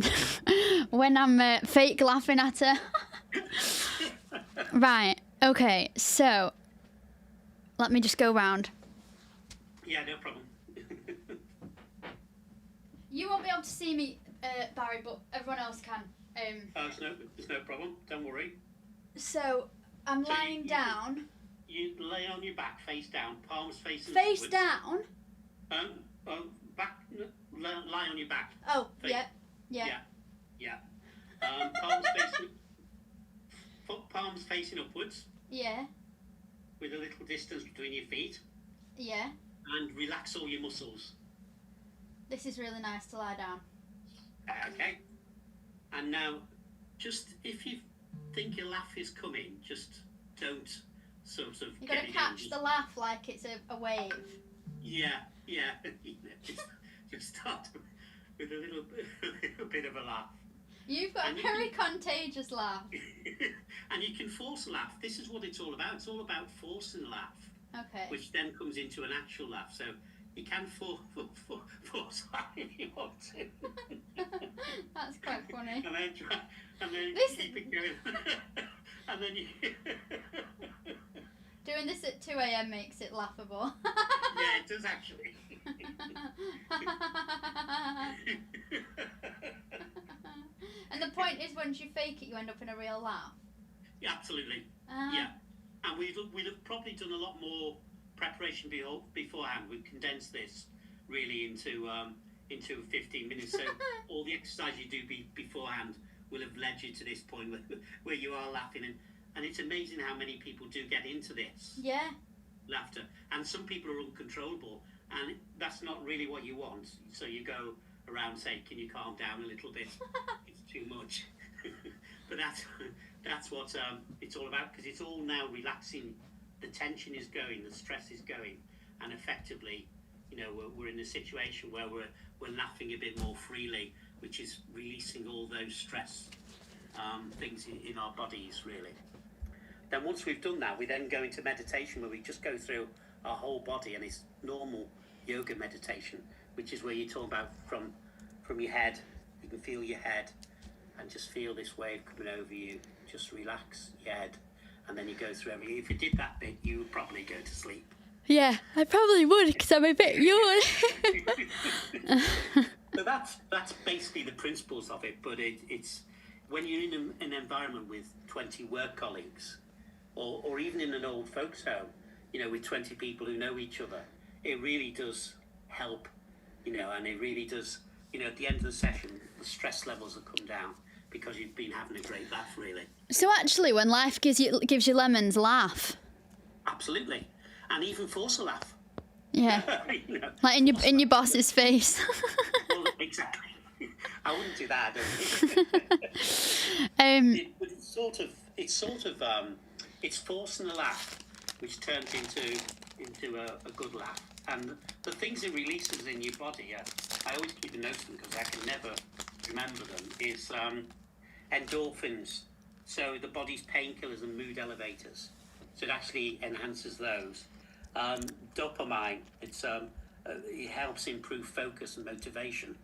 fake laughing at her. Right. Okay. So let me just go round. Yeah, no problem. You won't be able to see me, Barry, but everyone else can. There's no problem. Don't worry. So I'm lying down. You lay on your back, face down, palms facing Face upwards. down. Back. Lie on your back. Oh, face. yeah. Palms facing upwards. Yeah. With a little distance between your feet. Yeah. And relax all your muscles. This is really nice to lie down. Okay. And now, just if you think your laugh is coming, just don't sort of. You've got to catch the laugh like it's a wave. Yeah. just start with a little bit of a laugh. You've got a very contagious laugh. And you can force a laugh. This is what it's all about. It's all about forcing a laugh. Okay. Which then comes into an actual laugh. So you can force a laugh if you want to. That's quite funny. And then keep it going. And then you... Doing this at 2 a.m. makes it laughable. Yeah, it does actually. And the point is, once you fake it, you end up in a real laugh. Yeah, absolutely. Yeah, and we'd have probably done a lot more preparation beforehand. We've condensed this really into 15 minutes. So all the exercise you do beforehand will have led you to this point where you are laughing, and it's amazing how many people do get into this. Yeah. Laughter, and some people are uncontrollable, and that's not really what you want. So you go around saying, "Can you calm down a little bit? It's too much." But that's what it's all about, because it's all now relaxing. The tension is going, the stress is going, and effectively, we're in a situation where we're laughing a bit more freely, which is releasing all those stress things in our bodies, really. Then once we've done that, we then go into meditation, where we just go through our whole body, and it's normal yoga meditation, which is where you talk about from your head. You can feel your head and just feel this wave coming over you. Just relax your head, and then you go through everything. If you did that bit, you would probably go to sleep. Yeah, I probably would because I'm a bit young. So that's basically the principles of it. But it's when you're in an environment with 20 work colleagues, or even in an old folks home, with 20 people who know each other, it really does help, and it really does, at the end of the session, the stress levels will come down because you've been having a great laugh, really. So actually, when life gives you lemons, laugh. Absolutely. And even force a laugh. Yeah. Like in your boss's face. Well, exactly. I wouldn't do that, I don't think. But it's forcing a laugh, which turns into a good laugh. And the things it releases in your body, I always keep a note of them because I can never remember them, is endorphins. So the body's painkillers and mood elevators. So it actually enhances those. Dopamine, it helps improve focus and motivation.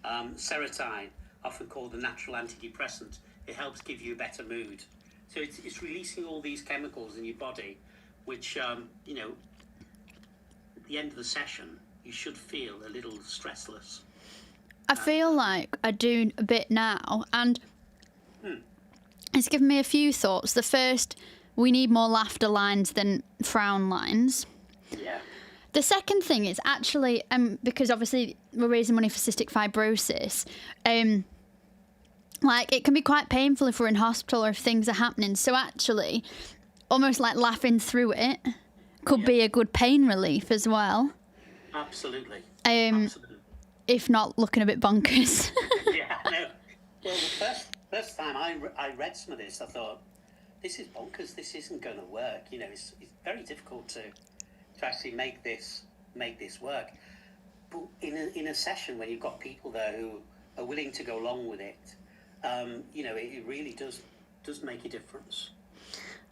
Serotonin, often called the natural antidepressant, it helps give you a better mood. So it's releasing all these chemicals in your body, which, at the end of the session, you should feel a little stressless. I feel like I do a bit now, and it's given me a few thoughts. The first, we need more laughter lines than frown lines. Yeah. The second thing is actually, because obviously we're raising money for cystic fibrosis, like it can be quite painful if we're in hospital or if things are happening. So actually, almost like laughing through it could be a good pain relief as well. Absolutely. Absolutely. If not looking a bit bonkers. Yeah, no. Well, the first time I read some of this, I thought, this is bonkers. This isn't going to work. It's very difficult to actually make this work. But in a session when you've got people there who are willing to go along with it, it really does make a difference.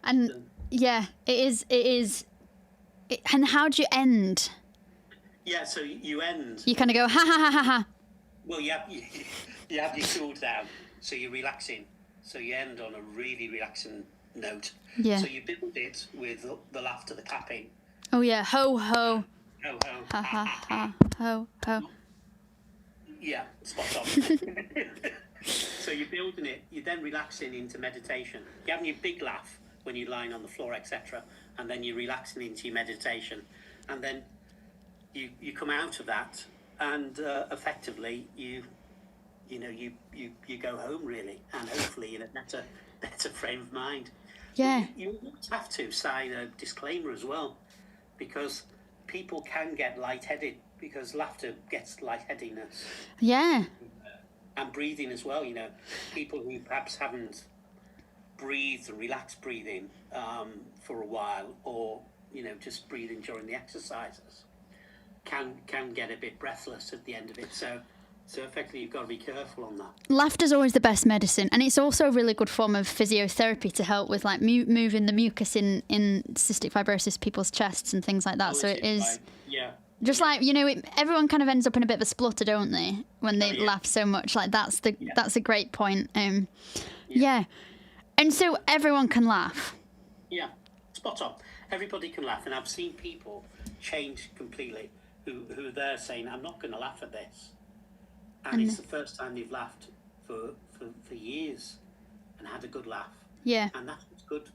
And yeah, it is. And how do you end? Yeah, so you end. You kind of go ha ha ha ha ha. Well, you have your cool down, so you're relaxing. So you end on a really relaxing note. Yeah. So you build it with the laughter, the clapping. Oh yeah, ho ho. Ho ho. Ha ha ha. Ho ho. Yeah, spot on. So you're building it. You're then relaxing into meditation. You're having your big laugh when you're lying on the floor, etc., and then you're relaxing into your meditation, and then you come out of that, and effectively you go home really, and hopefully in a better frame of mind. Yeah. You have to sign a disclaimer as well, because people can get lightheaded because laughter gets lightheadedness. Yeah. And breathing as well. People who perhaps haven't breathed and relaxed breathing for a while, or just breathing during the exercises, can get a bit breathless at the end of it. So effectively, you've got to be careful on that. Laughter's always the best medicine, and it's also a really good form of physiotherapy to help with like moving the mucus in cystic fibrosis people's chests and things like that. So it is. Right. Yeah. Just like everyone kind of ends up in a bit of a splutter, don't they, when they laugh so much? Like that's a great point. Yeah, and so everyone can laugh. Yeah, spot on. Everybody can laugh, and I've seen people change completely who are there saying, "I'm not going to laugh at this," and it's the first time they've laughed for years and had a good laugh. Yeah, and that's what's good.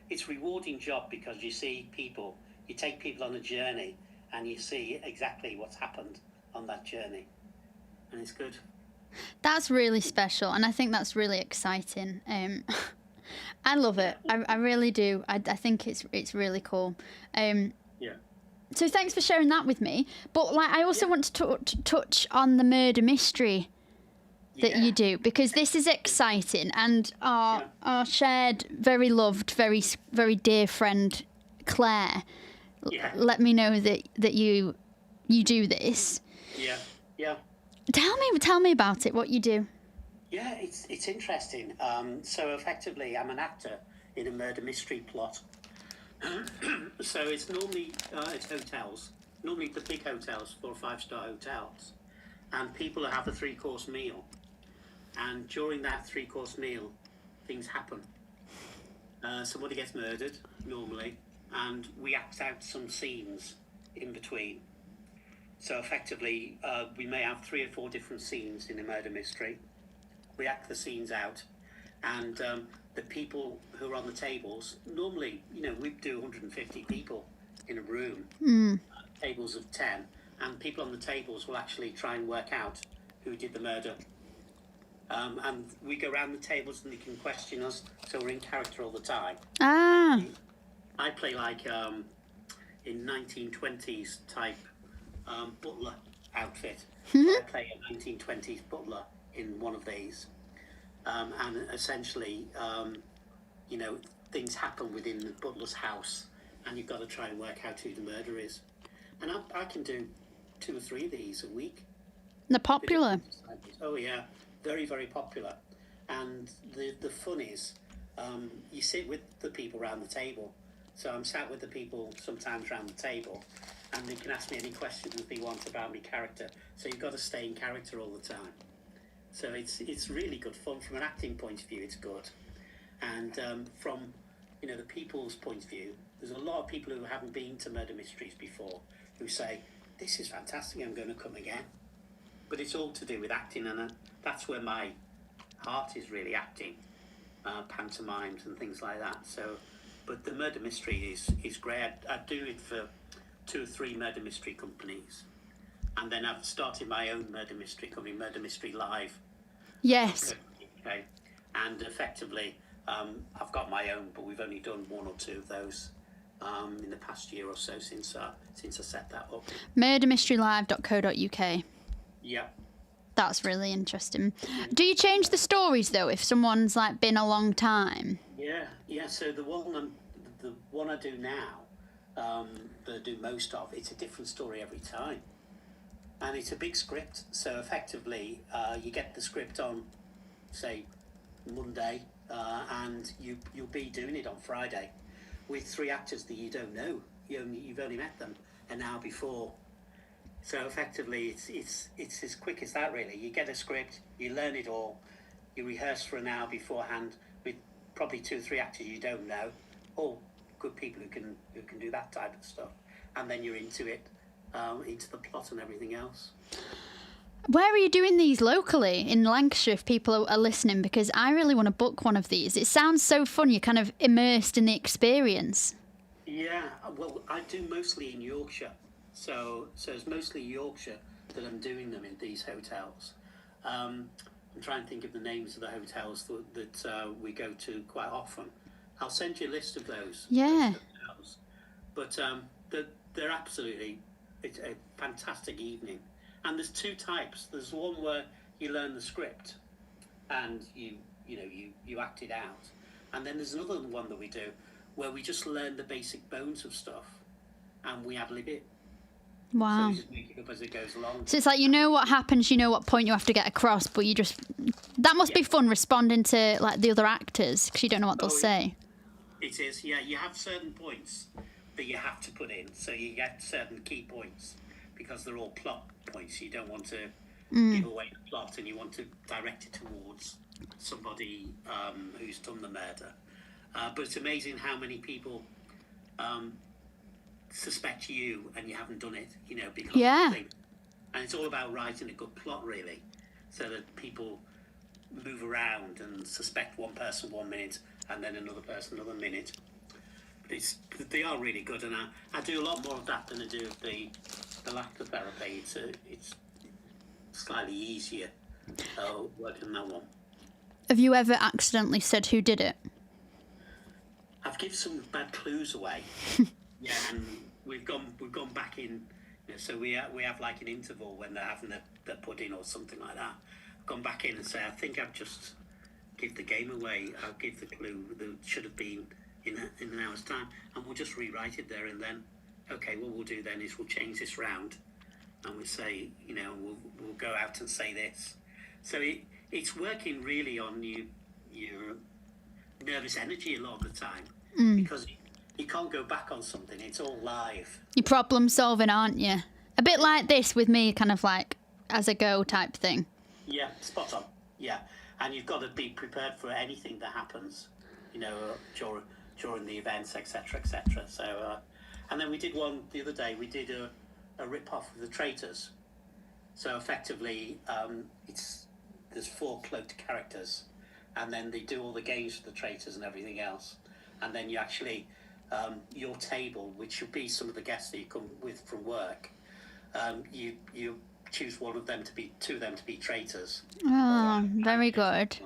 It's a rewarding job, because you see people, you take people on a journey, and you see exactly what's happened on that journey, and it's good. That's really special, and I think that's really exciting. I love it. I really do. I think it's really cool. Yeah. So thanks for sharing that with me. But I also want to touch on the murder mystery that you do, because this is exciting, and our shared, very loved, very very dear friend Claire let me know that you do this. Yeah. Yeah. Tell me about it. What you do? Yeah, it's interesting. So effectively, I'm an actor in a murder mystery plot. So it's normally it's hotels, normally the big hotels, 4 or 5-star hotels, and people have a 3-course meal, and during that 3-course meal, things happen. Somebody gets murdered normally, and we act out some scenes in between. So effectively, we may have 3 or 4 different scenes in a murder mystery. We act the scenes out, and the people who are on the tables, normally, we do 150 people in a room, tables of 10, and people on the tables will actually try and work out who did the murder. And we go around the tables and they can question us, so we're in character all the time. Ah. I play like in 1920s type butler outfit. So I play a 1920s butler in one of these. And essentially, things happen within the butler's house, and you've got to try and work out who the murderer is. And I can do 2 or 3 of these a week. They're popular. Oh yeah, very, very popular. And the fun is, you sit with the people around the table. So I'm sat with the people sometimes around the table, and they can ask me any questions they want about my character. So you've got to stay in character all the time. So it's really good fun. From an acting point of view, it's good. And from the people's point of view, there's a lot of people who haven't been to murder mysteries before who say, this is fantastic, I'm going to come again. But it's all to do with acting, and that's where my heart is, really acting, pantomimes and things like that. So, but the murder mystery is great. I do it for 2 or 3 murder mystery companies, and then I've started my own murder mystery company, Murder Mystery Live. Yes. Okay. And effectively, I've got my own, but we've only done 1 or 2 of those in the past year or so since I set that up. Murdermysterylive.co.uk. Yeah. That's really interesting. Do you change the stories though if someone's like been a long time? Yeah. So the one I do now, that I do most of, it's a different story every time, and it's a big script. So effectively, you get the script on, say, Monday, and you'll be doing it on Friday with 3 actors that you don't know. You've only met them an hour before. So effectively, it's as quick as that, really. You get a script, you learn it all, you rehearse for an hour beforehand with probably 2 or 3 actors you don't know, all good people who can do that type of stuff, and then you're into it, into the plot and everything else. Where are you doing these locally in Lancashire if people are listening? Because I really want to book one of these. It sounds so fun. You're kind of immersed in the experience. Yeah, well, I do mostly in Yorkshire. So it's mostly Yorkshire that I'm doing them in these hotels. I'm trying to think of the names of the hotels that we go to quite often. I'll send you a list of those. Yeah. Those hotels. But they're absolutely, it's a fantastic evening. And there's 2 types. There's one where you learn the script and you act it out. And then there's another one that we do where we just learn the basic bones of stuff and we ad-lib it. Wow. So we just make it up as it goes along. So it's like, you know what happens, you know what point you have to get across, but you just... That must be fun, responding to like the other actors, because you don't know what they'll say. It is, yeah. You have certain points that you have to put in. So you get certain key points because they're all plot points. You don't want to give away the plot, and you want to direct it towards somebody who's done the murder. But it's amazing how many people... suspect you and you haven't done it, because of things. And it's all about writing a good plot, really, so that people move around and suspect one person 1 minute and then another person another minute. But they are really good, and I do a lot more of that than I do of the laughter therapy. It's slightly easier working that one. Have you ever accidentally said who did it? I've given some bad clues away. Yeah, and we've gone back in. So we have like an interval when they're having their pudding or something like that. I've gone back in and say, I think I've just give the game away. I'll give the clue that should have been in an hour's time, and we'll just rewrite it there and then. Okay, what we'll do then is we'll change this round, and we'll say, we'll go out and say this. So it's working really on your nervous energy a lot of the time, because you can't go back on something. It's all live. You're problem solving, aren't you? A bit like this with me, kind of like as a go type thing. Yeah, spot on. Yeah, and you've got to be prepared for anything that happens, during the events, etc., etc. So, and then we did one the other day. We did a rip-off of the Traitors. So effectively, there's 4 cloaked characters, and then they do all the games for the Traitors and everything else. And then you actually, your table, which should be some of the guests that you come with from work, you choose two of them to be traitors. Oh, very good.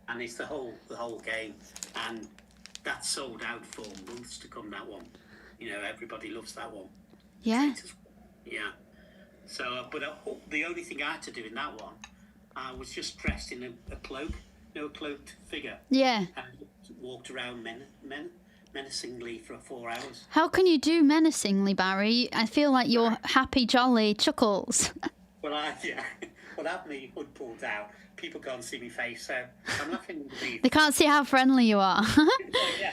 And it's the whole game, and that sold out for months to come. That one, everybody loves that one. Yeah. Yeah. So, but the only thing I had to do in that one, I was just dressed in a cloak, a cloaked figure. Yeah. And walked around menacingly for 4 hours. How can you do menacingly, Barry? I feel like you're happy, jolly, chuckles. Well, without me hood pulled down, people can't see me face, so I'm laughing in the They can't see how friendly you are. Yeah.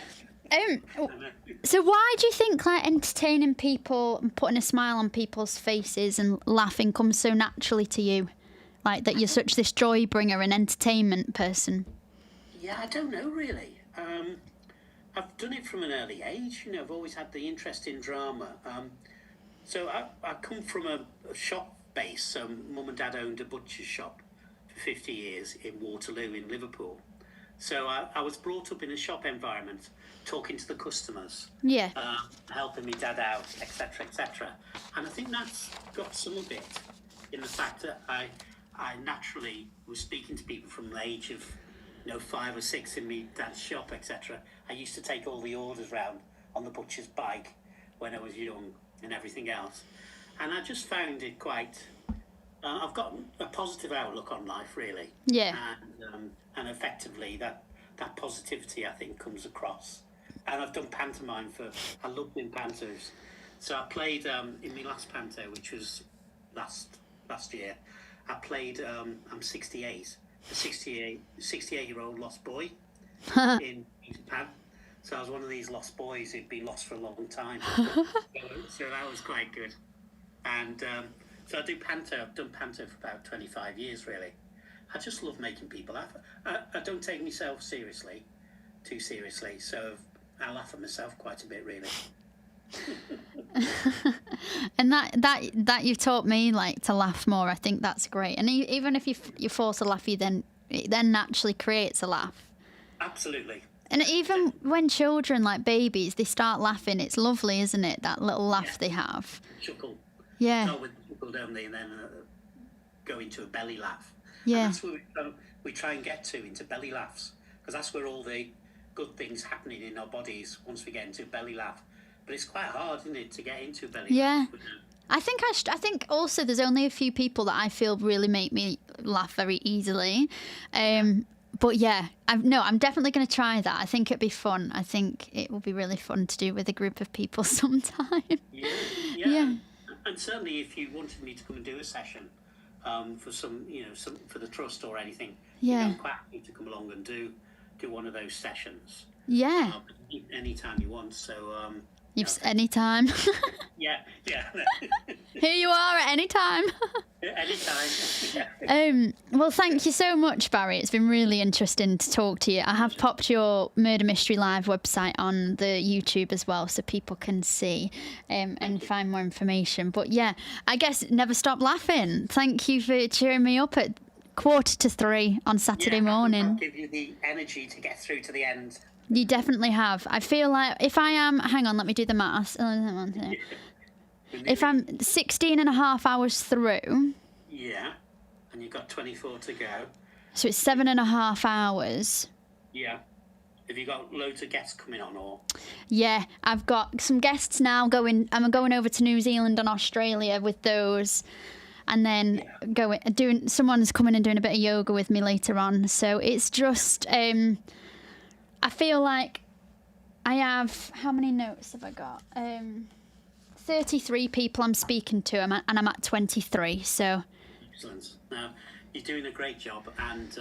So why do you think like entertaining people and putting a smile on people's faces and laughing comes so naturally to you? Like that you're such this joy bringer and entertainment person? Yeah, I don't know really. I've done it from an early age. I've always had the interest in drama. So I come from a shop base. So Mum and Dad owned a butcher's shop for 50 years in Waterloo in Liverpool. So I was brought up in a shop environment, talking to the customers, yeah, helping me dad out, etc., etc. And I think that's got some of it in the fact that I naturally was speaking to people from the age of 5 or 6 in my dad's shop, etc. I used to take all the orders round on the butcher's bike when I was young and everything else. And I just found it quite... I've got a positive outlook on life, really. Yeah. And effectively, that positivity, I think, comes across. And I've done pantomime I love doing pantos. So I played, in my last panto, which was last year, I played, I'm 68, a 68-year-old lost boy in Peter Pan. So I was one of these lost boys who'd been lost for a long time. So that was quite good. And so I do panto. I've done panto for about 25 years, really. I just love making people laugh. I don't take myself too seriously, so I laugh at myself quite a bit, really. And that you've taught me like to laugh more. I think that's great. And even if you're forced to laugh, it then naturally creates a laugh. Absolutely. And even when children, like babies, they start laughing, it's lovely, isn't it? That little laugh they have. Chuckle. Yeah. Start with chuckle, don't they? And then go into a belly laugh. Yeah. And that's where we try and get into belly laughs, because that's where all the good things happening in our bodies once we get into a belly laugh. But it's quite hard, isn't it, to get into a belly laugh? I think also there's only a few people that I feel really make me laugh very easily. But yeah, I'm definitely going to try that. I think it'd be fun. I think it will be really fun to do with a group of people sometime. Yeah. And certainly if you wanted me to come and do a session for some for the trust or anything, I'm quite happy to come along and do one of those sessions. Yeah. Anytime you want. So anytime. Yeah. Here you are at any time. Anytime. Well, thank you so much, Barry. It's been really interesting to talk to you. I have popped your Murder Mystery Live website on the YouTube as well, so people can see and find more information. But yeah, I guess never stop laughing. Thank you for cheering me up at 2:45 on Saturday morning. I'll give you the energy to get through to the end. You definitely have. I feel like if I am... Hang on, let me do the maths. If I'm 16 and a half hours through... Yeah, and you've got 24 to go. So it's 7.5 hours. Yeah. Have you got loads of guests coming on, or...? Yeah, I've got some guests now going... I'm going over to New Zealand and Australia with those... And then someone's coming and doing a bit of yoga with me later on. So it's just... I feel like I have... How many notes have I got? 33 people I'm speaking to, and I'm at 23, so... Excellent. Now, you're doing a great job, and,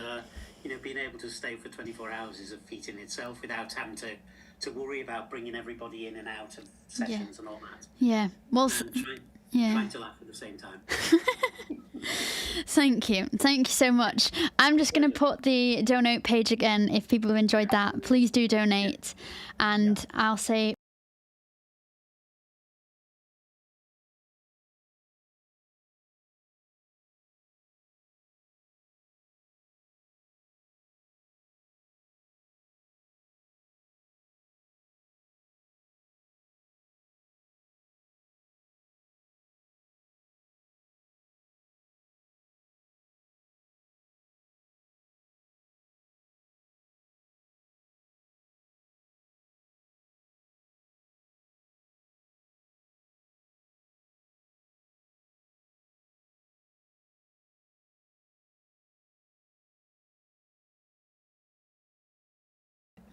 being able to stay for 24 hours is a feat in itself without having to worry about bringing everybody in and out of sessions and all that. Yeah. Well... Trying to laugh at the same time. Thank you so much. I'm just going to put the donate page again. If people have enjoyed that, please do donate, and I'll say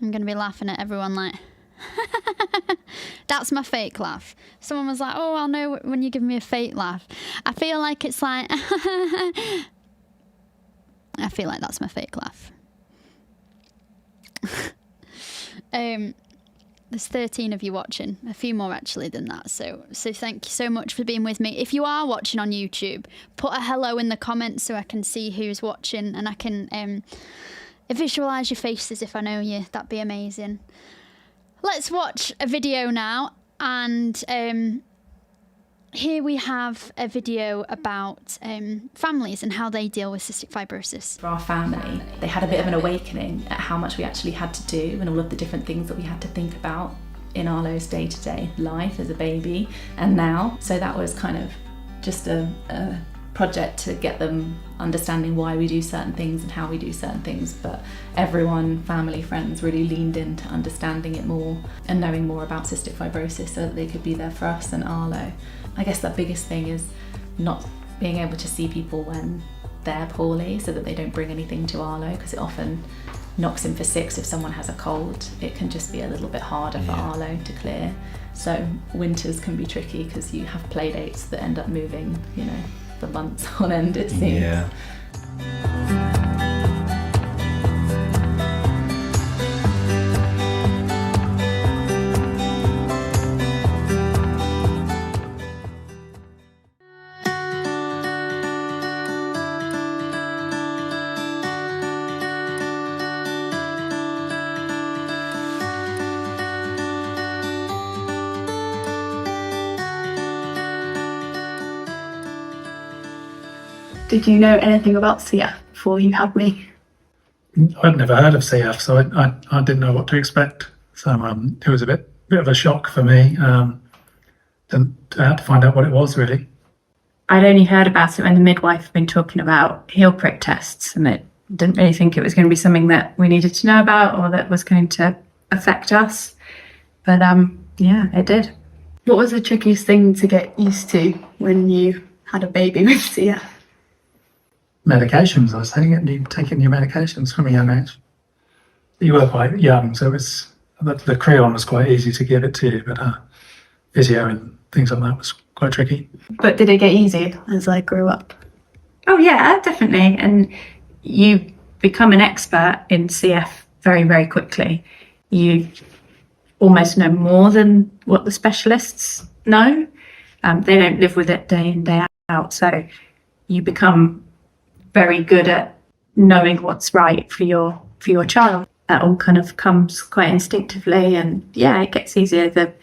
I'm going to be laughing at everyone like, that's my fake laugh. Someone was like, oh, I'll know when you give me a fake laugh. I feel like it's like, I feel like that's my fake laugh. There's 13 of you watching, a few more actually than that. So thank you so much for being with me. If you are watching on YouTube, put a hello in the comments so I can see who's watching, and I can visualise your faces if I know you. That'd be amazing. Let's watch a video now, and here we have a video about families and how they deal with cystic fibrosis. For our family, they had a bit of an awakening at how much we actually had to do and all of the different things that we had to think about in Arlo's day-to-day life as a baby and now. So that was kind of just a project to get them understanding why we do certain things and how we do certain things, but everyone, family, friends, really leaned into understanding it more and knowing more about cystic fibrosis so that they could be there for us and Arlo. I guess the biggest thing is not being able to see people when they're poorly so that they don't bring anything to Arlo, because it often knocks him for six. If someone has a cold, it can just be a little bit harder for Arlo to clear. So winters can be tricky because you have play dates that end up moving, you know, for months on end, it seems. Yeah. Did you know anything about CF before you had me? I'd never heard of CF, so I didn't know what to expect. So it was a bit of a shock for me. And I had to find out what it was, really. I'd only heard about it when the midwife had been talking about heel prick tests, and it didn't really think it was going to be something that we needed to know about or that was going to affect us. But yeah, it did. What was the trickiest thing to get used to when you had a baby with CF? Medications, I was saying, and you taking your medications from a young age. You were quite young, so it's the Creon was quite easy to give it to you, but physio and things like that was quite tricky. But did it get easier as I grew up? Oh yeah, definitely. And you become an expert in CF very, very quickly. You almost know more than what the specialists know. They don't live with it day in, day out. So you become very good at knowing what's right for your child. That all kind of comes quite instinctively, and yeah, it gets easier.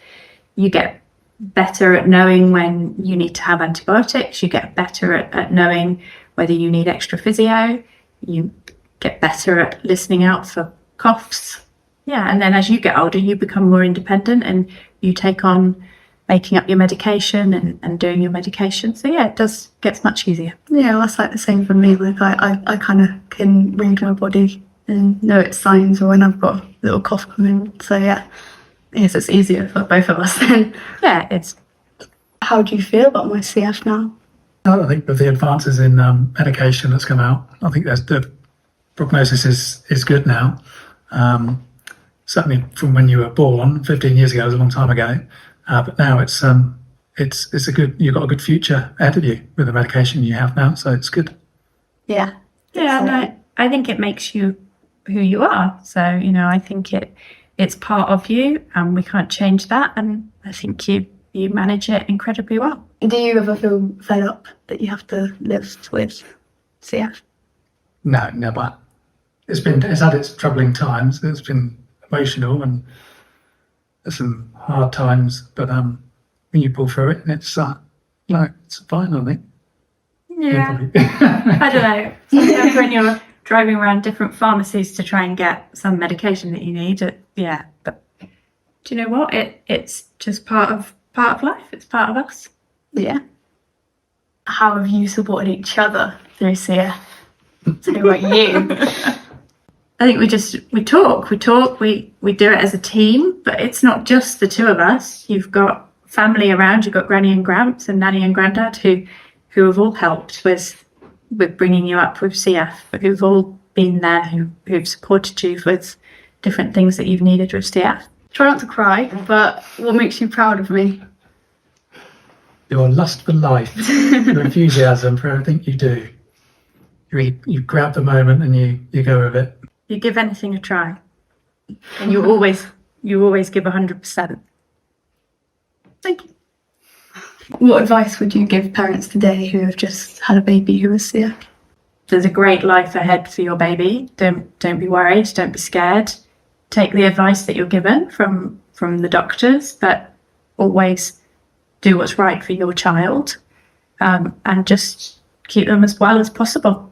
You get better at knowing when you need to have antibiotics. You get better at knowing whether you need extra physio. You get better at listening out for coughs. Yeah, and then as you get older, you become more independent and you take on making up your medication and doing your medication. So yeah, it gets much easier. Yeah, well, that's like the same for me. Like I kind of can read my body and know its signs or when I've got a little cough coming. So yeah, yes, it's easier for both of us then. Yeah, it's. How do you feel about my CF now? I think with the advances in medication that's come out, I think the prognosis is good now. Certainly from when you were born, 15 years ago was a long time ago. But now it's a good. You've got a good future ahead of you with the medication you have now, so it's good. Yeah, no, I think it makes you who you are. So I think it's part of you, and we can't change that. And I think you manage it incredibly well. Do you ever feel fed up that you have to live with CF? No, never. It's had its troubling times. It's been emotional and there's some hard times, but when you pull through it, it's it's fine, I think. Yeah. I don't know. Sometimes when you're driving around different pharmacies to try and get some medication that you need, but do you know what? It's just part of life. It's part of us. Yeah. How have you supported each other through CF? So what about you? I think we talk, we do it as a team, but it's not just the two of us. You've got family around, you've got Granny and Gramps and Nanny and Grandad who have all helped with bringing you up with CF, who've all been there, who've supported you with different things that you've needed with CF. Try not to cry, but what makes you proud of me? Your lust for life, your enthusiasm for everything you do. You grab the moment and you go with it. You give anything a try, and you always give 100%. Thank you. What advice would you give parents today who have just had a baby who has CF? There's a great life ahead for your baby. Don't be worried. Don't be scared. Take the advice that you're given from the doctors, but always do what's right for your child, and just keep them as well as possible.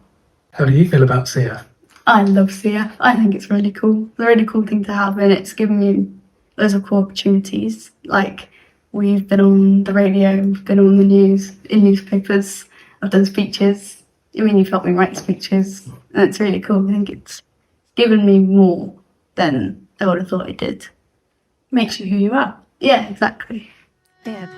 How do you feel about CF? I love CF. I think it's really cool. It's a really cool thing to have, and it's given me loads of cool opportunities. Like, we've been on the radio, we've been on the news, in newspapers, I've done speeches. I mean, you've helped me write speeches, and it's really cool. I think it's given me more than I would have thought it did. Makes you who you are. Yeah, exactly. Yeah.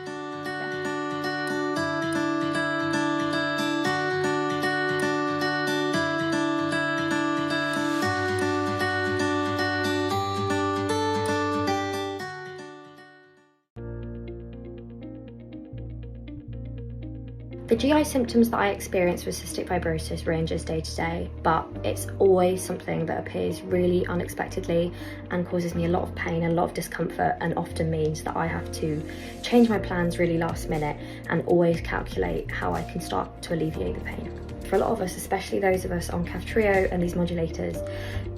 The GI symptoms that I experience with cystic fibrosis ranges day to day, but it's always something that appears really unexpectedly and causes me a lot of pain, a lot of discomfort, and often means that I have to change my plans really last minute and always calculate how I can start to alleviate the pain. For a lot of us, especially those of us on Kaftrio and these modulators,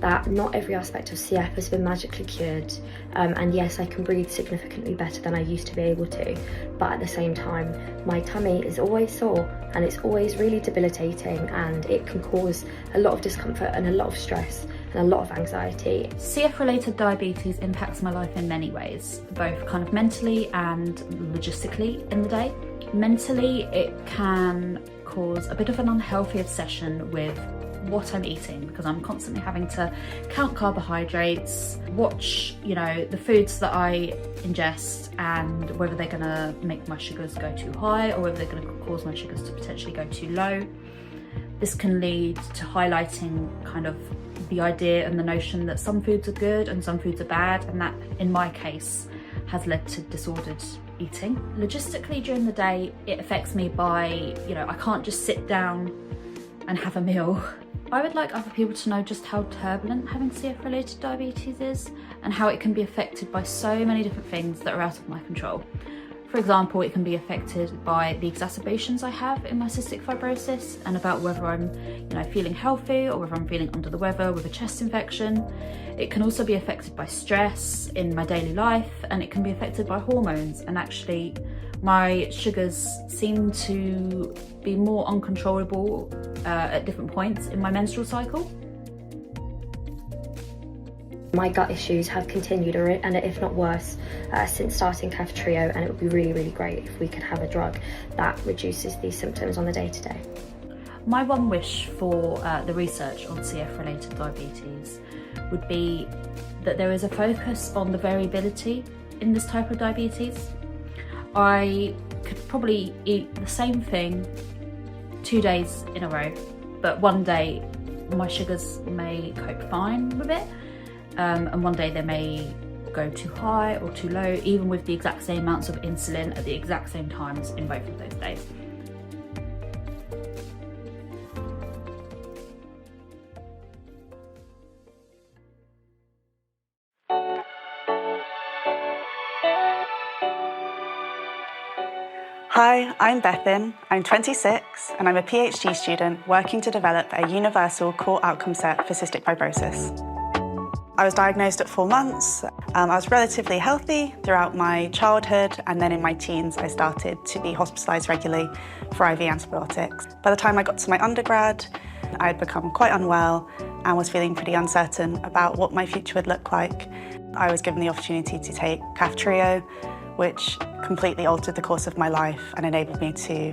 that not every aspect of CF has been magically cured, and yes, I can breathe significantly better than I used to be able to, but at the same time my tummy is always sore and it's always really debilitating, and it can cause a lot of discomfort and a lot of stress and a lot of anxiety. CF-related diabetes impacts my life in many ways, both kind of mentally and logistically in the day. Mentally, it can cause a bit of an unhealthy obsession with what I'm eating, because I'm constantly having to count carbohydrates, watch, the foods that I ingest and whether they're gonna make my sugars go too high or whether they're gonna cause my sugars to potentially go too low. This can lead to highlighting kind of the idea and the notion that some foods are good and some foods are bad, and that, in my case, has led to disordered eating. Logistically, during the day, it affects me by, I can't just sit down and have a meal. I would like other people to know just how turbulent having CF-related diabetes is and how it can be affected by so many different things that are out of my control. For example, it can be affected by the exacerbations I have in my cystic fibrosis and about whether I'm, feeling healthy or whether I'm feeling under the weather with a chest infection. It can also be affected by stress in my daily life, and it can be affected by hormones, and actually my sugars seem to be more uncontrollable at different points in my menstrual cycle. My gut issues have continued, and if not worse, since starting Kaftrio, and it would be really, really great if we could have a drug that reduces these symptoms on the day-to-day. My one wish for the research on CF-related diabetes would be that there is a focus on the variability in this type of diabetes. I could probably eat the same thing 2 days in a row, but one day my sugars may cope fine with it, and one day they may go too high or too low, even with the exact same amounts of insulin at the exact same times in both of those days. Hi, I'm Bethan. I'm 26 and I'm a PhD student working to develop a universal core outcome set for cystic fibrosis. I was diagnosed at 4 months. I was relatively healthy throughout my childhood, and then in my teens I started to be hospitalised regularly for IV antibiotics. By the time I got to my undergrad, I had become quite unwell and was feeling pretty uncertain about what my future would look like. I was given the opportunity to take Kaftrio, which completely altered the course of my life and enabled me to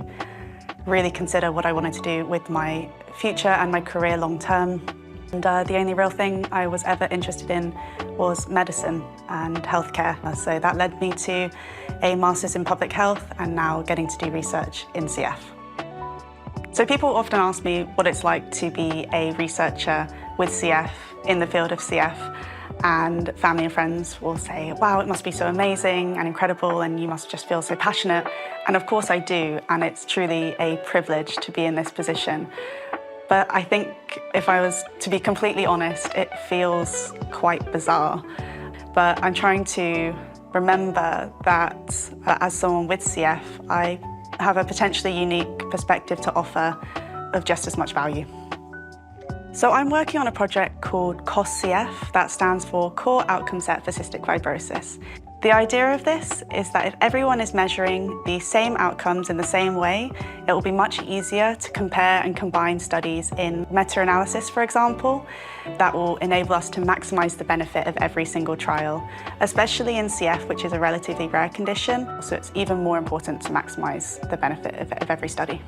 really consider what I wanted to do with my future and my career long term. And the only real thing I was ever interested in was medicine and healthcare. So that led me to a Master's in Public Health and now getting to do research in CF. So people often ask me what it's like to be a researcher with CF in the field of CF. And family and friends will say, wow, it must be so amazing and incredible and you must just feel so passionate. And of course I do, and it's truly a privilege to be in this position. But I think if I was to be completely honest, it feels quite bizarre. But I'm trying to remember that as someone with CF, I have a potentially unique perspective to offer of just as much value. So I'm working on a project called COS-CF, that stands for Core Outcome Set for Cystic Fibrosis. The idea of this is that if everyone is measuring the same outcomes in the same way, it will be much easier to compare and combine studies in meta-analysis, for example. That will enable us to maximise the benefit of every single trial, especially in CF, which is a relatively rare condition, so it's even more important to maximise the benefit of every study.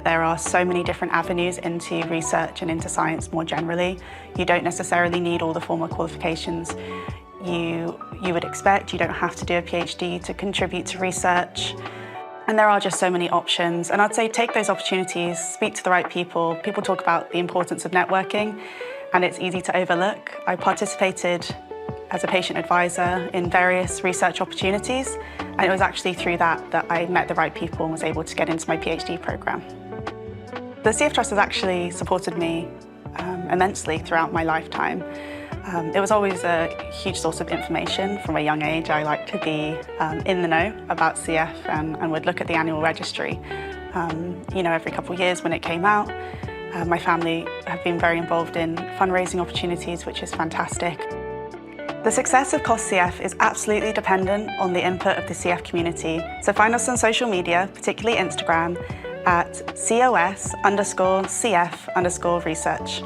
There are so many different avenues into research and into science more generally. You don't necessarily need all the formal qualifications you would expect. You don't have to do a PhD to contribute to research. And there are just so many options. And I'd say take those opportunities, speak to the right people. People talk about the importance of networking, and it's easy to overlook. I participated as a patient advisor in various research opportunities, and it was actually through that I met the right people and was able to get into my PhD program. The CF Trust has actually supported me immensely throughout my lifetime. It was always a huge source of information from a young age. I liked to be in the know about CF and would look at the annual registry, every couple of years when it came out. My family have been very involved in fundraising opportunities, which is fantastic. The success of COS-CF is absolutely dependent on the input of the CF community. So find us on social media, particularly Instagram, at COS_CF_research.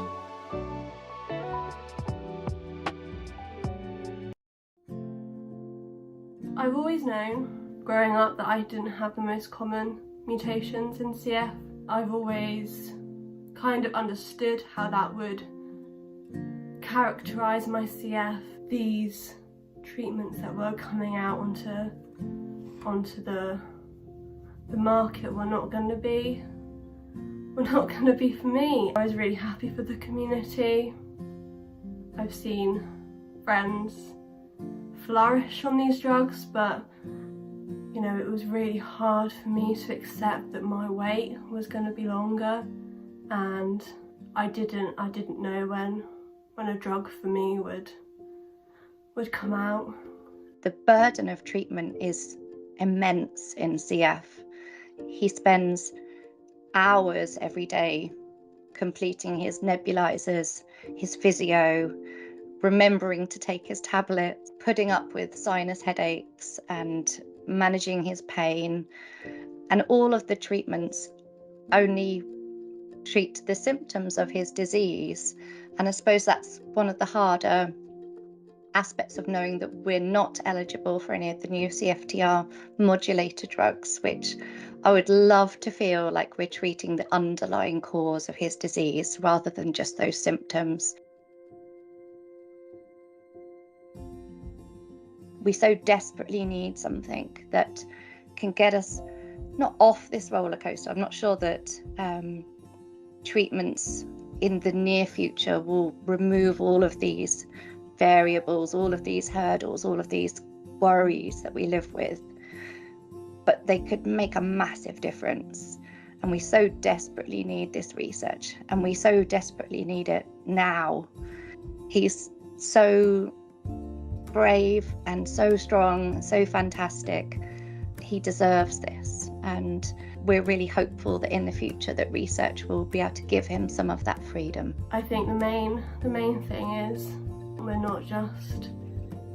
I've always known, growing up, that I didn't have the most common mutations in CF. I've always kind of understood how that would characterise my CF. These treatments that were coming out onto the market were not going to be for me. I was really happy for the community. I've seen friends flourish on these drugs, but it was really hard for me to accept that my wait was going to be longer, and I didn't know when a drug for me would come out. The burden of treatment is immense in CF. He spends hours every day completing his nebulizers, his physio, remembering to take his tablets, putting up with sinus headaches and managing his pain. And all of the treatments only treat the symptoms of his disease. And I suppose that's one of the harder aspects of knowing that we're not eligible for any of the new CFTR modulator drugs, which I would love to feel like we're treating the underlying cause of his disease rather than just those symptoms. We so desperately need something that can get us not off this roller coaster. I'm not sure that treatments in the near future will remove all of these variables, all of these hurdles, all of these worries that we live with, but they could make a massive difference. And we so desperately need this research, and we so desperately need it now. He's so brave and so strong, so fantastic. He deserves this, and we're really hopeful that in the future that research will be able to give him some of that freedom. I think the main thing is we're not just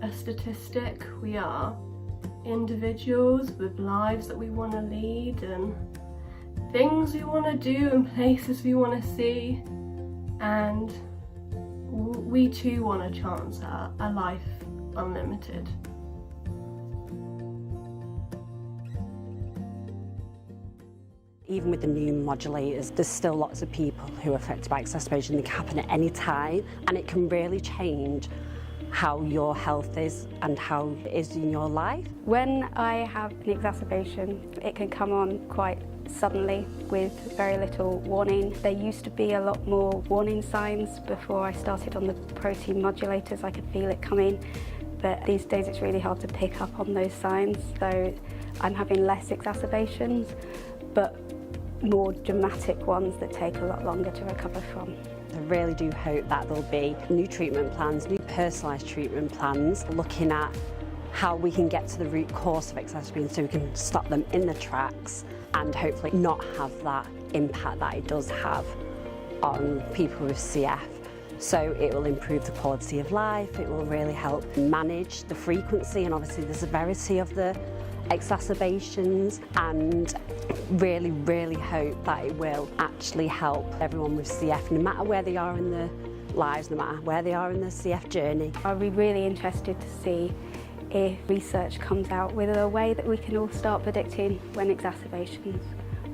a statistic, we are individuals with lives that we want to lead and things we want to do and places we want to see, and we too want a chance at a life unlimited. Even with the new modulators, there's still lots of people who are affected by exacerbation. They can happen at any time, and it can really change how your health is and how it is in your life. When I have an exacerbation, it can come on quite suddenly with very little warning. There used to be a lot more warning signs before I started on the protein modulators. I could feel it coming, but these days it's really hard to pick up on those signs. So I'm having less exacerbations, but more dramatic ones that take a lot longer to recover from. I really do hope that there'll be new treatment plans, new personalised treatment plans, looking at how we can get to the root cause of exacerbation so we can stop them in the tracks and hopefully not have that impact that it does have on people with CF. So it will improve the quality of life, it will really help manage the frequency and obviously the severity of the exacerbations, and really hope that it will actually help everyone with CF, no matter where they are in their lives, no matter where they are in their CF journey. I'll be really interested to see if research comes out with a way that we can all start predicting when exacerbations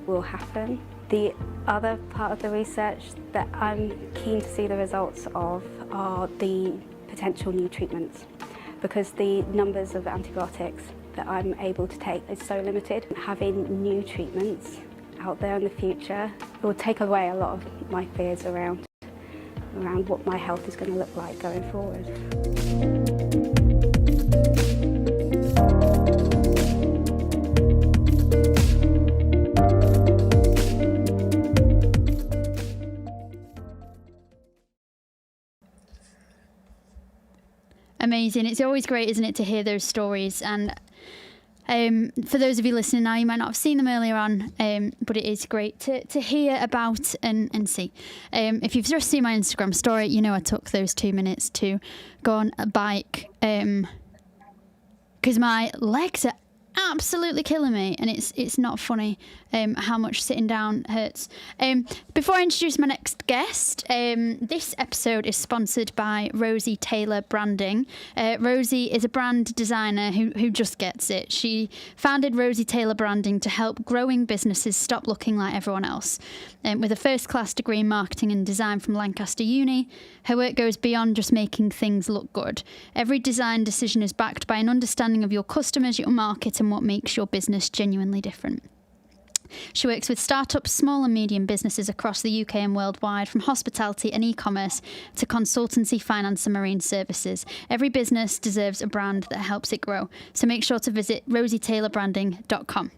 will happen. The other part of the research that I'm keen to see the results of are the potential new treatments, because the numbers of antibiotics that I'm able to take is so limited. Having new treatments out there in the future will take away a lot of my fears around what my health is going to look like going forward. Amazing. It's always great, isn't it, to hear those stories. And for those of you listening now, you might not have seen them earlier on, but it is great to hear about and see. If you've just seen my Instagram story, you know I took those 2 minutes to go on a bike because my legs are absolutely killing me, and it's not funny how much sitting down hurts. Before I introduce my next guest, this episode is sponsored by Rosie Taylor Branding. Rosie is a brand designer who just gets it. She founded Rosie Taylor Branding to help growing businesses stop looking like everyone else. With a first-class degree in marketing and design from Lancaster Uni, her work goes beyond just making things look good. Every design decision is backed by an understanding of your customers, your market, and what makes your business genuinely different. She works with startups, small and medium businesses across the UK and worldwide, from hospitality and e-commerce to consultancy, finance and marine services. Every business deserves a brand that helps it grow. So make sure to visit rosietaylorbranding.com.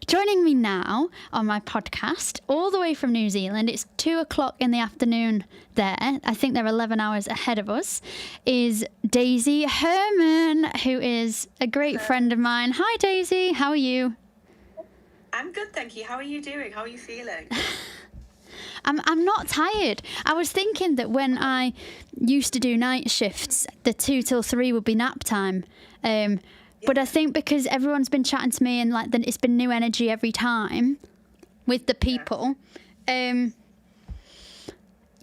Joining me now on my podcast, all the way from New Zealand, it's 2:00 in the afternoon there, I think they're 11 hours ahead of us, is Daisy Herman, who is a great friend of mine. Hi Daisy, how are you? I'm good, thank you. How are you doing? How are you feeling? I'm not tired. I was thinking that when I used to do night shifts, the 2 till 3 would be nap time. But I think because everyone's been chatting to me and like then it's been new energy every time with the people, you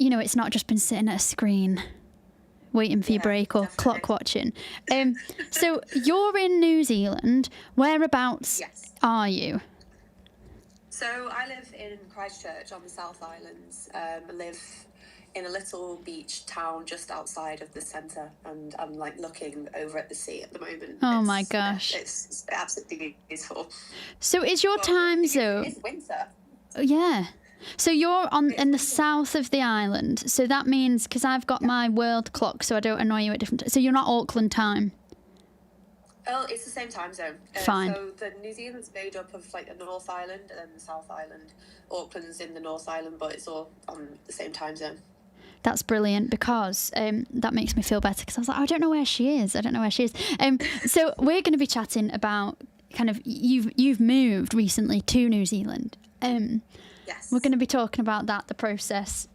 know, it's not just been sitting at a screen waiting for your break or definitely. Clock watching. So you're in New Zealand. Whereabouts are you? So I live in Christchurch on the South Islands. I live in a little beach town just outside of the centre, and I'm like looking over at the sea at the moment. Oh my gosh. It's absolutely beautiful. So is your time zone? It's winter. Yeah. So you're in the south of the island. So that means, because I've got my world clock, so I don't annoy you at different times. So you're not Auckland time? Oh, it's the same time zone. Fine. So the New Zealand's made up of like the North Island and then the South Island. Auckland's in the North Island, but it's all on the same time zone. That's brilliant, because that makes me feel better, because I was like, I don't know where she is. So we're going to be chatting about kind of you've moved recently to New Zealand. Yes. We're going to be talking about that, the process,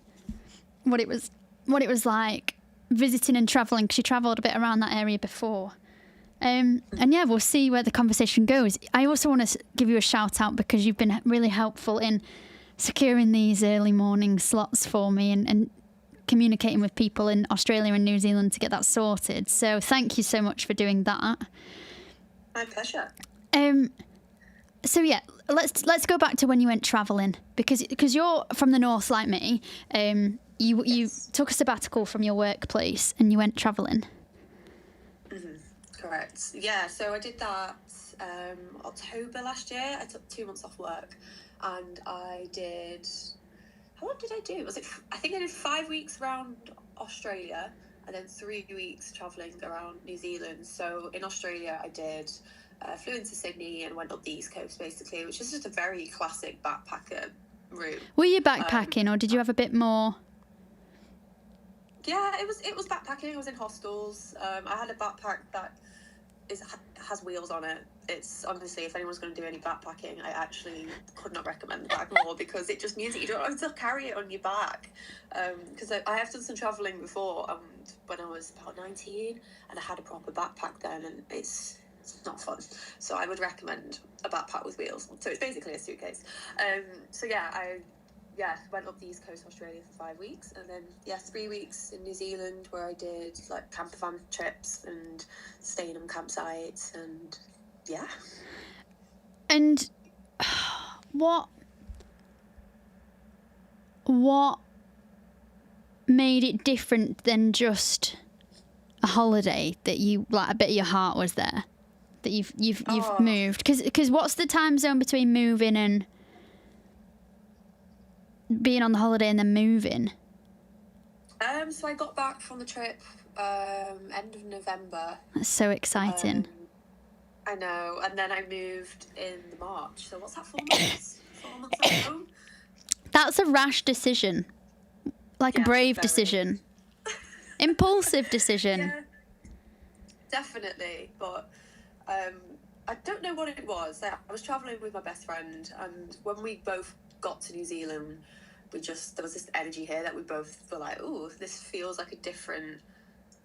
what it was like visiting and travelling, because you travelled a bit around that area before. And yeah, we'll see where the conversation goes. I also want to give you a shout out because you've been really helpful in securing these early morning slots for me and communicating with people in Australia and New Zealand to get that sorted. So thank you so much for doing that. My pleasure. So yeah, let's go back to when you went travelling, because you're from the north like me. You took a sabbatical from your workplace and you went travelling. Correct. Yeah, so I did that October last year. I took 2 months off work, and I did. How long did I do? I think I did 5 weeks around Australia, and then 3 weeks travelling around New Zealand. So in Australia, I did. Flew into Sydney and went up the East Coast, basically, which is just a very classic backpacker route. Were you backpacking, or did you have a bit more? Yeah, it was backpacking. I was in hostels. I had a backpack that has wheels on it. It's honestly, if anyone's going to do any backpacking, I actually could not recommend the bag more, because it just means that you don't have to carry it on your back. Because I have done some travelling before, when I was about 19, and I had a proper backpack then, and it's not fun. So I would recommend a backpack with wheels. So it's basically a suitcase. So yeah, I went up the East Coast of Australia for 5 weeks, and then 3 weeks in New Zealand, where I did like camper van trips and staying on campsites, and yeah. And what made it different than just a holiday, that you like a bit of your heart was there, that you've moved? Because what's the time zone between moving and being on the holiday and then moving? So I got back from the trip end of November. That's so exciting. I know, and then I moved in March. So what's that, 4 months? 4 months at home? That's a rash decision, like a brave decision, impulsive decision. Yeah, definitely. But I don't know what it was. I was travelling with my best friend, and when we both got to New Zealand, there was this energy here that we both were like, ooh, this feels like a different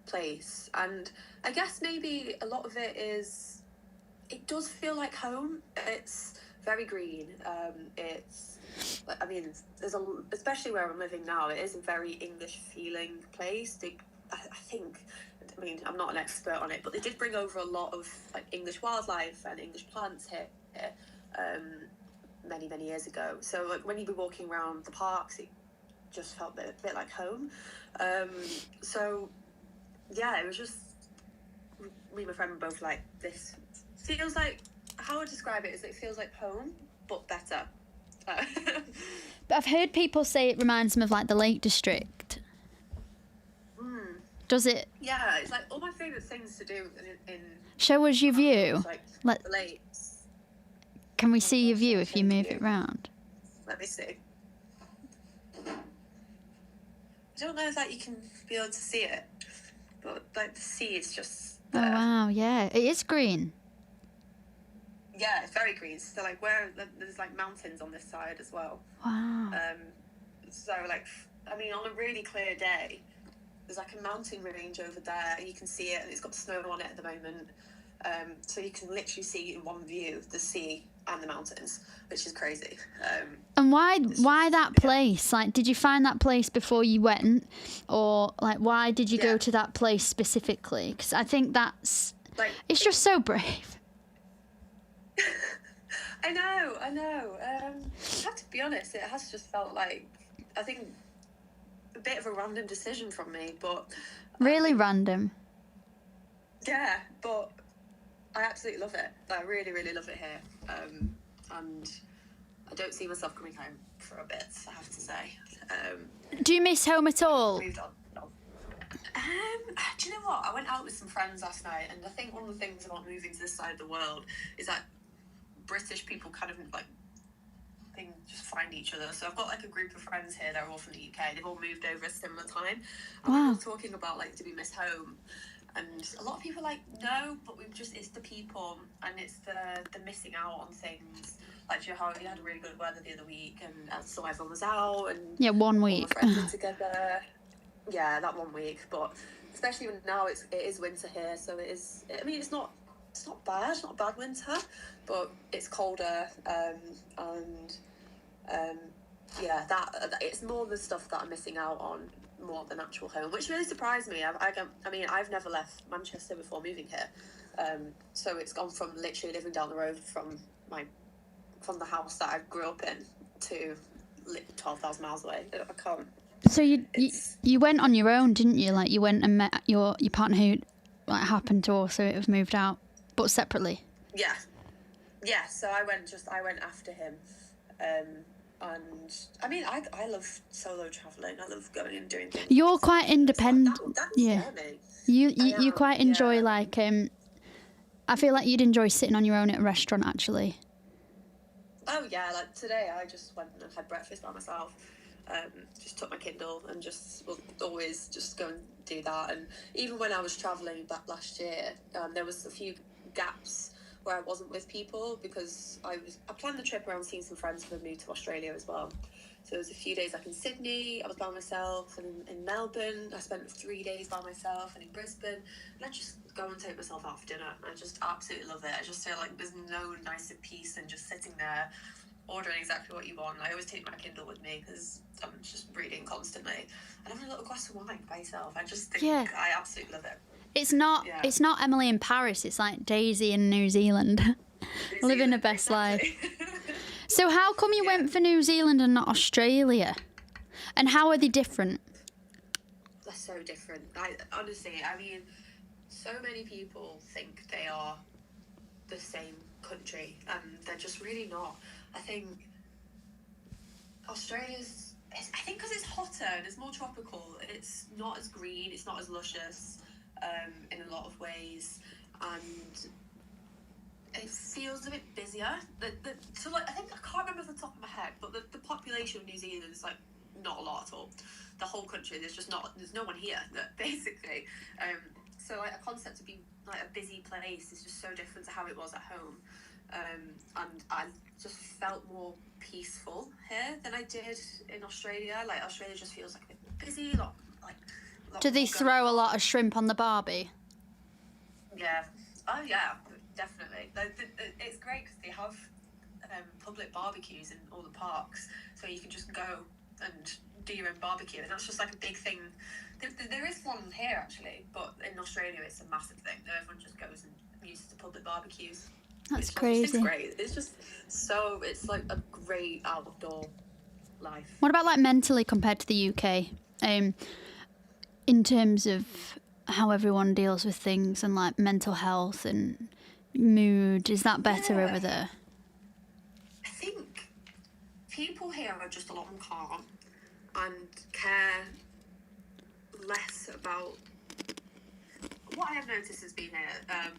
place. And I guess maybe a lot of it does feel like home. It's very green. Especially where I'm living now, it is a very English feeling place. I'm not an expert on it, but they did bring over a lot of like English wildlife and English plants here. Many years ago. So like when you'd be walking around the parks, it just felt a bit like home. So yeah, it was just me and my friend were both like, this feels like, how I would describe it is it feels like home but better. But I've heard people say it reminds them of like the Lake District. Does it? Yeah, it's like all my favourite things to do in show us your view. Like the lakes. Can we see your view if you move it round? Let me see. I don't know if you can be able to see it, but like the sea is just there. Oh wow, yeah, it is green. Yeah, it's very green. So like there's like mountains on this side as well. Wow. So like, on a really clear day, there's like a mountain range over there, and you can see it, and it's got snow on it at the moment. So you can literally see in one view the sea and the mountains, which is crazy. And why that place? Like, did you find that place before you went, or like why did you go to that place specifically? Because I think it's just so brave. I know. I have to be honest, it has just felt like, I think, a bit of a random decision from me, but really random. Yeah, but I absolutely love it. I really, really love it here. And I don't see myself coming home for a bit, I have to say. Do you miss home at all? Moved on. Do you know what? I went out with some friends last night, and I think one of the things about moving to this side of the world is that British people kind of like just find each other. So I've got like a group of friends here that are all from the UK. They've all moved over at a similar time. And we were talking about like, do we miss home? And a lot of people are like, no, but it's the people, and it's the missing out on things. Like, you know how we had really good weather the other week, and so everyone was out, and Yeah, 1 week. all my friends were together. Yeah, that 1 week. But especially now, it is winter here, so it is. I mean, it's not bad. It's not a bad winter, but it's colder, yeah, that it's more the stuff that I'm missing out on more than actual home, which really surprised me. I mean, I've never left Manchester before moving here, so it's gone from literally living down the road from the house that I grew up in to 12,000 miles away. I can't. So you went on your own, didn't you? Like, you went and met your partner who like happened to also have moved out, but separately. Yeah. So I went after him, and I mean, I love solo traveling. I love going and doing things. You're quite independent. Yeah. You quite enjoy like I feel like you'd enjoy sitting on your own at a restaurant actually. Oh yeah, like today I just went and had breakfast by myself. Just took my Kindle and just will always just go and do that. And even when I was travelling back last year, there was a few gaps where I wasn't with people because I planned the trip around seeing some friends who had moved to Australia as well. So there was a few days like in Sydney, I was by myself, and in Melbourne I spent 3 days by myself, and in Brisbane, and I just go and take myself out for dinner. I just absolutely love it. I just feel like there's no nicer peace than just sitting there ordering exactly what you want. I always take my Kindle with me because I'm just reading constantly, and having a little glass of wine by yourself. I just think I absolutely love it. It's not Emily in Paris, it's like Daisy in New Zealand. Living the best life. So how come you went for New Zealand and not Australia? And how are they different? They're so different. Honestly, I mean, so many people think they are the same country, and they're just really not. I think Australia's, I think because it's hotter and it's more tropical, it's not as green, it's not as luscious in a lot of ways, and it feels a bit busier. So like, I think, I can't remember off the top of my head, but the population of New Zealand is like not a lot at all. The whole country, there's no one here, basically. So like, a concept to be like a busy place is just so different to how it was at home. And I just felt more peaceful here than I did in Australia. Like, Australia just feels like a bit busy, Do they throw a lot of shrimp on the barbie? Yeah. Oh yeah, definitely. It's great because they have public barbecues in all the parks, so you can just go and do your own barbecue, and that's just like a big thing. There is one here actually, but in Australia it's a massive thing. Everyone just goes and uses the public barbecues. That's crazy. It's great. It's just it's like a great outdoor life. What about like mentally compared to the UK? In terms of how everyone deals with things and like mental health and mood, is that better over there? I think people here are just a lot more calm and care less about. What I have noticed has been here,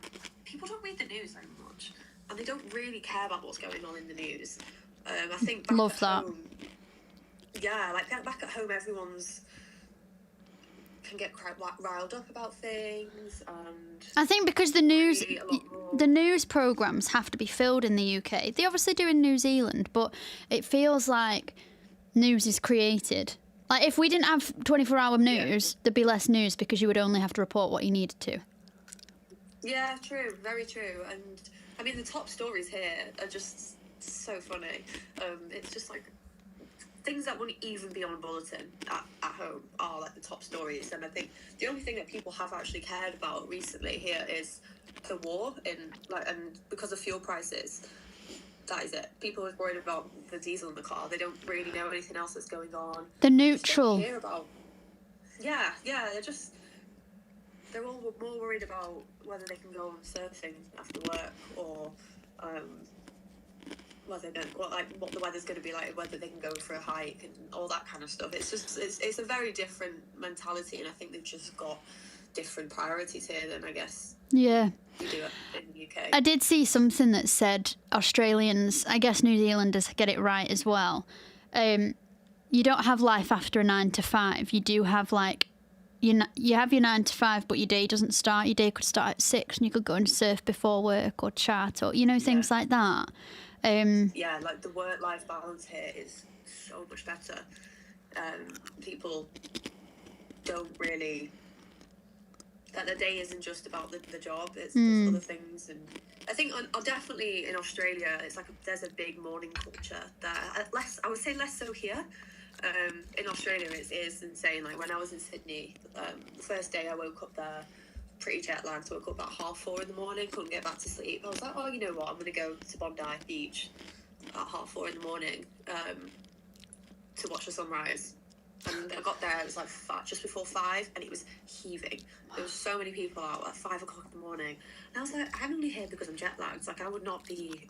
people don't read the news very much, and they don't really care about what's going on in the news. I think back Love at that. home, like back at home, everyone's can get quite riled up about things, and I think because the news programs have to be filled in the UK. They obviously do in New Zealand, but it feels like news is created. Like, if we didn't have 24-hour news, there'd be less news because you would only have to report what you needed to. Yeah, true, very true. And I mean, the top stories here are just so funny. It's just like things that wouldn't even be on a bulletin at home are like the top stories. And I think the only thing that people have actually cared about recently here is the war and because of fuel prices. That is it. People are worried about the diesel in the car. They don't really know anything else that's going on. The neutral. Hear about. Yeah. They're all more worried about whether they can go on surfing after work, or whether what the weather's going to be like, whether they can go for a hike and all that kind of stuff. It's just it's a very different mentality, and I think they've just got different priorities here than I guess. Yeah. We do in the UK. I did see something that said Australians, I guess New Zealanders get it right as well. You don't have life after a 9 to 5. You do have you have your 9 to 5, but your day doesn't start. Your day could start at 6, and you could go and surf before work or chat or things like that. Yeah, like the work-life balance here is so much better. People don't really, that the day isn't just about the job, it's there's other things. And I think definitely in Australia it's like there's a big morning culture that I would say less so here. In Australia it is insane. Like when I was in Sydney, the first day I woke up there pretty jet lagged, so I woke up about 4:30 in the morning, couldn't get back to sleep. I was like, oh, you know what, I'm gonna go to Bondi Beach at 4:30 in the morning to watch the sunrise. And I got there, it was like just before 5, and it was heaving. There was so many people out at 5 o'clock in the morning. And I was like, I'm only here because I'm jet lagged. Like, I would not be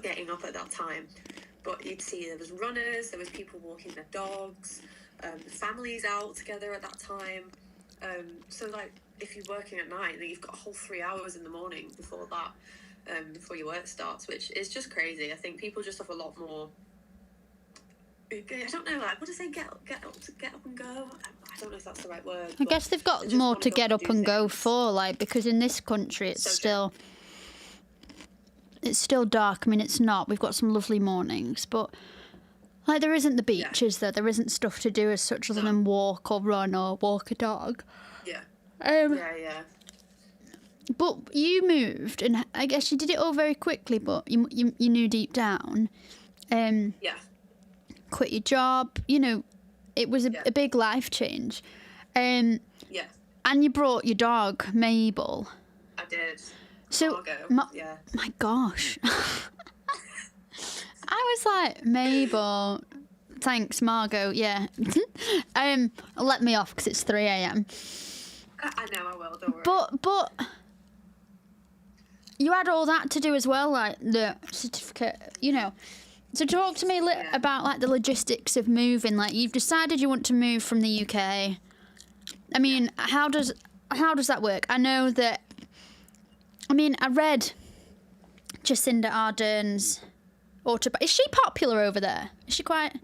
getting up at that time. But you'd see there was runners, there was people walking their dogs, families out together at that time. So, like, if you're working at night, then you've got a whole 3 hours in the morning before that, before your work starts, which is just crazy. I think people just have a lot more... I don't know, like, what do they get up and go? I don't know if that's the right word. I guess they've got more to get up and go for, like, because in this country it's still dark. I mean, it's not. We've got some lovely mornings, but like there isn't the beaches there isn't stuff to do as such other than walk or run or walk a dog. Yeah. Yeah. But you moved, and I guess you did it all very quickly, but you knew deep down. Yeah. Quit your job, it was a big life change. Yeah. And you brought your dog, Mabel. I did. So, yeah. My gosh. I was like, Mabel, thanks, Margot, yeah. Let me off because it's 3 a.m. I know, I will, don't worry. But you had all that to do as well, like the certificate, So talk to me about like the logistics of moving. Like you've decided you want to move from the UK. I mean, how does that work? I know that. I mean, I read Jacinda Ardern's autobiography. Is she popular over there? Is she quite?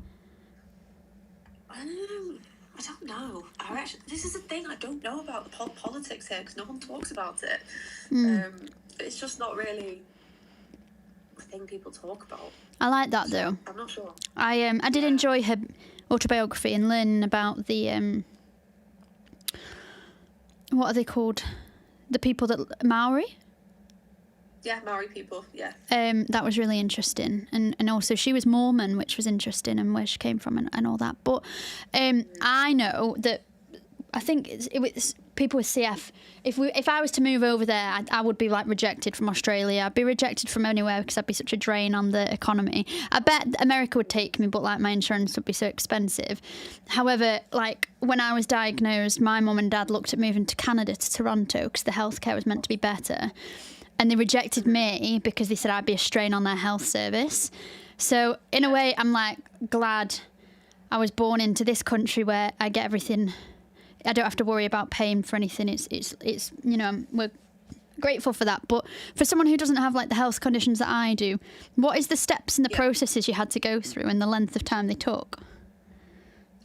I don't know. This is the thing. I don't know about the politics here because no one talks about it. It's just not really a thing people talk about. I like that though. I'm not sure. I did enjoy her autobiography and learning about the what are they called? The people that Maori? Yeah, Maori people, yeah. That was really interesting. And also she was Mormon, which was interesting, and where she came from and all that. But I know that I think it's people with CF. If I was to move over there, I would be like rejected from Australia. I'd be rejected from anywhere because I'd be such a drain on the economy. I bet America would take me, but like my insurance would be so expensive. However, like when I was diagnosed, my mum and dad looked at moving to Canada, to Toronto, because the healthcare was meant to be better. And they rejected me because they said I'd be a strain on their health service. So in a way, I'm like glad I was born into this country where I get everything. I don't have to worry about paying for anything. It's we're grateful for that. But for someone who doesn't have like the health conditions that I do, what is the steps and the processes you had to go through and the length of time they took?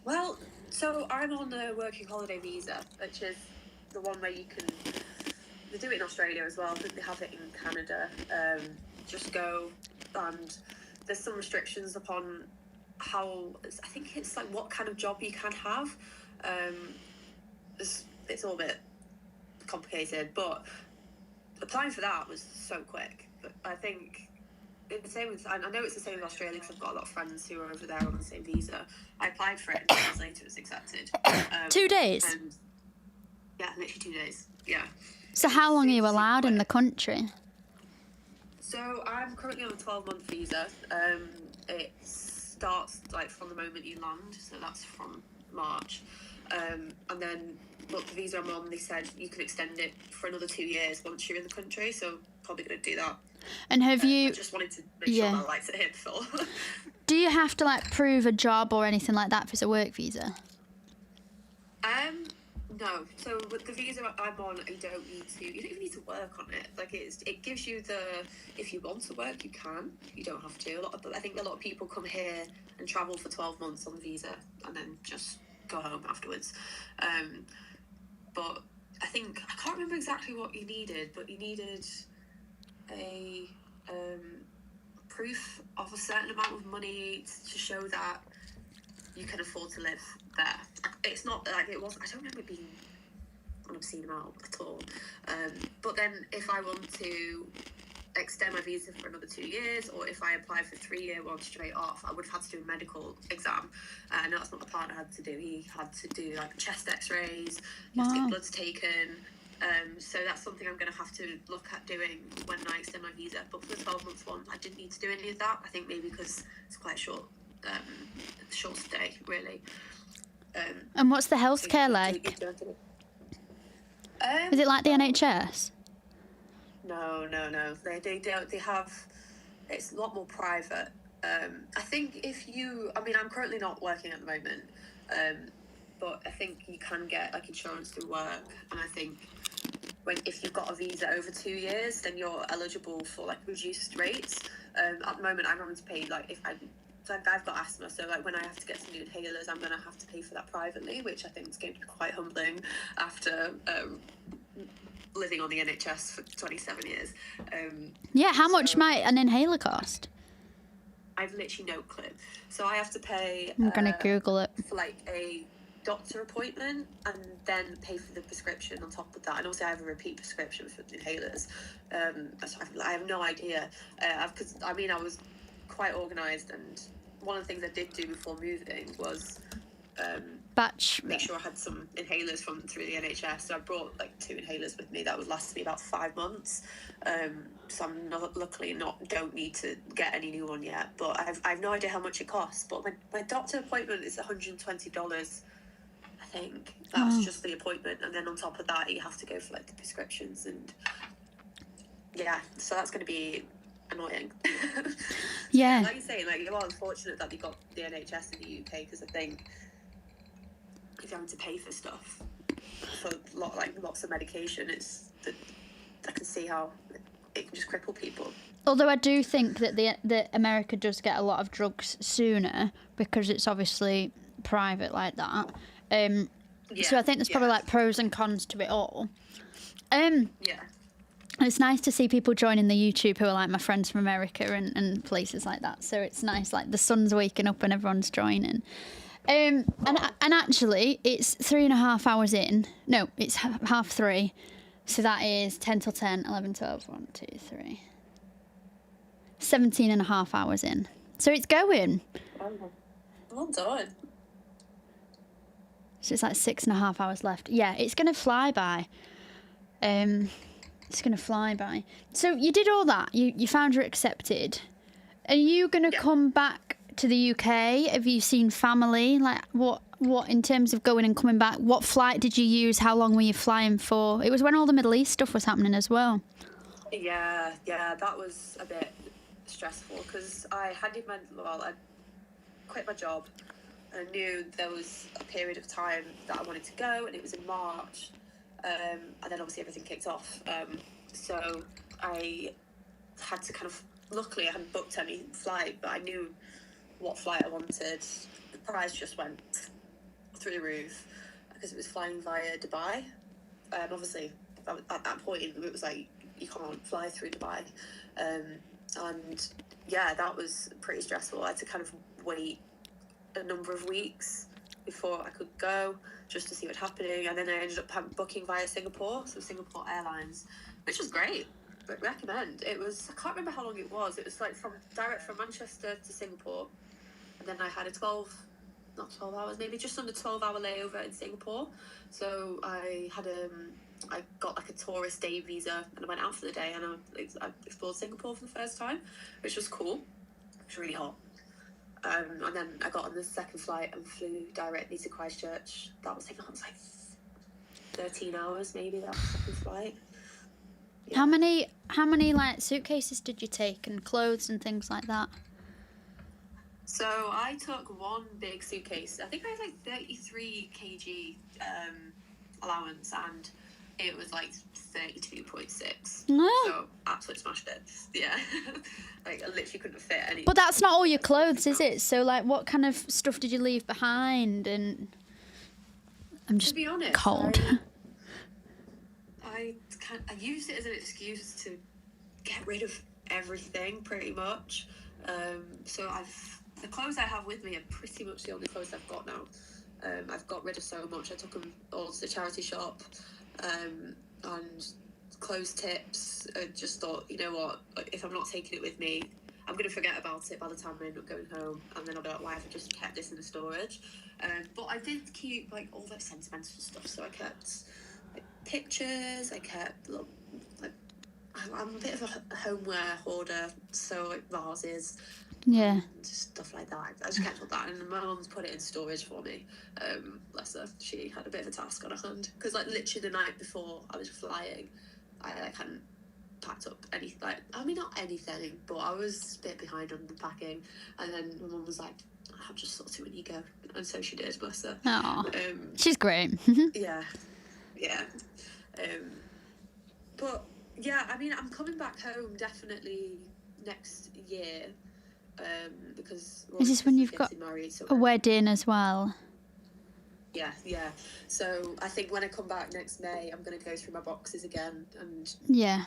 Well, so I'm on the working holiday visa, which is the one where you can. They do it in Australia as well. I think they have it in Canada. Just go, and there's some restrictions upon how. I think it's like what kind of job you can have. It's all a bit complicated, but applying for that was so quick. But I think it's the same with. I know it's the same with Australia because I've got a lot of friends who are over there on the same visa. I applied for it, and 2 days later it was accepted. 2 days. And, yeah, literally 2 days. Yeah. So how long are you allowed in the country? So I'm currently on a 12-month visa. It starts like from the moment you land, so that's from March. And then, but the visa I'm on, they said you can extend it for another 2 years once you're in the country, so probably going to do that. And have you... I just wanted to make sure my lights are here before. Do you have to like prove a job or anything like that if it's a work visa? No. So with the visa I'm on, you don't even need to work on it. Like it gives you if you want to work, you can. You don't have to. I think a lot of people come here and travel for 12 months on the visa and then just go home afterwards. but I think, I can't remember exactly what you needed, but you needed a proof of a certain amount of money to show that you can afford to live there. It's not like it was, I don't remember it being an obscene amount at all. But then if I want to extend my visa for another 2 years, or if I apply for 3-year one straight off, I would have had to do a medical exam, and that's what my partner had to do. He had to do like chest x-rays, he had to get bloods taken, so that's something I'm going to have to look at doing when I extend my visa. But for the 12-month one, I didn't need to do any of that. I think maybe because it's quite a short stay, really. And what's the healthcare like? Is it like the NHS? No. They have. It's a lot more private. I think I'm currently not working at the moment, but I think you can get like insurance through work, and I think if you've got a visa over 2 years, then you're eligible for like reduced rates. At the moment, I'm having to pay I've got asthma, so like when I have to get some new inhalers, I'm going to have to pay for that privately, which I think is going to be quite humbling after living on the NHS for 27 years. How much might an inhaler cost? I've literally no clue. So I have to pay... I'm going to Google it. For like a doctor appointment, and then pay for the prescription on top of that. And also I have a repeat prescription for the inhalers. So I have no idea. Because I was quite organised, and one of the things I did do before moving was make sure I had some inhalers through the NHS. So I brought like 2 inhalers with me that would last me about 5 months. So I'm don't need to get any new one yet, but I've no idea how much it costs. But my doctor appointment is $120, I think. That's just the appointment, and then on top of that you have to go for like the prescriptions, and so that's going to be annoying. Yeah. Like you say, like, you are unfortunate that you got the NHS in the UK, because I think if you're having to pay for stuff, for lots of medication, I can see how it can just cripple people. Although I do think that America does get a lot of drugs sooner, because it's obviously private like that. So I think there's probably like pros and cons to it all. It's nice to see people joining the YouTube who are like my friends from America and places like that. So it's nice, like the sun's waking up and everyone's joining. And actually, it's 3.5 hours in. No, it's 3:30. So that is 10 till 10, 11, 12, 1, 2, 3. 17.5 hours in. So it's going. Well done. So it's like 6.5 hours left. Yeah, it's going to fly by. It's going to fly by. So you did all that. You found you're accepted. Are you going to come back to the UK? Have you seen family? Like, what in terms of going and coming back? What flight did you use? How long were you flying for? It was when all the Middle East stuff was happening as well. Yeah, that was a bit stressful, because I quit my job, and I knew there was a period of time that I wanted to go, and it was in March. And then obviously everything kicked off. So I had to luckily I hadn't booked any flight, but I knew what flight I wanted. The price just went through the roof, because it was flying via Dubai. Obviously, at that point, it was like, you can't fly through Dubai. And that was pretty stressful. I had to wait a number of weeks before I could go, just to see what's happening. And then I ended up booking via Singapore, so Singapore Airlines, which was great. But recommend. It was, I can't remember how long it was. It was like direct from Manchester to Singapore. And then I had not 12 hours, maybe just under 12-hour layover in Singapore. So I got like a tourist day visa, and I went out for the day, and I explored Singapore for the first time, which was cool. It was really hot. And then I got on the second flight and flew directly to Christchurch. That was like 13 hours maybe, that second flight. Yeah. How many like suitcases did you take, and clothes and things like that? So I took one big suitcase. I think I had like 33 kg allowance, and it was like 32.6. No. So absolutely smashed it. Yeah. Like I literally couldn't fit any. But that's not all your clothes, is it? So like, what kind of stuff did you leave behind? And I'm just, to be honest, cold. I used it as an excuse to get rid of everything, pretty much. So the clothes I have with me are pretty much the only clothes I've got now. I've got rid of so much. I took them all to the charity shop, and clothes tips. I just thought, you know what, if I'm not taking it with me, I'm going to forget about it by the time I end up going home, and then I'll be like, why have I just kept this in the storage? But I did keep like all that sentimental stuff, so I kept like pictures, I kept I'm a bit of a homeware hoarder, so like vases, Yeah. stuff like that. I just kept all that, and my mum's put it in storage for me. Bless her, she had a bit of a task on her hand, because like literally the night before I was flying, I like hadn't packed up anything, like, I mean, not anything, but I was a bit behind on the packing, and then my mum was like, I'll just sort it when you go, and so she did, bless her. Aww. She's great. Yeah. But yeah, I mean, I'm coming back home definitely next year, because Is this when you've got married, so a wedding as well? Yeah. So I think when I come back next May, I'm going to go through my boxes again and Yeah.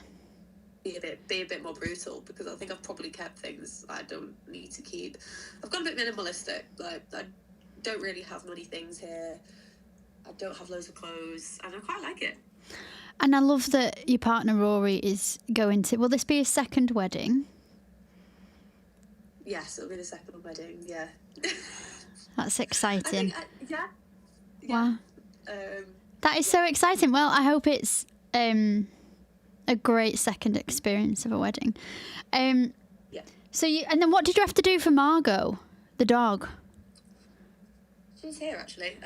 be a bit more brutal, because I think I've probably kept things I don't need to keep. I've got a bit minimalistic. Like, I don't really have many things here. I don't have loads of clothes, and I quite like it. And I love that your partner Rory is going to. Will this be his second wedding? Yes, it'll be the second wedding. Yeah. That's exciting. Yeah. Wow. That is so exciting. Well, I hope it's a great second experience of a wedding. Yeah. So and then what did you have to do for Margot, the dog? She's here actually.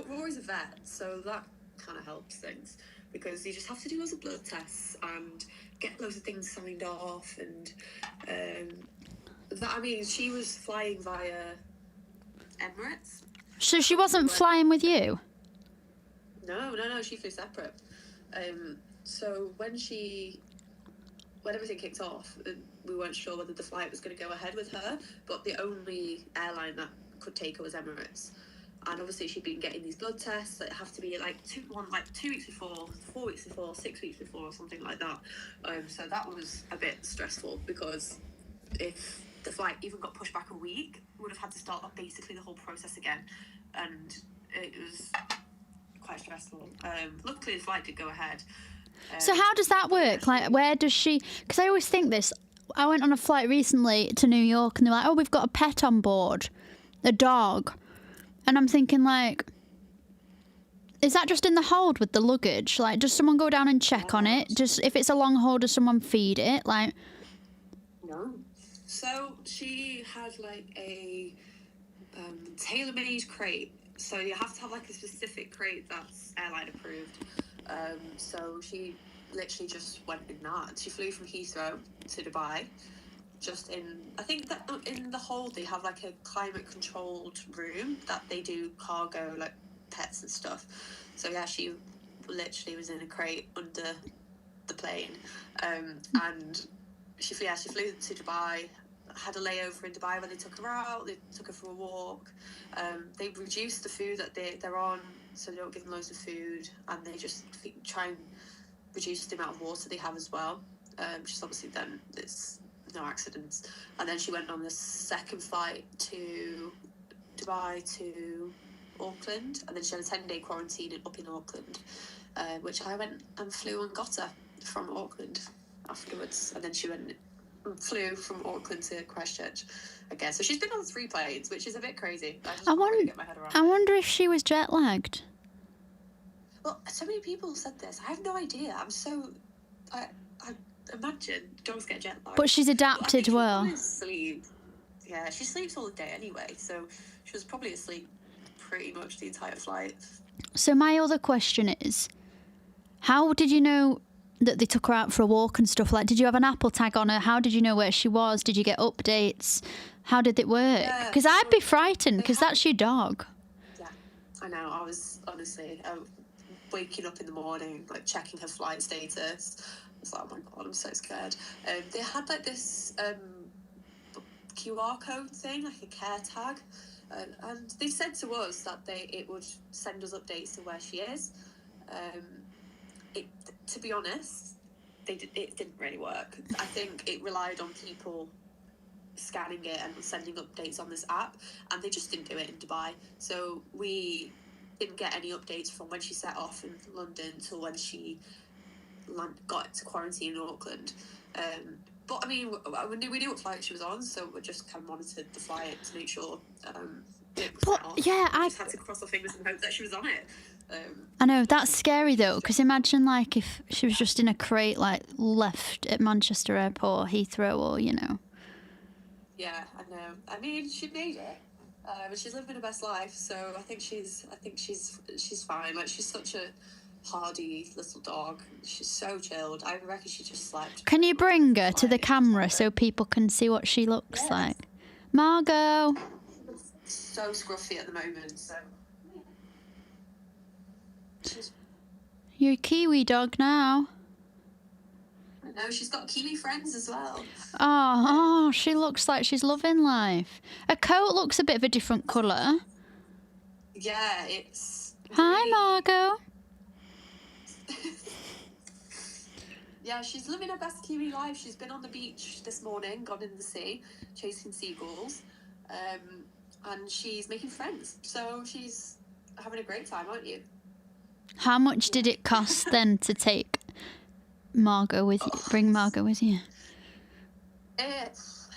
Rory's a vet, so that kind of helps things, because you just have to do loads of blood tests and get loads of things signed off, and she was flying via Emirates. So she wasn't flying with you? No, she flew separate. So when everything kicked off, we weren't sure whether the flight was going to go ahead with her, but the only airline that could take her was Emirates. And obviously she'd been getting these blood tests that have to be like 2 weeks before, 4 weeks before, 6 weeks before, or something like that. So that was a bit stressful, because if the flight even got pushed back a week, we would have had to start up basically the whole process again, and it was quite stressful. Luckily the flight did go ahead. So how does that work? Like, where does she... Because I always think this. I went on a flight recently to New York, and they're like, oh, we've got a pet on board, a dog. And I'm thinking, like, is that just in the hold with the luggage? Like, does someone go down and check on it? Just if it's a long haul, does someone feed it? Like, no. So she had like a tailor-made crate. So you have to have like a specific crate that's airline approved. So she literally just went in that. She flew from Heathrow to Dubai. I think that in the hold they have like a climate controlled room that they do cargo, like pets and stuff. So yeah, she literally was in a crate under the plane, and she flew to Dubai, had a layover in Dubai where they took her out, they took her for a walk. They reduced the food that they're on, so they don't give them loads of food, and they just try and reduce the amount of water they have as well. Just obviously then it's no accidents. And then she went on the second flight to Dubai to Auckland, and then she had a 10-day quarantine up in Auckland, which I went and flew and got her from Auckland afterwards, and then she flew from Auckland to Christchurch again. So she's been on 3 planes, which is a bit crazy. I just can't really get my head around. I wonder if she was jet lagged. Well, so many people said this. I have no idea. I imagine dogs get jet lag. But she's adapted well. Sleep. Yeah, she sleeps all the day anyway, so she was probably asleep pretty much the entire flight. So my other question is, how did you know that they took her out for a walk and stuff? Like, did you have an Apple tag on her? How did you know where she was? Did you get updates? How did it work? Because I'd be frightened, because that's your dog. Yeah, I know. I was honestly waking up in the morning, like checking her flight status. I was like, oh my god, I'm so scared. They had like this QR code thing, like a care tag, and they said to us that it would send us updates to where she is. To be honest, it didn't really work. I think it relied on people scanning it and sending updates on this app, and they just didn't do it in Dubai. So we didn't get any updates from when she set off in London till when she got to quarantine in Auckland. But I mean, we knew what flight she was on, so we just kind of monitored the flight to make sure it was set off. Yeah, I just had to cross our fingers and hope that she was on it. I know, that's scary though, because imagine like if she was just in a crate like left at Manchester Airport or Heathrow, or you know. Yeah, I know. I mean, she made it. But she's living her best life, so I think she's fine. Like, she's such a hardy little dog. She's so chilled. I reckon she just slept. Can you bring her to the camera so people can see what she looks like? Margot. So scruffy at the moment, so. You're a Kiwi dog now. I know, she's got Kiwi friends as well. Oh, she looks like she's loving life. Her coat looks a bit of a different colour. Yeah, it's... Hi, Margot. Yeah, she's living her best Kiwi life. She's been on the beach this morning, gone in the sea, chasing seagulls, and she's making friends. So she's having a great time, aren't you? How much did it cost then to take Margot with you? Bring Margot with you? I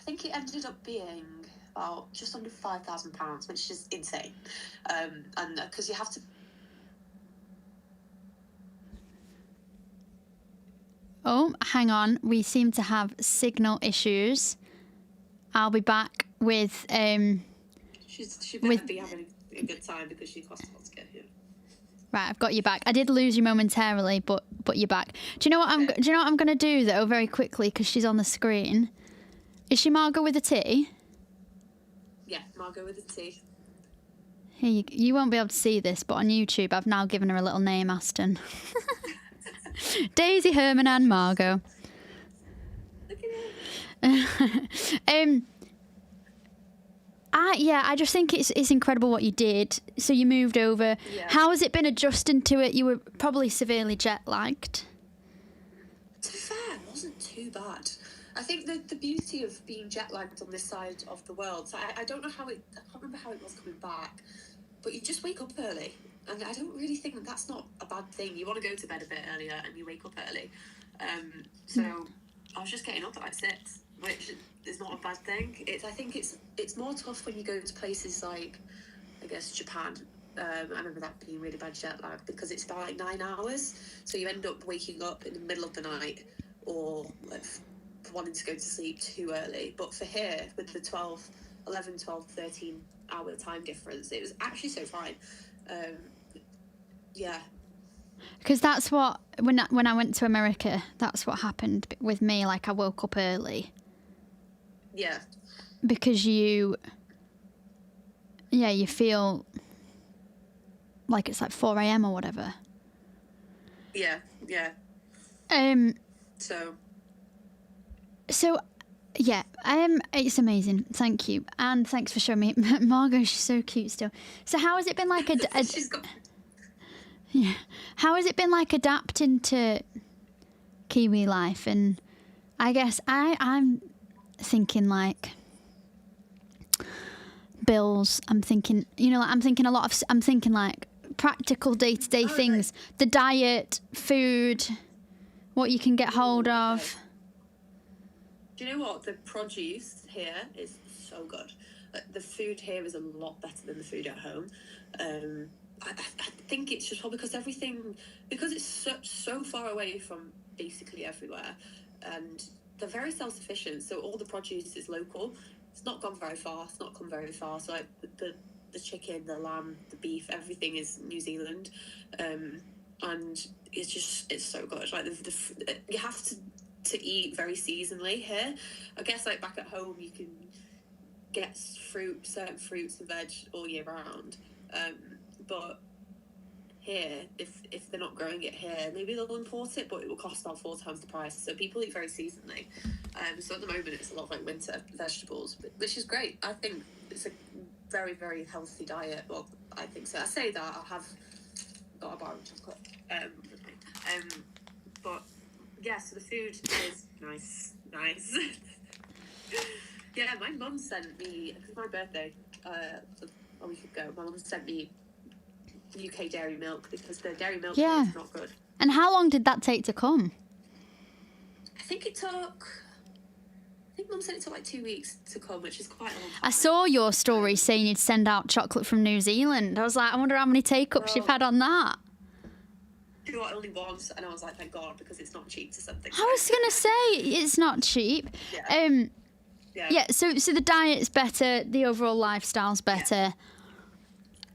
think it ended up being about just under £5,000, which is insane. And because you have to... Oh, hang on. We seem to have signal issues. I'll be back with... She better be having a good time because she cost a lot to get here. Right, I've got you back. I did lose you momentarily, but you're back. Do you know what I'm going to do though, very quickly, because she's on the screen? Is she Margot with a T? Yeah, Margot with a T. Here you won't be able to see this, but on YouTube I've now given her a little name, Aston. Daisy, Herman, and Margot. I just think it's incredible what you did. So you moved over. Yeah. How has it been adjusting to it? You were probably severely jet-lagged. To be fair, it wasn't too bad. I think the beauty of being jet-lagged on this side of the world, so I don't know I can't remember how it was coming back, but you just wake up early. And I don't really think that's not a bad thing. You want to go to bed a bit earlier and you wake up early. So I was just getting up at like 6, which is not a bad thing. I think it's more tough when you go to places like, I guess, Japan. I remember that being really bad jet lag because it's about like 9 hours. So you end up waking up in the middle of the night or like wanting to go to sleep too early. But for here, with the 11, 12, 13 hour time difference, it was actually so fine. Yeah. Because that's what, when I went to America, that's what happened with me. Like, I woke up early. Yeah. Because you feel like it's like 4 a.m. or whatever. Yeah. So, yeah, it's amazing. Thank you. And thanks for showing me. Margot, she's so cute still. So how has it been like Yeah. How has it been like adapting to Kiwi life? And I guess I'm thinking like bills. I'm thinking like practical day-to-day things. Right. The diet, food, what you can get hold of. Do you know what? The produce here is so good. The food here is a lot better than the food at home. I think it's just probably because it's so far away from basically everywhere, and they're very self-sufficient. So all the produce is local. It's not gone very far. It's not come very far. So like the chicken, the lamb, the beef, everything is New Zealand, and it's so good. Like you have to eat very seasonally here. I guess like back at home you can get certain fruits and veg all year round. But here, if they're not growing it here, maybe they'll import it, but it will cost about 4 times the price. So people eat very seasonally. So at the moment, it's a lot of like winter vegetables, which is great. I think it's a very, very healthy diet. Well, I think so. I say that I have got a bar of chocolate. But yeah, so the food is nice. Yeah, my mum sent me, it was my birthday a week ago, my mum sent me UK dairy milk because the dairy milk here is not good. And how long did that take to come? I think mum said it took like 2 weeks to come, which is quite a long time. I saw your story saying you'd send out chocolate from New Zealand. I was like, I wonder how many take-ups you've had on that. Do you know what, only once, and I was like, thank God, because it's not cheap to something. I was going to say, it's not cheap. Yeah, so the diet's better, the overall lifestyle's better.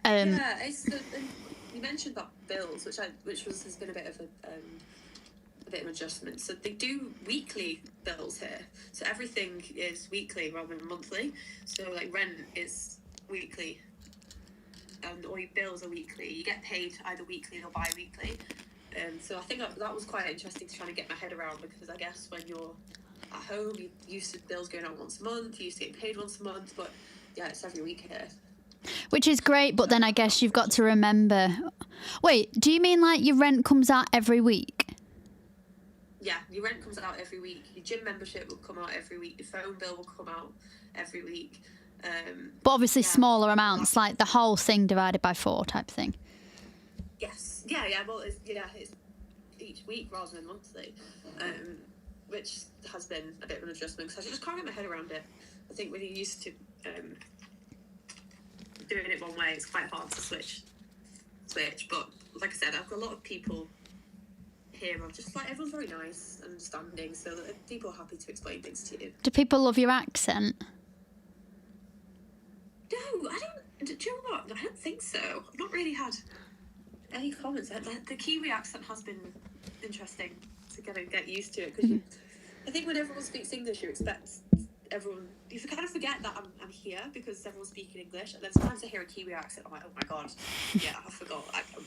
You mentioned that bills, which has been a bit of an adjustment. So they do weekly bills here. So everything is weekly rather than monthly. So like rent is weekly, and all your bills are weekly. You get paid either weekly or bi-weekly. So I think that was quite interesting to try to get my head around, because I guess when you're at home, you're used to bills going out once a month, you're used to getting paid once a month, but yeah, it's every week here. Which is great, but then I guess you've got to remember... Wait, do you mean like your rent comes out every week? Yeah, your rent comes out every week, your gym membership will come out every week, your phone bill will come out every week. But obviously smaller amounts, like the whole thing divided by 4 type thing. Yes, yeah, well, it's each week rather than monthly, which has been a bit of an adjustment, because I just can't get my head around it. I think when you're used to doing it one way, it's quite hard to switch. But like I said, I've got a lot of people here. I'm just like, everyone's very nice and understanding, so that people are happy to explain things to you. Do people love your accent? No, I don't. Do you know what? I don't think so. I've not really had any comments. The Kiwi accent has been interesting to get used to it, because I think when everyone speaks English, you expect everyone. You kind of forget that I'm here because everyone's speaking English, and then sometimes I hear a Kiwi accent. I'm like, oh my god, yeah, I forgot. I'm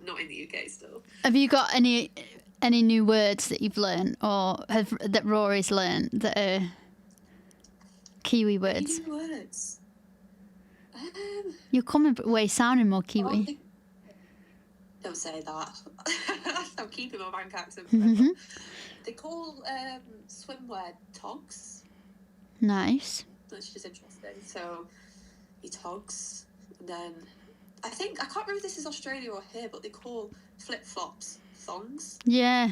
not in the UK still. Have you got any new words that you've learned, or that Rory's learned that are Kiwi words? Any new words? You're coming away sounding more Kiwi. Don't say that. I'm keeping my bank accent. They call swimwear togs. Nice. Which is interesting. So, he togs, and then I can't remember if this is Australia or here, but they call flip-flops thongs. Yeah.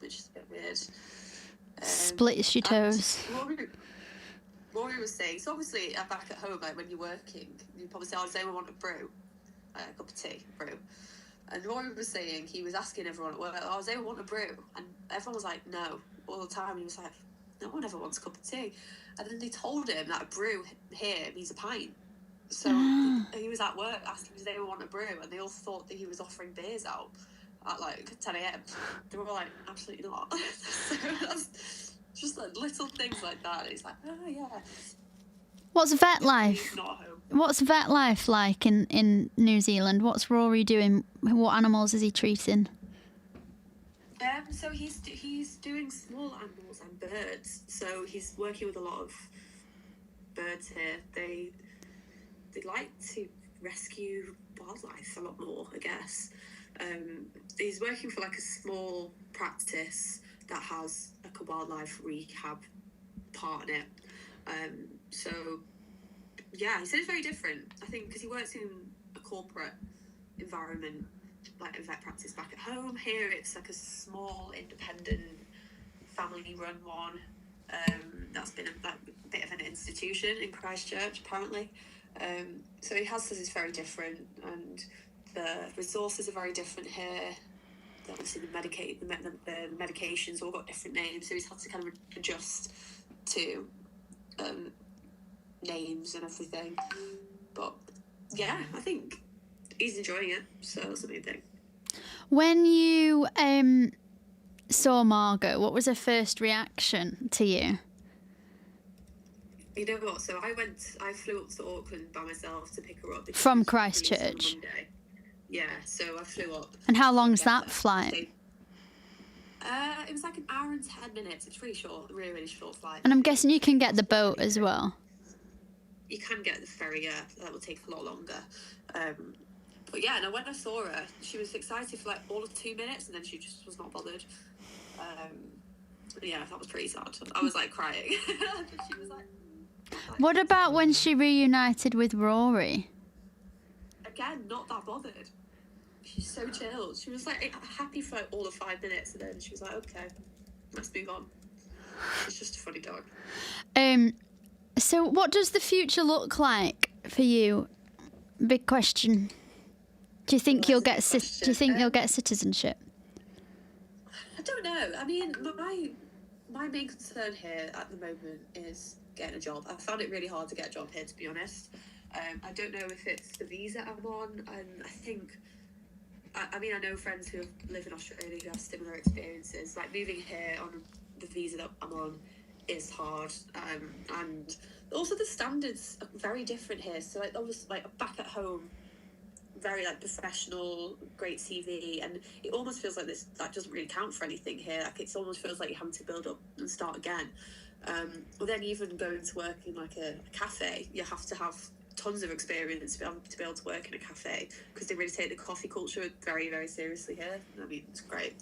Which is a bit weird. Splits your toes. Rory was saying, so obviously back at home, like when you're working, you probably say, oh, does anyone want a brew? A cup of tea, brew. And Rory was saying, he was asking everyone at work, oh, does anyone want a brew? And everyone was like, no, all the time. And he was like, no one ever wants a cup of tea. And then they told him that a brew here means a pint. So he was at work asking, does anyone want a brew? And they all thought that he was offering beers out at like 10 a.m. They were all like, absolutely not. So that's just like little things like that. It's like, oh yeah. What's vet life? Not home. What's vet life like in New Zealand? What's Rory doing? What animals is he treating? So he's doing small animals and birds. So he's working with a lot of birds here. They like to rescue wildlife a lot more, I guess. He's working for like a small practice that has like a wildlife rehab part in it. So yeah, he said it's very different. I think because he works in a corporate environment, like a vet practice back at home. Here it's like a small, independent, family-run one. That's been a bit of an institution in Christchurch, apparently. So he says it's very different, and the resources are very different here. Obviously, the medications all got different names, so he's had to kind of adjust to names and everything. But yeah, I think he's enjoying it, so that's the main thing. When you saw Margot, what was her first reaction to you? You know what? So I flew up to Auckland by myself to pick her up. From Christchurch? Yeah, so I flew up. And how long's that flight? It was like an hour and 10 minutes. It's really short, really short flight. And I'm guessing you can get the boat as well. You can get the ferry, yeah. That will take a lot longer. But yeah, and when I saw her, she was excited for like all of 2 minutes, and then she just was not bothered. Yeah, that was pretty sad. I was like crying. She was like. What about when she reunited with Rory? Again, not that bothered. She's so chilled. She was like happy for like all of 5 minutes, and then she was like, okay, let's move on. She's just a funny dog. So what does the future look like for you? Big question. Do you think you'll get citizenship? I don't know. I mean, my main concern here at the moment is getting a job. I found it really hard to get a job here, to be honest. I don't know if it's the visa I'm on, and I think, I mean, I know friends who live in Australia who have similar experiences. Like, moving here on the visa that I'm on is hard, and also the standards are very different here. So like, almost like back at home, very like professional, great CV, and it almost feels like that doesn't really count for anything here. Like, it almost feels like you're having to build up and start again. Or then even going to work in like a cafe, you have to have tons of experience to be able to work in a cafe, because they really take the coffee culture very, very seriously here. I mean, it's great.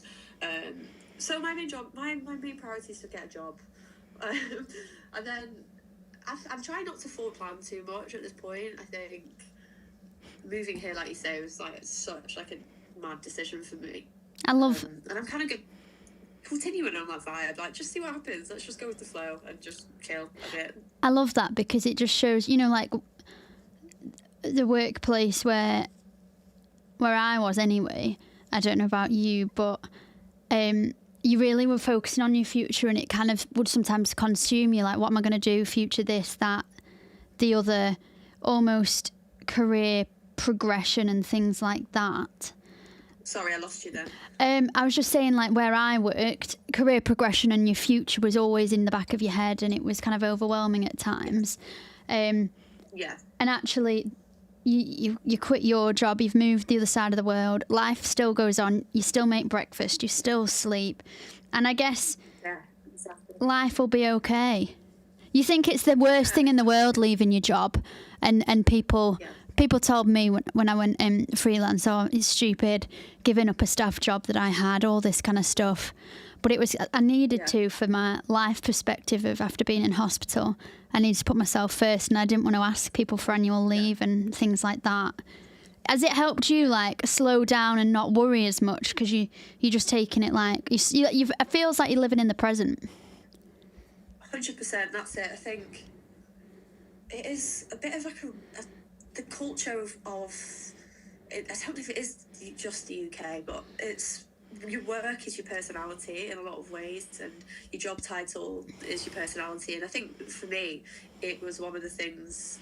So my main priority is to get a job, and then I'm trying not to forward plan too much at this point. I think moving here, like you say, was like such like a mad decision for me. I love, and I'm kind of continuing on that vibe, like just see what happens. Let's just go with the flow and just chill a bit. I love that, because it just shows, you know, like the workplace where I was anyway. I don't know about you, but you really were focusing on your future, and it kind of would sometimes consume you. Like, what am I going to do? Future this, that, the other, almost career progression and things like that. Sorry, I lost you then. I was just saying, like, where I worked, career progression and your future was always in the back of your head, and it was kind of overwhelming at times. Yeah. And actually, you quit your job, you've moved the other side of the world, life still goes on, you still make breakfast, you still sleep, and I guess life will be okay. You think it's the worst thing in the world leaving your job, and people told me when I went freelance, oh, it's stupid giving up a staff job that I had, all this kind of stuff. But it was, I needed to, for my life perspective of after being in hospital, I needed to put myself first, and I didn't want to ask people for annual leave and things like that. Has it helped you, like, slow down and not worry as much, because you're just taking it like, it feels like you're living in the present? 100%, that's it. I think it is a bit of like the culture of it, I don't know if it is just the UK, but it's, your work is your personality in a lot of ways, and your job title is your personality. And I think for me, it was one of the things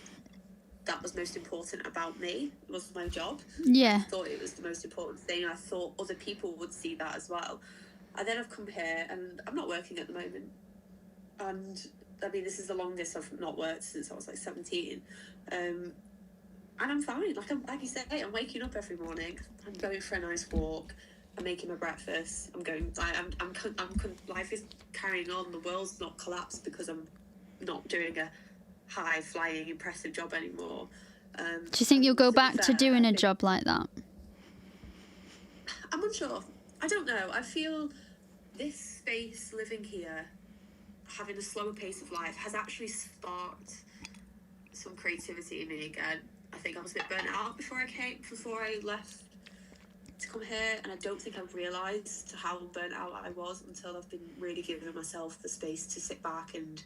that was most important about me, was my job. Yeah. I thought it was the most important thing. I thought other people would see that as well. And then I've come here, and I'm not working at the moment. And I mean, this is the longest I've not worked since I was like 17. And I'm fine. Like you say, I'm waking up every morning. I'm going for a nice walk. I'm making my breakfast. I'm going. Life is carrying on. The world's not collapsed because I'm not doing a high flying, impressive job anymore. Do you think you'll go back to doing a job like that? I'm unsure. I don't know. I feel this space, living here, having a slower pace of life, has actually sparked some creativity in me again. I think I was a bit burnt out before I left to come here, and I don't think I've realised how burnt out I was until I've been really giving myself the space to sit back and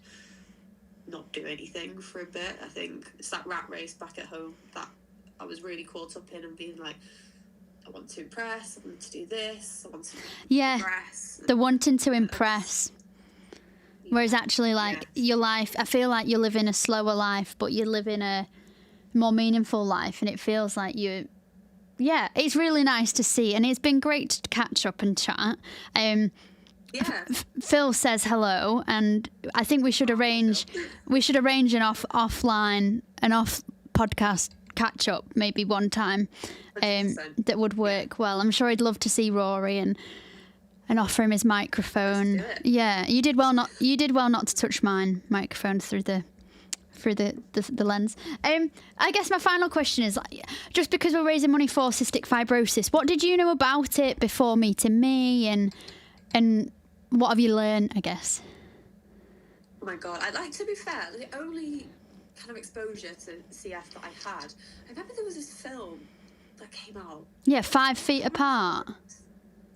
not do anything for a bit. I think it's that rat race back at home that I was really caught up in, and being like, I want to impress, I want to do this, I want to impress. The wanting to impress. Whereas actually, like, your life, I feel like you live in a slower life, but you live in a more meaningful life, and it feels like it's really nice to see, and it's been great to catch up and chat. Phil says hello, and I think we should arrange an off podcast catch up maybe one time that would work well. I'm sure he'd love to see Rory and offer him his microphone. Yeah, you did well not to touch mine microphone through the through the lens. I guess my final question is, just because we're raising money for cystic fibrosis, what did you know about it before meeting me, and what have you learned, I guess? Oh my God, to be fair, the only kind of exposure to CF that I had, I remember there was this film that came out. Yeah, 5 Feet Apart.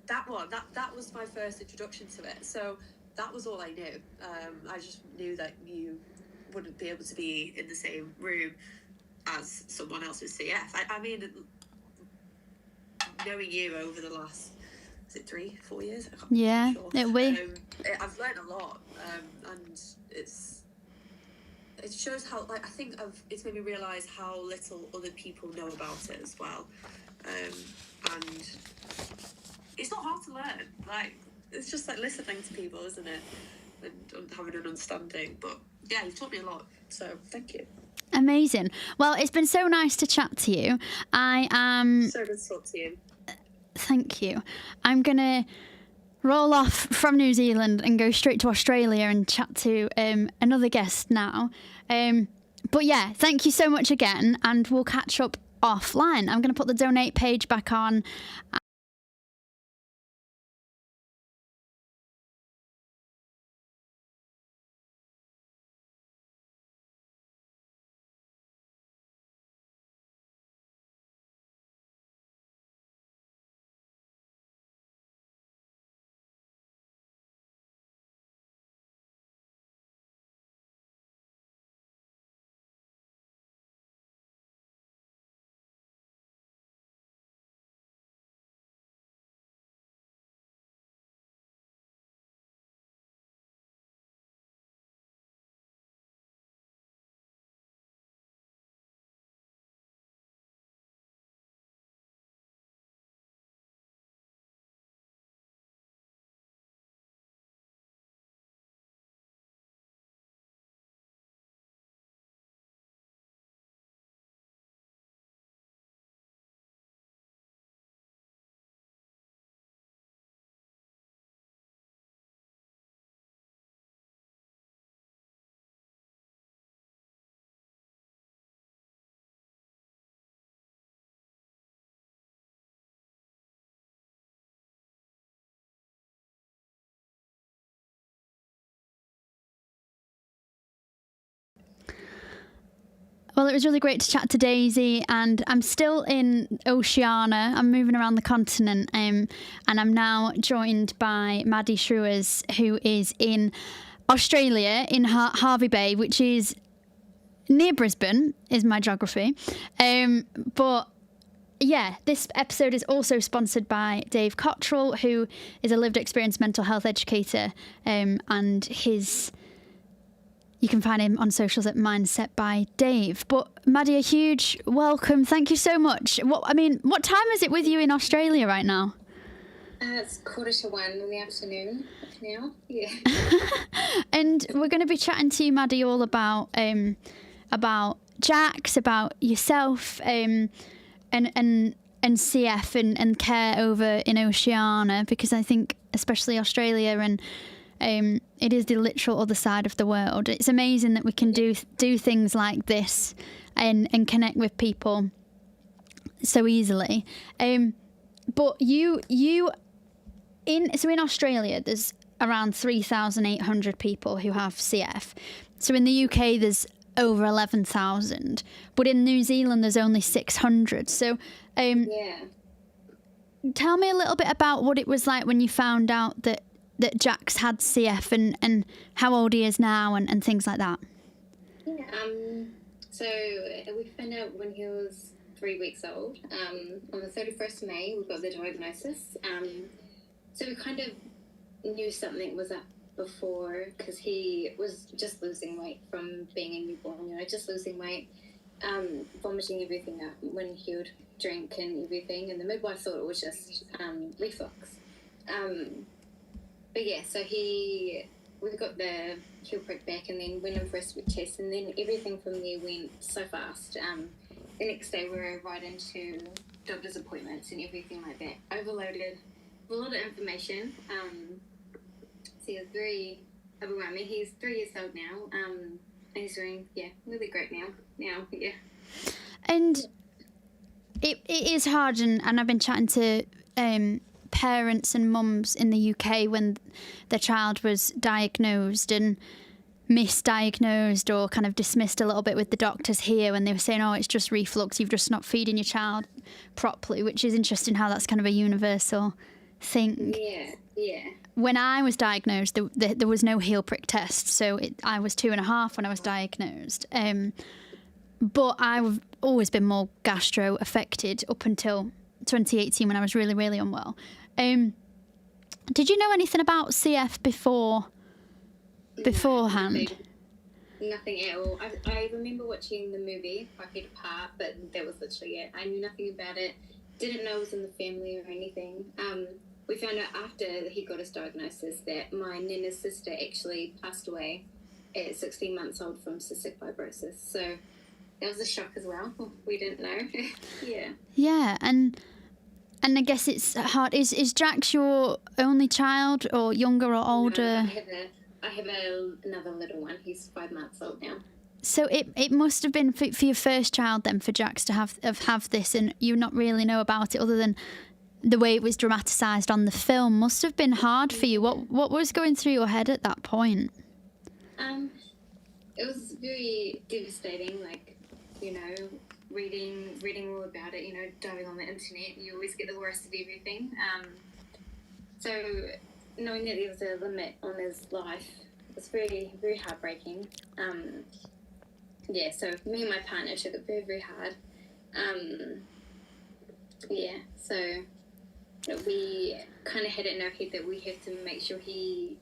That one, that was my first introduction to it. So that was all I knew. I just knew that you wouldn't be able to be in the same room as someone else with CF. I mean, knowing you over the last, is it 3-4 years? I can't Yeah, sure. I've learned a lot, and it shows how, like, it's made me realise how little other people know about it as well, and it's not hard to learn. Like, it's just like listening to people, isn't it, and having an understanding. But yeah, you've taught me a lot, so thank you. Amazing. Well, it's been so nice to chat to you. I am so good to talk to you. Thank you. I'm gonna roll off from New Zealand and go straight to Australia and chat to another guest now. But yeah, thank you so much again, and we'll catch up offline. I'm going to put the donate page back on. Well, it was really great to chat to Daisy, and I'm still in Oceania. I'm moving around the continent, and I'm now joined by Maddie Schruers, who is in Australia, in Hervey Bay, which is near Brisbane, is my geography. But yeah, this episode is also sponsored by Dave Cottrell, who is a lived experience mental health educator, and you can find him on socials at Mindset by Dave. But Maddie, a huge welcome. Thank you so much. What time is it with you in Australia right now? It's 1:45 in the afternoon now. Yeah. And we're going to be chatting to you, Maddie, all about Jax, about yourself, and CF and care over in Oceania, because I think especially Australia and it is the literal other side of the world. It's amazing that we can do things like this and connect with people so easily. But in Australia, there's around 3,800 people who have CF. So in the UK, there's over 11,000. But in New Zealand, there's only 600. So tell me a little bit about what it was like when you found out that Jax had CF and how old he is now and things like that. Yeah, so we found out when he was 3 weeks old. On the 31st of May, we got the diagnosis. So we kind of knew something was up before, because he was just losing weight from being a newborn, just losing weight, vomiting everything up when he would drink and everything. And the midwife thought it was just reflux. But yeah, so we got the heel prick back and then went in for a swab test, and then everything from there went so fast. The next day we were right into doctor's appointments and everything like that. Overloaded with a lot of information. So it was very overwhelming. He's 3 years old now. he's doing, really great now, yeah. And it is hard, and I've been chatting to parents and mums in the UK when their child was diagnosed and misdiagnosed or kind of dismissed a little bit with the doctors here, when they were saying, oh, it's just reflux, you've just not feeding your child properly, which is interesting how that's kind of a universal thing. Yeah. When I was diagnosed, there was no heel prick test, so I was 2.5 when I was diagnosed. But I've always been more gastro affected up until 2018 when I was really, really unwell. Did you know anything about CF beforehand? Nothing at all. I remember watching the movie 5 Feet Apart, but that was literally it. I knew nothing about it. Didn't know it was in the family or anything. We found out after he got his diagnosis that my Nana's sister actually passed away at 16 months old from cystic fibrosis. So that was a shock as well. We didn't know. Yeah. Yeah, and I guess it's hard. Is Jax your only child, or younger or older? No, I have another little one. He's 5 months old now. So it must have been for your first child then, for Jax to have this, and you not really know about it other than the way it was dramatised on the film. Must have been hard for you. What was going through your head at that point? It was very devastating. Like, reading all about it. Diving on the internet, you always get the worst of everything. So knowing that there was a limit on his life was very, very heartbreaking. So me and my partner took it very, very hard. So we kind of had it in our head that we have to make sure he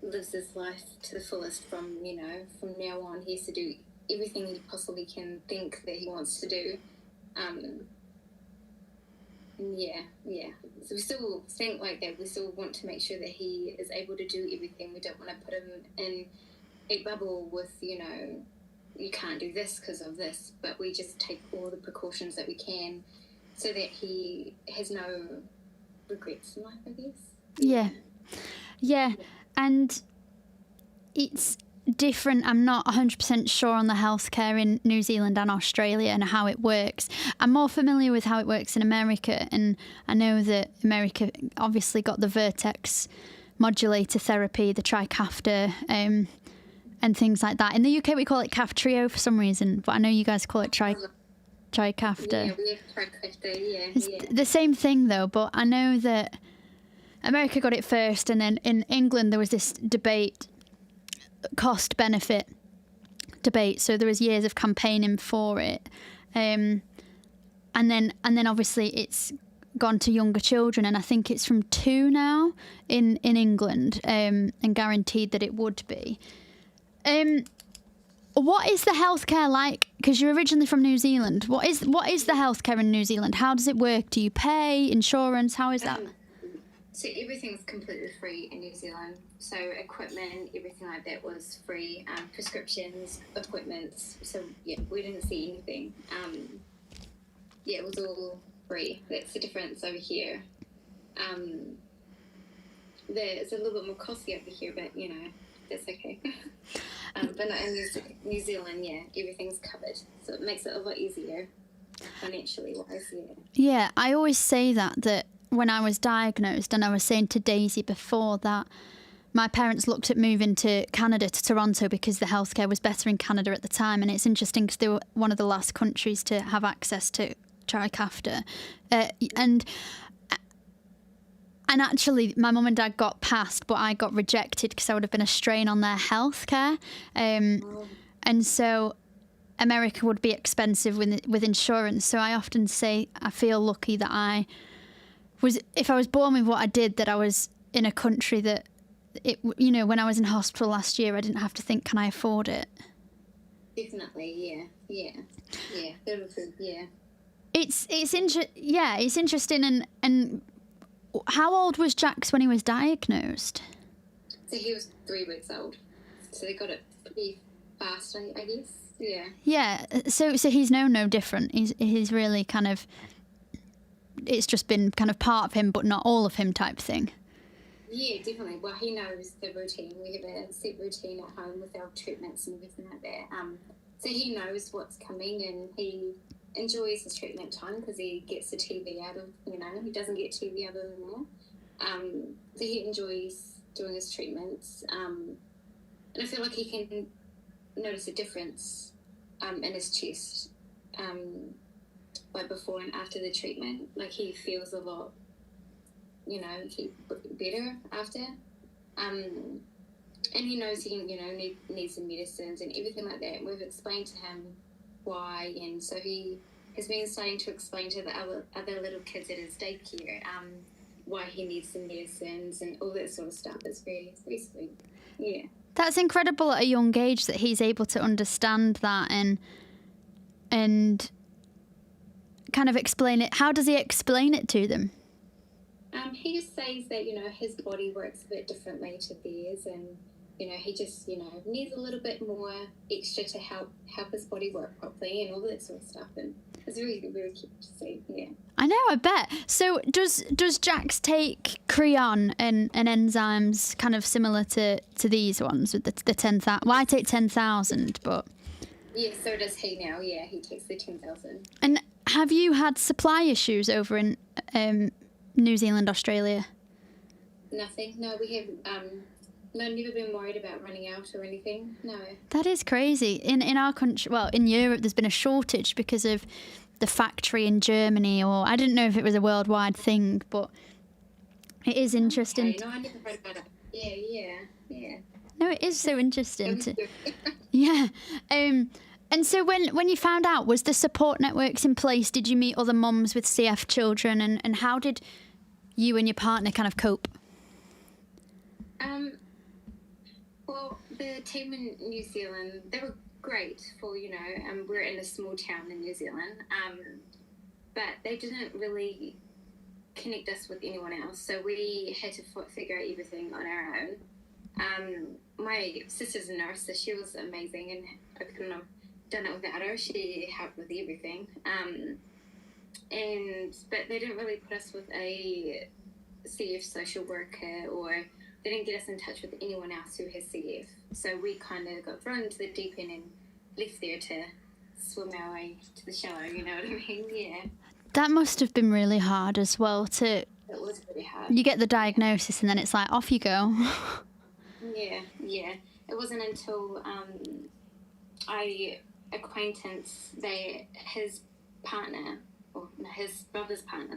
lives his life to the fullest from now on. He has to do everything he possibly can think that he wants to do. So we still think like that. We still want to make sure that he is able to do everything. We don't want to put him in a bubble with, you can't do this because of this, but we just take all the precautions that we can so that he has no regrets in life, I guess. Yeah. And it's different. I'm not 100% sure on the healthcare in New Zealand and Australia and how it works. I'm more familiar with how it works in America, and I know that America obviously got the Vertex modulator therapy, the Trikafta, and things like that. In the UK we call it Kaftrio for some reason, but I know you guys call it Trikafta. Yeah, we have Trikafta, It's the same thing though, but I know that America got it first, and then in England there was this debate, cost benefit debate, so there was years of campaigning for it, and then obviously it's gone to younger children, and I think it's from 2 now in England, and guaranteed that it would be. What is the healthcare like? Because you're originally from New Zealand. What is the healthcare in New Zealand? How does it work? Do you pay insurance? How is that? So everything's completely free in New Zealand. So equipment, everything like that was free. Prescriptions, appointments. So we didn't see anything. It was all free. That's the difference over here. It's a little bit more costly over here, but that's okay. But not in New Zealand, everything's covered. So it makes it a lot easier financially wise, Yeah, I always say that when I was diagnosed, and I was saying to Daisy before that my parents looked at moving to Canada, to Toronto, because the healthcare was better in Canada at the time. And it's interesting because they were one of the last countries to have access to Trikafta. And actually, my mum and dad got passed, but I got rejected because I would have been a strain on their healthcare. And so America would be expensive with insurance. So I often say I feel lucky that if I was born with what I did, that I was in a country that, when I was in hospital last year, I didn't have to think, can I afford it? Definitely, yeah. It's interesting. And how old was Jax when he was diagnosed? So he was 3 weeks old. So they got it pretty fast, I guess. Yeah. Yeah. So he's no different. He's really kind of, it's just been kind of part of him, but not all of him type thing. Yeah, definitely. Well, he knows the routine. We have a set routine at home with our treatments and everything like that. So he knows what's coming, and he enjoys his treatment time because he gets the TV out of, he doesn't get TV other than that. So he enjoys doing his treatments. And I feel like he can notice a difference in his chest, like before and after the treatment. Like he feels a lot, better after. And he knows he, needs the medicines and everything like that. And we've explained to him why, and so he has been starting to explain to the other little kids at his daycare why he needs the medicines and all that sort of stuff. It's very, very sweet. Yeah. That's incredible at a young age that he's able to understand that and kind of explain it. How does he explain it to them? He just says that, his body works a bit differently to theirs, and, he just, needs a little bit more extra to help his body work properly and all that sort of stuff. And it's really, very cute to see, yeah. I know, I bet. So does Jax take Creon and enzymes kind of similar to these ones with the 10,000? Well, I take 10,000, but... Yeah, so does he now. Yeah, he takes the 10,000. And have you had supply issues over in New Zealand, Australia? Nothing. No, we have never been worried about running out or anything. No. That is crazy. In our country, well, in Europe, there's been a shortage because of the factory in Germany, or I didn't know if it was a worldwide thing, but it is interesting. Okay. No, I never heard about it. Yeah. No, it is so interesting. Yeah. And so when you found out, was the support networks in place? Did you meet other mums with CF children, and how did you and your partner kind of cope? Well, the team in New Zealand, they were great for, we're in a small town in New Zealand, but they didn't really connect us with anyone else, so we had to figure out everything on our own. My sister's a nurse, so she was amazing, and I couldn't have done it without her. She helped with everything. But they didn't really put us with a CF social worker, or they didn't get us in touch with anyone else who has CF. So we kind of got thrown into the deep end and left there to swim our way to the shallow, you know what I mean? Yeah. That must have been really hard as well It was really hard. You get the diagnosis and then it's like, off you go. Yeah. It wasn't until his partner, or his brother's partner,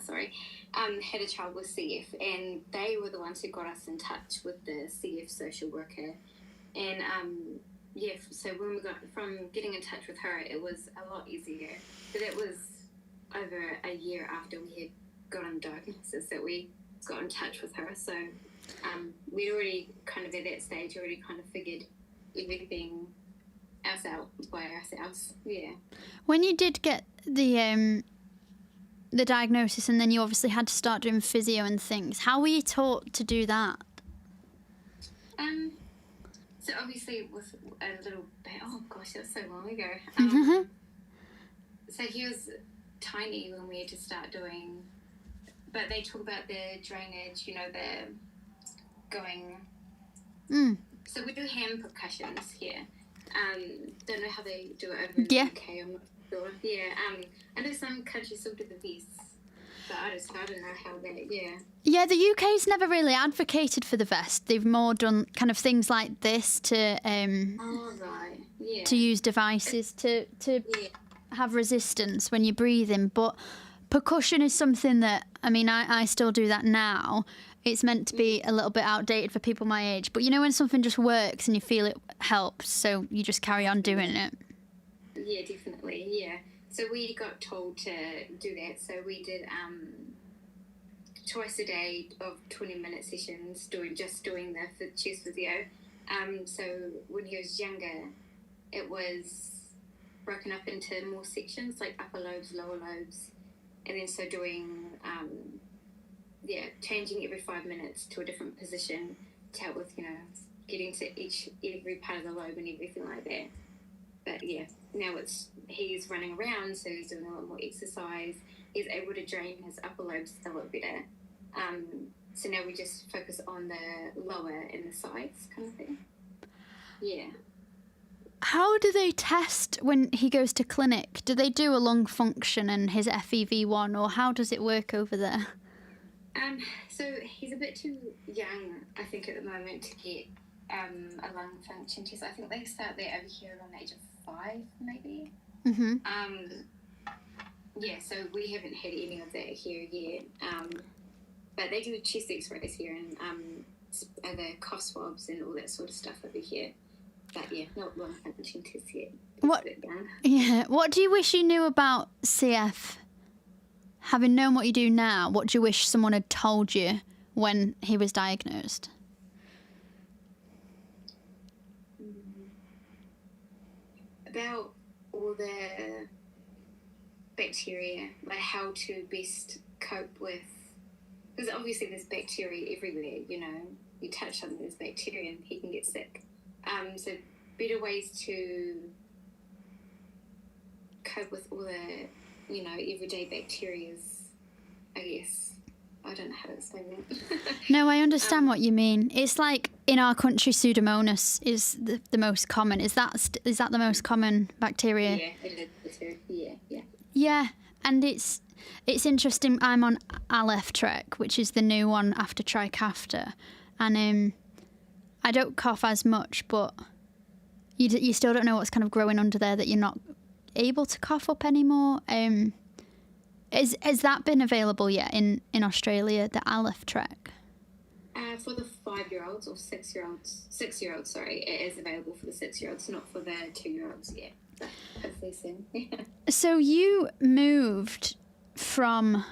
had a child with CF, and they were the ones who got us in touch with the CF social worker. And so when we got from getting in touch with her, it was a lot easier. But it was over a year after we had gotten the diagnosis that we got in touch with her. So we'd already kind of at that stage kind of figured everything else out by ourselves. Yeah. When you did get the diagnosis, and then you obviously had to start doing physio and things, how were you taught to do that? So obviously it was a little bit, oh gosh, that was so long ago. So he was tiny when we had to start doing, but they talk about the drainage, the going. So we do hand percussions here. Don't know how they do it over in the UK, I'm not sure. Yeah, I know some countries still do the vests, but I don't know how they, Yeah, the UK's never really advocated for the vest. They've more done kind of things like this to to use devices to have resistance when you're breathing. But percussion is something that, I still do that now. It's meant to be a little bit outdated for people my age. But when something just works and you feel it helps, so you just carry on doing it. Yeah, definitely, yeah. So we got told to do that. So we did twice a day of 20-minute sessions doing the chest physio. So when he was younger, it was broken up into more sections, like upper lobes, lower lobes. And then so doing... changing every 5 minutes to a different position to help with, getting to every part of the lobe and everything like that. But now he's running around, so he's doing a lot more exercise. He's able to drain his upper lobes a lot better. So now we just focus on the lower and the sides kind of thing. Yeah. How do they test when he goes to clinic? Do they do a lung function and his FEV1, or how does it work over there? So he's a bit too young, I think, at the moment to get a lung function test. I think they start there over here around the age of 5, maybe. Mm-hmm. Yeah, so we haven't had any of that here yet. But they do chest x-rays here and the cough swabs and all that sort of stuff over here. But yeah, not lung function tests yet. What? Yeah. What do you wish you knew about CF? Having known what you do now, what do you wish someone had told you when he was diagnosed? About all the bacteria, like how to best cope with, because obviously there's bacteria everywhere, you know, you touch something, there's bacteria and he can get sick. So better ways to cope with all the, you know, everyday bacterias, I guess. I don't know how to explain that. No, I understand what you mean. It's like in our country, Pseudomonas is the most common. Is that the most common bacteria? Yeah, it is. Yeah. Yeah, and it's interesting. I'm on Aleph Trek, which is the new one after Trikafta, and I don't cough as much, but you still don't know what's kind of growing under there that you're not able to cough up anymore. Has that been available yet in Australia, the Aleph Trek? For the 5-year-olds or 6-year-olds, sorry, it is available for the 6-year-olds, not for the 2-year-olds yet. But hopefully soon. So you moved from,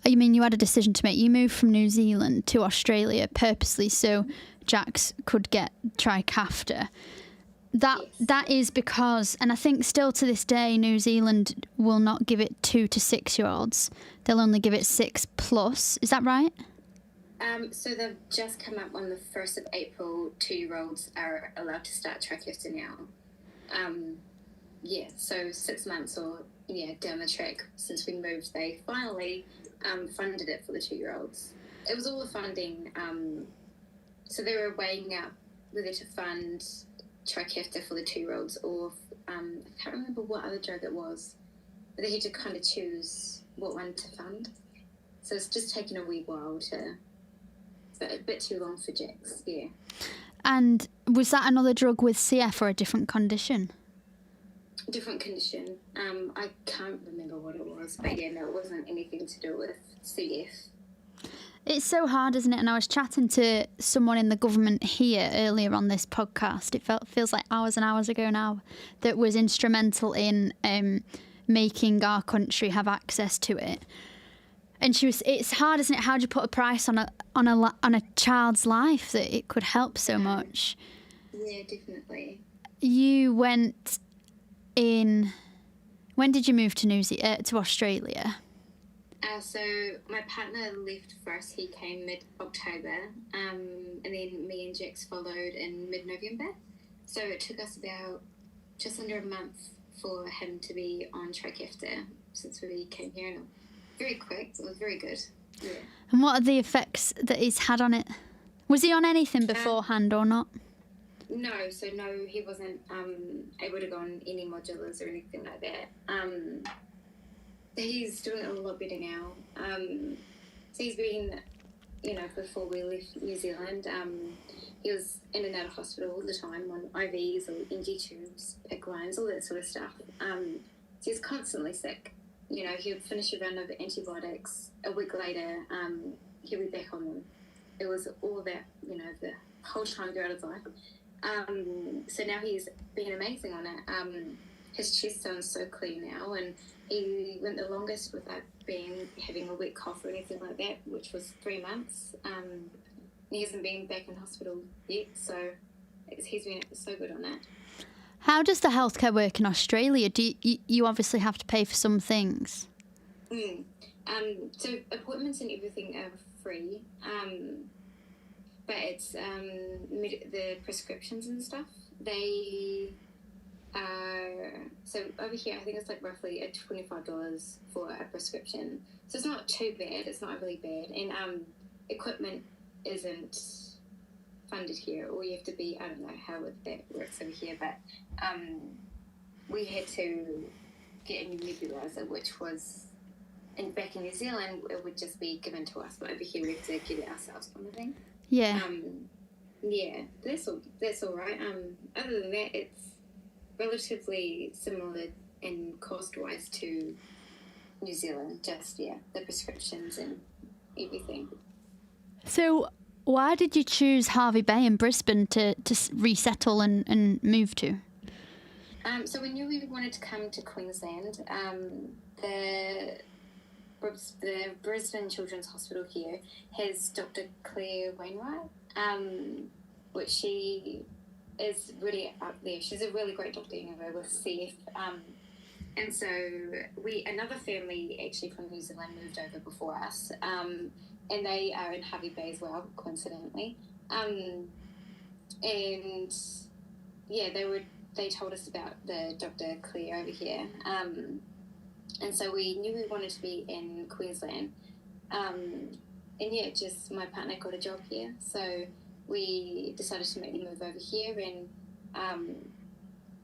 I mean, you had a decision to make. You moved from New Zealand to Australia purposely so Jax could get Trikafta. That is because, and I think still to this day, New Zealand will not give it 2 to 6-year-olds. They'll only give it 6+. Is that right? So they've just come up on the 1st of April. 2-year-olds are allowed to start Trikafta now. So 6 months or down the track since we moved, they finally funded it for the 2-year-olds. It was all the funding. So they were weighing up whether to fund Trikafta for the 2-year-olds or I can't remember what other drug it was, but they had to kind of choose what one to fund. So it's just taken a wee while but a bit too long for Jax, yeah. And was that another drug with CF or a different condition? Different condition. I can't remember what it was, but yeah, no, it wasn't anything to do with CF. It's so hard, isn't it? And I was chatting to someone in the government here earlier on this podcast. It feels like hours and hours ago now, that was instrumental in making our country have access to it. And it's hard, isn't it? How do you put a price on a child's life that it could help so much? Yeah, definitely. You went in. When did you move to to Australia? So my partner left first. He came mid-October, and then me and Jax followed in mid-November. So it took us about just under a month for him to be on Trikafta since we came here. And very quick. It was very good. Yeah. And what are the effects that he's had on it? Was he on anything beforehand or not? No, he wasn't able to go on any modulars or anything like that. He's doing it a lot better now. So he's been, before we left New Zealand, he was in and out of hospital all the time on IVs or NG tubes, PICC lines, all that sort of stuff. So he's constantly sick. He would finish a round of antibiotics. A week later, he'll be back on them. It was all that, the whole time throughout his life. So now he's been amazing on it. His chest sounds so clear now, and he went the longest without having a wet cough or anything like that, which was 3 months. He hasn't been back in hospital yet, so he's been so good on that. How does the healthcare work in Australia? Do you obviously have to pay for some things? So appointments and everything are free, but it's the prescriptions and stuff. They so over here, I think it's like roughly $25 for a prescription. So it's not too bad. It's not really bad. And equipment isn't funded here, or you have to be, I don't know how that works over here, but we had to get a new nebulizer, which was, back in New Zealand, it would just be given to us, but over here we have to get it ourselves, kind of thing. Yeah. Yeah, that's all right. Other than that, it's relatively similar in cost-wise to New Zealand, just, the prescriptions and everything. So why did you choose Hervey Bay in Brisbane to resettle and move to? So we knew we wanted to come to Queensland. The Brisbane Children's Hospital here has Dr. Claire Wainwright, which she is really up there. She's a really great doctor, with CF. And so another family actually from New Zealand moved over before us, and they are in Hervey Bay as well, coincidentally. And yeah, they told us about the Dr. Claire over here. And so we knew we wanted to be in Queensland. And yeah, just my partner got a job here. So we decided to make the move over here. And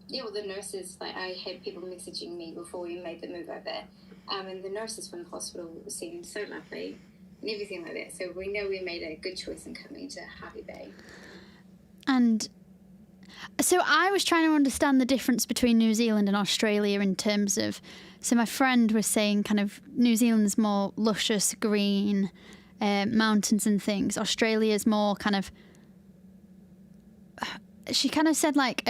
the nurses, I had people messaging me before we made the move over. And the nurses from the hospital seemed so lovely and everything like that. So we know we made a good choice in coming to Hervey Bay. And so I was trying to understand the difference between New Zealand and Australia in terms of, so my friend was saying kind of New Zealand's more luscious, green, mountains and things. Australia's more kind of, she kind of said like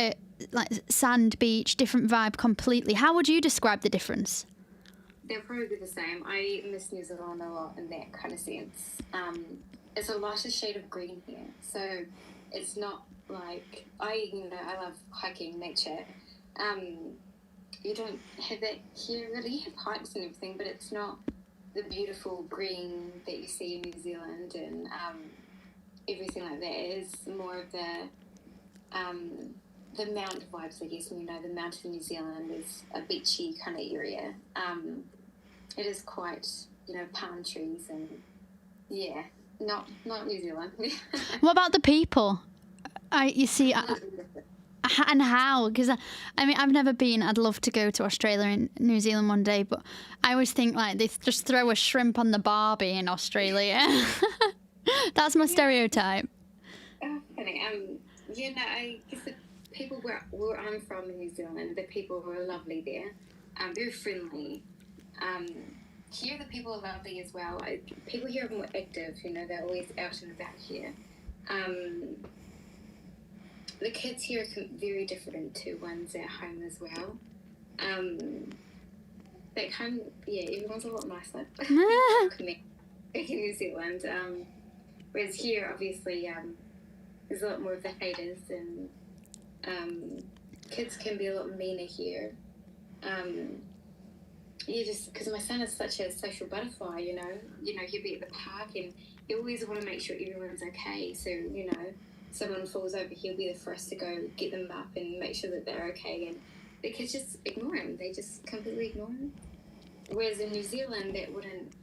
sand, beach, different vibe completely. How would you describe the difference? They're probably the same. I miss New Zealand a lot in that kind of sense. It's a lighter shade of green here, so it's not like I love hiking, nature. You don't have that here really. You have hikes and everything, but it's not the beautiful green that you see in New Zealand and everything like that. It is more of the mountain vibes, I guess. The mountain in New Zealand is a beachy kind of area. It is quite, palm trees and not New Zealand. What about the people? And how? Because I've never been. I'd love to go to Australia and New Zealand one day, but I always think like they just throw a shrimp on the barbie in Australia. That's my stereotype. Oh, funny. I guess the people where I'm from in New Zealand, the people were lovely there. Very friendly. Here the people are lovely as well. People here are more active. They're always out and about here. The kids here are very different to ones at home as well. Back home, everyone's a lot nicer. Back in New Zealand. Whereas here, obviously, there's a lot more of the haters, and kids can be a lot meaner here. Just because my son is such a social butterfly, he'll be at the park and you always want to make sure everyone's okay. So, someone falls over, he'll be the first to go get them up and make sure that they're okay. And the kids just ignore him. They just completely ignore him. Whereas in New Zealand, that wouldn't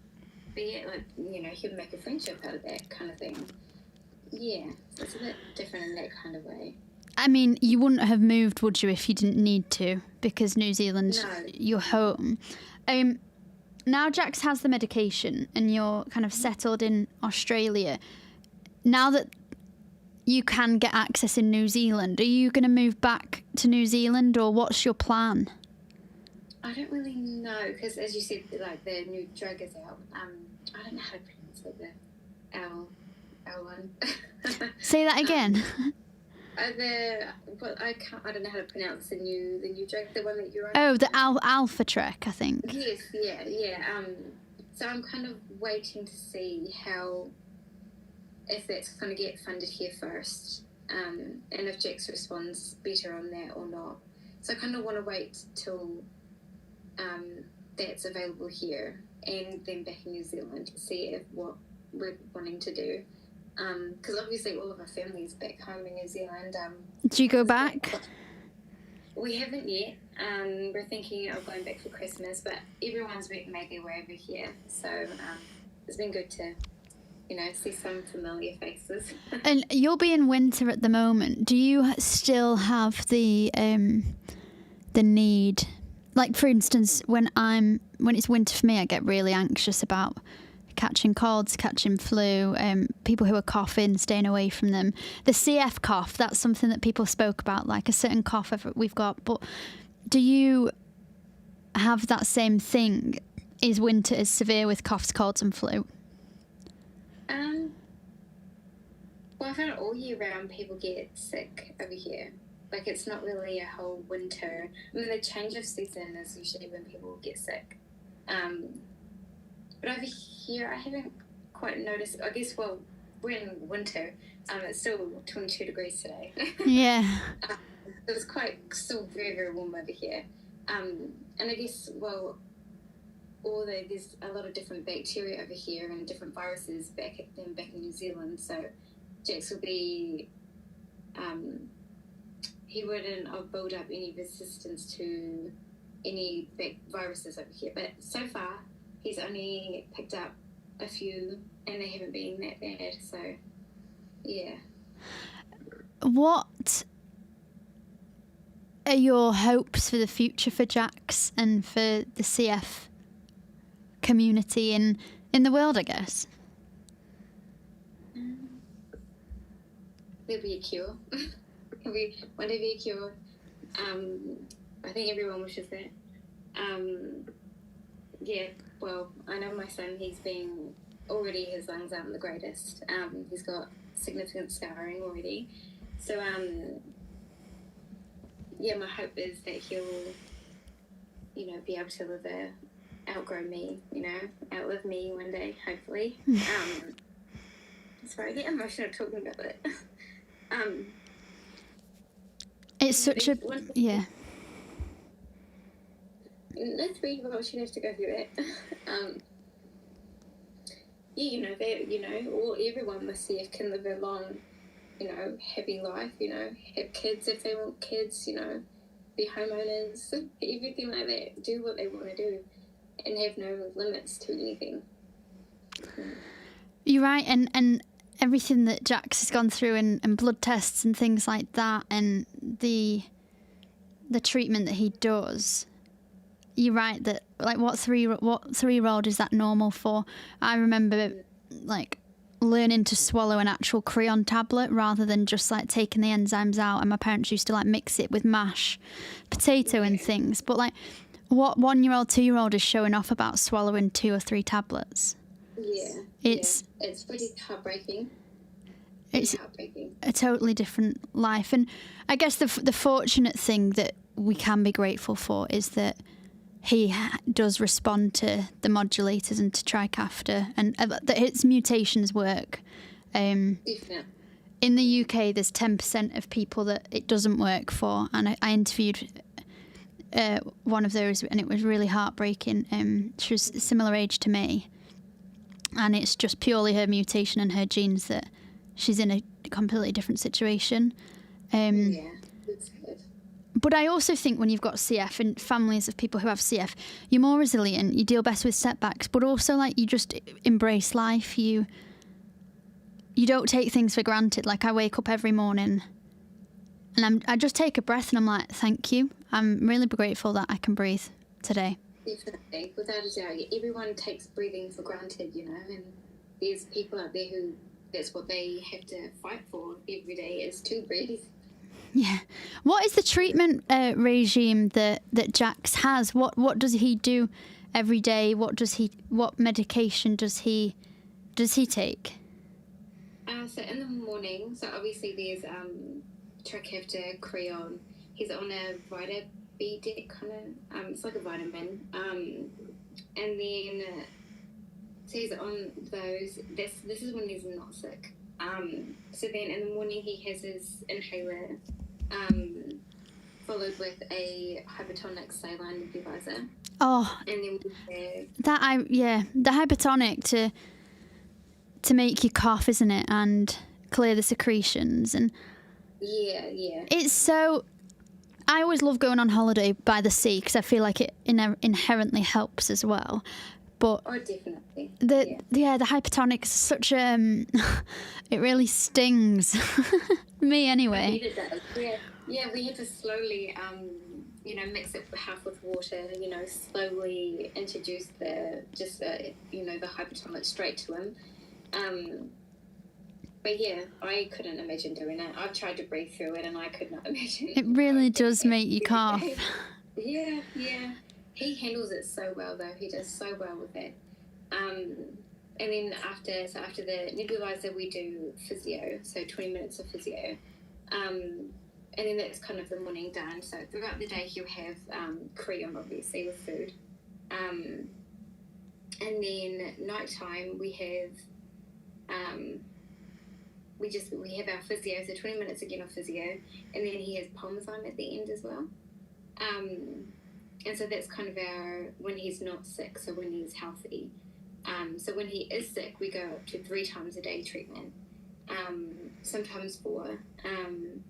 be it. He'd make a friendship out of that kind of thing. Yeah, so it's a bit different in that kind of way. You wouldn't have moved, would you, if you didn't need to? Because New Zealand's your home. Now Jax has the medication and you're kind of settled in Australia. Now that you can get access in New Zealand, are you going to move back to New Zealand or what's your plan? I don't really know, because as you said, the new drug is out. I don't know how to pronounce it, the L1. Say that again. I don't know how to pronounce the new drug, the one that you're on. Oh, the Alpha Trek, I think. Yes, yeah. So I'm kind of waiting to see if that's going to get funded here first, and if Jax responds better on that or not. So I kind of want to wait till that's available here and then back in New Zealand to see what we're wanting to do. Because obviously all of our family is back home in New Zealand. Do you go back? We haven't yet. We're thinking of going back for Christmas, but everyone's made their way over here. So it's been good to see some familiar faces. And you'll be in winter at the moment. Do you still have the need? Like, for instance, when it's winter for me, I get really anxious about catching colds, catching flu, people who are coughing, staying away from them. The CF cough, that's something that people spoke about, like a certain cough we've got. But do you have that same thing? Is winter as severe with coughs, colds and flu? Well, I found all year round people get sick over here. Like, it's not really a whole winter. I mean, the change of season is usually when people get sick. But over here, I haven't quite noticed. I guess, well, we're in winter. It's still 22 degrees today. Yeah. It was still very, very warm over here. And I guess, well, there's a lot of different bacteria over here and different viruses back in New Zealand. So Jax will be, he wouldn't build up any resistance to any viruses over here. But so far, he's only picked up a few, and they haven't been that bad. So, yeah. What are your hopes for the future for Jax and for the CF community in the world, I guess? There'll be a cure. One day be a cure. I think everyone wishes that. Yeah, well, I know my son, his lungs aren't the greatest. He's got significant scarring already. So, yeah, my hope is that he'll, be able to outgrow me, outlive me one day, hopefully. Sorry, I get emotional talking about it. It's such a... Yeah. No 3-year-old should have to go through it. Everyone with CF can live a long, happy life, have kids if they want kids, be homeowners, everything like that, do what they want to do and have no limits to anything. You're right, and everything that Jax has gone through and blood tests and things like that and the treatment that he does, you're right that, like, what 3-year-old is that normal for? I remember, like, learning to swallow an actual Creon tablet rather than just, like, taking the enzymes out, and my parents used to, like, mix it with mash potato and things. But, like, what 1-year-old, 2-year-old is showing off about swallowing 2 or 3 tablets? Yeah. It's pretty heartbreaking. It's a totally different life. And I guess the fortunate thing that we can be grateful for is that he does respond to the modulators and to Trikafta, and that its mutations work. In the UK, there's 10% of people that it doesn't work for, and I interviewed one of those, and it was really heartbreaking. She was a similar age to me, and it's just purely her mutation and her genes that she's in a completely different situation. But I also think when you've got CF and families of people who have CF, you're more resilient, you deal better with setbacks, but also, like, you just embrace life. You don't take things for granted. Like, I wake up every morning and I just take a breath and I'm like, thank you. I'm really grateful that I can breathe today. Definitely, without a doubt. Everyone takes breathing for granted, and there's people out there who that's what they have to fight for every day, is to breathe. Yeah. What is the treatment regime that Jax has? What does he do every day? What medication does he take? So in the morning, so obviously there's Trikafta, Creon. He's on a Vita B deck kind of, it's like a vitamin. And then so he's on those. This is when he's not sick. So then in the morning he has his inhaler, followed with a hypertonic saline nebulizer. Oh, and then the hypertonic to make you cough, isn't it, and clear the secretions, and it's so. I always love going on holiday by the sea because I feel like it inherently helps as well. But Oh, definitely. the hypertonic is such it really stings. Me anyway. It does. Yeah, we had to slowly, mix it half with water, slowly introduce the hypertonic straight to him. But yeah, I couldn't imagine doing it. I've tried to breathe through it and I could not imagine. It really does make you cough. Yeah. He handles it so well though. He does so well with it. And then after the nebulizer, we do physio, so 20 minutes of physio. And then that's kind of the morning done. So throughout the day, he'll have cream, obviously, with food. And then nighttime, we have our physio, so 20 minutes again of physio, and then he has Parmesan at the end as well. And so that's kind of when he's not sick, so when he's healthy. So when he is sick, we go up to 3 times a day treatment, sometimes 4, and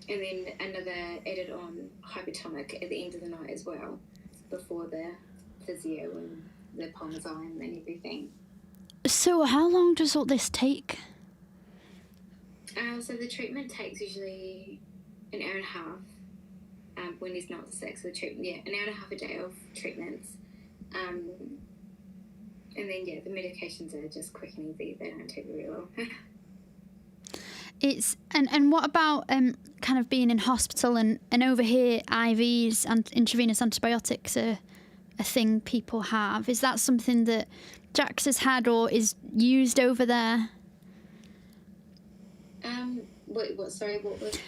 then another added on hypertonic at the end of the night as well, before the physio and the Parmesan and everything. So how long does all this take? So the treatment takes usually an hour and a half when he's not sick. So an hour and a half a day of treatments. And then, the medications are just quick and easy. They don't take very long. And what about kind of being in hospital and over here IVs and intravenous antibiotics are a thing people have? Is that something that Jax has had or is used over there? Sorry, what was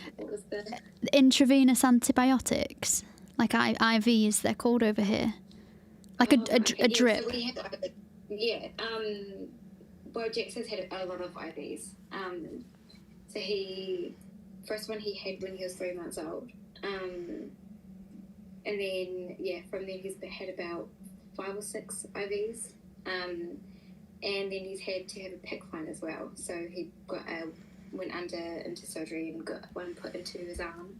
the intravenous antibiotics, like IVs they're called over here, like a drip. So we had, Jax has had a lot of IVs. So first one he had when he was 3 months old, and then from then he's had about 5 or 6 IVs, and then he's had to have a PICC line as well. So he went into surgery and got one put into his arm.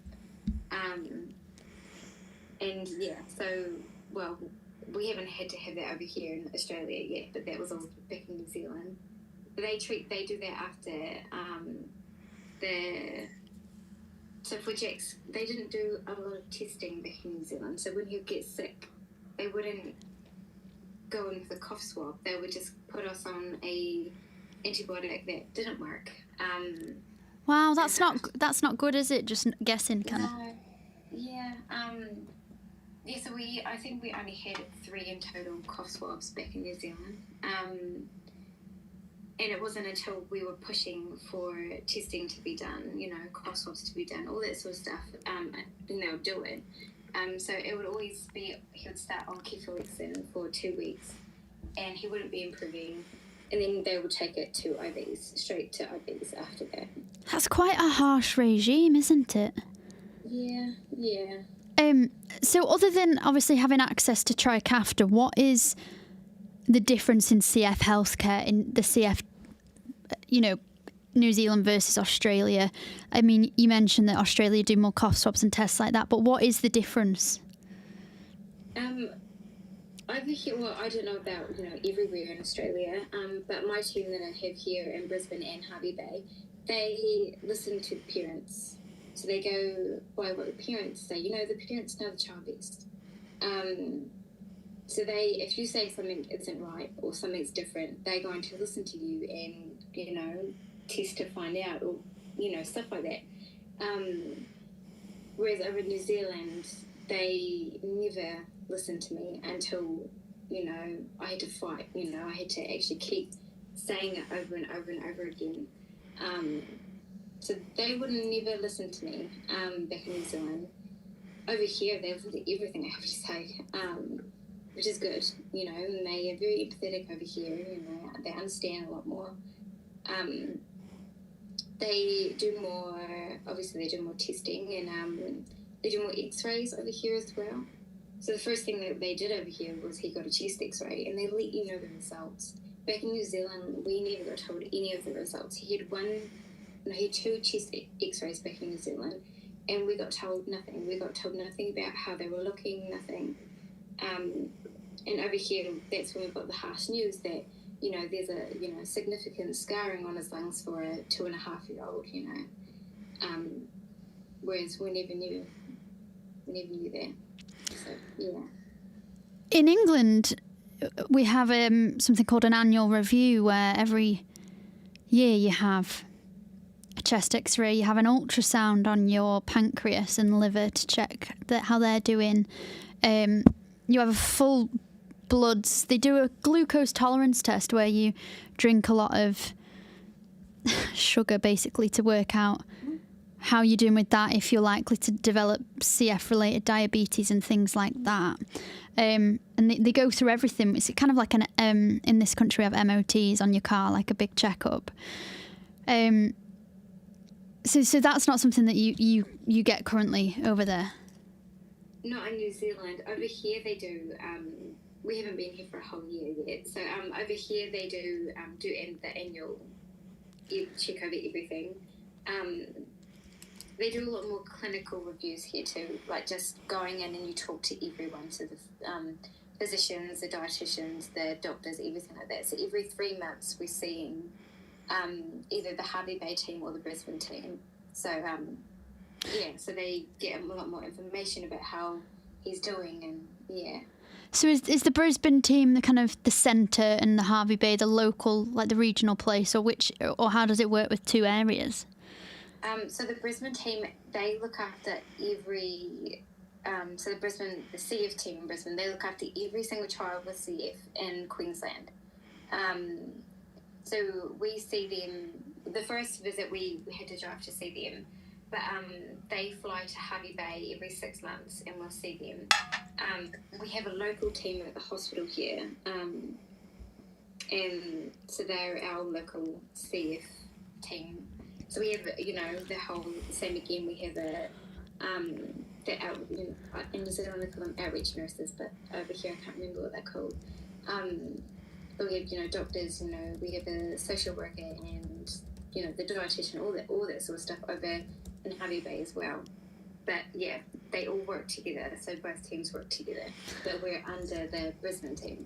We haven't had to have that over here in Australia yet, but that was all back in New Zealand. They do that after so for Jax, they didn't do a lot of testing back in New Zealand. So when he would get sick, they wouldn't go in for the cough swab. They would just put us on a antibiotic that didn't work. Wow, that's not good, is it? Just guessing, kind of. So I think we only had 3 in total cough swabs back in New Zealand. And it wasn't until we were pushing for testing to be done, cough swabs to be done, all that sort of stuff, and they would do it. So it would always be, he would start on kefalexin for 2 weeks, and he wouldn't be improving. And then they would take it to IVs, straight to IVs after that. That's quite a harsh regime, isn't it? Yeah. So other than obviously having access to Trikafta, what is the difference in CF healthcare, in the CF, New Zealand versus Australia? I mean, you mentioned that Australia do more cough swabs and tests like that, but what is the difference? Over here, I don't know about, everywhere in Australia, but my team that I have here in Brisbane and Hervey Bay, they listen to the parents. So they go by what the parents say. The parents know the child best. So if you say something isn't right or something's different, they're going to listen to you and, test to find out or, stuff like that. Whereas over in New Zealand, they never listened to me until, I had to fight, I had to actually keep saying it over and over and over again. So they would never listen to me back in New Zealand. Over here, they listen to everything I have to say, which is good, and they are very empathetic over here, they understand a lot more. They do more testing, and they do more x-rays over here as well. So the first thing that they did over here was he got a chest x-ray, and they let you know the results. Back in New Zealand, we never got told any of the results. He had 2 chest x-rays back in New Zealand, and we got told nothing. We got told nothing about how they were looking, nothing. And And over here, that's when we've got the harsh news that, you know, there's a, you know, significant scarring on his lungs for a 2.5-year-old, you know. Whereas we never knew that. So, yeah. In England, we have something called an annual review where every year you have a chest x-ray, you have an ultrasound on your pancreas and liver to check how they're doing. You have a full bloods. They do a glucose tolerance test where you drink a lot of sugar basically to work out how you're doing with that, if you're likely to develop CF-related diabetes and things like that. And they go through everything. It's kind of like in this country we have MOTs on your car, like a big checkup. So that's not something that you get currently over there? Not in New Zealand. Over here they do. We haven't been here for a whole year yet. So over here they do the annual check over everything. They do a lot more clinical reviews here too, like just going in and you talk to everyone, so the physicians, the dietitians, the doctors, everything like that. So every 3 months we're seeing either the Hervey Bay team or the Brisbane team. So so they get a lot more information about how he's doing, and yeah. So is the Brisbane team the kind of the centre and the Hervey Bay the local, like the regional place, or how does it work with two areas? So the Brisbane team, they look after every. So the CF team in Brisbane, they look after every single child with CF in Queensland. So we see them. The first visit we had to drive to see them, but they fly to Hervey Bay every 6 months, and we'll see them. We have a local team at the hospital here, and so they're our local CF team. So we have, you know, the whole same again. We have in New Zealand they call them outreach nurses, but over here I can't remember what they're called. But we have, you know, doctors. You know, we have a social worker and, you know, the dietitian, all that sort of stuff over in Hervey Bay as well. But yeah, they all work together. So both teams work together. But we're under the Brisbane team.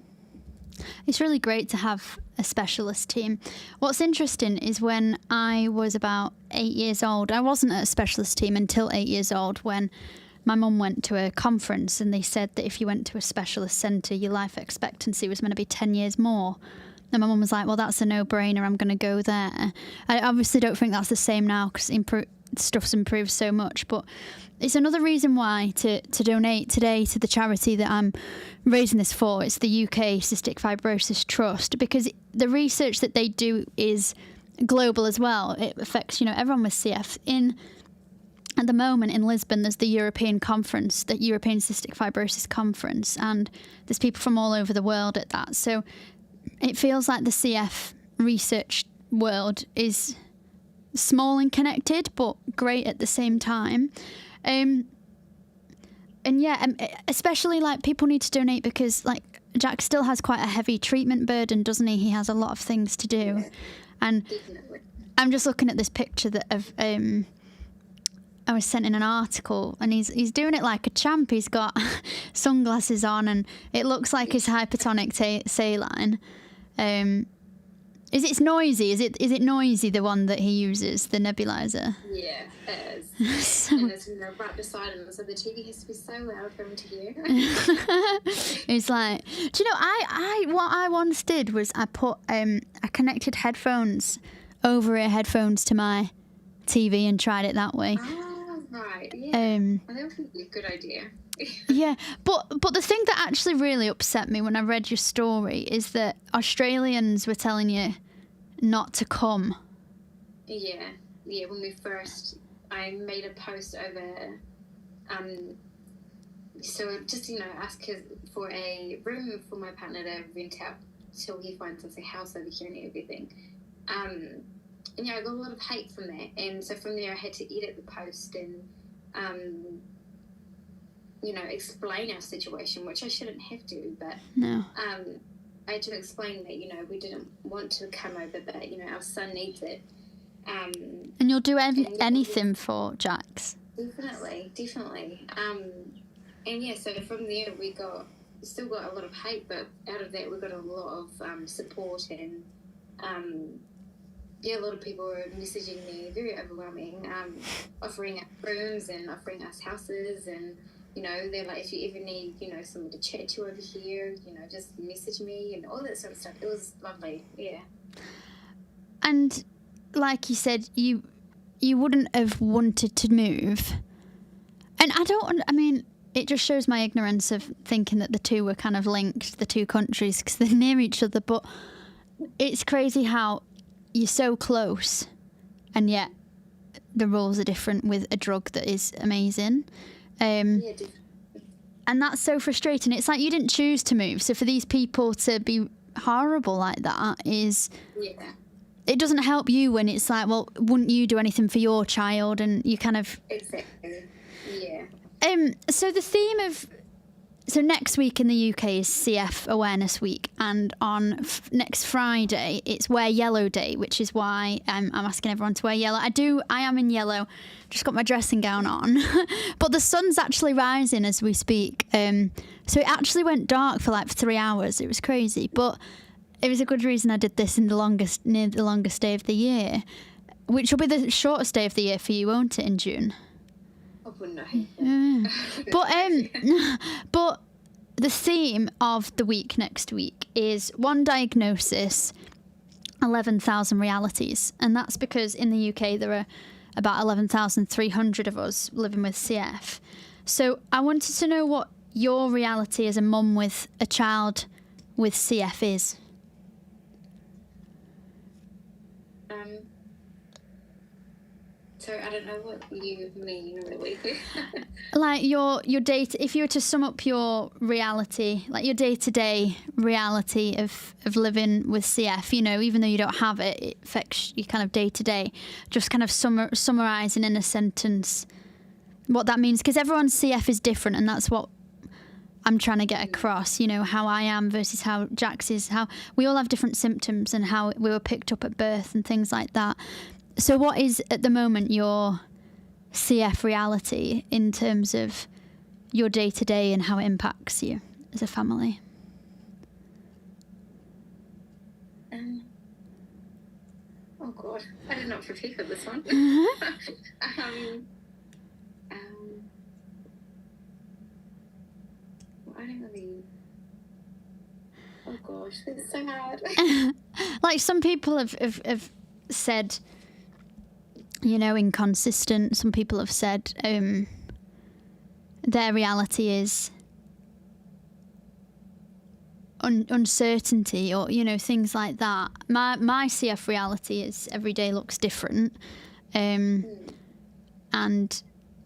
It's really great to have a specialist team. What's interesting is when I was about 8 years old, I wasn't at a specialist team until 8 years old, when my mum went to a conference and they said that if you went to a specialist centre, your life expectancy was going to be 10 years more. And my mum was like, well, that's a no-brainer, I'm going to go there. I obviously don't think that's the same now because stuff's improved so much, but it's another reason why to donate today to the charity that I'm raising this for. It's the UK Cystic Fibrosis Trust, because the research that they do is global as well. It affects, you know, everyone with CF. At the moment in Lisbon, there's the European conference, the European Cystic Fibrosis Conference, and there's people from all over the world at that. So it feels like the CF research world is small and connected, but great at the same time. Especially like people need to donate because like Jack still has quite a heavy treatment burden, doesn't he? He has a lot of things to do, and I'm just looking at this picture I was sent in an article, and he's doing it like a champ. He's got sunglasses on, and it looks like his hypertonic saline. Is it noisy? Is it noisy, the one that he uses, the nebulizer? Yeah, it is. And it's, you know, right beside him, so the TV has to be so loud for him to hear. It's like, do you know, what I once did was I connected headphones, over-ear headphones to my TV and tried it that way. Oh, right, yeah. That would be a good idea. Yeah, but the thing that actually really upset me when I read your story is that Australians were telling you not to come. Yeah, when we first, I made a post over, so just, you know, ask for a room for my partner to rent out till he finds us a house over here and everything. And yeah, I got a lot of hate from that, and so from there I had to edit the post and you know, explain our situation, which I shouldn't have to, but no. I had to explain that, you know, we didn't want to come over, but, you know, our son needs it. And you'll do anything for Jax? Definitely. And yeah, so from there we got still got a lot of hate, but out of that we got a lot of support, and a lot of people were messaging me, very overwhelming, offering us rooms and offering us houses, and they're like, if you ever need someone to chat to over here, just message me and all that sort of stuff. It was lovely, yeah. And like you said, you wouldn't have wanted to move, and it just shows my ignorance of thinking that the two were kind of linked, the two countries, because they're near each other. But it's crazy how you're so close and yet the rules are different with a drug that is amazing. And that's so frustrating. It's like you didn't choose to move. So for these people to be horrible like that is... Yeah. It doesn't help you when it's like, well, wouldn't you do anything for your child? And you kind of... Exactly. Yeah. So the theme of... So next week in the UK is CF Awareness Week, and on next Friday it's Wear Yellow Day, which is why I'm asking everyone to wear yellow. I am in yellow, just got my dressing gown on, but the sun's actually rising as we speak. So it actually went dark for like 3 hours. It was crazy, but it was a good reason I did this near the longest day of the year, which will be the shortest day of the year for you, won't it, in June? No. But the theme of the week next week is one diagnosis, 11,000 realities. And that's because in the UK there are about 11,300 of us living with CF. So I wanted to know what your reality as a mum with a child with CF is. So I don't know what you mean, really. Like your day, if you were to sum up your reality, like your day-to-day reality of living with CF, even though you don't have it, it affects you kind of day-to-day. Just kind of summarising in a sentence what that means, because everyone's CF is different, and that's what I'm trying to get across. How I am versus how Jax is. How we all have different symptoms, and how we were picked up at birth and things like that. So what is, at the moment, your CF reality in terms of your day-to-day and how it impacts you as a family? Oh, God. I did not prepare for this one. I don't really... Oh, gosh. It's so hard. Like some people have said... inconsistent. Some people have said their reality is uncertainty, or things like that. My CF reality is every day looks different, and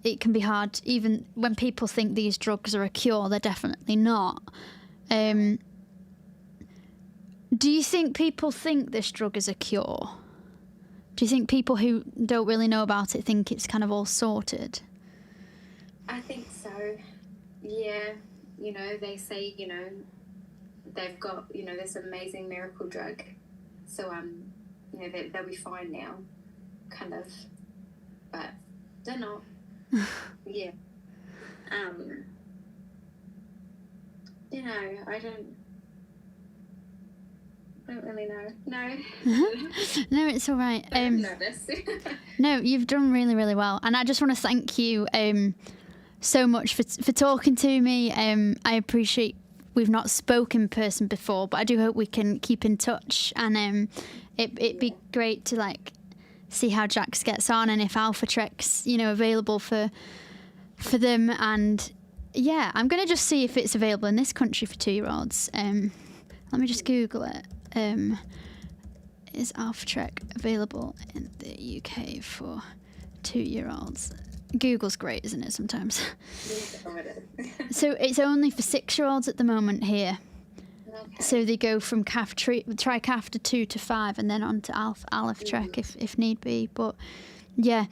it can be hard. Even when people think these drugs are a cure, they're definitely not. Do you think people think this drug is a cure? Do you think people who don't really know about it think it's kind of all sorted? I think so. Yeah. They say, they've got, this amazing miracle drug. So, they'll be fine now, kind of. But they're not. Yeah. I don't really know. No. No, it's all right. I'm nervous. No, you've done really, really well. And I just want to thank you so much for talking to me. I appreciate we've not spoken in person before, but I do hope we can keep in touch. And it'd be great to see how Jax gets on, and if Alpha Trek's available for them. And yeah, I'm going to just see if it's available in this country for 2-year-olds. Let me just Google it. Is Alpha Trek available in the UK for 2-year-olds? Google's great, isn't it, sometimes? So it's only for 6-year-olds at the moment here. Okay. So they go from Trikafta 2 to 5 and then on to Alpha Trek if need be. But yeah.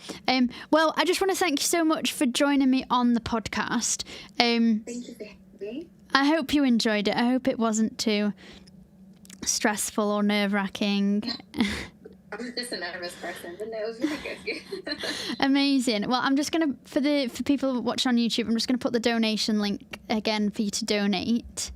Well, I just want to thank you so much for joining me on the podcast. Thank you for having me. I hope you enjoyed it. I hope it wasn't too stressful or nerve-wracking. I was just a nervous person, but no, it was really good. Amazing. Well, I'm just gonna for people watching on YouTube, I'm just gonna put the donation link again for you to donate.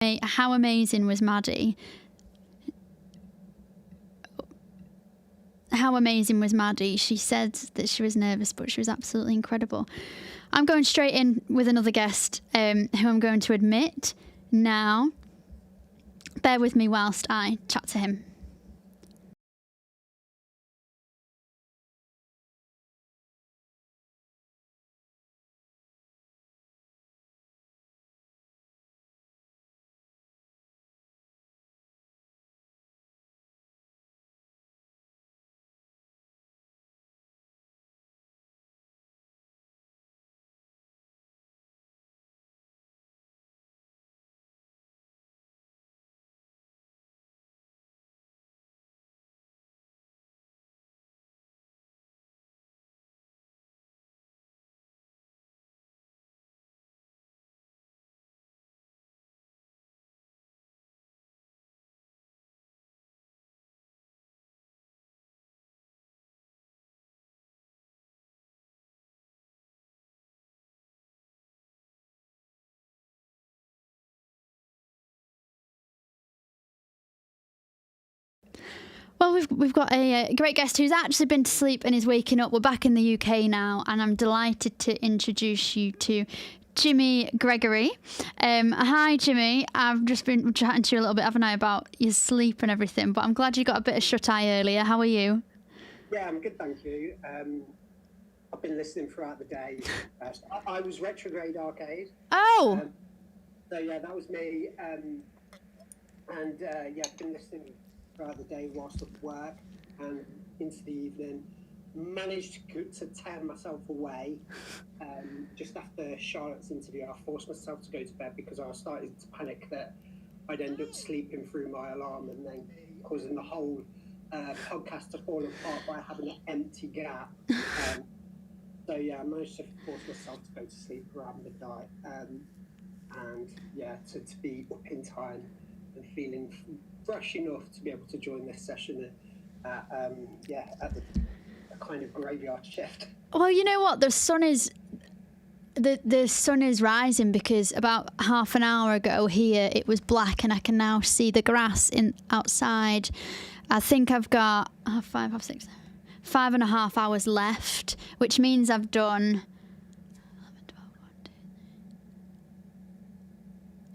How amazing was Maddie? How amazing was Maddie? She said that she was nervous, but she was absolutely incredible. I'm going straight in with another guest who I'm going to admit now. Bear with me whilst I chat to him. Well, we've got a great guest who's actually been to sleep and is waking up. We're back in the UK now, and I'm delighted to introduce you to Jimmy Gregory. Hi, Jimmy. I've just been chatting to you a little bit, haven't I, about your sleep and everything, but I'm glad you got a bit of shut-eye earlier. How are you? Yeah, I'm good, thank you. I've been listening throughout the day. I was Retrograde Arcade. Oh! So, yeah, that was me. Yeah, I've been listening throughout the day whilst at work and into the evening. Managed to tear myself away just after Charlotte's interview. I forced myself to go to bed because I was starting to panic that I'd end up sleeping through my alarm and then causing the whole podcast to fall apart by having an empty gap. So yeah, I managed to force myself to go to sleep around midnight and yeah, to be up in time and feeling fresh enough to be able to join this session at the kind of graveyard shift. Well, you know what? The sun is rising because about half an hour ago here it was black and I can now see the grass outside. I think I've got 5.5 hours left, which means I've done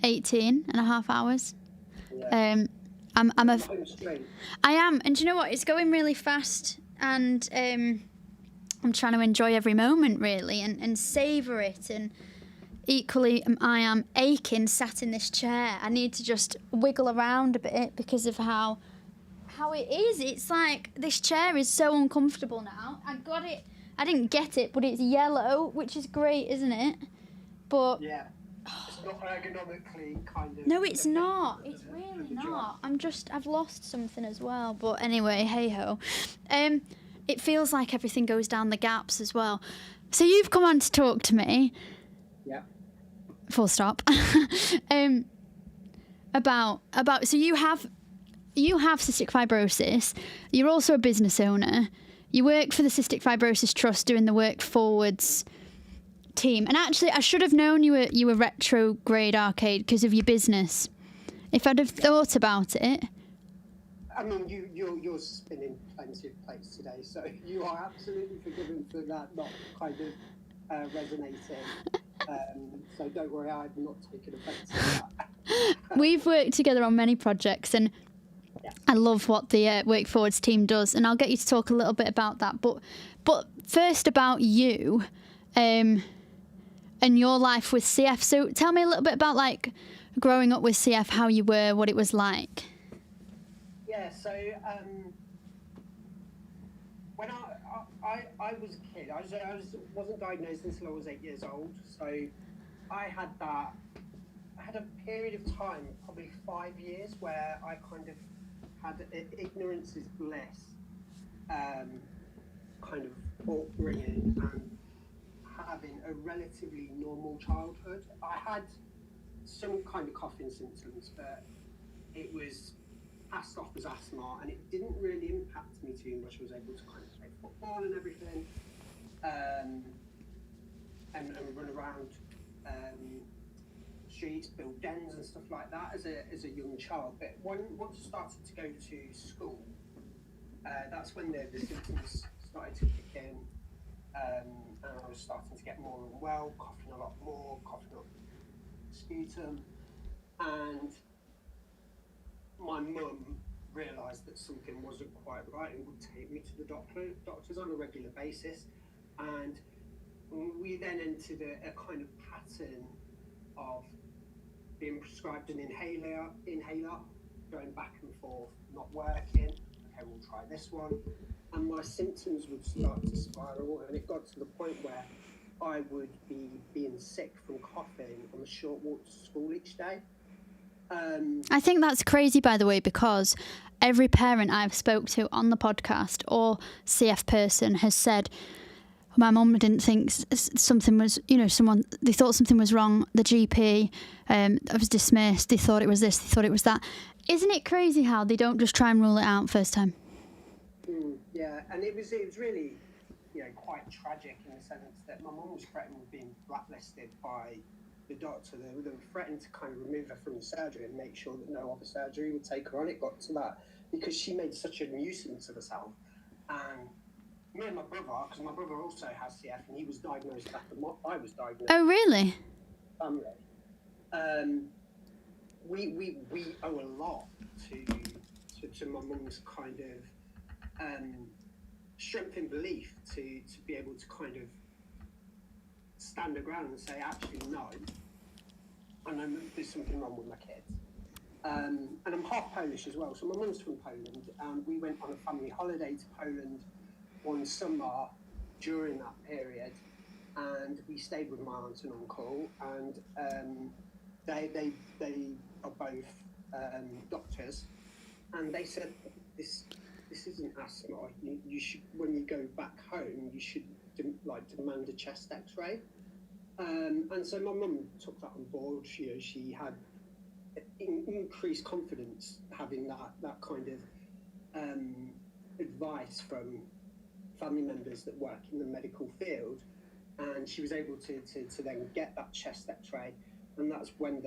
18.5 hours. Yeah. I am, and do you know what? It's going really fast, and I'm trying to enjoy every moment really, and savour it. And equally, I am aching sat in this chair. I need to just wiggle around a bit because of how it is. It's like this chair is so uncomfortable now. I got it. I didn't get it, but it's yellow, which is great, isn't it? But yeah. It's not ergonomically kind of... No, it's not. It's really not. I've lost something as well. But anyway, hey-ho. It feels like everything goes down the gaps as well. So you've come on to talk to me. Yeah. Full stop. So you have cystic fibrosis. You're also a business owner. You work for the Cystic Fibrosis Trust doing the Work Forwards team. And actually, I should have known you were Retrograde Arcade because of your business. If I'd have thought about it. I mean, you're spinning plenty of plates today, so you are absolutely forgiven for that not kind of resonating. So don't worry, I've not taken offence to that. We've worked together on many projects, and I love what the Work Forwards team does, and I'll get you to talk a little bit about that. But first about you. And your life with CF. So tell me a little bit about like growing up with CF, how you were, what it was like. Yeah, so when I was a kid, I wasn't diagnosed until I was 8 years old. So I had a period of time, probably 5 years, where I kind of had ignorance is bliss kind of upbringing and having a relatively normal childhood. I had some kind of coughing symptoms, but it was passed off as asthma, and it didn't really impact me too much. I was able to kind of play football and everything, and run around streets, build dens and stuff like that as a young child. But once I started to go to school, that's when the symptoms started to kick in, and I was starting to get more unwell, coughing a lot more, coughing up sputum, and my mum realised that something wasn't quite right and would take me to the doctors on a regular basis. And we then entered a kind of pattern of being prescribed an inhaler, going back and forth, not working. Okay, we'll try this one. And my symptoms would start to spiral, and it got to the point where I would be being sick from coughing on a short walk to school each day. I think that's crazy, by the way, because every parent I've spoke to on the podcast or CF person has said, my mum didn't think something was, they thought something was wrong. The GP, I was dismissed. They thought it was this, they thought it was that. Isn't it crazy how they don't just try and rule it out first time? Yeah, and it was really, quite tragic in the sense that my mum was threatened with being blacklisted by the doctor. They were threatened to kind of remove her from the surgery and make sure that no other surgery would take her on. It got to that because she made such a nuisance of herself. And me and my brother, because my brother also has CF and he was diagnosed after I was diagnosed. Oh, really? We owe a lot to my mum's kind of strength in belief to be able to kind of stand her ground and say, actually, no, I know there's something wrong with my kids. And I'm half Polish as well, so my mum's from Poland, and we went on a family holiday to Poland one summer during that period, and we stayed with my aunt and uncle, and they are both doctors, and they said this isn't asthma. You should, when you go back home, you should demand a chest X-ray. And so my mum took that on board. She had increased confidence having that kind of advice from family members that work in the medical field, and she was able to then get that chest X-ray, and that's when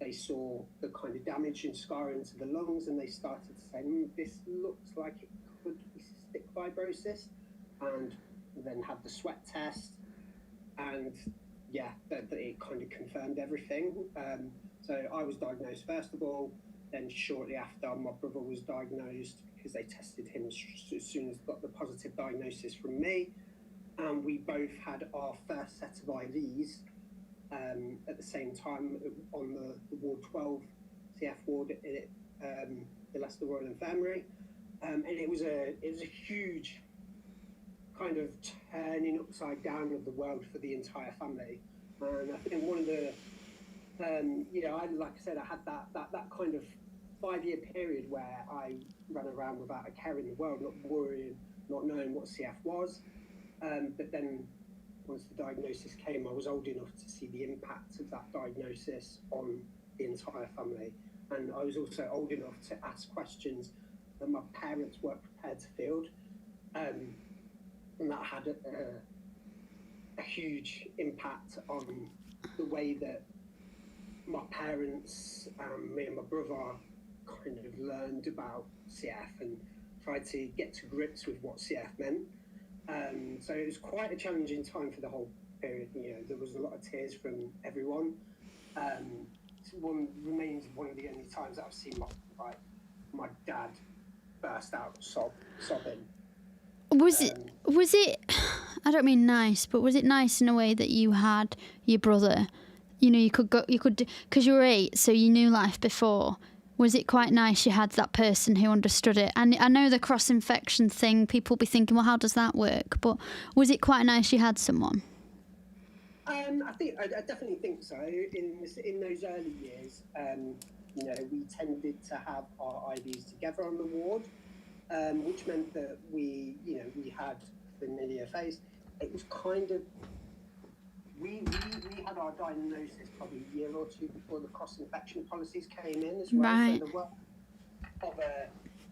they saw the kind of damage and scarring to the lungs, and they started to say, this looks like it could be cystic fibrosis, and then had the sweat test, and it kind of confirmed everything. So I was diagnosed first of all, then shortly after my brother was diagnosed, because they tested him as soon as got the positive diagnosis from me, and we both had our first set of IVs at the same time on the Ward 12 CF ward at the Leicester Royal Infirmary, and it was a huge kind of turning upside down of the world for the entire family. And I think one of the like I said, I had that kind of 5-year period where I ran around without a care in the world, not worrying, not knowing what CF was, but then once the diagnosis came, I was old enough to see the impact of that diagnosis on the entire family. And I was also old enough to ask questions that my parents weren't prepared to field. And that had a huge impact on the way that my parents, me and my brother kind of learned about CF and tried to get to grips with what CF meant. So it was quite a challenging time for the whole period. There was a lot of tears from everyone. Remains one of the only times that I've seen my dad burst out sobbing. Was it? I don't mean nice, but was it nice in a way that you had your brother? You could because you were 8, so you knew life before. Was it quite nice you had that person who understood it? And I know the cross-infection thing, people be thinking, well, how does that work? But was it quite nice you had someone? I definitely think so. In those early years, we tended to have our IVs together on the ward, which meant that we had a familiar face. It was kind of we had our diagnosis probably a year or 2 before the cross-infection policies came in as well. Right. So there were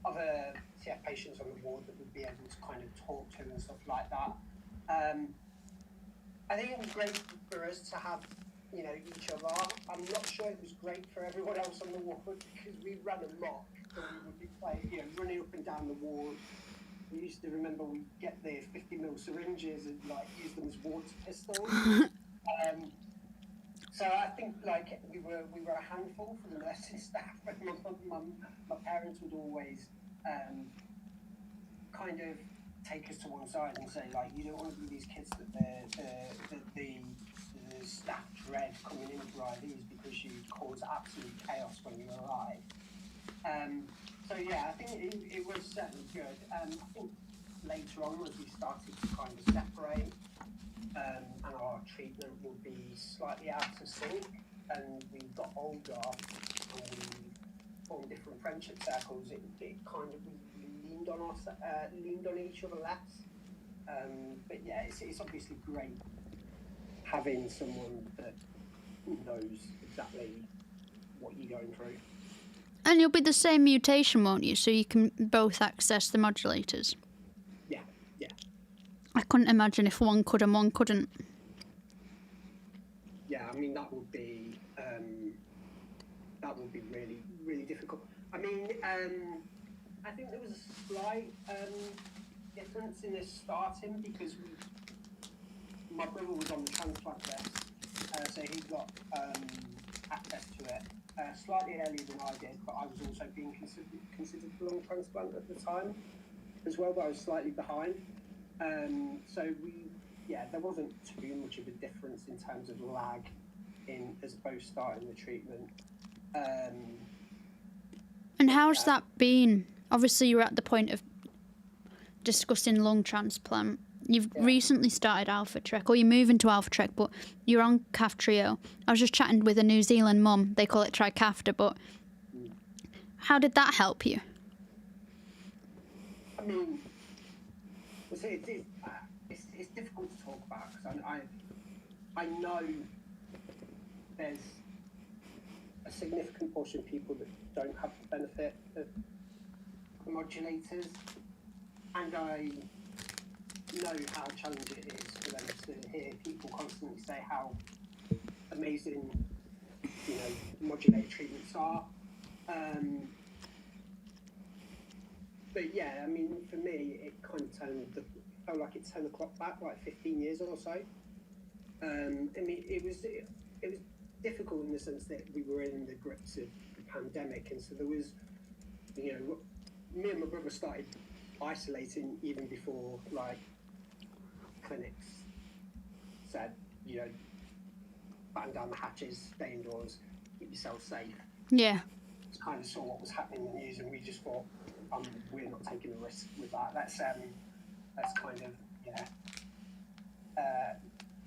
other CF patients on the ward that would be able to kind of talk to and stuff like that. I think it was great for us to have, you know, each other. I'm not sure it was great for everyone else on the ward because we ran amok. So we would be playing, you know, running up and down the ward. We used to remember we'd get the 50mm syringes and like use them as water pistols. So I think like we were a handful for the nursing staff, but my parents would always kind of take us to one side and say like, you don't want to be these kids that the staff dread coming in for IVs because you cause absolute chaos when you arrive. So yeah, I think it was certainly good. I think later on as we started to kind of separate and our treatment would be slightly out of sync and we got older and we formed different friendship circles, it kind of, we leaned on each other less. But yeah, it's obviously great having someone that knows exactly what you're going through. And you'll be the same mutation, won't you? So you can both access the modulators. Yeah. I couldn't imagine if one could and one couldn't. Yeah, I mean that would be really, really difficult. I mean, I think there was a slight difference in this starting because my brother was on the transplant list, so he got access to it slightly earlier than I did, but I was also being considered for lung transplant at the time as well, but I was slightly behind. So there wasn't too much of a difference in terms of lag in us both starting the treatment. And how's that been? Obviously, you're at the point of discussing lung transplant. You've recently started Alpha Trek, or you're moving to Alpha Trek, but you're on Kaftrio. I was just chatting with a New Zealand mum. They call it Trikafta, but how did that help you? I mean, it's difficult to talk about because I know there's a significant portion of people that don't have the benefit of the modulators, and I know how challenging it is for them to hear people constantly say how amazing, you know, modulator treatments are. But yeah, I mean, for me, it kind of felt like it turned the clock back like 15 years or so. I mean, it was difficult in the sense that we were in the grips of the pandemic, and so there was, you know, me and my brother started isolating even before like clinics said, you know, batten down the hatches, stay indoors, keep yourself safe. Yeah. Just kind of saw what was happening in the news, and we just thought, we're not taking a risk with that. Let's kind of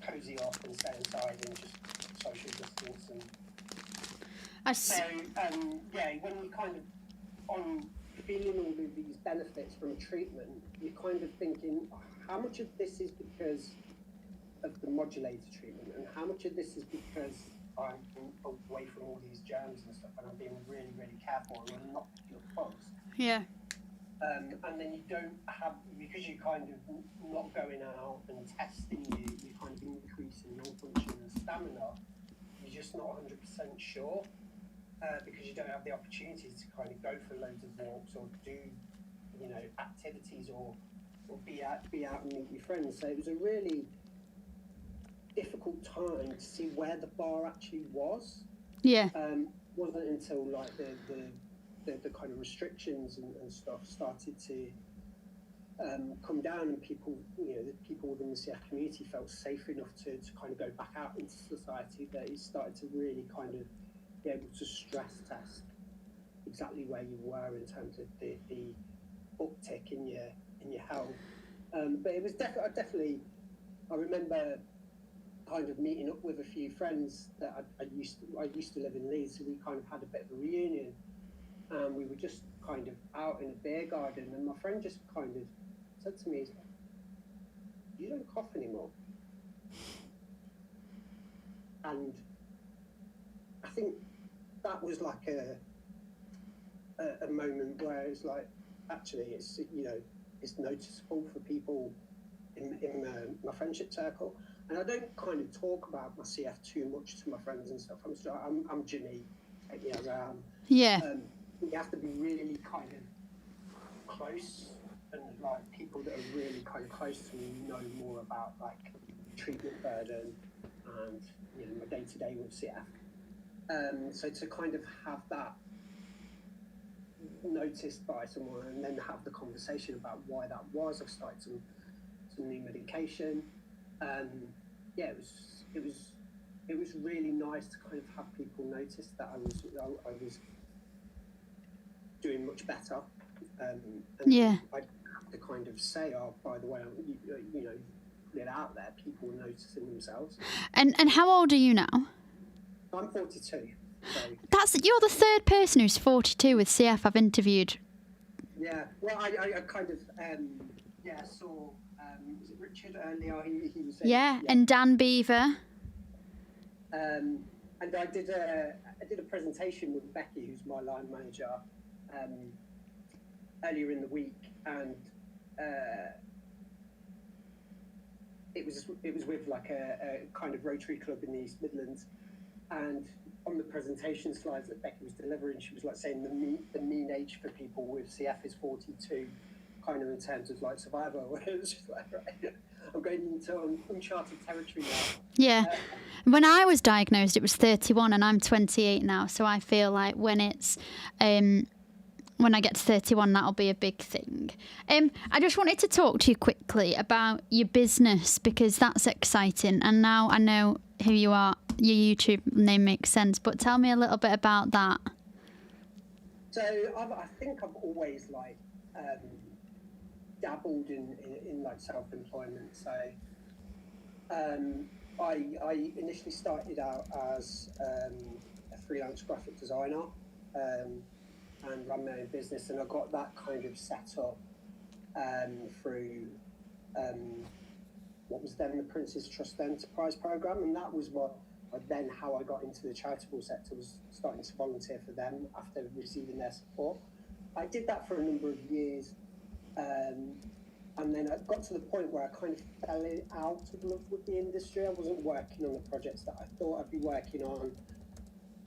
cozy up and stay inside and just social distance. And so when you kind of on feeling all of these benefits from treatment, you're kind of thinking, how much of this is because of the modulator treatment, and how much of this is because I'm away from all these germs and stuff, and I'm being really, really careful and I'm not picking up bugs. Yeah. And then you don't have, because you're kind of not going out and testing you're kind of increasing lung function and stamina. You're just not 100% sure because you don't have the opportunities to kind of go for loads of walks or do, you know, activities or be out and meet your friends. So it was a really difficult time to see where the bar actually was. Yeah. Wasn't until like the kind of restrictions and stuff started to come down, and people, you know, the people within the CF community felt safe enough to kind of go back out into society, that it started to really kind of be able to stress test exactly where you were in terms of the uptick in your health. But it was definitely, I remember kind of meeting up with a few friends that I used to live in Leeds, so we kind of had a bit of a reunion. We were just kind of out in a beer garden, and my friend just kind of said to me, "You don't cough anymore." And I think that was like a moment where it's like, actually, it's, you know, it's noticeable for people in my friendship circle. And I don't kind of talk about my CF too much to my friends and stuff. I'm Jimmy, take me as I am. Yeah. You have to be really kind of close, and like people that are really kind of close to me know more about like treatment burden and my day-to-day with CF. So to kind of have that noticed by someone and then have the conversation about why that was, I've started some new medication. It was really nice to kind of have people notice that I was doing much better. And I'd have to kind of say, oh, by the way, put it out there, people are noticing themselves. And how old are you now? I'm 42. So. You're the third person who's 42 with CF I've interviewed. Yeah, well, I kind of saw was it Richard earlier? He was saying, Yeah, and Dan Beaver. And I did a presentation with Becky, who's my line manager, earlier in the week, and it was with like a kind of Rotary club in the East Midlands, and on the presentation slides that Becky was delivering, she was like saying the mean age for people with CF is 42, kind of in terms of like survival. It was just like, right, I'm going into uncharted territory now. Yeah. When I was diagnosed, it was 31, and I'm 28 now. So I feel like when it's when I get to 31, that'll be a big thing. I just wanted to talk to you quickly about your business, because that's exciting. And now I know who you are. Your YouTube name makes sense, but tell me a little bit about that. So I think I've always like dabbled in like self-employment. So I initially started out as a freelance graphic designer and ran my own business, and I got that kind of set up through what was then the Prince's Trust Enterprise Programme, and that was how I got into the charitable sector, was starting to volunteer for them after receiving their support. I did that for a number of years, and then I got to the point where I kind of fell out of love with the industry. I wasn't working on the projects that I thought I'd be working on,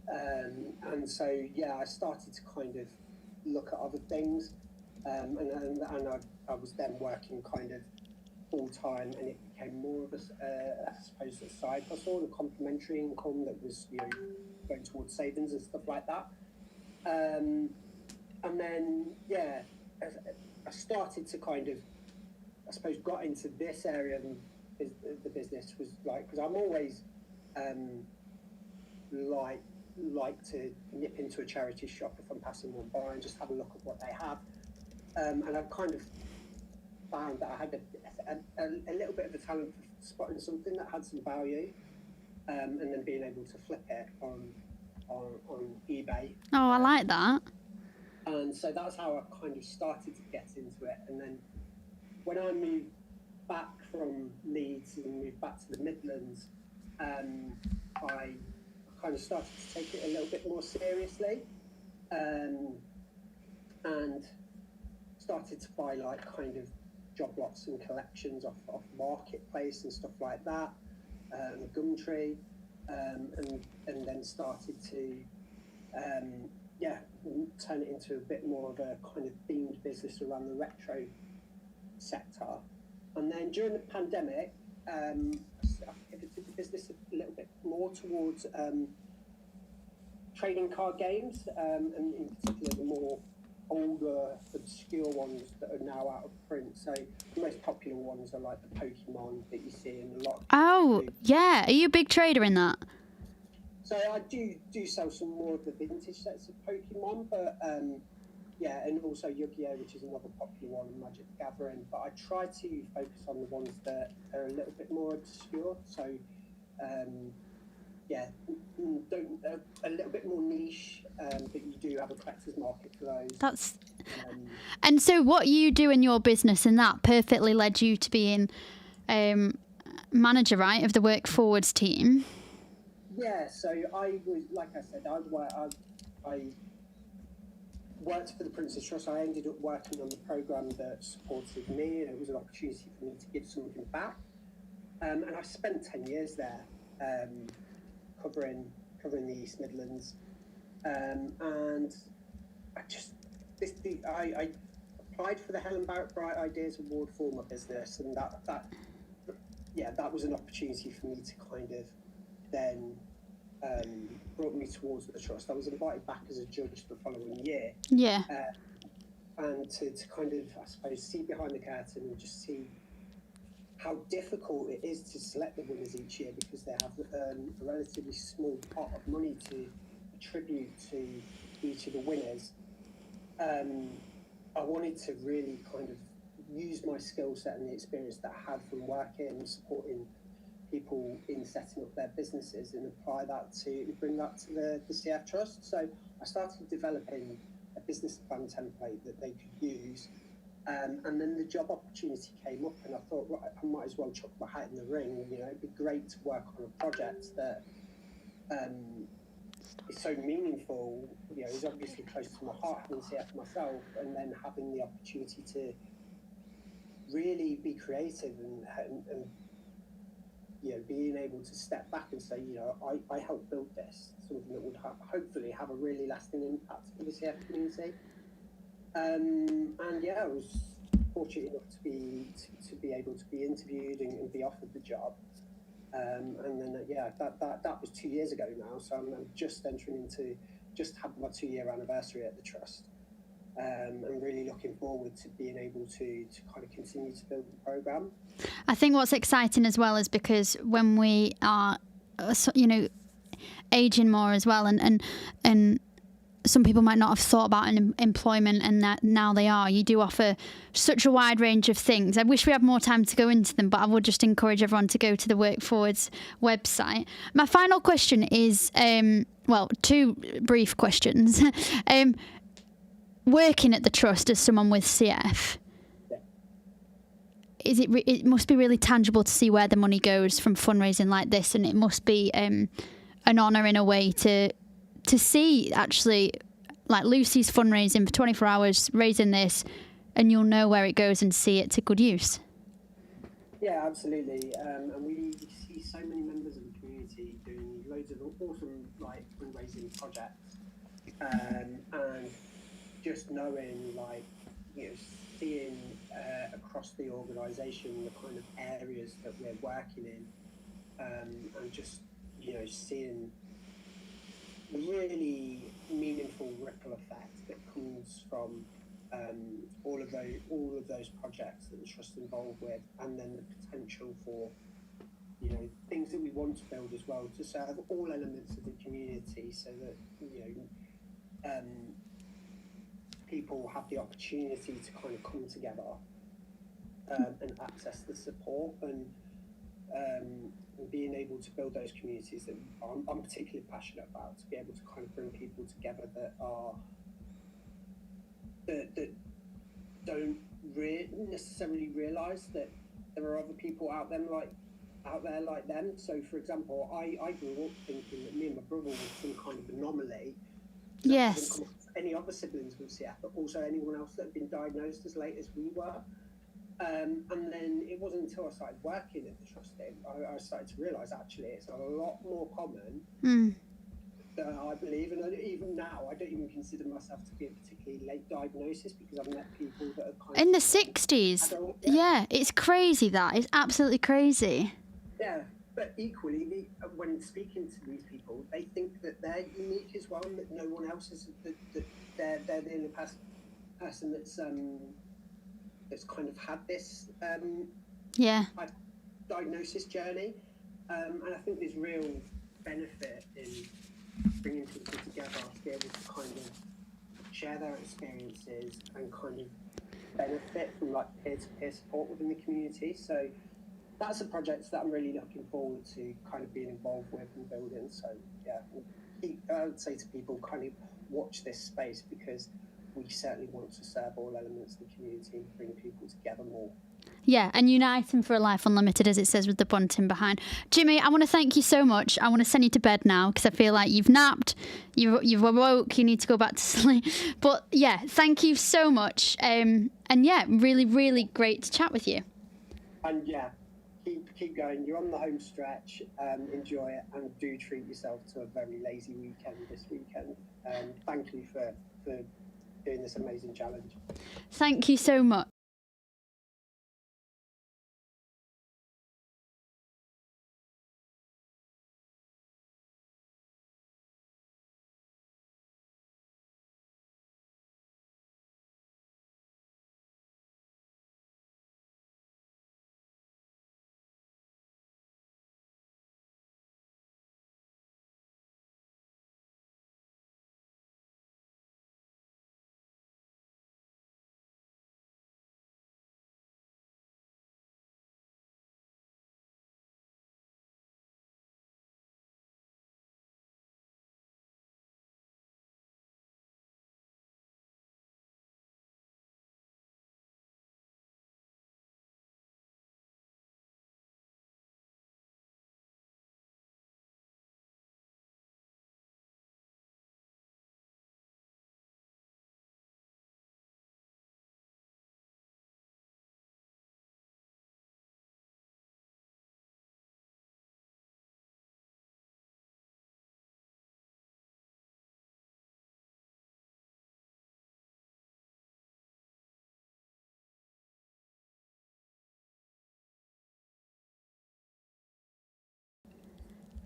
and so I started to kind of look at other things, and I was then working kind of full time, and it became more of I suppose a side hustle, a complementary income that was going towards savings and stuff like that. And then I started to kind of, I suppose, got into this area of the business, was like, because I'm always like to nip into a charity shop if I'm passing one by and just have a look at what they have, and I've kind of found that I had a little bit of a talent for spotting something that had some value, and then being able to flip it on eBay. Oh, I like that. And so that's how I kind of started to get into it. And then when I moved back from Leeds and moved back to the Midlands, I kind of started to take it a little bit more seriously, and started to buy like kind of job lots and collections off Marketplace and stuff like that, and Gumtree, and then started to turn it into a bit more of a kind of themed business around the retro sector. And then during the pandemic, I pivoted the business a little bit more towards trading card games, and in particular the more older, obscure ones that are now out of print. So the most popular ones are like the Pokemon that you see in a lot. Oh, yeah. Are you a big trader in that? So I do sell some more of the vintage sets of Pokemon, but and also Yu-Gi-Oh, which is another popular one, and Magic the Gathering. But I try to focus on the ones that are a little bit more obscure. So a little bit more niche, but you do have a collector's market for those. And so what you do in your business, and that perfectly led you to being manager, right, of the Work Forwards team? Yeah, so I was, like I said, I worked for the Prince's Trust. I ended up working on the programme that supported me, and it was an opportunity for me to give something back. And I spent 10 years there, covering the East Midlands, and I applied for the Helen Bright Ideas Award for my business, and that was an opportunity for me to kind of then brought me towards the trust. I was invited back as a judge the following year. Yeah. And to kind of, I suppose, see behind the curtain and just see how difficult it is to select the winners each year, because they have a relatively small pot of money to attribute to each of the winners. I wanted to really kind of use my skill set and the experience that I had from working and supporting people in setting up their businesses and apply that to bring that to the CF Trust. So I started developing a business plan template that they could use. And then the job opportunity came up, and I thought, right, I might as well chuck my hat in the ring. You know, it'd be great to work on a project that is so meaningful. You know, is obviously close to my heart, having CF myself, and then having the opportunity to really be creative and you know, being able to step back and say, you know, I helped build this, something that would hopefully have a really lasting impact for the CF community. And yeah, I was fortunate enough to be able to be interviewed and be offered the job. And then that was 2 years ago now. So I'm just had my 2-year anniversary at the trust. And really looking forward to being able to kind of continue to build the programme. I think what's exciting as well is because when we are, you know, aging more as well, and some people might not have thought about an employment, and that now they are. You do offer such a wide range of things. I wish we had more time to go into them, but I would just encourage everyone to go to the Work Forwards website. My final question is, well, 2 brief questions. Working at the trust as someone with CF, it must be really tangible to see where the money goes from fundraising like this, and it must be an honour in a way to see actually, like Lucy's fundraising for 24 hours, raising this, and you'll know where it goes and see it to good use. Yeah, absolutely. And we see so many members of the community doing loads of awesome like fundraising projects, and just knowing, like, you know, seeing across the organisation the kind of areas that we're working in, and just, you know, seeing the really meaningful ripple effect that comes from all of those projects that the trust involved with, and then the potential for, you know, things that we want to build as well to serve all elements of the community, so that, you know, people have the opportunity to kind of come together and access the support, and being able to build those communities that I'm particularly passionate about, to be able to kind of bring people together that don't necessarily realise that there are other people out there like them. So, for example, I grew up thinking that me and my brother were some kind of anomaly. Yes. Any other siblings with CF, but also anyone else that had been diagnosed as late as we were. And then it wasn't until I started working at the trust I started to realise actually it's a lot more common than I believe. And even now, I don't even consider myself to be a particularly late diagnosis, because I've met people that are kind in of the 60s. Yeah, it's crazy. That it's absolutely crazy. Yeah, but equally, when speaking to these people, they think that they're unique as well, and that no one else is. That they're the only person that's kind of had this diagnosis journey, and I think there's real benefit in bringing people together to be able to kind of share their experiences and kind of benefit from like peer-to-peer support within the community. So that's a project that I'm really looking forward to kind of being involved with and building. So yeah, I would say to people, kind of watch this space, because we certainly want to serve all elements of the community and bring people together more. Yeah, and uniting for a life unlimited, as it says with the bunting behind. Jimmy, I want to thank you so much. I want to send you to bed now, because I feel like you've napped, you've awoke, you need to go back to sleep. But yeah, thank you so much. And yeah, really, really great to chat with you. And yeah, keep going. You're on the home stretch. Enjoy it, and do treat yourself to a very lazy weekend this weekend. Thank you for doing this amazing challenge. Thank you so much.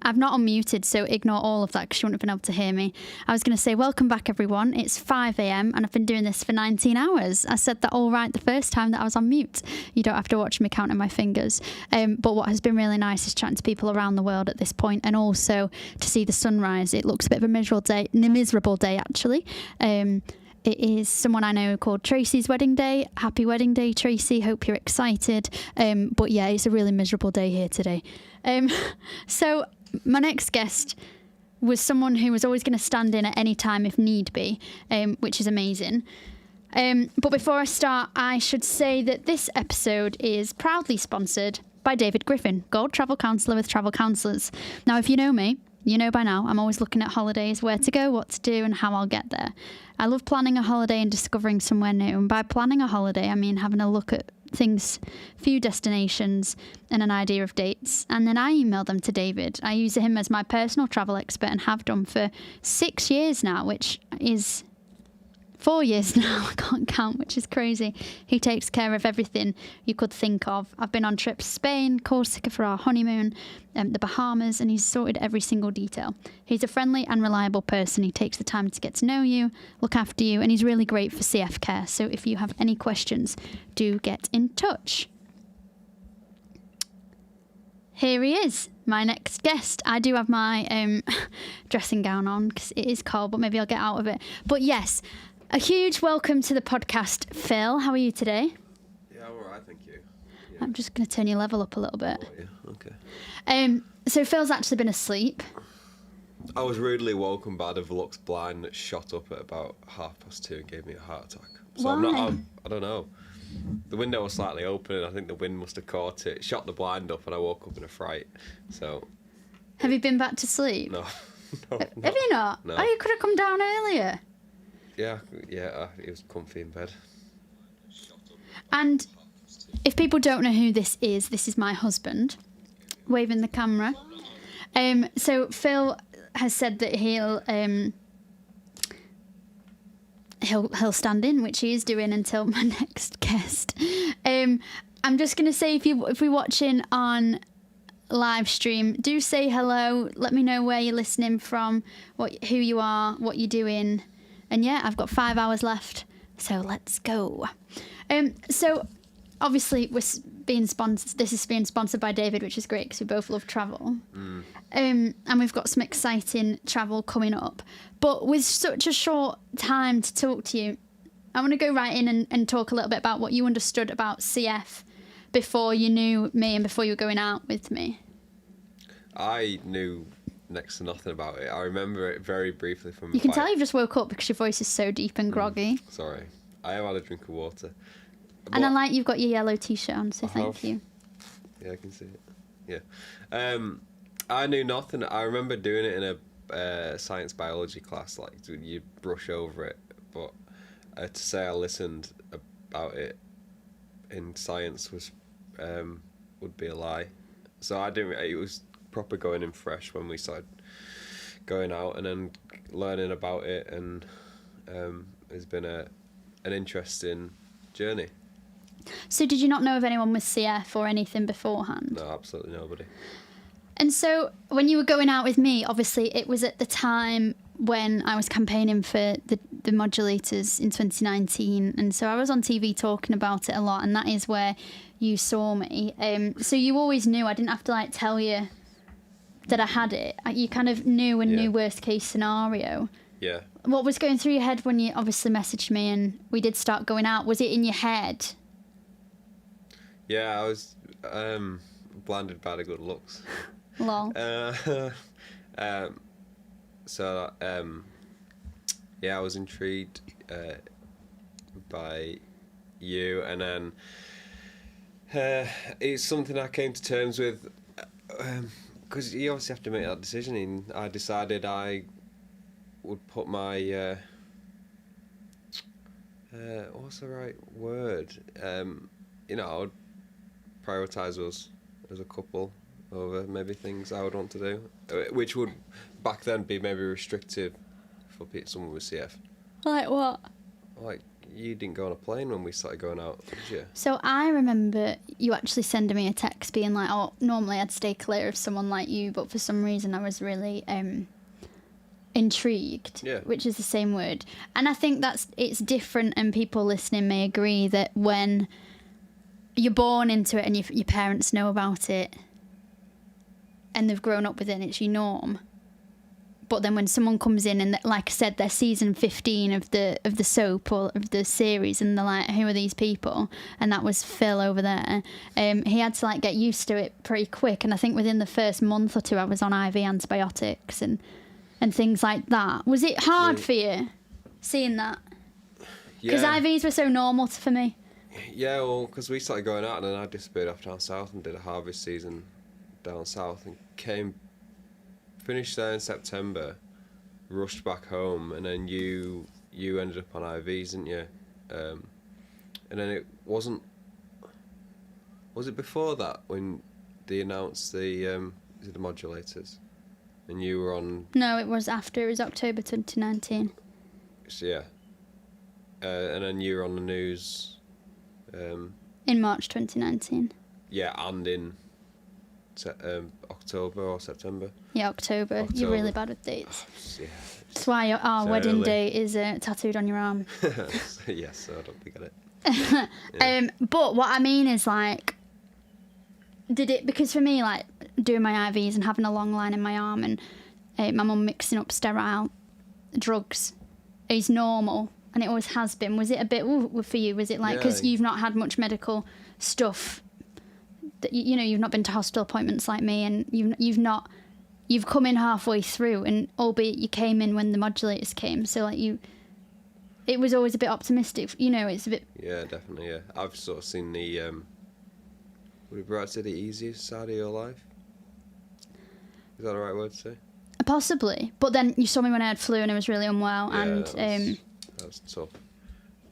I've not unmuted, so ignore all of that because you wouldn't have been able to hear me. I was going to say, welcome back, everyone. It's 5 a.m. and I've been doing this for 19 hours. I said that all right the first time that I was on mute. You don't have to watch me counting my fingers. But what has been really nice is chatting to people around the world at this point, and also to see the sunrise. It looks a bit of a miserable day, actually. It is someone I know called Tracy's wedding day. Happy wedding day, Tracy. Hope you're excited. But yeah, it's a really miserable day here today. So my next guest was someone who was always going to stand in at any time if need be, which is amazing. But before I start, I should say that this episode is proudly sponsored by David Griffin, Gold Travel Counsellor with Travel Counsellors. Now, if you know me, you know by now I'm always looking at holidays, where to go, what to do, and how I'll get there. I love planning a holiday and discovering somewhere new. And by planning a holiday, I mean having a look at things, few destinations, and an idea of dates. And then I email them to David. I use him as my personal travel expert and have done for 6 years now, which is 4 years now. I can't count, which is crazy. He takes care of everything you could think of. I've been on trips to Spain, Corsica for our honeymoon, the Bahamas, and he's sorted every single detail. He's a friendly and reliable person. He takes the time to get to know you, look after you, and he's really great for CF care. So if you have any questions, do get in touch. Here he is, my next guest. I do have my dressing gown on because it is cold, but maybe I'll get out of it. But yes, a huge welcome to the podcast, Phil. How are you today? Yeah, all right, thank you. Yeah. I'm just going to turn your level up a little bit. Oh, yeah, okay. So Phil's actually been asleep. I was rudely woken by the Velux blind that shot up at about 2:30 and gave me a heart attack. So Why? I don't know. The window was slightly open and I think the wind must have caught it, shot the blind up, and I woke up in a fright. So. Have you been back to sleep? No. Have you not? No. Oh, you could have come down earlier. Yeah, it was comfy in bed. And if people don't know who this is my husband, waving the camera. So Phil has said that he'll stand in, which he is doing until my next guest. I'm just going to say, if we're watching on live stream, do say hello. Let me know where you're listening from, who you are, what you're doing. And yeah, I've got 5 hours left, so let's go. So obviously this is being sponsored by David, which is great because we both love travel. And we've got some exciting travel coming up. But with such a short time to talk to you, I want to go right in and talk a little bit about what you understood about CF before you knew me and before you were going out with me. I knew next to nothing about it. I remember it very briefly from. You can tell you've just woke up because your voice is so deep and groggy. Sorry, I have had a drink of water. And I like you've got your yellow t-shirt on, so thank you. Yeah, I can see it. Yeah, I knew nothing. I remember doing it in a science biology class. Like you brush over it, but to say I listened about it in science was would be a lie. So I didn't. It was proper going in fresh when we started going out and then learning about it, and it's been an interesting journey. So did you not know of anyone with CF or anything beforehand? No, absolutely nobody. And so when you were going out with me, obviously it was at the time when I was campaigning for the modulators in 2019. And so I was on TV talking about it a lot, and that is where you saw me. So you always knew. I didn't have to like tell you that I had it. You kind of knew and knew worst case scenario. Yeah. What was going through your head when you obviously messaged me and we did start going out? Was it in your head? Yeah, I was blinded by the good looks. Lol. So I was intrigued by you, and then it's something I came to terms with because you obviously have to make that decision. And I decided I would put my what's the right word? I would prioritise us as a couple over maybe things I would want to do, which would back then be maybe restrictive for someone with CF. Like what? Like, you didn't go on a plane when we started going out, did you? So I remember you actually sending me a text being like, oh, normally I'd stay clear of someone like you, but for some reason I was really intrigued, which is the same word. And I think it's different, and people listening may agree that when you're born into it and your parents know about it and they've grown up with it and it's your norm. But then when someone comes in and, like I said, they're season 15 of the soap or of the series, and they're like, who are these people? And that was Phil over there. He had to like get used to it pretty quick. And I think within the first month or two, I was on IV antibiotics and things like that. Was it hard for you seeing that? Because IVs were so normal for me. Yeah, well, because we started going out and then I disappeared off down south and did a harvest season down south and finished there in September, rushed back home, and then you ended up on IVs, didn't you? And then it wasn't. Was it before that when they announced the modulators, and you were on? No, it was after. It was October 2019. So, yeah. And then you were on the news. In March 2019. Yeah, and in October or September. Yeah, October. You're really bad with dates. Yeah. That's why our wedding date is tattooed on your arm. Yes, so I don't think I get it. But what I mean is, like, did it, because for me, like, doing my IVs and having a long line in my arm and my mum mixing up sterile drugs is normal, and it always has been. Was it a bit for you? Was it like, because you've not had much medical stuff, that you've not been to hospital appointments like me, and you've come in halfway through, and albeit you came in when the modulators came, so like it was always a bit optimistic, it's a bit. Yeah, definitely. Yeah, I've sort of seen the would it be right to say the easiest side of your life? Is that the right word to say? Possibly, but then you saw me when I had flu and I was really unwell, and that was tough.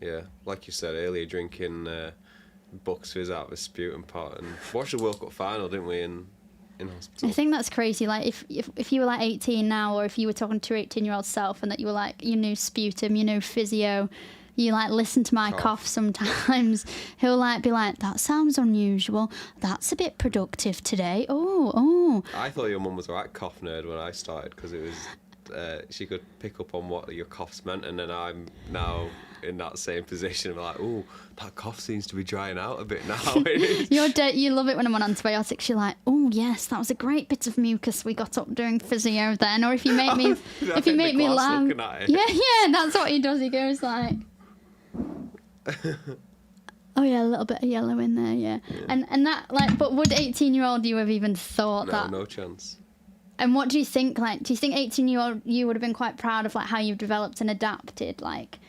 Yeah, like you said earlier, drinking bucks fizz out of a sputum pot, and watched the World Cup final, didn't we? In hospital. I think that's crazy. Like if you were like 18 now, or if you were talking to your 18-year-old self, and that you were like, you knew sputum, you knew physio, you like listen to my cough sometimes, he'll like be like, that sounds unusual, that's a bit productive today. Oh. I thought your mum was a right cough nerd when I started, because it was she could pick up on what your coughs meant, and then I'm now in that same position of like, oh, that cough seems to be drying out a bit now. You love it when I'm on antibiotics. You're like, oh yes, that was a great bit of mucus we got up doing physio then. Or if you make me, laugh, yeah, that's what he does. He goes like, oh yeah, a little bit of yellow in there, yeah. And that, like, but would 18-year-old you have even thought that? No chance. And what do you think? Like, do you think 18-year-old you would have been quite proud of like how you've developed and adapted? Like,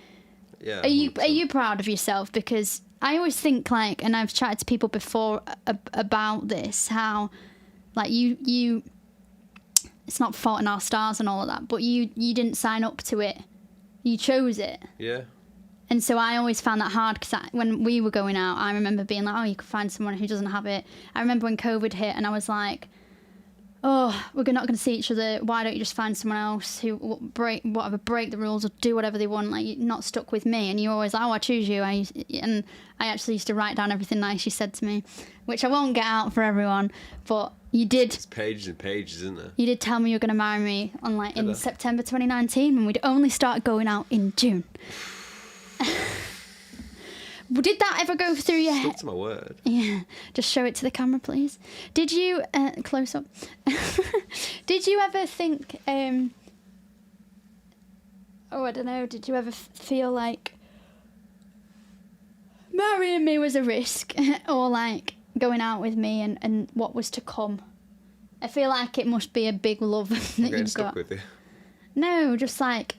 yeah. Are you proud of yourself? Because I always think, like, and I've chatted to people before about this, how like you it's not Fault in Our Stars and all of that, but you didn't sign up to it. You chose it. Yeah. And so I always found that hard because when we were going out, I remember being like, oh, you could find someone who doesn't have it. I remember when COVID hit and I was like, oh, we're not going to see each other. Why don't you just find someone else who will break the rules or do whatever they want? Like, you're not stuck with me. And you're always like, oh, I choose you. And I actually used to write down everything nice you said to me, which I won't get out for everyone. But you did. It's pages and pages, isn't there? You did tell me you were going to marry me in September 2019 when we'd only start going out in June. Did that ever go through your head? Stuck to my word. Yeah. Just show it to the camera, please. Did you close up? Did you ever think? I don't know. Did you ever feel like marrying me was a risk, or like going out with me and what was to come? I feel like it must be a big love that you've stuck got. With you. No, just like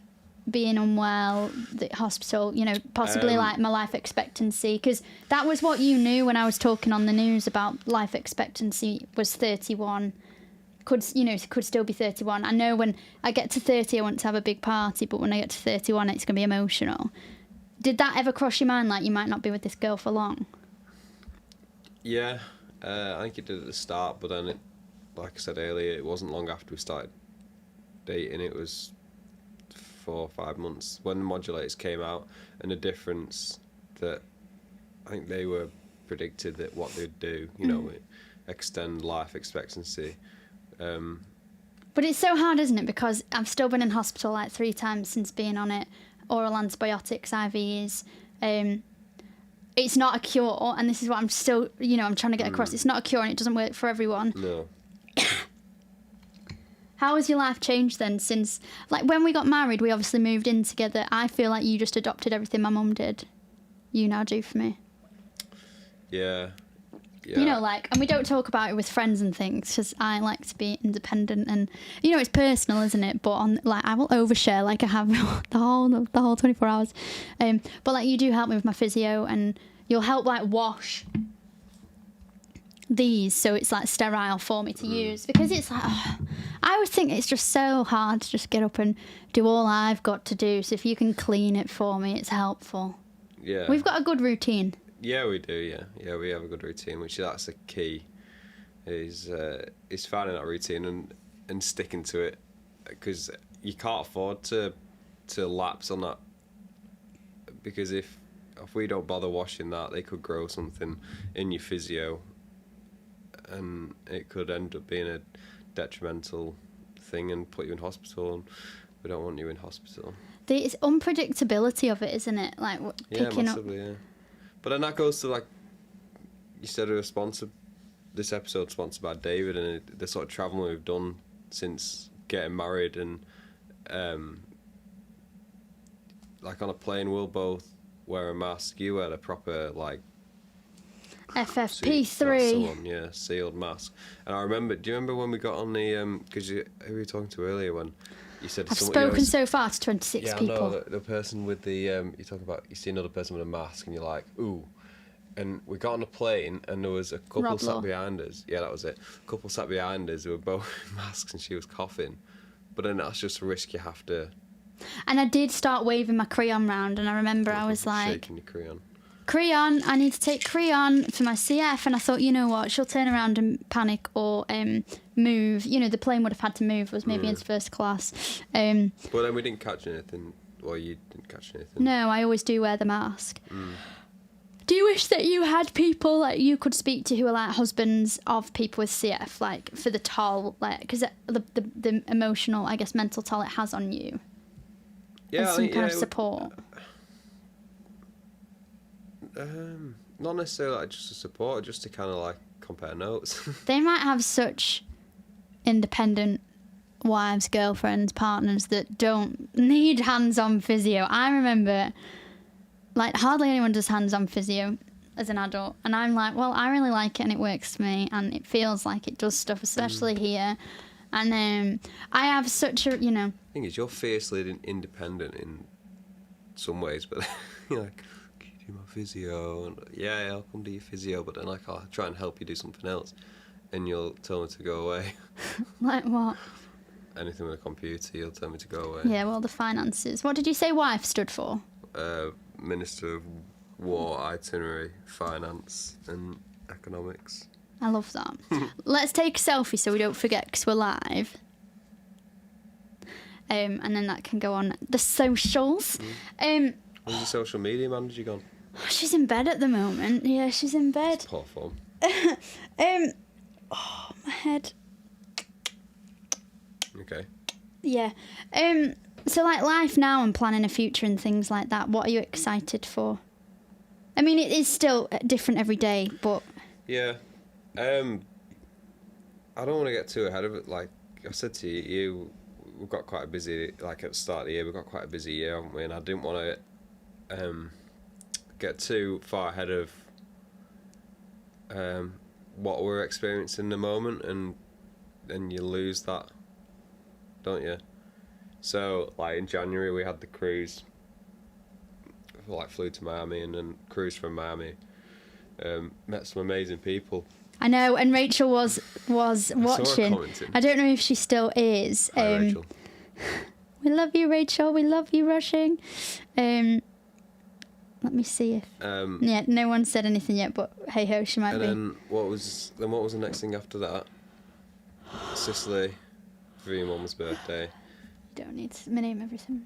being unwell, the hospital, possibly like my life expectancy, because that was what you knew when I was talking on the news about life expectancy was 31. Could still be 31. I know when I get to 30 I want to have a big party, but when I get to 31 it's going to be emotional. Did that ever cross your mind, like you might not be with this girl for long? Yeah, I think it did at the start, but then like I said earlier, it wasn't long after we started dating. It was 4 or 5 months when the modulators came out, and the difference that I think they were predicted that what they'd do, extend life expectancy. But it's so hard, isn't it? Because I've still been in hospital like 3 times since being on it. Oral antibiotics, IVs. It's not a cure, and this is what I'm still, I'm trying to get across. It's not a cure, and it doesn't work for everyone. No. How has your life changed then since, like, when we got married, we obviously moved in together. I feel like you just adopted everything my mum did. You now do for me. Yeah. And we don't talk about it with friends and things because I like to be independent and, it's personal, isn't it? But I will overshare like I have the whole 24 hours. But like you do help me with my physio, and you'll help like wash these so it's like sterile for me to use, because it's like I always think it's just so hard to just get up and do all I've got to do. So if you can clean it for me, it's helpful. Yeah. We've got a good routine. Yeah, we do. Yeah, we have a good routine, which that's a key. Is finding that routine and sticking to it, because you can't afford to lapse on that. Because if we don't bother washing that, they could grow something in your physio, and it could end up being a detrimental thing and put you in hospital. And we don't want you in hospital. It's unpredictability of it, isn't it? Like picking massively, up. Yeah. But then that goes to, like you said, we were sponsored. This episode sponsored by David, and the sort of travelling we've done since getting married, and like on a plane, we'll both wear a mask. You wear a proper like FFP3. Sealed mask. And I remember. Do you remember when we got on the? Because who were you talking to earlier when? You said I've spoken so far to 26 people. Yeah, I know, the person with the, you talk about, you see another person with a mask and you're like, ooh. And we got on a plane and there was a couple sat behind us. Yeah, that was it. A couple sat behind us who were both in masks and she was coughing. But then that's just a risk you have to... And I did start waving my crayon round, and I remember I was like... Shaking your crayon. Crayon, I need to take crayon for my CF, and I thought, you know what, she'll turn around and panic or move. The plane would have had to move, was maybe in first class. Well, then we didn't catch anything. Well, you didn't catch anything. No, I always do wear the mask. Do you wish that you had people like you could speak to who are like husbands of people with CF, like for the toll, like because the emotional, I guess, mental toll it has on you? Yeah, some kind of support. Not necessarily like just a support, just to kind of like compare notes. They might have such independent wives, girlfriends, partners that don't need hands-on physio. I remember, like, hardly anyone does hands-on physio as an adult, and I'm like, well, I really like it and it works for me and it feels like it does stuff, especially here. And I have such a, The thing is, you're fiercely independent in some ways, but you're like, do my physio, and yeah, I'll come do your physio, but then like I'll try and help you do something else, and you'll tell me to go away. Like what? Anything with a computer, you'll tell me to go away. Yeah, well, the finances. What did you say wife stood for? Minister of War, Itinerary, Finance and Economics. I love that. Let's take a selfie so we don't forget because we're live. And then that can go on the socials. Where's your social media manager gone? She's in bed at the moment. Yeah, she's in bed. Poor form. Oh, my head. Okay. Yeah. So like life now and planning a future and things like that, what are you excited for? I mean, it is still different every day, but... Yeah. I don't want to get too ahead of it. Like I said to you, we've got quite a busy, like at the start of the year, we've got quite a busy year, haven't we? And I didn't want to get too far ahead of what we're experiencing in the moment, and you lose that, don't you? So, like in January, we had the cruise, like flew to Miami and then cruised from Miami. Met some amazing people. I know, and Rachel was watching. I don't know if she still is. Hi, Rachel. We love you, Rachel. We love you, Rushing. Let me see if. Yeah, no one said anything yet, but hey ho, she might be. And then what was the next thing after that? Sicily, for your mum's birthday. You don't need to name everything.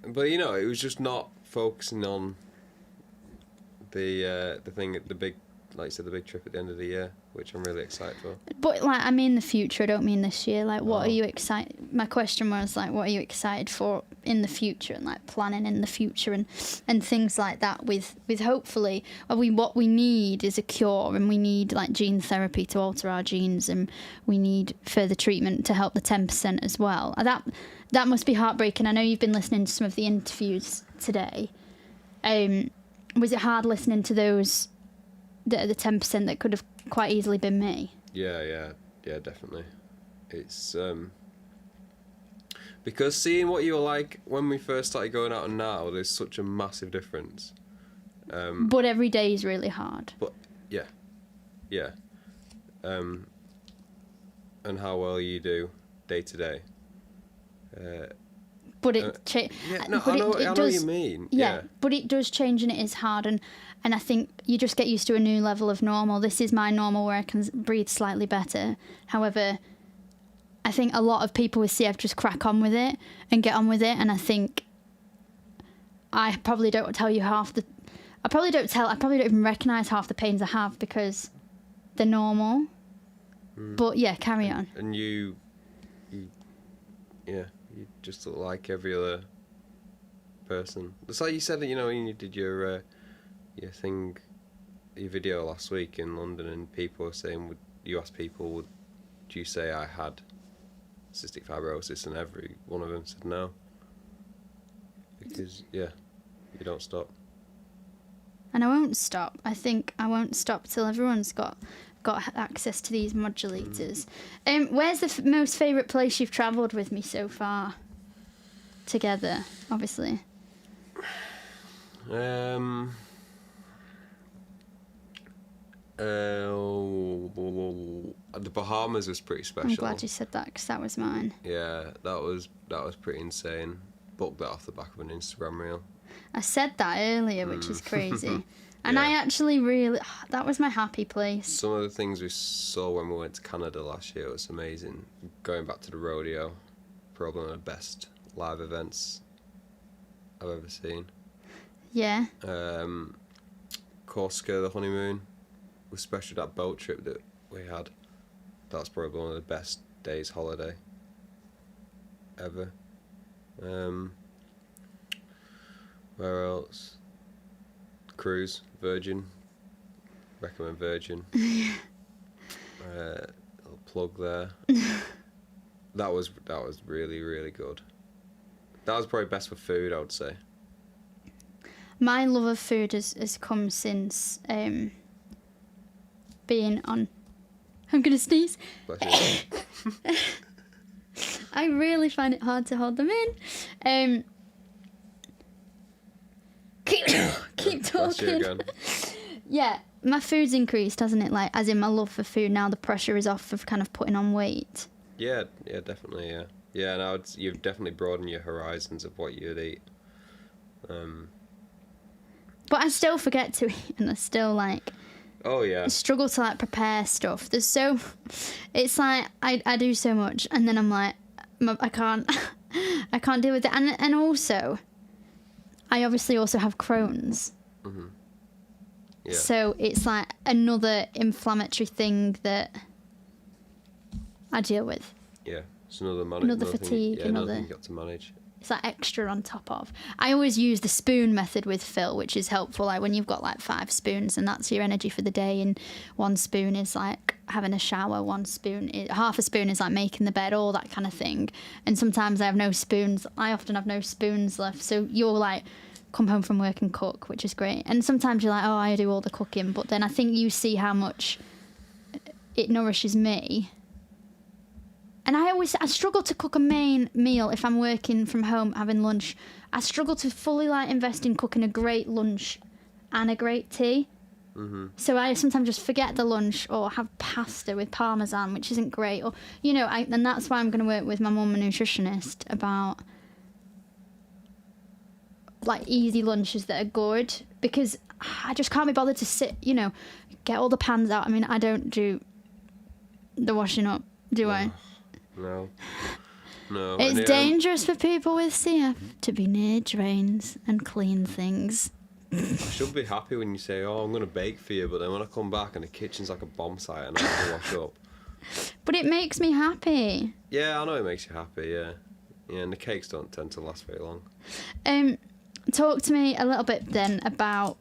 But you know, it was just not focusing on the thing, the big, like you said, the big trip at the end of the year, which I'm really excited for. But like, I mean the future. I don't mean this year. Like, what are you excited? My question was like, what are you excited for in the future, and like planning in the future and things like that. With hopefully, what we need is a cure, and we need like gene therapy to alter our genes, and we need further treatment to help the 10% as well. That must be heartbreaking. I know you've been listening to some of the interviews today. Was it hard listening to those? The 10% that could have quite easily been me. Yeah, definitely. It's because seeing what you were like when we first started going out and now, there's such a massive difference. But every day is really hard. But yeah. And how well you do day to day. But it I know what you mean. Yeah, but it does change, and it is hard, and I think you just get used to a new level of normal. This is my normal where I can breathe slightly better. However, I think a lot of people with CF just crack on with it and get on with it, and I think I probably don't tell you half the... I probably don't even recognise half the pains I have because they're normal. But yeah, carry on. And you just look like every other person. It's like you said, you know, when you did your video last week in London, and people were saying, you asked people, would you say I had cystic fibrosis, and every one of them said no. Because, you don't stop. And I won't stop. I think I won't stop till everyone's got access to these modulators. Where's the most favourite place you've travelled with me so far? Together, obviously. The Bahamas was pretty special. I'm glad you said that because that was mine. Yeah, that was pretty insane. Booked that off the back of an Instagram reel. I said that earlier, which is crazy. And I actually really... That was my happy place. Some of the things we saw when we went to Canada last year was amazing. Going back to the rodeo, probably one of the best live events I've ever seen. Yeah. Corsica, the honeymoon, was special. That boat trip that we had, that's probably one of the best days holiday ever. Where else? Cruise, Virgin. Recommend Virgin. Little plug there. That was really, really good. That was probably best for food, I would say. My love of food has come since being on... I'm going to sneeze. I really find it hard to hold them in. Keep talking. Yeah, my food's increased, hasn't it? Like, as in my love for food. Now the pressure is off of kind of putting on weight. Yeah, definitely, yeah. Now you've definitely broadened your horizons of what you'd eat. But I still forget to eat, and I still like Oh yeah. struggle to like prepare stuff. It's like I do so much, and then I'm like, I can't deal with it, and also, I obviously also have Crohn's. Mm-hmm. Yeah. So it's like another inflammatory thing that I deal with. Yeah, it's another fatigue, another thing you got to manage. It's like extra on top of. I always use the spoon method with Phil, which is helpful. Like when you've got like 5 spoons and that's your energy for the day, and 1 spoon is like having a shower, half a spoon is like making the bed, all that kind of thing. And sometimes I have no spoons. I often have no spoons left. So you'll like come home from work and cook, which is great. And sometimes you're like, oh, I do all the cooking. But then I think you see how much it nourishes me. And I struggle to cook a main meal if I'm working from home having lunch. I struggle to fully like invest in cooking a great lunch and a great tea. Mm-hmm. So I sometimes just forget the lunch or have pasta with parmesan, which isn't great. Or and that's why I'm going to work with my mum, a nutritionist, about like easy lunches that are good, because I just can't be bothered to sit, get all the pans out. I mean, I don't do the washing up, do I? No. It's dangerous for people with CF to be near drains and clean things. I should be happy when you say, oh, I'm going to bake for you, but then when I come back and the kitchen's like a bomb site and I have to wash up. But it makes me happy. Yeah, I know it makes you happy, yeah. Yeah, and the cakes don't tend to last very long. Talk to me a little bit then about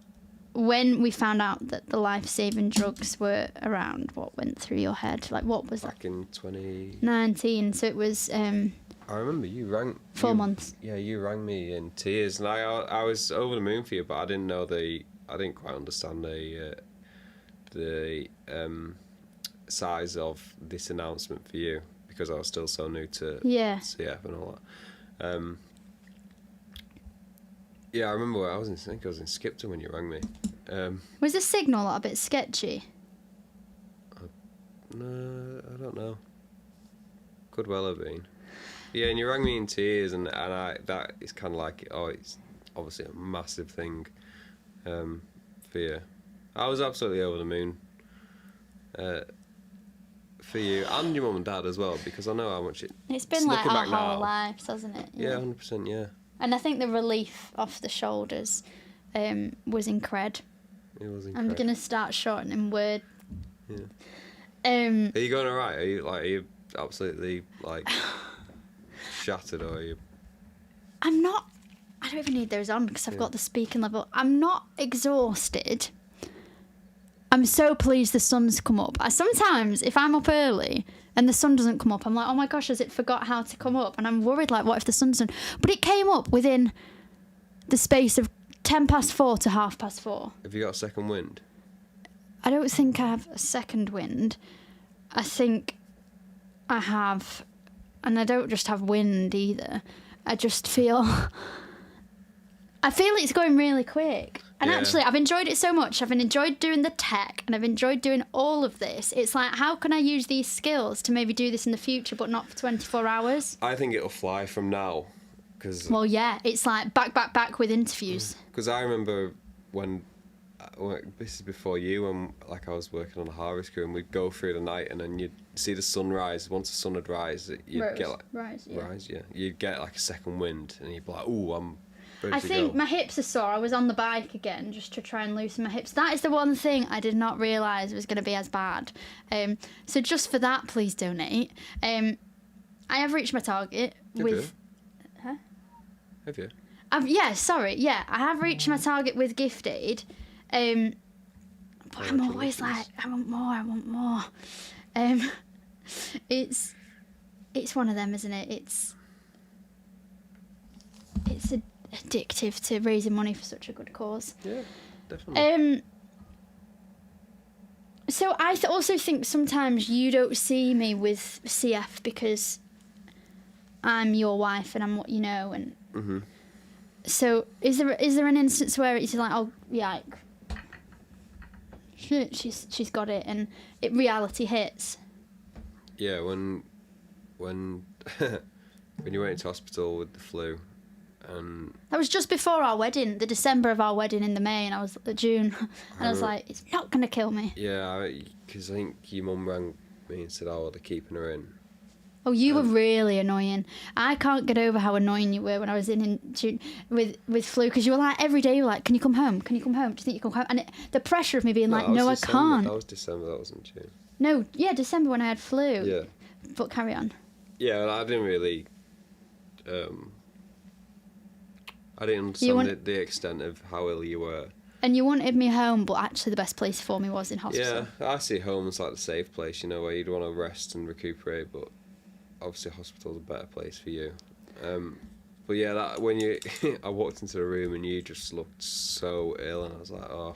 when we found out that the life-saving drugs were around. What went through your head? Like, what was Back in 2019, so it was I remember you rang 4 months. Yeah, you rang me in tears, and I was over the moon for you, but I didn't quite understand the size of this announcement for you, because I was still so new to CF and all that. Yeah, I remember I think I was in Skipton when you rang me. Was the signal a bit sketchy? No, I don't know. Could well have been. Yeah, and you rang me in tears, and that is kind of like, it's obviously a massive thing for you. I was absolutely over the moon for you and your mum and dad as well, because I know how much it's been like our whole lives, hasn't it? Yeah, 100%, yeah. And I think the relief off the shoulders was incred. It was incred. I'm going to start shortening word. Yeah. Are you going alright? Are you absolutely like shattered, or are you? I'm not. I don't even need those on because I've got the speaking level. I'm not exhausted. I'm so pleased the sun's come up. Sometimes, if I'm up early and the sun doesn't come up, I'm like, oh my gosh, has it forgot how to come up? And I'm worried, like, what if the sun's done? But it came up within the space of 4:10 to 4:30. Have you got a second wind? I don't think I have a second wind. I think I have, and I don't just have wind either. I just feel, it's going really quick. And actually, I've enjoyed it so much. I've enjoyed doing the tech, and I've enjoyed doing all of this. It's like, how can I use these skills to maybe do this in the future, but not for 24 hours? I think it'll fly from now. Well, yeah, it's like back with interviews. Because I remember when this is before you, when like I was working on a harvest crew, and we'd go through the night, and then you'd see the sunrise. Once the sun would rise, you'd get like rise. You'd get like a second wind, and you'd be like, "Ooh, I'm." I think my hips are sore. I was on the bike again just to try and loosen my hips. That is the one thing I did not realise was going to be as bad. So just for that, please donate. I have reached my target with. Huh? Have you? I have reached my target with Gift Aid. But I'm always like, I want more. It's one of them, isn't it? It's addictive to raising money for such a good cause. Yeah, definitely. So I also think sometimes you don't see me with CF because I'm your wife and I'm what you know, and so is there an instance where it's like, oh yeah, she's got it, and reality hits? Yeah, when you went into hospital with the flu, That was just before our wedding, the December of our wedding in the May, and I was June, and I was like, it's not gonna kill me. Yeah, because I think your mum rang me and said, "Oh, they're keeping her in." Oh, you were really annoying. I can't get over how annoying you were when I was in June with flu, because you were like, every day you were like, can you come home? Can you come home? Do you think you can come home? And the pressure of me being like, no, I can't. That was December, that wasn't June. No, yeah, December when I had flu. Yeah. But carry on. Yeah, well, I didn't really... I didn't understand the extent of how ill you were. And you wanted me home, but actually the best place for me was in hospital. Yeah, I see home as like the safe place, you know, where you'd want to rest and recuperate, but obviously hospital's a better place for you. But yeah, that when I walked into the room and you just looked so ill, and I was like, oh.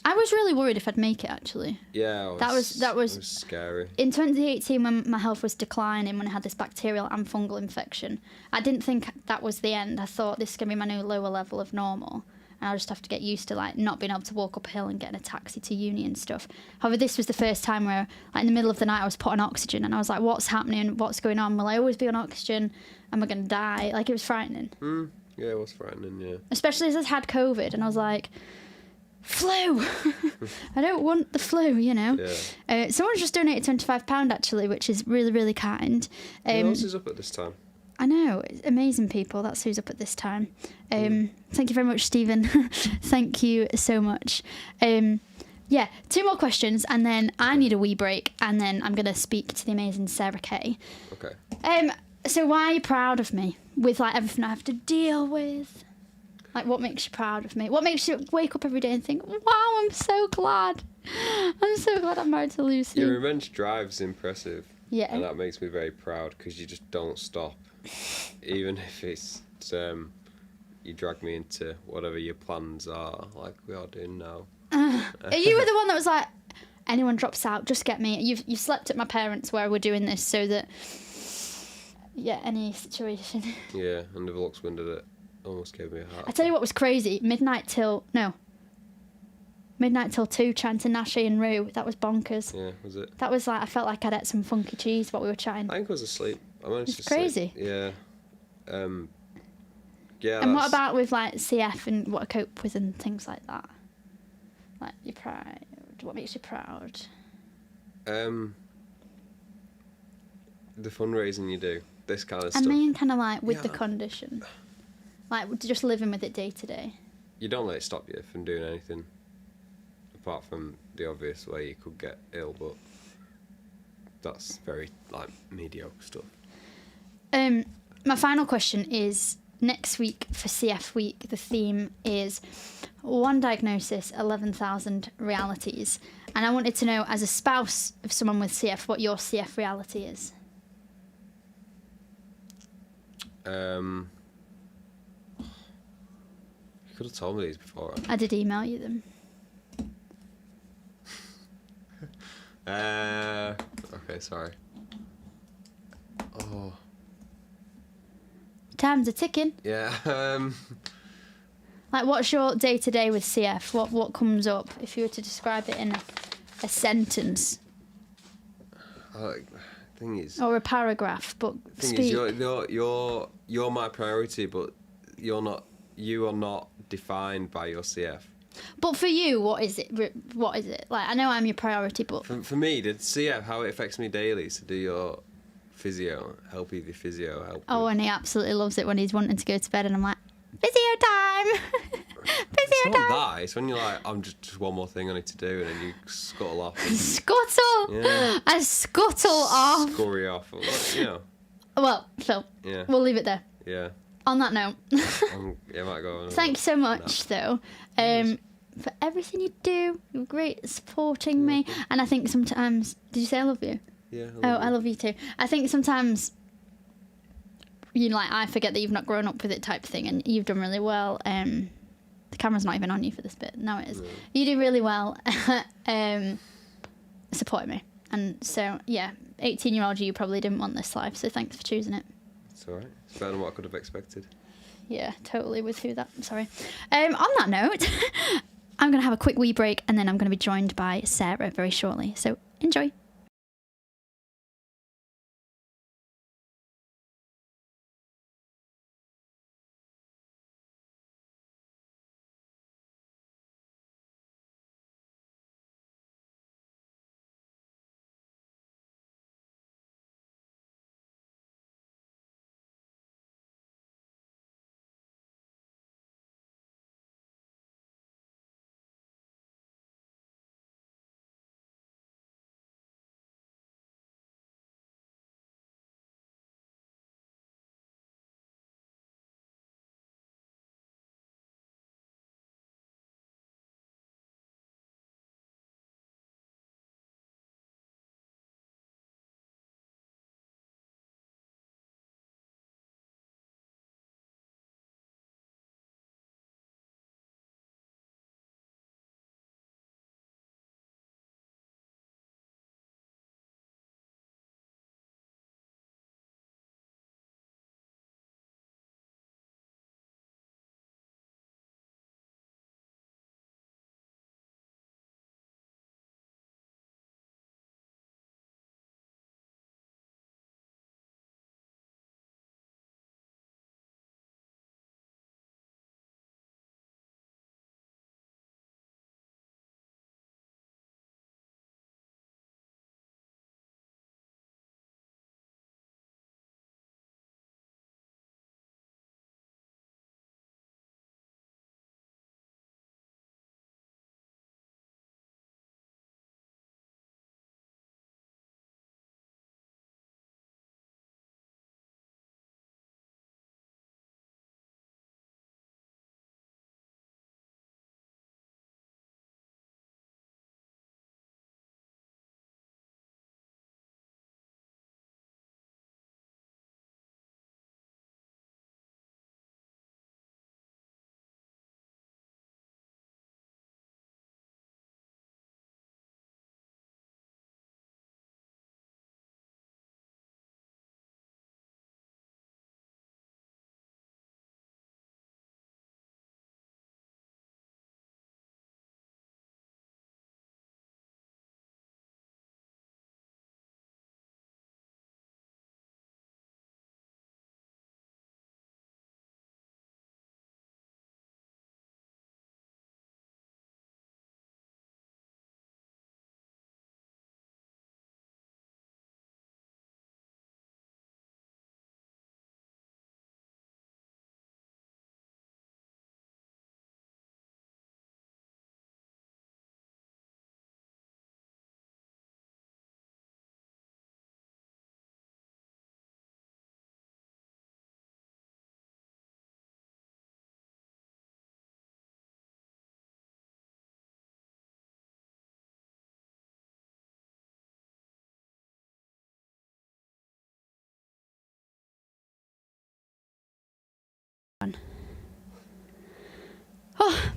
I was really worried if I'd make it, actually. Yeah, that was it was scary. In 2018, when my health was declining, when I had this bacterial and fungal infection, I didn't think that was the end. I thought this is going to be my new lower level of normal, and I'll just have to get used to like not being able to walk uphill and getting a taxi to uni and stuff. However, this was the first time where, like, in the middle of the night, I was put on oxygen, and I was like, "What's happening? What's going on? Will I always be on oxygen? Am I going to die?" Like, it was frightening. Yeah, it was frightening. Yeah. Especially as I had COVID, and I was like, flu. I don't want the flu, you know. Yeah. Someone's just donated £25 actually, which is really, really kind. Who else is up at this time? I know, it's amazing people. That's who's up at this time. Thank you very much, Stephen. Thank you so much. Yeah, 2 more questions, and then I need a wee break, and then I'm going to speak to the amazing Sarah Kay. Okay. So why are you proud of me with like everything I have to deal with? Like, what makes you proud of me? What makes you wake up every day and think, wow, I'm so glad. I'm so glad I'm married to Lucy. Your revenge drive's impressive. Yeah. And that makes me very proud, because you just don't stop. Even if it's, you drag me into whatever your plans are, like we are doing now. You were the one that was like, anyone drops out, just get me. You slept at my parents' where we're doing this so that, yeah, any situation. Yeah, and the Velux window that almost gave me a heart. I tell you what was crazy, midnight till 2 chanting Nashi and Roo. That was bonkers. Yeah, was it? That was like, I felt like I'd ate some funky cheese while we were chatting. I think I was asleep. I managed to crazy. Sleep. Yeah. Yeah. And what about with like CF and what I cope with and things like that? Like, you're proud. What makes you proud? The fundraising you do. This kind of stuff. I mean, kind of like with the condition. Like, just living with it day to day. You don't let it stop you from doing anything, apart from the obvious way you could get ill, but that's very, like, mediocre stuff. My final question is, next week for CF Week, the theme is 1 diagnosis, 11,000 realities. And I wanted to know, as a spouse of someone with CF, what your CF reality is. You could have told me these before. I did email you them. Okay, sorry. Oh. Time's a ticking. Yeah. Like, what's your day-to-day with CF? What comes up if you were to describe it in a sentence? Thing is, or a paragraph, but thing speak. Is, you're my priority, but you are not defined by your CF. But for you, what is it? What is it? Like, I know I'm your priority, but for me, the CF, how it affects me daily is to do your physio, help you with your physio, help. Oh, and he absolutely loves it when he's wanting to go to bed, and I'm like, physio time. It's not that. It's when you're like, I'm just one more thing I need to do, and then you scuttle off. Scuttle. Yeah. I scuttle off. Scurry off. You know. Well, Phil. Yeah. We'll leave it there. Yeah. On that note. Yeah, might go on. Thanks so much, though, for everything you do. You're great at supporting me, and I think sometimes. Did you say I love you? Yeah. I love you too. I think sometimes. I forget that you've not grown up with it, type thing, and you've done really well. The camera's not even on you for this bit. No, it is. You do really well supporting me. And so, yeah, 18-year-old you probably didn't want this life, so thanks for choosing it. It's all right. It's better than what I could have expected. Yeah, totally with who that... Sorry. On that note, I'm going to have a quick wee break, and then I'm going to be joined by Sarah very shortly. So, enjoy.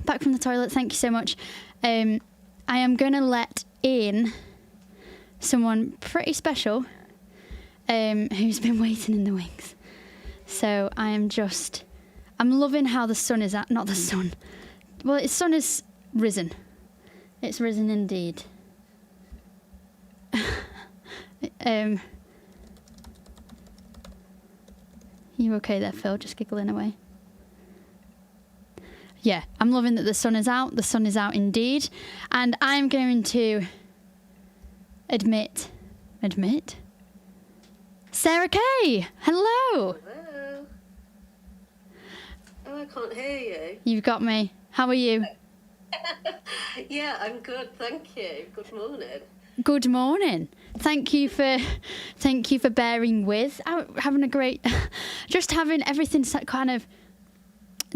back from the toilet. Thank you so much. I am going to let in someone pretty special who's been waiting in the wings. So I'm loving how the sun is out. Not the sun. Well, the sun is risen. It's risen indeed. You okay there, Phil? Just giggling away. Yeah, I'm loving that the sun is out. The sun is out indeed. And I'm going to admit, Sarah Kay, hello. Hello. Oh, I can't hear you. You've got me. How are you? Yeah, I'm good, thank you. Good morning. Good morning. Thank you for bearing with. Having a great, just having everything kind of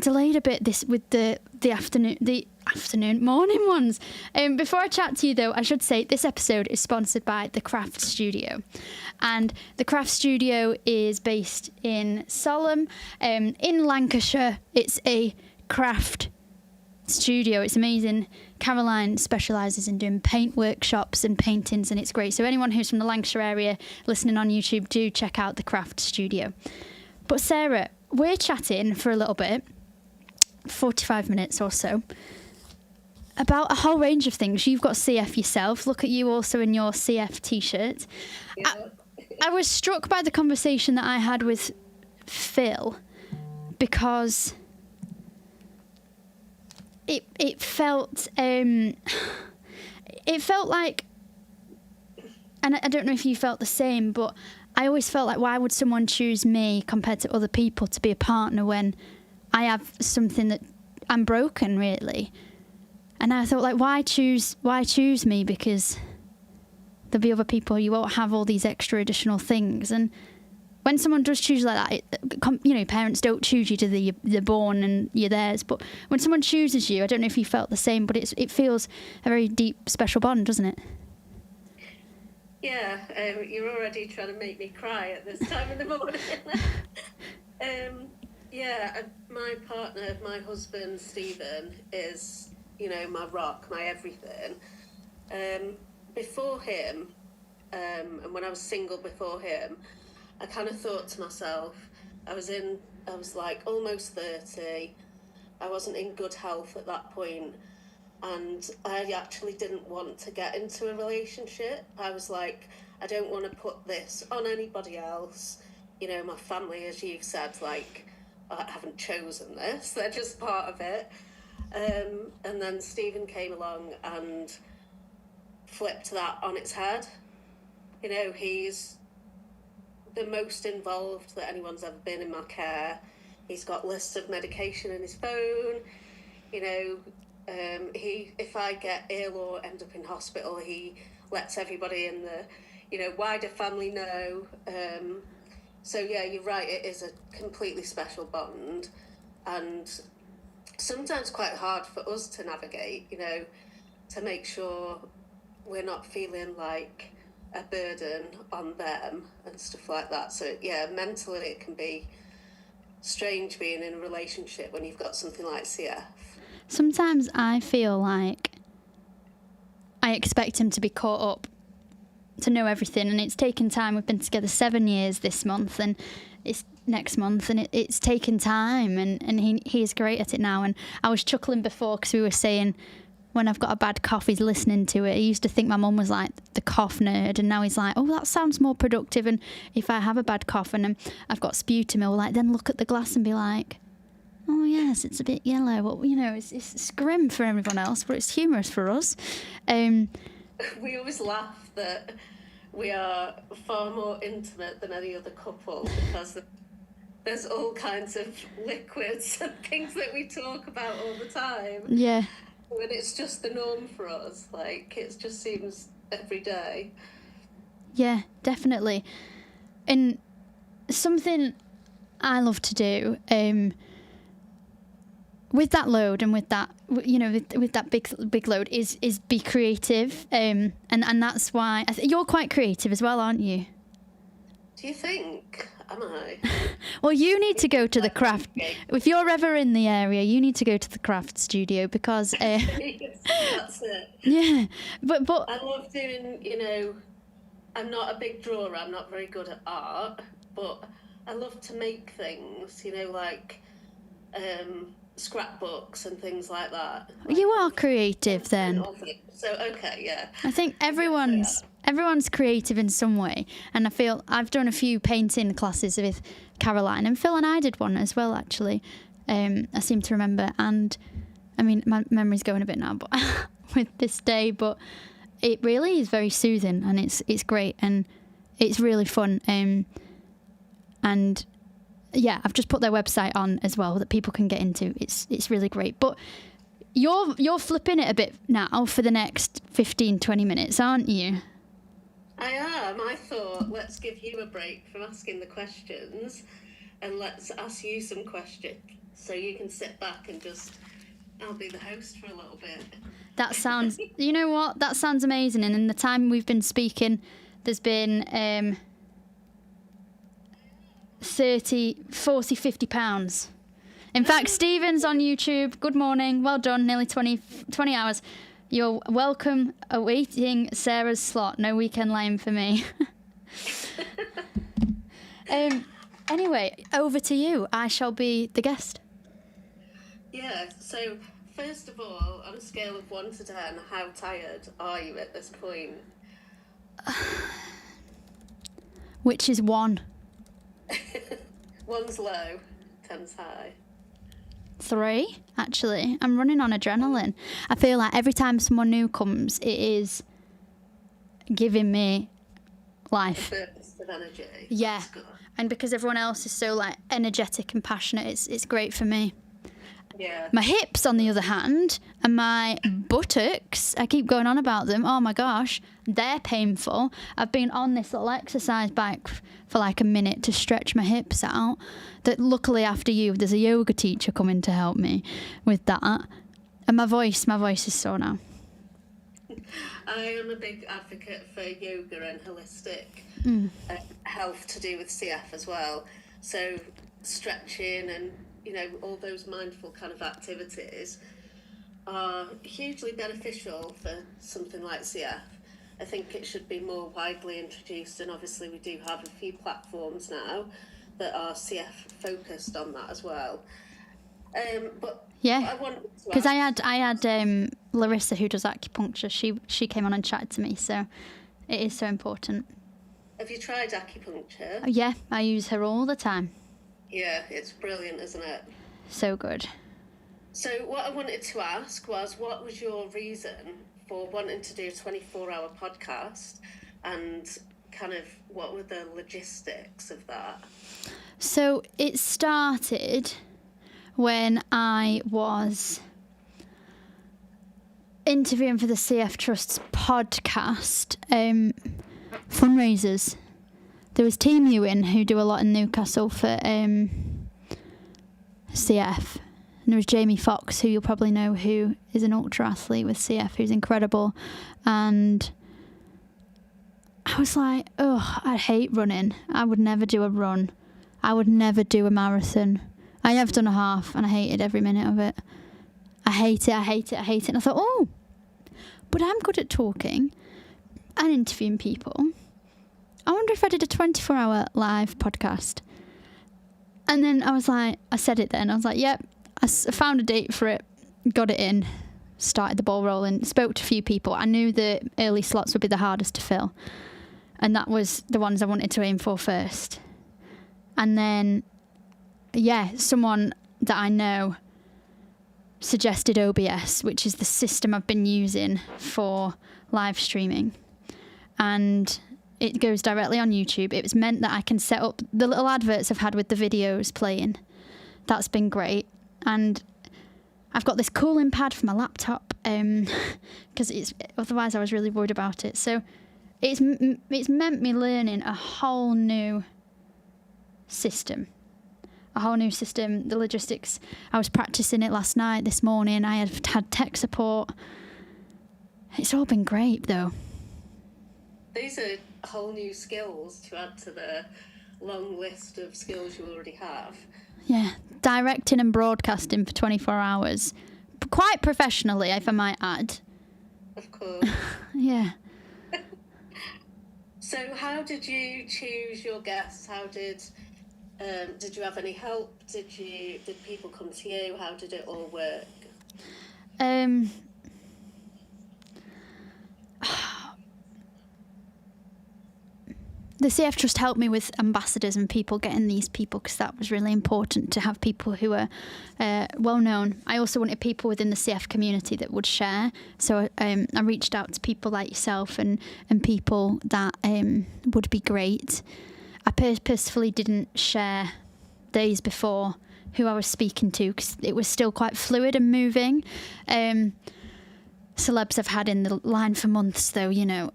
delayed a bit this with the morning ones. Before I chat to you though, I should say this episode is sponsored by the Craft Studio, and the Craft Studio is based in Solham, in Lancashire. It's a craft studio. It's amazing. Caroline specialises in doing paint workshops and paintings, and it's great. So anyone who's from the Lancashire area listening on YouTube, do check out the Craft Studio. But Sarah, we're chatting for a little bit, 45 minutes or so, about a whole range of things. You've got CF yourself. Look at you also in your CF t-shirt. Yeah. I was struck by the conversation that I had with Phil, because it felt like, and I don't know if you felt the same, but I always felt like, why would someone choose me compared to other people to be a partner when I have something that I'm broken, really? And I thought, like, why choose me? Because there'll be other people, you won't have all these extra additional things. And when someone does choose like that, parents don't choose you to they're born and you're theirs. But when someone chooses you, I don't know if you felt the same, but it feels a very deep, special bond, doesn't it? Yeah, you're already trying to make me cry at this time in the morning. My partner, my husband, Stephen, is, my rock, my everything. Before him, and when I was single before him, I kind of thought to myself, I was like almost 30. I wasn't in good health at that point, and I actually didn't want to get into a relationship. I was like, I don't want to put this on anybody else. My family, as you've said, like, I haven't chosen this. They're just part of it. And then Stephen came along and flipped that on its head. He's the most involved that anyone's ever been in my care. He's got lists of medication in his phone. If I get ill or end up in hospital, he lets everybody in the, wider family know. So yeah, you're right. It is a completely special bond, and sometimes quite hard for us to navigate. To make sure we're not feeling like a burden on them and stuff like that. So yeah, mentally it can be strange being in a relationship when you've got something like CF. Sometimes I feel like I expect him to be caught up, to know everything, and it's taken time. We've been together 7 years this month, and it's next month, and it's taken time, and he is great at it now. And I was chuckling before because we were saying, when I've got a bad cough, he's listening to it. He used to think my mum was like the cough nerd, and now he's like, oh, that sounds more productive. And if I have a bad cough and I've got sputum, he'll like then look at the glass and be like, oh yes, it's a bit yellow. Well, it's grim for everyone else, but it's humorous for us. We always laugh that we are far more intimate than any other couple because there's all kinds of liquids and things that we talk about all the time. Yeah. When it's just the norm for us, like, it just seems every day. Yeah, definitely. And something I love to do, with that load and with that, with that big load is be creative. And that's why you're quite creative as well, aren't you? Do you think? am I? Well, you need to go to the craft. If you're ever in the area, you need to go to the craft studio because. That's it. Yeah, but I love doing. You know, I'm not a big drawer. I'm not very good at art, but I love to make things. You know, like scrapbooks and things like that. You are creative then. So okay, yeah. I think everyone's creative in some way, and I feel I've done a few painting classes with Caroline, and Phil and I did one as well actually. I seem to remember, and I mean my memory's going a bit now, but with this day, but it really is very soothing, and it's great, and it's really fun. And yeah, I've just put their website on as well that people can get into. It's really great. But you're flipping it a bit now for the next 15-20 minutes, aren't you? I am. I thought, let's give you a break from asking the questions and let's ask you some questions so you can sit back and just, I'll be the host for a little bit. That sounds, you know what? That sounds amazing. And in the time we've been speaking, there's been 30, 40, 50 pounds. In fact, Stephen's on YouTube. Good morning. Well done. Nearly 20 hours. You're welcome awaiting Sarah's slot. No weekend lame for me. Anyway, over to you. I shall be the guest. Yeah, so first of all, on a scale of 1 to 10, how tired are you at this point? Which is 1. 1's low, 10's high. 3, actually. I'm running on adrenaline. I feel like every time someone new comes, it is giving me life. Burst of energy. Yeah. And because everyone else is so like energetic and passionate, it's great for me. Yeah. My hips, on the other hand, and my buttocks, I keep going on about them. Oh my gosh, they're painful. I've been on this little exercise bike for like a minute to stretch my hips out. That luckily after you, there's a yoga teacher coming to help me with that. And my voice is sore now. I am a big advocate for yoga and holistic health to do with CF as well. So stretching and, you know, all those mindful kind of activities are hugely beneficial for something like CF. I think it should be more widely introduced, and obviously we do have a few platforms now that are CF focused on that as well. But yeah, because I had Larissa who does acupuncture. She came on and chatted to me, so it is so important. Have you tried acupuncture? Yeah, I use her all the time. Yeah, it's brilliant, isn't it? So good. So what I wanted to ask was, what was your reason for wanting to do a 24-hour podcast, and kind of what were the logistics of that? So it started when I was interviewing for the CF Trust's podcast fundraisers. There was Team Ewan, who do a lot in Newcastle for CF. And there was Jamie Fox, who you'll probably know, who is an ultra athlete with CF, who's incredible. And I was like, oh, I hate running. I would never do a run. I would never do a marathon. I have done a half, and I hated every minute of it. I hate it. And I thought, oh, but I'm good at talking and interviewing people. I wonder if I did a 24-hour live podcast. And then I said it then. I was like, yep. I found a date for it, got it in, started the ball rolling, spoke to a few people. I knew the early slots would be the hardest to fill. And that was the ones I wanted to aim for first. And then, yeah, someone that I know suggested OBS, which is the system I've been using for live streaming. And it goes directly on YouTube. It was meant that I can set up the little adverts I've had with the videos playing. That's been great. And I've got this cooling pad for my laptop because otherwise I was really worried about it. So it's meant me learning a whole new system. The logistics. I was practicing it last night, this morning. I had tech support. It's all been great, though. These are whole new skills to add to the long list of skills you already have. Yeah, directing and broadcasting for 24 hours. Quite professionally, if I might add. Of course. Yeah. So how did you choose your guests? How did you have any help? Did people come to you? How did it all work? The CF Trust helped me with ambassadors and people, getting these people, because that was really important to have people who are well known. I also wanted people within the CF community that would share. So I reached out to people like yourself and people that would be great. I purposefully didn't share days before who I was speaking to, because it was still quite fluid and moving. Celebs I've had in the line for months, though, you know.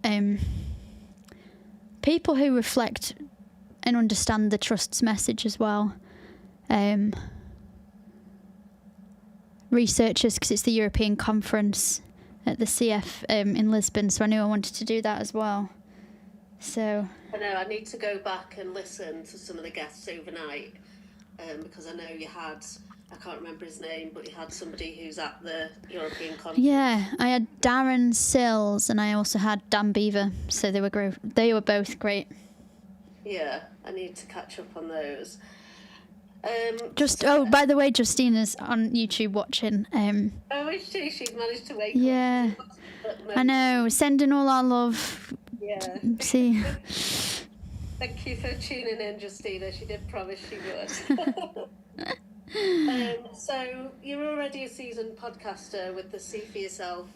People who reflect and understand the Trust's message as well. Researchers, because it's the European conference at the CF in Lisbon, so I knew I wanted to do that as well. So I know I need to go back and listen to some of the guests overnight, because I know you had, I can't remember his name, but you had somebody who's at the European conference. yeah, I had Darren Sills and I also had Dan Beaver, so they were great. They were both great. Yeah, I need to catch up on those. By the way, Justina's on YouTube watching. Oh, is she? She's managed to wake Yeah, up. I know. Sending all our love. Yeah. See. Thank you for tuning in, Justina. She did promise she would. So you're already a seasoned podcaster with the See For Yourself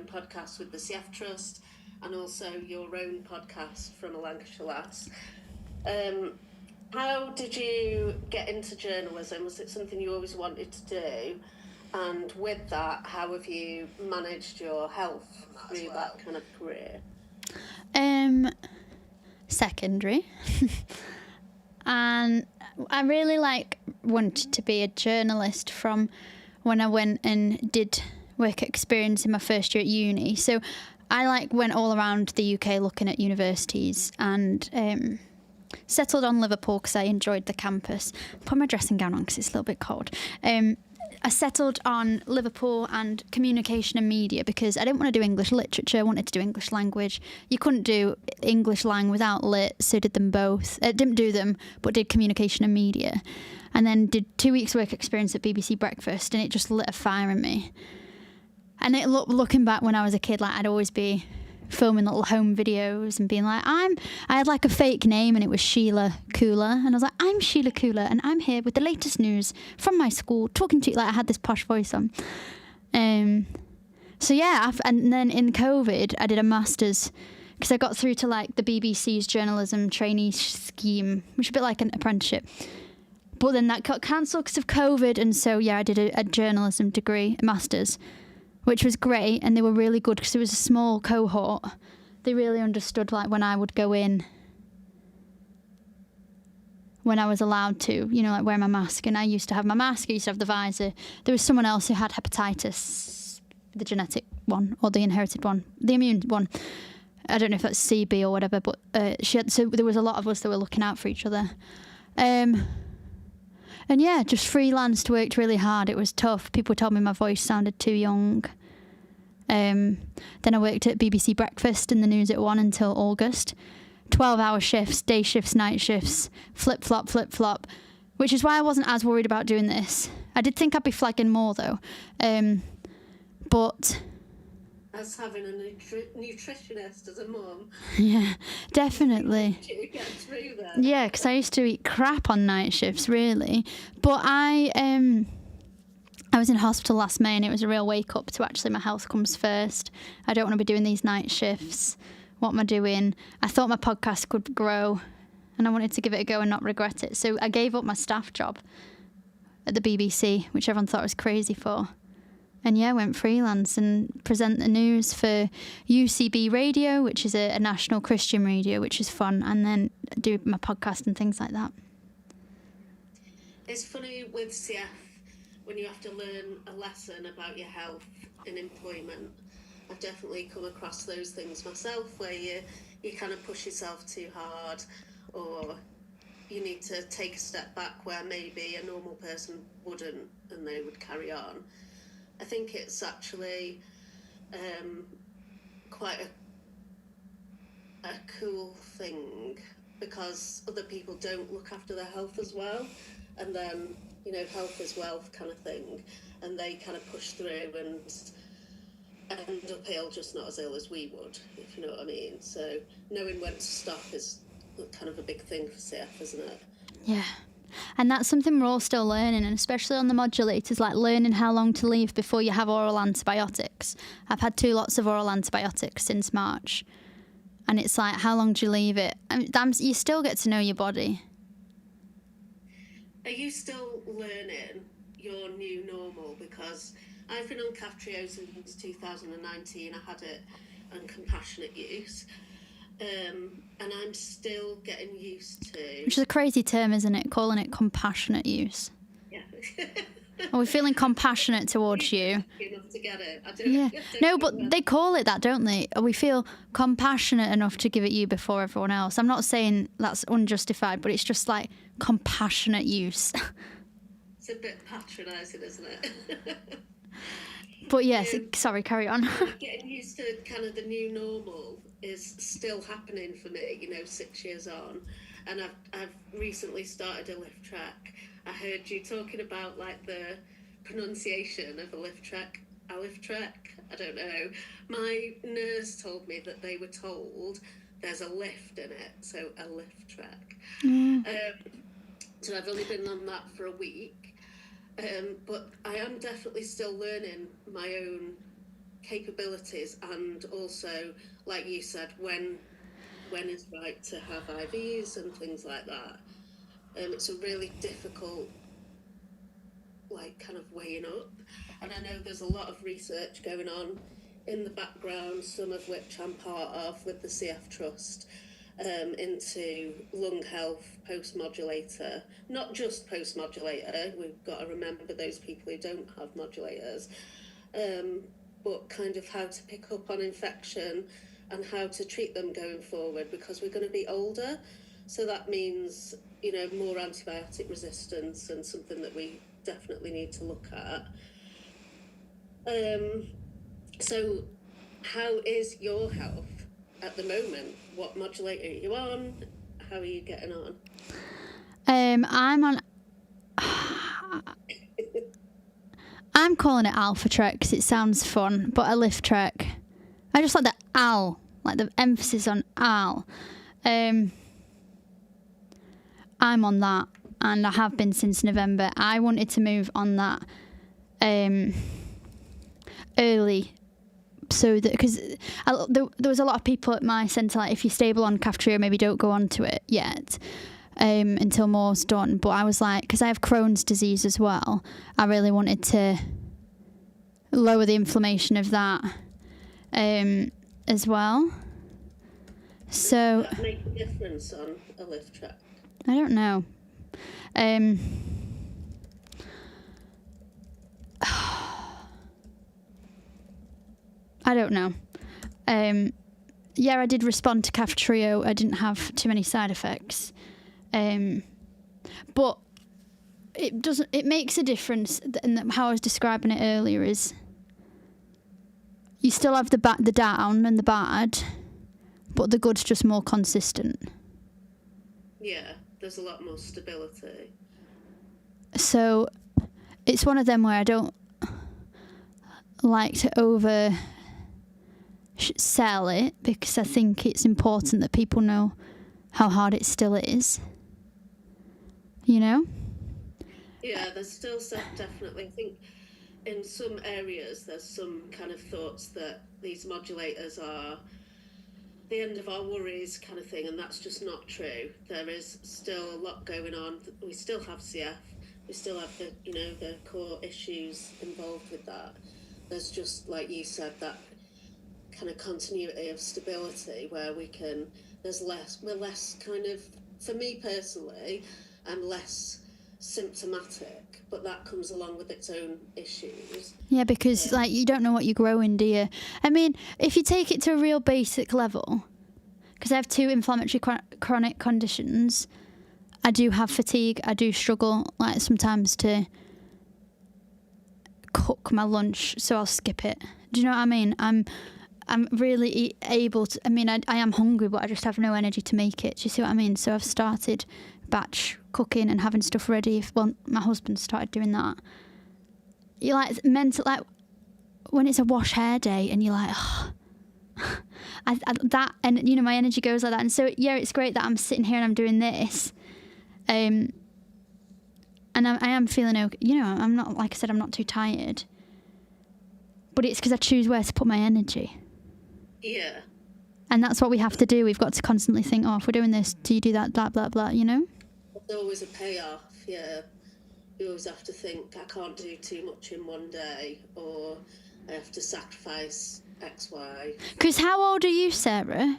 podcast with the CF Trust, and also your own podcast from a Lancashire Lass. How did you get into journalism? Was it something you always wanted to do? And with that, how have you managed your health through that kind of career? Secondary. And I really wanted to be a journalist from when I went and did work experience in my first year at uni. So I went all around the UK looking at universities and settled on Liverpool because I enjoyed the campus. Put my dressing gown on because it's a little bit cold. I settled on Liverpool and communication and media because I didn't want to do English literature. I wanted to do English language. You couldn't do English lang without lit, so did them both. Didn't do them, but did communication and media. And then did 2 weeks work experience at BBC Breakfast, and it just lit a fire in me. And looking back when I was a kid, I'd always be filming little home videos and being like, I had a fake name and it was Sheila Cooler, and I was like, I'm Sheila Cooler and I'm here with the latest news from my school, talking to you I had this posh voice on. So yeah, and then in COVID I did a master's because I got through to the BBC's journalism trainee scheme, which is a bit like an apprenticeship, but then that got cancelled because of COVID, and so yeah, I did a journalism degree, a master's, which was great, and they were really good because it was a small cohort. They really understood when I would go in, when I was allowed to, wear my mask. And I used to have my mask, I used to have the visor. There was someone else who had hepatitis, the genetic one or the inherited one, the immune one. I don't know if that's CB or whatever, but so there was a lot of us that were looking out for each other. And yeah, just freelanced, worked really hard. It was tough. People told me my voice sounded too young. Then I worked at BBC Breakfast in the news at 1 until August. 12-hour shifts, day shifts, night shifts, flip-flop, which is why I wasn't as worried about doing this. I did think I'd be flagging more, though. But As having a nutritionist as a mum. Yeah, definitely. To get through that. Yeah, because I used to eat crap on night shifts, really. But I was in hospital last May, and it was a real wake-up to actually my health comes first. I don't want to be doing these night shifts. What am I doing? I thought my podcast could grow, and I wanted to give it a go and not regret it. So I gave up my staff job at the BBC, which everyone thought I was crazy for. And yeah, went freelance and present the news for UCB Radio, which is a national Christian radio, which is fun, and then do my podcast and things like that. It's funny with CF when you have to learn a lesson about your health in employment. I've definitely come across those things myself where you kind of push yourself too hard, or you need to take a step back where maybe a normal person wouldn't, and they would carry on. I think it's actually quite a cool thing, because other people don't look after their health as well, and then, you know, health is wealth kind of thing, and they kind of push through and end up ill, just not as ill as we would, if you know what I mean. So knowing when to stop is kind of a big thing for CF, isn't it? Yeah. And that's something we're all still learning, and especially on the modulators, like learning how long to leave before you have oral antibiotics. I've had 2 lots of oral antibiotics since March, and it's like, how long do you leave it? I mean, you still get to know your body. Are you still learning your new normal? Because I've been on Kaftrio since 2019. I had it on compassionate use. And I'm still getting used to... Which is a crazy term, isn't it? Calling it compassionate use. Yeah. Are we feeling compassionate towards you? Enough to get it. Yeah. No, but they call it that, don't they? We feel compassionate enough to give it you before everyone else. I'm not saying that's unjustified, but it's just like compassionate use. It's a bit patronising, isn't it? But yes, sorry, carry on. Getting used to kind of the new normal is still happening for me, you know, 6 years on. And I've recently started a lift track. I heard you talking about like the pronunciation of a lift track. I don't know. My nurse told me that they were told there's a lift in it, so a lift track. So I've only been on that for a week. But I am definitely still learning my own capabilities, and also, like you said, when is right to have IVs and things like that. It's a really difficult, like, kind of weighing up. And I know there's a lot of research going on in the background, some of which I'm part of with the CF Trust, into lung health post-modulator. Not just post-modulator, we've got to remember those people who don't have modulators, but kind of how to pick up on infection and how to treat them going forward, because we're going to be older. So that means, you know, more antibiotic resistance, and something that we definitely need to look at. So how is your health at the moment? What modulator are you on? How are you getting on? I'm on... I'm calling it Alpha Trek because it sounds fun, but a lift trek. I just like the al, like the emphasis on al. I'm on that, and I have been since November. I wanted to move on that early, so that, because there was a lot of people at my centre, like, if you're stable on Kaftrio, maybe don't go on to it yet until more's done. But I was like, because I have Crohn's disease as well, I really wanted to lower the inflammation of that as well. So does that make a difference on a lift track? I don't know. I don't know. Yeah, I did respond to Kaftrio. I didn't have too many side effects. But it doesn't. It makes a difference. And how I was describing it earlier is, you still have the down and the bad, but the good's just more consistent. Yeah, there's a lot more stability. So it's one of them where I don't like to over sell it, because I think it's important that people know how hard it still is. You know? Yeah, there's still definitely, I think in some areas there's some kind of thoughts that these modulators are the end of our worries kind of thing, and that's just not true. There is still a lot going on. We still have CF, we still have the, you know, the core issues involved with that. There's just, like you said, that kind of continuity of stability where we're less kind of, for me personally, I'm less symptomatic, but that comes along with its own issues. Yeah, because like, you don't know what you're growing, do you? I mean, if you take it to a real basic level, because I have 2 inflammatory chronic conditions, I do have fatigue. I do struggle like sometimes to cook my lunch, so I'll skip it. Do you know what I mean? I'm really able to. I mean, I am hungry, but I just have no energy to make it. Do you see what I mean? So I've started batch cooking and having stuff ready. Well, my husband started doing that. You're like mental, like when it's a wash hair day, and you're like, oh, that, and you know, my energy goes like that. And so yeah, it's great that I'm sitting here and I'm doing this. And I am feeling okay. You know, I'm not, like I said, I'm not too tired. But it's because I choose where to put my energy. Yeah. And that's what we have to do. We've got to constantly think, oh, if we're doing this, do you do that, blah, blah, blah, you know? There's always a payoff, yeah. You always have to think, I can't do too much in one day, or I have to sacrifice X, Y. Because how old are you, Sarah?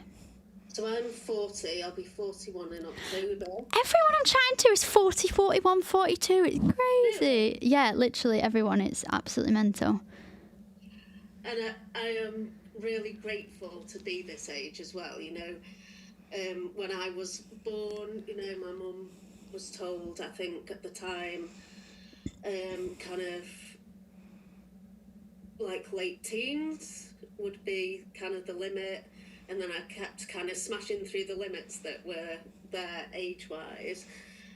So I'm 40, I'll be 41 in October. Everyone I'm chatting to is 40, 41, 42. It's crazy. Really? Yeah, literally everyone. It's absolutely mental. And I am really grateful to be this age as well, you know. When I was born, you know, my mum was told, I think at the time, kind of like late teens would be kind of the limit, and then I kept kind of smashing through the limits that were there age-wise,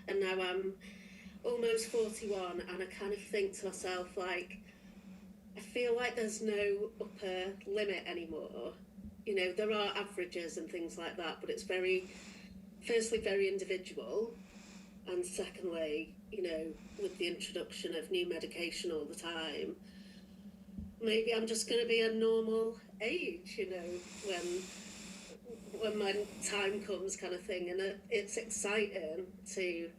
and now I'm almost 41, and I kind of think to myself, like, I feel like there's no upper limit anymore. You know, there are averages and things like that, but it's firstly very individual, and secondly, you know, with the introduction of new medication all the time, maybe I'm just going to be a normal age, you know, when my time comes, kind of thing. And it's exciting to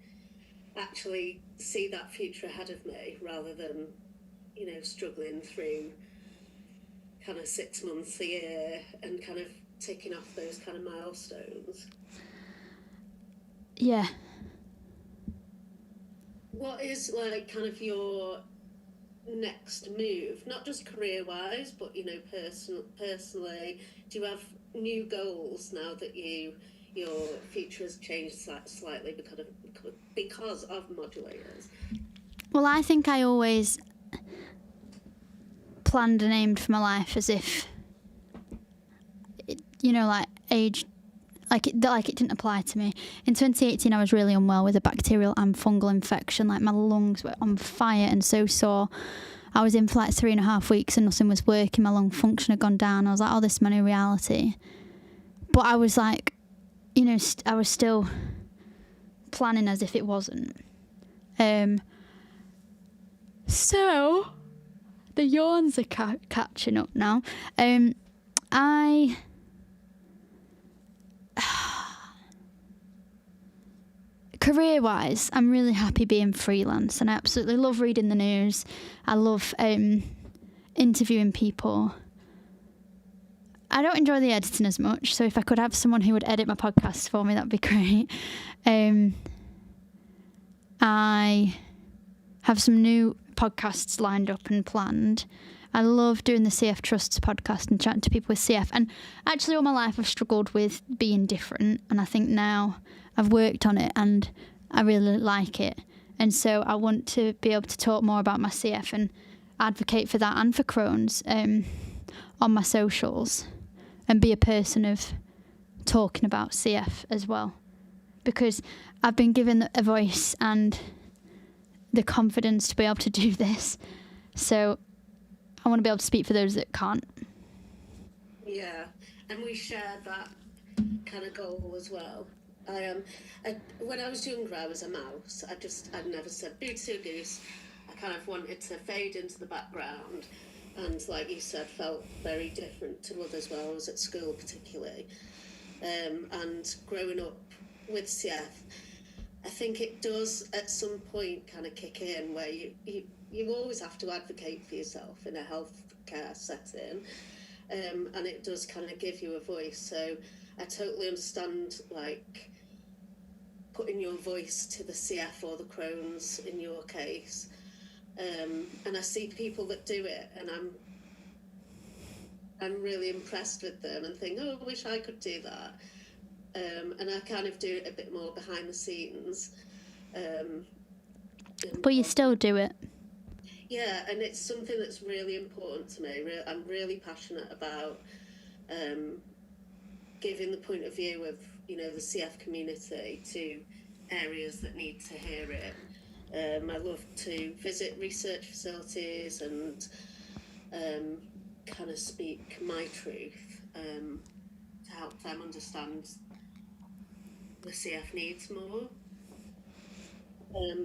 actually see that future ahead of me, rather than, you know, struggling through kind of 6 months a year and kind of ticking off those kind of milestones. Yeah. What is, like, kind of your next move, not just career-wise, but, you know, personally? Do you have new goals now that your future has changed slightly because of modulators? Well, I think I always planned and aimed for my life as if, you know, like age, like it didn't apply to me. In 2018, I was really unwell with a bacterial and fungal infection. Like, my lungs were on fire and so sore. I was in for like 3.5 weeks and nothing was working. My lung function had gone down. I was like, oh, this is my new reality. But I was like, you know, I was still planning as if it wasn't. So the yawns are catching up now. Career-wise, I'm really happy being freelance, and I absolutely love reading the news. I love interviewing people. I don't enjoy the editing as much, so if I could have someone who would edit my podcast for me, that'd be great. I have some new podcasts lined up and planned. I love doing the CF Trust's podcast and chatting to people with CF. And actually all my life I've struggled with being different, and I think now I've worked on it and I really like it. And so I want to be able to talk more about my CF and advocate for that and for Crohn's on my socials, and be a person of talking about CF as well. Because I've been given a voice and the confidence to be able to do this. So I want to be able to speak for those that can't. Yeah, and we share that kind of goal as well. When I was younger, I was a mouse. I never said boo to a goose. I kind of wanted to fade into the background, and like you said, felt very different to others while I was at school particularly. And growing up with CF, I think it does at some point kind of kick in where you always have to advocate for yourself in a healthcare setting, and it does kind of give you a voice. So I totally understand, like, putting your voice to the CF or the Crohn's in your case. And I see people that do it, and I'm really impressed with them and think, I wish I could do that. And I kind of do it a bit more behind the scenes. But you still do it. Yeah, and it's something that's really important to me. I'm really passionate about giving the point of view of, you know, the CF community to areas that need to hear it. I love to visit research facilities and kind of speak my truth to help them understand the CF needs more.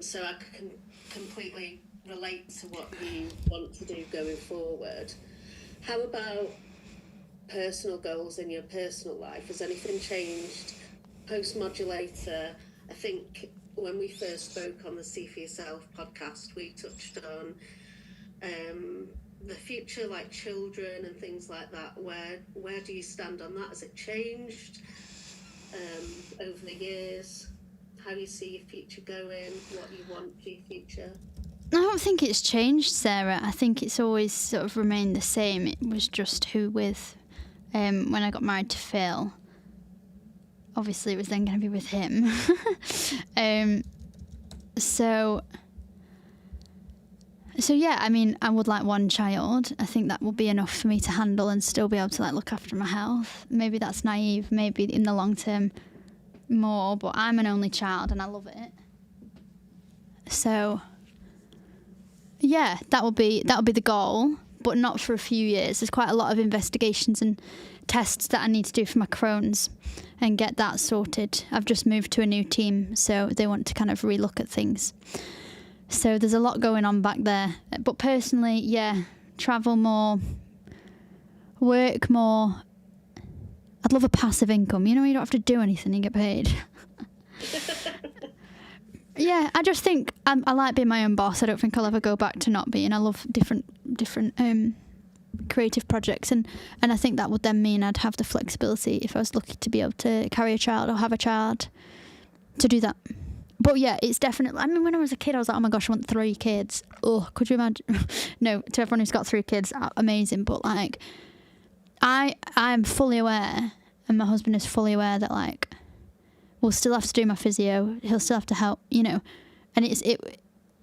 So I can completely relate to what you want to do going forward. How about personal goals in your personal life? Has anything changed post-modulator? I think when we first spoke on the See For Yourself podcast, we touched on the future, like children and things like that. Where do you stand on that? Has it changed over the years? How do you see your future going? What you want for your future? I don't think it's changed, Sarah. I think it's always sort of remained the same. It was just who with. When I got married to Phil, obviously it was then going to be with him. So yeah, I mean, I would like one child. I think that will be enough for me to handle and still be able to like look after my health. Maybe that's naive. Maybe in the long term more, but I'm an only child and I love it. So yeah, that will be the goal, but not for a few years. There's quite a lot of investigations and tests that I need to do for my Crohn's and get that sorted. I've just moved to a new team, so they want to kind of relook at things. So there's a lot going on back there. But personally, yeah, travel more, work more. I'd love a passive income. You know, you don't have to do anything, you get paid. Yeah, I just think I like being my own boss. I don't think I'll ever go back to not being. I love different creative projects, and I think that would then mean I'd have the flexibility if I was lucky to be able to carry a child or have a child to do that. But yeah, it's definitely. I mean, when I was a kid, I was like, oh my gosh, I want 3 kids. Oh, could you imagine? No, to everyone who's got 3 kids, amazing. But like, I'm fully aware, and my husband is fully aware that like, we'll still have to do my physio. He'll still have to help, you know. And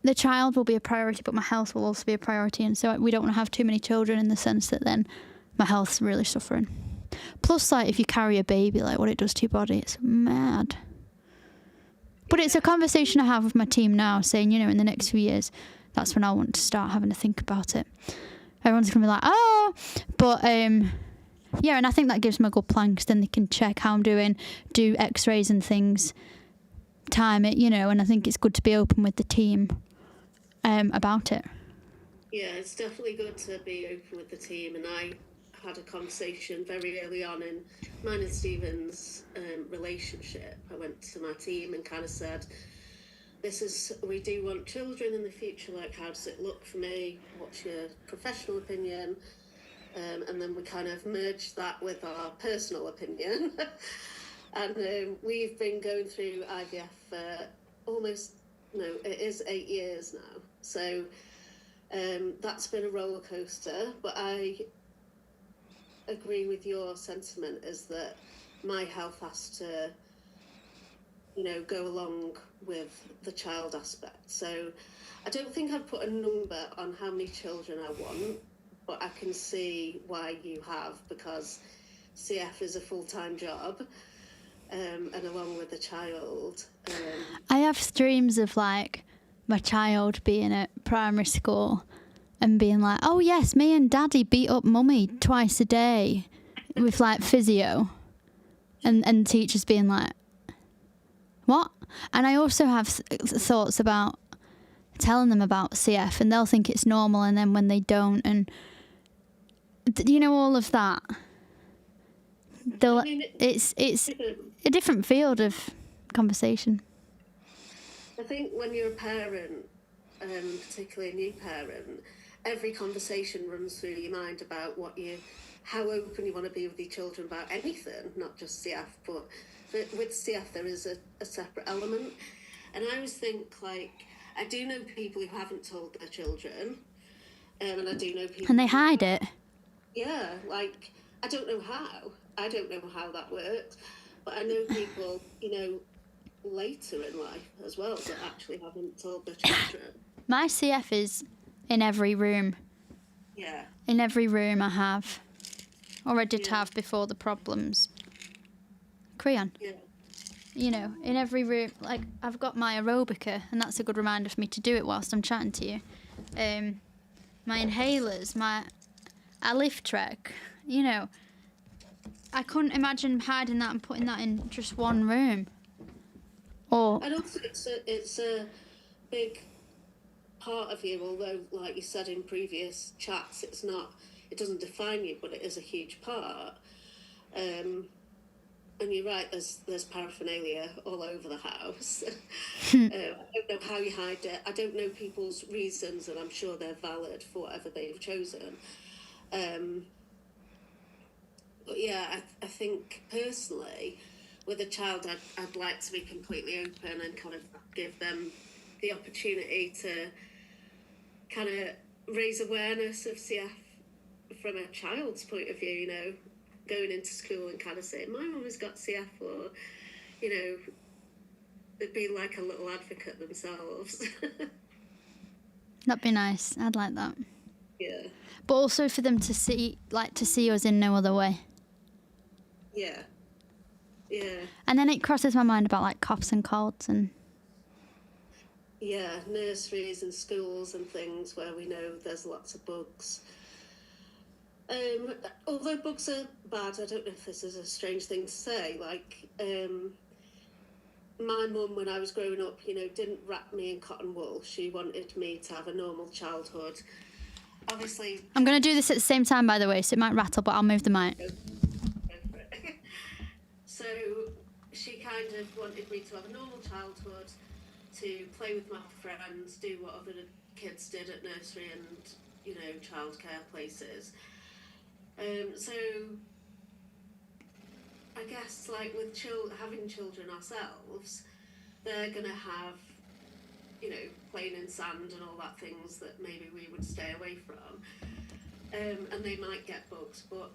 the child will be a priority, but my health will also be a priority. And so we don't want to have too many children in the sense that then my health's really suffering. Plus, like, if you carry a baby, like what it does to your body, it's mad. But it's a conversation I have with my team now, saying, you know, in the next few years, that's when I want to start having to think about it. Everyone's going to be like, oh, but yeah, and I think that gives them a good plan because then they can check how I'm doing, do x-rays and things, time it, you know, and I think it's good to be open with the team about it. Yeah, it's definitely good to be open with the team, and I had a conversation very early on in mine and Stephen's relationship. I went to my team and kind of said, we do want children in the future, like how does it look for me, what's your professional opinion? And then we kind of merged that with our personal opinion. And we've been going through IVF for it is 8 years now. So that's been a roller coaster. But I agree with your sentiment, is that my health has to, you know, go along with the child aspect. So I don't think I've put a number on how many children I want, but I can see why you have, because CF is a full-time job, and along with the child. I have dreams of like my child being at primary school and being like, oh yes, me and daddy beat up mummy twice a day with like physio, and teachers being like, what? And I also have thoughts about telling them about CF, and they'll think it's normal, and then when they don't, and you know, all of that, it's a different field of conversation. I think when you're a parent, particularly a new parent, every conversation runs through your mind about how open you want to be with your children about anything, not just CF, but with CF there is a separate element. And I always think, like, I do know people who haven't told their children, and I do know people... And they hide it. Yeah, like, I don't know how that works, but I know people, you know, later in life as well that actually haven't told their children. My CF is in every room. Yeah. In every room I have. Or I did have before the problems. Creon. Yeah. You know, in every room, like, I've got my aerobica, and that's a good reminder for me to do it whilst I'm chatting to you. My inhalers, I lift track, you know. I couldn't imagine hiding that and putting that in just one room. Or And also, it's a big part of you, although, like you said in previous chats, it doesn't define you, but it is a huge part. And you're right, there's paraphernalia all over the house. I don't know how you hide it. I don't know people's reasons, and I'm sure they're valid for whatever they've chosen. But yeah, I think personally, with a child, I'd like to be completely open and kind of give them the opportunity to kind of raise awareness of CF from a child's point of view, you know, going into school and kind of saying, my mum has got CF, or, you know, they'd be like a little advocate themselves. that'd be nice. I'd like that. Yeah. But also for them to see us in no other way. Yeah. Yeah. And then it crosses my mind about like coughs and colds and... Yeah, nurseries and schools and things where we know there's lots of bugs. Although bugs are bad, I don't know if this is a strange thing to say, like, my mum, when I was growing up, you know, didn't wrap me in cotton wool. She wanted me to have a normal childhood. Obviously... I'm going to do this at the same time, by the way, so it might rattle, but I'll move the mic. So she kind of wanted me to have a normal childhood, to play with my friends, do what other kids did at nursery and, you know, childcare places. So I guess, like, with having children ourselves, they're going to have, you know, playing in sand and all that things that maybe we would stay away from. And they might get bugs, but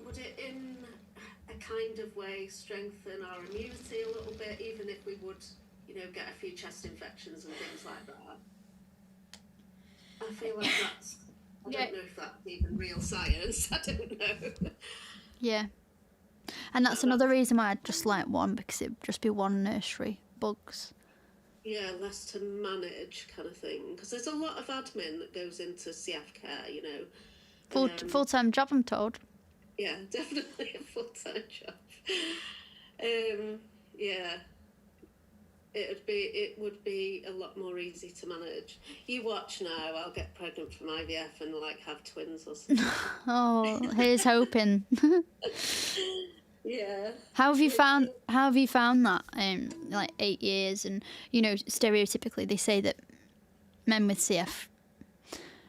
would it in a kind of way strengthen our immunity a little bit, even if we would, you know, get a few chest infections and things like that? I feel like that's... I don't know if that's even real science. I don't know. Yeah. And that's another reason why I'd just like one, because it'd just be one nursery. Bugs. Yeah, less to manage kind of thing. Because there's a lot of admin that goes into CF care, you know. Full-time job, I'm told. Yeah, definitely a full-time job. Yeah. It would be a lot more easy to manage. You watch now, I'll get pregnant from IVF and like have twins or something. Oh, here's hoping. Yeah. How have you found that? Like 8 years, and you know, stereotypically they say that men with CF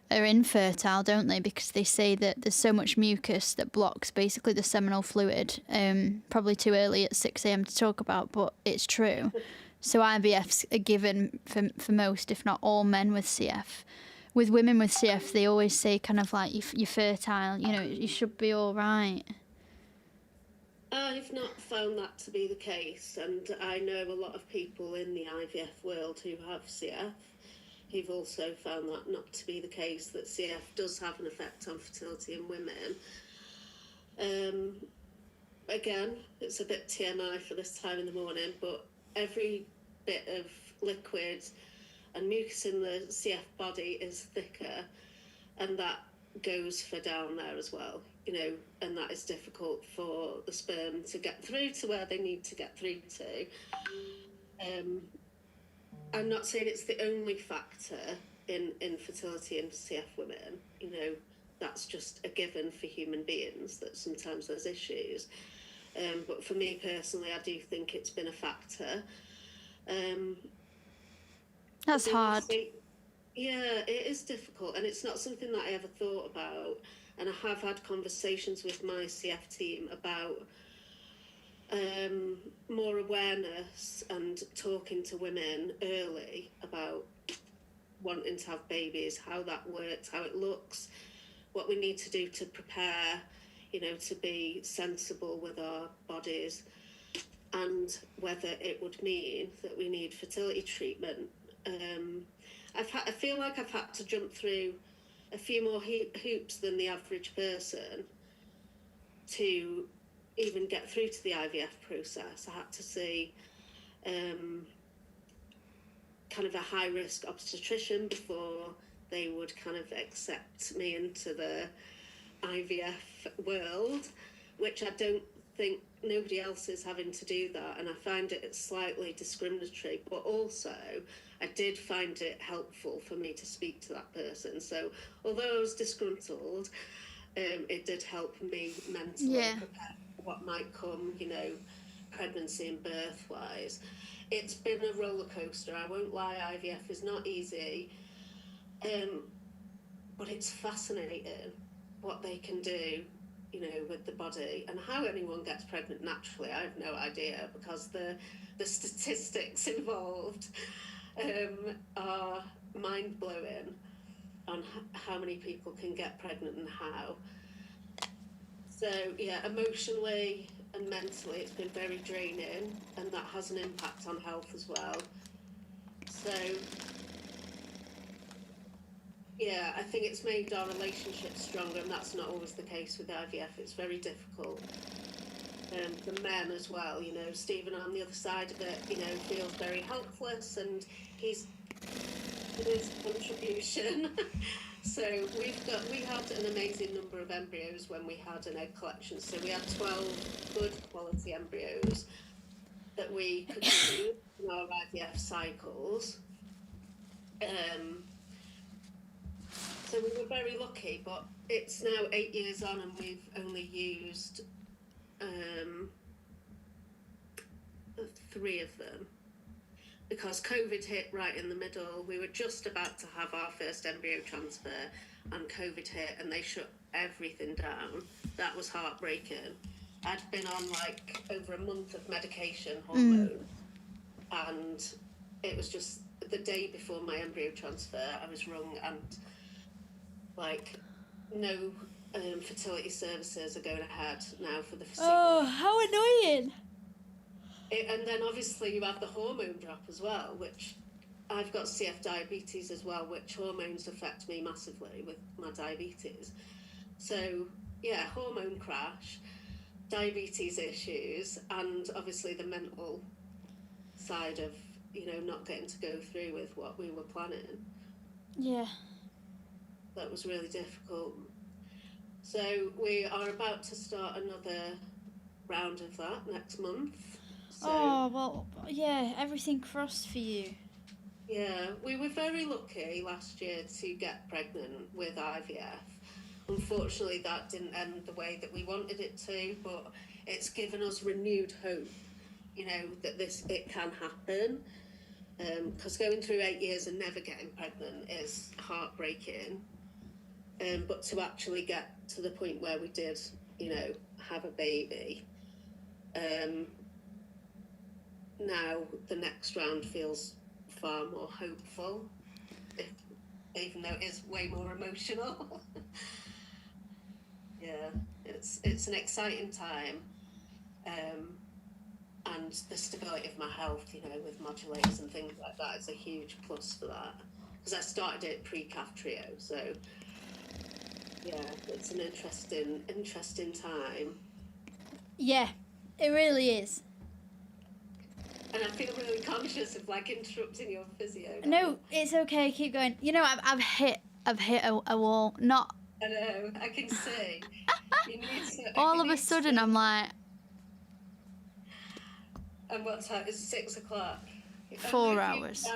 are infertile, don't they? Because they say that there's so much mucus that blocks basically the seminal fluid. Probably too early at 6 a.m. to talk about, but it's true. So IVF's a given for most, if not all, men with CF. With women with CF, they always say kind of like, you're fertile, you know, you should be all right. I've not found that to be the case, and I know a lot of people in the IVF world who have CF who've also found that not to be the case, that CF does have an effect on fertility in women. Again, it's a bit TMI for this time in the morning, but every bit of liquid and mucus in the CF body is thicker, and that goes for down there as well, you know, and that is difficult for the sperm to get through to where they need to get through to. I'm not saying it's the only factor in infertility in CF women, you know, that's just a given for human beings, that sometimes there's issues. But for me personally, I do think it's been a factor. That's hard. Yeah, it is difficult, and it's not something that I ever thought about. And I have had conversations with my CF team about more awareness and talking to women early about wanting to have babies, how that works, how it looks, what we need to do to prepare, you know, to be sensible with our bodies. and whether it would mean that we need fertility treatment. I feel like I've had to jump through a few more hoops than the average person to even get through to the IVF process. I had to see kind of a high-risk obstetrician before they would kind of accept me into the IVF world, which I don't think nobody else is having to do that, and I find it slightly discriminatory, but also I did find it helpful for me to speak to that person. So although I was disgruntled, it did help me mentally prepare for what might come, you know, pregnancy and birth wise. It's been a roller coaster, I won't lie. IVF is not easy, but it's fascinating what they can do, you know, with the body. And how anyone gets pregnant naturally, I have no idea, because the statistics involved are mind-blowing on how many people can get pregnant and how. So yeah, emotionally and mentally it's been very draining, and that has an impact on health as well. So yeah, I think it's made our relationship stronger, and that's not always the case with IVF. It's very difficult. For men as well, you know, Stephen on the other side of it, you know, feels very helpless, and he's his contribution. So we had an amazing number of embryos when we had an egg collection. So we had 12 good quality embryos that we could use in our IVF cycles. So we were very lucky, but it's now 8 years on and we've only used 3 of them, because COVID hit right in the middle. We were just about to have our first embryo transfer and COVID hit and they shut everything down. That was heartbreaking. I'd been on like over a month of medication, hormone, and it was just the day before my embryo transfer, I was rung and like no fertility services are going ahead now for the foreseeable. Oh, how annoying. And then obviously you have the hormone drop as well, which I've got CF diabetes as well, which hormones affect me massively with my diabetes. So yeah, hormone crash, diabetes issues, and obviously the mental side of, you know, not getting to go through with what we were planning. Yeah. That was really difficult. So we are about to start another round of that next month. So, oh, well, yeah, everything crossed for you. Yeah, we were very lucky last year to get pregnant with IVF. Unfortunately, that didn't end the way that we wanted it to, but it's given us renewed hope, you know, that it can happen. Because going through 8 years and never getting pregnant is heartbreaking. But to actually get to the point where we did, you know, have a baby, now the next round feels far more hopeful, even though it is way more emotional. Yeah, it's an exciting time, and the stability of my health, you know, with modulators and things like that is a huge plus for that, because I started it pre-calf trio, so yeah, it's an interesting time. Yeah, it really is. And I feel really conscious of like interrupting your physio. No, it's okay. Keep going. You know, I've hit a wall. Not. I know. I can see. You need to. All of a sudden, I'm like. And what time? It's 6 o'clock. 4 hours.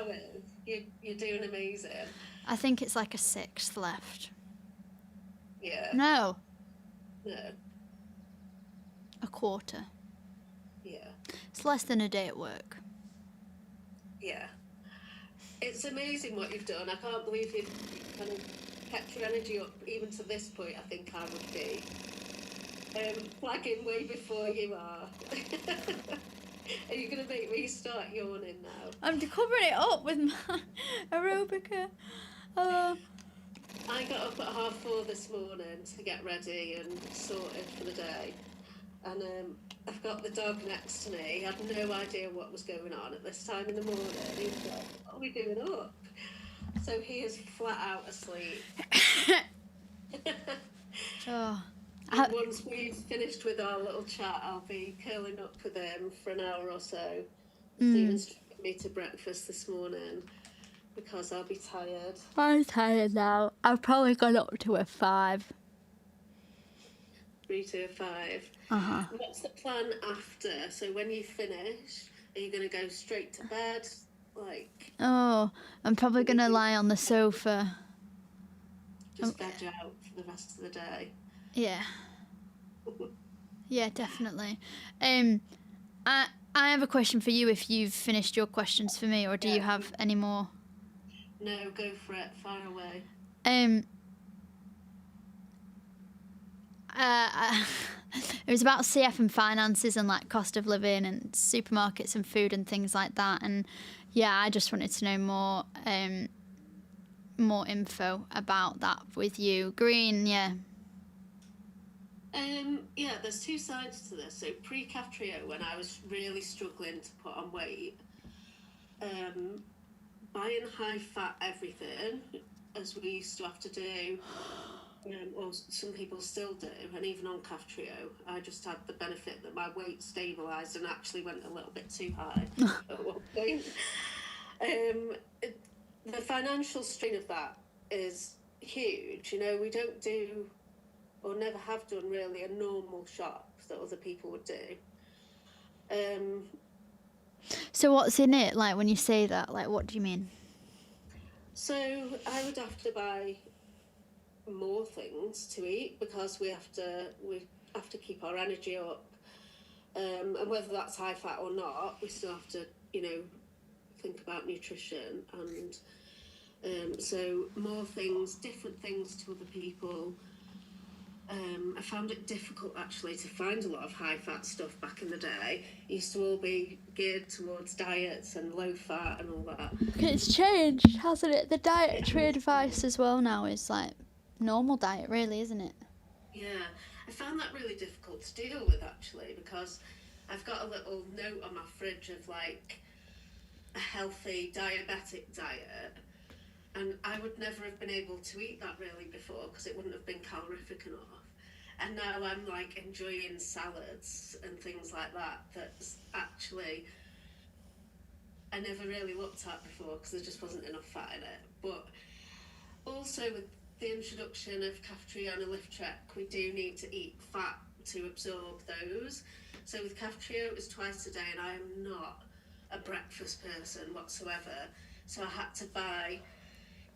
You're doing amazing. I think it's like a 6th left. Yeah. No. No. A quarter. Yeah. It's less than a day at work. Yeah. It's amazing what you've done. I can't believe you've kind of kept your energy up even to this point. I think I would be flagging way before you are. Are you going to make me start yawning now? I'm covering it up with my aerobica. I got up at 4:30 this morning to get ready and sorted for the day. And I've got the dog next to me. He had no idea what was going on at this time in the morning. He was like, what are we doing up? So he is flat out asleep. Oh. And once we've finished with our little chat, I'll be curling up with him for an hour or so. Stephen's took me to breakfast this morning because I'll be tired. I'm tired now. I've probably gone up to a 5. 3 to a 5. Uh-huh. What's the plan after? So when you finish, are you going to go straight to bed? Like, Oh, I'm probably going to lie on the sofa. just veg out for the rest of the day? Yeah. Yeah, definitely. I have a question for you if you've finished your questions for me, or do you have any more? No, go for it. Fire away. It was about CF and finances and like cost of living and supermarkets and food and things like that. And yeah, I just wanted to know more info about that with you. Green, yeah. Yeah, there's two sides to this. So pre-Kaftrio, when I was really struggling to put on weight, buying high-fat everything, as we used to have to do, or some people still do, and even on Kaftrio, I just had the benefit that my weight stabilised and actually went a little bit too high at one point. The financial strain of that is huge. You know, we don't do, or never have done really, a normal shop that other people would do. So what's in it? Like when you say that, like what do you mean? So I would have to buy more things to eat because we have to keep our energy up, and whether that's high fat or not, we still have to, you know, think about nutrition, and so more things, different things to other people. I found it difficult actually to find a lot of high fat stuff back in the day. It used to all be geared towards diets and low fat and all that. It's changed, hasn't it? The dietary advice as well now is like normal diet, really, isn't it? Yeah, I found that really difficult to deal with actually, because I've got a little note on my fridge of like a healthy diabetic diet, and I would never have been able to eat that really before because it wouldn't have been calorific enough. And now I'm like enjoying salads and things like that that's actually I never really looked at before because there just wasn't enough fat in it. But also with the introduction of Kaftrio and Liftrec, we do need to eat fat to absorb those. So with Kaftrio, it was twice a day, and I am not a breakfast person whatsoever. So I had to buy,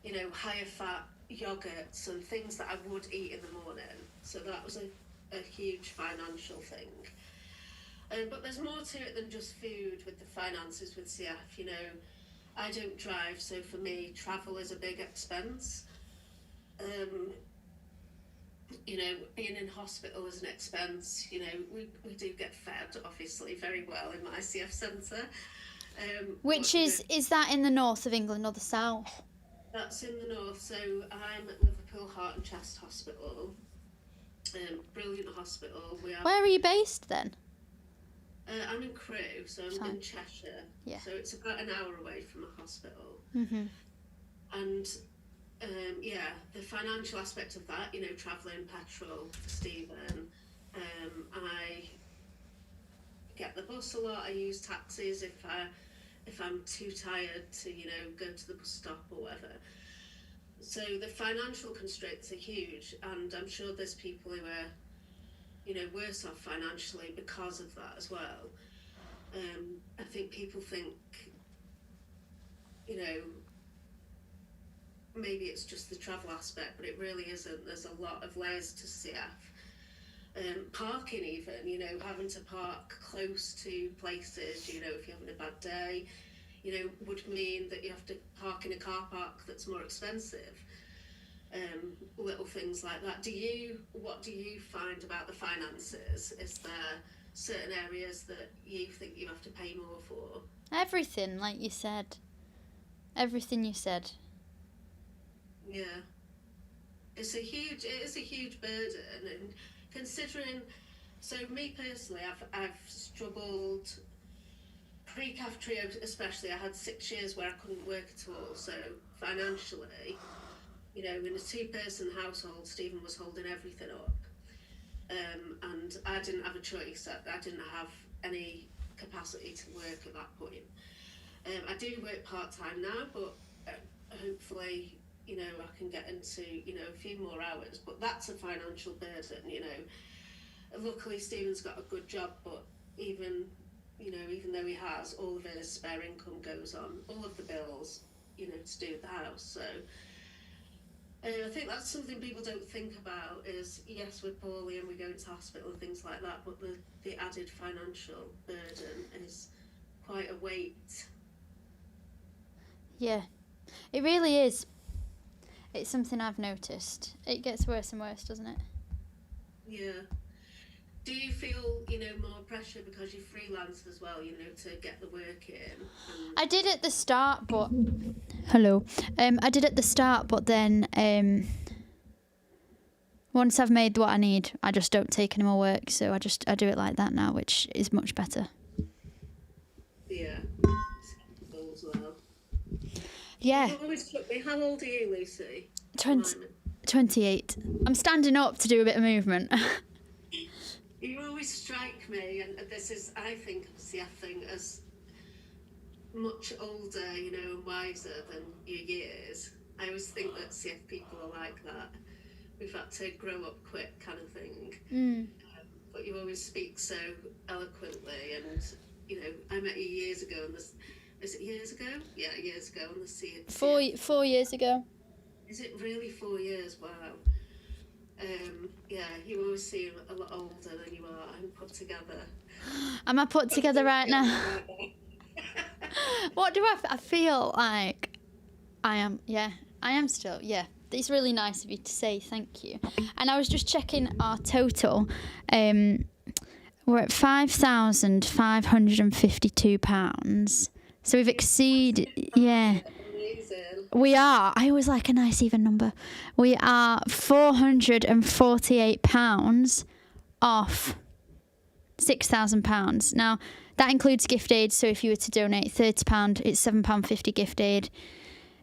you know, higher fat yogurts and things that I would eat in the morning. So that was a huge financial thing. But there's more to it than just food with the finances with CF. You know, I don't drive, so for me, travel is a big expense. You know, being in hospital is an expense. You know, we do get fed, obviously, very well in my CF centre. Which is that in the north of England or the south? That's in the north, so I'm at Liverpool Heart and Chest Hospital. Brilliant hospital. Where are you based then? I'm in Crewe, so I'm in Cheshire. Yeah. So it's about an hour away from a hospital. Mm-hmm. And yeah, the financial aspect of that, you know, travelling, petrol for Stephen. I get the bus a lot. I use taxis if I'm too tired to, you know, go to the bus stop or whatever. So the financial constraints are huge, and I'm sure there's people who are, you know, worse off financially because of that as well. I think people think, you know, maybe it's just the travel aspect, but it really isn't. There's a lot of layers to CF. Parking even, you know, having to park close to places, you know, if you're having a bad day, you know, would mean that you have to park in a car park that's more expensive. Little things like that. What do you find about the finances? Is there certain areas that you think you have to pay more for? Everything, like you said. Everything you said. Yeah. It is a huge burden, and considering So me personally, I've struggled pre-cafeteria, especially. I had 6 years where I couldn't work at all. So financially, you know, in a two-person household, Stephen was holding everything up, and I didn't have a choice. I didn't have any capacity to work at that point. I do work part-time now, but hopefully, you know, I can get into, you know, a few more hours. But that's a financial burden, you know. Luckily, Stephen's got a good job, but even though he has, all of his spare income goes on all of the bills, you know, to do with the house. So I think that's something people don't think about is, yes, we're poorly and we go into hospital and things like that, but the added financial burden is quite a weight. Yeah, it really is. It's something I've noticed. It gets worse and worse, doesn't it? Yeah. Do you feel, you know, more pressure because you're freelance as well, you know, to get the work in? I did at the start, but hello. I did at the start, but then once I've made what I need, I just don't take any more work. So I do it like that now, which is much better. Yeah. As well. Yeah. You've always took me. How old are you, Lucy? 28. I'm standing up to do a bit of movement. You always strike me, and this is, I think, of the CF thing as much older, you know, and wiser than your years. I always think that CF people are like that. We've had to grow up quick, kind of thing. But you always speak so eloquently, and you know, I met you years ago, and is it years ago? Yeah, years ago on the CF. 4 years ago. Is it really 4 years? Wow. Yeah, you always seem a lot older than you are and put together. Am I put together right now? What do I feel like? I am, yeah. I am still, yeah. It's really nice of you to say thank you. And I was just checking our total. We're at £5,552. So we've exceeded, yeah. We are. I always like a nice even number. We are £448 off £6,000. Now, that includes gift aid. So if you were to donate £30, it's £7.50 gift aid.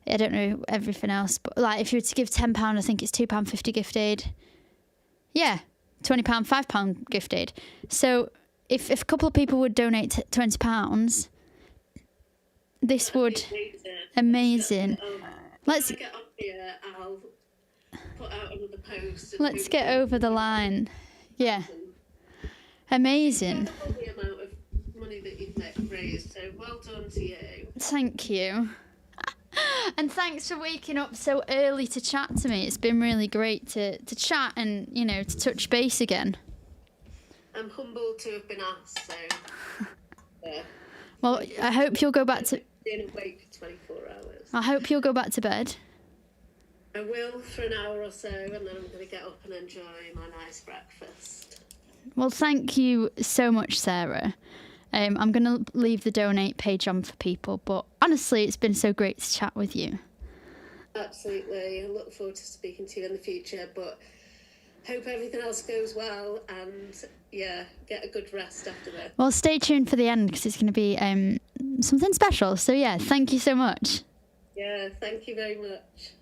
I don't know everything else, but like if you were to give £10, I think it's £2.50 gift aid. Yeah, £20, £5 gift aid. So if a couple of people would donate £20, this would amazing. Let's get up here. I'll put out another post. Let's get over the line. Yeah, amazing. The amount of money that you've raised. So well done to you. Thank you. And thanks for waking up so early to chat to me. It's been really great to chat and, you know, to touch base again. I'm humbled to have been asked, so... Yeah. Well, I hope you'll go back to... Being awake for 24 hours. I hope you'll go back to bed. I will for an hour or so, and then I'm going to get up and enjoy my nice breakfast. Well, thank you so much, Sarah. I'm going to leave the donate page on for people, but honestly, it's been so great to chat with you. Absolutely. I look forward to speaking to you in the future, but hope everything else goes well, and yeah, get a good rest after this. Well, stay tuned for the end because it's going to be something special. So yeah, thank you so much. Yeah, thank you very much.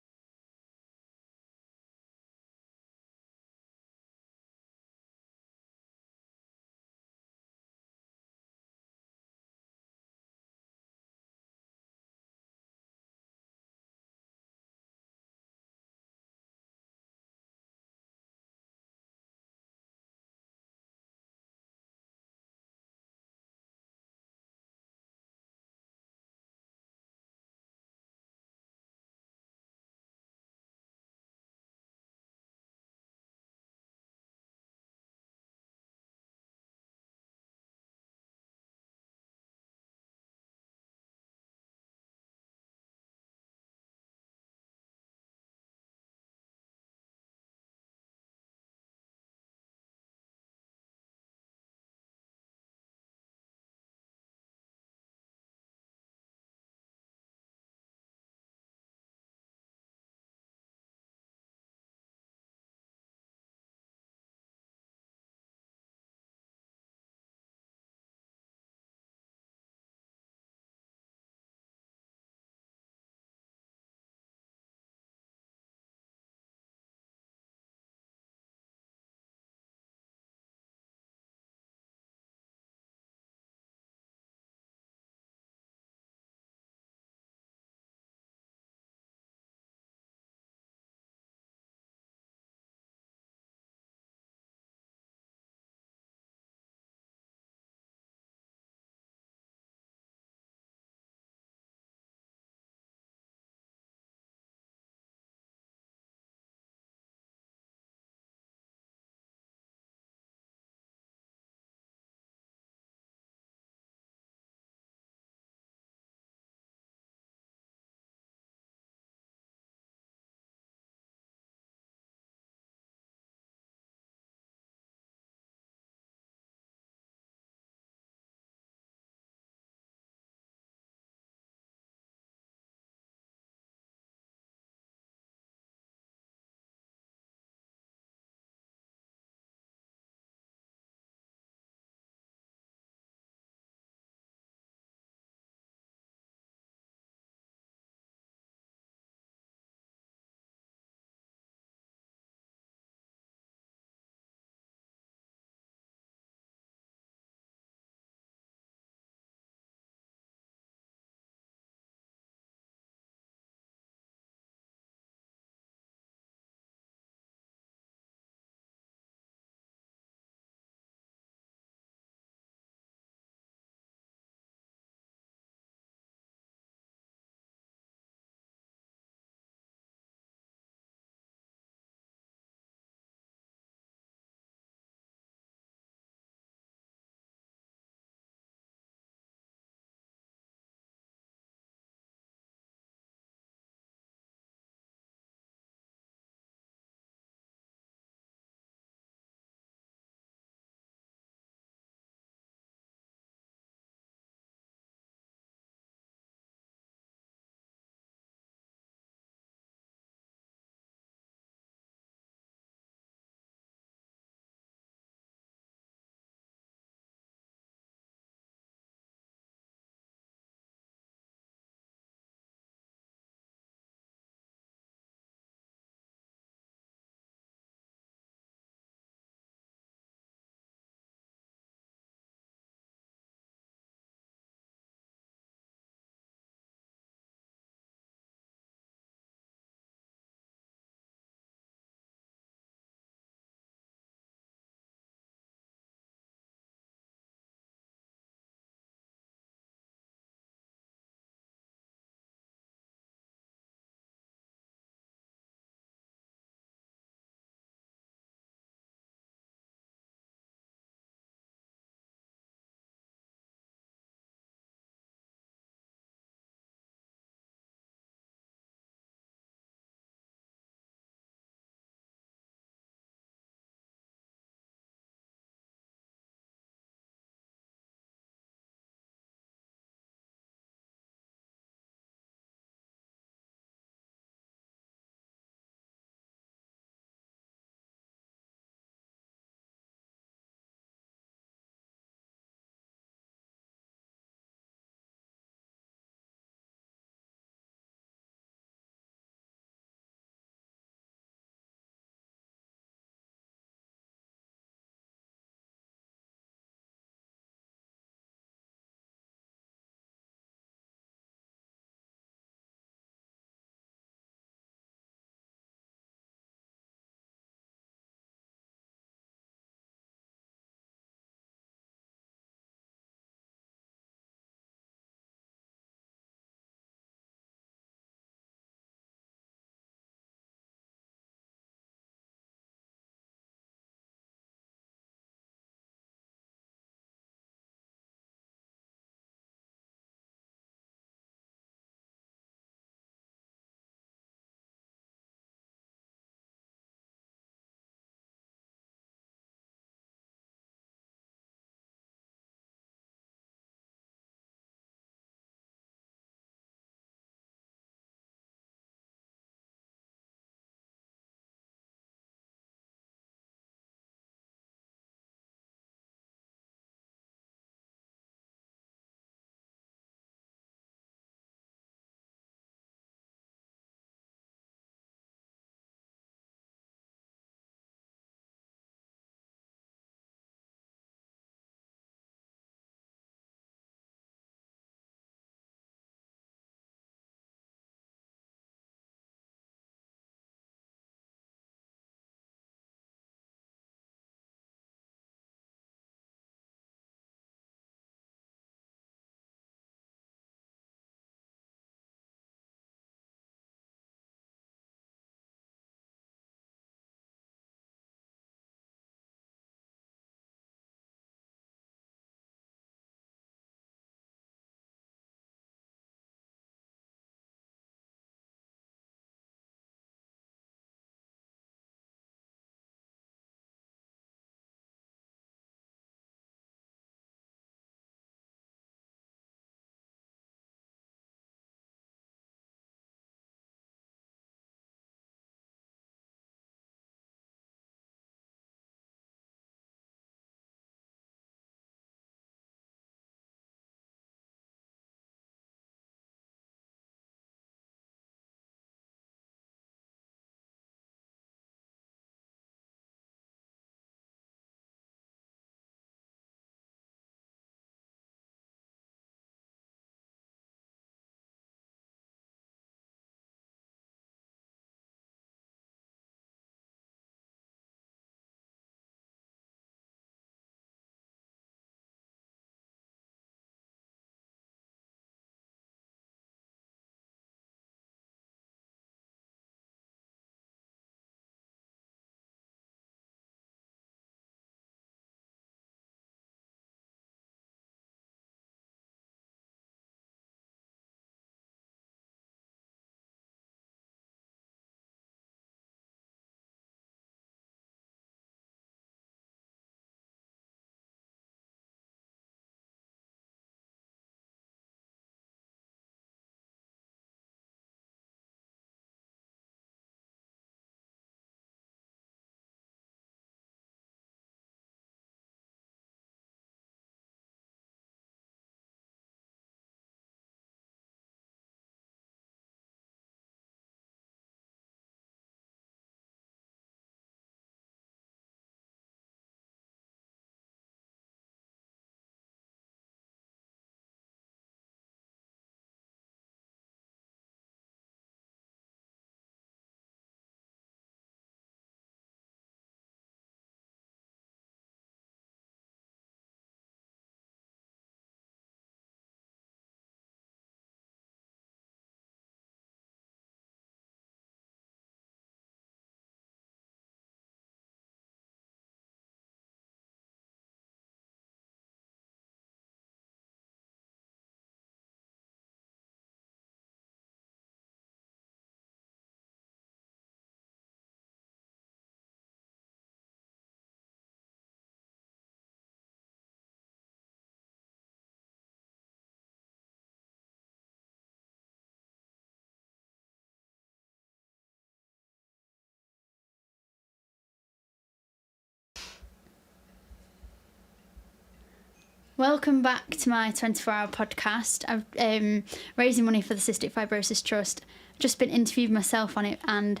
Welcome back to my 24-hour podcast. I'm raising money for the Cystic Fibrosis Trust. I've just been interviewed myself on it, and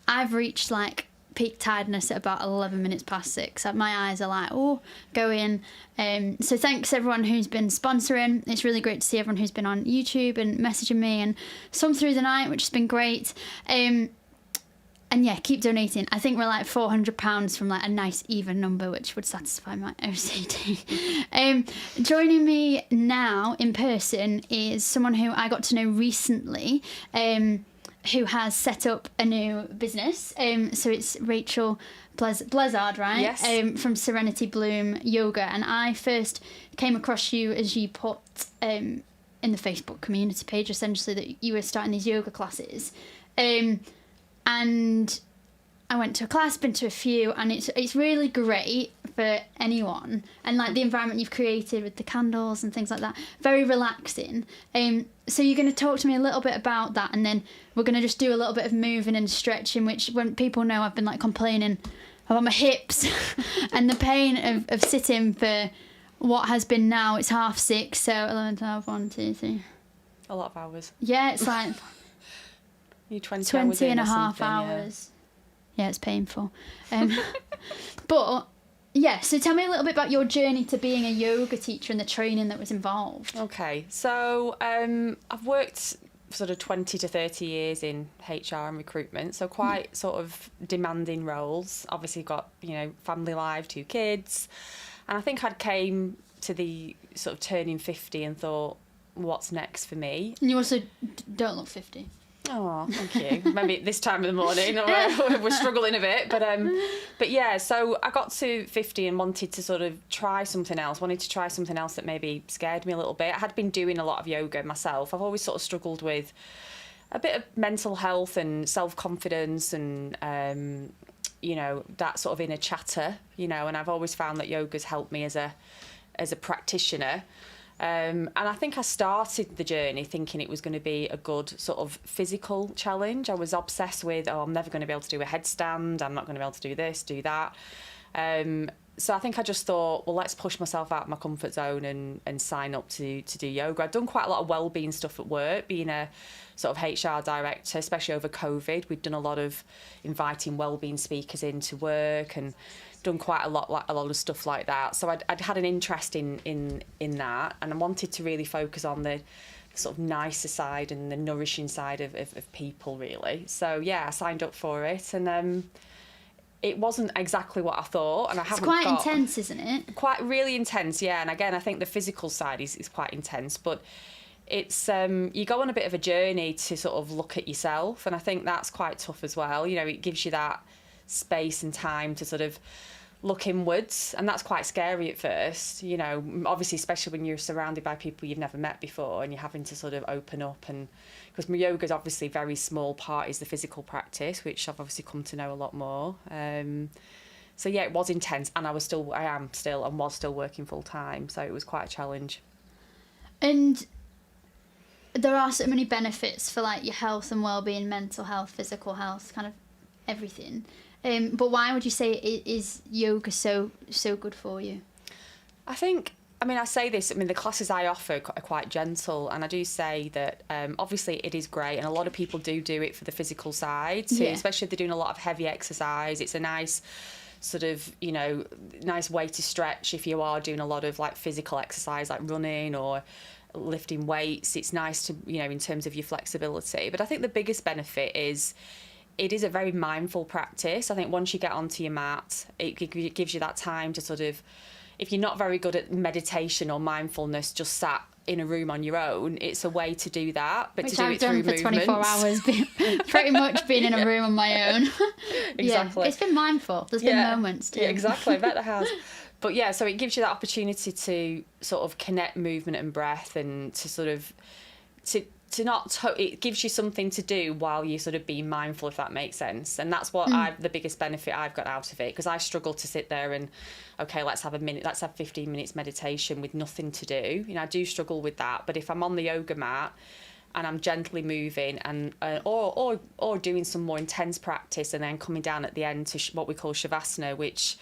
I've reached like peak tiredness at about 11 minutes past 6. My eyes are like, going. So thanks everyone who's been sponsoring. It's really great to see everyone who's been on YouTube and messaging me, and some through the night, which has been great. And yeah, keep donating. I think we're like £400 from like a nice even number, which would satisfy my OCD. Joining me now in person is someone who I got to know recently, who has set up a new business. So it's Rachel Blizzard, right? Yes. From Serenity Bloom Yoga. And I first came across you as you put in the Facebook community page, essentially, that you were starting these yoga classes. And I went to a class, been to a few, and it's really great for anyone. And like the environment you've created with the candles and things like that, very relaxing. So you're going to talk to me a little bit about that, and then we're going to just do a little bit of moving and stretching, which when people know I've been like complaining about my hips and the pain of sitting for what has been now, it's 6:30, so 11, 12, 1, 2, 3. A lot of hours. Yeah, it's like... 20 and a half hours. Yeah, it's painful. But yeah, so tell me a little bit about your journey to being a yoga teacher and the training that was involved. Okay, so I've worked sort of 20 to 30 years in HR and recruitment, so quite sort of demanding roles. Obviously got, family life, 2 kids, and I think I'd came to the sort of turning 50 and thought, what's next for me? And you also don't look 50. Oh, thank you. Maybe this time of the morning we're struggling a bit, but yeah. So I got to 50 and wanted to sort of try something else. Wanted to try something else that maybe scared me a little bit. I had been doing a lot of yoga myself. I've always sort of struggled with a bit of mental health and self-confidence and that sort of inner chatter. And I've always found that yoga's helped me as a practitioner. And I think I started the journey thinking it was going to be a good sort of physical challenge. I was obsessed with, I'm never going to be able to do a headstand. I'm not going to be able to do this, do that. So I think I just thought, well, let's push myself out of my comfort zone and sign up to do yoga. I'd done quite a lot of wellbeing stuff at work, being a sort of HR director, especially over COVID. We'd done a lot of inviting wellbeing speakers into work and done quite a lot of stuff like that. So I'd had an interest in that, and I wanted to really focus on the sort of nicer side and the nourishing side of people, really. So yeah, I signed up for it, and it wasn't exactly what I thought, and It's quite intense, isn't it? Quite really intense, yeah. And again, I think the physical side is quite intense, but it's you go on a bit of a journey to sort of look at yourself, and I think that's quite tough as well. It gives you that space and time to sort of look inwards, and that's quite scary at first, obviously, especially when you're surrounded by people you've never met before and you're having to sort of open up. And because my yoga is obviously a very small part is the physical practice, which I've obviously come to know a lot more. So yeah, it was intense, and I was still working full time, so it was quite a challenge. And there are so many benefits for like your health and well-being, mental health, physical health, kind of everything. But why would you say is yoga so good for you? I think, I say this, the classes I offer are quite gentle, and I do say that obviously it is great, and a lot of people do it for the physical side, too, especially if they're doing a lot of heavy exercise. It's a nice sort of, nice way to stretch if you are doing a lot of like physical exercise, like running or lifting weights. It's nice to, in terms of your flexibility. But I think the biggest benefit is it is a very mindful practice. I think once you get onto your mat, it gives you that time to sort of, if you're not very good at meditation or mindfulness, just sat in a room on your own, it's a way to do that, but which to do I've it through done for movements. 24 hours, pretty much being in a room on my own. Exactly. Yeah, it's been mindful. There's been moments too. Yeah, exactly. I bet there has. But yeah, so it gives you that opportunity to sort of connect movement and breath, and to sort of it gives you something to do while you sort of being mindful, if that makes sense. And that's what the biggest benefit I've got out of it, because I struggle to sit there and, okay, let's have 15 minutes meditation with nothing to do. I do struggle with that. But if I'm on the yoga mat and I'm gently moving and or doing some more intense practice, and then coming down at the end to what we call shavasana, which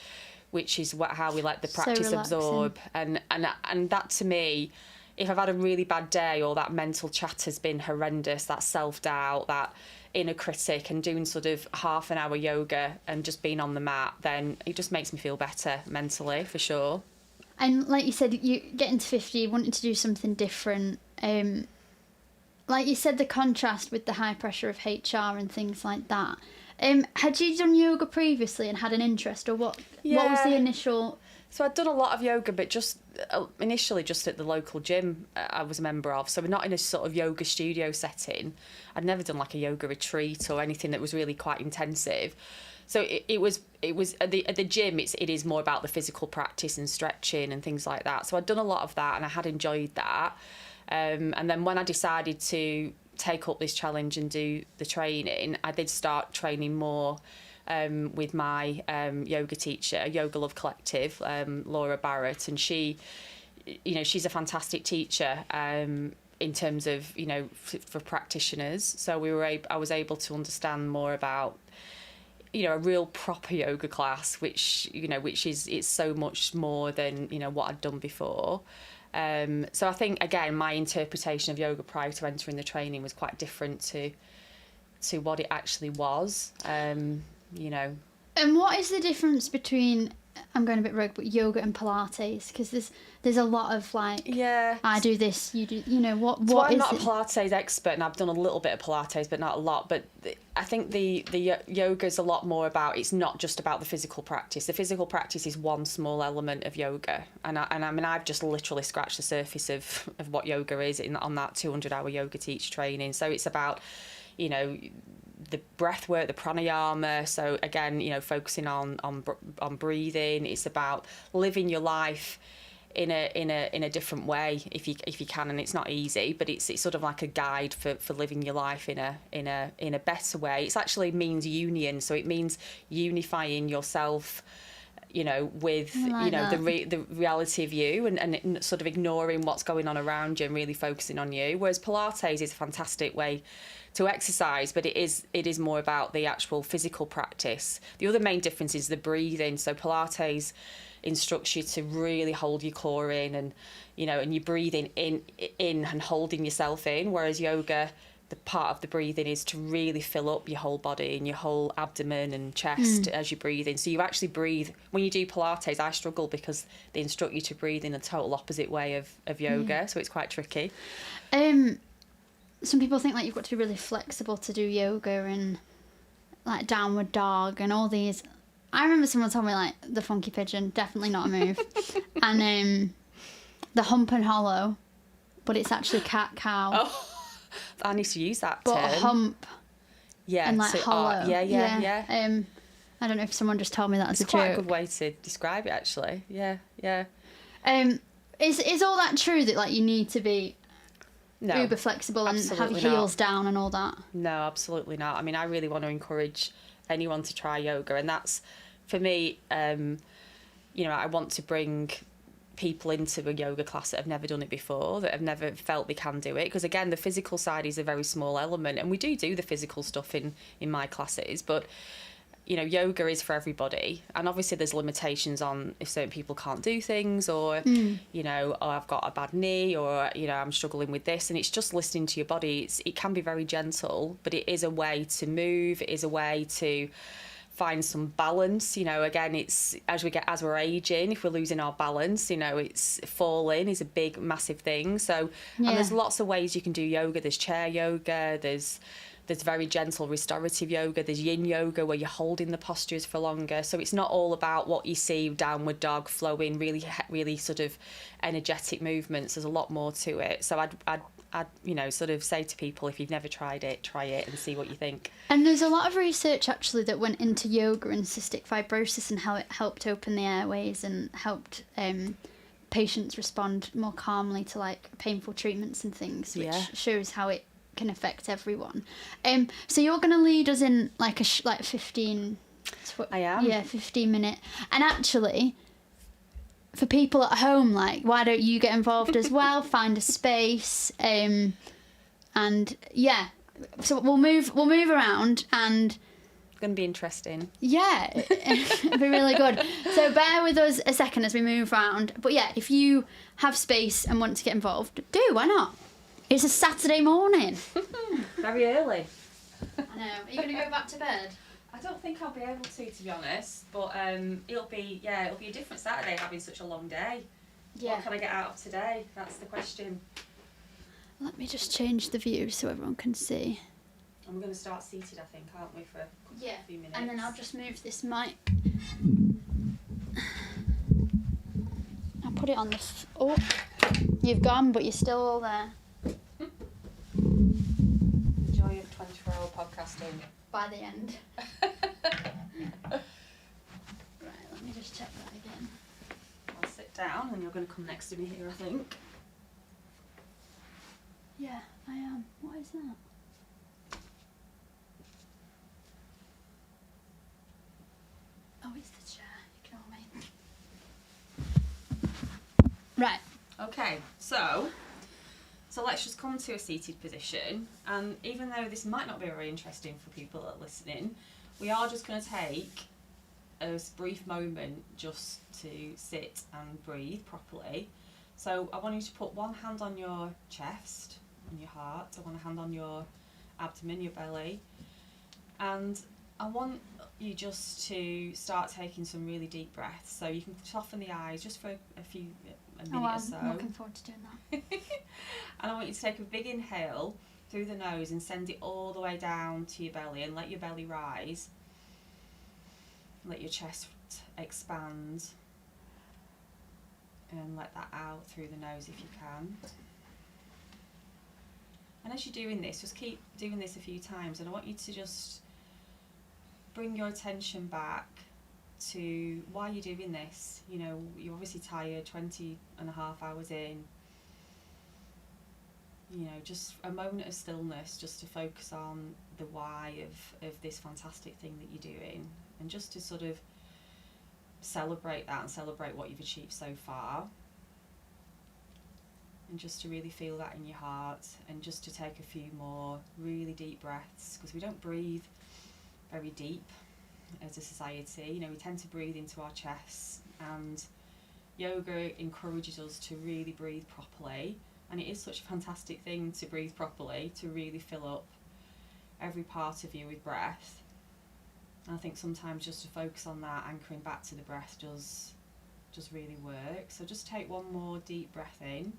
which is how we let the So practice relaxing. absorb. And that, to me, if I've had a really bad day or that mental chat has been horrendous, that self-doubt, that inner critic, and doing sort of half an hour yoga and just being on the mat, then it just makes me feel better mentally, for sure. And like you said, you getting to 50, wanting to do something different. Like you said, the contrast with the high pressure of HR and things like that. Had you done yoga previously and had an interest, or what? What was the initial? So I'd done a lot of yoga, but just initially just at the local gym I was a member of. So we're not in a sort of yoga studio setting. I'd never done like a yoga retreat or anything that was really quite intensive. So it was at the gym. It is more about the physical practice and stretching and things like that. So I'd done a lot of that, and I had enjoyed that. And then when I decided to take up this challenge and do the training, I did start training more with my yoga teacher, Yoga Love Collective, Laura Barrett, and she, she's a fantastic teacher in terms of, for practitioners. So I was able to understand more about, a real proper yoga class, which is, it's so much more than, what I'd done before. So I think, again, my interpretation of yoga prior to entering the training was quite different to what it actually was, And what is the difference between, I'm going a bit rogue, but yoga and Pilates? Because there's a lot of like, I do this, you do, what so I'm is not it? a Pilates expert, and I've done a little bit of Pilates, but not a lot. But I think the yoga is a lot more about, it's not just about the physical practice. The physical practice is one small element of yoga. And I mean, I've just literally scratched the surface of what yoga is on that 200-hour yoga teach training. So it's about, the breath work, the pranayama. So again, focusing on breathing. It's about living your life in a different way if you can, and it's not easy, but it's sort of like a guide for living your life in a better way. It actually means union, so it means unifying yourself, with the reality of you, and sort of ignoring what's going on around you and really focusing on you. Whereas Pilates is a fantastic way to exercise, but it is more about the actual physical practice. The other main difference is the breathing. So Pilates instructs you to really hold your core in, and and you're breathing in and holding yourself in, whereas yoga, the part of the breathing is to really fill up your whole body and your whole abdomen and chest as you breathe in. So you actually breathe. When you do Pilates, I struggle because they instruct you to breathe in a total opposite way of yoga, so it's quite tricky. Some people think like you've got to be really flexible to do yoga, and like downward dog and all these. I remember someone told me like the funky pigeon, definitely not a move, and the hump and hollow, but it's actually cat cow. Oh, I need to use that but term. Hump, and like hollow. Yeah. I don't know if someone just told me that as a joke. It's quite a good way to describe it, actually. Yeah. Is all that true that like you need to be uber flexible and have your heels down and all that? No, absolutely not. I mean, I really want to encourage anyone to try yoga, and that's, for me, I want to bring people into a yoga class that have never done it before, that have never felt they can do it, because again, the physical side is a very small element, and we do the physical stuff in my classes, but yoga is for everybody, and obviously there's limitations on if certain people can't do things, or or I've got a bad knee, or I'm struggling with this, and it's just listening to your body. It can be very gentle, but it is a way to move. It is a way to find some balance. Again, it's as we're aging, if we're losing our balance, it's falling is a big massive thing. So and there's lots of ways you can do yoga. There's chair yoga, there's very gentle restorative yoga, there's yin yoga where you're holding the postures for longer. So it's not all about what you see, downward dog, flowing, really sort of energetic movements. There's a lot more to it. So I'd sort of say to people, if you've never tried it, try it and see what you think. And there's a lot of research actually that went into yoga and cystic fibrosis and how it helped open the airways and helped patients respond more calmly to like painful treatments and things, which shows how it can affect everyone. So you're going to lead us in like a 15. I am. Yeah, 15 minute. And actually, for people at home, like, why don't you get involved as well? Find a space, and so we'll move around, and going to be interesting. Yeah, it'll be really good. So bear with us a second as we move around. But yeah, if you have space and want to get involved, do, why not? It's a Saturday morning. Very early. I know. Are you going to go back to bed? I don't think I'll be able to be honest. But it'll be a different Saturday having such a long day. Yeah. What can I get out of today? That's the question. Let me just change the view so everyone can see. And we're going to start seated, I think, aren't we, for a few minutes? And then I'll just move this mic. I'll put it on the... Oh, you've gone, but you're still all there. Joy of 24-hour podcasting. By the end. Right, let me just check that again. I'll sit down and you're going to come next to me here, I think. Yeah, I am. What is that? Oh, it's the chair. Ignore me. Right. Okay, so let's just come to a seated position, and even though this might not be very interesting for people that are listening, we are just going to take a brief moment just to sit and breathe properly. So I want you to put one hand on your chest, on your heart, I want a hand on your abdomen, your belly, and I want you just to start taking some really deep breaths. So you can soften the eyes just for a minute or so. I'm looking forward to doing that. And I want you to take a big inhale through the nose and send it all the way down to your belly, and let your belly rise. Let your chest expand. And let that out through the nose if you can. And as you're doing this, just keep doing this a few times, and I want you to just bring your attention back to why you're doing this. You know, you're obviously tired, 20 and a half hours in. You know, just a moment of stillness just to focus on the why of this fantastic thing that you're doing, and just to sort of celebrate that and celebrate what you've achieved so far, and just to really feel that in your heart, and just to take a few more really deep breaths, because we don't breathe very deep as a society. You know, we tend to breathe into our chests, and yoga encourages us to really breathe properly. And it is such a fantastic thing to breathe properly, to really fill up every part of you with breath. And I think sometimes just to focus on that, anchoring back to the breath, does really work. So just take one more deep breath in,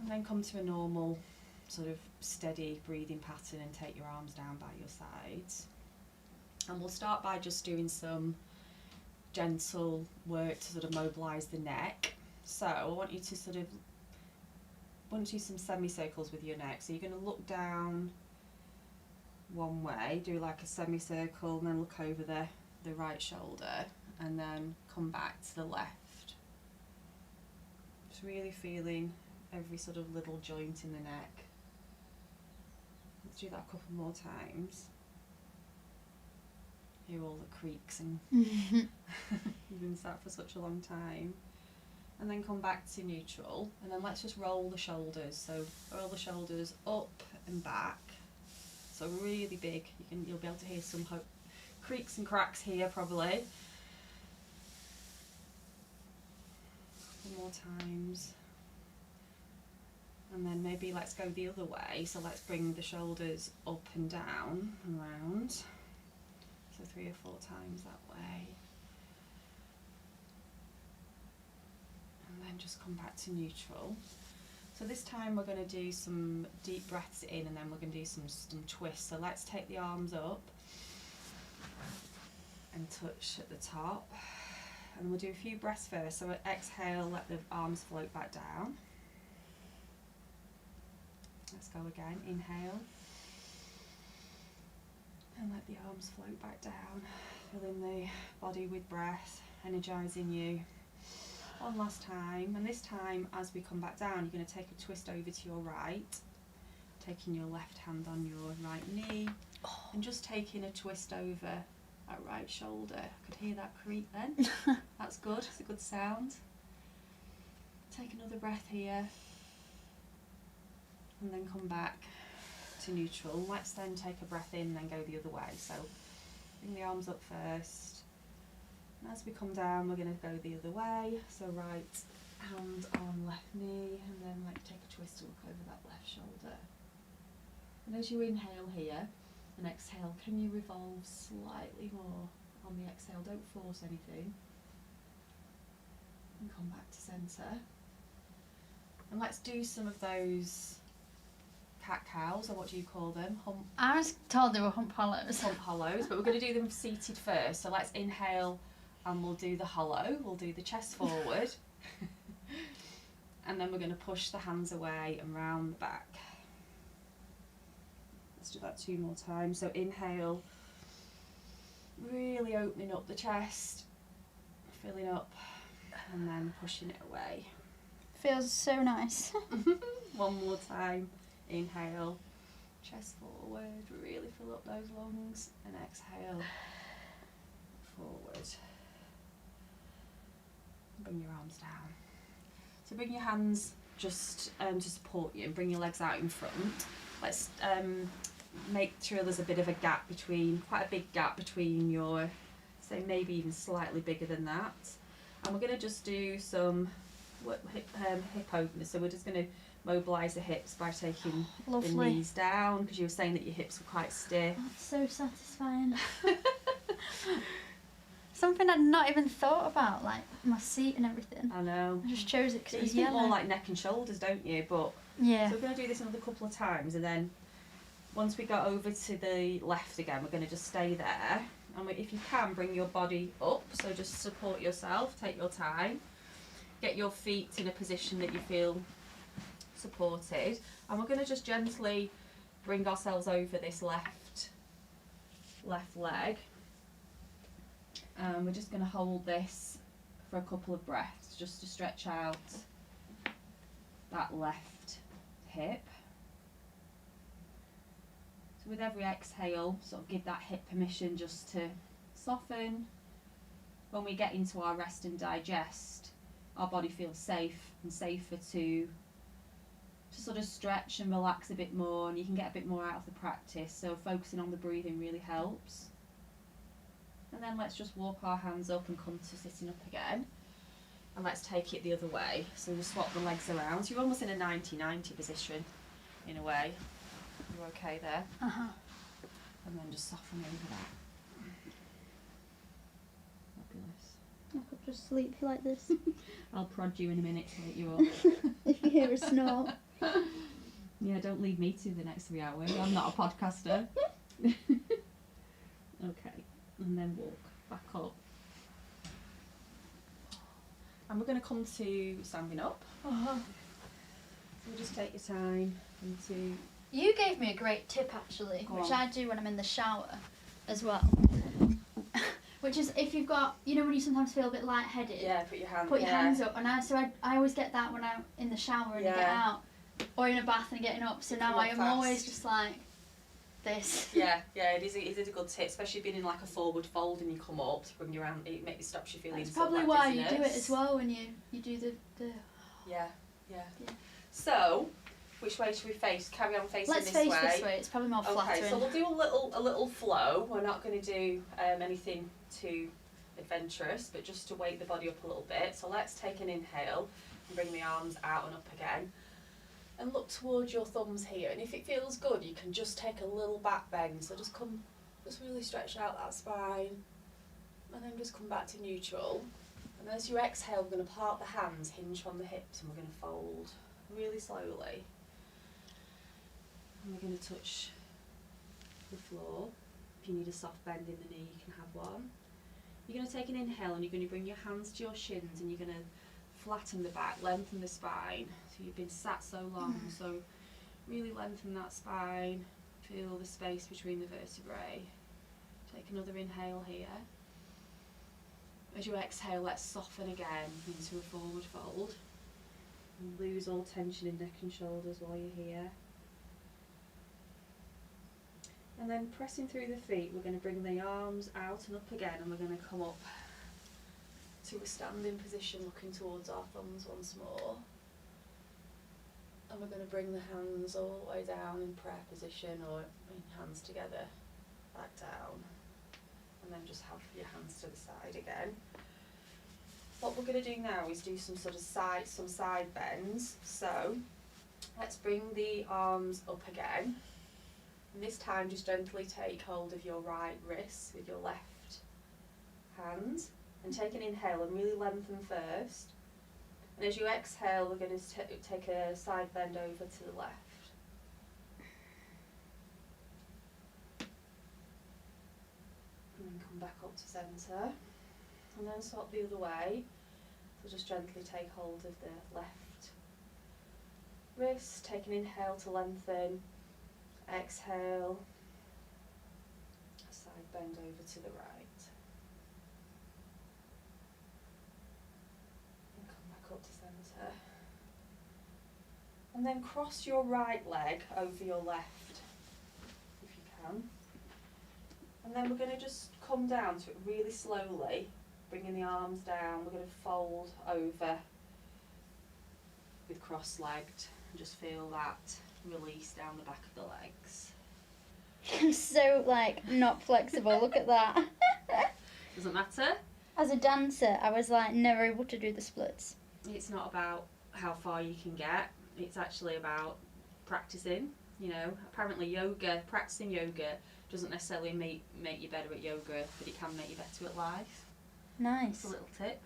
and then come to a normal sort of steady breathing pattern, and take your arms down by your sides. And we'll start by just doing some gentle work to sort of mobilise the neck. So I want you to do some semicircles with your neck. So you're going to look down one way, do like a semicircle, and then look over the right shoulder, and then come back to the left. Just really feeling every sort of little joint in the neck. Let's do that a couple more times. Hear all the creaks, and you've been sat for such a long time. And then come back to neutral, and then let's just roll the shoulders. So roll the shoulders up and back. So really big. You'll be able to hear some creaks and cracks here probably. Couple more times. And then maybe let's go the other way. So let's bring the shoulders up and down and round. So 3 or 4 times that way. And then just come back to neutral. So this time we're going to do some deep breaths in, and then we're going to do some twists. So let's take the arms up and touch at the top. And we'll do a few breaths first. So exhale, let the arms float back down. Let's go again. Inhale. And let the arms float back down. Filling the body with breath, energising you. One last time, and this time as we come back down, you're going to take a twist over to your right, taking your left hand on your right knee, and just taking a twist over that right shoulder. I could hear that creak then. That's good, it's a good sound. Take another breath here, and then come back to neutral. Let's then take a breath in and then go the other way. So bring the arms up first. And as we come down, we're going to go the other way. So right hand on left knee, and then like take a twist to look over that left shoulder. And as you inhale here and exhale, can you revolve slightly more on the exhale? Don't force anything. And come back to centre. And let's do some of those cat-cows, or what do you call them? I was told they were hump hollows. Hump hollows, but we're going to do them seated first. So let's inhale and we'll do the hollow. We'll do the chest forward. And then we're going to push the hands away and round the back. Let's do that 2 more times. So inhale, really opening up the chest, filling up, and then pushing it away. Feels so nice. 1 more time. Inhale, chest forward, really fill up those lungs, and exhale, forward. Bring your arms down. So bring your hands just to support you and bring your legs out in front. Let's make sure there's a bit of a gap between, quite a big gap between your, say maybe even slightly bigger than that. And we're going to just do some hip openers. So we're just going to mobilise the hips by taking the knees down, because you were saying that your hips were quite stiff. That's so satisfying. Something I'd not even thought about, like my seat and everything. I know. I just chose it because it was you think yellow. more like neck and shoulders, don't you? But yeah. So we're going to do this another couple of times, and then once we go over to the left again, we're going to just stay there. And if you can, bring your body up. So just support yourself. Take your time. Get your feet in a position that you feel supported. And we're going to just gently bring ourselves over this left leg. We're just going to hold this for a couple of breaths, just to stretch out that left hip. So with every exhale, sort of give that hip permission just to soften. When we get into our rest and digest, our body feels safe and safer to sort of stretch and relax a bit more, and you can get a bit more out of the practice. So focusing on the breathing really helps. And then let's just walk our hands up and come to sitting up again. And let's take it the other way. So we'll swap the legs around. So you're almost in a 90-90 position, in a way. You're okay there? Uh-huh. And then just soften over that. Fabulous. I could just sleep like this. I'll prod you in a minute to wake you up. If you hear a snort. Yeah, don't leave me to the next 3 hours. I'm not a podcaster. Okay. And then walk back up. And we're going to come to standing up. Uh-huh. So just take your time into... You gave me a great tip actually, Go which on. I do when I'm in the shower as well. Which is if you've got, you know when you sometimes feel a bit lightheaded? Yeah, put your hands up. And I always get that when I'm in the shower and I get out. Or in a bath and getting up. So now Come up I am fast. always just like this. Yeah, it is a good tip, especially being in like a forward fold and you come up to bring your hand, it stops you feeling That's sort of probably like why you dizziness. do it as well when you do the Yeah. So, which way should we face? Carry on facing Let's this way. face this way, it's probably more flattering. Okay, so we'll do a little flow. We're not going to do anything too adventurous, but just to wake the body up a little bit. So let's take an inhale and bring the arms out and up again. And look towards your thumbs here, and if it feels good, you can just take a little back bend. So just really stretch out that spine, and then just come back to neutral. And as you exhale, we're going to part the hands, hinge from the hips, and we're going to fold really slowly. And we're going to touch the floor. If you need a soft bend in the knee, you can have one. You're going to take an inhale, and you're going to bring your hands to your shins, and you're going to flatten the back, lengthen the spine. So you've been sat so long, so really lengthen that spine, feel the space between the vertebrae. Take another inhale here. As you exhale, let's soften again into a forward fold. And lose all tension in neck and shoulders while you're here. And then pressing through the feet, we're going to bring the arms out and up again, and we're going to come up to a standing position looking towards our thumbs once more. And we're going going to bring the hands all the way down in prayer position or in hands together, back down, and then just have your hands to the side again. What we're going to do now is do some sort of side bends. So let's bring the arms up again. And this time just gently take hold of your right wrist with your left hand and take an inhale and really lengthen first. And as you exhale, we're going to take a side bend over to the left. And then come back up to centre. And then swap the other way. So just gently take hold of the left wrist, take an inhale to lengthen, exhale, side bend over to the right. And come back up to centre. And then cross your right leg over your left, if you can. And then we're going to just come down to it really slowly, bringing the arms down. We're going to fold over with cross-legged and just feel that release down the back of the legs. I'm so, like, not flexible. Look at that. Doesn't matter. As a dancer, I was, like, never able to do the splits. It's not about how far you can get. It's actually about practicing. You know, apparently practicing yoga doesn't necessarily make you better at yoga, but it can make you better at life. Nice. It's a little tip.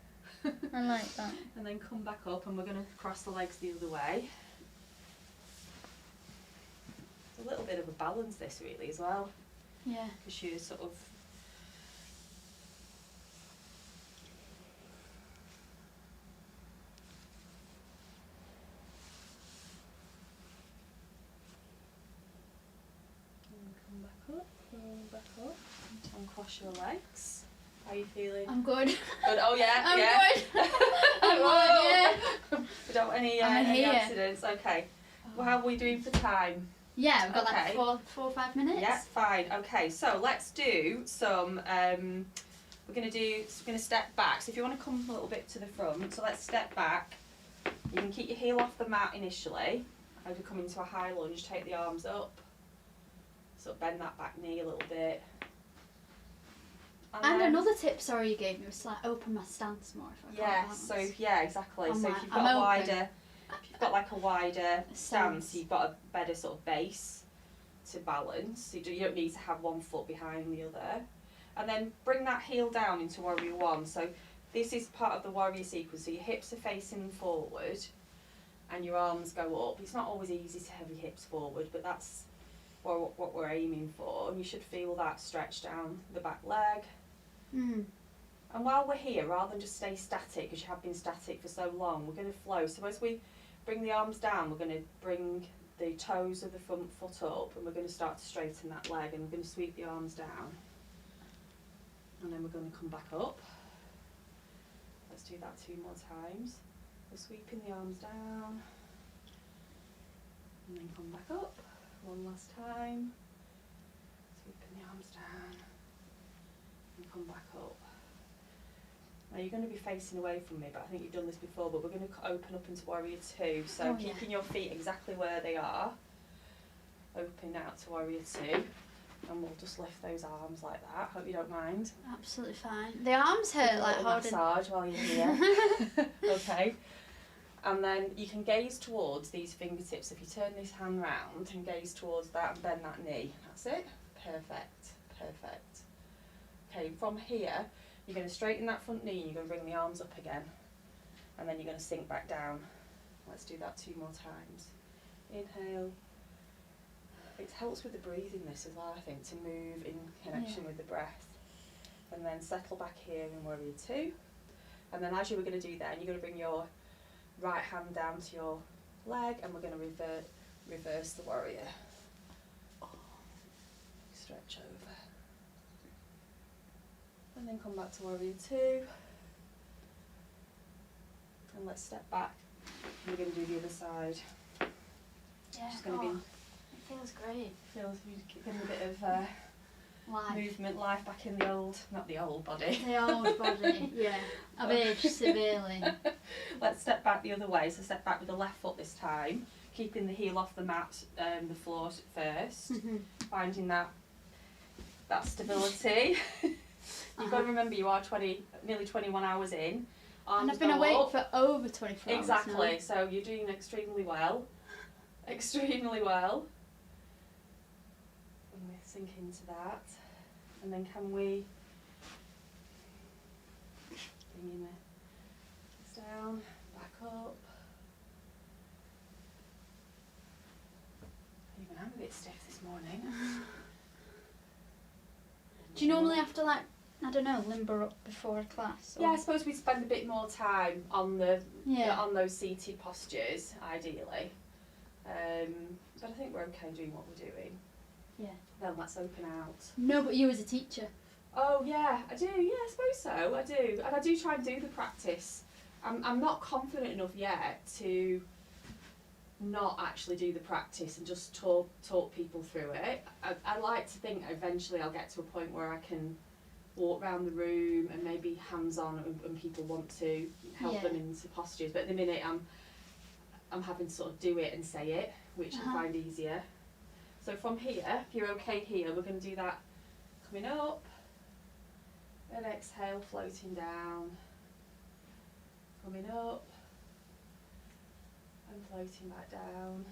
I like that. And then come back up and we're going to cross the legs the other way. It's a little bit of a balance this really as well. Yeah. Because you're sort of come back up, roll back up, and cross your legs. How are you feeling? I'm good. Good. Oh yeah, I'm yeah. good. I'm good, yeah. We don't want any accidents. Okay. Well, how are we doing for time? Yeah, we've got like 4 or 5 minutes. Yeah, fine. Okay, so let's do some. We're gonna step back. So if you want to come a little bit to the front, so let's step back. You can keep your heel off the mat initially. As we come into a high lunge, take the arms up. So bend that back knee a little bit. And another tip, sorry, you gave me was to like open my stance more. If I Yeah. can't So balance. yeah, exactly. I'm So like, if you've got I'm a open. wider, if you've got like a wider stance, you've got a better sort of base to balance. You don't need to have one foot behind the other. And then bring that heel down into Warrior One. So this is part of the warrior sequence. So your hips are facing forward and your arms go up. It's not always easy to have your hips forward, but that's what we're aiming for. And you should feel that stretch down the back leg. Mm. And while we're here, rather than just stay static, because you have been static for so long, we're going to flow. So as we bring the arms down, we're going to bring the toes of the front foot up, and we're going to start to straighten that leg, and we're going to sweep the arms down. And then we're going to come back up. Let's do that 2 more times. We're sweeping the arms down. And then come back up. One last time. Sweeping the arms down. And come back up. Now you're going to be facing away from me, but I think you've done this before, but we're going to open up into Warrior Two. So keeping your feet exactly where they are. Open out to Warrior Two. And we'll just lift those arms like that. Hope you don't mind. Absolutely fine. The arms hurt like holding. Massage while you're here. Okay. And then you can gaze towards these fingertips. If you turn this hand round and gaze towards that and bend that knee. That's it. Perfect. Perfect. Okay, from here, you're going to straighten that front knee and you're going to bring the arms up again. And then you're going to sink back down. Let's do that 2 more times. Inhale. It helps with the breathing this as well, I think, to move in connection with the breath. And then settle back here in Warrior Two. And then as you were going to do that, you're going to bring your right hand down to your leg and we're going to reverse the warrior. Stretch over. And then come back to Warrior Two. And let's step back. We're going to do the other side. Yeah. Just going to be. It feels great. Feels you're getting a bit of movement, life back in the old, not the old body. The old body, yeah. I've aged severely. Let's step back the other way. So step back with the left foot this time, keeping the heel off the mat, the floor first, finding that stability. You've got to remember you are nearly 21 hours in. And I've been awake for over 24 hours Exactly, now. so you're doing extremely well. Extremely well. And we sink into that. And then can we bring your legs down, back up. Even I'm a bit stiff this morning. Do you normally have to, like, I don't know, limber up before a class? Or? Yeah, I suppose we'd spend a bit more time on on those seated postures, ideally. But I think we're okay doing what we're doing. Yeah. Then let's open out. No, but you as a teacher. Oh yeah, I do. Yeah, I suppose so. I do, and I do try and do the practice. I'm not confident enough yet to not actually do the practice and just talk people through it. I like to think eventually I'll get to a point where I can walk around the room and maybe hands-on and people want to help them into postures. But at the minute I'm having to sort of do it and say it, which I find easier. So from here, if you're okay here, we're going to do that coming up, and exhale, floating down, coming up, and floating back down,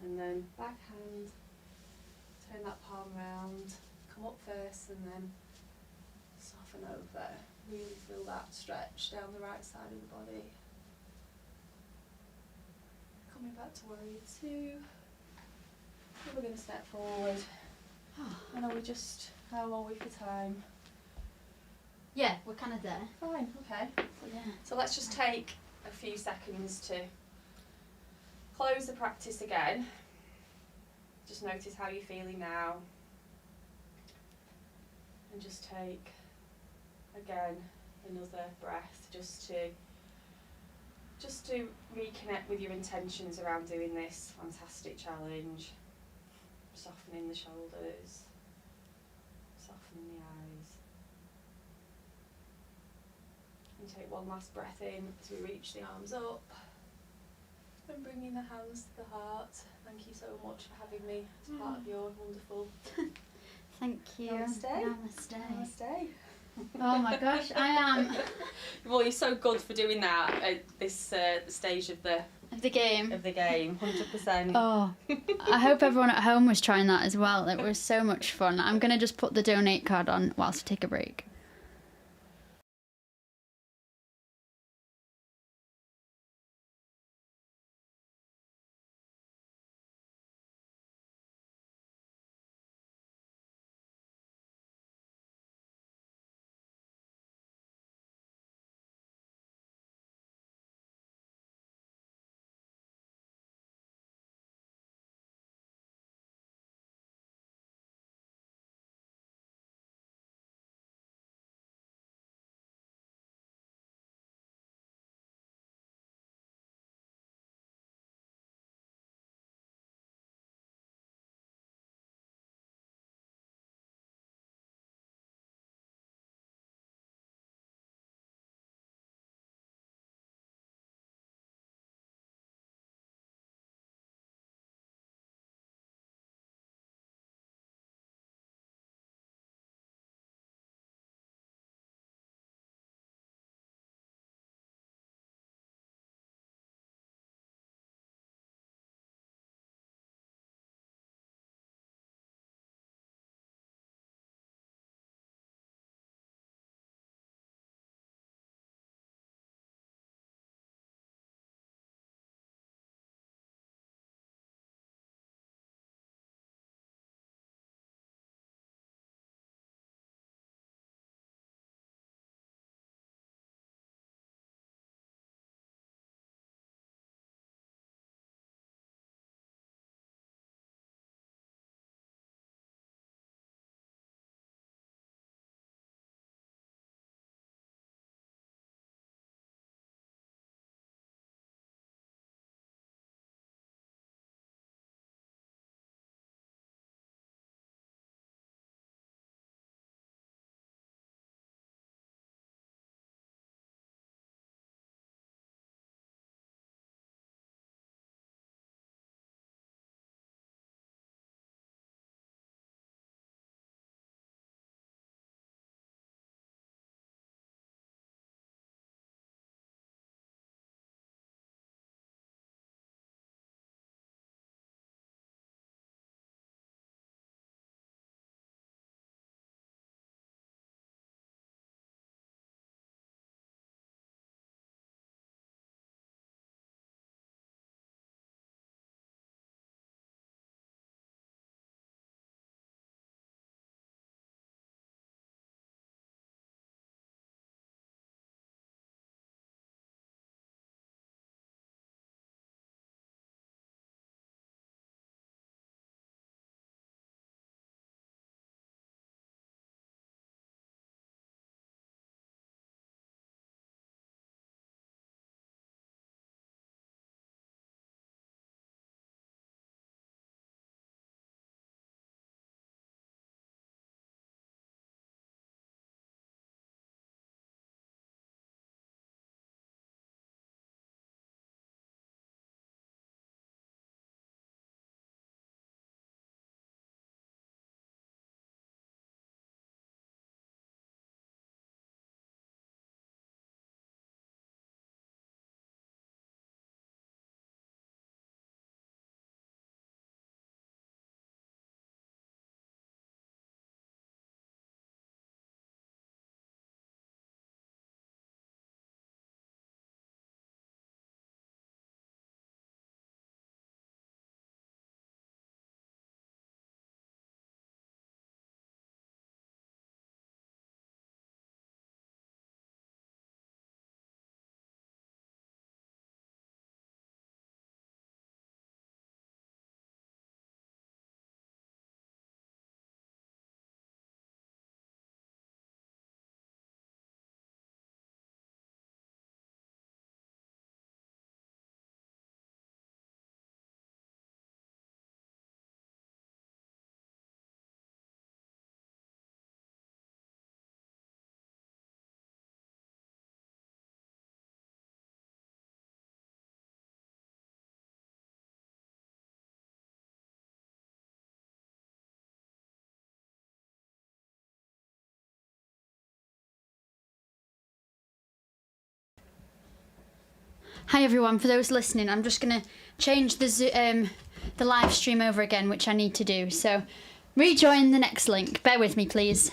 and then backhand, turn that palm round, come up first, and then soften over. Really feel that stretch down the right side of the body. Coming back to warrior two. And we're going to step forward. And how are we for time? Yeah, we're kind of there. Fine, okay. Yeah. So let's just take a few seconds to close the practice again. Just notice how you're feeling now. And just take, again, another breath just to reconnect with your intentions around doing this fantastic challenge. Softening the shoulders, softening the eyes. And take one last breath in as we reach the arms up. And bringing the hands to the heart. Thank you so much for having me as part of your wonderful... Thank you. Namaste. Namaste. Namaste. Oh my gosh, I am. Well, you're so good for doing that at this stage of the game. 100%. Oh, I hope everyone at home was trying that as well. It was so much fun. I'm going to just put the donate card on whilst I take a break. Hi everyone, for those listening, I'm just going to change the live stream over again, which I need to do. So rejoin the next link. Bear with me, please.